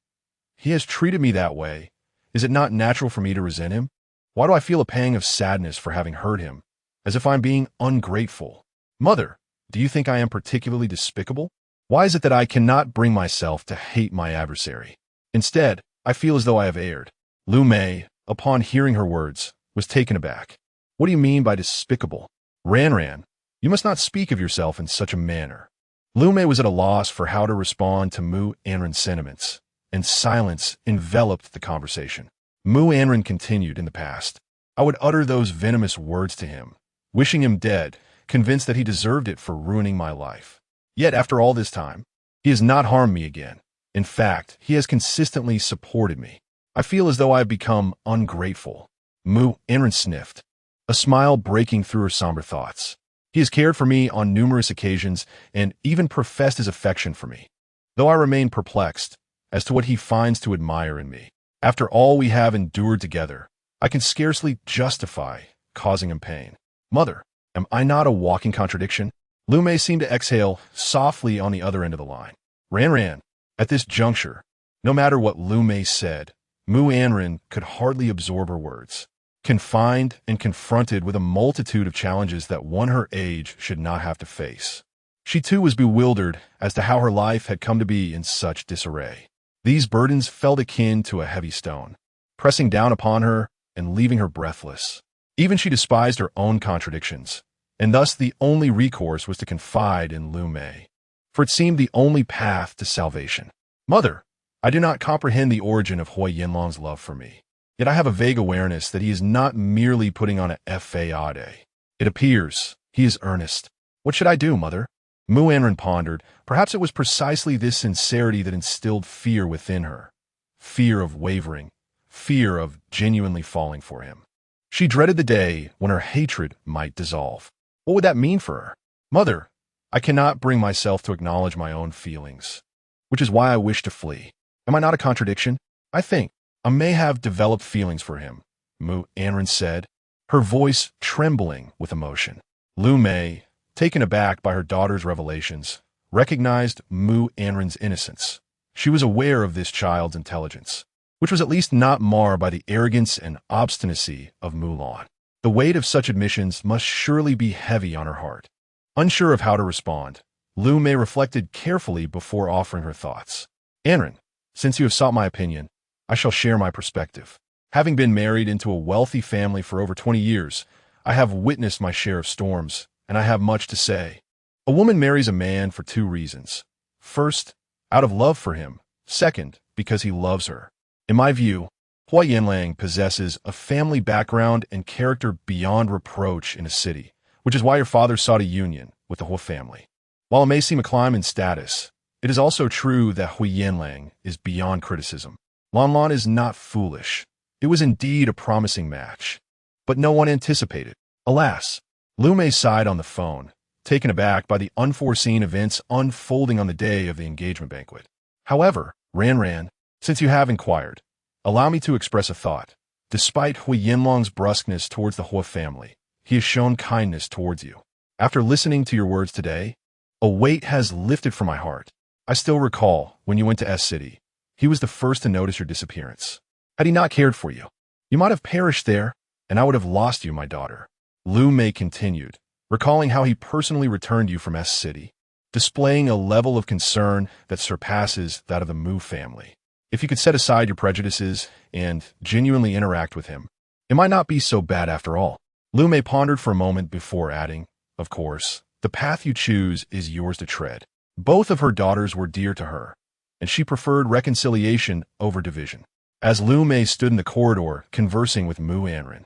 he has treated me that way. Is it not natural for me to resent him? Why do I feel a pang of sadness for having hurt him, as if I'm being ungrateful? Mother, do you think I am particularly despicable? Why is it that I cannot bring myself to hate my adversary? Instead, I feel as though I have erred. Lume, upon hearing her words, was taken aback. "What do you mean by despicable? Ranran, you must not speak of yourself in such a manner." Lume was at a loss for how to respond to Mu Anran's sentiments, and silence enveloped the conversation. Mu Anran continued in the past. I would utter those venomous words to him, wishing him dead, convinced that he deserved it for ruining my life. Yet after all this time, he has not harmed me again. In fact, he has consistently supported me. I feel as though I have become ungrateful. Mu Anran sniffed, a smile breaking through her somber thoughts. He has cared for me on numerous occasions and even professed his affection for me, though I remain perplexed as to what he finds to admire in me. After all we have endured together, I can scarcely justify causing him pain. Mother, am I not a walking contradiction? Lume seemed to exhale softly on the other end of the line. Ranran, at this juncture, no matter what Lume said, Mu Anran could hardly absorb her words. Confined and confronted with a multitude of challenges that one her age should not have to face, she too was bewildered as to how her life had come to be in such disarray. These burdens felt akin to a heavy stone, pressing down upon her and leaving her breathless. Even she despised her own contradictions, and thus the only recourse was to confide in Lume, for it seemed the only path to salvation. Mother, I do not comprehend the origin of Huo Yanlang's love for me. Yet I have a vague awareness that he is not merely putting on a facade. It appears he is earnest. What should I do, Mother? Mu Anran pondered. Perhaps it was precisely this sincerity that instilled fear within her. Fear of wavering. Fear of genuinely falling for him. She dreaded the day when her hatred might dissolve. What would that mean for her? Mother, I cannot bring myself to acknowledge my own feelings, which is why I wish to flee. Am I not a contradiction? I think I may have developed feelings for him, Mu Anran said, her voice trembling with emotion. Lume, taken aback by her daughter's revelations, recognized Mu Anran's innocence. She was aware of this child's intelligence, which was at least not marred by the arrogance and obstinacy of Mulan. The weight of such admissions must surely be heavy on her heart. Unsure of how to respond, Lume reflected carefully before offering her thoughts. Anran, since you have sought my opinion, I shall share my perspective. Having been married into a wealthy family for over 20 years, I have witnessed my share of storms, and I have much to say. A woman marries a man for two reasons. First, out of love for him. Second, because he loves her. In my view, Huo Yanlang possesses a family background and character beyond reproach in a city, which is why your father sought a union with the Huo family. While it may seem a climb in status, it is also true that Huo Yanlang is beyond criticism. Lanlan is not foolish. It was indeed a promising match, but no one anticipated. Alas, Lume sighed on the phone, taken aback by the unforeseen events unfolding on the day of the engagement banquet. However, Ranran, since you have inquired, allow me to express a thought. Despite Huo Yanlang's brusqueness towards the Huo family, he has shown kindness towards you. After listening to your words today, a weight has lifted from my heart. I still recall when you went to S City. He was the first to notice your disappearance. Had he not cared for you, You might have perished there, and I would have lost you, my daughter. Lu Mei continued, recalling how he personally returned you from S City, displaying a level of concern that surpasses that of the Mu family. If you could set aside your prejudices and genuinely interact with him, it might not be so bad after all. Lu Mei pondered for a moment before adding, of course, the path you choose is yours to tread. Both of her daughters were dear to her, and she preferred reconciliation over division. As Lu Mei stood in the corridor conversing with Mu Anran,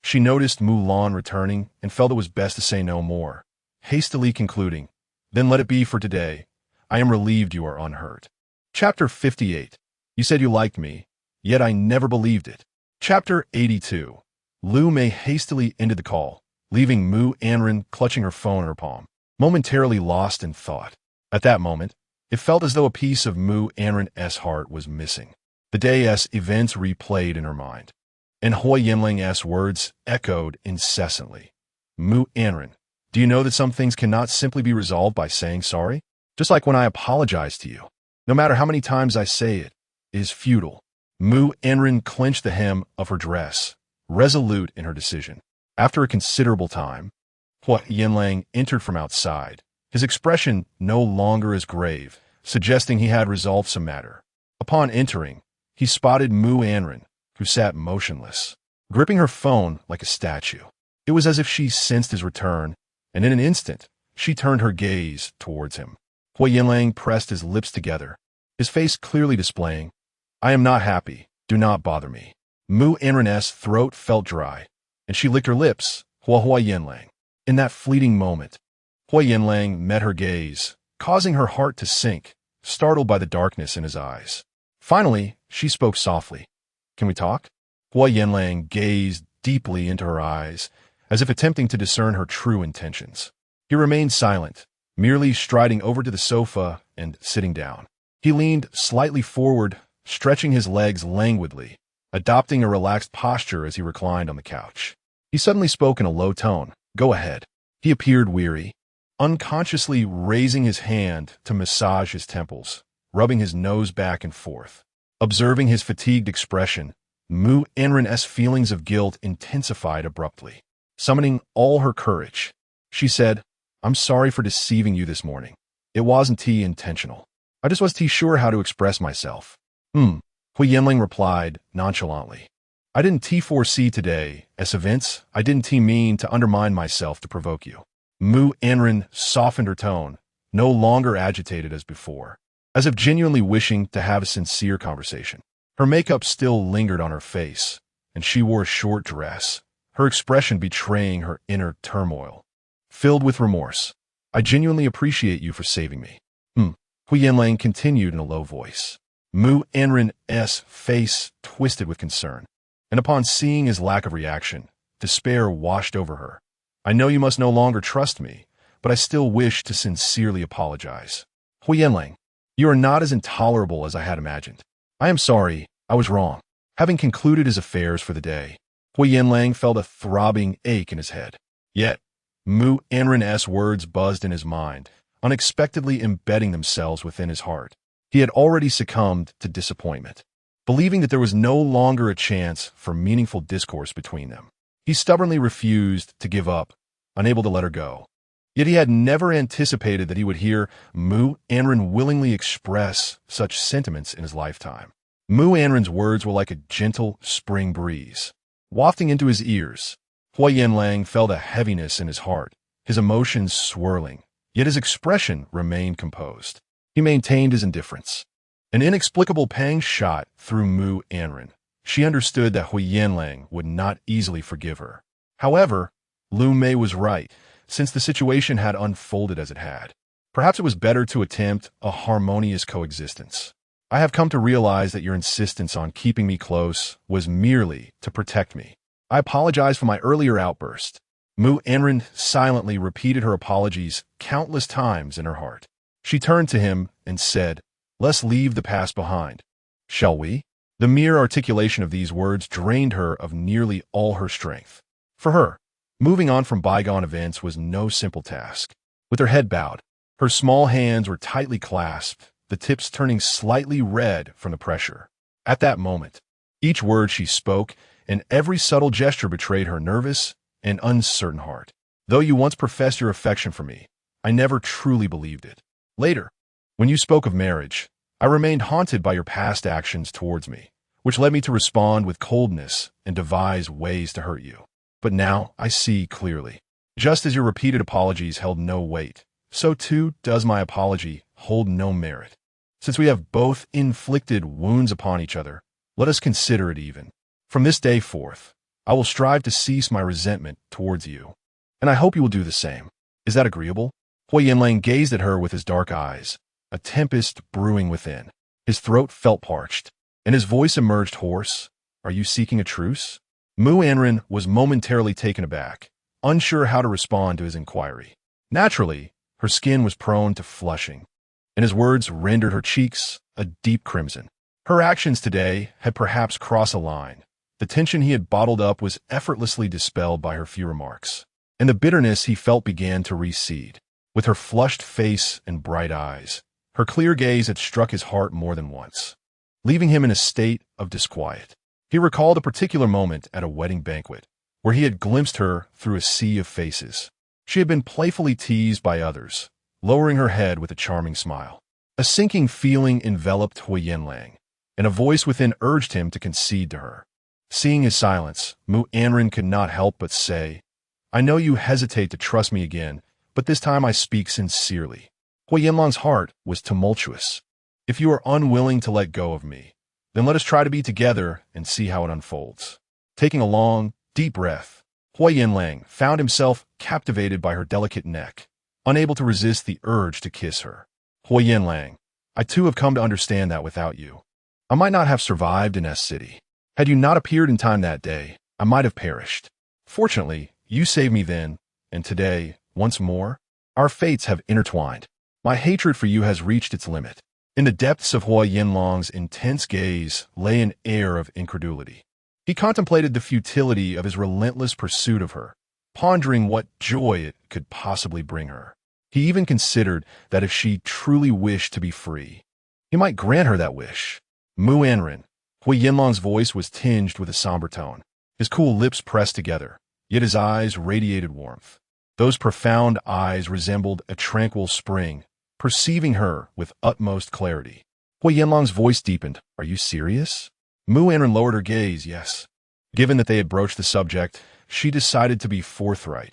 she noticed Mu Lan returning and felt it was best to say no more, hastily concluding, "Then let it be for today. I am relieved you are unhurt." Chapter 58. You said you liked me, yet I never believed it. Chapter 82. Lu Mei hastily ended the call, leaving Mu Anran clutching her phone in her palm, momentarily lost in thought. At that moment, it felt as though a piece of Mu Anran's heart was missing. The day's events replayed in her mind, and Huo Yanlang's words echoed incessantly. Mu Anran, do you know that some things cannot simply be resolved by saying sorry? Just like when I apologize to you. No matter how many times I say it, is futile. Mu Anran clenched the hem of her dress, resolute in her decision. After a considerable time, Huo Yanlang entered from outside, his expression no longer as grave, suggesting he had resolved some matter. Upon entering, he spotted Mu Anran, who sat motionless, gripping her phone like a statue. It was as if she sensed his return, and in an instant, she turned her gaze towards him. Huo Yanlang pressed his lips together, his face clearly displaying, "I am not happy. Do not bother me." Mu Anran's throat felt dry, and she licked her lips, Huo Yanlang. In that fleeting moment, Huo Yanlang met her gaze, causing her heart to sink, startled by the darkness in his eyes. Finally, she spoke softly. "Can we talk?" Huo Yanlang gazed deeply into her eyes, as if attempting to discern her true intentions. He remained silent, merely striding over to the sofa and sitting down. He leaned slightly forward, stretching his legs languidly, adopting a relaxed posture as he reclined on the couch. He suddenly spoke in a low tone. "Go ahead." He appeared weary, unconsciously raising his hand to massage his temples, rubbing his nose back and forth. Observing his fatigued expression, Mu Anran's feelings of guilt intensified abruptly. Summoning all her courage, she said, "I'm sorry for deceiving you this morning. It wasn't intentional. I just wasn't sure how to express myself." Huo Yanlang replied nonchalantly. "I didn't foresee today, as events, I didn't mean to undermine myself to provoke you." Mu Anran softened her tone, no longer agitated as before, as if genuinely wishing to have a sincere conversation. Her makeup still lingered on her face, and she wore a short dress, her expression betraying her inner turmoil. Filled with remorse, "I genuinely appreciate you for saving me." Huo Yanlang continued in a low voice. Mu Anran's face twisted with concern, and upon seeing his lack of reaction, despair washed over her. "I know you must no longer trust me, but I still wish to sincerely apologize. Huo Yanlang, you are not as intolerable as I had imagined. I am sorry, I was wrong." Having concluded his affairs for the day, Huo Yanlang felt a throbbing ache in his head. Yet, Mu Anran's words buzzed in his mind, unexpectedly embedding themselves within his heart. He had already succumbed to disappointment. Believing that there was no longer a chance for meaningful discourse between them, he stubbornly refused to give up, unable to let her go. Yet he had never anticipated that he would hear Mu Anran willingly express such sentiments in his lifetime. Mu Anran's words were like a gentle spring breeze, wafting into his ears. Huo Yanlang felt a heaviness in his heart, his emotions swirling, yet his expression remained composed. He maintained his indifference. An inexplicable pang shot through Mu Anran. She understood that Huo Yanlang would not easily forgive her. However, Lu Mei was right, since the situation had unfolded as it had. Perhaps it was better to attempt a harmonious coexistence. "I have come to realize that your insistence on keeping me close was merely to protect me. I apologize for my earlier outburst." Mu Anran silently repeated her apologies countless times in her heart. She turned to him and said, "Let's leave the past behind. Shall we?" The mere articulation of these words drained her of nearly all her strength. For her, moving on from bygone events was no simple task. With her head bowed, her small hands were tightly clasped, the tips turning slightly red from the pressure. At that moment, each word she spoke and every subtle gesture betrayed her nervous and uncertain heart. Though you once professed your affection for me, I never truly believed it. Later, when you spoke of marriage, I remained haunted by your past actions towards me, which led me to respond with coldness and devise ways to hurt you. But now I see clearly. Just as your repeated apologies held no weight, so too does my apology hold no merit. Since we have both inflicted wounds upon each other, let us consider it even. From this day forth, I will strive to cease my resentment towards you, and I hope you will do the same. Is that agreeable? Huo Yanlang gazed at her with his dark eyes, a tempest brewing within. His throat felt parched, and his voice emerged hoarse. Are you seeking a truce? Mu Anran was momentarily taken aback, unsure how to respond to his inquiry. Naturally, her skin was prone to flushing, and his words rendered her cheeks a deep crimson. Her actions today had perhaps crossed a line. The tension he had bottled up was effortlessly dispelled by her few remarks, and the bitterness he felt began to recede. With her flushed face and bright eyes, her clear gaze had struck his heart more than once, leaving him in a state of disquiet. He recalled a particular moment at a wedding banquet, where he had glimpsed her through a sea of faces. She had been playfully teased by others, lowering her head with a charming smile. A sinking feeling enveloped Huo Yanlang, and a voice within urged him to concede to her. Seeing his silence, Mu Anran could not help but say, I know you hesitate to trust me again, but this time I speak sincerely. Huo Yanlang's heart was tumultuous. If you are unwilling to let go of me, then let us try to be together and see how it unfolds. Taking a long, deep breath, Huo Yanlang found himself captivated by her delicate neck, unable to resist the urge to kiss her. Huo Yanlang, I too have come to understand that without you, I might not have survived in S City. Had you not appeared in time that day, I might have perished. Fortunately, you saved me then, and today, once more, our fates have intertwined. My hatred for you has reached its limit. In the depths of Huo Yanlang's intense gaze lay an air of incredulity. He contemplated the futility of his relentless pursuit of her, pondering what joy it could possibly bring her. He even considered that if she truly wished to be free, he might grant her that wish. Mu Anran. Huo Yanlang's voice was tinged with a somber tone. His cool lips pressed together, yet his eyes radiated warmth. Those profound eyes resembled a tranquil spring, perceiving her with utmost clarity. Huo Yanlang's voice deepened. Are you serious? Mu Anran lowered her gaze. Yes. Given that they had broached the subject, she decided to be forthright.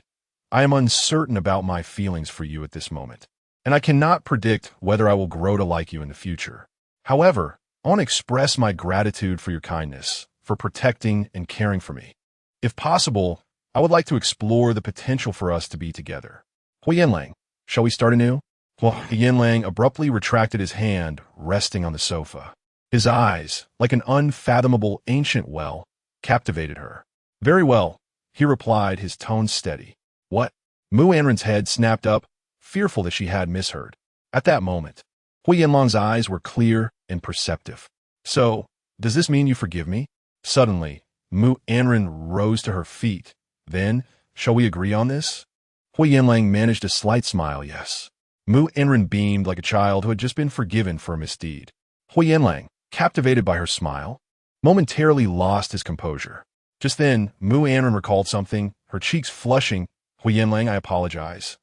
I am uncertain about my feelings for you at this moment, and I cannot predict whether I will grow to like you in the future. However, I want to express my gratitude for your kindness, for protecting and caring for me. If possible, I would like to explore the potential for us to be together. Huo Yanlang, shall we start anew? Huo Yanlang abruptly retracted his hand, resting on the sofa. His eyes, like an unfathomable ancient well, captivated her. Very well, he replied, his tone steady. What? Mu Anran's head snapped up, fearful that she had misheard. At that moment, Huo Yanlang's eyes were clear and perceptive. So, does this mean you forgive me? Suddenly, Mu Anran rose to her feet. Then, shall we agree on this? Huo Yanlang managed a slight smile, yes. Mu Anran beamed like a child who had just been forgiven for a misdeed. Huo Yanlang, captivated by her smile, momentarily lost his composure. Just then, Mu Anran recalled something, her cheeks flushing. Huo Yanlang, I apologize.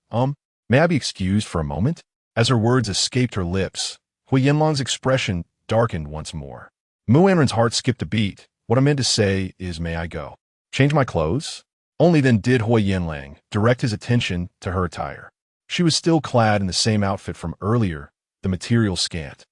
May I be excused for a moment? As her words escaped her lips, Huo Yanlang's expression darkened once more. Mu Anran's heart skipped a beat. What I meant to say is, may I go? Change my clothes? Only then did Huo Yanlang direct his attention to her attire. She was still clad in the same outfit from earlier, the material scant,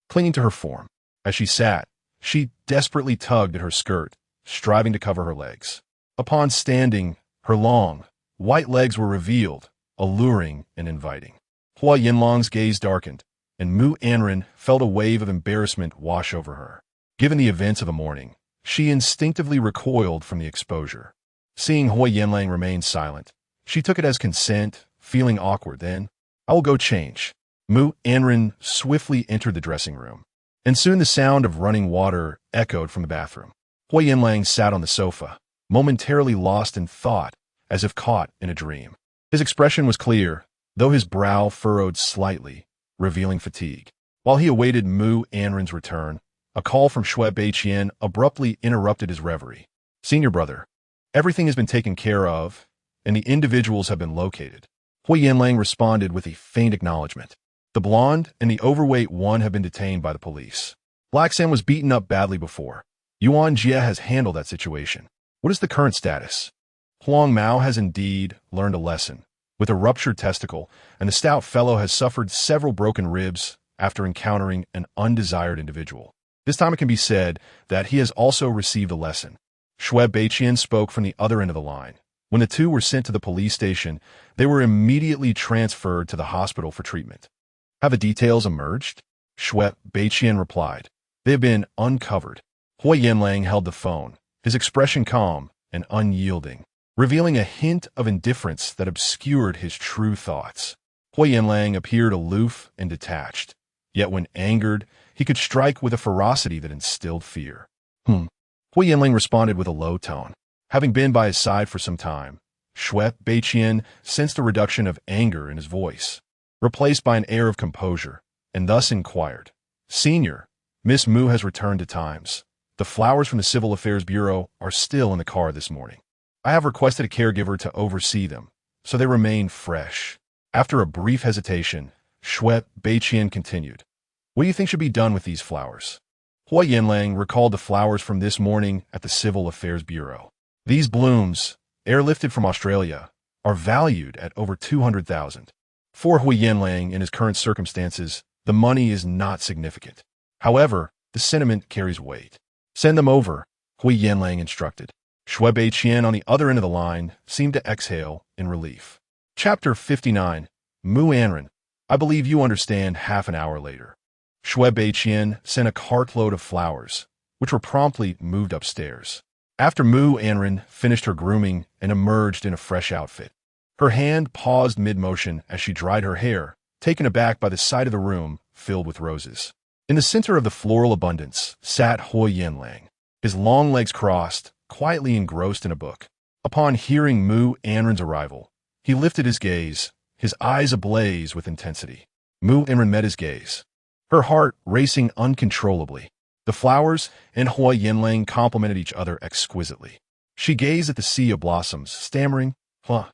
clinging to her form. As she sat, she desperately tugged at her skirt, striving to cover her legs. Upon standing, her long, white legs were revealed, alluring and inviting. Huo Yanlang's gaze darkened, and Mu Anran felt a wave of embarrassment wash over her. Given the events of the morning, she instinctively recoiled from the exposure. Seeing Huo Yanlang remain silent, she took it as consent, feeling awkward. Then, I will go change. Mu Anran swiftly entered the dressing room, and soon the sound of running water echoed from the bathroom. Huo Yanlang sat on the sofa, momentarily lost in thought, as if caught in a dream. His expression was clear, though his brow furrowed slightly, revealing fatigue. While he awaited Mu Anran's return, a call from Shui Beiqian abruptly interrupted his reverie. Senior brother, everything has been taken care of, and the individuals have been located. Huo Yanlang responded with a faint acknowledgement. The blonde and the overweight one have been detained by the police. Black Sam was beaten up badly before. Yuan Jie has handled that situation. What is the current status? Huang Mao has indeed learned a lesson, with a ruptured testicle, and the stout fellow has suffered several broken ribs after encountering an undesired individual. This time it can be said that he has also received a lesson. Shui Beiqian spoke from the other end of the line. When the two were sent to the police station, they were immediately transferred to the hospital for treatment. Have the details emerged? Shui Beiqian replied. They have been uncovered. Huo Yanlang held the phone, his expression calm and unyielding, revealing a hint of indifference that obscured his true thoughts. Huo Yanlang appeared aloof and detached, yet when angered, he could strike with a ferocity that instilled fear. Huo Yanlang responded with a low tone. Having been by his side for some time, Shui Beiqian sensed a reduction of anger in his voice, replaced by an air of composure, and thus inquired, Senior, Miss Mu has returned to times. The flowers from the Civil Affairs Bureau are still in the car this morning. I have requested a caregiver to oversee them, so they remain fresh. After a brief hesitation, Shui Beiqian continued, What do you think should be done with these flowers? Huo Yanlang recalled the flowers from this morning at the Civil Affairs Bureau. These blooms, airlifted from Australia, are valued at over 200,000. For Huo Yanlang in his current circumstances, the money is not significant. However, the sentiment carries weight. Send them over, Huo Yanlang instructed. Shui Beiqian on the other end of the line seemed to exhale in relief. Chapter 59, Mu Anran. I believe you understand half an hour later. Shui Beiqian sent a cartload of flowers, which were promptly moved upstairs. After Mu Anran finished her grooming and emerged in a fresh outfit, her hand paused mid-motion as she dried her hair, taken aback by the sight of the room filled with roses. In the center of the floral abundance sat Huo Yanlang, his long legs crossed, quietly engrossed in a book. Upon hearing Mu Anran's arrival, he lifted his gaze, his eyes ablaze with intensity. Mu Anran met his gaze, her heart racing uncontrollably. The flowers and Huo Yanlang complemented each other exquisitely. She gazed at the sea of blossoms, stammering, Huo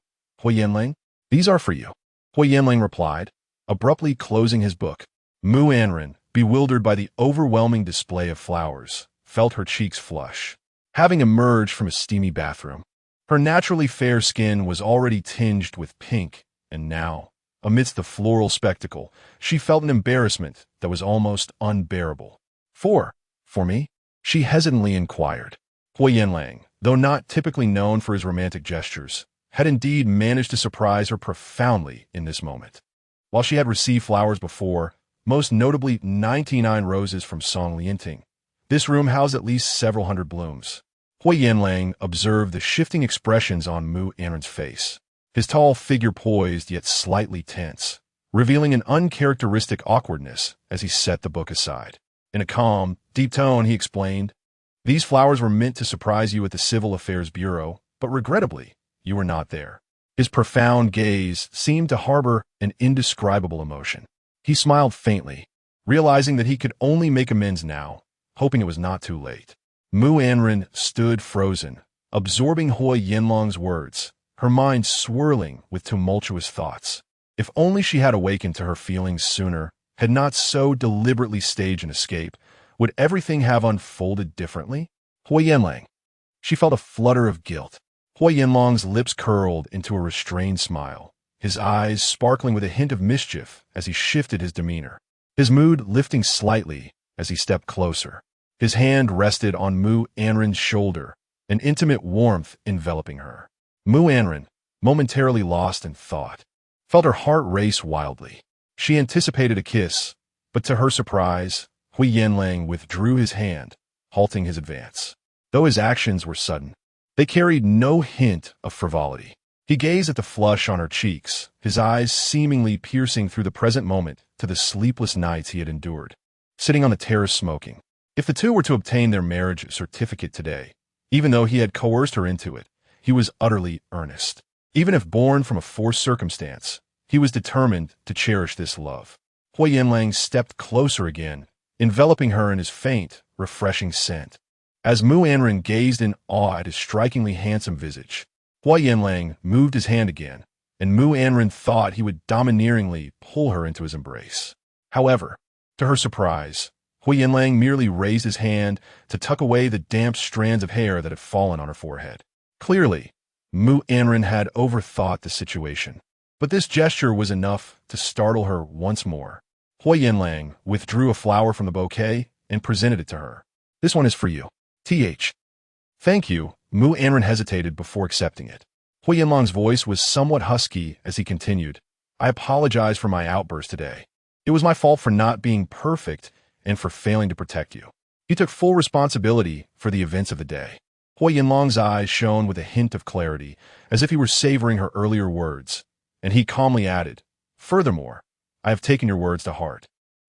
Yanlang, these are for you. Huo Yanlang replied, abruptly closing his book. Mu Anran, bewildered by the overwhelming display of flowers, felt her cheeks flush. Having emerged from a steamy bathroom, her naturally fair skin was already tinged with pink, and now, amidst the floral spectacle, she felt an embarrassment that was almost unbearable. For me? She hesitantly inquired. Huo Yanlang, though not typically known for his romantic gestures, had indeed managed to surprise her profoundly in this moment. While she had received flowers before, most notably 99 roses from Song Lianting, this room housed at least several hundred blooms. Huo Yanlang observed the shifting expressions on Mu Anran's face, his tall figure poised yet slightly tense, revealing an uncharacteristic awkwardness as he set the book aside. In a calm, deep tone, he explained, These flowers were meant to surprise you at the Civil Affairs Bureau, but regrettably, you were not there. His profound gaze seemed to harbor an indescribable emotion. He smiled faintly, realizing that he could only make amends now, hoping it was not too late. Mu Anran stood frozen, absorbing Huo Yanlang's words, her mind swirling with tumultuous thoughts. If only she had awakened to her feelings sooner, had not so deliberately staged an escape, would everything have unfolded differently? Huo Yanlang. She felt a flutter of guilt. Huo Yanlang's lips curled into a restrained smile, his eyes sparkling with a hint of mischief as he shifted his demeanor, his mood lifting slightly as he stepped closer. His hand rested on Mu Anran's shoulder, an intimate warmth enveloping her. Mu Anran, momentarily lost in thought, felt her heart race wildly. She anticipated a kiss, but to her surprise, Huo Yanlang withdrew his hand, halting his advance. Though his actions were sudden, they carried no hint of frivolity. He gazed at the flush on her cheeks, his eyes seemingly piercing through the present moment to the sleepless nights he had endured, sitting on the terrace smoking. If the two were to obtain their marriage certificate today, even though he had coerced her into it, he was utterly earnest. Even if born from a forced circumstance, he was determined to cherish this love. Huo Yanlang stepped closer again, enveloping her in his faint, refreshing scent. As Mu Anran gazed in awe at his strikingly handsome visage, Huo Yanlang moved his hand again, and Mu Anran thought he would domineeringly pull her into his embrace. However, to her surprise, Huo Yanlang merely raised his hand to tuck away the damp strands of hair that had fallen on her forehead. Clearly, Mu Anran had overthought the situation, but this gesture was enough to startle her once more. Huo Yanlang withdrew a flower from the bouquet and presented it to her. "This one is for you. Th. Thank you." Mu Anran hesitated before accepting it. Huo Yanlang's voice was somewhat husky as he continued, "I apologize for my outburst today. It was my fault for not being perfect and for failing to protect you." He took full responsibility for the events of the day. Huo Yanlang's eyes shone with a hint of clarity, as if he were savoring her earlier words, and he calmly added, "Furthermore, I have taken your words to heart."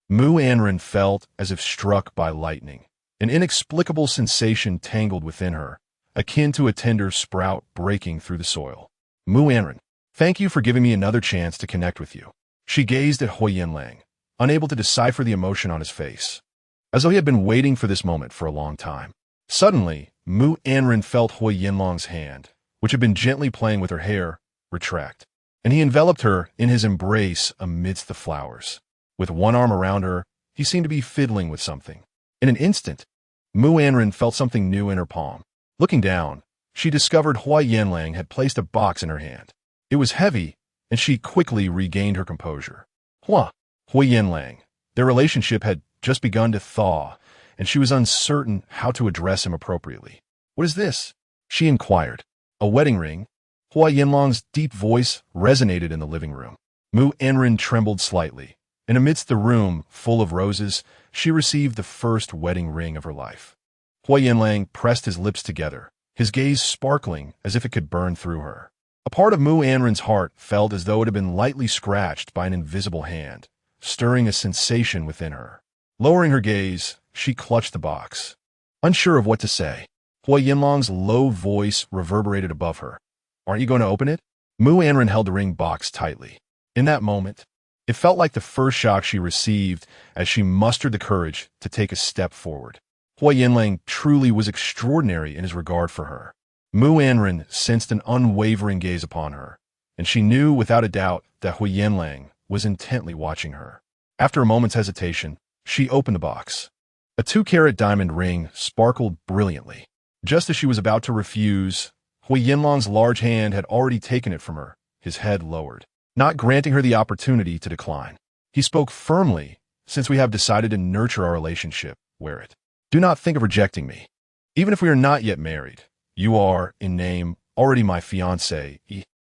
Mu Anran felt as if struck by lightning. An inexplicable sensation tangled within her, akin to a tender sprout breaking through the soil. "Mu Anran, thank you for giving me another chance to connect with you." She gazed at Huo Yanlang, unable to decipher the emotion on his face, as though he had been waiting for this moment for a long time. Suddenly, Mu Anran felt Huo Yanlang's hand, which had been gently playing with her hair, retract, and he enveloped her in his embrace amidst the flowers. With one arm around her, he seemed to be fiddling with something. In an instant, Mu Anran felt something new in her palm. Looking down, she discovered Huo Yanlang had placed a box in her hand. It was heavy, and she quickly regained her composure. Huo Yanlang. Their relationship had just begun to thaw, and she was uncertain how to address him appropriately. "What is this?" she inquired. "A wedding ring?" Huo Yanlang's deep voice resonated in the living room. Mu Anran trembled slightly, and amidst the room full of roses, she received the first wedding ring of her life. Huo Yanlang pressed his lips together, his gaze sparkling as if it could burn through her. A part of Mu Anran's heart felt as though it had been lightly scratched by an invisible hand, stirring a sensation within her. Lowering her gaze, she clutched the box. Unsure of what to say, Huo Yanlang's low voice reverberated above her. "Aren't you going to open it?" Mu Anran held the ring box tightly. In that moment, it felt like the first shock she received as she mustered the courage to take a step forward. Huo Yanlang truly was extraordinary in his regard for her. Mu Anran sensed an unwavering gaze upon her, and she knew without a doubt that Huo Yanlang was intently watching her. After a moment's hesitation, she opened the box. A 2-carat diamond ring sparkled brilliantly. Just as she was about to refuse, Huo Yanlang's large hand had already taken it from her, his head lowered, not granting her the opportunity to decline. He spoke firmly, "Since we have decided to nurture our relationship, wear it. Do not think of rejecting me. Even if we are not yet married, you are, in name, already my fiancé."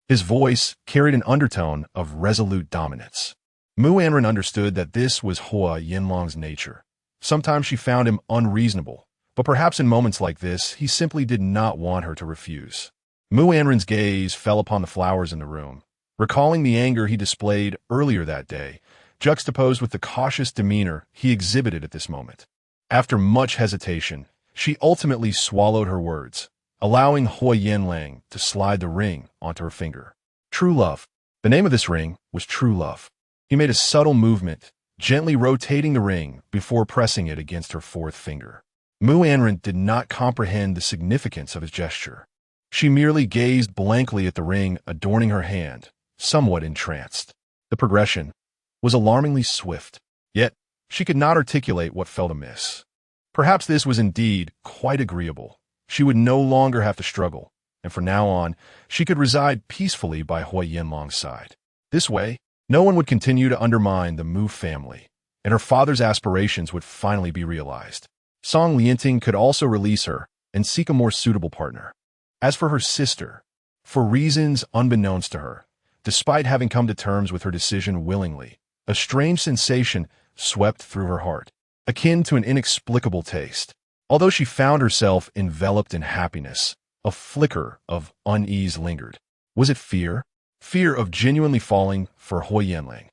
His voice carried an undertone of resolute dominance. Mu Anran understood that this was Huo Yanlang's nature. Sometimes she found him unreasonable, but perhaps in moments like this, he simply did not want her to refuse. Mu Anran's gaze fell upon the flowers in the room, recalling the anger he displayed earlier that day, juxtaposed with the cautious demeanor he exhibited at this moment. After much hesitation, she ultimately swallowed her words, allowing Huo Yanlang to slide the ring onto her finger. True love. The name of this ring was True Love. He made a subtle movement, gently rotating the ring before pressing it against her fourth finger. Mu Anran did not comprehend the significance of his gesture. She merely gazed blankly at the ring adorning her hand, somewhat entranced. The progression was alarmingly swift, yet she could not articulate what felt amiss. Perhaps this was indeed quite agreeable. She would no longer have to struggle, and from now on, she could reside peacefully by Huo Yanlang's side. This way, no one would continue to undermine the Mu family, and her father's aspirations would finally be realized. Song Lianting could also release her and seek a more suitable partner. As for her sister, for reasons unbeknownst to her, despite having come to terms with her decision willingly, a strange sensation swept through her heart, akin to an inexplicable taste. Although she found herself enveloped in happiness, a flicker of unease lingered. Was it fear? Fear of genuinely falling for Huo Yanlang,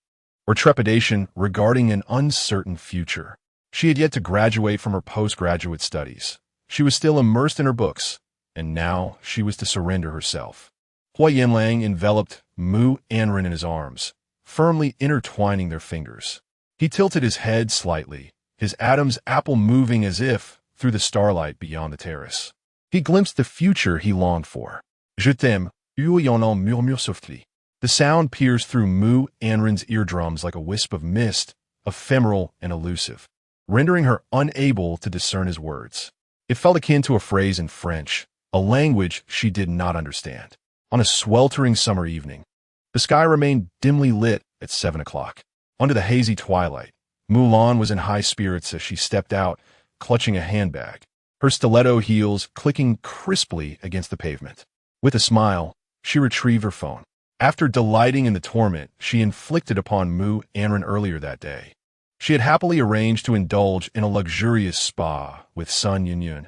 or trepidation regarding an uncertain future? She had yet to graduate from her postgraduate studies. She was still immersed in her books, and now she was to surrender herself. Huo Yanlang enveloped Mu Anran in his arms, firmly intertwining their fingers. He tilted his head slightly, his Adam's apple moving as if, through the starlight beyond the terrace. He glimpsed the future he longed for. Je t'aime, Huo Yanlang murmure softly. The sound pierced through Mu Anran's eardrums like a wisp of mist, ephemeral and elusive, rendering her unable to discern his words. It felt akin to a phrase in French, a language she did not understand. On a sweltering summer evening, the sky remained dimly lit at 7 o'clock. Under the hazy twilight, Mu Lan was in high spirits as she stepped out, clutching a handbag, her stiletto heels clicking crisply against the pavement. With a smile, she retrieved her phone. After delighting in the torment she inflicted upon Mu Anran earlier that day, she had happily arranged to indulge in a luxurious spa with Sun Yunyun,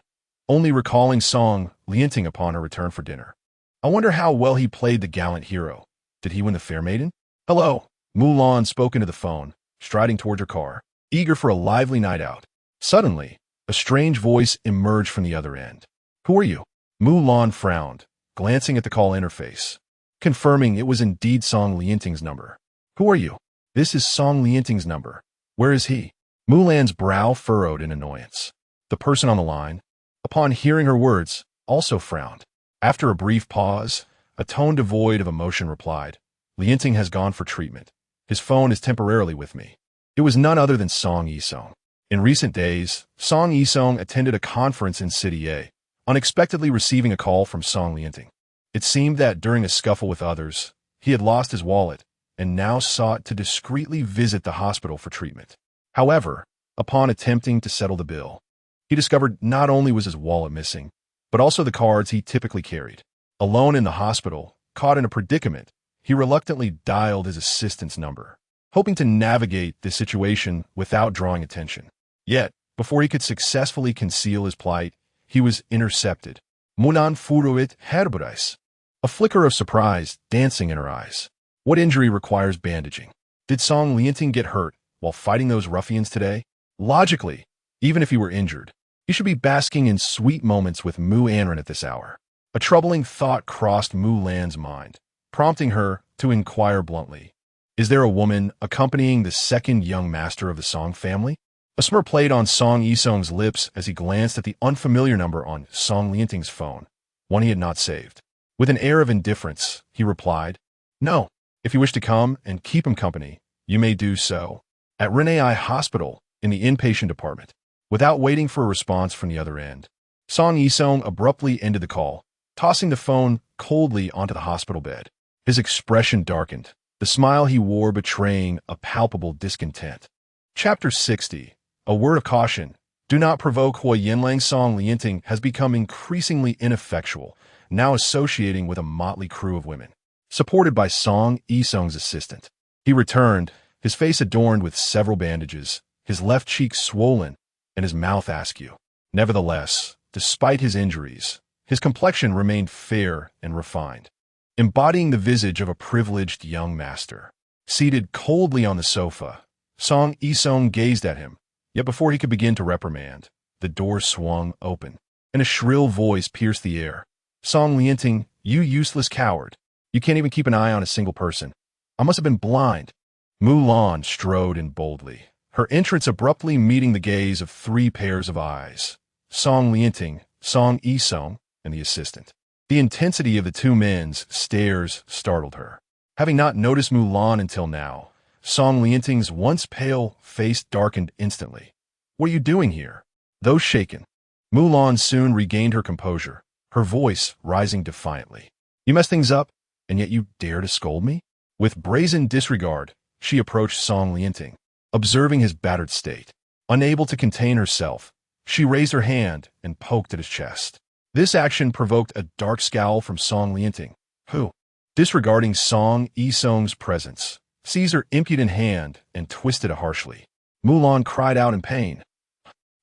only recalling Song Lianting upon her return for dinner. I wonder how well he played the gallant hero. Did he win the fair maiden? Hello, Mu Lan spoke into the phone, striding towards her car, eager for a lively night out. Suddenly, a strange voice emerged from the other end. Who are you? Mu Lan frowned, glancing at the call interface, confirming it was indeed Song Lianting's number. Who are you? This is Song Lianting's number. Where is he? Mu Lan's brow furrowed in annoyance. The person on the line, upon hearing her words, also frowned. After a brief pause, a tone devoid of emotion replied, Lianting has gone for treatment. His phone is temporarily with me. It was none other than Song Yisong. In recent days, Song Yisong attended a conference in City A, unexpectedly receiving a call from Song Lianting. It seemed that during a scuffle with others, he had lost his wallet and now sought to discreetly visit the hospital for treatment. However, upon attempting to settle the bill, he discovered not only was his wallet missing, but also the cards he typically carried. Alone in the hospital, caught in a predicament, he reluctantly dialed his assistant's number, hoping to navigate the situation without drawing attention. Yet, before he could successfully conceal his plight, he was intercepted. Munan furuit herburais. A flicker of surprise dancing in her eyes. What injury requires bandaging? Did Song Lianting get hurt while fighting those ruffians today? Logically, even if he were injured, he should be basking in sweet moments with Mu Anran at this hour. A troubling thought crossed Mu Lan's mind, prompting her to inquire bluntly, is there a woman accompanying the second young master of the Song family? A smirk played on Song Yisong's lips as he glanced at the unfamiliar number on Song Lianting's phone, one he had not saved. With an air of indifference, he replied, No, if you wish to come and keep him company, you may do so. At Renai Hospital, in the inpatient department. Without waiting for a response from the other end, Song Yisong abruptly ended the call, tossing the phone coldly onto the hospital bed. His expression darkened, the smile he wore betraying a palpable discontent. Chapter 60. A word of caution. Do not provoke. Huo Yanlang. Song Lianting has become increasingly ineffectual, now associating with a motley crew of women. Supported by Song Yisong's assistant, he returned, his face adorned with several bandages, his left cheek swollen, and his mouth askew. Nevertheless, despite his injuries, his complexion remained fair and refined, embodying the visage of a privileged young master. Seated coldly on the sofa, Song Yisong gazed at him, yet before he could begin to reprimand, the door swung open, and a shrill voice pierced the air. Song Lianting, you useless coward. You can't even keep an eye on a single person. I must have been blind. Mu Lan strode in boldly, her entrance abruptly meeting the gaze of three pairs of eyes, Song Lianting, Song Yisong, and the assistant. The intensity of the two men's stares startled her. Having not noticed Mu Lan until now, Song Lianting's once pale face darkened instantly. What are you doing here? Though shaken, Mu Lan soon regained her composure, her voice rising defiantly. You mess things up, and yet you dare to scold me? With brazen disregard, she approached Song Lianting, observing his battered state. Unable to contain herself, she raised her hand and poked at his chest. This action provoked a dark scowl from Song Lianting, who, disregarding Song Yisong's presence, seized her impudent hand and twisted it harshly. Mu Lan cried out in pain.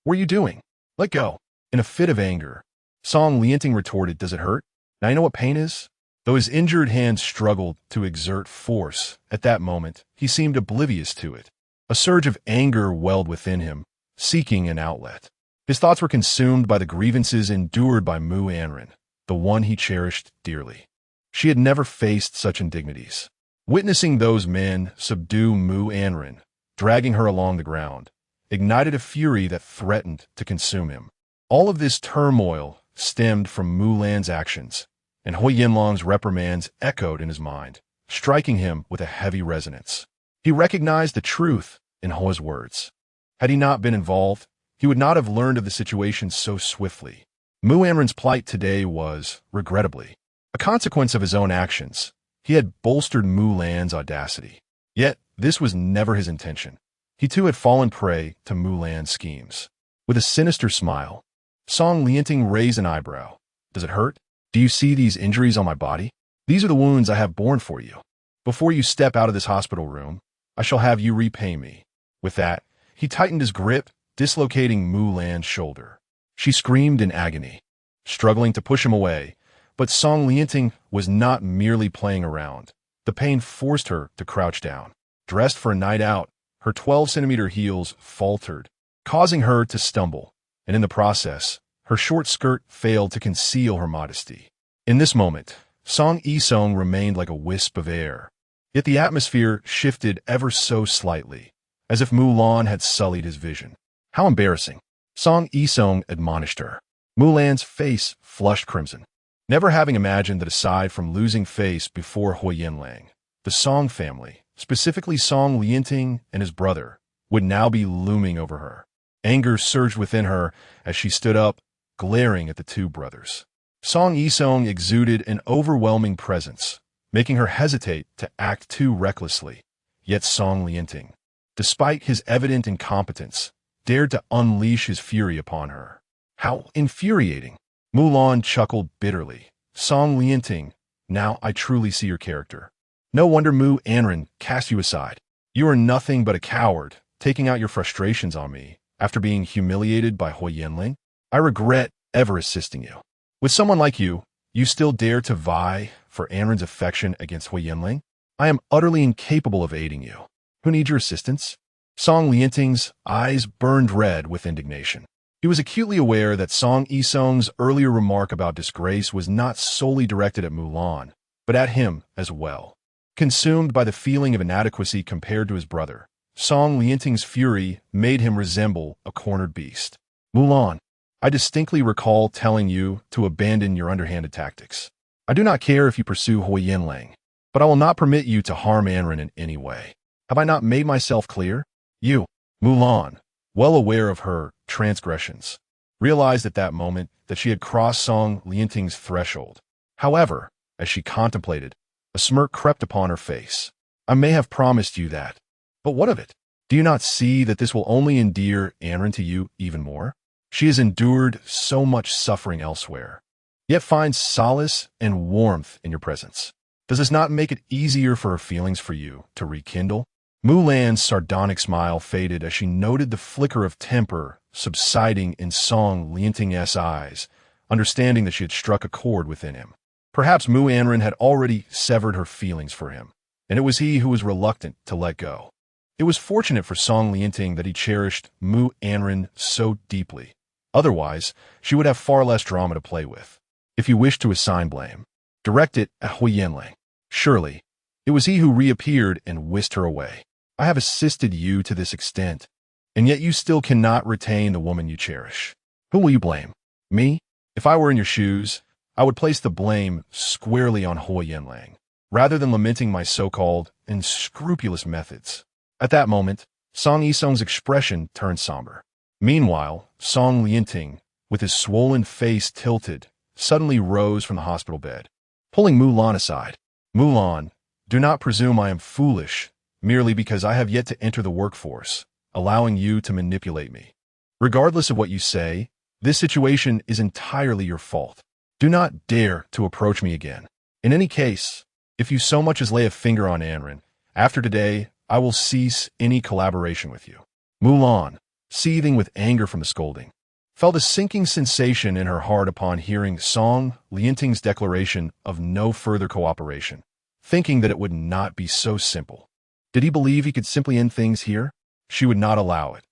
What are you doing? Let go. In a fit of anger, Song Lianting retorted, Does it hurt? Now you know what pain is? Though his injured hand struggled to exert force, at that moment, he seemed oblivious to it. A surge of anger welled within him, seeking an outlet. His thoughts were consumed by the grievances endured by Mu Anran, the one he cherished dearly. She had never faced such indignities. Witnessing those men subdue Mu Anran, dragging her along the ground, ignited a fury that threatened to consume him. All of this turmoil stemmed from Mu Lan's actions, and Huo Yanlang's reprimands echoed in his mind, striking him with a heavy resonance. He recognized the truth in Huo's words. Had he not been involved, he would not have learned of the situation so swiftly. Mu Anran's plight today was, regrettably, a consequence of his own actions. He had bolstered Mu Lan's audacity. Yet, this was never his intention. He too had fallen prey to Mu Lan's schemes. With a sinister smile, Song Lianting raised an eyebrow. Does it hurt? Do you see these injuries on my body? These are the wounds I have borne for you. Before you step out of this hospital room, I shall have you repay me. With that, he tightened his grip, dislocating Mu Lan's shoulder. She screamed in agony, struggling to push him away, but Song Lianting was not merely playing around. The pain forced her to crouch down. Dressed for a night out, her 12-centimeter heels faltered, causing her to stumble, and in the process, her short skirt failed to conceal her modesty. In this moment, Song Yisong remained like a wisp of air. Yet the atmosphere shifted ever so slightly, as if Mu Lan had sullied his vision. How embarrassing! Song Yisong admonished her. Mu Lan's face flushed crimson. Never having imagined that aside from losing face before Huo Yanlang, the Song family, specifically Song Lianting and his brother, would now be looming over her. Anger surged within her as she stood up, glaring at the two brothers. Song Yisong exuded an overwhelming presence, making her hesitate to act too recklessly. Yet Song Lianting, despite his evident incompetence, dared to unleash his fury upon her. How infuriating! Mu Lan chuckled bitterly. Song Lianting, now I truly see your character. No wonder Mu Anran cast you aside. You are nothing but a coward, taking out your frustrations on me after being humiliated by Huo Yanlang. I regret ever assisting you. With someone like you, you still dare to vie for Anran's affection against Huo Yanlang? I am utterly incapable of aiding you. Who needs your assistance? Song Lianting's eyes burned red with indignation. He was acutely aware that Song Yisong's earlier remark about disgrace was not solely directed at Mu Lan, but at him as well. Consumed by the feeling of inadequacy compared to his brother, Song Lianting's fury made him resemble a cornered beast. Mu Lan, I distinctly recall telling you to abandon your underhanded tactics. I do not care if you pursue Huo Yanlang, but I will not permit you to harm Anran in any way. Have I not made myself clear? You, Mu Lan, well aware of her transgressions, realized at that moment that she had crossed Song Lianting's threshold. However, as she contemplated, a smirk crept upon her face. I may have promised you that, but what of it? Do you not see that this will only endear Anran to you even more? She has endured so much suffering elsewhere, yet finds solace and warmth in your presence. Does this not make it easier for her feelings for you to rekindle? Mu Lan's sardonic smile faded as she noted the flicker of temper subsiding in Song Lianting's eyes, understanding that she had struck a chord within him. Perhaps Mu Anran had already severed her feelings for him, and it was he who was reluctant to let go. It was fortunate for Song Lianting that he cherished Mu Anran so deeply. Otherwise, she would have far less drama to play with. If you wish to assign blame, direct it at Huo Yanlang. Surely, it was he who reappeared and whisked her away. I have assisted you to this extent, and yet you still cannot retain the woman you cherish. Whom will you blame? Me? If I were in your shoes, I would place the blame squarely on Huo Yanlang, rather than lamenting my so-called unscrupulous methods. At that moment, Song Yisong's expression turned somber. Meanwhile, Song Lianting, with his swollen face tilted, suddenly rose from the hospital bed, pulling Mu Lan aside. Mu Lan, do not presume I am foolish merely because I have yet to enter the workforce, allowing you to manipulate me. Regardless of what you say, this situation is entirely your fault. Do not dare to approach me again. In any case, if you so much as lay a finger on Anran, after today, I will cease any collaboration with you. Mu Lan, seething with anger from the scolding, felt a sinking sensation in her heart upon hearing Song Lianting's declaration of no further cooperation, thinking that it would not be so simple. Did he believe he could simply end things here? She would not allow it.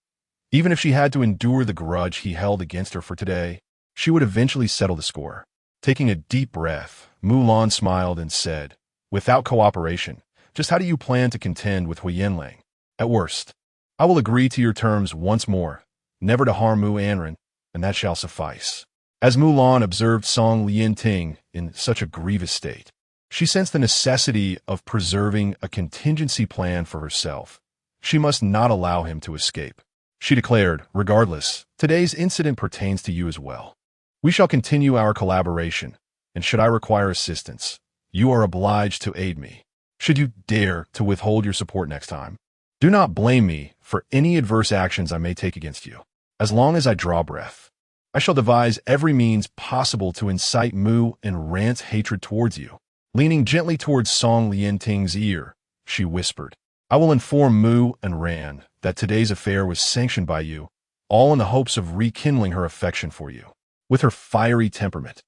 Even if she had to endure the grudge he held against her for today, she would eventually settle the score. Taking a deep breath, Mu Lan smiled and said, without cooperation, just how do you plan to contend with Huo Yanlang? At worst, I will agree to your terms once more, never to harm Mu Anran, and that shall suffice." As Mulan observed Song Lianting in such a grievous state, she sensed the necessity of preserving a contingency plan for herself. She must not allow him to escape. She declared, "Regardless, today's incident pertains to you as well. We shall continue our collaboration, and should I require assistance, you are obliged to aid me. Should you dare to withhold your support next time, do not blame me for any adverse actions I may take against you. As long as I draw breath, I shall devise every means possible to incite Mu Anran's hatred towards you." Leaning gently towards Song Lianting's ear, she whispered, "I will inform Mu Anran that today's affair was sanctioned by you, all in the hopes of rekindling her affection for you. With her fiery temperament,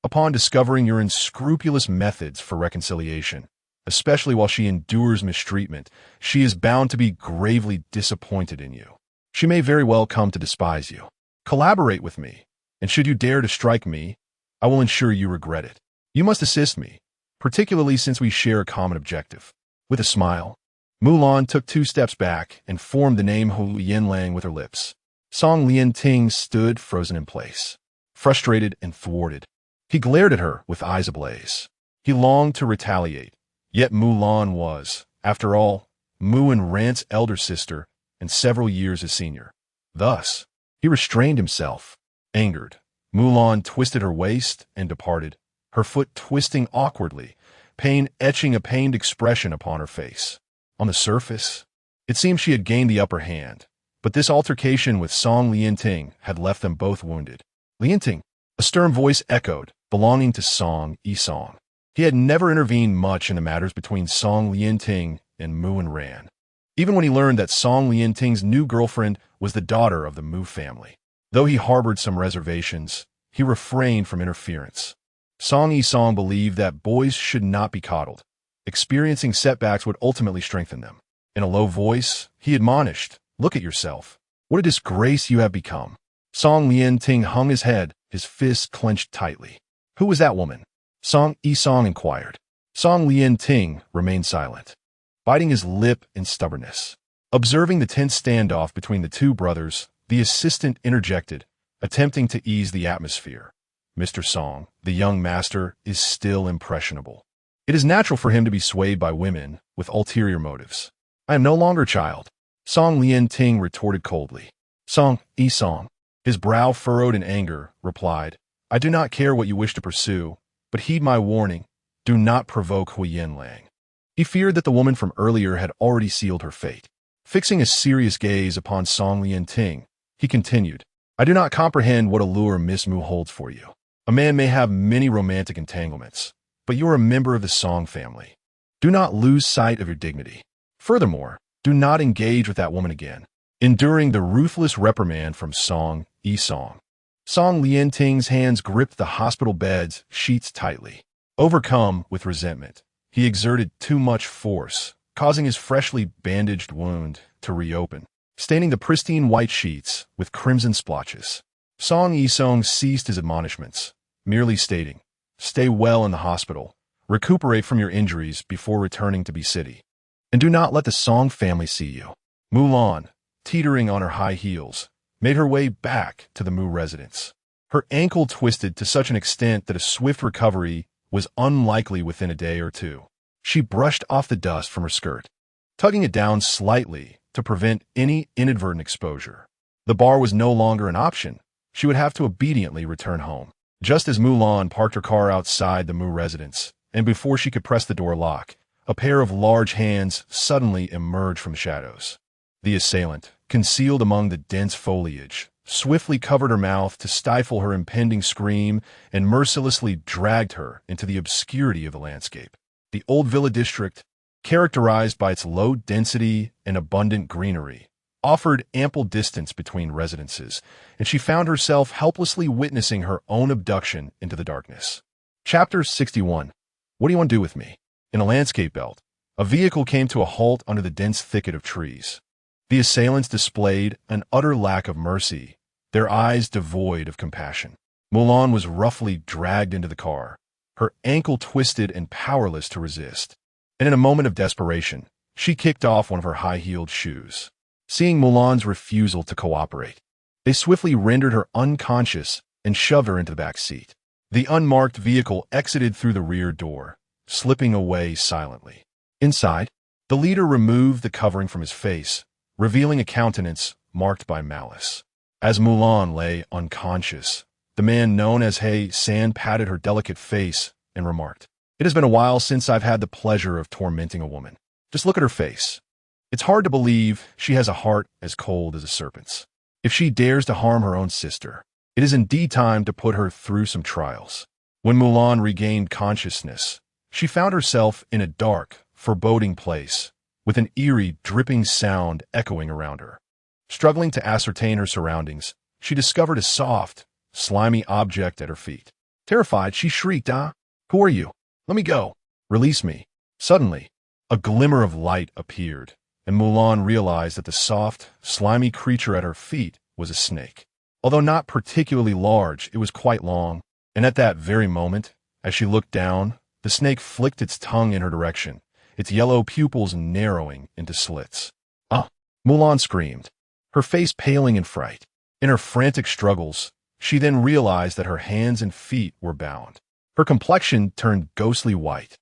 upon discovering your unscrupulous methods for reconciliation, especially while she endures mistreatment, she is bound to be gravely disappointed in you. She may very well come to despise you. Collaborate with me, and should you dare to strike me, I will ensure you regret it. You must assist me, particularly since we share a common objective." With a smile, Mulan took 2 steps back and formed the name Huo Yanlang with her lips. Song Lianting stood frozen in place, frustrated and thwarted. He glared at her with eyes ablaze. He longed to retaliate, yet Mulan was, after all, Mu Anran's elder sister and several years his senior. Thus, he restrained himself. Angered, Mulan twisted her waist and departed, her foot twisting awkwardly, pain etching a pained expression upon her face. On the surface, it seemed she had gained the upper hand, but this altercation with Song Lianting had left them both wounded. "Lianting," a stern voice echoed, belonging to Song Yisong. He had never intervened much in the matters between Song Lianting and Mu Anran, even when he learned that Song Lianting's new girlfriend was the daughter of the Mu family. Though he harbored some reservations, he refrained from interference. Song Yisong believed that boys should not be coddled. Experiencing setbacks would ultimately strengthen them. In a low voice, he admonished, "Look at yourself. What a disgrace you have become." Song Lianting hung his head, his fists clenched tightly. "Who was that woman?" Song Yisong inquired. Song Lianting remained silent, biting his lip in stubbornness. Observing the tense standoff between the 2 brothers, the assistant interjected, attempting to ease the atmosphere. "Mr. Song, the young master, is still impressionable. It is natural for him to be swayed by women with ulterior motives. I am no longer a child." Song Lianting retorted coldly. Song Yisong, his brow furrowed in anger, replied, "I do not care what you wish to pursue, but heed my warning, do not provoke Huo Yanlang." He feared that the woman from earlier had already sealed her fate. Fixing a serious gaze upon Song Lianting, he continued, "I do not comprehend what allure Miss Mu holds for you. A man may have many romantic entanglements, but you are a member of the Song family. Do not lose sight of your dignity. Furthermore, do not engage with that woman again." Enduring the ruthless reprimand from Song Yisong, Song Lianting's hands gripped the hospital bed's sheets tightly. Overcome with resentment, he exerted too much force, causing his freshly bandaged wound to reopen, staining the pristine white sheets with crimson splotches. Song Yisong ceased his admonishments, merely stating, "Stay well in the hospital, recuperate from your injuries before returning to B-City, and do not let the Song family see you." Mulan, teetering on her high heels, made her way back to the Mu residence. Her ankle twisted to such an extent that a swift recovery was unlikely within a day or 2. She brushed off the dust from her skirt, tugging it down slightly to prevent any inadvertent exposure. The bar was no longer an option. She would have to obediently return home. Just as Mulan parked her car outside the Mu residence, and before she could press the door lock, a pair of large hands suddenly emerged from the shadows. The assailant, concealed among the dense foliage, swiftly covered her mouth to stifle her impending scream and mercilessly dragged her into the obscurity of the landscape. The old villa district, characterized by its low density and abundant greenery, offered ample distance between residences, and she found herself helplessly witnessing her own abduction into the darkness. Chapter 61. What do you want to do with me? In a landscape belt, a vehicle came to a halt under the dense thicket of trees. The assailants displayed an utter lack of mercy, their eyes devoid of compassion. Mulan was roughly dragged into the car, her ankle twisted and powerless to resist. And in a moment of desperation, she kicked off one of her high-heeled shoes. Seeing Mulan's refusal to cooperate, They swiftly rendered her unconscious and shoved her into the back seat. The unmarked vehicle exited through the rear door, slipping away silently. Inside, the leader removed the covering from his face, revealing a countenance marked by malice. As Mulan lay unconscious, the man known as He San patted her delicate face and remarked, "It has been a while since I've had the pleasure of tormenting a woman. Just look at her face. It's hard to believe she has a heart as cold as a serpent's. If she dares to harm her own sister, it is indeed time to put her through some trials." When Mulan regained consciousness, she found herself in a dark, foreboding place, with an eerie, dripping sound echoing around her. Struggling to ascertain her surroundings, she discovered a soft, slimy object at her feet. Terrified, she shrieked, "Ah, who are you? Let me go. Release me." Suddenly, a glimmer of light appeared, and Mulan realized that the soft, slimy creature at her feet was a snake. Although not particularly large, it was quite long, and at that very moment, as she looked down, the snake flicked its tongue in her direction, its yellow pupils narrowing into slits. "Ah!" Mulan screamed, her face paling in fright. In her frantic struggles, she then realized that her hands and feet were bound. Her complexion turned ghostly white,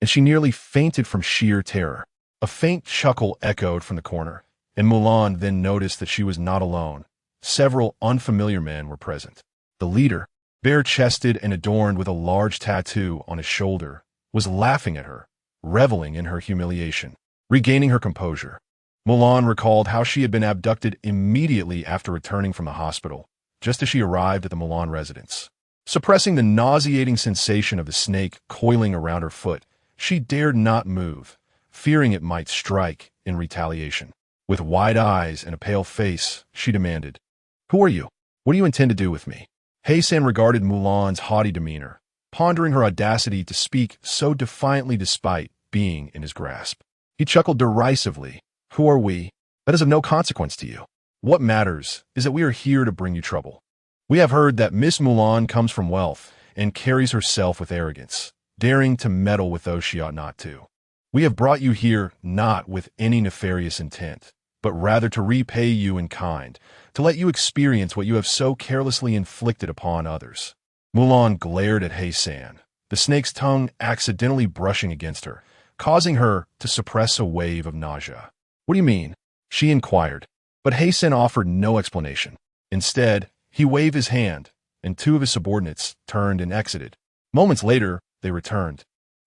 and she nearly fainted from sheer terror. A faint chuckle echoed from the corner, and Mulan then noticed that she was not alone. Several unfamiliar men were present. The leader, bare-chested and adorned with a large tattoo on his shoulder, was laughing at her, reveling in her humiliation. Regaining her composure, Mulan recalled how she had been abducted immediately after returning from the hospital, just as she arrived at the Mulan residence. Suppressing the nauseating sensation of the snake coiling around her foot, she dared not move, fearing it might strike in retaliation. With wide eyes and a pale face, she demanded, "Who are you? What do you intend to do with me?" He San regarded Mulan's haughty demeanor, pondering her audacity to speak so defiantly despite being in his grasp. He chuckled derisively. "Who are we? That is of no consequence to you. What matters is that we are here to bring you trouble. We have heard that Miss Mulan comes from wealth and carries herself with arrogance, daring to meddle with those she ought not to. We have brought you here not with any nefarious intent, but rather to repay you in kind, to let you experience what you have so carelessly inflicted upon others." Mulan glared at He San, the snake's tongue accidentally brushing against her, causing her to suppress a wave of nausea. "What do you mean?" she inquired, but He San offered no explanation. Instead, he waved his hand, and two of his subordinates turned and exited. Moments later, they returned,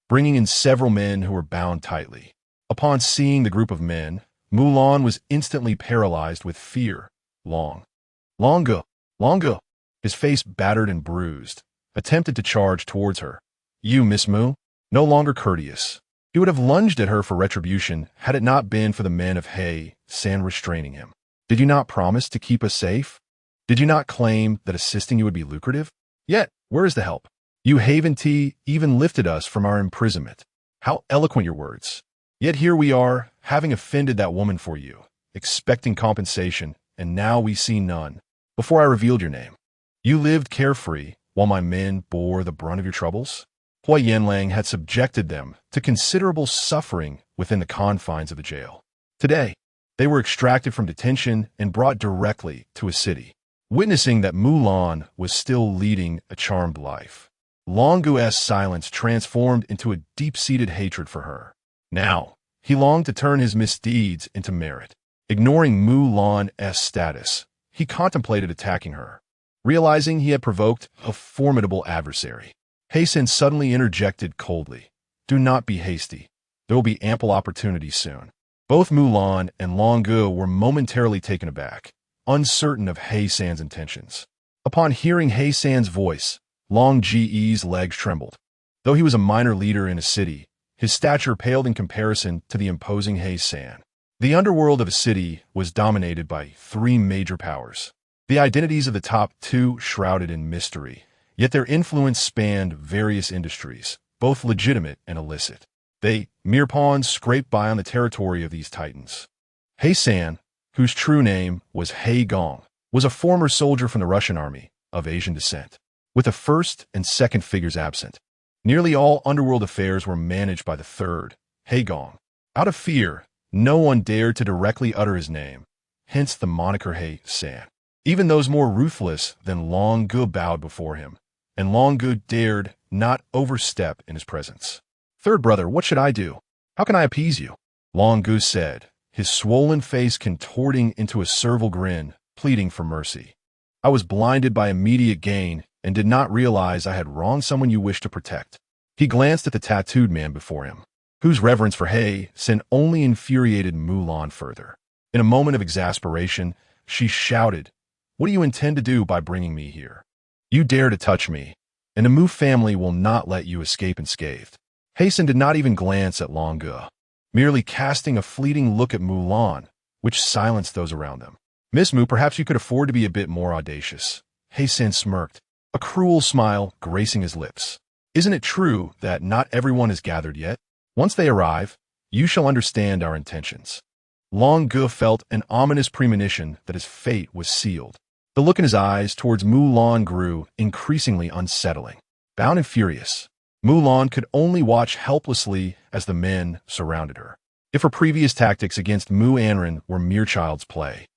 bringing in several men who were bound tightly. Upon seeing the group of men, Mulan was instantly paralyzed with fear. Longo, his face battered and bruised, attempted to charge towards her. "You, Miss Mu?" No longer courteous, he would have lunged at her for retribution had it not been for the men of He San restraining him. "Did you not promise to keep us safe? Did you not claim that assisting you would be lucrative? Yet, where is the help? You Haven-T even lifted us from our imprisonment. How eloquent your words. Yet here we are, having offended that woman for you, expecting compensation, and now we see none. Before I revealed your name, you lived carefree while my men bore the brunt of your troubles." Huo Yanlang had subjected them to considerable suffering within the confines of the jail. Today, they were extracted from detention and brought directly to a city. Witnessing that Mulan was still leading a charmed life, Longu's silence transformed into a deep-seated hatred for her. Now, he longed to turn his misdeeds into merit. Ignoring Mulan's status, he contemplated attacking her. Realizing he had provoked a formidable adversary, He San suddenly interjected coldly, "Do not be hasty. There will be ample opportunity soon." Both Mulan and Longu were momentarily taken aback, uncertain of He San's intentions. Upon hearing He San's voice, Long Ji's legs trembled. Though he was a minor leader in a city, his stature paled in comparison to the imposing He San. The underworld of a city was dominated by three major powers. The identities of the top two shrouded in mystery, yet their influence spanned various industries, both legitimate and illicit. They, mere pawns, scraped by on the territory of these titans. He San, whose true name was He Gong, was a former soldier from the Russian army, of Asian descent, with the first and second figures absent. Nearly all underworld affairs were managed by the third, He Gong. Out of fear, no one dared to directly utter his name, hence the moniker He San. Even those more ruthless than Long Gu bowed before him, and Long Gu dared not overstep in his presence. "Third brother, what should I do? How can I appease you?" Long Gu said, his swollen face contorting into a servile grin, pleading for mercy. "I was blinded by immediate gain and did not realize I had wronged someone you wish to protect." He glanced at the tattooed man before him, whose reverence for He Sin only infuriated Mu Lan further. In a moment of exasperation, she shouted, "What do you intend to do by bringing me here? You dare to touch me, and the Mu family will not let you escape unscathed." He Sin did not even glance at Long Gu, merely casting a fleeting look at Mu Lan, which silenced those around them. "Miss Mu, perhaps you could afford to be a bit more audacious." He Sin smirked, a cruel smile gracing his lips. "Isn't it true that not everyone is gathered yet? Once they arrive, you shall understand our intentions." Long Gu felt an ominous premonition that his fate was sealed. The look in his eyes towards Mu Lan grew increasingly unsettling. Bound and furious, Mu Lan could only watch helplessly as the men surrounded her. If her previous tactics against Mu Anran were mere child's play,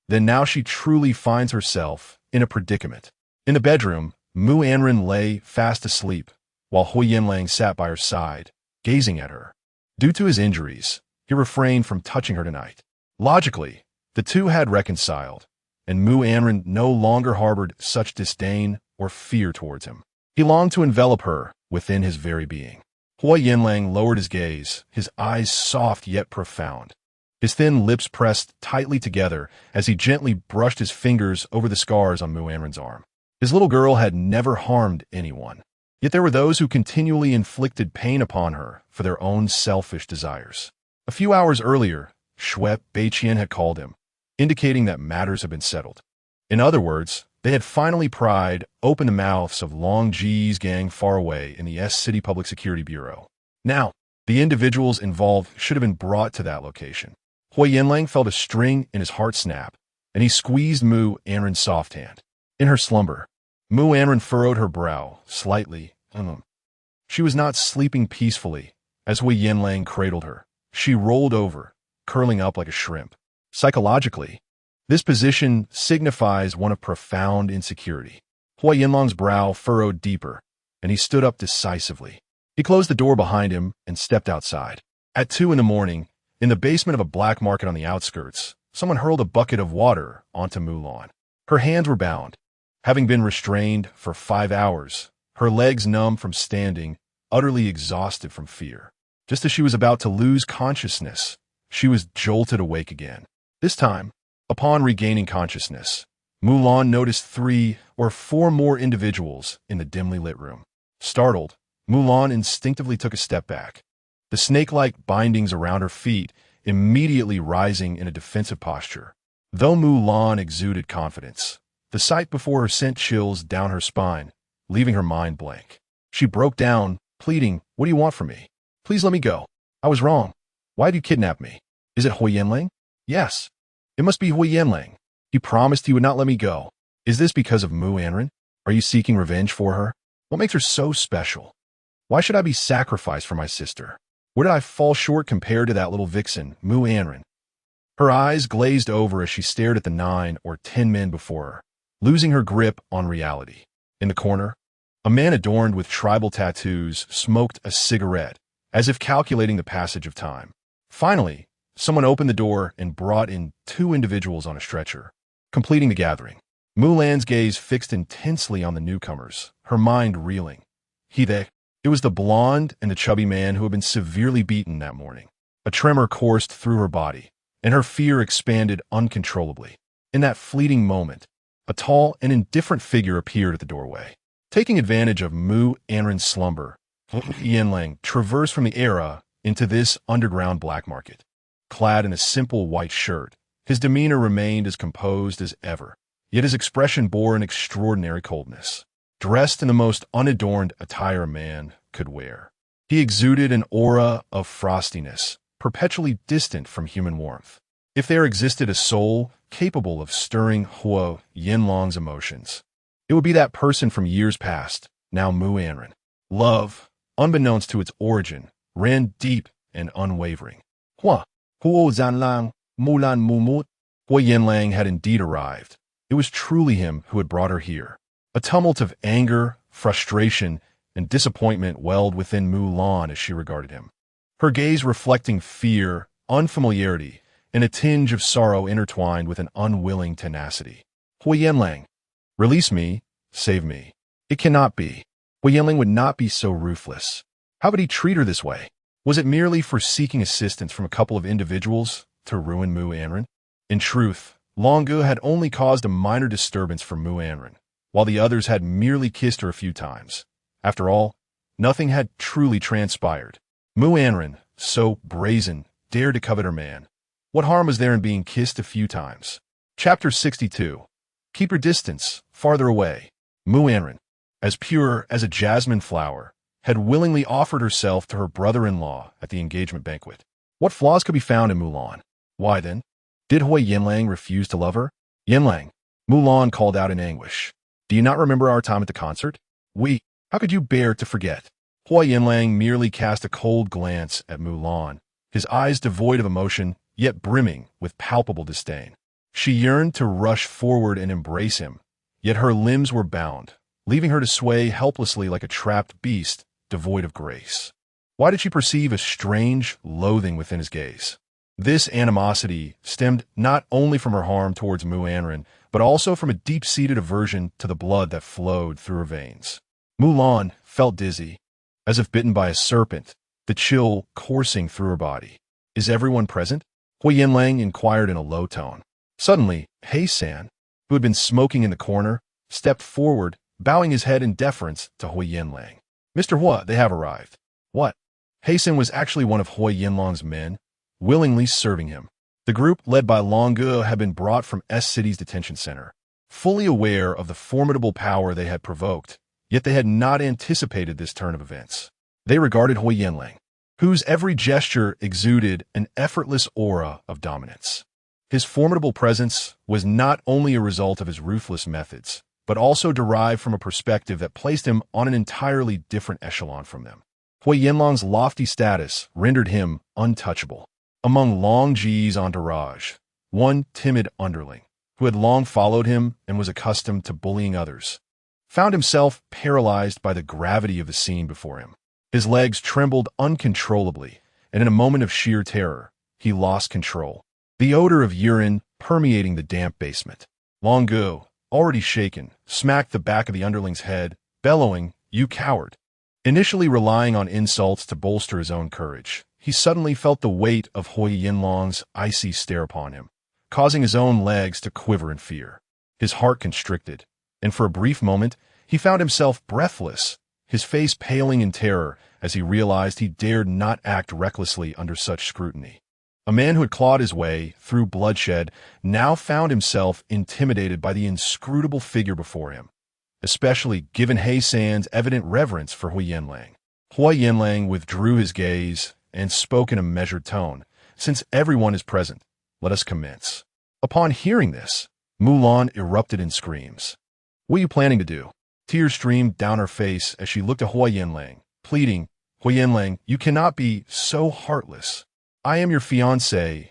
then now she truly finds herself in a predicament. In the bedroom, Mu Anran lay fast asleep, while Huo Yanlang sat by her side, gazing at her. Due to his injuries, he refrained from touching her tonight. Logically, the two had reconciled, and Mu Anran no longer harbored such disdain or fear towards him. He longed to envelop her within his very being. Huo Yanlang lowered his gaze, his eyes soft yet profound. His thin lips pressed tightly together as he gently brushed his fingers over the scars on Mu Anran's arm. His little girl had never harmed anyone. Yet there were those who continually inflicted pain upon her for their own selfish desires. A few hours earlier, Shui Beiqian had called him, indicating that matters had been settled. In other words, they had finally pried open the mouths of Long Ji's gang far away in the City Public Security Bureau. Now, the individuals involved should have been brought to that location. Huo Yanlang felt a string in his heart snap, and he squeezed Mu Anran's soft hand. In her slumber, Mu Anran furrowed her brow slightly. She was not sleeping peacefully. As Huo Yanlang cradled her, she rolled over, curling up like a shrimp. Psychologically, this position signifies one of profound insecurity. Huo Yanlang's brow furrowed deeper, and he stood up decisively. He closed the door behind him and stepped outside. At 2 a.m, in the basement of a black market on the outskirts, someone hurled a bucket of water onto Mu Lan. Her hands were bound. Having been restrained for 5 hours, her legs numb from standing, utterly exhausted from fear. Just as she was about to lose consciousness, she was jolted awake again. This time, upon regaining consciousness, Mu Lan noticed 3 or 4 more individuals in the dimly lit room. Startled, Mu Lan instinctively took a step back, the snake-like bindings around her feet immediately rising in a defensive posture. Though Mu Lan exuded confidence, the sight before her sent chills down her spine, leaving her mind blank. She broke down, pleading, "What do you want from me? Please let me go. I was wrong. Why did you kidnap me? Is it Huo Yanlang?" "Yes. It must be Huo Yanlang. He promised he would not let me go." "Is this because of Mu Anran? Are you seeking revenge for her? What makes her so special? Why should I be sacrificed for my sister? Where did I fall short compared to that little vixen, Mu Anran?" Her eyes glazed over as she stared at the 9 or 10 men before her, losing her grip on reality. In the corner, a man adorned with tribal tattoos smoked a cigarette, as if calculating the passage of time. Finally, someone opened the door and brought in 2 individuals on a stretcher, completing the gathering. Mu Lan's gaze fixed intensely on the newcomers, her mind reeling. It was the blonde and the chubby man who had been severely beaten that morning. A tremor coursed through her body, and her fear expanded uncontrollably. In that fleeting moment, a tall and indifferent figure appeared at the doorway. Taking advantage of Mu Anran's slumber, Huo Yanlang traversed from the era into this underground black market. Clad in a simple white shirt, his demeanor remained as composed as ever, yet his expression bore an extraordinary coldness. Dressed in the most unadorned attire a man could wear, he exuded an aura of frostiness, perpetually distant from human warmth. If there existed a soul capable of stirring Huo Yanlang's emotions, it would be that person from years past, now Mu Anran. Love, unbeknownst to its origin, ran deep and unwavering. Huo Yanlang, Mulan Mumut. Huo Yanlang had indeed arrived, It was truly him who had brought her here. A tumult of anger, frustration, and disappointment welled within Mu Lan as she regarded him. Her gaze reflecting fear, unfamiliarity, and a tinge of sorrow intertwined with an unwilling tenacity. Huo Yanlang, release me, save me. It cannot be. Huo Yanlang would not be so ruthless. How could he treat her this way? Was it merely for seeking assistance from a couple of individuals to ruin Mu Anran? In truth, Longu had only caused a minor disturbance for Mu Anran, while the others had merely kissed her a few times. After all, nothing had truly transpired. Mu Anran, so brazen, dared to covet her man. What harm was there in being kissed a few times? Chapter 62. Keep your distance, farther away. Mu Anran, as pure as a jasmine flower, had willingly offered herself to her brother-in-law at the engagement banquet. What flaws could be found in Mu Lan? Why then? Did Huo Yanlang refuse to love her? Yanlang, Mu Lan called out in anguish. Do you not remember our time at the concert? How could you bear to forget? Huo Yanlang merely cast a cold glance at Mu Lan, his eyes devoid of emotion, yet brimming with palpable disdain. She yearned to rush forward and embrace him, yet her limbs were bound, leaving her to sway helplessly like a trapped beast, devoid of grace. Why did she perceive a strange loathing within his gaze? This animosity stemmed not only from her harm towards Mu Anran, but also from a deep-seated aversion to the blood that flowed through her veins. Mu Lan felt dizzy, as if bitten by a serpent, the chill coursing through her body. Is everyone present? Huo Yanlang inquired in a low tone. Suddenly, He-san, who had been smoking in the corner, stepped forward, bowing his head in deference to Huo Yanlang. Mr. Huo, they have arrived. What? He-san was actually one of Huo Yanlang's men, willingly serving him. The group, led by Longu, had been brought from S-City's detention center. Fully aware of the formidable power they had provoked, yet they had not anticipated this turn of events. They regarded Huo Yanlang, whose every gesture exuded an effortless aura of dominance. His formidable presence was not only a result of his ruthless methods, but also derived from a perspective that placed him on an entirely different echelon from them. Huo Yanlang's lofty status rendered him untouchable. Among Long Ji's entourage, one timid underling, who had long followed him and was accustomed to bullying others, found himself paralyzed by the gravity of the scene before him. His legs trembled uncontrollably, and in a moment of sheer terror, he lost control. The odor of urine permeating the damp basement. Longu, already shaken, smacked the back of the underling's head, bellowing, "You coward!" Initially relying on insults to bolster his own courage, he suddenly felt the weight of Huo Yanlang's icy stare upon him, causing his own legs to quiver in fear. His heart constricted, and for a brief moment, he found himself breathless, his face paling in terror as he realized he dared not act recklessly under such scrutiny. A man who had clawed his way through bloodshed now found himself intimidated by the inscrutable figure before him, especially given He-san's evident reverence for Huo Yanlang. Huo Yanlang withdrew his gaze and spoke in a measured tone. "Since everyone is present, let us commence." Upon hearing this, Mu Lan erupted in screams. "What are you planning to do?" Tears streamed down her face as she looked at Huo Yanlang, pleading, "Huo Yanlang, you cannot be so heartless. I am your fiancé."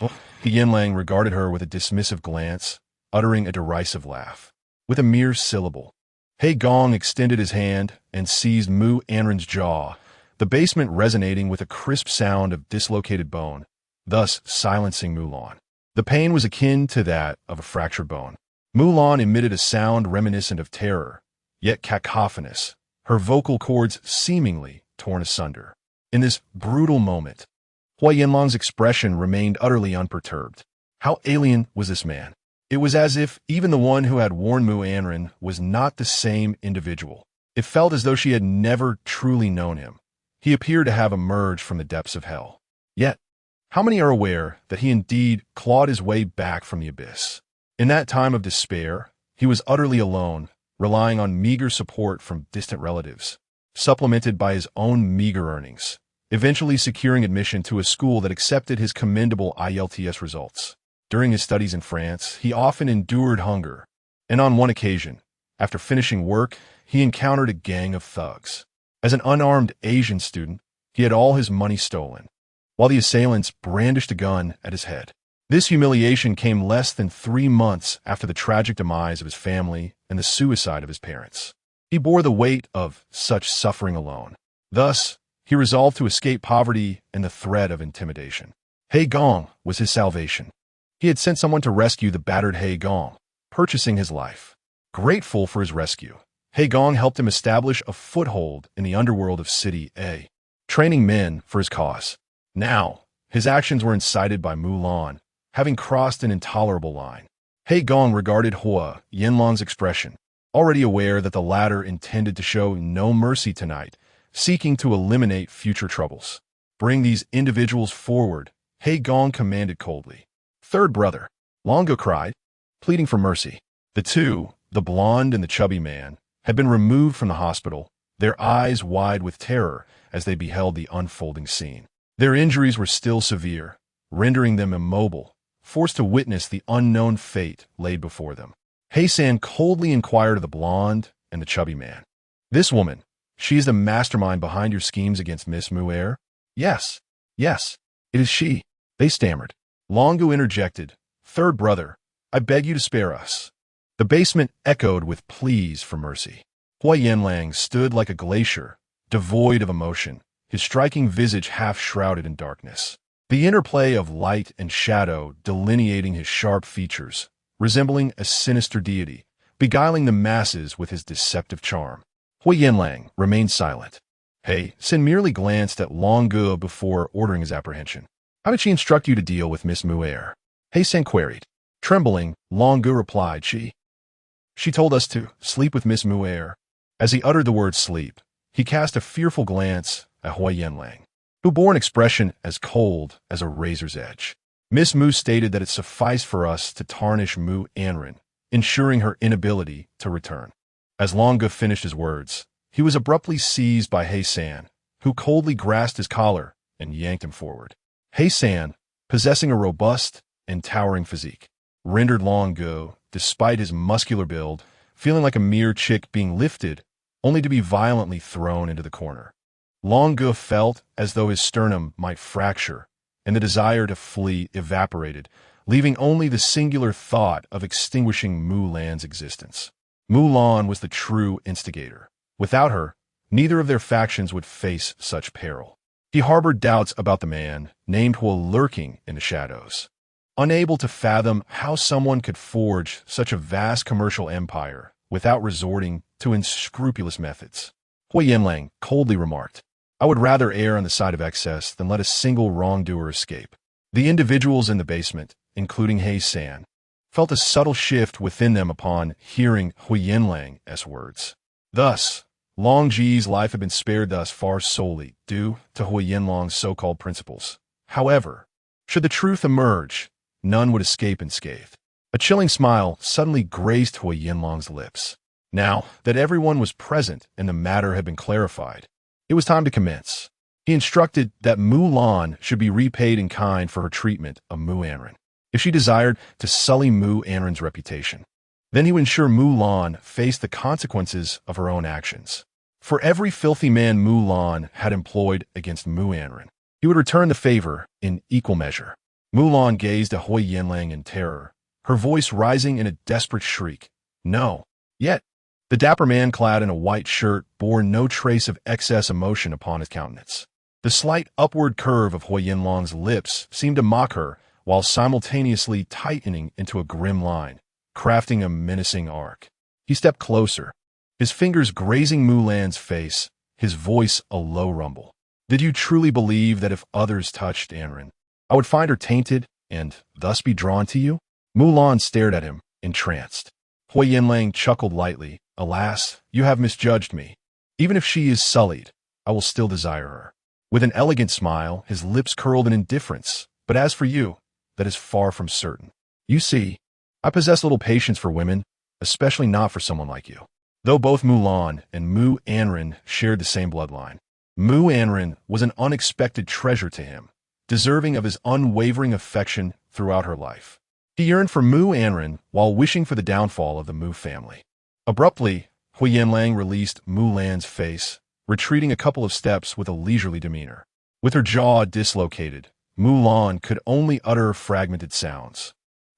Huo Yanlang regarded her with a dismissive glance, uttering a derisive laugh. With a mere syllable, He Gong extended his hand and seized Mu Anran's jaw, the basement resonating with a crisp sound of dislocated bone, thus silencing Mu Lan. The pain was akin to that of a fractured bone. Mu Lan emitted a sound reminiscent of terror, yet cacophonous, her vocal cords seemingly torn asunder. In this brutal moment, Huo Yanlang's expression remained utterly unperturbed. How alien was this man? It was as if even the one who had warned Mu Anran was not the same individual. It felt as though she had never truly known him. He appeared to have emerged from the depths of hell. Yet, how many are aware that he indeed clawed his way back from the abyss? In that time of despair, he was utterly alone, relying on meager support from distant relatives, supplemented by his own meager earnings, eventually securing admission to a school that accepted his commendable IELTS results. During his studies in France, he often endured hunger, and on one occasion, after finishing work, he encountered a gang of thugs. As an unarmed Asian student, he had all his money stolen, while the assailants brandished a gun at his head. This humiliation came less than 3 months after the tragic demise of his family and the suicide of his parents. He bore the weight of such suffering alone. Thus, he resolved to escape poverty and the threat of intimidation. He Gong was his salvation. He had sent someone to rescue the battered He Gong, purchasing his life. Grateful for his rescue, He Gong helped him establish a foothold in the underworld of City A, training men for his cause. Now, his actions were incited by Mu Lan, having crossed an intolerable line. He Gong regarded Huo Yanlang's expression, already aware that the latter intended to show no mercy tonight, seeking to eliminate future troubles. Bring these individuals forward, He Gong commanded coldly. Third brother, Longo cried, pleading for mercy. The two, the blonde and the chubby man, had been removed from the hospital, their eyes wide with terror as they beheld the unfolding scene. Their injuries were still severe, rendering them immobile, forced to witness the unknown fate laid before them. He-san coldly inquired of the blonde and the chubby man. This woman, she is the mastermind behind your schemes against Miss Mu Anran? Yes, it is she, they stammered. Longo interjected, third brother, I beg you to spare us. The basement echoed with pleas for mercy. Huo Yanlang stood like a glacier, devoid of emotion, his striking visage half shrouded in darkness. The interplay of light and shadow delineating his sharp features, resembling a sinister deity, beguiling the masses with his deceptive charm. Huo Yanlang remained silent. He-san merely glanced at Longo before ordering his apprehension. How did she instruct you to deal with Miss Mu Anran? He-san queried. Trembling, Longo replied, She told us to sleep with Miss Mu Anran. As he uttered the word sleep, he cast a fearful glance at Huo Yanlang, who bore an expression as cold as a razor's edge. Miss Mu stated that it sufficed for us to tarnish Mu Anran, ensuring her inability to return. As Longo finished his words, he was abruptly seized by He-san, who coldly grasped his collar and yanked him forward. He-san, possessing a robust and towering physique, rendered Longo, despite his muscular build, feeling like a mere chick being lifted, only to be violently thrown into the corner. Longo felt as though his sternum might fracture, and the desire to flee evaporated, leaving only the singular thought of extinguishing Mu Lan's existence. Mu Lan was the true instigator. Without her, neither of their factions would face such peril. He harbored doubts about the man, named Huo, lurking in the shadows. Unable to fathom how someone could forge such a vast commercial empire without resorting to unscrupulous methods. Huo Yanlang coldly remarked, I would rather err on the side of excess than let a single wrongdoer escape. The individuals in the basement, including He-san, felt a subtle shift within them upon hearing Huo Yanlang's words. Thus, Long Ji's life had been spared thus far solely due to Huo Yanlang's so-called principles. However, should the truth emerge, none would escape unscathed. A chilling smile suddenly graced Huo Yanlang's lips. Now that everyone was present and the matter had been clarified, it was time to commence. He instructed that Mu Lan should be repaid in kind for her treatment of Mu Anran, if she desired to sully Mu Anran's reputation. Then he would ensure Mu Lan faced the consequences of her own actions. For every filthy man Mu Lan had employed against Mu Anran, he would return the favor in equal measure. Mu Lan gazed at Huo Yanlang in terror, her voice rising in a desperate shriek. No. Yet, the dapper man clad in a white shirt bore no trace of excess emotion upon his countenance. The slight upward curve of Huo Yanlang's lips seemed to mock her while simultaneously tightening into a grim line, crafting a menacing arc. He stepped closer, his fingers grazing Mu Lan's face, his voice a low rumble. Did you truly believe that if others touched Anran, I would find her tainted and thus be drawn to you? Mu Lan stared at him, entranced. Huo Yanlang chuckled lightly. Alas, you have misjudged me. Even if she is sullied, I will still desire her. With an elegant smile, his lips curled in indifference. But as for you, that is far from certain. You see, I possess little patience for women, especially not for someone like you. Though both Mu Lan and Mu Anran shared the same bloodline, Mu Anran was an unexpected treasure to him, deserving of his unwavering affection throughout her life. He yearned for Mu Anran while wishing for the downfall of the Mu family. Abruptly, Huo Yanlang released Mu Lan's face, retreating a couple of steps with a leisurely demeanor. With her jaw dislocated, Mulan could only utter fragmented sounds.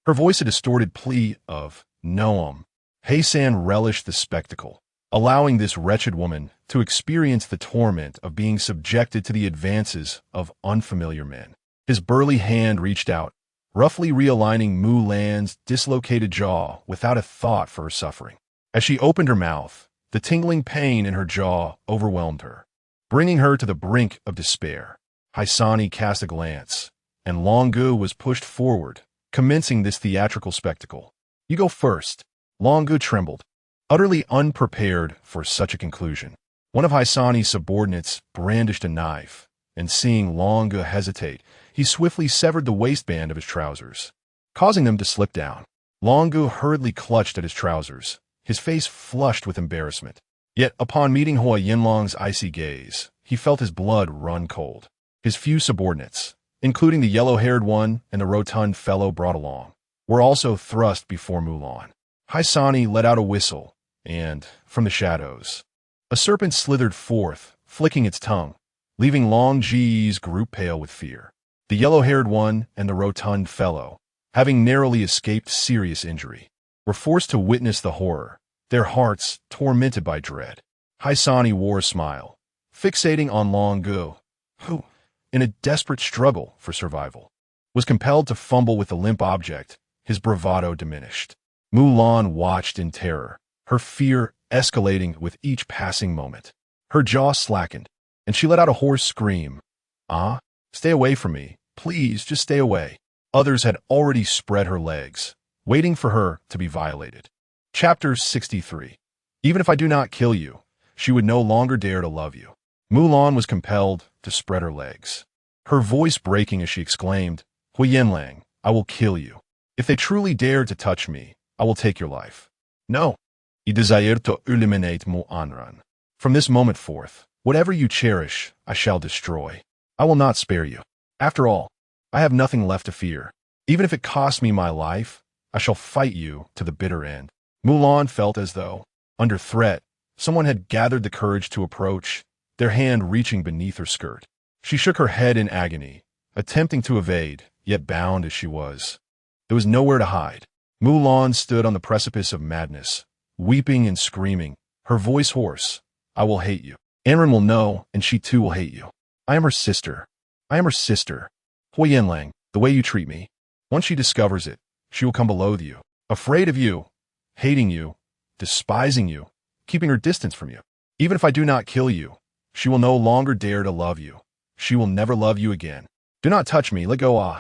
Her voice a distorted plea of Noam. Heisan relished the spectacle, allowing this wretched woman to experience the torment of being subjected to the advances of unfamiliar men. His burly hand reached out, roughly realigning Mulan's dislocated jaw without a thought for her suffering. As she opened her mouth, the tingling pain in her jaw overwhelmed her, bringing her to the brink of despair. Haisani cast a glance, and Longu was pushed forward, commencing this theatrical spectacle. "You go first." Longu trembled, utterly unprepared for such a conclusion. One of Haisani's subordinates brandished a knife, and seeing Longu hesitate, he swiftly severed the waistband of his trousers, causing them to slip down. Longu hurriedly clutched at his trousers, his face flushed with embarrassment. Yet upon meeting Huo Yanlang's icy gaze, he felt his blood run cold. His few subordinates, including the yellow-haired one and the rotund fellow brought along, were also thrust before Mulan. Haisani let out a whistle, and, from the shadows, a serpent slithered forth, flicking its tongue, leaving Long Ji's group pale with fear. The yellow-haired one and the rotund fellow, having narrowly escaped serious injury, were forced to witness the horror, their hearts tormented by dread. Haisani wore a smile, fixating on Longu, who, in a desperate struggle for survival, was compelled to fumble with the limp object, his bravado diminished. Mulan watched in terror, her fear escalating with each passing moment. Her jaw slackened, and she let out a hoarse scream. "Ah, stay away from me. Please, just stay away." Others had already spread her legs, waiting for her to be violated. Chapter 63. Even if I do not kill you, she would no longer dare to love you. Mulan was compelled to spread her legs, her voice breaking as she exclaimed, "Huo Yanlang, I will kill you. If they truly dare to touch me, I will take your life. No, you desire to eliminate Mu Anran. From this moment forth, whatever you cherish, I shall destroy. I will not spare you. After all, I have nothing left to fear. Even if it costs me my life, I shall fight you to the bitter end." Mulan felt as though, under threat, someone had gathered the courage to approach, their hand reaching beneath her skirt. She shook her head in agony, attempting to evade, yet bound as she was. There was nowhere to hide. Mulan stood on the precipice of madness, weeping and screaming, her voice hoarse. "I will hate you. Anran will know, and she too will hate you. I am her sister. I am her sister. Huo Yanlang, the way you treat me. Once she discovers it, she will come below you, afraid of you, hating you, despising you, keeping her distance from you. Even if I do not kill you, she will no longer dare to love you. She will never love you again. Do not touch me, let go ah."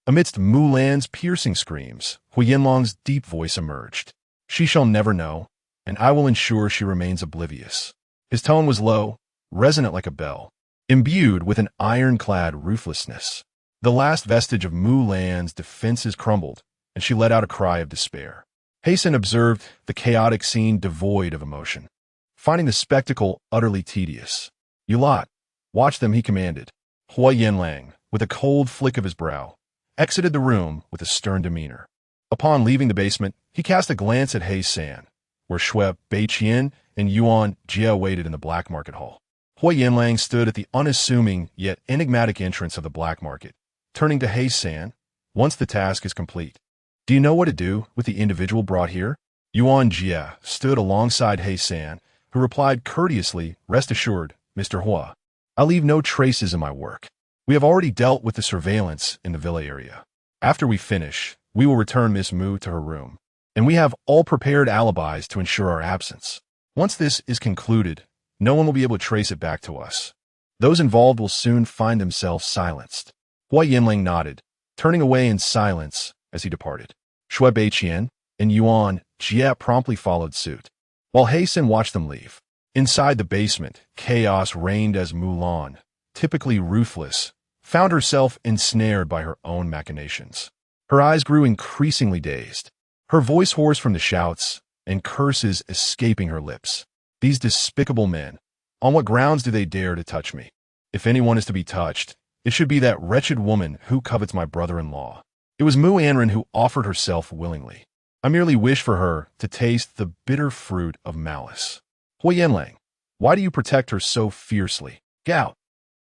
Amidst Mulan's piercing screams, Huo Yanlang's deep voice emerged. "She shall never know, and I will ensure she remains oblivious." His tone was low, resonant like a bell, imbued with an ironclad ruthlessness. The last vestige of Mulan's defenses crumbled, and she let out a cry of despair. Heisan observed the chaotic scene devoid of emotion, finding the spectacle utterly tedious. "You lot, watch them," he commanded. Huo Yanlang, with a cold flick of his brow, exited the room with a stern demeanor. Upon leaving the basement, he cast a glance at Heisan, where Shui Beiqian and Yuan Jia waited in the black market hall. Huo Yanlang stood at the unassuming yet enigmatic entrance of the black market, turning to Heisan. "Once the task is complete, do you know what to do with the individual brought here?" Yuan Jia stood alongside Heisan, who replied courteously, "Rest assured, Mr. Hua, I'll leave no traces in my work. We have already dealt with the surveillance in the villa area. After we finish, we will return Miss Mu to her room, and we have all prepared alibis to ensure our absence. Once this is concluded, no one will be able to trace it back to us. Those involved will soon find themselves silenced." Huo Yanlang nodded, turning away in silence as he departed. Shui Beiqian and Yuan Jia promptly followed suit, while Heisan watched them leave. Inside the basement, chaos reigned as Mulan, typically ruthless, found herself ensnared by her own machinations. Her eyes grew increasingly dazed, her voice hoarse from the shouts, and curses escaping her lips. "These despicable men, on what grounds do they dare to touch me? If anyone is to be touched, it should be that wretched woman who covets my brother-in-law. It was Mu Anran who offered herself willingly. I merely wish for her to taste the bitter fruit of malice. Huo Yanlang, why do you protect her so fiercely? Get out!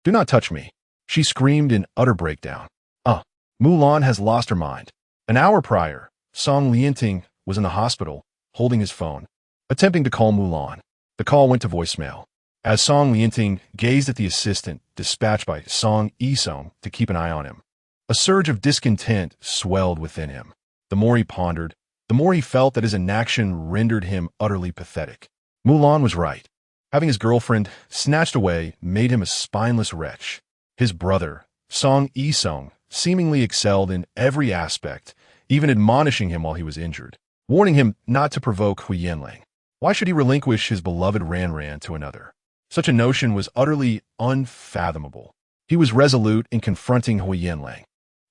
Do not touch me." She screamed in utter breakdown. Mulan has lost her mind. An hour prior, Song Lianting was in the hospital, holding his phone, attempting to call Mulan. The call went to voicemail. As Song Lianting gazed at the assistant dispatched by Song Yisong to keep an eye on him, a surge of discontent swelled within him. The more he pondered, the more he felt that his inaction rendered him utterly pathetic. Mulan was right. Having his girlfriend snatched away made him a spineless wretch. His brother, Song Yisong, seemingly excelled in every aspect, even admonishing him while he was injured, warning him not to provoke Huo Yanlang. Why should he relinquish his beloved Ranran to another? Such a notion was utterly unfathomable. He was resolute in confronting Huo Yanlang.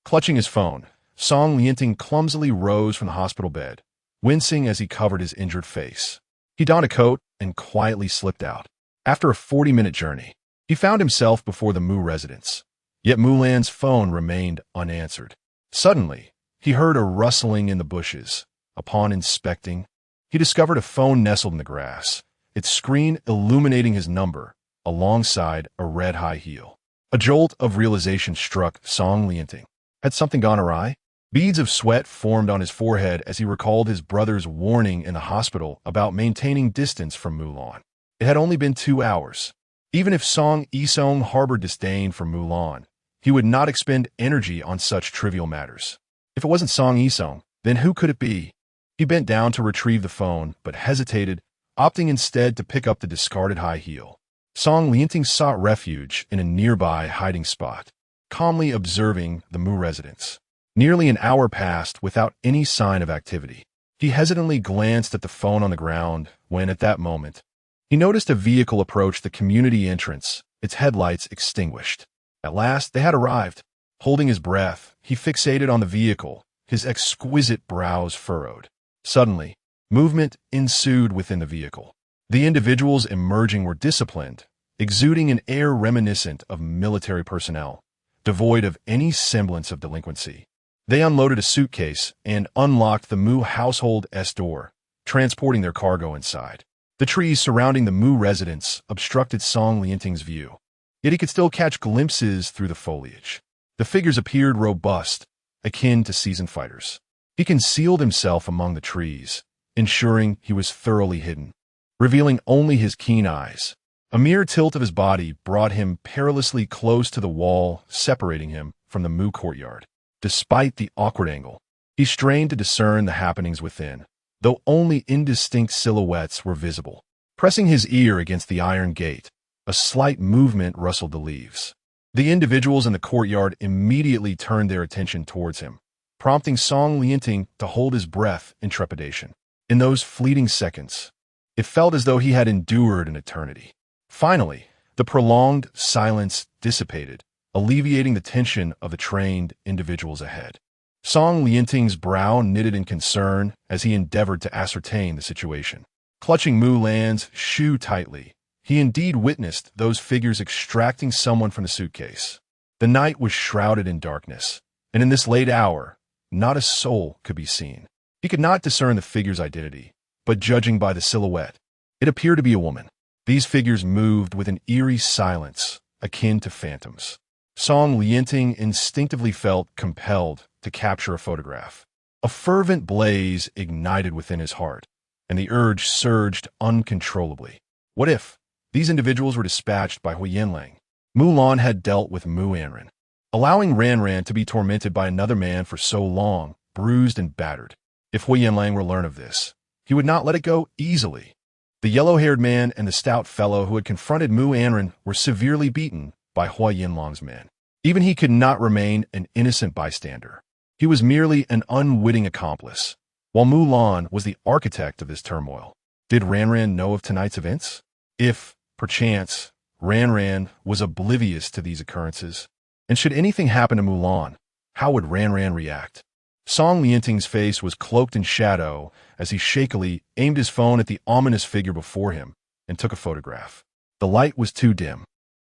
Clutching his phone, Song Lianting clumsily rose from the hospital bed, wincing as he covered his injured face. He donned a coat and quietly slipped out. After a 40-minute journey, he found himself before the Mu residence. Yet Mulan's phone remained unanswered. Suddenly, he heard a rustling in the bushes. Upon inspecting, he discovered a phone nestled in the grass, its screen illuminating his number, alongside a red high heel. A jolt of realization struck Song Lianting. Had something gone awry? Beads of sweat formed on his forehead as he recalled his brother's warning in the hospital about maintaining distance from Mulan. It had only been 2 hours. Even if Song Yisong harbored disdain for Mulan, he would not expend energy on such trivial matters. If it wasn't Song Yisong, then who could it be? He bent down to retrieve the phone, but hesitated, opting instead to pick up the discarded high heel. Song Lianting sought refuge in a nearby hiding spot, calmly observing the Mu residence. Nearly an hour passed without any sign of activity. He hesitantly glanced at the phone on the ground when, at that moment, he noticed a vehicle approach the community entrance, its headlights extinguished. At last, they had arrived. Holding his breath, he fixated on the vehicle, his exquisite brows furrowed. Suddenly, movement ensued within the vehicle. The individuals emerging were disciplined, exuding an air reminiscent of military personnel, devoid of any semblance of delinquency. They unloaded a suitcase and unlocked the Mu household door, transporting their cargo inside. The trees surrounding the Mu residence obstructed Song Lianting's view, yet he could still catch glimpses through the foliage. The figures appeared robust, akin to seasoned fighters. He concealed himself among the trees, ensuring he was thoroughly hidden, revealing only his keen eyes. A mere tilt of his body brought him perilously close to the wall separating him from the Mu courtyard. Despite the awkward angle, he strained to discern the happenings within, though only indistinct silhouettes were visible. Pressing his ear against the iron gate, a slight movement rustled the leaves. The individuals in the courtyard immediately turned their attention towards him, prompting Song Lianting to hold his breath in trepidation. In those fleeting seconds, it felt as though he had endured an eternity. Finally, the prolonged silence dissipated, alleviating the tension of the trained individuals ahead. Song Lianting's brow knitted in concern as he endeavored to ascertain the situation. Clutching Mulan's shoe tightly, he indeed witnessed those figures extracting someone from the suitcase. The night was shrouded in darkness, and in this late hour, not a soul could be seen. He could not discern the figure's identity, but judging by the silhouette, it appeared to be a woman. These figures moved with an eerie silence, akin to phantoms. Song Lianting instinctively felt compelled to capture a photograph. A fervent blaze ignited within his heart, and the urge surged uncontrollably. What if these individuals were dispatched by Huo Yanlang? Mulan had dealt with Mu Anran, allowing Ranran to be tormented by another man for so long, bruised and battered. If Huo Yanlang were to learn of this, he would not let it go easily. The yellow-haired man and the stout fellow who had confronted Mu Anran were severely beaten by Huo Yanlang's men. Even he could not remain an innocent bystander. He was merely an unwitting accomplice, while Mulan was the architect of this turmoil. Did Ranran know of tonight's events? If, perchance, Ranran was oblivious to these occurrences, and should anything happen to Mulan, how would Ranran react? Song Lianting's face was cloaked in shadow as he shakily aimed his phone at the ominous figure before him and took a photograph. The light was too dim.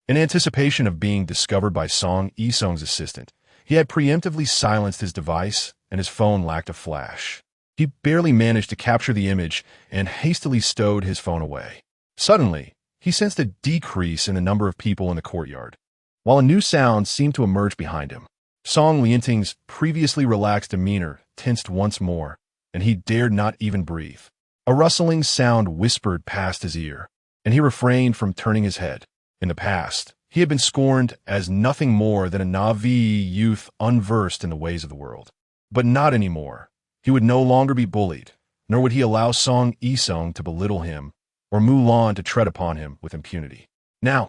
In anticipation of being discovered by Song Yisong's assistant, he had preemptively silenced his device and his phone lacked a flash. He barely managed to capture the image and hastily stowed his phone away. Suddenly, he sensed a decrease in the number of people in the courtyard. while a new sound seemed to emerge behind him. Song Lianting's previously relaxed demeanor tensed once more, and he dared not even breathe. A rustling sound whispered past his ear, and he refrained from turning his head. In the past, he had been scorned as nothing more than a naive youth unversed in the ways of the world. But not anymore. He would no longer be bullied, nor would he allow Song Yisong to belittle him or Mu Lan to tread upon him with impunity. Now,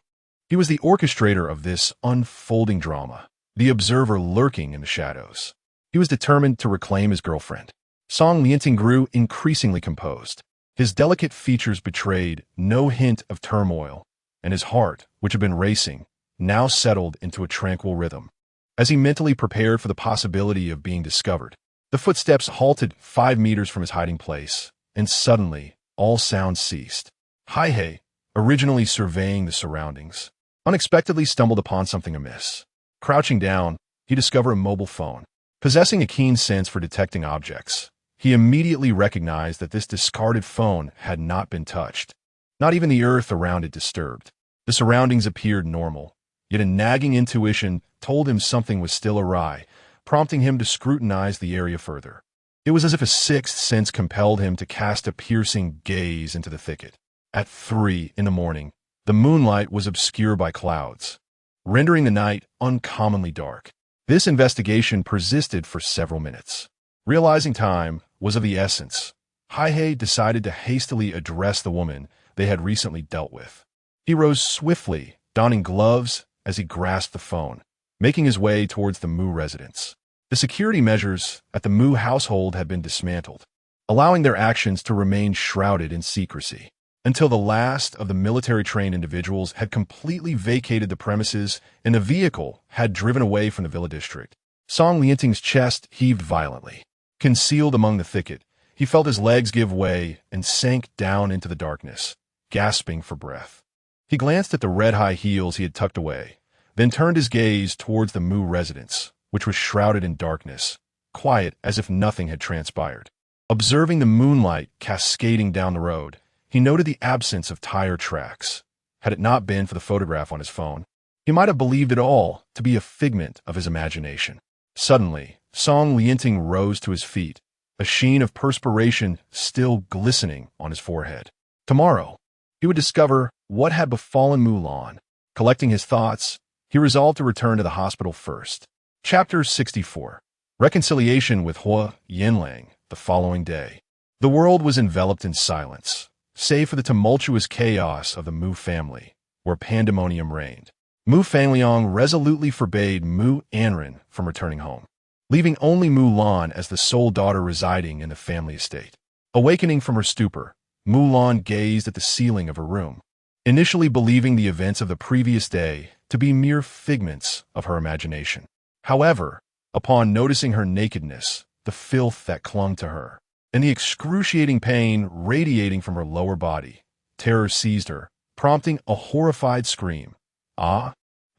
he was the orchestrator of this unfolding drama, the observer lurking in the shadows. He was determined to reclaim his girlfriend. Song Lianting grew increasingly composed. His delicate features betrayed no hint of turmoil, and his heart, which had been racing, now settled into a tranquil rhythm. As he mentally prepared for the possibility of being discovered, the footsteps halted 5 meters from his hiding place, and suddenly all sound ceased. Haihei, originally surveying the surroundings, unexpectedly stumbled upon something amiss. Crouching down, he discovered a mobile phone. Possessing a keen sense for detecting objects, he immediately recognized that this discarded phone had not been touched. Not even the earth around it disturbed. The surroundings appeared normal, yet a nagging intuition told him something was still awry, prompting him to scrutinize the area further. It was as if a sixth sense compelled him to cast a piercing gaze into the thicket. At 3 in the morning, the moonlight was obscured by clouds, rendering the night uncommonly dark. This investigation persisted for several minutes. Realizing time was of the essence, Haihei decided to hastily address the woman they had recently dealt with. He rose swiftly, donning gloves as he grasped the phone, making his way towards the Mu residence. The security measures at the Mu household had been dismantled, allowing their actions to remain shrouded in secrecy, until the last of the military-trained individuals had completely vacated the premises and the vehicle had driven away from the villa district. Song Lianting's chest heaved violently. Concealed among the thicket, he felt his legs give way and sank down into the darkness, gasping for breath. He glanced at the red high heels he had tucked away, then turned his gaze towards the Mu residence, which was shrouded in darkness, quiet as if nothing had transpired. Observing the moonlight cascading down the road, he noted the absence of tire tracks. Had it not been for the photograph on his phone, he might have believed it all to be a figment of his imagination. Suddenly, Song Lianting rose to his feet, a sheen of perspiration still glistening on his forehead. Tomorrow, he would discover what had befallen Mu Lan. Collecting his thoughts, he resolved to return to the hospital first. Chapter 64. Reconciliation with Huo Yanlang the following day. The world was enveloped in silence, save for the tumultuous chaos of the Mu family, where pandemonium reigned. Mu Fangliang resolutely forbade Mu Anran from returning home, leaving only Mu Lan as the sole daughter residing in the family estate. Awakening from her stupor, Mu Lan gazed at the ceiling of her room, initially believing the events of the previous day to be mere figments of her imagination. However, upon noticing her nakedness, the filth that clung to her, and the excruciating pain radiating from her lower body, terror seized her, prompting a horrified scream.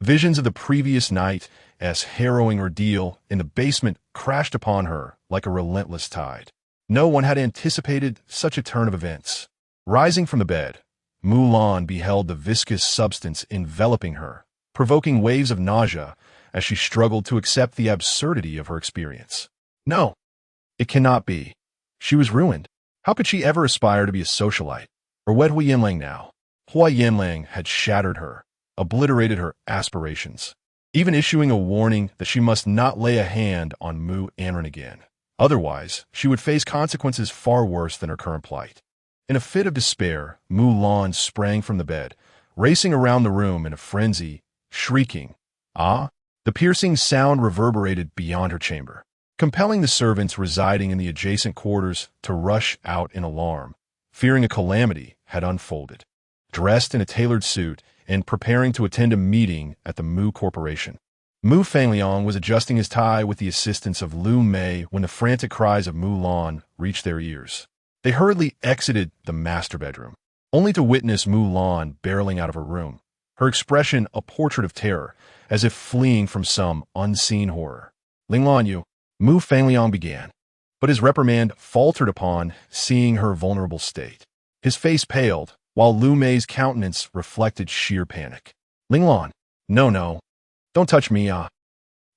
Visions of the previous night's harrowing ordeal in the basement crashed upon her like a relentless tide. No one had anticipated such a turn of events. Rising from the bed, Mu Lan beheld the viscous substance enveloping her, provoking waves of nausea as she struggled to accept the absurdity of her experience. No, it cannot be. She was ruined. How could she ever aspire to be a socialite, or wed Huo Yanlang now? Huo Yanlang had shattered her, obliterated her aspirations, even issuing a warning that she must not lay a hand on Mu Anran again. Otherwise, she would face consequences far worse than her current plight. In a fit of despair, Mu Lan sprang from the bed, racing around the room in a frenzy, shrieking, "Ah!" The piercing sound reverberated beyond her chamber, compelling the servants residing in the adjacent quarters to rush out in alarm, fearing a calamity had unfolded. Dressed in a tailored suit and preparing to attend a meeting at the Mu Corporation, Mu Fangliang was adjusting his tie with the assistance of Lu Mei when the frantic cries of Mu Lan reached their ears. They hurriedly exited the master bedroom, only to witness Mu Lan barreling out of her room, her expression a portrait of terror, as if fleeing from some unseen horror. "Ling Lan Yu," Mu Fangliang began, but his reprimand faltered upon seeing her vulnerable state. His face paled, while Lu Mei's countenance reflected sheer panic. "Ling Lan, no. Don't touch me, ah.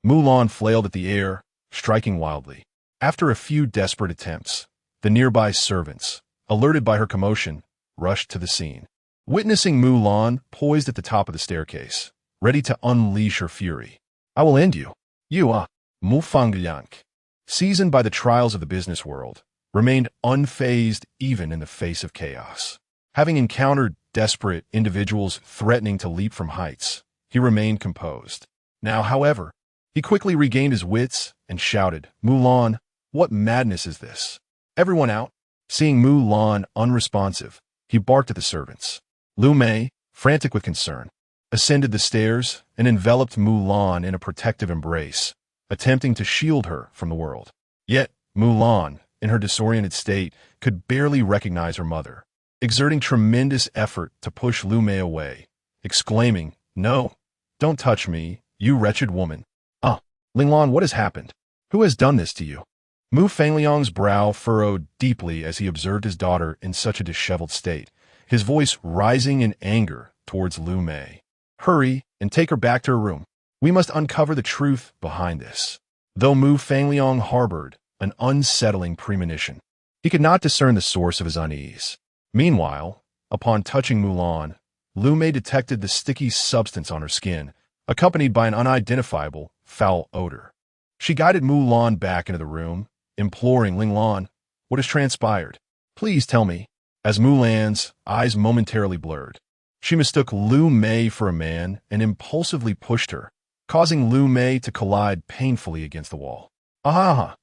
Mulan flailed at the air, striking wildly. After a few desperate attempts, the nearby servants, alerted by her commotion, rushed to the scene. Witnessing Mulan poised at the top of the staircase, ready to unleash her fury. I will end you. You, Mu Anran, seasoned by the trials of the business world, remained unfazed even in the face of chaos. Having encountered desperate individuals threatening to leap from heights, he remained composed. Now, however, he quickly regained his wits and shouted, Mulan, what madness is this? Everyone out? Seeing Mulan unresponsive, he barked at the servants. Lu Mei, frantic with concern, ascended the stairs and enveloped Mulan in a protective embrace, attempting to shield her from the world. Yet, Mulan, in her disoriented state, could barely recognize her mother, exerting tremendous effort to push Lu Mei away, exclaiming, No, don't touch me, you wretched woman. Linglan, what has happened? Who has done this to you? Mu Fangliang's brow furrowed deeply as he observed his daughter in such a disheveled state, his voice rising in anger towards Lu Mei. Hurry and take her back to her room. We must uncover the truth behind this. Though Mu Fangliang harbored an unsettling premonition, he could not discern the source of his unease. Meanwhile, upon touching Mulan, Lu Mei detected the sticky substance on her skin, accompanied by an unidentifiable, foul odor. She guided Mulan back into the room, imploring Linglan, what has transpired? Please tell me. As Mulan's eyes momentarily blurred, she mistook Lu Mei for a man and impulsively pushed her, causing Lu Mei to collide painfully against the wall.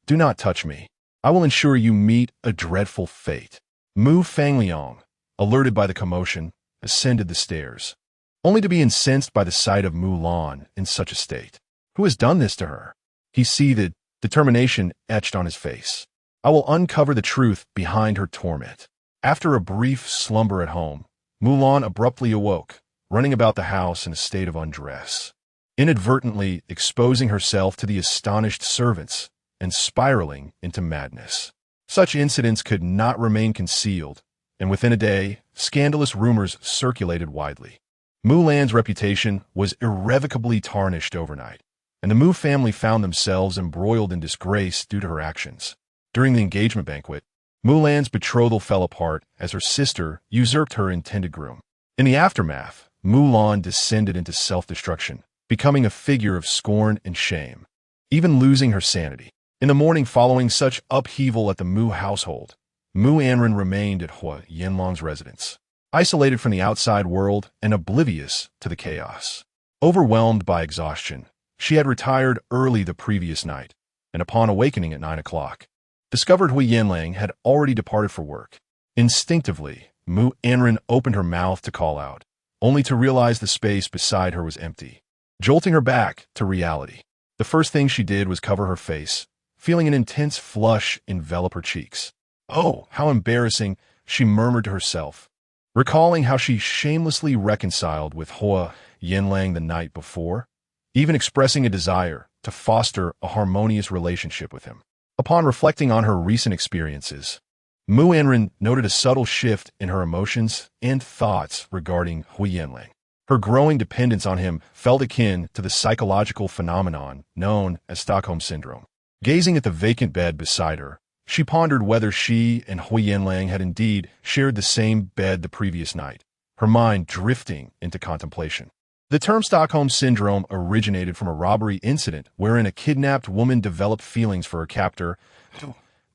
Do not touch me. I will ensure you meet a dreadful fate. Mu Fangliang, alerted by the commotion, ascended the stairs, only to be incensed by the sight of Mulan in such a state. Who has done this to her? He seethed, determination etched on his face. I will uncover the truth behind her torment. After a brief slumber at home, Mulan abruptly awoke, running about the house in a state of undress, inadvertently exposing herself to the astonished servants and spiraling into madness. Such incidents could not remain concealed, and within a day, scandalous rumors circulated widely. Mulan's reputation was irrevocably tarnished overnight, and the Mu family found themselves embroiled in disgrace due to her actions. During the engagement banquet, Mulan's betrothal fell apart as her sister usurped her intended groom. In the aftermath, Mulan descended into self-destruction, becoming a figure of scorn and shame, even losing her sanity. In the morning following such upheaval at the Mu household, Mu Anran remained at Huo Yanlang's residence, isolated from the outside world and oblivious to the chaos. Overwhelmed by exhaustion, she had retired early the previous night, and upon awakening at 9 o'clock, discovered Huo Yanlang had already departed for work. Instinctively, Mu Anran opened her mouth to call out, only to realize the space beside her was empty, jolting her back to reality. The first thing she did was cover her face, feeling an intense flush envelop her cheeks. Oh, how embarrassing, she murmured to herself, recalling how she shamelessly reconciled with Huo Yanlang the night before, even expressing a desire to foster a harmonious relationship with him. Upon reflecting on her recent experiences, Mu Anran noted a subtle shift in her emotions and thoughts regarding Huo Yanlang. Her growing dependence on him felt akin to the psychological phenomenon known as Stockholm Syndrome. Gazing at the vacant bed beside her, she pondered whether she and Huo Yanlang had indeed shared the same bed the previous night, her mind drifting into contemplation. The term Stockholm Syndrome originated from a robbery incident wherein a kidnapped woman developed feelings for her captor,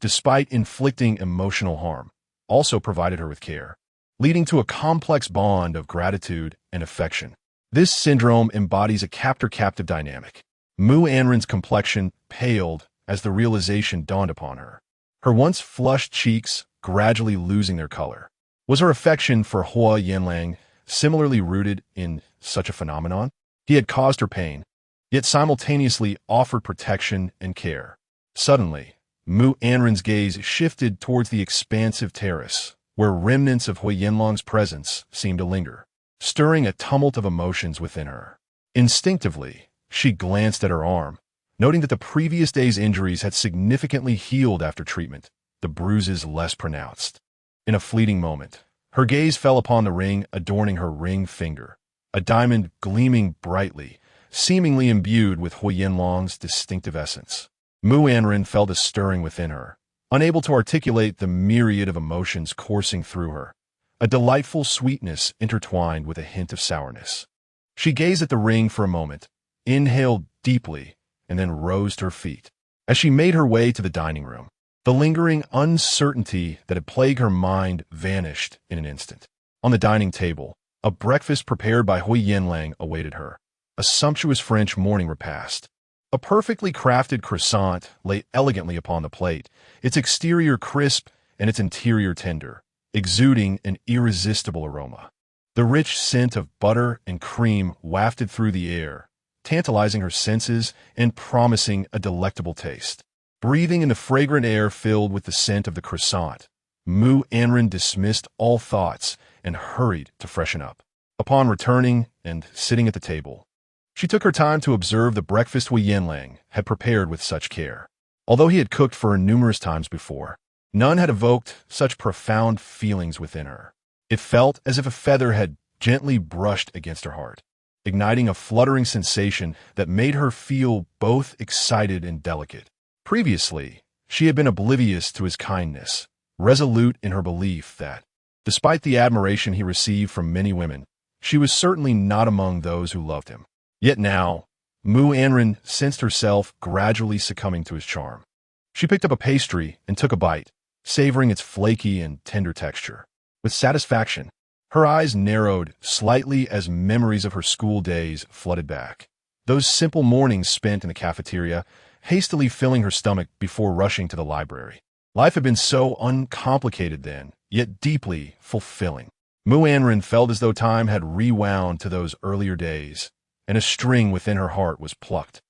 despite inflicting emotional harm, also provided her with care, leading to a complex bond of gratitude and affection. This syndrome embodies a captor-captive dynamic. Mu Anran's complexion paled as the realization dawned upon her, her once flushed cheeks gradually losing their color. Was her affection for Huo Yanlang similarly rooted in such a phenomenon? He had caused her pain, yet simultaneously offered protection and care. Suddenly, Mu Anran's gaze shifted towards the expansive terrace, where remnants of Huo Yanlang's presence seemed to linger, stirring a tumult of emotions within her. Instinctively, she glanced at her arm, noting that the previous day's injuries had significantly healed after treatment, the bruises less pronounced. In a fleeting moment, her gaze fell upon the ring adorning her ring finger, a diamond gleaming brightly, seemingly imbued with Huo Yanlang's distinctive essence. Mu Anran felt a stirring within her, unable to articulate the myriad of emotions coursing through her, a delightful sweetness intertwined with a hint of sourness. She gazed at the ring for a moment, inhaled deeply, and then rose to her feet. As she made her way to the dining room, the lingering uncertainty that had plagued her mind vanished in an instant. On the dining table, a breakfast prepared by Huo Yanlang awaited her, a sumptuous French morning repast. A perfectly crafted croissant lay elegantly upon the plate, its exterior crisp and its interior tender, exuding an irresistible aroma. The rich scent of butter and cream wafted through the air, tantalizing her senses and promising a delectable taste. Breathing in the fragrant air filled with the scent of the croissant, Mu Anran dismissed all thoughts and hurried to freshen up. Upon returning and sitting at the table, she took her time to observe the breakfast Huo Yanlang had prepared with such care. Although he had cooked for her numerous times before, none had evoked such profound feelings within her. It felt as if a feather had gently brushed against her heart, igniting a fluttering sensation that made her feel both excited and delicate. Previously, she had been oblivious to his kindness, resolute in her belief that, despite the admiration he received from many women, she was certainly not among those who loved him. Yet now, Mu Anran sensed herself gradually succumbing to his charm. She picked up a pastry and took a bite, savoring its flaky and tender texture. With satisfaction, her eyes narrowed slightly as memories of her school days flooded back. Those simple mornings spent in the cafeteria, hastily filling her stomach before rushing to the library. Life had been so uncomplicated then, yet deeply fulfilling. Mu Anran felt as though time had rewound to those earlier days, and a string within her heart was plucked.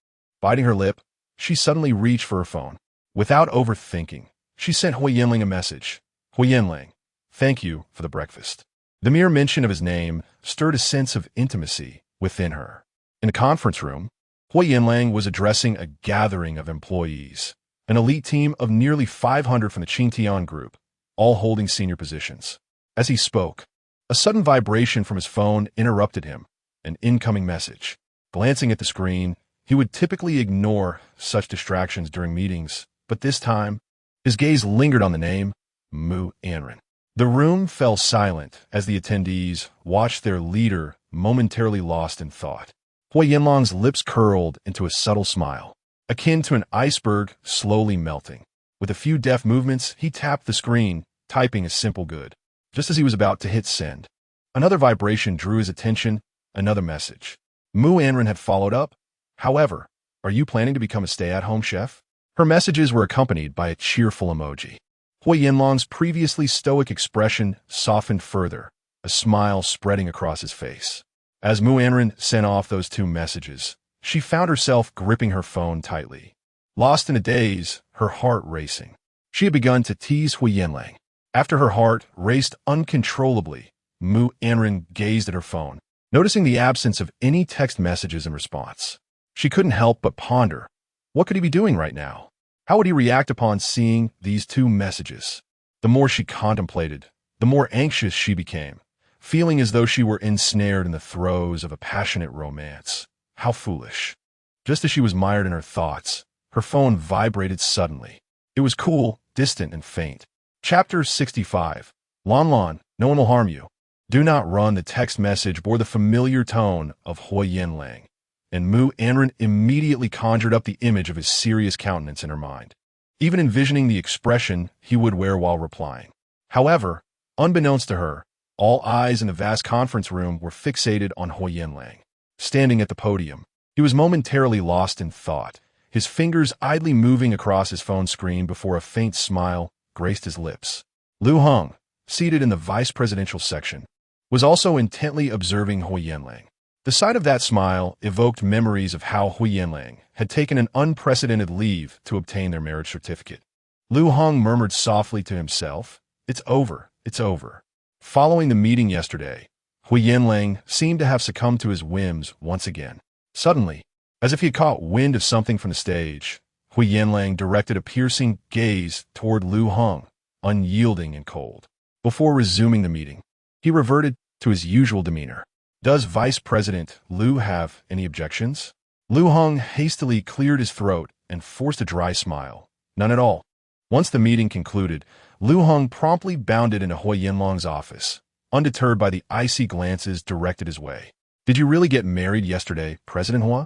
Biting her lip, she suddenly reached for her phone. Without overthinking, she sent Huo Yanlang a message. Huo Yanlang, thank you for the breakfast. The mere mention of his name stirred a sense of intimacy within her. In the conference room, Huo Yanlang was addressing a gathering of employees, an elite team of nearly 500 from the Qingtian group, all holding senior positions. As he spoke, a sudden vibration from his phone interrupted him, an incoming message. Glancing at the screen, he would typically ignore such distractions during meetings, but this time, his gaze lingered on the name, Mu Anran. The room fell silent as the attendees watched their leader momentarily lost in thought. Huo Yanlang's lips curled into a subtle smile, akin to an iceberg slowly melting. With a few deft movements, he tapped the screen, typing a simple good. Just as he was about to hit send, another vibration drew his attention, another message. Mu Anran had followed up. However, are you planning to become a stay-at-home chef? Her messages were accompanied by a cheerful emoji. Huo Yanlang's previously stoic expression softened further, a smile spreading across his face. As Mu Anran sent off those two messages, she found herself gripping her phone tightly. Lost in a daze, her heart racing. She had begun to tease Huo Yanlang. After her heart raced uncontrollably, Mu Anran gazed at her phone, noticing the absence of any text messages in response. She couldn't help but ponder, what could he be doing right now? How would he react upon seeing these two messages? The more she contemplated, the more anxious she became, feeling as though she were ensnared in the throes of a passionate romance. How foolish. Just as she was mired in her thoughts, her phone vibrated suddenly. It was cool, distant, and faint. Chapter 65. Lon Lon, no one will harm you. Do not run. The text message bore the familiar tone of Huo Yanlang, and Mu Anran immediately conjured up the image of his serious countenance in her mind, even envisioning the expression he would wear while replying. However, unbeknownst to her, all eyes in the vast conference room were fixated on Huo Yanlang. Standing at the podium, he was momentarily lost in thought, his fingers idly moving across his phone screen before a faint smile graced his lips. Lu Heng, seated in the vice presidential section, was also intently observing Huo Yanlang. The sight of that smile evoked memories of how Huo Yanlang had taken an unprecedented leave to obtain their marriage certificate. Lu Heng murmured softly to himself, "It's over, it's over." Following the meeting yesterday, Huo Yanlang seemed to have succumbed to his whims once again. Suddenly, as if he had caught wind of something from the stage, Huo Yanlang directed a piercing gaze toward Lu Heng, unyielding and cold. Before resuming the meeting, he reverted to his usual demeanor. Does Vice President Liu have any objections? Liu Hong hastily cleared his throat and forced a dry smile. None at all. Once the meeting concluded, Liu Hong promptly bounded into Huo Yanlang's office, undeterred by the icy glances directed his way. Did you really get married yesterday, President Huo?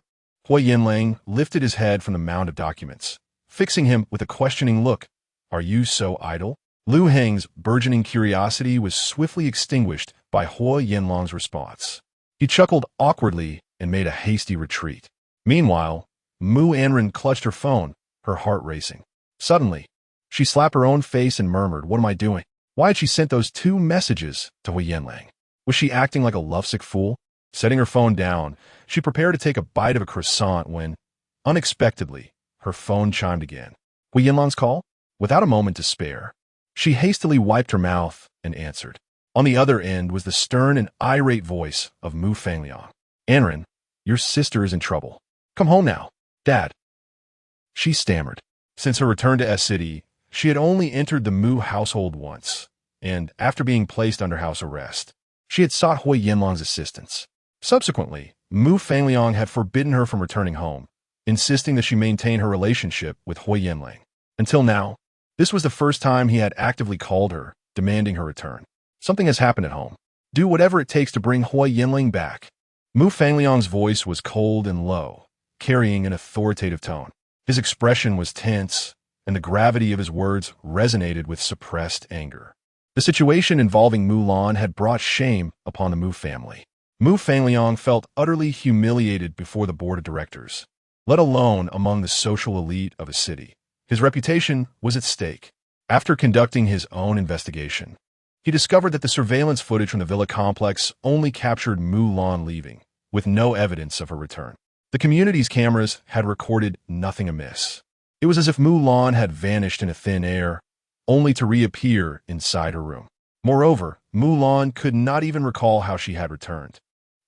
Huo Yanlang lifted his head from the mound of documents, fixing him with a questioning look. Are you so idle? Liu Heng's burgeoning curiosity was swiftly extinguished by Huo Yanlang's response. He chuckled awkwardly and made a hasty retreat. Meanwhile, Mu Anran clutched her phone, her heart racing. Suddenly, she slapped her own face and murmured, "What am I doing? Why had she sent those 2 messages to Huo Yanlang? Was she acting like a lovesick fool?" Setting her phone down, she prepared to take a bite of a croissant when, unexpectedly, her phone chimed again. Huo Yanlang's call? Without a moment to spare, she hastily wiped her mouth and answered. On the other end was the stern and irate voice of Mu Fangliang. "Anran, your sister is in trouble. Come home now, Dad." She stammered. Since her return to S-City, she had only entered the Mu household once, and after being placed under house arrest, she had sought Huo Yanlang's assistance. Subsequently, Mu Fangliang had forbidden her from returning home, insisting that she maintain her relationship with Huo Yanlang. Until now, this was the first time he had actively called her, demanding her return. "Something has happened at home. Do whatever it takes to bring Huo Yanlang back." Mu Fangliang's voice was cold and low, carrying an authoritative tone. His expression was tense, and the gravity of his words resonated with suppressed anger. The situation involving Mulan had brought shame upon the Mu family. Mu Fangliang felt utterly humiliated before the board of directors, let alone among the social elite of a city. His reputation was at stake. After conducting his own investigation, he discovered that the surveillance footage from the villa complex only captured Mulan leaving, with no evidence of her return. The community's cameras had recorded nothing amiss. It was as if Mulan had vanished into thin air, only to reappear inside her room. Moreover, Mulan could not even recall how she had returned.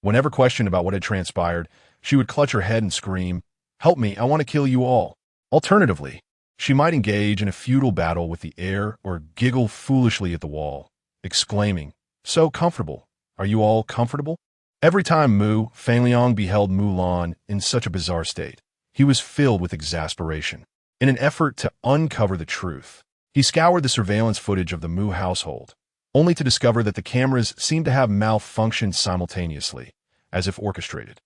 Whenever questioned about what had transpired, she would clutch her head and scream, "Help me, I want to kill you all." Alternatively, she might engage in a futile battle with the air or giggle foolishly at the wall, exclaiming, "So comfortable. Are you all comfortable?" Every time Mu Fangliang beheld Mulan in such a bizarre state, he was filled with exasperation. In an effort to uncover the truth, he scoured the surveillance footage of the Mu household, only to discover that the cameras seemed to have malfunctioned simultaneously, as if orchestrated.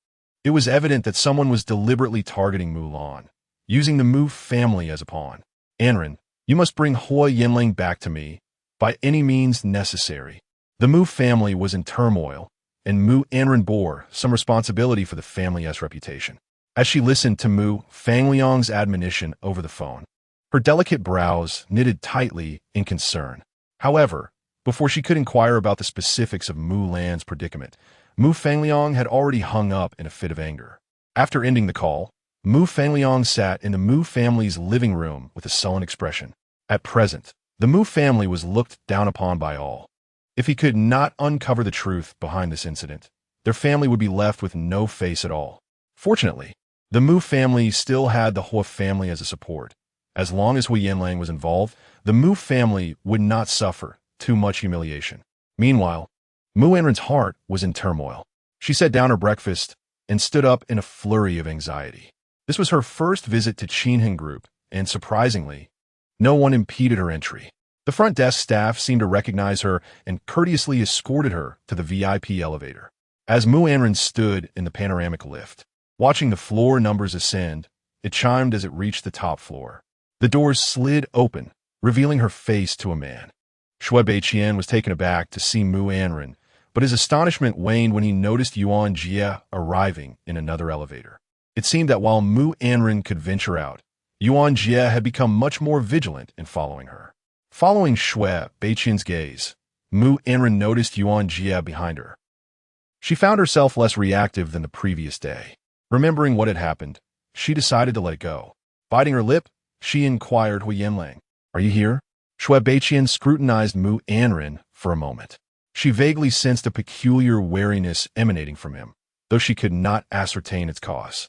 It was evident that someone was deliberately targeting Mulan, using the Mu family as a pawn. "Anran, you must bring Huo Yanlang back to me, by any means necessary." The Mu family was in turmoil, and Mu Anran bore some responsibility for the family's reputation. As she listened to Mu Fangliang's admonition over the phone, her delicate brows knitted tightly in concern. However, before she could inquire about the specifics of Mulan's predicament, Mu Fangliang had already hung up in a fit of anger. After ending the call, Mu Fangliang sat in the Mu family's living room with a sullen expression. At present, the Mu family was looked down upon by all. If he could not uncover the truth behind this incident, their family would be left with no face at all. Fortunately, the Mu family still had the Huo family as a support. As long as Huo Yanlang was involved, the Mu family would not suffer too much humiliation. Meanwhile, Mu Anran's heart was in turmoil. She set down her breakfast and stood up in a flurry of anxiety. This was her first visit to Qinhen Group, and surprisingly, no one impeded her entry. The front desk staff seemed to recognize her and courteously escorted her to the VIP elevator. As Mu Anran stood in the panoramic lift, watching the floor numbers ascend, it chimed as it reached the top floor. The doors slid open, revealing her face to a man. Shui Beiqian was taken aback to see Mu Anran, but his astonishment waned when he noticed Yuan Jie arriving in another elevator. It seemed that while Mu Anran could venture out, Yuan Jie had become much more vigilant in following her. Following Shui Beiqian's gaze, Mu Anran noticed Yuan Jie behind her. She found herself less reactive than the previous day. Remembering what had happened, she decided to let it go. Biting her lip, she inquired Huo Yanlang, "Are you here?" Shui Beiqian scrutinized Mu Anran for a moment. She vaguely sensed a peculiar wariness emanating from him, though she could not ascertain its cause.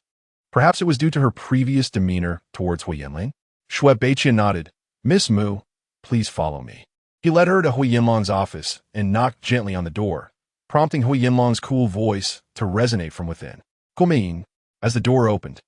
Perhaps it was due to her previous demeanor towards Huo Yanlang. Shui Beiqian nodded. "Miss Mu, please follow me." He led her to Huo Yanlang's office and knocked gently on the door, prompting Huo Yanlang's cool voice to resonate from within. Guomin. As the door opened,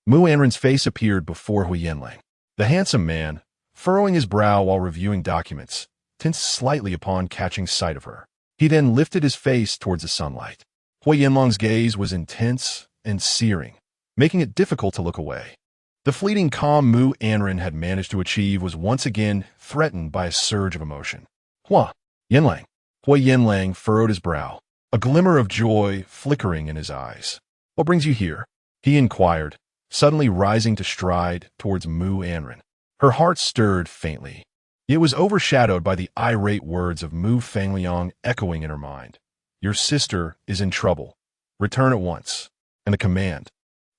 Mu Anran's face appeared before Huo Yanlang. The handsome man, furrowing his brow while reviewing documents, tensed slightly upon catching sight of her. He then lifted his face towards the sunlight. Huo Yanlang's gaze was intense and searing, making it difficult to look away. The fleeting calm Mu Anran had managed to achieve was once again threatened by a surge of emotion. Huo Yanlang. Huo Yanlang furrowed his brow, a glimmer of joy flickering in his eyes. What brings you here? He inquired, suddenly rising to stride towards Mu Anran. Her heart stirred faintly. It was overshadowed by the irate words of Mu Fangliang echoing in her mind. Your sister is in trouble. Return at once. And the command.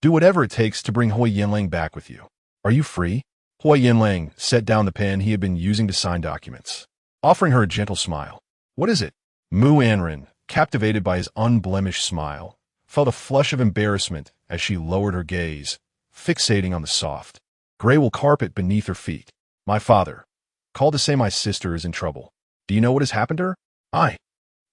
Do whatever it takes to bring Huo Yanlang back with you. Are you free? Huo Yanlang set down the pen he had been using to sign documents, offering her a gentle smile. What is it? Mu Anran, captivated by his unblemished smile, felt a flush of embarrassment as she lowered her gaze, fixating on the soft, gray-wool carpet beneath her feet. My father called to say my sister is in trouble. Do you know what has happened to her? I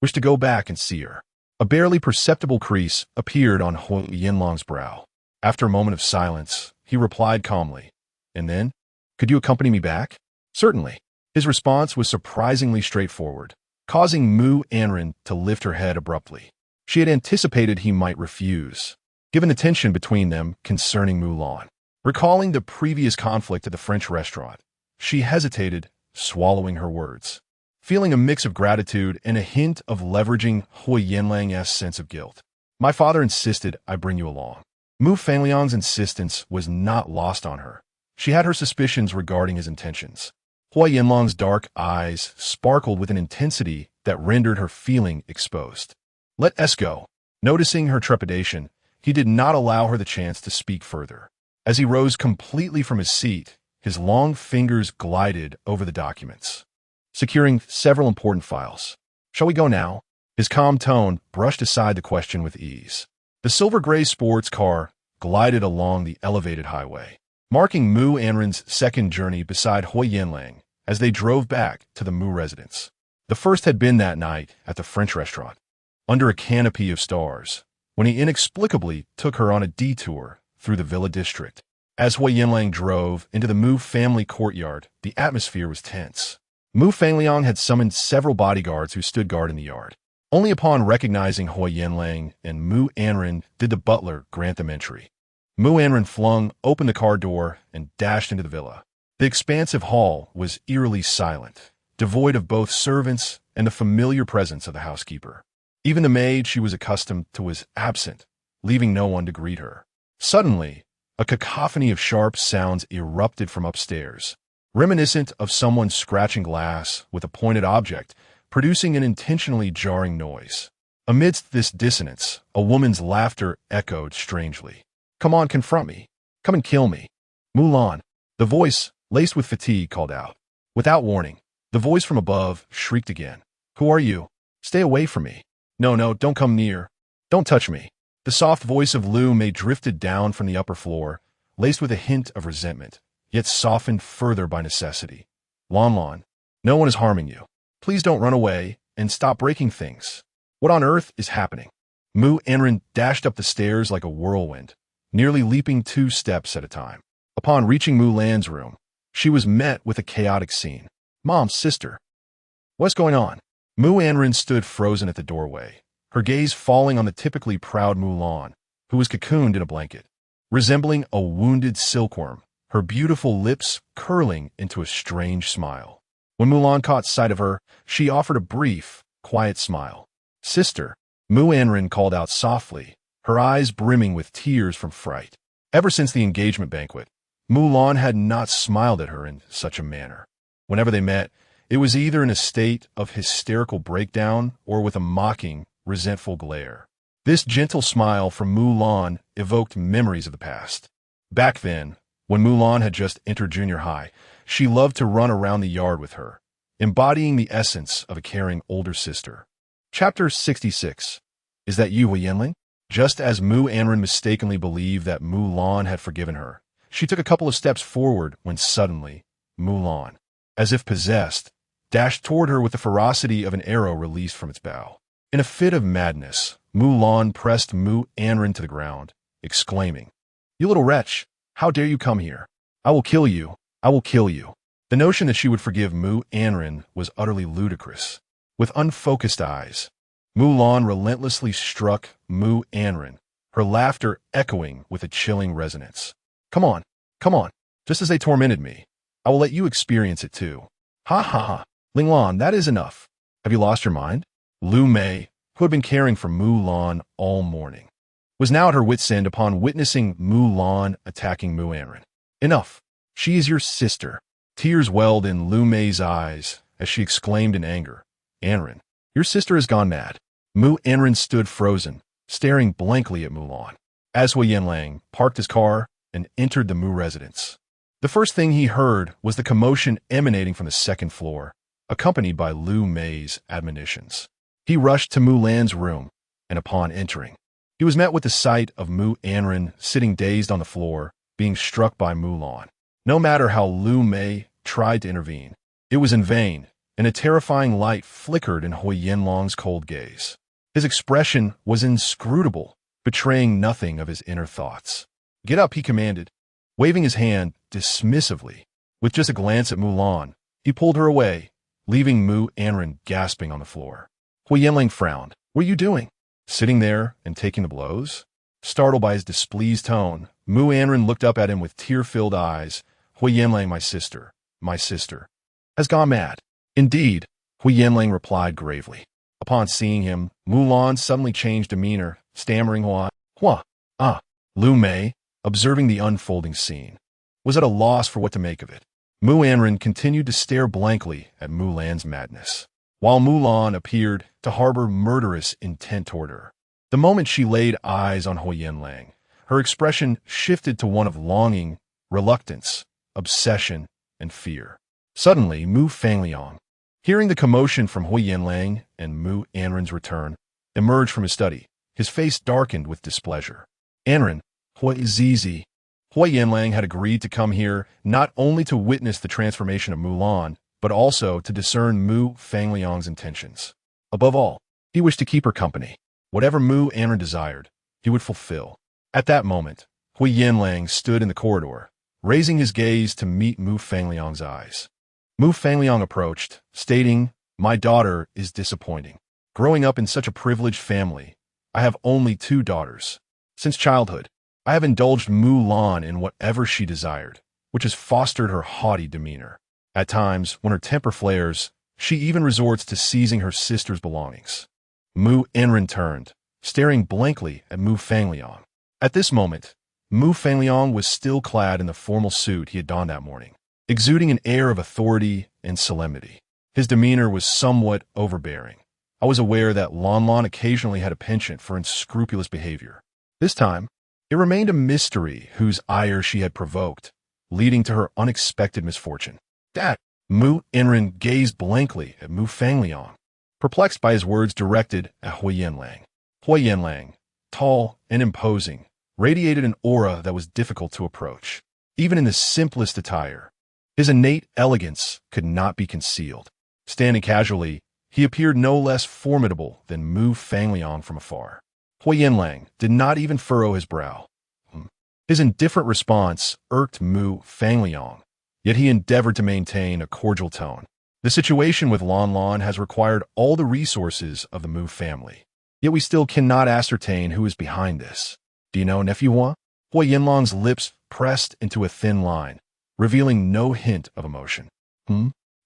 wish to go back and see her. A barely perceptible crease appeared on Huo Yanlang's brow. After a moment of silence, he replied calmly, And then? Could you accompany me back? Certainly. His response was surprisingly straightforward, causing Mu Anran to lift her head abruptly. She had anticipated he might refuse, given the tension between them concerning Mulan. Recalling the previous conflict at the French restaurant, she hesitated, swallowing her words, feeling a mix of gratitude and a hint of leveraging Huo Yanlang's sense of guilt. My father insisted I bring you along. Mu Fangliang's insistence was not lost on her. She had her suspicions regarding his intentions. Huo Yanlang's dark eyes sparkled with an intensity that rendered her feeling exposed. Let us go. Noticing her trepidation, he did not allow her the chance to speak further. As he rose completely from his seat, his long fingers glided over the documents, securing several important files. Shall we go now? His calm tone brushed aside the question with ease. The silver-gray sports car glided along the elevated highway, marking Mu Anran's second journey beside Huo Yanlang as they drove back to the Mu residence. The first had been that night at the French restaurant, under a canopy of stars, when he inexplicably took her on a detour through the villa district. As Huo Yanlang drove into the Mu family courtyard, the atmosphere was tense. Mu Fangliang had summoned several bodyguards who stood guard in the yard. Only upon recognizing Huo Yanlang and Mu Anran did the butler grant them entry. Mu Anran flung open the car door and dashed into the villa. The expansive hall was eerily silent, devoid of both servants and the familiar presence of the housekeeper. Even the maid she was accustomed to was absent, leaving no one to greet her. Suddenly, a cacophony of sharp sounds erupted from upstairs, reminiscent of someone scratching glass with a pointed object, producing an intentionally jarring noise. Amidst this dissonance, a woman's laughter echoed strangely. Come on, confront me. Come and kill me. Mulan. The voice, laced with fatigue, called out. Without warning, the voice from above shrieked again. Who are you? Stay away from me. No, don't come near. Don't touch me. The soft voice of Lu Mei drifted down from the upper floor, laced with a hint of resentment, yet softened further by necessity. Lan, no one is harming you. Please don't run away and stop breaking things. What on earth is happening? Mu Anran dashed up the stairs like a whirlwind, nearly leaping 2 steps at a time. Upon reaching Mulan's room, she was met with a chaotic scene. Mom, sister. What's going on? Mu Anran stood frozen at the doorway, her gaze falling on the typically proud Mulan, who was cocooned in a blanket. Resembling a wounded silkworm, her beautiful lips curling into a strange smile. When Mulan caught sight of her, she offered a brief, quiet smile. Sister, Mu Anran called out softly, her eyes brimming with tears from fright. Ever since the engagement banquet, Mulan had not smiled at her in such a manner. Whenever they met, it was either in a state of hysterical breakdown or with a mocking, resentful glare. This gentle smile from Mulan evoked memories of the past. Back then, when Mulan had just entered junior high, she loved to run around the yard with her, embodying the essence of a caring older sister. Chapter 66. Is that you, Huo Yanlang? Just as Mu Anran mistakenly believed that Mulan had forgiven her, she took a couple of steps forward when suddenly, Mulan, as if possessed, dashed toward her with the ferocity of an arrow released from its bow. In a fit of madness, Mu Lan pressed Mu Anran to the ground, exclaiming, "You little wretch, how dare you come here? I will kill you, I will kill you." The notion that she would forgive Mu Anran was utterly ludicrous. With unfocused eyes, Mu Lan relentlessly struck Mu Anran, her laughter echoing with a chilling resonance. Come on, just as they tormented me, I will let you experience it too. Ha ha ha, Ling Lan, that is enough. Have you lost your mind? Lu Mei, who had been caring for Mu Lan all morning, was now at her wit's end upon witnessing Mu Lan attacking Mu Anran. Enough, she is your sister. Tears welled in Lu Mei's eyes as she exclaimed in anger, "Anran, your sister has gone mad." Mu Anran stood frozen, staring blankly at Mu Lan, as Huo Yanlang parked his car and entered the Mu residence. The first thing he heard was the commotion emanating from the second floor, accompanied by Lu Mei's admonitions. He rushed to Mu Lan's room, and upon entering, he was met with the sight of Mu Anran sitting dazed on the floor, being struck by Mu Lan. No matter how Lu Mei tried to intervene, it was in vain, and a terrifying light flickered in Huo Yanlang's cold gaze. His expression was inscrutable, betraying nothing of his inner thoughts. "Get up," he commanded, waving his hand dismissively. With just a glance at Mu Lan, he pulled her away, leaving Mu Anran gasping on the floor. Huo Yanlang frowned. "What are you doing? Sitting there and taking the blows?" Startled by his displeased tone, Mu Anran looked up at him with tear-filled eyes. "Huo Yanlang, my sister, has gone mad." "Indeed," Huo Yanlang replied gravely. Upon seeing him, Mu Lan suddenly changed demeanor, stammering Hua. Lu Mei, observing the unfolding scene, was at a loss for what to make of it. Mu Anran continued to stare blankly at Mu Lan's madness, while Mu Lan appeared to harbor murderous intent toward her. The moment she laid eyes on Huo Yanlang, her expression shifted to one of longing, reluctance, obsession, and fear. Suddenly, Mu Fangliang, hearing the commotion from Huo Yanlang and Mu Anran's return, emerged from his study, his face darkened with displeasure. "Anran, Huo Zizi." Huo Yanlang had agreed to come here not only to witness the transformation of Mu Lan, but also to discern Mu Fangliang's intentions. Above all, he wished to keep her company. Whatever Mu Anran desired, he would fulfill. At that moment, Huo Yanlang stood in the corridor, raising his gaze to meet Mu Fangliang's eyes. Mu Fangliang approached, stating, "My daughter is disappointing. Growing up in such a privileged family, I have only 2 daughters. Since childhood, I have indulged Mu Lan in whatever she desired, which has fostered her haughty demeanor. At times, when her temper flares, she even resorts to seizing her sister's belongings." Mu Anran turned, staring blankly at Mu Fangliang. At this moment, Mu Fangliang was still clad in the formal suit he had donned that morning, exuding an air of authority and solemnity. His demeanor was somewhat overbearing. I was aware that Lan Lan occasionally had a penchant for unscrupulous behavior. This time, it remained a mystery whose ire she had provoked, leading to her unexpected misfortune. "Dad!" Mu Anran gazed blankly at Mu Fangliang, perplexed by his words directed at Huo Yanlang. Huo Yanlang, tall and imposing, radiated an aura that was difficult to approach. Even in the simplest attire, his innate elegance could not be concealed. Standing casually, he appeared no less formidable than Mu Fangliang from afar. Huo Yanlang did not even furrow his brow. His indifferent response irked Mu Fangliang, yet he endeavored to maintain a cordial tone. "The situation with Lan Lan has required all the resources of the Mu family, yet we still cannot ascertain who is behind this. Do you know, nephew Hua?" Huo Yanlang's lips pressed into a thin line, revealing no hint of emotion.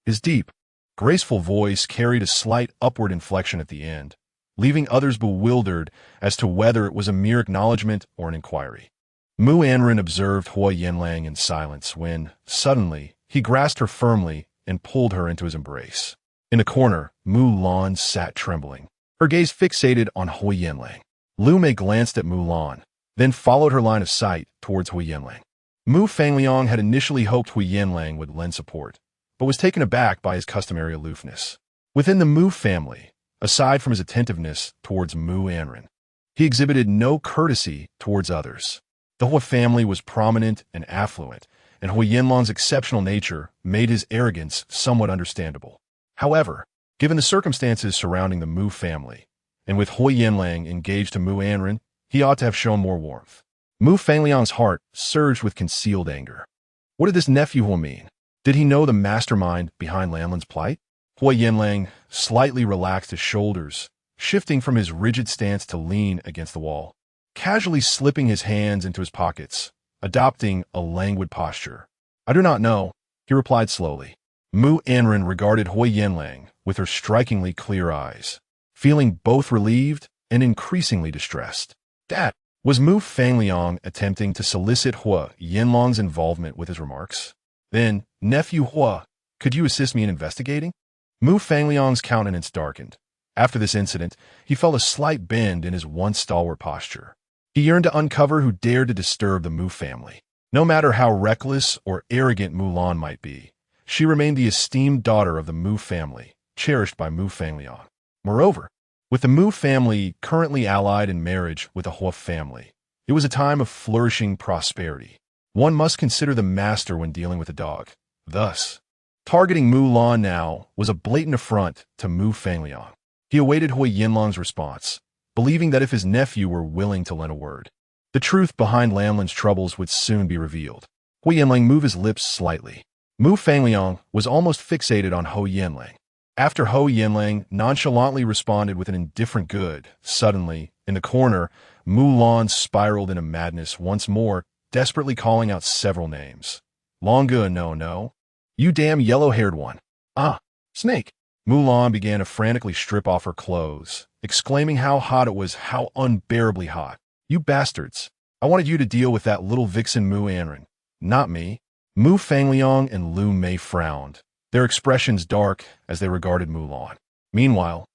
His deep, graceful voice carried a slight upward inflection at the end, leaving others bewildered as to whether it was a mere acknowledgement or an inquiry. Mu Anran observed Huo Yanlang in silence when, suddenly, he grasped her firmly and pulled her into his embrace. In a corner, Mu Lan sat trembling, her gaze fixated on Huo Yanlang. Lu Mei glanced at Mu Lan, then followed her line of sight towards Huo Yanlang. Mu Fangliang had initially hoped Huo Yanlang would lend support, but was taken aback by his customary aloofness. Within the Mu family, aside from his attentiveness towards Mu Anran, he exhibited no courtesy towards others. The Huo family was prominent and affluent, and Huo Yanlang's exceptional nature made his arrogance somewhat understandable. However, given the circumstances surrounding the Mu family, and with Huo Yanlang engaged to Mu Anran, he ought to have shown more warmth. Mu Fangliang's heart surged with concealed anger. What did this nephew Huo mean? Did he know the mastermind behind Lanlin's plight? Huo Yanlang slightly relaxed his shoulders, shifting from his rigid stance to lean against the wall, casually slipping his hands into his pockets, adopting a languid posture. I do not know, he replied slowly. Mu Anran regarded Huo Yanlang with her strikingly clear eyes, feeling both relieved and increasingly distressed. Dad, was Mu Fangliang attempting to solicit Huo Yanlang's involvement with his remarks? Then, nephew Huo, could you assist me in investigating? Mu Fangliang's countenance darkened. After this incident, he felt a slight bend in his once stalwart posture. He yearned to uncover who dared to disturb the Mu family. No matter how reckless or arrogant Mu Lan might be, she remained the esteemed daughter of the Mu family, cherished by Mu Fangliang. Moreover, with the Mu family currently allied in marriage with the Huo family, it was a time of flourishing prosperity. One must consider the master when dealing with a dog. Thus, targeting Mu Lan now was a blatant affront to Mu Fangliang. He awaited Huo Yanlang's response, believing that if his nephew were willing to lend a word, the truth behind Lanlin's troubles would soon be revealed. Huo Yanlang moved his lips slightly. Mu Fangliang was almost fixated on Huo Yanlang. After Huo Yanlang nonchalantly responded with an indifferent good, suddenly, in the corner, Mu Lan spiraled into madness once more, desperately calling out several names. Longa no. You damn yellow-haired one. Ah, snake. Mu Lan began to frantically strip off her clothes, exclaiming how hot it was, how unbearably hot. You bastards. I wanted you to deal with that little vixen Mu Anran, not me. Mu Fangliang and Lu Mei frowned, their expressions dark as they regarded Mu Lan. Meanwhile,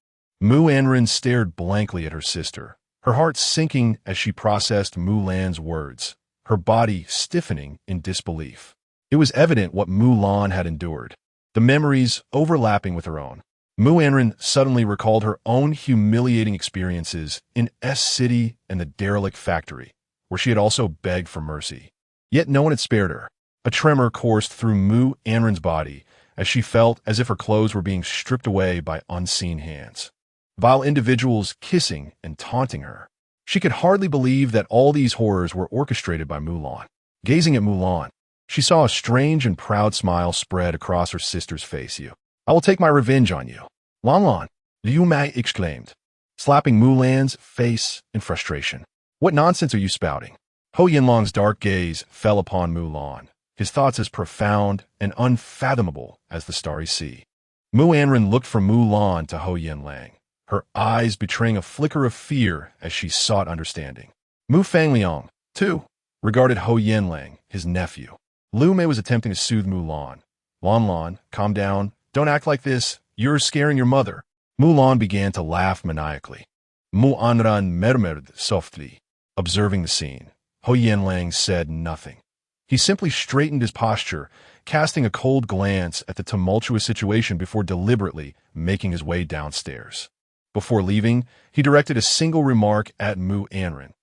Mu Anran stared blankly at her sister, her heart sinking as she processed Mu Lan's words, her body stiffening in disbelief. It was evident what Mu Lan had endured, the memories overlapping with her own. Mu Anran suddenly recalled her own humiliating experiences in S City and the derelict factory, where she had also begged for mercy. Yet no one had spared her. A tremor coursed through Mu Anran's body as she felt as if her clothes were being stripped away by unseen hands. Vile individuals kissing and taunting her. She could hardly believe that all these horrors were orchestrated by Mu Lan. Gazing at Mu Lan, she saw a strange and proud smile spread across her sister's face. I will take my revenge on you. Lan, Liu Mei exclaimed, slapping Mu Lan's face in frustration. What nonsense are you spouting? Huo Yanlang's dark gaze fell upon Mu Lan, his thoughts as profound and unfathomable as the starry sea. Mu Anran looked from Mu Lan to Huo Yanlang, her eyes betraying a flicker of fear as she sought understanding. Mu Fangliang, too, regarded Huo Yanlang, his nephew. Lu Mei was attempting to soothe Mu Lan. Lan, calm down. Don't act like this. You're scaring your mother. Mu Lan began to laugh maniacally. Mu Anran murmured softly, observing the scene. Huo Yanlang said nothing. He simply straightened his posture, casting a cold glance at the tumultuous situation before deliberately making his way downstairs. Before leaving, he directed a single remark at Mu Anran.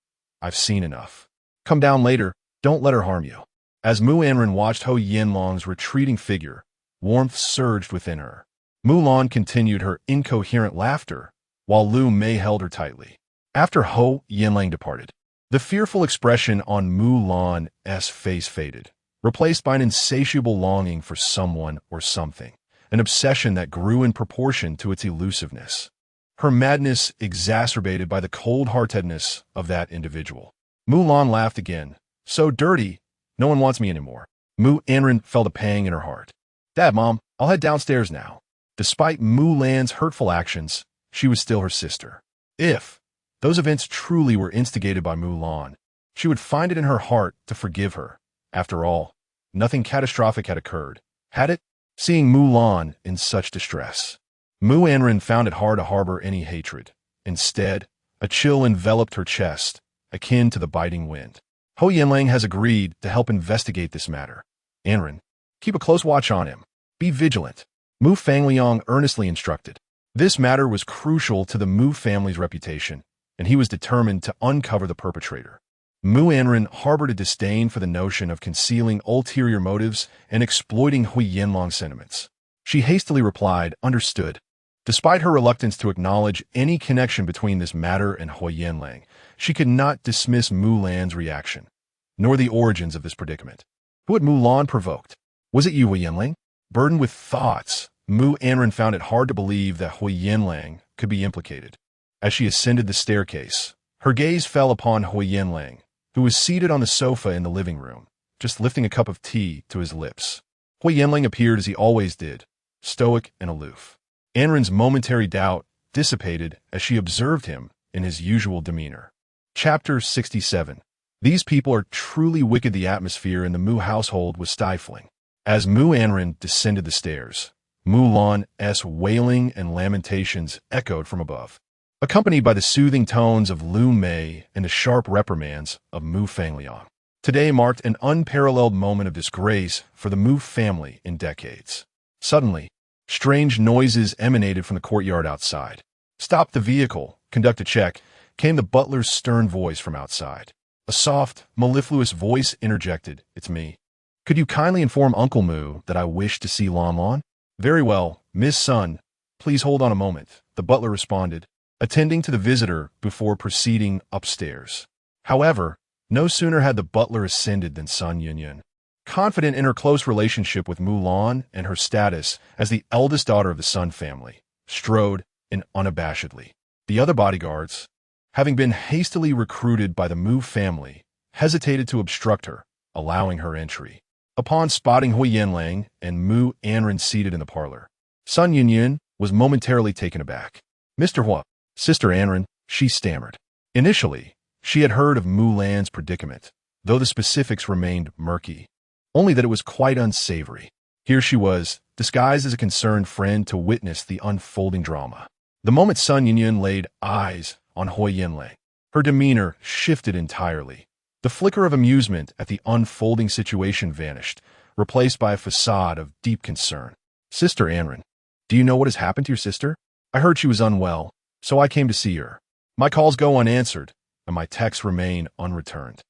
I've seen enough. Come down later. Don't let her harm you. As Mu Anran watched Huo Yanlang's retreating figure, warmth surged within her. Mu Lan continued her incoherent laughter, while Lu Mei held her tightly. After Huo Yanlang departed, the fearful expression on Mu Lan's face faded, replaced by an insatiable longing for someone or something, an obsession that grew in proportion to its elusiveness. Her madness exacerbated by the cold-heartedness of that individual. Mu Lan laughed again. So dirty, no one wants me anymore. Mu Anran felt a pang in her heart. Dad, Mom, I'll head downstairs now. Despite Mu Lan's hurtful actions, she was still her sister. If those events truly were instigated by Mu Lan, she would find it in her heart to forgive her. After all, nothing catastrophic had occurred, had it? Seeing Mu Lan in such distress, Mu Anran found it hard to harbor any hatred. Instead, a chill enveloped her chest, akin to the biting wind. Huo Yanlang has agreed to help investigate this matter. Anran, keep a close watch on him. Be vigilant. Mu Fangliang earnestly instructed. This matter was crucial to the Mu family's reputation, and he was determined to uncover the perpetrator. Mu Anran harbored a disdain for the notion of concealing ulterior motives and exploiting Huo Yanlang's sentiments. She hastily replied, understood. Despite her reluctance to acknowledge any connection between this matter and Huo Yanlang, she could not dismiss Mu Lan's reaction, nor the origins of this predicament. Who had Mu Lan provoked? Was it Huo Yanlang? Burdened with thoughts, Mu Anran found it hard to believe that Huo Yanlang could be implicated. As she ascended the staircase, her gaze fell upon Huo Yanlang, who was seated on the sofa in the living room, just lifting a cup of tea to his lips. Huo Yanlang appeared as he always did, stoic and aloof. Anran's momentary doubt dissipated as she observed him in his usual demeanor. Chapter 67. These people are truly wicked. The atmosphere in the Mu household was stifling. As Mu Anran descended the stairs, Mu Lan's wailing and lamentations echoed from above, accompanied by the soothing tones of Lu Mei and the sharp reprimands of Mu Fangliang. Today marked an unparalleled moment of disgrace for the Mu family in decades. Suddenly, strange noises emanated from the courtyard outside. "Stop the vehicle, conduct a check," came the butler's stern voice from outside. A soft, mellifluous voice interjected, "It's me. Could you kindly inform Uncle Mu that I wish to see Lan Lan?" "Very well, Miss Sun. Please hold on a moment," the butler responded, attending to the visitor before proceeding upstairs. However, no sooner had the butler ascended than Sun Yunyun, confident in her close relationship with Mu Lan and her status as the eldest daughter of the Sun family, strode in unabashedly. The other bodyguards, having been hastily recruited by the Mu family, hesitated to obstruct her, allowing her entry. Upon spotting Huo Yanlang and Mu Anran seated in the parlor, Sun Yunyun was momentarily taken aback. "Mr. Huo, Sister Anran," she stammered. Initially, she had heard of Mu Lan's predicament, though the specifics remained murky, only that it was quite unsavory. Here she was, disguised as a concerned friend to witness the unfolding drama. The moment Sun Yunyun laid eyes on Huo Yanlang, her demeanor shifted entirely. The flicker of amusement at the unfolding situation vanished, replaced by a facade of deep concern. "Sister Anran, do you know what has happened to your sister? I heard she was unwell, so I came to see her. My calls go unanswered, and my texts remain unreturned.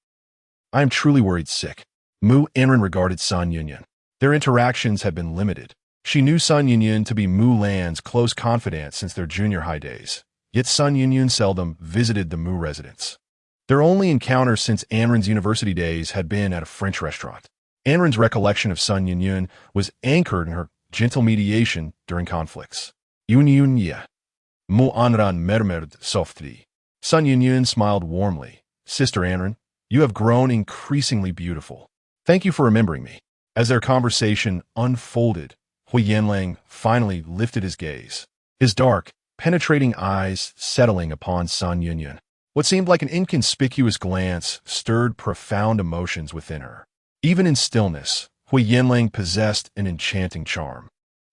I am truly worried sick." Mu Anran regarded Sun Yunyun. Their interactions had been limited. She knew Sun Yunyun to be Mu Lan's close confidant since their junior high days, yet Sun Yunyun seldom visited the Mu residence. Their only encounter since Anran's university days had been at a French restaurant. Anran's recollection of Sun Yunyun was anchored in her gentle mediation during conflicts. "Yunyun, Mu Anran murmured softly. Sun Yunyun smiled warmly. "Sister Anran, you have grown increasingly beautiful. Thank you for remembering me." As their conversation unfolded, Huo Yanlang finally lifted his gaze, his dark, penetrating eyes settling upon Sun Yunyun. What seemed like an inconspicuous glance stirred profound emotions within her. Even in stillness, Huo Yanlang possessed an enchanting charm.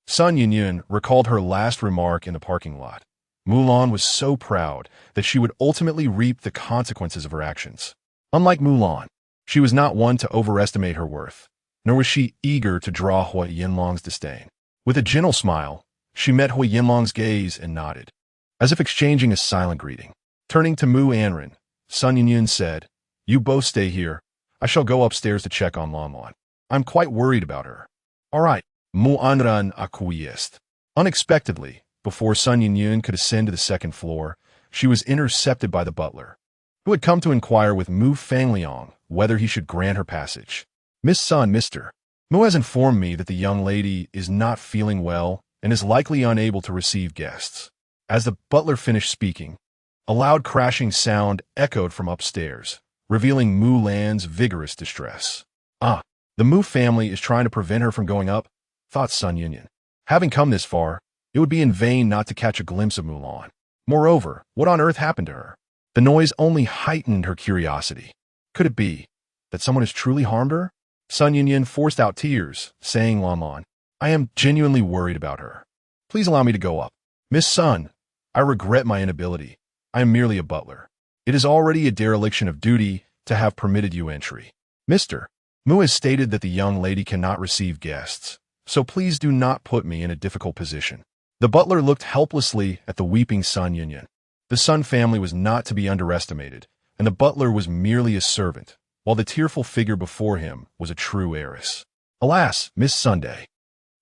Sun Yunyun recalled her last remark in the parking lot. Mu Lan was so proud that she would ultimately reap the consequences of her actions. Unlike Mu Lan, she was not one to overestimate her worth, nor was she eager to draw Huo Yanlang's disdain. With a gentle smile, she met Huo Yanlang's gaze and nodded, as if exchanging a silent greeting. Turning to Mu Anran, Sun Yunyun said, "You both stay here. I shall go upstairs to check on Lan Lan. I'm quite worried about her." "All right," Mu Anran acquiesced. Unexpectedly, before Sun Yunyun could ascend to the second floor, she was intercepted by the butler, who had come to inquire with Mu Fangliang whether he should grant her passage. "Miss Sun, Mr. Mu has informed me that the young lady is not feeling well and is likely unable to receive guests." As the butler finished speaking, a loud crashing sound echoed from upstairs, revealing Mu Lan's vigorous distress. "Ah, the Mu family is trying to prevent her from going up," thought Sun Yunyun. Having come this far, it would be in vain not to catch a glimpse of Mu Lan. Moreover, what on earth happened to her? The noise only heightened her curiosity. Could it be that someone has truly harmed her? Sun Yunyun forced out tears, saying, "Lan Lan, I am genuinely worried about her. Please allow me to go up." "Miss Sun, I regret my inability. I am merely a butler. It is already a dereliction of duty to have permitted you entry. Mr. Mu has stated that the young lady cannot receive guests, so please do not put me in a difficult position." The butler looked helplessly at the weeping Sun Yunyun. The Sun family was not to be underestimated, and the butler was merely a servant, while the tearful figure before him was a true heiress. "Alas, Miss Sunday."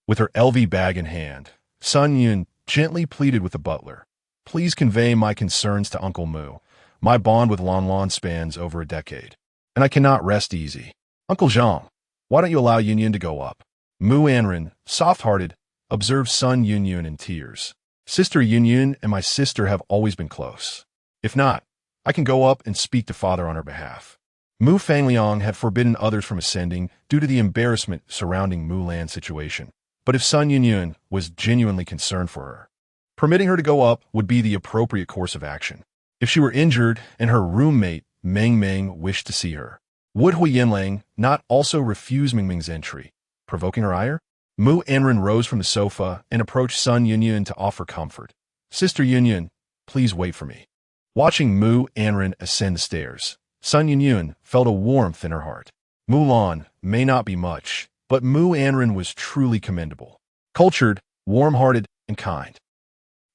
With her LV bag in hand, Sun Yun gently pleaded with the butler. Please convey my concerns to Uncle Mu. My bond with Lanlan spans over a decade, and I cannot rest easy. Uncle Zhang, why don't you allow Yunyun to go up? Mu Anran, soft-hearted, observed son Yunyun in tears. Sister Yunyun and my sister have always been close. If not, I can go up and speak to father on her behalf. Mu Fangliang had forbidden others from ascending due to the embarrassment surrounding Mu Lan's situation. But if son Yunyun was genuinely concerned for her, permitting her to go up would be the appropriate course of action. If she were injured and her roommate Meng Meng wished to see her, would Huo Yanlang not also refuse Meng Meng's entry, provoking her ire? Mu Anran rose from the sofa and approached son Yunyun to offer comfort. Sister Yunyun, please wait for me. Watching Mu Anran ascend the stairs, son Yunyun felt a warmth in her heart. Mu Lan may not be much, but Mu Anran was truly commendable. Cultured, warm-hearted, and kind.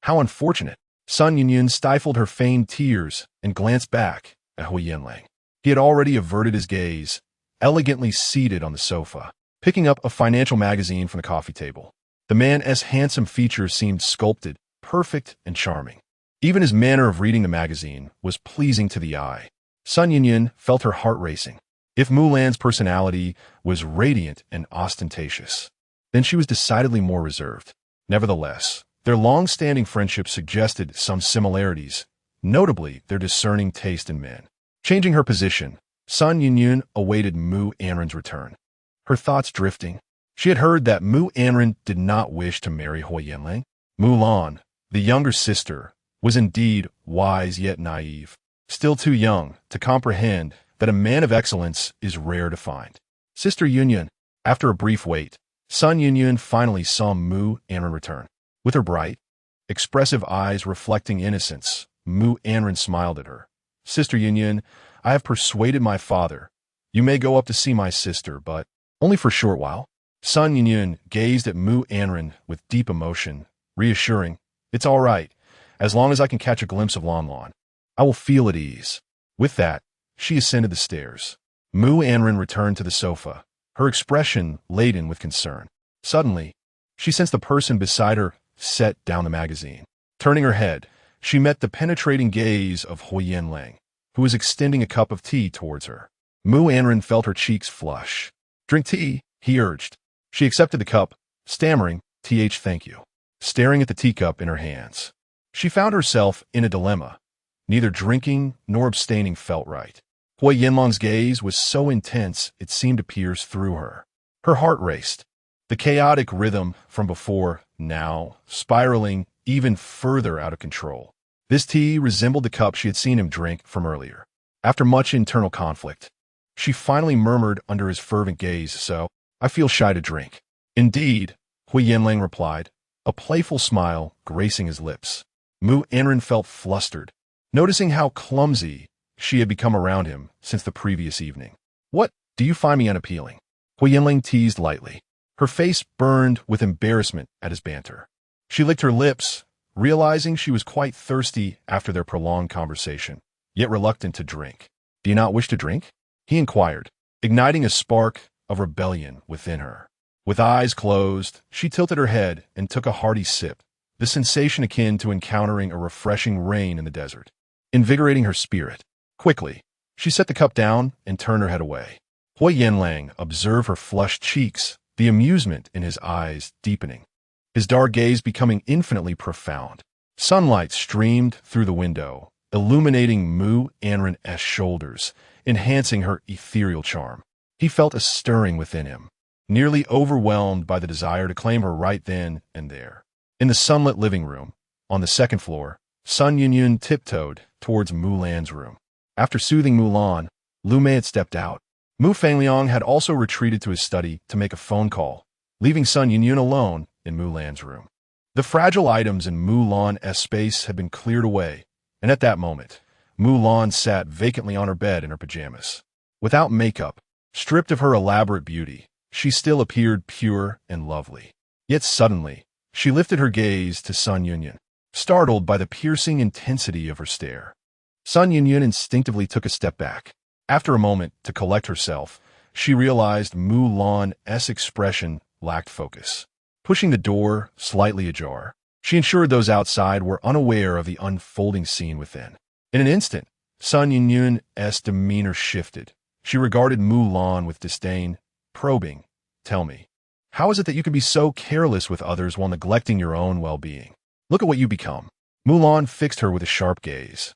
How unfortunate. Son Yunyun stifled her feigned tears and glanced back at Huo Yanlang. He had already averted his gaze, elegantly seated on the sofa, picking up a financial magazine from the coffee table. The man's handsome features seemed sculpted, perfect, and charming. Even his manner of reading the magazine was pleasing to the eye. Son Yunyun felt her heart racing. If Mu Lan's personality was radiant and ostentatious, then she was decidedly more reserved. Nevertheless, their long-standing friendship suggested some similarities, notably their discerning taste in men. Changing her position, son Yunyun awaited Mu Anran's return. Her thoughts drifting. She had heard that Mu Anran did not wish to marry Huo Yanlang. Mu Lan, the younger sister, was indeed wise yet naive, still too young to comprehend that a man of excellence is rare to find. Sister Yunyun, after a brief wait, son Yunyun finally saw Mu Anran return. With her bright, expressive eyes reflecting innocence, Mu Anran smiled at her. Sister Yunyun, I have persuaded my father. You may go up to see my sister, but only for a short while. Son Yunyun gazed at Mu Anran with deep emotion, reassuring, it's all right, as long as I can catch a glimpse of Lanlan. I will feel at ease. With that, she ascended the stairs. Mu Anran returned to the sofa, her expression laden with concern. Suddenly, she sensed the person beside her set down the magazine. Turning her head, she met the penetrating gaze of Huo Yanlang, who was extending a cup of tea towards her. Mu Anran felt her cheeks flush. Drink tea, he urged. She accepted the cup, stammering, thank you, staring at the teacup in her hands. She found herself in a dilemma. Neither drinking nor abstaining felt right. Huo Yanlang's gaze was so intense it seemed to pierce through her. Her heart raced. The chaotic rhythm from before, now, spiraling even further out of control. This tea resembled the cup she had seen him drink from earlier. After much internal conflict, she finally murmured under his fervent gaze, so, I feel shy to drink. Indeed, Huo Yanlang replied, a playful smile gracing his lips. Mu Anran felt flustered, noticing how clumsy she had become around him since the previous evening. What, do you find me unappealing? Huo Yanlang teased lightly. Her face burned with embarrassment at his banter. She licked her lips, realizing she was quite thirsty after their prolonged conversation, yet reluctant to drink. Do you not wish to drink? He inquired, igniting a spark of rebellion within her. With eyes closed, she tilted her head and took a hearty sip, the sensation akin to encountering a refreshing rain in the desert, invigorating her spirit. Quickly, she set the cup down and turned her head away. Huo Yanlang observed her flushed cheeks, the amusement in his eyes deepening, his dark gaze becoming infinitely profound. Sunlight streamed through the window, illuminating Mu Anran's shoulders, enhancing her ethereal charm. He felt a stirring within him, nearly overwhelmed by the desire to claim her right then and there. In the sunlit living room, on the second floor, Sun Yunyun tiptoed towards Mu Lan's room. After soothing Mu Lan, Lu Mei had stepped out. Mu Fangliang had also retreated to his study to make a phone call, leaving Sun Yunyun alone in Mu Lan's room. The fragile items in Mu Lan's space had been cleared away, and at that moment, Mu Lan sat vacantly on her bed in her pajamas. Without makeup, stripped of her elaborate beauty, she still appeared pure and lovely. Yet suddenly, she lifted her gaze to Sun Yunyun, startled by the piercing intensity of her stare. Sun Yunyun instinctively took a step back. After a moment to collect herself, she realized Mu Lan's expression lacked focus. Pushing the door slightly ajar, She ensured those outside were unaware of the unfolding scene within. In an instant, Sun Yunyun's demeanor shifted. She regarded Mu Lan with disdain, probing. Tell me, how is it that you can be so careless with others while neglecting your own well-being? Look at what you become. Mu Lan fixed her with a sharp gaze,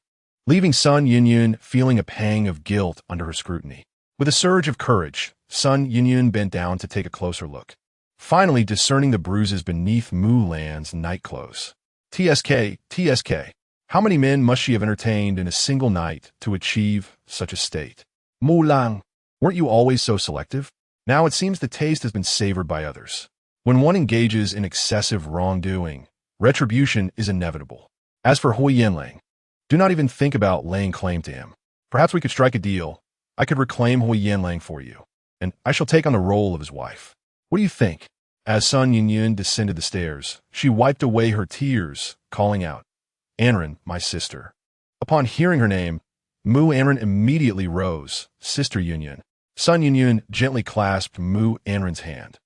leaving Sun Yunyun feeling a pang of guilt under her scrutiny. With a surge of courage, Sun Yunyun bent down to take a closer look, finally discerning the bruises beneath Mu Lan's nightclothes. TSK, how many men must she have entertained in a single night to achieve such a state? Mu Lan, weren't you always so selective? Now it seems the taste has been savored by others. When one engages in excessive wrongdoing, retribution is inevitable. As for Huo Yanlang, do not even think about laying claim to him. Perhaps we could strike a deal. I could reclaim Huo Yanlang for you, and I shall take on the role of his wife. What do you think? As Sun Yunyun descended the stairs, she wiped away her tears, calling out, Anran, my sister. Upon hearing her name, Mu Anran immediately rose. Sister Yunyun. Sun Yunyun gently clasped Mu Anran's hand.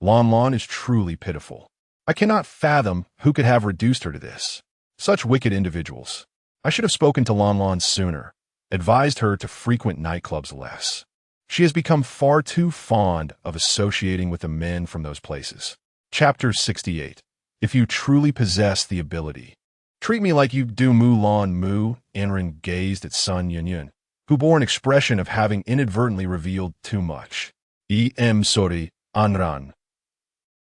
Lan is truly pitiful. I cannot fathom who could have reduced her to this. Such wicked individuals. I should have spoken to Lan sooner, advised her to frequent nightclubs less. She has become far too fond of associating with the men from those places. Chapter 68. If you truly possess the ability, treat me like you do Mu Lan. Mu Anran gazed at Sun Yunyun, who bore an expression of having inadvertently revealed too much. Sorry, Anran.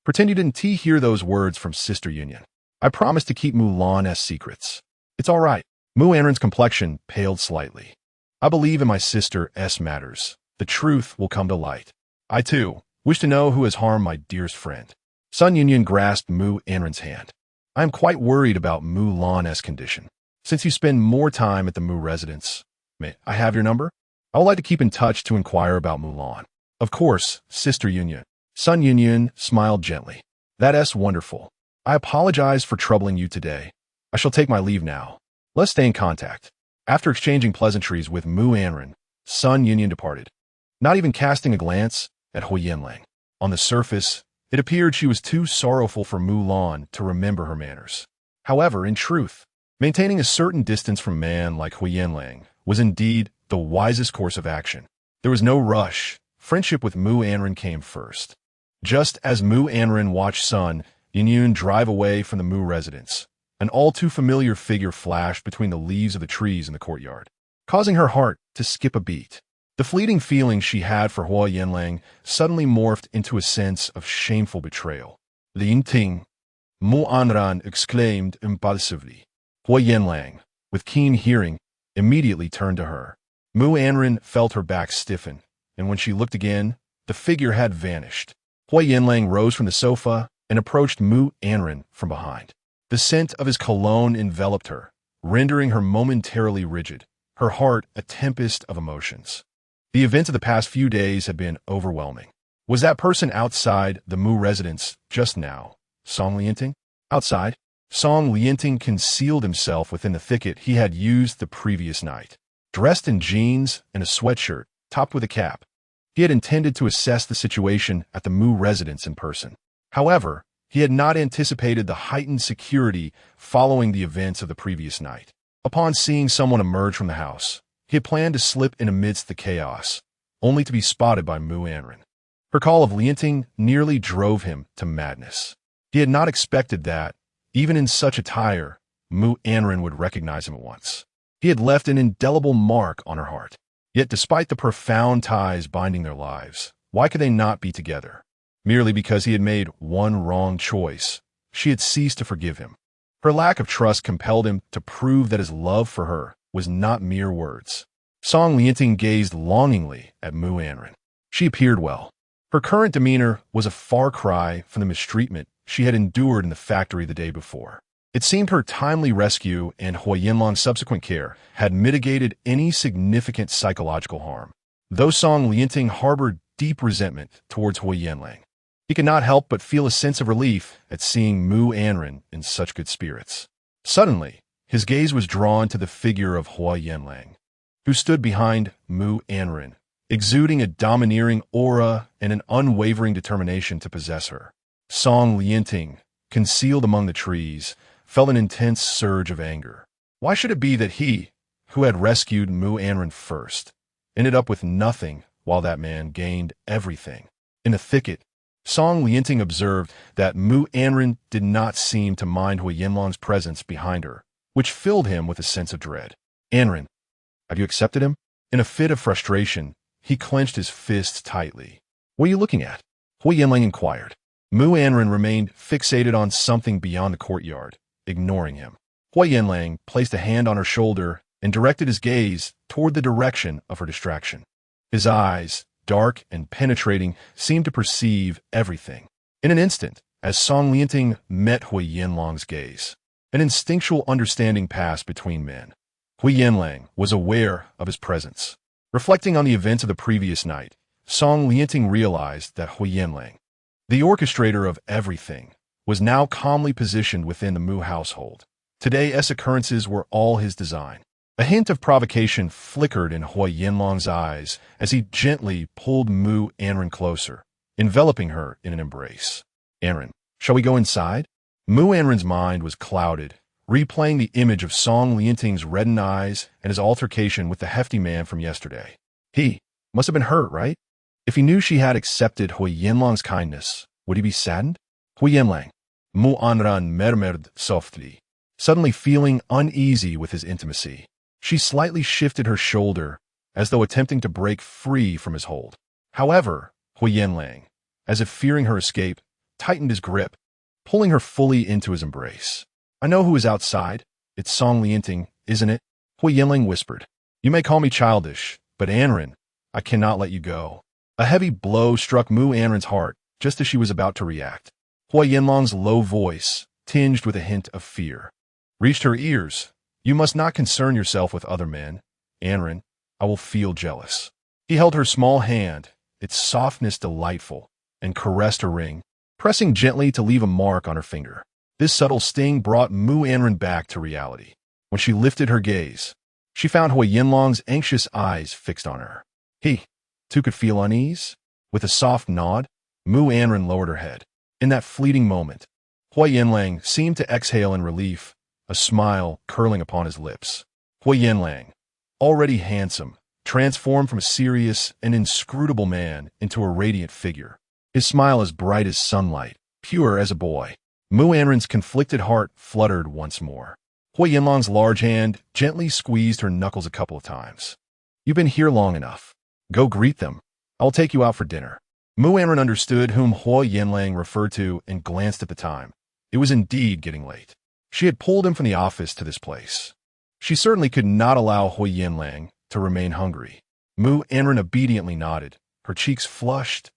Pretend you didn't hear those words from Sister Yunyun. I promise to keep Mu Lan's secrets. It's all right. Mu Anran's complexion paled slightly. I believe in my sister's matters. The truth will come to light. I, too, wish to know who has harmed my dearest friend. Sun Yunyun grasped Mu Anran's hand. I am quite worried about Mu Lan's condition. Since you spend more time at the Mu residence, may I have your number? I would like to keep in touch to inquire about Mu Lan. Of course, Sister Yunyun. Sun Yunyun smiled gently. That's wonderful. I apologize for troubling you today. I shall take my leave now. Let's stay in contact. After exchanging pleasantries with Mu Anran, Sun Yunyun departed, not even casting a glance at Huo Yanlang. On the surface, it appeared she was too sorrowful for Mu Lan to remember her manners. However, in truth, maintaining a certain distance from a man like Huo Yanlang was indeed the wisest course of action. There was no rush. Friendship with Mu Anran came first. Just as Mu Anran watched Sun Yunyun drive away from the Mu residence, an all-too-familiar figure flashed between the leaves of the trees in the courtyard, causing her heart to skip a beat. The fleeting feeling she had for Huo Yanlang suddenly morphed into a sense of shameful betrayal. Lin Ting, Mu Anran exclaimed impulsively. Huo Yanlang, with keen hearing, immediately turned to her. Mu Anran felt her back stiffen, and when she looked again, the figure had vanished. Huo Yanlang rose from the sofa and approached Mu Anran from behind. The scent of his cologne enveloped her, rendering her momentarily rigid, her heart a tempest of emotions. The events of the past few days had been overwhelming. Was that person outside the Mu residence just now Song Lianting? Outside, Song Lianting concealed himself within the thicket he had used the previous night. Dressed in jeans and a sweatshirt, topped with a cap, he had intended to assess the situation at the Mu residence in person. However, he had not anticipated the heightened security following the events of the previous night. Upon seeing someone emerge from the house, he had planned to slip in amidst the chaos, only to be spotted by Mu Anran. Her call of Lianting nearly drove him to madness. He had not expected that, even in such attire, Mu Anran would recognize him at once. He had left an indelible mark on her heart. Yet despite the profound ties binding their lives, why could they not be together? Merely because he had made one wrong choice, she had ceased to forgive him. Her lack of trust compelled him to prove that his love for her was not mere words. Song Lianting gazed longingly at Mu Anran. She appeared well. Her current demeanor was a far cry from the mistreatment she had endured in the factory the day before. It seemed her timely rescue and Huo Yanlang's subsequent care had mitigated any significant psychological harm. Though Song Lianting harbored deep resentment towards Huo Yanlang, he could not help but feel a sense of relief at seeing Mu Anran in such good spirits. Suddenly, his gaze was drawn to the figure of Huo Yanlang, who stood behind Mu Anran, exuding a domineering aura and an unwavering determination to possess her. Song Lianting concealed among the trees, felt an intense surge of anger. Why should it be that he, who had rescued Mu Anran first, ended up with nothing while that man gained everything? In a thicket, Song Lianting observed that Mu Anran did not seem to mind Huo Yanlang's presence behind her, which filled him with a sense of dread. Anran, have you accepted him? In a fit of frustration, he clenched his fists tightly. What are you looking at? Huo Yanlang inquired. Mu Anran remained fixated on something beyond the courtyard, ignoring him. Huo Yanlang placed a hand on her shoulder and directed his gaze toward the direction of her distraction. His eyes, dark and penetrating, seemed to perceive everything. In an instant, as Song Lianting met Huo Yanlang's gaze, an instinctual understanding passed between men. Huo Yanlang was aware of his presence. Reflecting on the events of the previous night, Song Lianting realized that Huo Yanlang, the orchestrator of everything, was now calmly positioned within the Mu household. Today's occurrences were all his design. A hint of provocation flickered in Huo Yanlang's eyes as he gently pulled Mu Anran closer, enveloping her in an embrace. Anran, shall we go inside? Mu Anran's mind was clouded, replaying the image of Song Lianting's reddened eyes and his altercation with the hefty man from yesterday. He must have been hurt, right? If he knew she had accepted Huo Yanlang's kindness, would he be saddened? Huo Yanlang, Mu Anran murmured softly, suddenly feeling uneasy with his intimacy. She slightly shifted her shoulder, as though attempting to break free from his hold. However, Huo Yanlang, as if fearing her escape, tightened his grip, pulling her fully into his embrace. I know who is outside. It's Song Lianting, isn't it? Huo Yanlang whispered. You may call me childish, but Anran, I cannot let you go. A heavy blow struck Mu Anran's heart just as she was about to react. Huo Yanlang's low voice, tinged with a hint of fear, reached her ears. You must not concern yourself with other men. Anran, I will feel jealous. He held her small hand, its softness delightful, and caressed her ring, pressing gently to leave a mark on her finger. This subtle sting brought Mu Anran back to reality. When she lifted her gaze, she found Huo Yanlang's anxious eyes fixed on her. He, too, could feel unease. With a soft nod, Mu Anran lowered her head. In that fleeting moment, Huo Yanlang seemed to exhale in relief, a smile curling upon his lips. Huo Yanlang, already handsome, transformed from a serious and inscrutable man into a radiant figure. His smile as bright as sunlight, pure as a boy. Mu Anran's conflicted heart fluttered once more. Huo Yanlang's large hand gently squeezed her knuckles a couple of times. You've been here long enough. Go greet them. I'll take you out for dinner. Mu Anran understood whom Huo Yanlang referred to and glanced at the time. It was indeed getting late. She had pulled him from the office to this place. She certainly could not allow Huo Yanlang to remain hungry. Mu Anran obediently nodded, her cheeks flushed.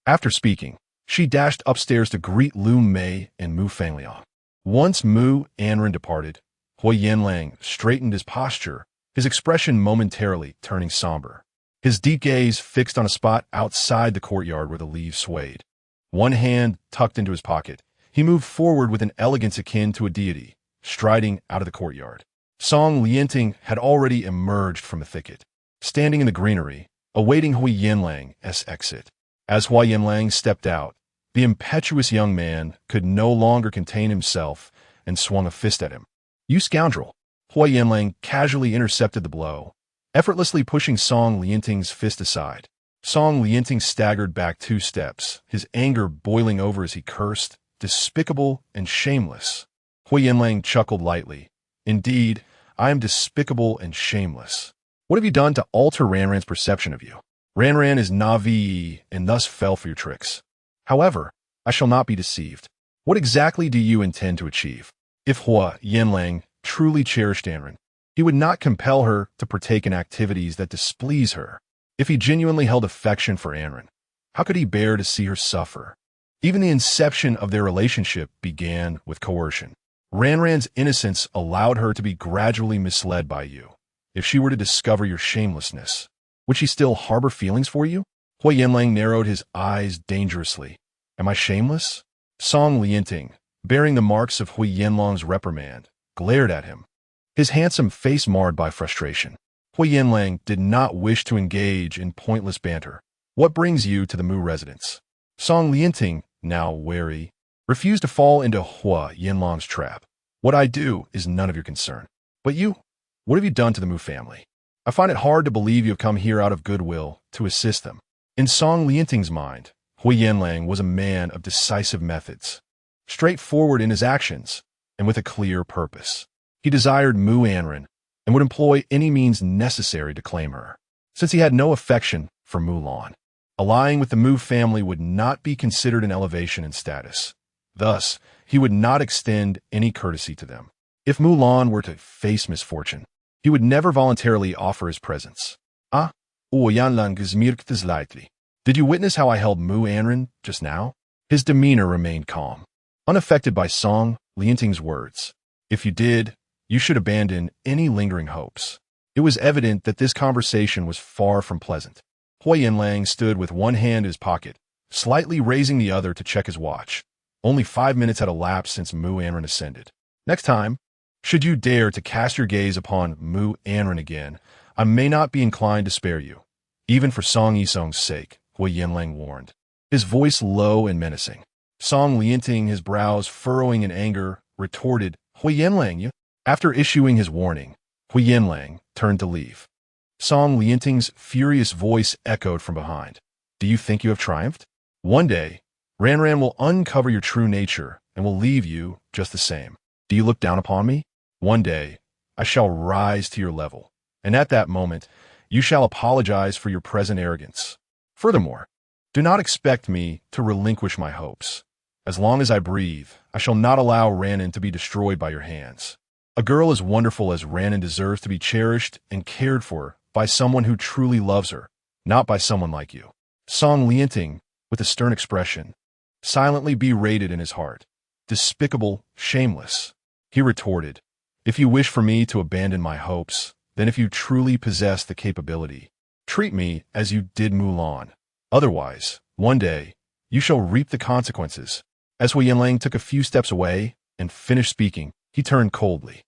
After speaking, she dashed upstairs to greet Lu Mei and Mu Fangliang. Once Mu Anran departed, Huo Yanlang straightened his posture, his expression momentarily turning somber. His deep gaze fixed on a spot outside the courtyard where the leaves swayed. One hand tucked into his pocket, he moved forward with an elegance akin to a deity, striding out of the courtyard. Song Lianting had already emerged from the thicket, standing in the greenery, awaiting Huo Yanlang's exit. As Huo Yanlang stepped out, the impetuous young man could no longer contain himself and swung a fist at him. You scoundrel! Huo Yanlang casually intercepted the blow, effortlessly pushing Song Lianting's fist aside. Song Lianting staggered back 2 steps, his anger boiling over as he cursed, despicable and shameless. Huo Yanlang chuckled lightly. Indeed, I am despicable and shameless. What have you done to alter Ranran's perception of you? Ranran is Navi and thus fell for your tricks. However, I shall not be deceived. What exactly do you intend to achieve? If Huo Yanlang truly cherished Anran, he would not compel her to partake in activities that displease her. If he genuinely held affection for Anran, how could he bear to see her suffer? Even the inception of their relationship began with coercion. Ranran's innocence allowed her to be gradually misled by you. If she were to discover your shamelessness, would she still harbor feelings for you? Huo Yanlang narrowed his eyes dangerously. Am I shameless? Song Lianting, bearing the marks of Huo Yanlang's reprimand, glared at him, his handsome face marred by frustration. Huo Yanlang did not wish to engage in pointless banter. What brings you to the Mu residence? Song Lianting, now wary, Refuse to fall into Huo Yanlang's trap. What I do is none of your concern. But you, what have you done to the Mu family? I find it hard to believe you have come here out of goodwill to assist them. In Song Lianting's mind, Huo Yanlang was a man of decisive methods, straightforward in his actions, and with a clear purpose. He desired Mu Anran and would employ any means necessary to claim her. Since he had no affection for Mu Lan, allying with the Mu family would not be considered an elevation in status. Thus, he would not extend any courtesy to them. If Mu Lan were to face misfortune, he would never voluntarily offer his presence. Ah, Huo Yanlang is mirktes lightly. Did you witness how I held Mu Anran just now? His demeanor remained calm, unaffected by Song Lianting's words. If you did, you should abandon any lingering hopes. It was evident that this conversation was far from pleasant. Huo Yanlang stood with one hand in his pocket, slightly raising the other to check his watch. Only 5 minutes had elapsed since Mu Anran ascended. Next time, should you dare to cast your gaze upon Mu Anran again, I may not be inclined to spare you. Even for Song Yisong's sake, Huo Yanlang warned, his voice low and menacing. Song Lianting, his brows furrowing in anger, retorted, Huo Yanlang, you? After issuing his warning, Huo Yanlang turned to leave. Song Lianting's furious voice echoed from behind. Do you think you have triumphed? One day, Ranran will uncover your true nature and will leave you just the same. Do you look down upon me? One day, I shall rise to your level, and at that moment, you shall apologize for your present arrogance. Furthermore, do not expect me to relinquish my hopes. As long as I breathe, I shall not allow Rannan to be destroyed by your hands. A girl as wonderful as Rannan deserves to be cherished and cared for by someone who truly loves her, not by someone like you. Song Lianting, with a stern expression, silently berated in his heart. Despicable, shameless. He retorted, if you wish for me to abandon my hopes, then if you truly possess the capability, treat me as you did Mu Lan. Otherwise, one day, you shall reap the consequences. As Huo Yanlang took a few steps away and finished speaking, he turned coldly.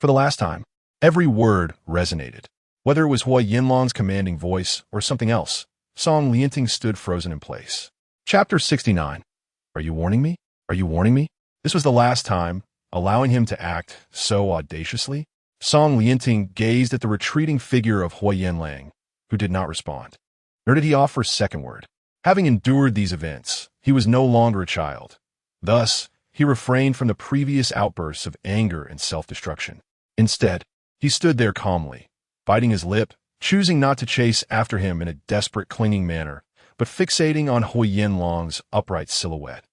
For the last time, every word resonated. Whether it was Huo Yanlang's commanding voice or something else, Song Lianting stood frozen in place. Chapter 69. Are you warning me? Are you warning me? This was the last time, allowing him to act so audaciously. Song Lianting gazed at the retreating figure of Huo Yanlang, who did not respond. Nor did he offer a second word. Having endured these events, he was no longer a child. Thus, he refrained from the previous outbursts of anger and self-destruction. Instead, he stood there calmly, biting his lip, choosing not to chase after him in a desperate clinging manner, but fixating on Huo Yanlang's upright silhouette,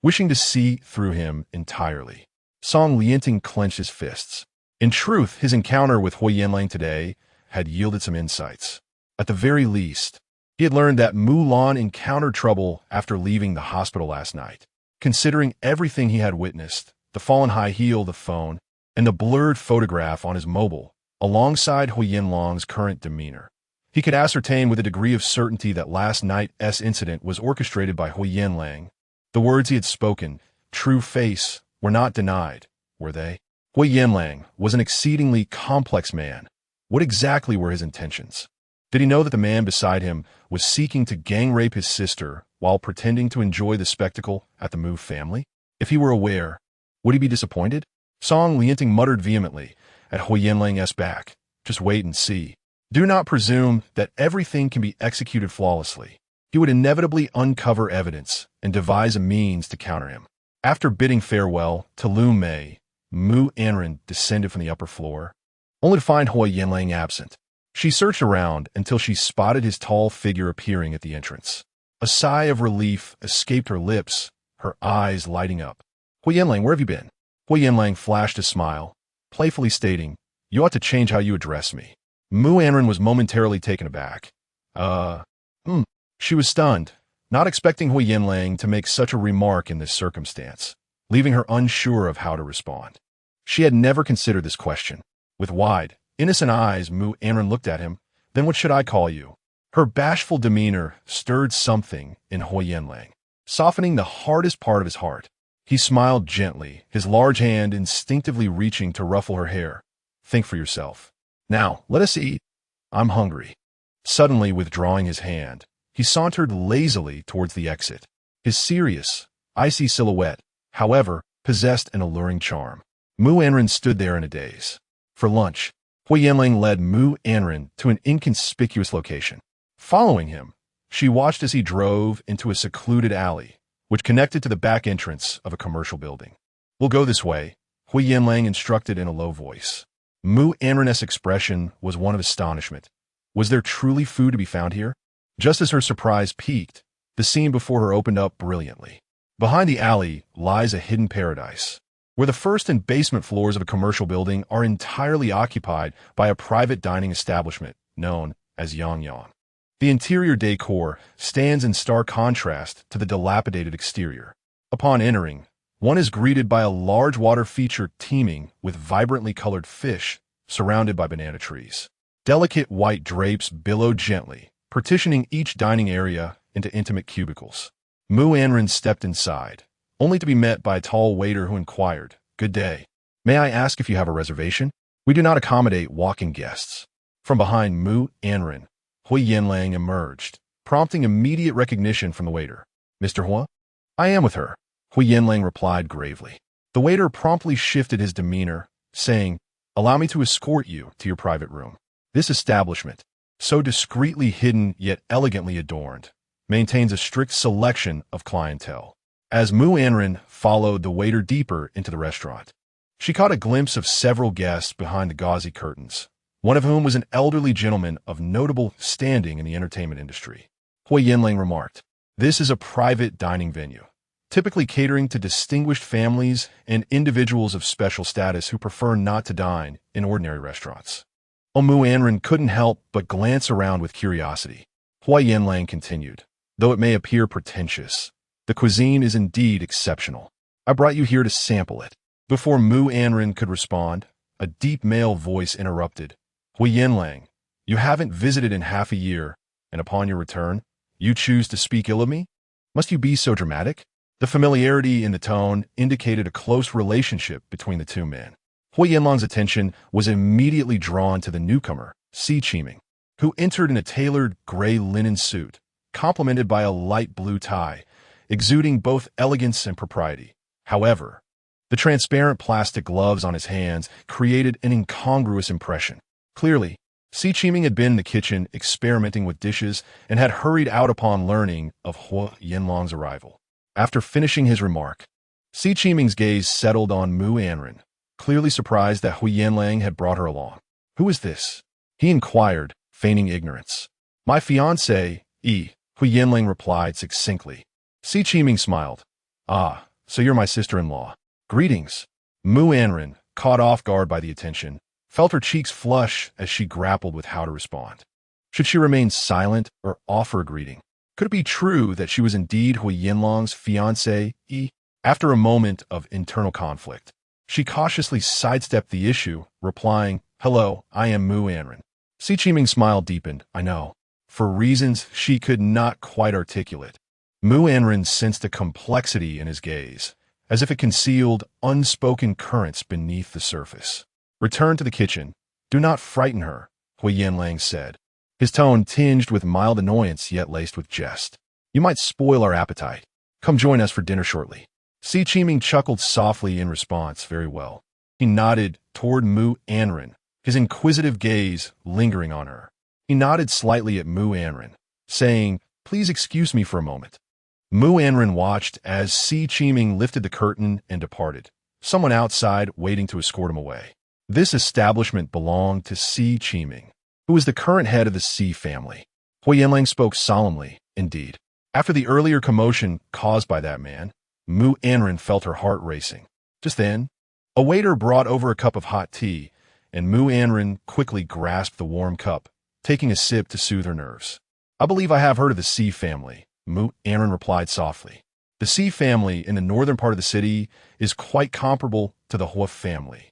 wishing to see through him entirely. Song Lianting clenched his fists. In truth, his encounter with Huo Yanlang today had yielded some insights. At the very least, he had learned that Mu Lan encountered trouble after leaving the hospital last night. Considering everything he had witnessed, the fallen high heel, the phone, and the blurred photograph on his mobile, alongside Huo Yanlang's current demeanor, he could ascertain with a degree of certainty that last night's incident was orchestrated by Huo Yanlang. The words he had spoken, true face, were not denied, were they? Huo Yanlang was an exceedingly complex man. What exactly were his intentions? Did he know that the man beside him was seeking to gang rape his sister while pretending to enjoy the spectacle at the Mu family? If he were aware, would he be disappointed? Song Lianting muttered vehemently at Huo Yanlang's back. Just wait and see. Do not presume that everything can be executed flawlessly. He would inevitably uncover evidence and devise a means to counter him. After bidding farewell to Lu Mei, Mu Anran descended from the upper floor, only to find Huo Yanlang absent. She searched around until she spotted his tall figure appearing at the entrance. A sigh of relief escaped her lips, her eyes lighting up. Huo Yanlang, where have you been? Huo Yanlang flashed a smile, playfully stating, you ought to change how you address me. Mu Anran was momentarily taken aback. She was stunned, not expecting Huo Yanlang to make such a remark in this circumstance, leaving her unsure of how to respond. She had never considered this question. With wide, innocent eyes, Mu Anran looked at him. Then what should I call you? Her bashful demeanor stirred something in Huo Yanlang, softening the hardest part of his heart. He smiled gently, his large hand instinctively reaching to ruffle her hair. Think for yourself. Now, let us eat. I'm hungry. Suddenly withdrawing his hand, he sauntered lazily towards the exit. His serious, icy silhouette however, possessed an alluring charm. Mu Anran stood there in a daze. For lunch, Huo Yanlang led Mu Anran to an inconspicuous location. Following him, she watched as he drove into a secluded alley, which connected to the back entrance of a commercial building. "We'll go this way," Huo Yanlang instructed in a low voice. Mu Anran's expression was one of astonishment. Was there truly food to be found here? Just as her surprise peaked, the scene before her opened up brilliantly. Behind the alley lies a hidden paradise, where the first and basement floors of a commercial building are entirely occupied by a private dining establishment known as Yangyang. The interior decor stands in stark contrast to the dilapidated exterior. Upon entering, one is greeted by a large water feature teeming with vibrantly colored fish surrounded by banana trees. Delicate white drapes billow gently, partitioning each dining area into intimate cubicles. Mu Anran stepped inside, only to be met by a tall waiter who inquired, "Good day. May I ask if you have a reservation? We do not accommodate walk-in guests." From behind Mu Anran, Huo Yanlang emerged, prompting immediate recognition from the waiter. "Mr. Huo?" "I am with her," Huo Yanlang replied gravely. The waiter promptly shifted his demeanor, saying, "Allow me to escort you to your private room." This establishment, so discreetly hidden yet elegantly adorned, maintains a strict selection of clientele. As Mu Anran followed the waiter deeper into the restaurant, she caught a glimpse of several guests behind the gauzy curtains, one of whom was an elderly gentleman of notable standing in the entertainment industry. Huo Yanlang remarked, "This is a private dining venue, typically catering to distinguished families and individuals of special status who prefer not to dine in ordinary restaurants." Mu Anran couldn't help but glance around with curiosity. Huo Yanlang continued, "Though it may appear pretentious, the cuisine is indeed exceptional. I brought you here to sample it." Before Mu Anran could respond, a deep male voice interrupted. "Huo Yanlang, you haven't visited in half a year, and upon your return, you choose to speak ill of me? Must you be so dramatic?" The familiarity in the tone indicated a close relationship between the two men. Huo Yanlang's attention was immediately drawn to the newcomer, Si Qiming, who entered in a tailored gray linen suit, complemented by a light blue tie, exuding both elegance and propriety. However, the transparent plastic gloves on his hands created an incongruous impression. Clearly, Si Qiming had been in the kitchen experimenting with dishes and had hurried out upon learning of Huo Yanlang's arrival. After finishing his remark, Si Qiming's gaze settled on Mu Anran, clearly surprised that Huo Yanlang had brought her along. "Who is this?" he inquired, feigning ignorance. "My fiancée, Huo Yanlang replied succinctly. Si Qiming smiled. "Ah, so you're my sister-in-law. Greetings." Mu Anran, caught off guard by the attention, felt her cheeks flush as she grappled with how to respond. Should she remain silent or offer a greeting? Could it be true that she was indeed Huo Yanlang's fiancée? After a moment of internal conflict, she cautiously sidestepped the issue, replying, "Hello, I am Mu Anran." Si Qiming's smile deepened. "I know." For reasons she could not quite articulate, Mu Anran sensed a complexity in his gaze, as if it concealed unspoken currents beneath the surface. "Return to the kitchen. Do not frighten her," Huo Yanlang said, his tone tinged with mild annoyance yet laced with jest. "You might spoil our appetite. Come join us for dinner shortly." Si Qiming chuckled softly in response. "Very well." He nodded toward Mu Anran, his inquisitive gaze lingering on her. He nodded slightly at Mu Anran, saying, "Please excuse me for a moment." Mu Anran watched as Si Qiming lifted the curtain and departed, someone outside waiting to escort him away. This establishment belonged to Si Qiming, who was the current head of the Si family. Huo Yanlang spoke solemnly, indeed. After the earlier commotion caused by that man, Mu Anran felt her heart racing. Just then, a waiter brought over a cup of hot tea, and Mu Anran quickly grasped the warm cup, taking a sip to soothe her nerves. "I believe I have heard of the Si family," Mu Anran replied softly. "The Si family in the northern part of the city is quite comparable to the Huo family,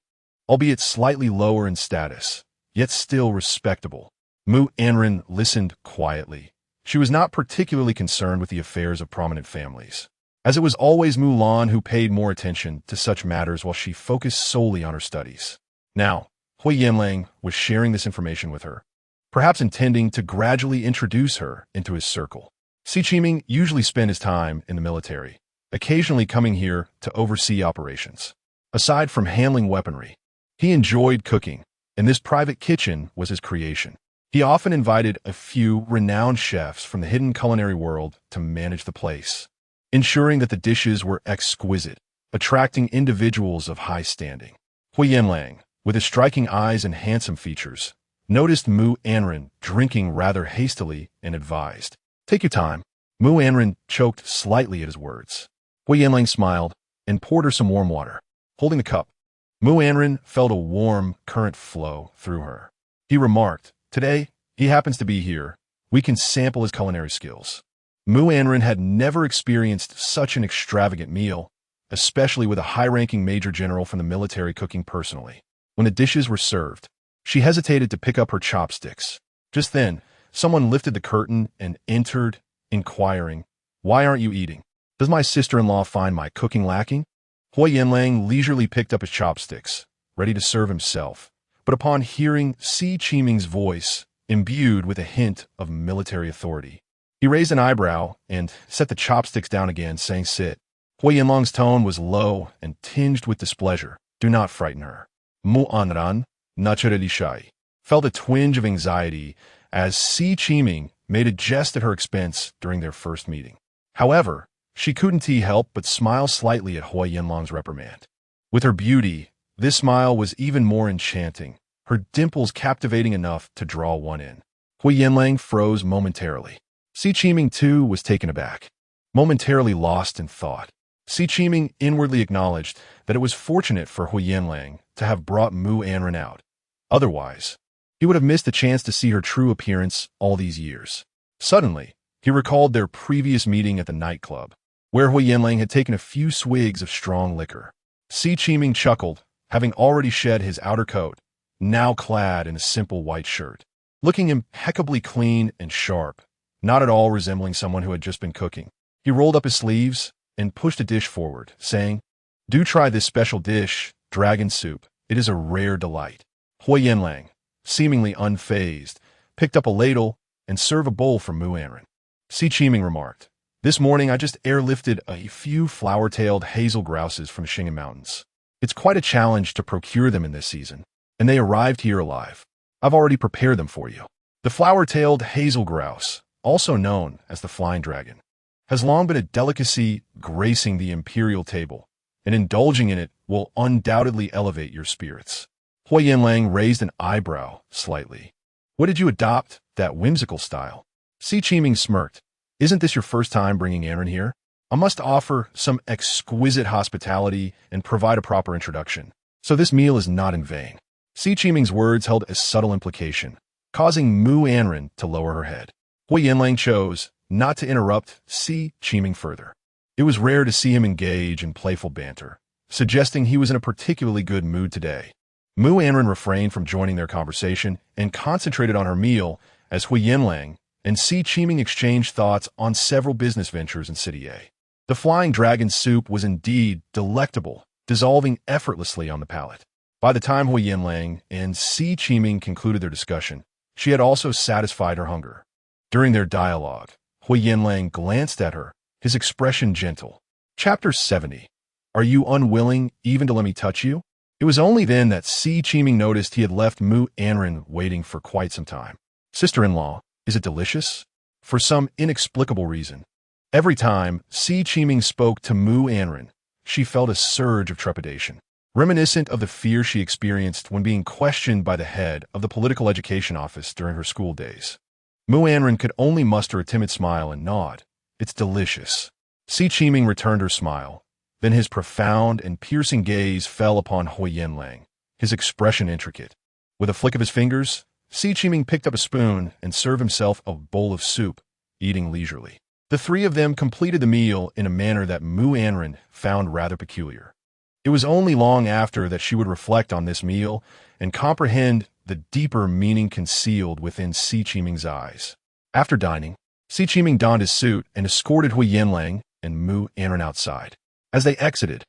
albeit slightly lower in status, yet still respectable." Mu Anran listened quietly. She was not particularly concerned with the affairs of prominent families, as it was always Mulan who paid more attention to such matters while she focused solely on her studies. Now, Huo Yanlang was sharing this information with her, perhaps intending to gradually introduce her into his circle. Si Qiming usually spent his time in the military, occasionally coming here to oversee operations. Aside from handling weaponry, he enjoyed cooking, and this private kitchen was his creation. He often invited a few renowned chefs from the hidden culinary world to manage the place, ensuring that the dishes were exquisite, attracting individuals of high standing. Huo Yanlang, with his striking eyes and handsome features, noticed Mu Anran drinking rather hastily and advised, "Take your time." Mu Anran choked slightly at his words. Huo Yanlang smiled and poured her some warm water. Holding the cup, Mu Anran felt a warm current flow through her. He remarked, "Today, he happens to be here. We can sample his culinary skills." Mu Anran had never experienced such an extravagant meal, especially with a high-ranking major general from the military cooking personally. When the dishes were served, she hesitated to pick up her chopsticks. Just then, someone lifted the curtain and entered, inquiring, "Why aren't you eating? Does my sister-in-law find my cooking lacking?" Huo Yanlang leisurely picked up his chopsticks, ready to serve himself, but upon hearing Si Qiming's voice, imbued with a hint of military authority, he raised an eyebrow and set the chopsticks down again, saying, "Sit." Huo Yanlang's tone was low and tinged with displeasure. "Do not frighten her." Mu Anran, naturally shy, felt a twinge of anxiety as Si Qiming made a jest at her expense during their first meeting. However, she couldn't help but smile slightly at Huo Yanlang's reprimand. With her beauty, this smile was even more enchanting, her dimples captivating enough to draw one in. Huo Yanlang froze momentarily. Si Qiming, too, was taken aback, momentarily lost in thought. Si Qiming inwardly acknowledged that it was fortunate for Huo Yanlang to have brought Mu Anran out. Otherwise, he would have missed the chance to see her true appearance all these years. Suddenly, he recalled their previous meeting at the nightclub, where Huo Yanlang had taken a few swigs of strong liquor. Si Qiming chuckled, having already shed his outer coat, now clad in a simple white shirt, looking impeccably clean and sharp, not at all resembling someone who had just been cooking. He rolled up his sleeves and pushed a dish forward, saying, "Do try this special dish, dragon soup. It is a rare delight." Huo Yanlang, seemingly unfazed, picked up a ladle and served a bowl for Mu Anran. Si Qiming remarked, "This morning I just airlifted a few flower-tailed hazel grouses from Shingan Mountains. It's quite a challenge to procure them in this season, and they arrived here alive. I've already prepared them for you." The flower-tailed hazel grouse, also known as the flying dragon, has long been a delicacy gracing the imperial table, and indulging in it will undoubtedly elevate your spirits. Huo Yanlang raised an eyebrow slightly. "What did you adopt, that whimsical style?" Si Qiming smirked. "Isn't this your first time bringing Anran here? I must offer some exquisite hospitality and provide a proper introduction, so this meal is not in vain." Si Qiming's words held a subtle implication, causing Mu Anran to lower her head. Huo Yanlang chose not to interrupt Si Qiming further. It was rare to see him engage in playful banter, suggesting he was in a particularly good mood today. Mu Anran refrained from joining their conversation and concentrated on her meal as Huo Yanlang and Si Qiming exchanged thoughts on several business ventures in City A. The flying dragon soup was indeed delectable, dissolving effortlessly on the palate. By the time Huo Yanlang and Si Qiming concluded their discussion, she had also satisfied her hunger. During their dialogue, Huo Yanlang glanced at her, his expression gentle. Chapter 70. Are you unwilling even to let me touch you? It was only then that Si Qiming noticed he had left Mu Anran waiting for quite some time. "Sister-in-law, is it delicious?" For some inexplicable reason, every time Si Qiming spoke to Mu Anran, she felt a surge of trepidation, reminiscent of the fear she experienced when being questioned by the head of the political education office during her school days. Mu Anran could only muster a timid smile and nod. "It's delicious." Si Qiming returned her smile. Then his profound and piercing gaze fell upon Huo Yanlang, his expression intricate. With a flick of his fingers, Si Qiming picked up a spoon and served himself a bowl of soup, eating leisurely. The three of them completed the meal in a manner that Mu Anran found rather peculiar. It was only long after that she would reflect on this meal and comprehend the deeper meaning concealed within Si Qiming's eyes. After dining, Si Qiming donned his suit and escorted Huo Yanlang and Mu Anran outside. As they exited,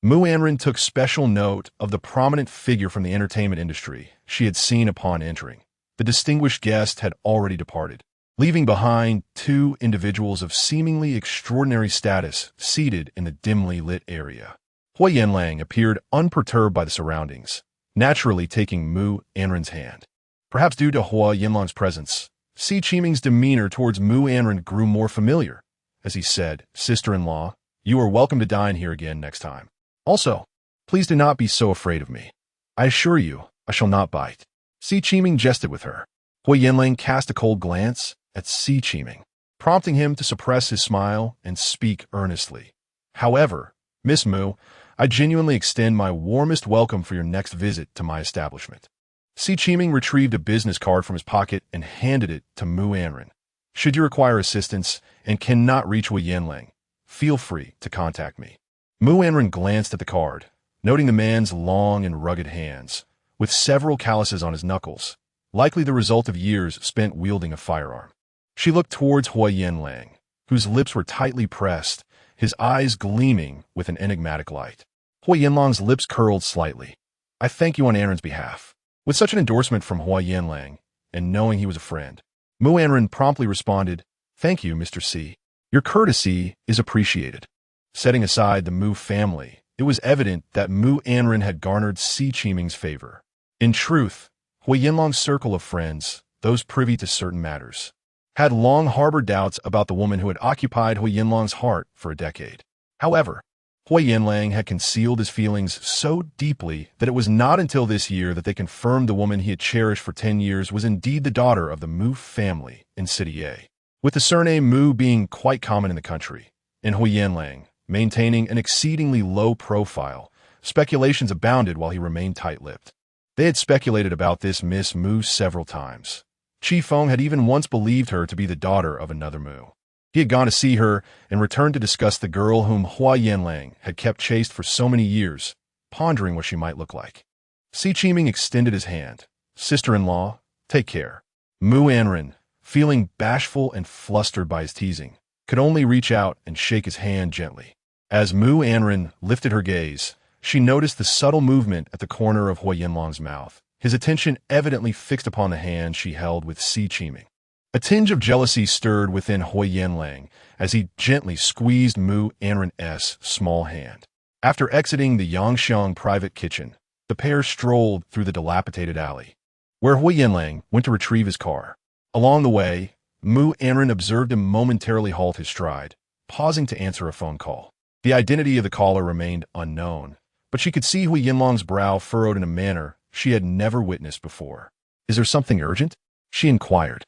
Mu Anran took special note of the prominent figure from the entertainment industry she had seen upon entering. The distinguished guest had already departed. leaving behind two individuals of seemingly extraordinary status seated in the dimly lit area. Huo Yanlang appeared unperturbed by the surroundings, naturally taking Mu Anran's hand. Perhaps due to Huo Yanlang's presence, Si Qiming's demeanor towards Mu Anran grew more familiar, as he said, "Sister-in-law, you are welcome to dine here again next time. Also, please do not be so afraid of me. I assure you, I shall not bite." Si Qiming jested with her. Huo Yanlang cast a cold glance at Si Qiming, prompting him to suppress his smile and speak earnestly. "However, Miss Mu, I genuinely extend my warmest welcome for your next visit to my establishment." Si Qiming retrieved a business card from his pocket and handed it to Mu Anran. "Should you require assistance and cannot reach Huo Yanlang, feel free to contact me." Mu Anran glanced at the card, noting the man's long and rugged hands, with several calluses on his knuckles, likely the result of years spent wielding a firearm. She looked towards Huo Yanlang, whose lips were tightly pressed, his eyes gleaming with an enigmatic light. Huo Yanlang's lips curled slightly. "I thank you on Anran's behalf." With such an endorsement from Huo Yanlang, and knowing he was a friend, Mu Anran promptly responded, "Thank you, Mr. Si. Your courtesy is appreciated." Setting aside the Mu family, it was evident that Mu Anran had garnered Si Qiming's favor. In truth, Huo Yanlang's circle of friends, those privy to certain matters, had long harbored doubts about the woman who had occupied Huo Yanlang's heart for a decade. However, Huo Yanlang had concealed his feelings so deeply that it was not until this year that they confirmed the woman he had cherished for 10 years was indeed the daughter of the Mu family in City A. With the surname Mu being quite common in the country, and Huo Yanlang maintaining an exceedingly low profile, speculations abounded while he remained tight-lipped. They had speculated about this Miss Mu several times. Chi Feng had even once believed her to be the daughter of another Mu. He had gone to see her and returned to discuss the girl whom Huo Yanlang had kept chaste for so many years, pondering what she might look like. Si Qiming extended his hand. "Sister-in-law, take care." Mu Anran, feeling bashful and flustered by his teasing, could only reach out and shake his hand gently. As Mu Anran lifted her gaze, she noticed the subtle movement at the corner of Huo Yanlang's mouth, his attention evidently fixed upon the hand she held with Si Qiming. A tinge of jealousy stirred within Huo Yanlang as he gently squeezed Mu Anran's small hand. After exiting the Yangxiang private kitchen, the pair strolled through the dilapidated alley, where Huo Yanlang went to retrieve his car. Along the way, Mu Anran observed him momentarily halt his stride, pausing to answer a phone call. The identity of the caller remained unknown, but she could see Huo Yanlang's brow furrowed in a manner she had never witnessed before. "Is there something urgent?" she inquired.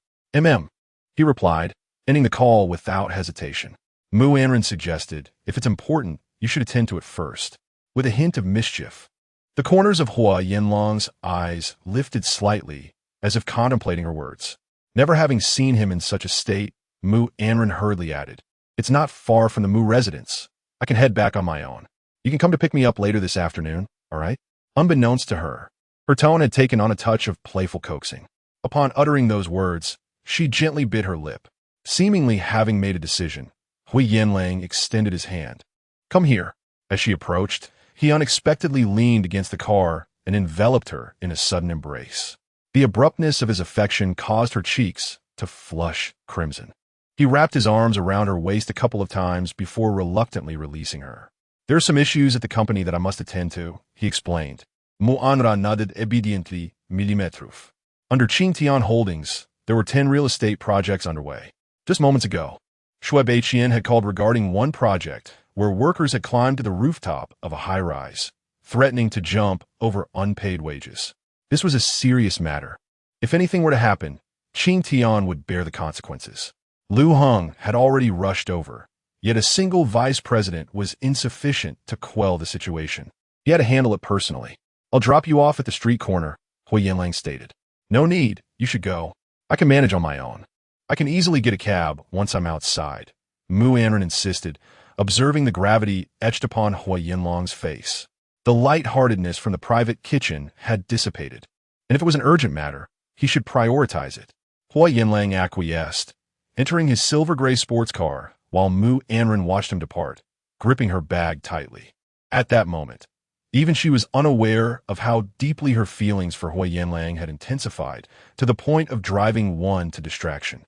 He replied, ending the call without hesitation. Mu Anran suggested, "If it's important, you should attend to it first," with a hint of mischief. The corners of Huo Yanlang's eyes lifted slightly, as if contemplating her words. Never having seen him in such a state, Mu Anran hurriedly added, "It's not far from the Mu residence. I can head back on my own. You can come to pick me up later this afternoon, all right?" Unbeknownst to her, her tone had taken on a touch of playful coaxing. Upon uttering those words, she gently bit her lip. Seemingly having made a decision, Huo Yanlang extended his hand. "Come here." As she approached, he unexpectedly leaned against the car and enveloped her in a sudden embrace. The abruptness of his affection caused her cheeks to flush crimson. He wrapped his arms around her waist a couple of times before reluctantly releasing her. "There are some issues at the company that I must attend to," he explained. Mu Anran nodded obediently, millimetruf. Under Qingtian Holdings, there were 10 real estate projects underway. Just moments ago, Shui Beiqian had called regarding one project where workers had climbed to the rooftop of a high-rise, threatening to jump over unpaid wages. This was a serious matter. If anything were to happen, Qingtian would bear the consequences. Lu Heng had already rushed over, yet a single vice president was insufficient to quell the situation. He had to handle it personally. "I'll drop you off at the street corner," Huo Yanlang stated. "No need, you should go. I can manage on my own. I can easily get a cab once I'm outside," Mu Anran insisted, observing the gravity etched upon Huo Yanlang's face. The light-heartedness from the private kitchen had dissipated, and if it was an urgent matter, he should prioritize it. Huo Yanlang acquiesced, entering his silver-gray sports car while Mu Anran watched him depart, gripping her bag tightly. At that moment, even she was unaware of how deeply her feelings for Huo Yanlang had intensified to the point of driving one to distraction.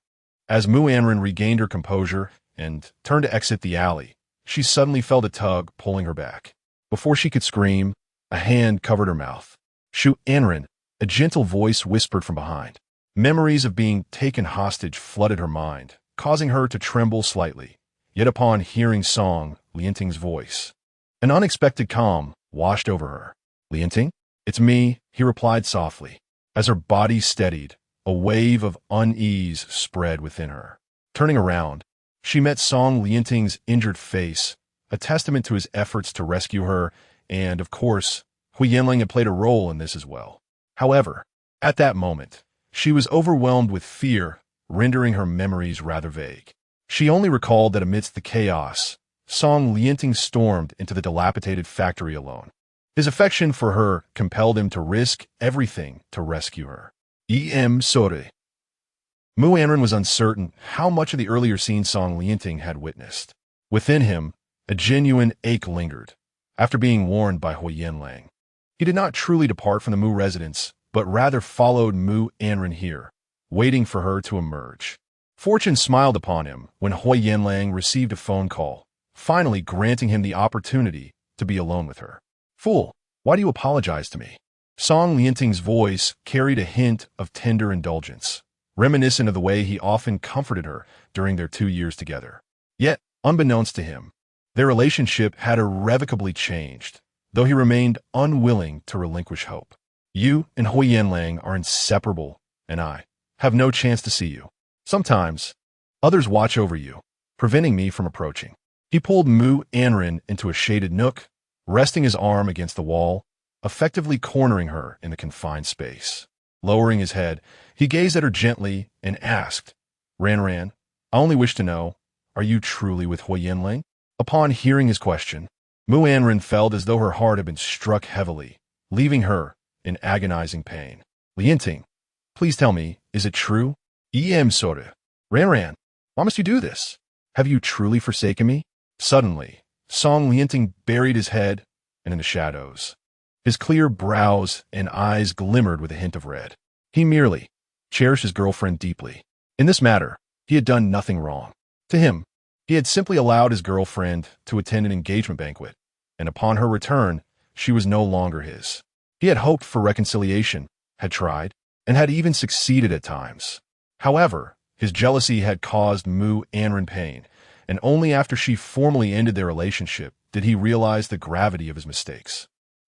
As Mu Anran regained her composure and turned to exit the alley, she suddenly felt a tug pulling her back. Before she could scream, a hand covered her mouth. "Shu Anran," a gentle voice whispered from behind. Memories of being taken hostage flooded her mind, causing her to tremble slightly. Yet upon hearing Song Lianting's voice, an unexpected calm washed over her. "Lianting? It's me," he replied softly. As her body steadied, a wave of unease spread within her. Turning around, she met Song Lianting's injured face, a testament to his efforts to rescue her, and, of course, Huo Yanlang had played a role in this as well. However, at that moment, she was overwhelmed with fear, rendering her memories rather vague. She only recalled that amidst the chaos, Song Lianting stormed into the dilapidated factory alone. His affection for her compelled him to risk everything to rescue her. Sorry. Mu Anran was uncertain how much of the earlier scene Song Lianting had witnessed. Within him, a genuine ache lingered, after being warned by Huo Yanlang. He did not truly depart from the Mu residence, but rather followed Mu Anran here, waiting for her to emerge. Fortune smiled upon him when Huo Yanlang received a phone call, finally granting him the opportunity to be alone with her. "Fool, why do you apologize to me?" Song Lianting's voice carried a hint of tender indulgence, reminiscent of the way he often comforted her during their 2 years together. Yet, unbeknownst to him, their relationship had irrevocably changed, though he remained unwilling to relinquish hope. "You and Huo Yanlang are inseparable, and I have no chance to see you. Sometimes, others watch over you, preventing me from approaching." He pulled Mu Anran into a shaded nook, resting his arm against the wall, effectively cornering her in the confined space. Lowering his head, he gazed at her gently and asked, "Ran, I only wish to know, are you truly with Huo Yanlang?" Upon hearing his question, Mu Anran felt as though her heart had been struck heavily, leaving her in agonizing pain. "Lianting, please tell me, is it true?" Sorry. Ran, why must you do this? Have you truly forsaken me?" Suddenly, Song Lianting buried his head in the shadows. His clear brows and eyes glimmered with a hint of red. He merely cherished his girlfriend deeply. In this matter, he had done nothing wrong. To him, he had simply allowed his girlfriend to attend an engagement banquet, and upon her return, she was no longer his. He had hoped for reconciliation, had tried, and had even succeeded at times. However, his jealousy had caused Mu Anran pain, and only after she formally ended their relationship did he realize the gravity of his mistakes,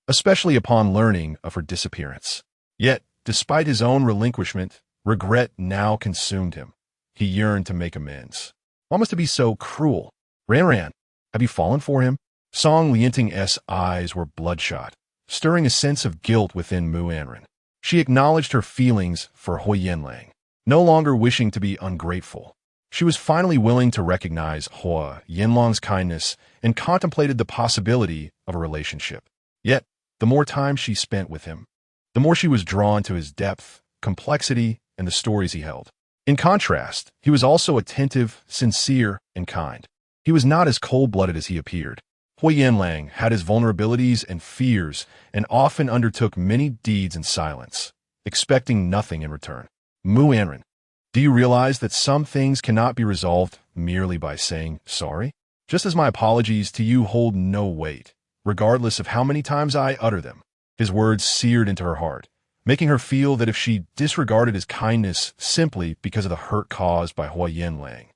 especially upon learning of her disappearance. Yet, despite his own relinquishment, regret now consumed him. He yearned to make amends. Why must it be so cruel? Ran, have you fallen for him? Song Lianting's eyes were bloodshot, stirring a sense of guilt within Mu Anran. She acknowledged her feelings for Huo Yanlang, no longer wishing to be ungrateful. She was finally willing to recognize Huo Yanlang's kindness and contemplated the possibility of a relationship. Yet, the more time she spent with him, the more she was drawn to his depth, complexity, and the stories he held. In contrast, he was also attentive, sincere, and kind. He was not as cold-blooded as he appeared. Huo Yanlang had his vulnerabilities and fears and often undertook many deeds in silence, expecting nothing in return. Mu Anran, do you realize that some things cannot be resolved merely by saying sorry? Just as my apologies to you hold no weight, regardless of how many times I utter them. His words seared into her heart, making her feel that if she disregarded his kindness simply because of the hurt caused by Huo Yanlang,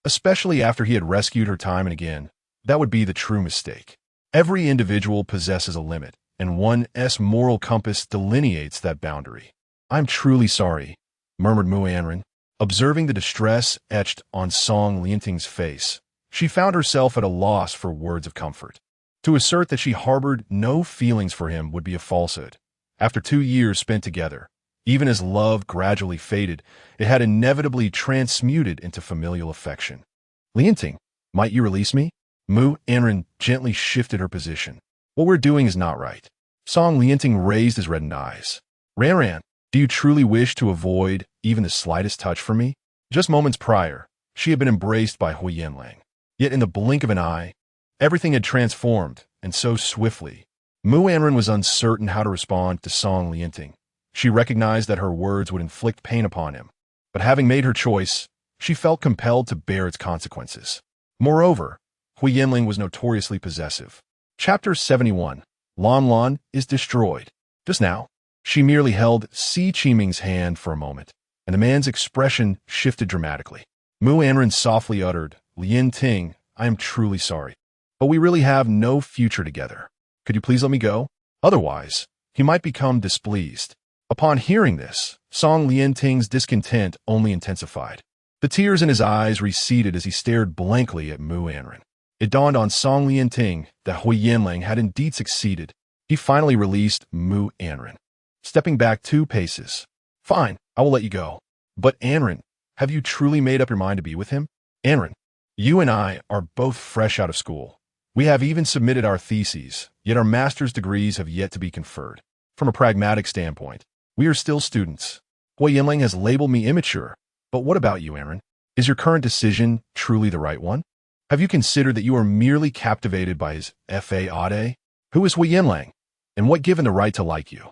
especially after he had rescued her time and again, that would be the true mistake. Every individual possesses a limit, and one's moral compass delineates that boundary. "I'm truly sorry," murmured Mu Anran. Observing the distress etched on Song Lianting's face, she found herself at a loss for words of comfort. To assert that she harbored no feelings for him would be a falsehood. After 2 years spent together, even as love gradually faded, it had inevitably transmuted into familial affection. "Lianting, might you release me?" Mu Anran gently shifted her position. "What we're doing is not right." Song Lianting raised his reddened eyes. Ran, do you truly wish to avoid even the slightest touch from me?" Just moments prior, she had been embraced by Huo Yanlang. Yet in the blink of an eye, everything had transformed, and so swiftly. Mu Anran was uncertain how to respond to Song Lianting. She recognized that her words would inflict pain upon him, but having made her choice, she felt compelled to bear its consequences. Moreover, Huo Yanlang was notoriously possessive. Chapter 71. Lan Lan is destroyed. Just now, she merely held Si Qiming's hand for a moment, and the man's expression shifted dramatically. Mu Anran softly uttered, "Lian Ting, I am truly sorry, but we really have no future together. Could you please let me go? Otherwise, he might become displeased." Upon hearing this, Song Lian Ting's discontent only intensified. The tears in his eyes receded as he stared blankly at Mu Anran. It dawned on Song Lian Ting that Huo Yanlang had indeed succeeded. He finally released Mu Anran, stepping back 2 paces. "Fine, I will let you go. But Anran, have you truly made up your mind to be with him? Anran, you and I are both fresh out of school. We have even submitted our theses, yet our master's degrees have yet to be conferred. From a pragmatic standpoint, we are still students. Huo Yanlang has labeled me immature. But what about you, Anran? Is your current decision truly the right one? Have you considered that you are merely captivated by his fade? Who is Huo Yanlang? And what given the right to like you?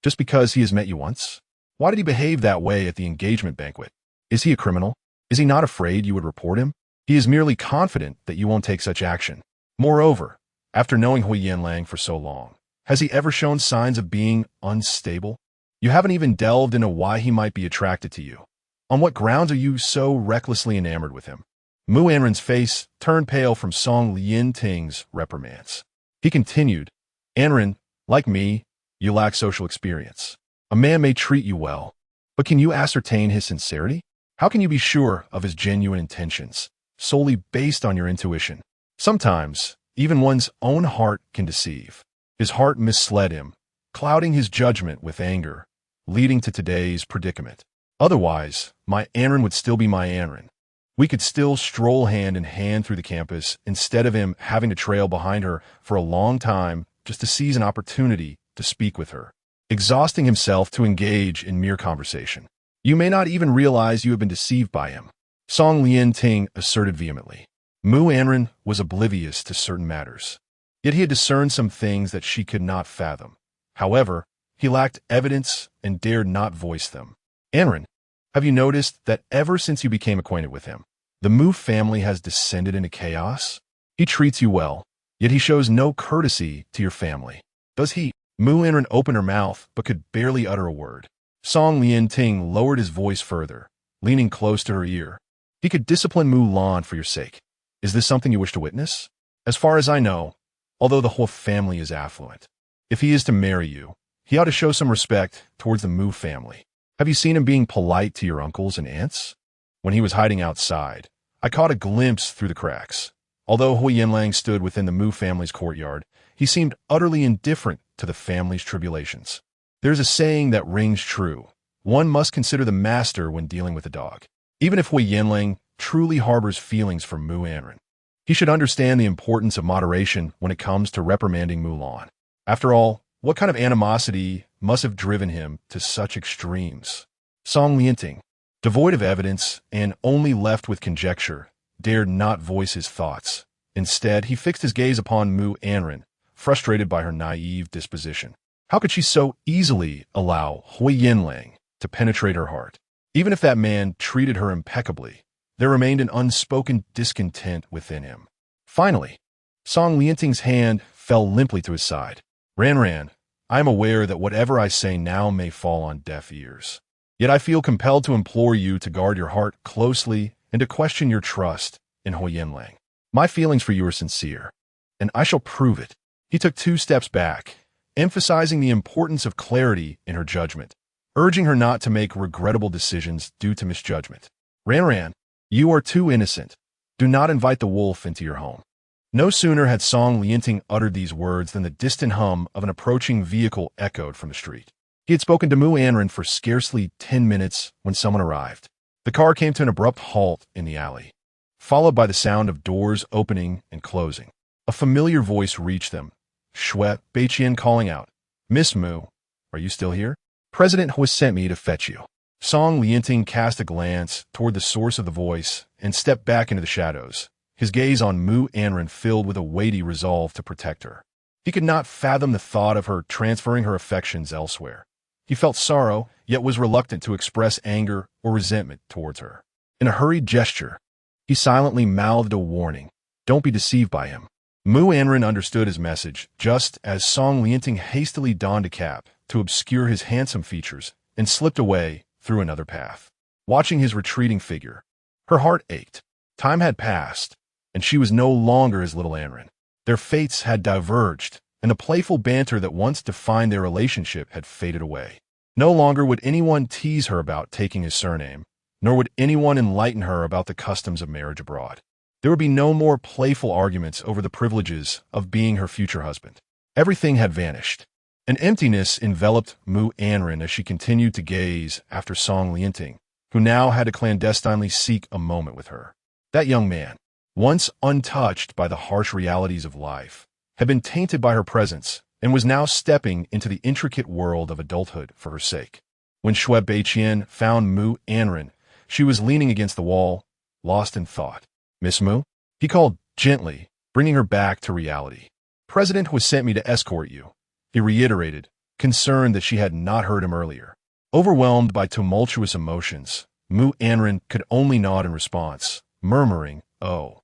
Just because he has met you once? Why did he behave that way at the engagement banquet? Is he a criminal? Is he not afraid you would report him? He is merely confident that you won't take such action. Moreover, after knowing Huo Yanlang for so long, has he ever shown signs of being unstable? You haven't even delved into why he might be attracted to you. On what grounds are you so recklessly enamored with him?" Mu Anran's face turned pale from Song Lian Ting's reprimands. He continued, "Anran, like me, you lack social experience. A man may treat you well, but can you ascertain his sincerity? How can you be sure of his genuine intentions, solely based on your intuition? Sometimes, even one's own heart can deceive. His heart misled him, clouding his judgment with anger, leading to today's predicament. Otherwise, my Anran would still be my Anran. We could still stroll hand in hand through the campus instead of him having to trail behind her for a long time just to seize an opportunity to speak with her, exhausting himself to engage in mere conversation. You may not even realize you have been deceived by him," Song Lian Ting asserted vehemently. Mu Anran was oblivious to certain matters, yet he had discerned some things that she could not fathom. However, he lacked evidence and dared not voice them. "Anran, have you noticed that ever since you became acquainted with him, the Mu family has descended into chaos? He treats you well, yet he shows no courtesy to your family. Does he?" Mu Anran opened her mouth but could barely utter a word. Song Lian Ting lowered his voice further, leaning close to her ear. "He could discipline Mu Lan for your sake. Is this something you wish to witness? As far as I know, although the whole family is affluent, if he is to marry you, he ought to show some respect towards the Mu family. Have you seen him being polite to your uncles and aunts? When he was hiding outside, I caught a glimpse through the cracks. Although Huo Yanlang stood within the Mu family's courtyard, he seemed utterly indifferent to the family's tribulations. There's a saying that rings true. One must consider the master when dealing with a dog. Even if Huo Yanlang truly harbors feelings for Mu Anran, he should understand the importance of moderation when it comes to reprimanding Mu Lan. After all, what kind of animosity must have driven him to such extremes?" Song Lian Ting, devoid of evidence and only left with conjecture, dared not voice his thoughts. Instead, he fixed his gaze upon Mu Anran, frustrated by her naive disposition. How could she so easily allow Huo Yanlang to penetrate her heart? Even if that man treated her impeccably, there remained an unspoken discontent within him. Finally, Song Lian Ting's hand fell limply to his side. "Ran, I am aware that whatever I say now may fall on deaf ears. Yet I feel compelled to implore you to guard your heart closely and to question your trust in Huo Yanlang. My feelings for you are sincere, and I shall prove it." He took 2 steps back, emphasizing the importance of clarity in her judgment, urging her not to make regrettable decisions due to misjudgment. "Ran, you are too innocent. Do not invite the wolf into your home." No sooner had Song Lian Ting uttered these words than the distant hum of an approaching vehicle echoed from the street. He had spoken to Mu Anran for scarcely 10 minutes when someone arrived. The car came to an abrupt halt in the alley, followed by the sound of doors opening and closing. A familiar voice reached them, Shui Beiqian calling out, "Miss Mu, are you still here? President Huo sent me to fetch you." Song Lian Ting cast a glance toward the source of the voice and stepped back into the shadows, his gaze on Mu Anran filled with a weighty resolve to protect her. He could not fathom the thought of her transferring her affections elsewhere. He felt sorrow, yet was reluctant to express anger or resentment towards her. In a hurried gesture, he silently mouthed a warning. Don't be deceived by him. Mu Anran understood his message just as Song Lianting hastily donned a cap to obscure his handsome features and slipped away through another path. Watching his retreating figure, her heart ached. Time had passed, and she was no longer his little Anran. Their fates had diverged, and the playful banter that once defined their relationship had faded away. No longer would anyone tease her about taking his surname, nor would anyone enlighten her about the customs of marriage abroad. There would be no more playful arguments over the privileges of being her future husband. Everything had vanished. An emptiness enveloped Mu Anran as she continued to gaze after Song Lianting, who now had to clandestinely seek a moment with her. That young man, once untouched by the harsh realities of life, had been tainted by her presence and was now stepping into the intricate world of adulthood for her sake. When Shui Beiqian found Mu Anran, she was leaning against the wall, lost in thought. Miss Mu? He called gently, bringing her back to reality. President Huo sent me to escort you, he reiterated, concerned that she had not heard him earlier. Overwhelmed by tumultuous emotions, Mu Anran could only nod in response, murmuring, "Oh.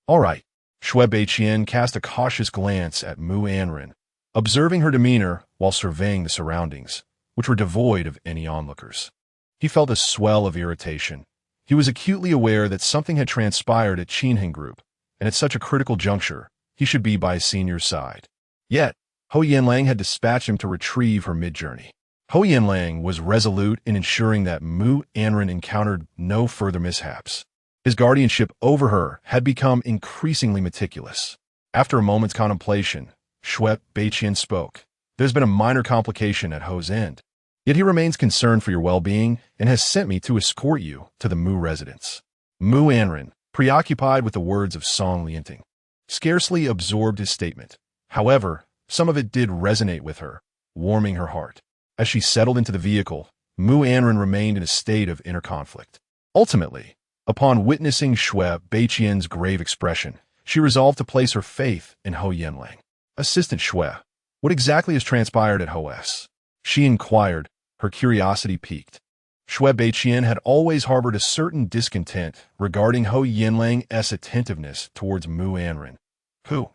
All right." Shui Beiqian cast a cautious glance at Mu Anran, observing her demeanor while surveying the surroundings, which were devoid of any onlookers. He felt a swell of irritation. He was acutely aware that something had transpired at Qinheng Group, and at such a critical juncture, he should be by his senior's side. Yet, Huo Yanlang had dispatched him to retrieve her mid-journey. Huo Yanlang was resolute in ensuring that Mu Anran encountered no further mishaps. His guardianship over her had become increasingly meticulous. After a moment's contemplation, Shui Beiqian spoke. There's been a minor complication at Ho's end. Yet he remains concerned for your well-being and has sent me to escort you to the Mu residence. Mu Anran, preoccupied with the words of Song Lianting, scarcely absorbed his statement. However, some of it did resonate with her, warming her heart. As she settled into the vehicle, Mu Anran remained in a state of inner conflict. Ultimately, upon witnessing Shui Beiqian's grave expression, she resolved to place her faith in Huo Yanlang. Assistant Shui, what exactly has transpired at Ho's? She inquired, her curiosity piqued. Shui Beiqian had always harbored a certain discontent regarding Huo Yanlang's attentiveness towards Mu Anran, who,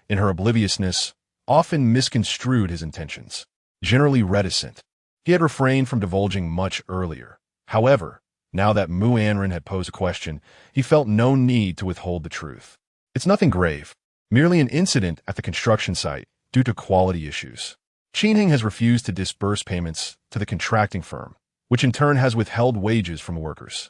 in her obliviousness, often misconstrued his intentions. Generally reticent, he had refrained from divulging much earlier. However, now that Mu Anran had posed a question, he felt no need to withhold the truth. It's nothing grave, merely an incident at the construction site due to quality issues. Qinheng has refused to disburse payments to the contracting firm, which in turn has withheld wages from workers.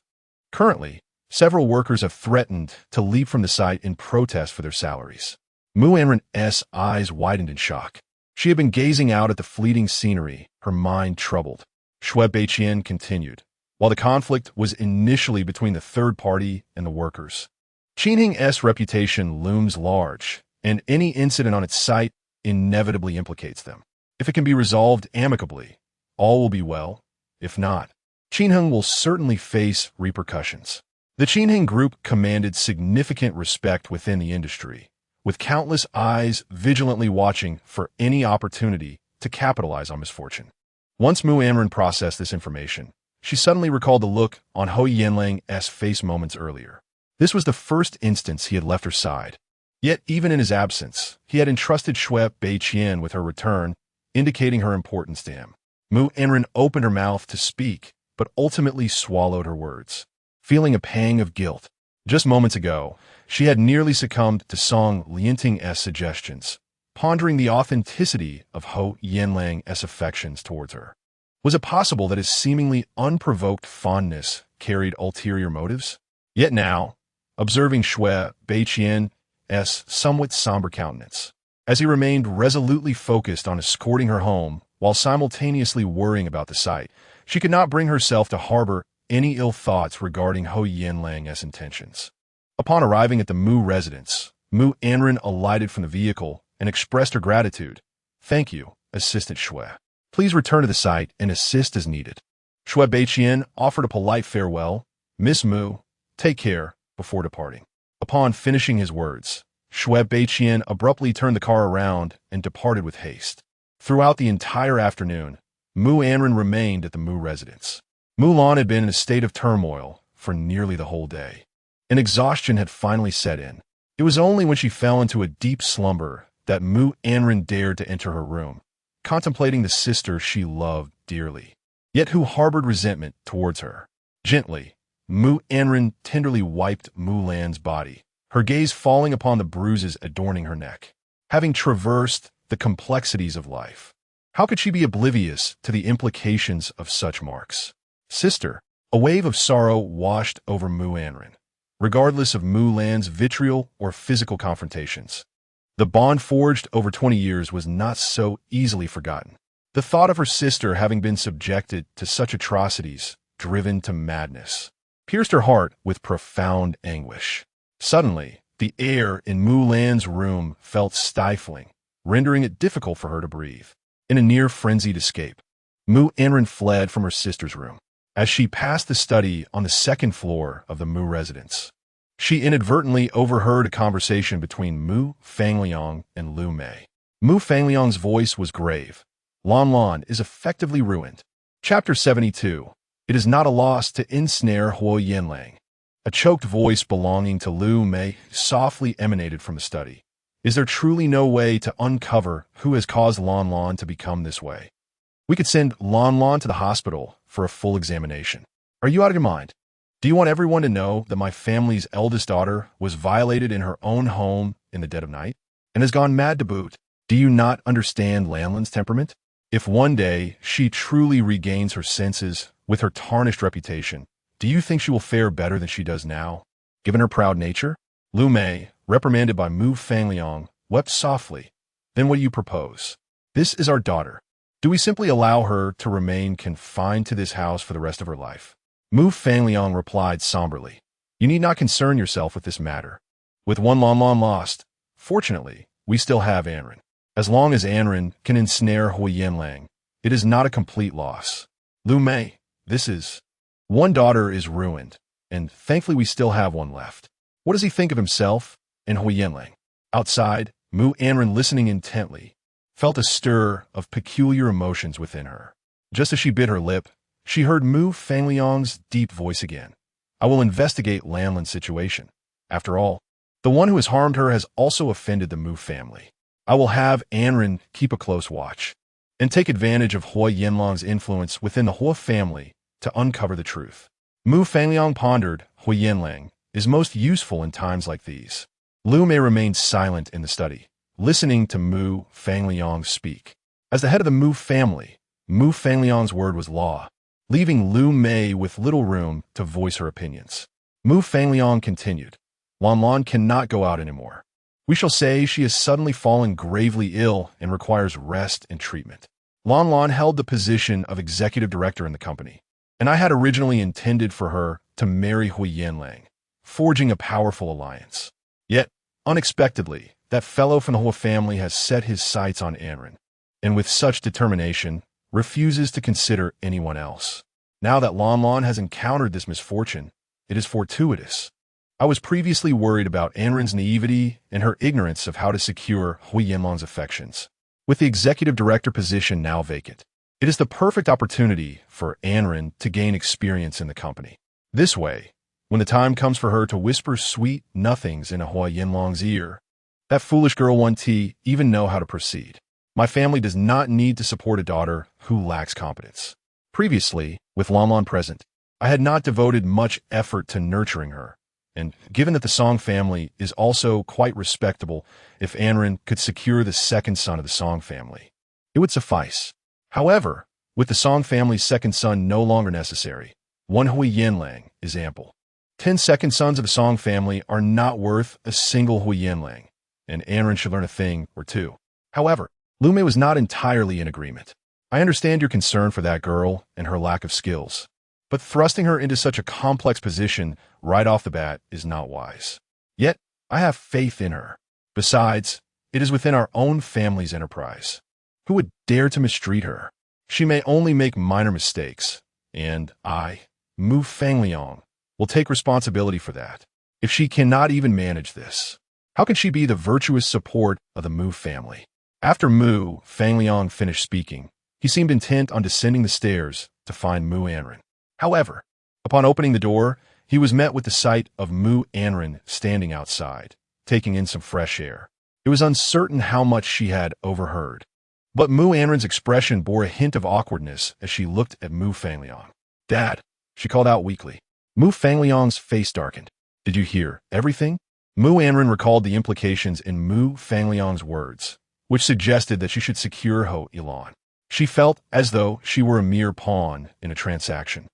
Currently, several workers have threatened to leave from the site in protest for their salaries. Mu Anran's eyes widened in shock. She had been gazing out at the fleeting scenery, her mind troubled. Shui Beiqian continued. While the conflict was initially between the third party and the workers, Qinheng's reputation looms large, and any incident on its site inevitably implicates them. If it can be resolved amicably, all will be well. If not, Qinheng will certainly face repercussions. The Qinheng Group commanded significant respect within the industry, with countless eyes vigilantly watching for any opportunity to capitalize on misfortune. Once Mu Anran processed this information, she suddenly recalled the look on Huo Yanlang's face moments earlier. This was the first instance he had left her side. Yet, even in his absence, he had entrusted Shui Beiqian with her return, indicating her importance to him. Mu Anran opened her mouth to speak, but ultimately swallowed her words, feeling a pang of guilt. Just moments ago, she had nearly succumbed to Song Lianting's suggestions, pondering the authenticity of Huo Yanlang's affections towards her. Was it possible that his seemingly unprovoked fondness carried ulterior motives? Yet now, observing Shui Beiqian's somewhat somber countenance, as he remained resolutely focused on escorting her home while simultaneously worrying about the site, she could not bring herself to harbor any ill thoughts regarding Huo Yanlang's intentions. Upon arriving at the Mu residence, Mu Anran alighted from the vehicle and expressed her gratitude. Thank you, Assistant Shui. Please return to the site and assist as needed. Shui Beiqian offered a polite farewell. Miss Mu, take care, before departing. Upon finishing his words, Shui Beiqian abruptly turned the car around and departed with haste. Throughout the entire afternoon, Mu Anran remained at the Mu residence. Mulan had been in a state of turmoil for nearly the whole day, and exhaustion had finally set in. It was only when she fell into a deep slumber that Mu Anran dared to enter her room, contemplating the sister she loved dearly, yet who harbored resentment towards her. Gently, Mu Anran tenderly wiped Mu Lan's body, her gaze falling upon the bruises adorning her neck. Having traversed the complexities of life, how could she be oblivious to the implications of such marks? Sister, a wave of sorrow washed over Mu Anran, regardless of Mu Lan's vitriol or physical confrontations. The bond forged over 20 years was not so easily forgotten. The thought of her sister having been subjected to such atrocities, driven to madness, pierced her heart with profound anguish. Suddenly, the air in Mu Lan's room felt stifling, rendering it difficult for her to breathe. In a near-frenzied escape, Mu Anran fled from her sister's room. As she passed the study on the second floor of the Mu residence, she inadvertently overheard a conversation between Mu Fangliang and Lu Mei. Mu Fangliang's voice was grave. Lan is effectively ruined. Chapter 72. It is not a loss to ensnare Huo Yanlang. A choked voice belonging to Lu Mei softly emanated from the study. Is there truly no way to uncover who has caused Lan to become this way? We could send Lan to the hospital for a full examination. Are you out of your mind? Do you want everyone to know that my family's eldest daughter was violated in her own home in the dead of night and has gone mad to boot? Do you not understand Lanlan's temperament? If one day she truly regains her senses with her tarnished reputation, do you think she will fare better than she does now, given her proud nature? Lu Mei, reprimanded by Mu Fangliang, wept softly. Then what do you propose? This is our daughter. Do we simply allow her to remain confined to this house for the rest of her life? Mu Fangliang replied somberly. You need not concern yourself with this matter. With one Lan lost, fortunately, we still have Anran. As long as Anran can ensnare Huo Yanlang, it is not a complete loss. Lu Mei, this is... One daughter is ruined, and thankfully we still have one left. What does he think of himself and Huo Yanlang? Outside, Mu Anran, listening intently, felt a stir of peculiar emotions within her. Just as she bit her lip, she heard Mu Fangliang's deep voice again. I will investigate Lanlan's situation. After all, the one who has harmed her has also offended the Mu family. I will have Anran keep a close watch and take advantage of Huo Yanlang's influence within the Huo family to uncover the truth. Mu Fangliang pondered. Huo Yanlang is most useful in times like these. Lu Mei remained silent in the study, listening to Mu Fangliang speak. As the head of the Mu family, Mu Fangliang's word was law, leaving Lu Mei with little room to voice her opinions. Mu Fangliang continued. Lan cannot go out anymore. We shall say she has suddenly fallen gravely ill and requires rest and treatment. Lan held the position of executive director in the company, and I had originally intended for her to marry Huo Yanlang, forging a powerful alliance. Yet, unexpectedly, that fellow from the Huo family has set his sights on Anran, and with such determination, refuses to consider anyone else. Now that Lan has encountered this misfortune, it is fortuitous. I was previously worried about Anran's naivety and her ignorance of how to secure Huo Yanlang's affections. With the executive director position now vacant, it is the perfect opportunity for Anran to gain experience in the company. This way, when the time comes for her to whisper sweet nothings in Huo Yanlang's ear, that foolish girl won't even know how to proceed. My family does not need to support a daughter who lacks competence. Previously, with Lan present, I had not devoted much effort to nurturing her, and given that the Song family is also quite respectable, if Anran could secure the second son of the Song family, it would suffice. However, with the Song family's second son no longer necessary, one Huo Yanlang is ample. 10 second sons of the Song family are not worth a single Huo Yanlang, and Anran should learn a thing or two. However, Lu Mei was not entirely in agreement. I understand your concern for that girl and her lack of skills, but thrusting her into such a complex position right off the bat is not wise. Yet, I have faith in her. Besides, it is within our own family's enterprise. Who would dare to mistreat her? She may only make minor mistakes, and I, Mu Fangliang, will take responsibility for that. If she cannot even manage this, how can she be the virtuous support of the Mu family? After Mu Fangliang finished speaking, he seemed intent on descending the stairs to find Mu Anran. However, upon opening the door, He was met with the sight of Mu Anran standing outside, taking in some fresh air. It was uncertain how much she had overheard. But Mu Anran's expression bore a hint of awkwardness as she looked at Mu Fangliang. "Dad," she called out weakly. Mu Fangliang's face darkened. "Did you hear everything?" Mu Anran recalled the implications in Mu Fangliang's words, which suggested that she should secure Huo Yanlang. She felt as though she were a mere pawn in a transaction,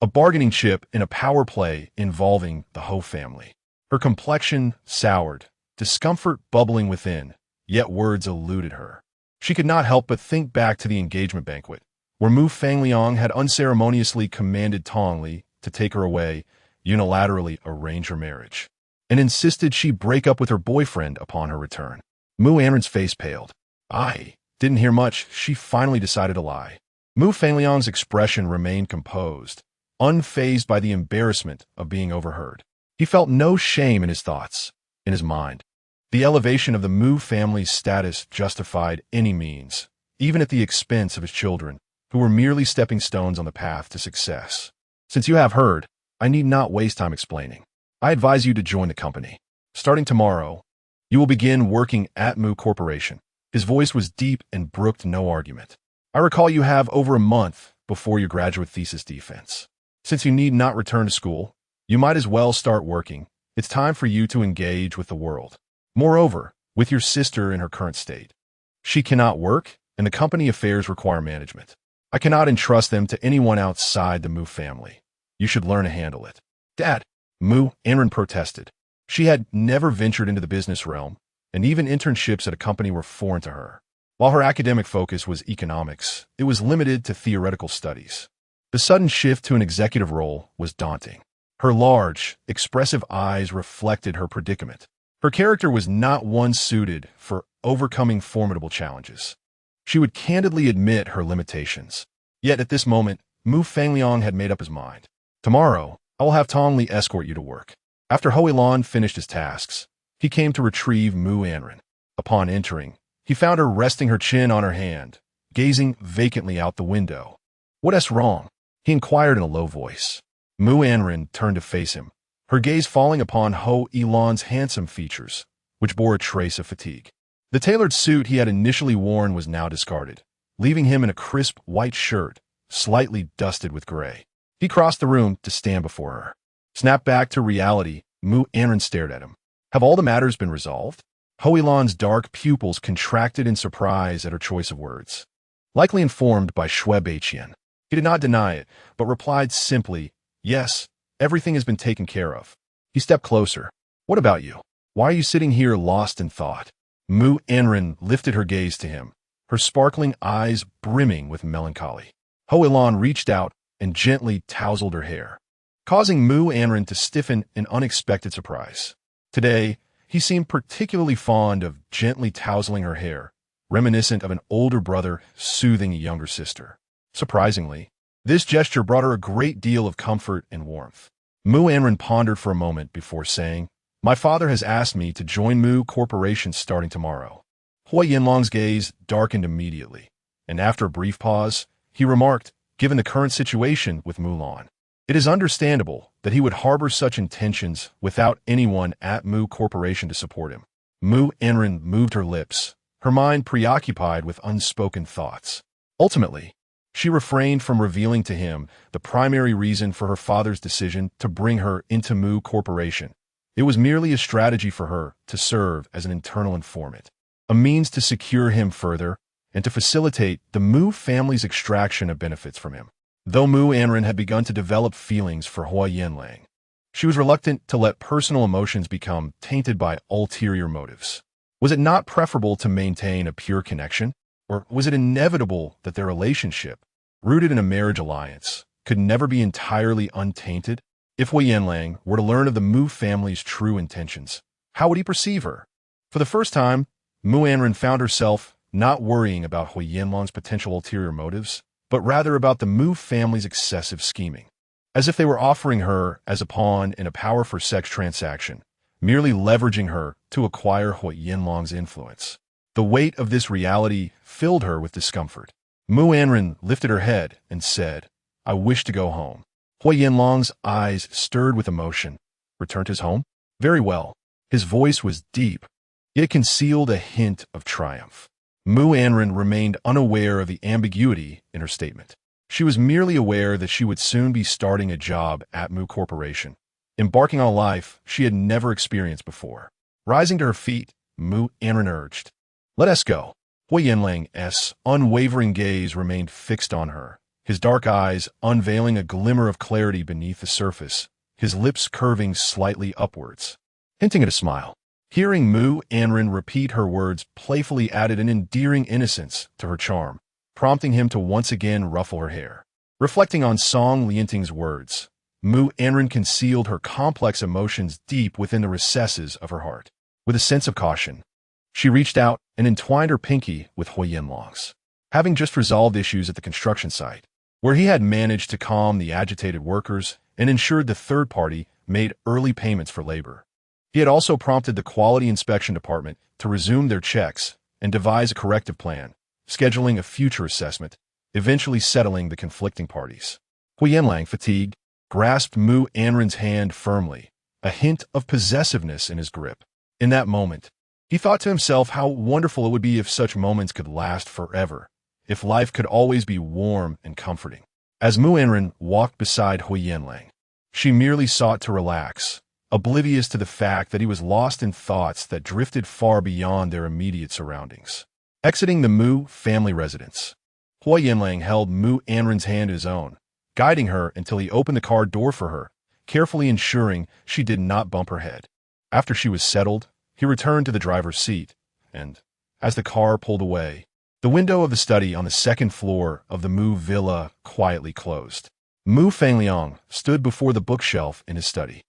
a bargaining chip in a power play involving the Huo family. Her complexion soured, discomfort bubbling within, yet words eluded her. She could not help but think back to the engagement banquet, where Mu Fangliang had unceremoniously commanded Tongli to take her away, unilaterally arrange her marriage, and insisted she break up with her boyfriend upon her return. Mu Anran's face paled. "I didn't hear much," she finally decided to lie. Mu Fangliang's expression remained composed, unfazed by the embarrassment of being overheard. He felt no shame in his thoughts, in his mind. The elevation of the Mu family's status justified any means, even at the expense of his children, who were merely stepping stones on the path to success. "Since you have heard, I need not waste time explaining. I advise you to join the company. Starting tomorrow, you will begin working at Mu Corporation." His voice was deep and brooked no argument. "I recall you have over a month before your graduate thesis defense. Since you need not return to school, you might as well start working. It's time for you to engage with the world. Moreover, with your sister in her current state. She cannot work, and the company affairs require management. I cannot entrust them to anyone outside the Mu family. You should learn to handle it." "Dad," Mu Anran protested. She had never ventured into the business realm, and even internships at a company were foreign to her. While her academic focus was economics, it was limited to theoretical studies. The sudden shift to an executive role was daunting. Her large, expressive eyes reflected her predicament. Her character was not one suited for overcoming formidable challenges. She would candidly admit her limitations. Yet at this moment, Mu Fangliang had made up his mind. "Tomorrow, I will have Tongli escort you to work." After Huo Yanlang finished his tasks, he came to retrieve Mu Anran. Upon entering, he found her resting her chin on her hand, gazing vacantly out the window. "What's wrong?" he inquired in a low voice. Mu Anran turned to face him, her gaze falling upon Huo Yanlang's handsome features, which bore a trace of fatigue. The tailored suit he had initially worn was now discarded, leaving him in a crisp white shirt, slightly dusted with gray. He crossed the room to stand before her. Snapped back to reality, Mu Anran stared at him. "Have all the matters been resolved?" Huo Yanlang's dark pupils contracted in surprise at her choice of words. Likely informed by Shui Beiqian, he did not deny it, but replied simply, "Yes, everything has been taken care of." He stepped closer. "What about you? Why are you sitting here lost in thought?" Mu Anran lifted her gaze to him, her sparkling eyes brimming with melancholy. Huo Yanlang reached out and gently tousled her hair, causing Mu Anran to stiffen in unexpected surprise. Today, he seemed particularly fond of gently tousling her hair, reminiscent of an older brother soothing a younger sister. Surprisingly, this gesture brought her a great deal of comfort and warmth. Mu Anran pondered for a moment before saying, "My father has asked me to join Mu Corporation starting tomorrow." Huo Yanlang's gaze darkened immediately, and after a brief pause, he remarked, "Given the current situation with Mulan, it is understandable that he would harbor such intentions without anyone at Mu Corporation to support him." Mu Anran moved her lips, her mind preoccupied with unspoken thoughts. Ultimately, she refrained from revealing to him the primary reason for her father's decision to bring her into Mu Corporation. It was merely a strategy for her to serve as an internal informant, a means to secure him further and to facilitate the Mu family's extraction of benefits from him. Though Mu Anran had begun to develop feelings for Huo Yanlang, she was reluctant to let personal emotions become tainted by ulterior motives. Was it not preferable to maintain a pure connection? Or was it inevitable that their relationship, rooted in a marriage alliance, could never be entirely untainted? If Huo Yanlang were to learn of the Mu family's true intentions, how would he perceive her? For the first time, Mu Anran found herself not worrying about Huo Yanlang's potential ulterior motives, but rather about the Mu family's excessive scheming, as if they were offering her as a pawn in a power-for-sex transaction, merely leveraging her to acquire Huo Yanlang's influence. The weight of this reality filled her with discomfort. Mu Anran lifted her head and said, "I wish to go home." Huo Yanlang's eyes stirred with emotion. Returned his home? Very well. His voice was deep. It concealed a hint of triumph. Mu Anran remained unaware of the ambiguity in her statement. She was merely aware that she would soon be starting a job at Mu Corporation, embarking on a life she had never experienced before. Rising to her feet, Mu Anran urged, "Let us go." Huo Yanlang's unwavering gaze remained fixed on her, his dark eyes unveiling a glimmer of clarity beneath the surface, his lips curving slightly upwards, hinting at a smile. Hearing Mu Anran repeat her words playfully added an endearing innocence to her charm, prompting him to once again ruffle her hair. Reflecting on Song Lianting's words, Mu Anran concealed her complex emotions deep within the recesses of her heart. With a sense of caution, she reached out and entwined her pinky with Huo Yanlang's. Having just resolved issues at the construction site, where he had managed to calm the agitated workers and ensured the third party made early payments for labor, he had also prompted the Quality Inspection Department to resume their checks and devise a corrective plan, scheduling a future assessment, eventually settling the conflicting parties. Huo Yanlang, fatigued, grasped Mu Anran's hand firmly, a hint of possessiveness in his grip. In that moment, he thought to himself how wonderful it would be if such moments could last forever, if life could always be warm and comforting. As Mu Anran walked beside Huo Yanlang, she merely sought to relax, oblivious to the fact that he was lost in thoughts that drifted far beyond their immediate surroundings. Exiting the Mu family residence, Huo Yanlang held Mu Anran's hand in his own, guiding her until he opened the car door for her, carefully ensuring she did not bump her head. After she was settled, he returned to the driver's seat, and, as the car pulled away, the window of the study on the second floor of the Mu villa quietly closed. Mu Fangliang stood before the bookshelf in his study,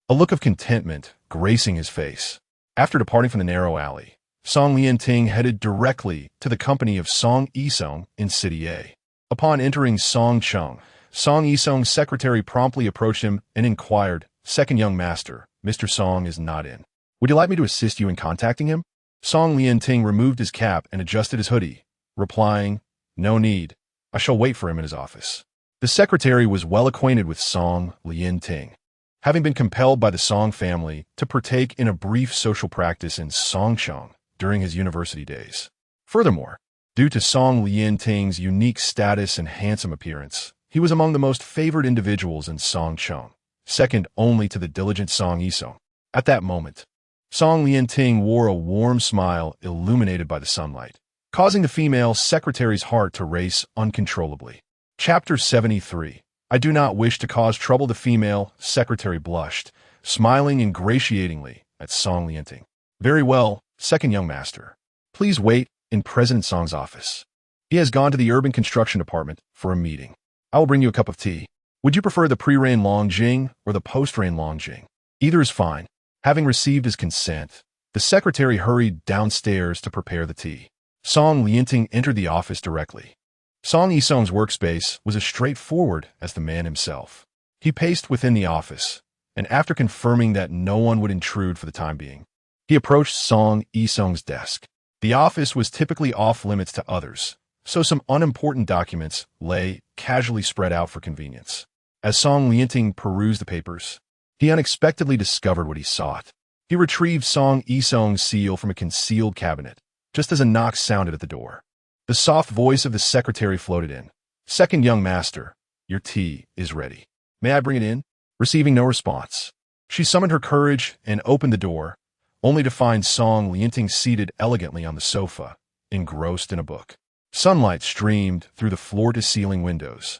a look of contentment gracing his face. After departing from the narrow alley, Song Lianting headed directly to the company of Song Yisong in City A. Upon entering Song Chung, Song Yisong's secretary promptly approached him and inquired, "Second young master, Mr. Song is not in. Would you like me to assist you in contacting him?" Song Lianting removed his cap and adjusted his hoodie, replying, "No need. I shall wait for him in his office." The secretary was well acquainted with Song Lianting, having been compelled by the Song family to partake in a brief social practice in Songcheng during his university days. Furthermore, due to Song Lianting's unique status and handsome appearance, he was among the most favored individuals in Songcheng, second only to the diligent Song Yisong. At that moment, Song Lianting wore a warm smile illuminated by the sunlight, causing the female secretary's heart to race uncontrollably. Chapter 73. I do not wish to cause trouble. The female secretary blushed, smiling ingratiatingly at Song Lianting. "Very well, second young master. Please wait in President Song's office. He has gone to the urban construction department for a meeting. I will bring you a cup of tea. Would you prefer the pre-rain Longjing or the post-rain Longjing? Either is fine." Having received his consent, the secretary hurried downstairs to prepare the tea. Song Lianting entered the office directly. Song Yisong's workspace was as straightforward as the man himself. He paced within the office, and after confirming that no one would intrude for the time being, he approached Song Yisong's desk. The office was typically off-limits to others, so some unimportant documents lay casually spread out for convenience. As Song Lianting perused the papers, he unexpectedly discovered what he sought. He retrieved Song Yisong's seal from a concealed cabinet, just as a knock sounded at the door. The soft voice of the secretary floated in. "Second young master, your tea is ready. May I bring it in?" Receiving no response, she summoned her courage and opened the door, only to find Song Lianting seated elegantly on the sofa, engrossed in a book. Sunlight streamed through the floor-to-ceiling windows,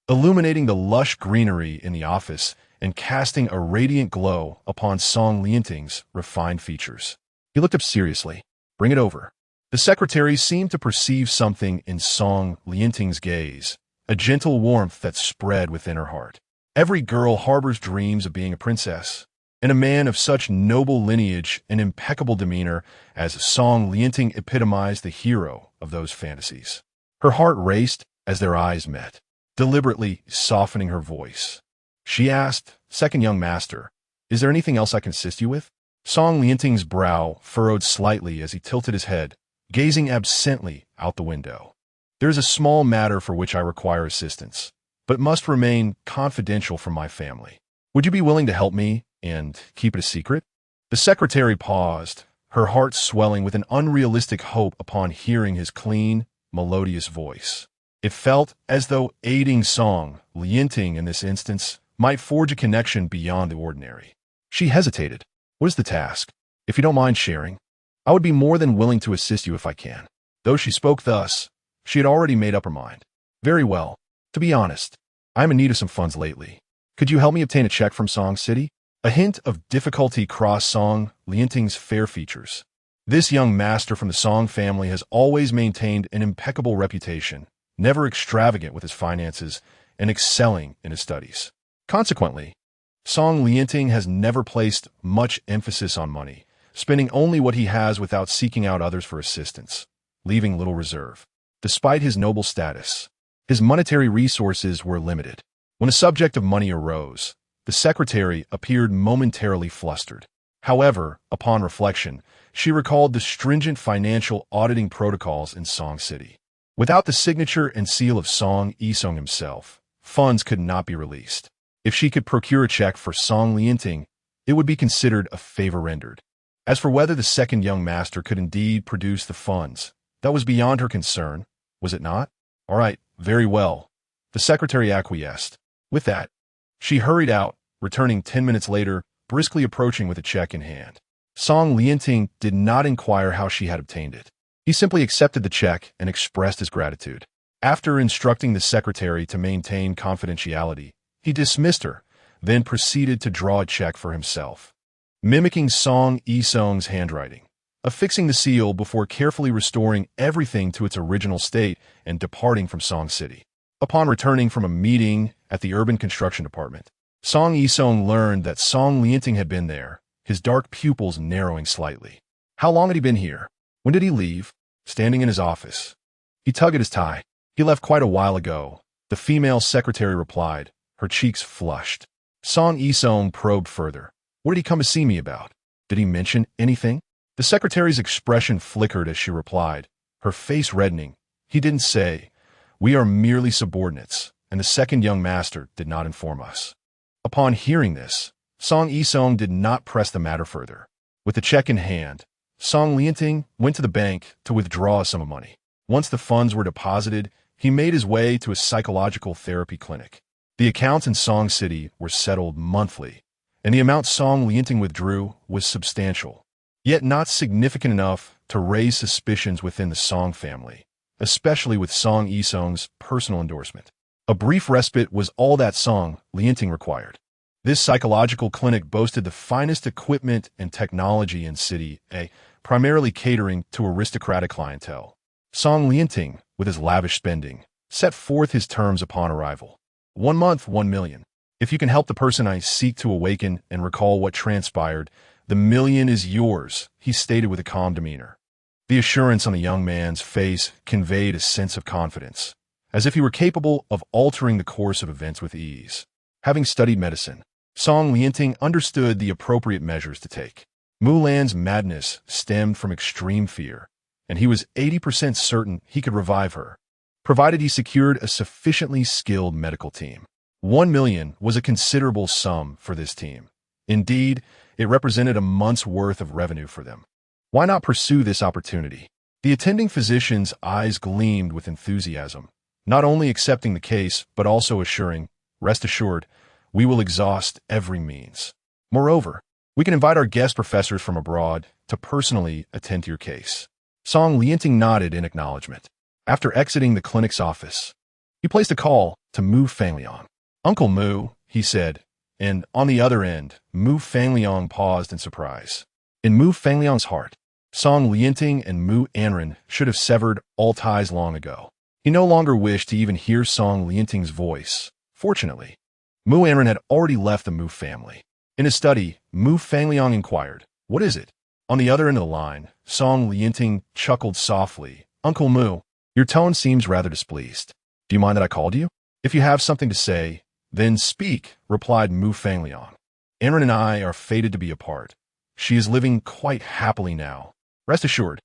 illuminating the lush greenery in the office and casting a radiant glow upon Song Lianting's refined features. He looked up seriously. "Bring it over." The secretary seemed to perceive something in Song Lianting's gaze, a gentle warmth that spread within her heart. Every girl harbors dreams of being a princess, and a man of such noble lineage and impeccable demeanor as Song Lianting epitomized the hero of those fantasies. Her heart raced as their eyes met, deliberately softening her voice. She asked, "Second young master, is there anything else I can assist you with?" Song Lianting's brow furrowed slightly as he tilted his head, gazing absently out the window. "There is a small matter for which I require assistance. but must remain confidential from my family. Would you be willing to help me and keep it a secret?" The secretary paused, her heart swelling with an unrealistic hope upon hearing his clean, melodious voice. It felt as though aiding Song Lianting in this instance might forge a connection beyond the ordinary. She hesitated. "What is the task? If you don't mind sharing, I would be more than willing to assist you if I can." Though she spoke thus, she had already made up her mind. "Very well. To be honest, I am in need of some funds lately. Could you help me obtain a check from Song City?" A hint of difficulty crossed Song Lianting's fair features. This young master from the Song family has always maintained an impeccable reputation, never extravagant with his finances and excelling in his studies. Consequently, Song Lianting has never placed much emphasis on money, spending only what he has without seeking out others for assistance, leaving little reserve. Despite his noble status, his monetary resources were limited. When a subject of money arose, the secretary appeared momentarily flustered. However, upon reflection, she recalled the stringent financial auditing protocols in Song City. Without the signature and seal of Song Yisong himself, funds could not be released. If she could procure a check for Song Lianting, it would be considered a favor rendered. As for whether the second young master could indeed produce the funds, that was beyond her concern, was it not? "All right, very well." The secretary acquiesced. With that, she hurried out, returning 10 minutes later, briskly approaching with a check in hand. Song Lianting did not inquire how she had obtained it. He simply accepted the check and expressed his gratitude. After instructing the secretary to maintain confidentiality, he dismissed her, then proceeded to draw a check for himself, mimicking Song Yisong's handwriting, affixing the seal before carefully restoring everything to its original state and departing from Song City. Upon returning from a meeting at the Urban Construction Department, Song Yisong learned that Song Lianting had been there, his dark pupils narrowing slightly. How long had he been here? When did he leave? Standing in his office, he tugged at his tie. "He left quite a while ago," the female secretary replied, her cheeks flushed. Song Yisong probed further. "What did he come to see me about? Did he mention anything?" The secretary's expression flickered as she replied, her face reddening. "He didn't say. We are merely subordinates, and the second young master did not inform us." Upon hearing this, Song Yisong did not press the matter further. With the check in hand, Song Lianting went to the bank to withdraw a sum of money. Once the funds were deposited, he made his way to a psychological therapy clinic. The accounts in Song City were settled monthly, and the amount Song Lianting withdrew was substantial, yet not significant enough to raise suspicions within the Song family, especially with Song Yisong's personal endorsement. A brief respite was all that Song Lianting required. This psychological clinic boasted the finest equipment and technology in City A, primarily catering to aristocratic clientele. Song Lianting, with his lavish spending, set forth his terms upon arrival. 1 month, 1 million. If you can help the person I seek to awaken and recall what transpired, the million is yours, he stated with a calm demeanor. The assurance on the young man's face conveyed a sense of confidence, as if he were capable of altering the course of events with ease. Having studied medicine, Song Lianting understood the appropriate measures to take. Mu Lan's madness stemmed from extreme fear, and he was 80% certain he could revive her, provided he secured a sufficiently skilled medical team. 1 million was a considerable sum for this team. Indeed, it represented a month's worth of revenue for them. Why not pursue this opportunity? The attending physician's eyes gleamed with enthusiasm, not only accepting the case, but also assuring, "Rest assured, we will exhaust every means. Moreover, we can invite our guest professors from abroad to personally attend to your case." Song Lianting nodded in acknowledgement. After exiting the clinic's office, he placed a call to Mu Fangliang. "Uncle Mu," he said, and on the other end, Mu Fangliang paused in surprise. In Mu Fangliang's heart, Song Lianting and Mu Anran should have severed all ties long ago. He no longer wished to even hear Song Lianting's voice. Fortunately, Mu Anran had already left the Mu family. In his study, Mu Fangliang inquired, "What is it?" On the other end of the line, Song Lianting chuckled softly. "Uncle Mu, your tone seems rather displeased. Do you mind that I called you? If you have something to say, then speak," replied Mu Fangliang. "Anran and I are fated to be apart. She is living quite happily now. Rest assured,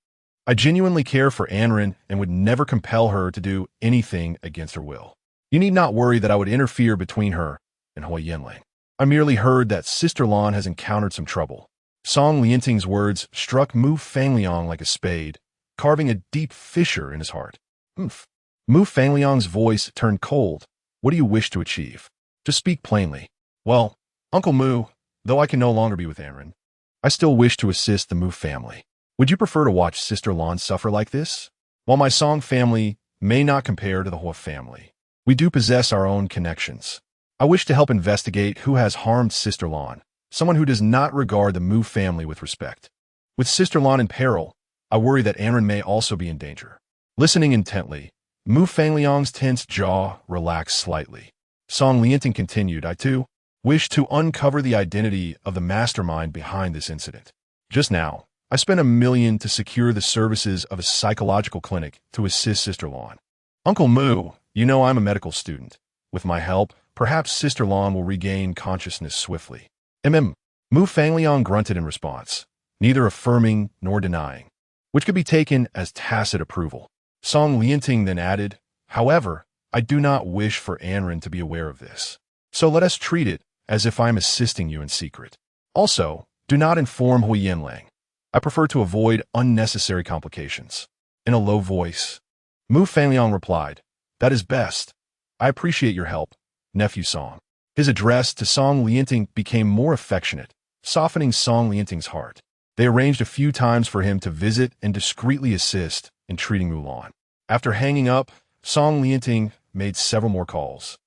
I genuinely care for Anran and would never compel her to do anything against her will." You need not worry that I would interfere between her and Huo Yanlang. I merely heard that Sister Lan has encountered some trouble. Song Lianting's words struck Mu Fangliang like a spade, carving a deep fissure in his heart. Oomph. Mu Fangliang's voice turned cold. What do you wish to achieve? To speak plainly. Well, Uncle Mu, though I can no longer be with Anran, I still wish to assist the Mu family. Would you prefer to watch Sister Lan suffer like this? While my Song family may not compare to the Huo family, we do possess our own connections. I wish to help investigate who has harmed Sister Lan, someone who does not regard the Mu family with respect. With Sister Lan in peril, I worry that Anran may also be in danger. Listening intently, Mu Fangliang's tense jaw relaxed slightly. Song Lianting continued, I too wish to uncover the identity of the mastermind behind this incident. Just now, I spent $1 million to secure the services of a psychological clinic to assist Sister Lan. Uncle Mu, you know I'm a medical student. With my help, perhaps Sister Lan will regain consciousness swiftly. Mu Fangliang grunted in response, neither affirming nor denying, which could be taken as tacit approval. Song Lianting then added, however, I do not wish for Anran to be aware of this. So let us treat it as if I am assisting you in secret. Also, do not inform Huo Yanlang. I prefer to avoid unnecessary complications. In a low voice, Mu Fangliang replied, that is best. I appreciate your help, Nephew Song. His address to Song Lianting became more affectionate, softening Song Lianting's heart. They arranged a few times for him to visit and discreetly assist in treating Mulan. After hanging up, Song Lianting made several more calls,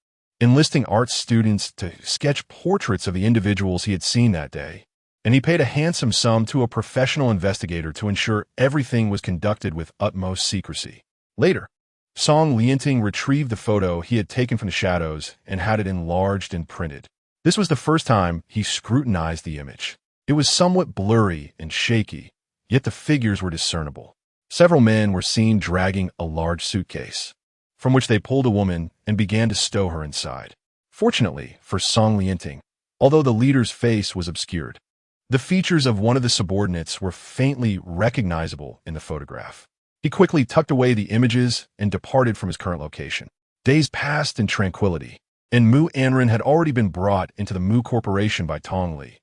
enlisting art students to sketch portraits of the individuals he had seen that day, and he paid a handsome sum to a professional investigator to ensure everything was conducted with utmost secrecy. Later, Song Lianting retrieved the photo he had taken from the shadows and had it enlarged and printed. This was the first time he scrutinized the image. It was somewhat blurry and shaky, yet the figures were discernible. Several men were seen dragging a large suitcase, from which they pulled a woman and began to stow her inside. Fortunately for Song Lianting, although the leader's face was obscured, the features of one of the subordinates were faintly recognizable in the photograph. He quickly tucked away the images and departed from his current location. Days passed in tranquility, and Mu Anran had already been brought into the Mu Corporation by Tong Li.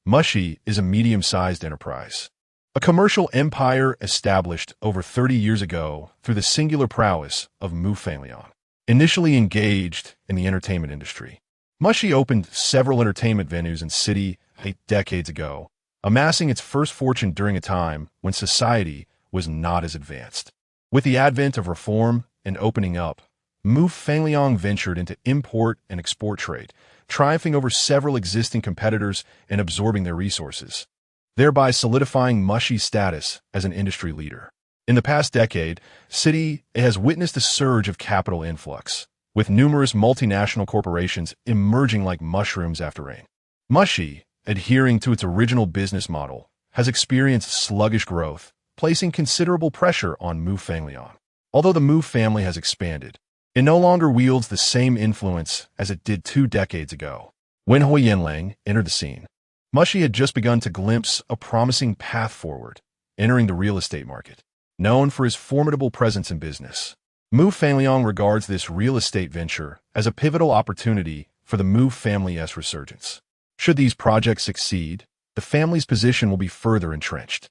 Mushi is a medium-sized enterprise, a commercial empire established over 30 years ago through the singular prowess of Mu Fangliang. Initially engaged in the entertainment industry, Mushi opened several entertainment venues in city 8 decades ago, amassing its first fortune during a time when society was not as advanced. With the advent of reform and opening up, Mu Fangliang ventured into import and export trade, triumphing over several existing competitors and absorbing their resources, thereby solidifying Mushi's status as an industry leader. In the past decade, City has witnessed a surge of capital influx, with numerous multinational corporations emerging like mushrooms after rain. Mushi, adhering to its original business model, has experienced sluggish growth, placing considerable pressure on Mu Fangliang. Although the Mu family has expanded, it no longer wields the same influence as it did 2 decades ago. When Huo Yanlang entered the scene, Mushi had just begun to glimpse a promising path forward, entering the real estate market. Known for his formidable presence in business, Mu Fangliang regards this real estate venture as a pivotal opportunity for the Mu family's resurgence. Should these projects succeed, the family's position will be further entrenched.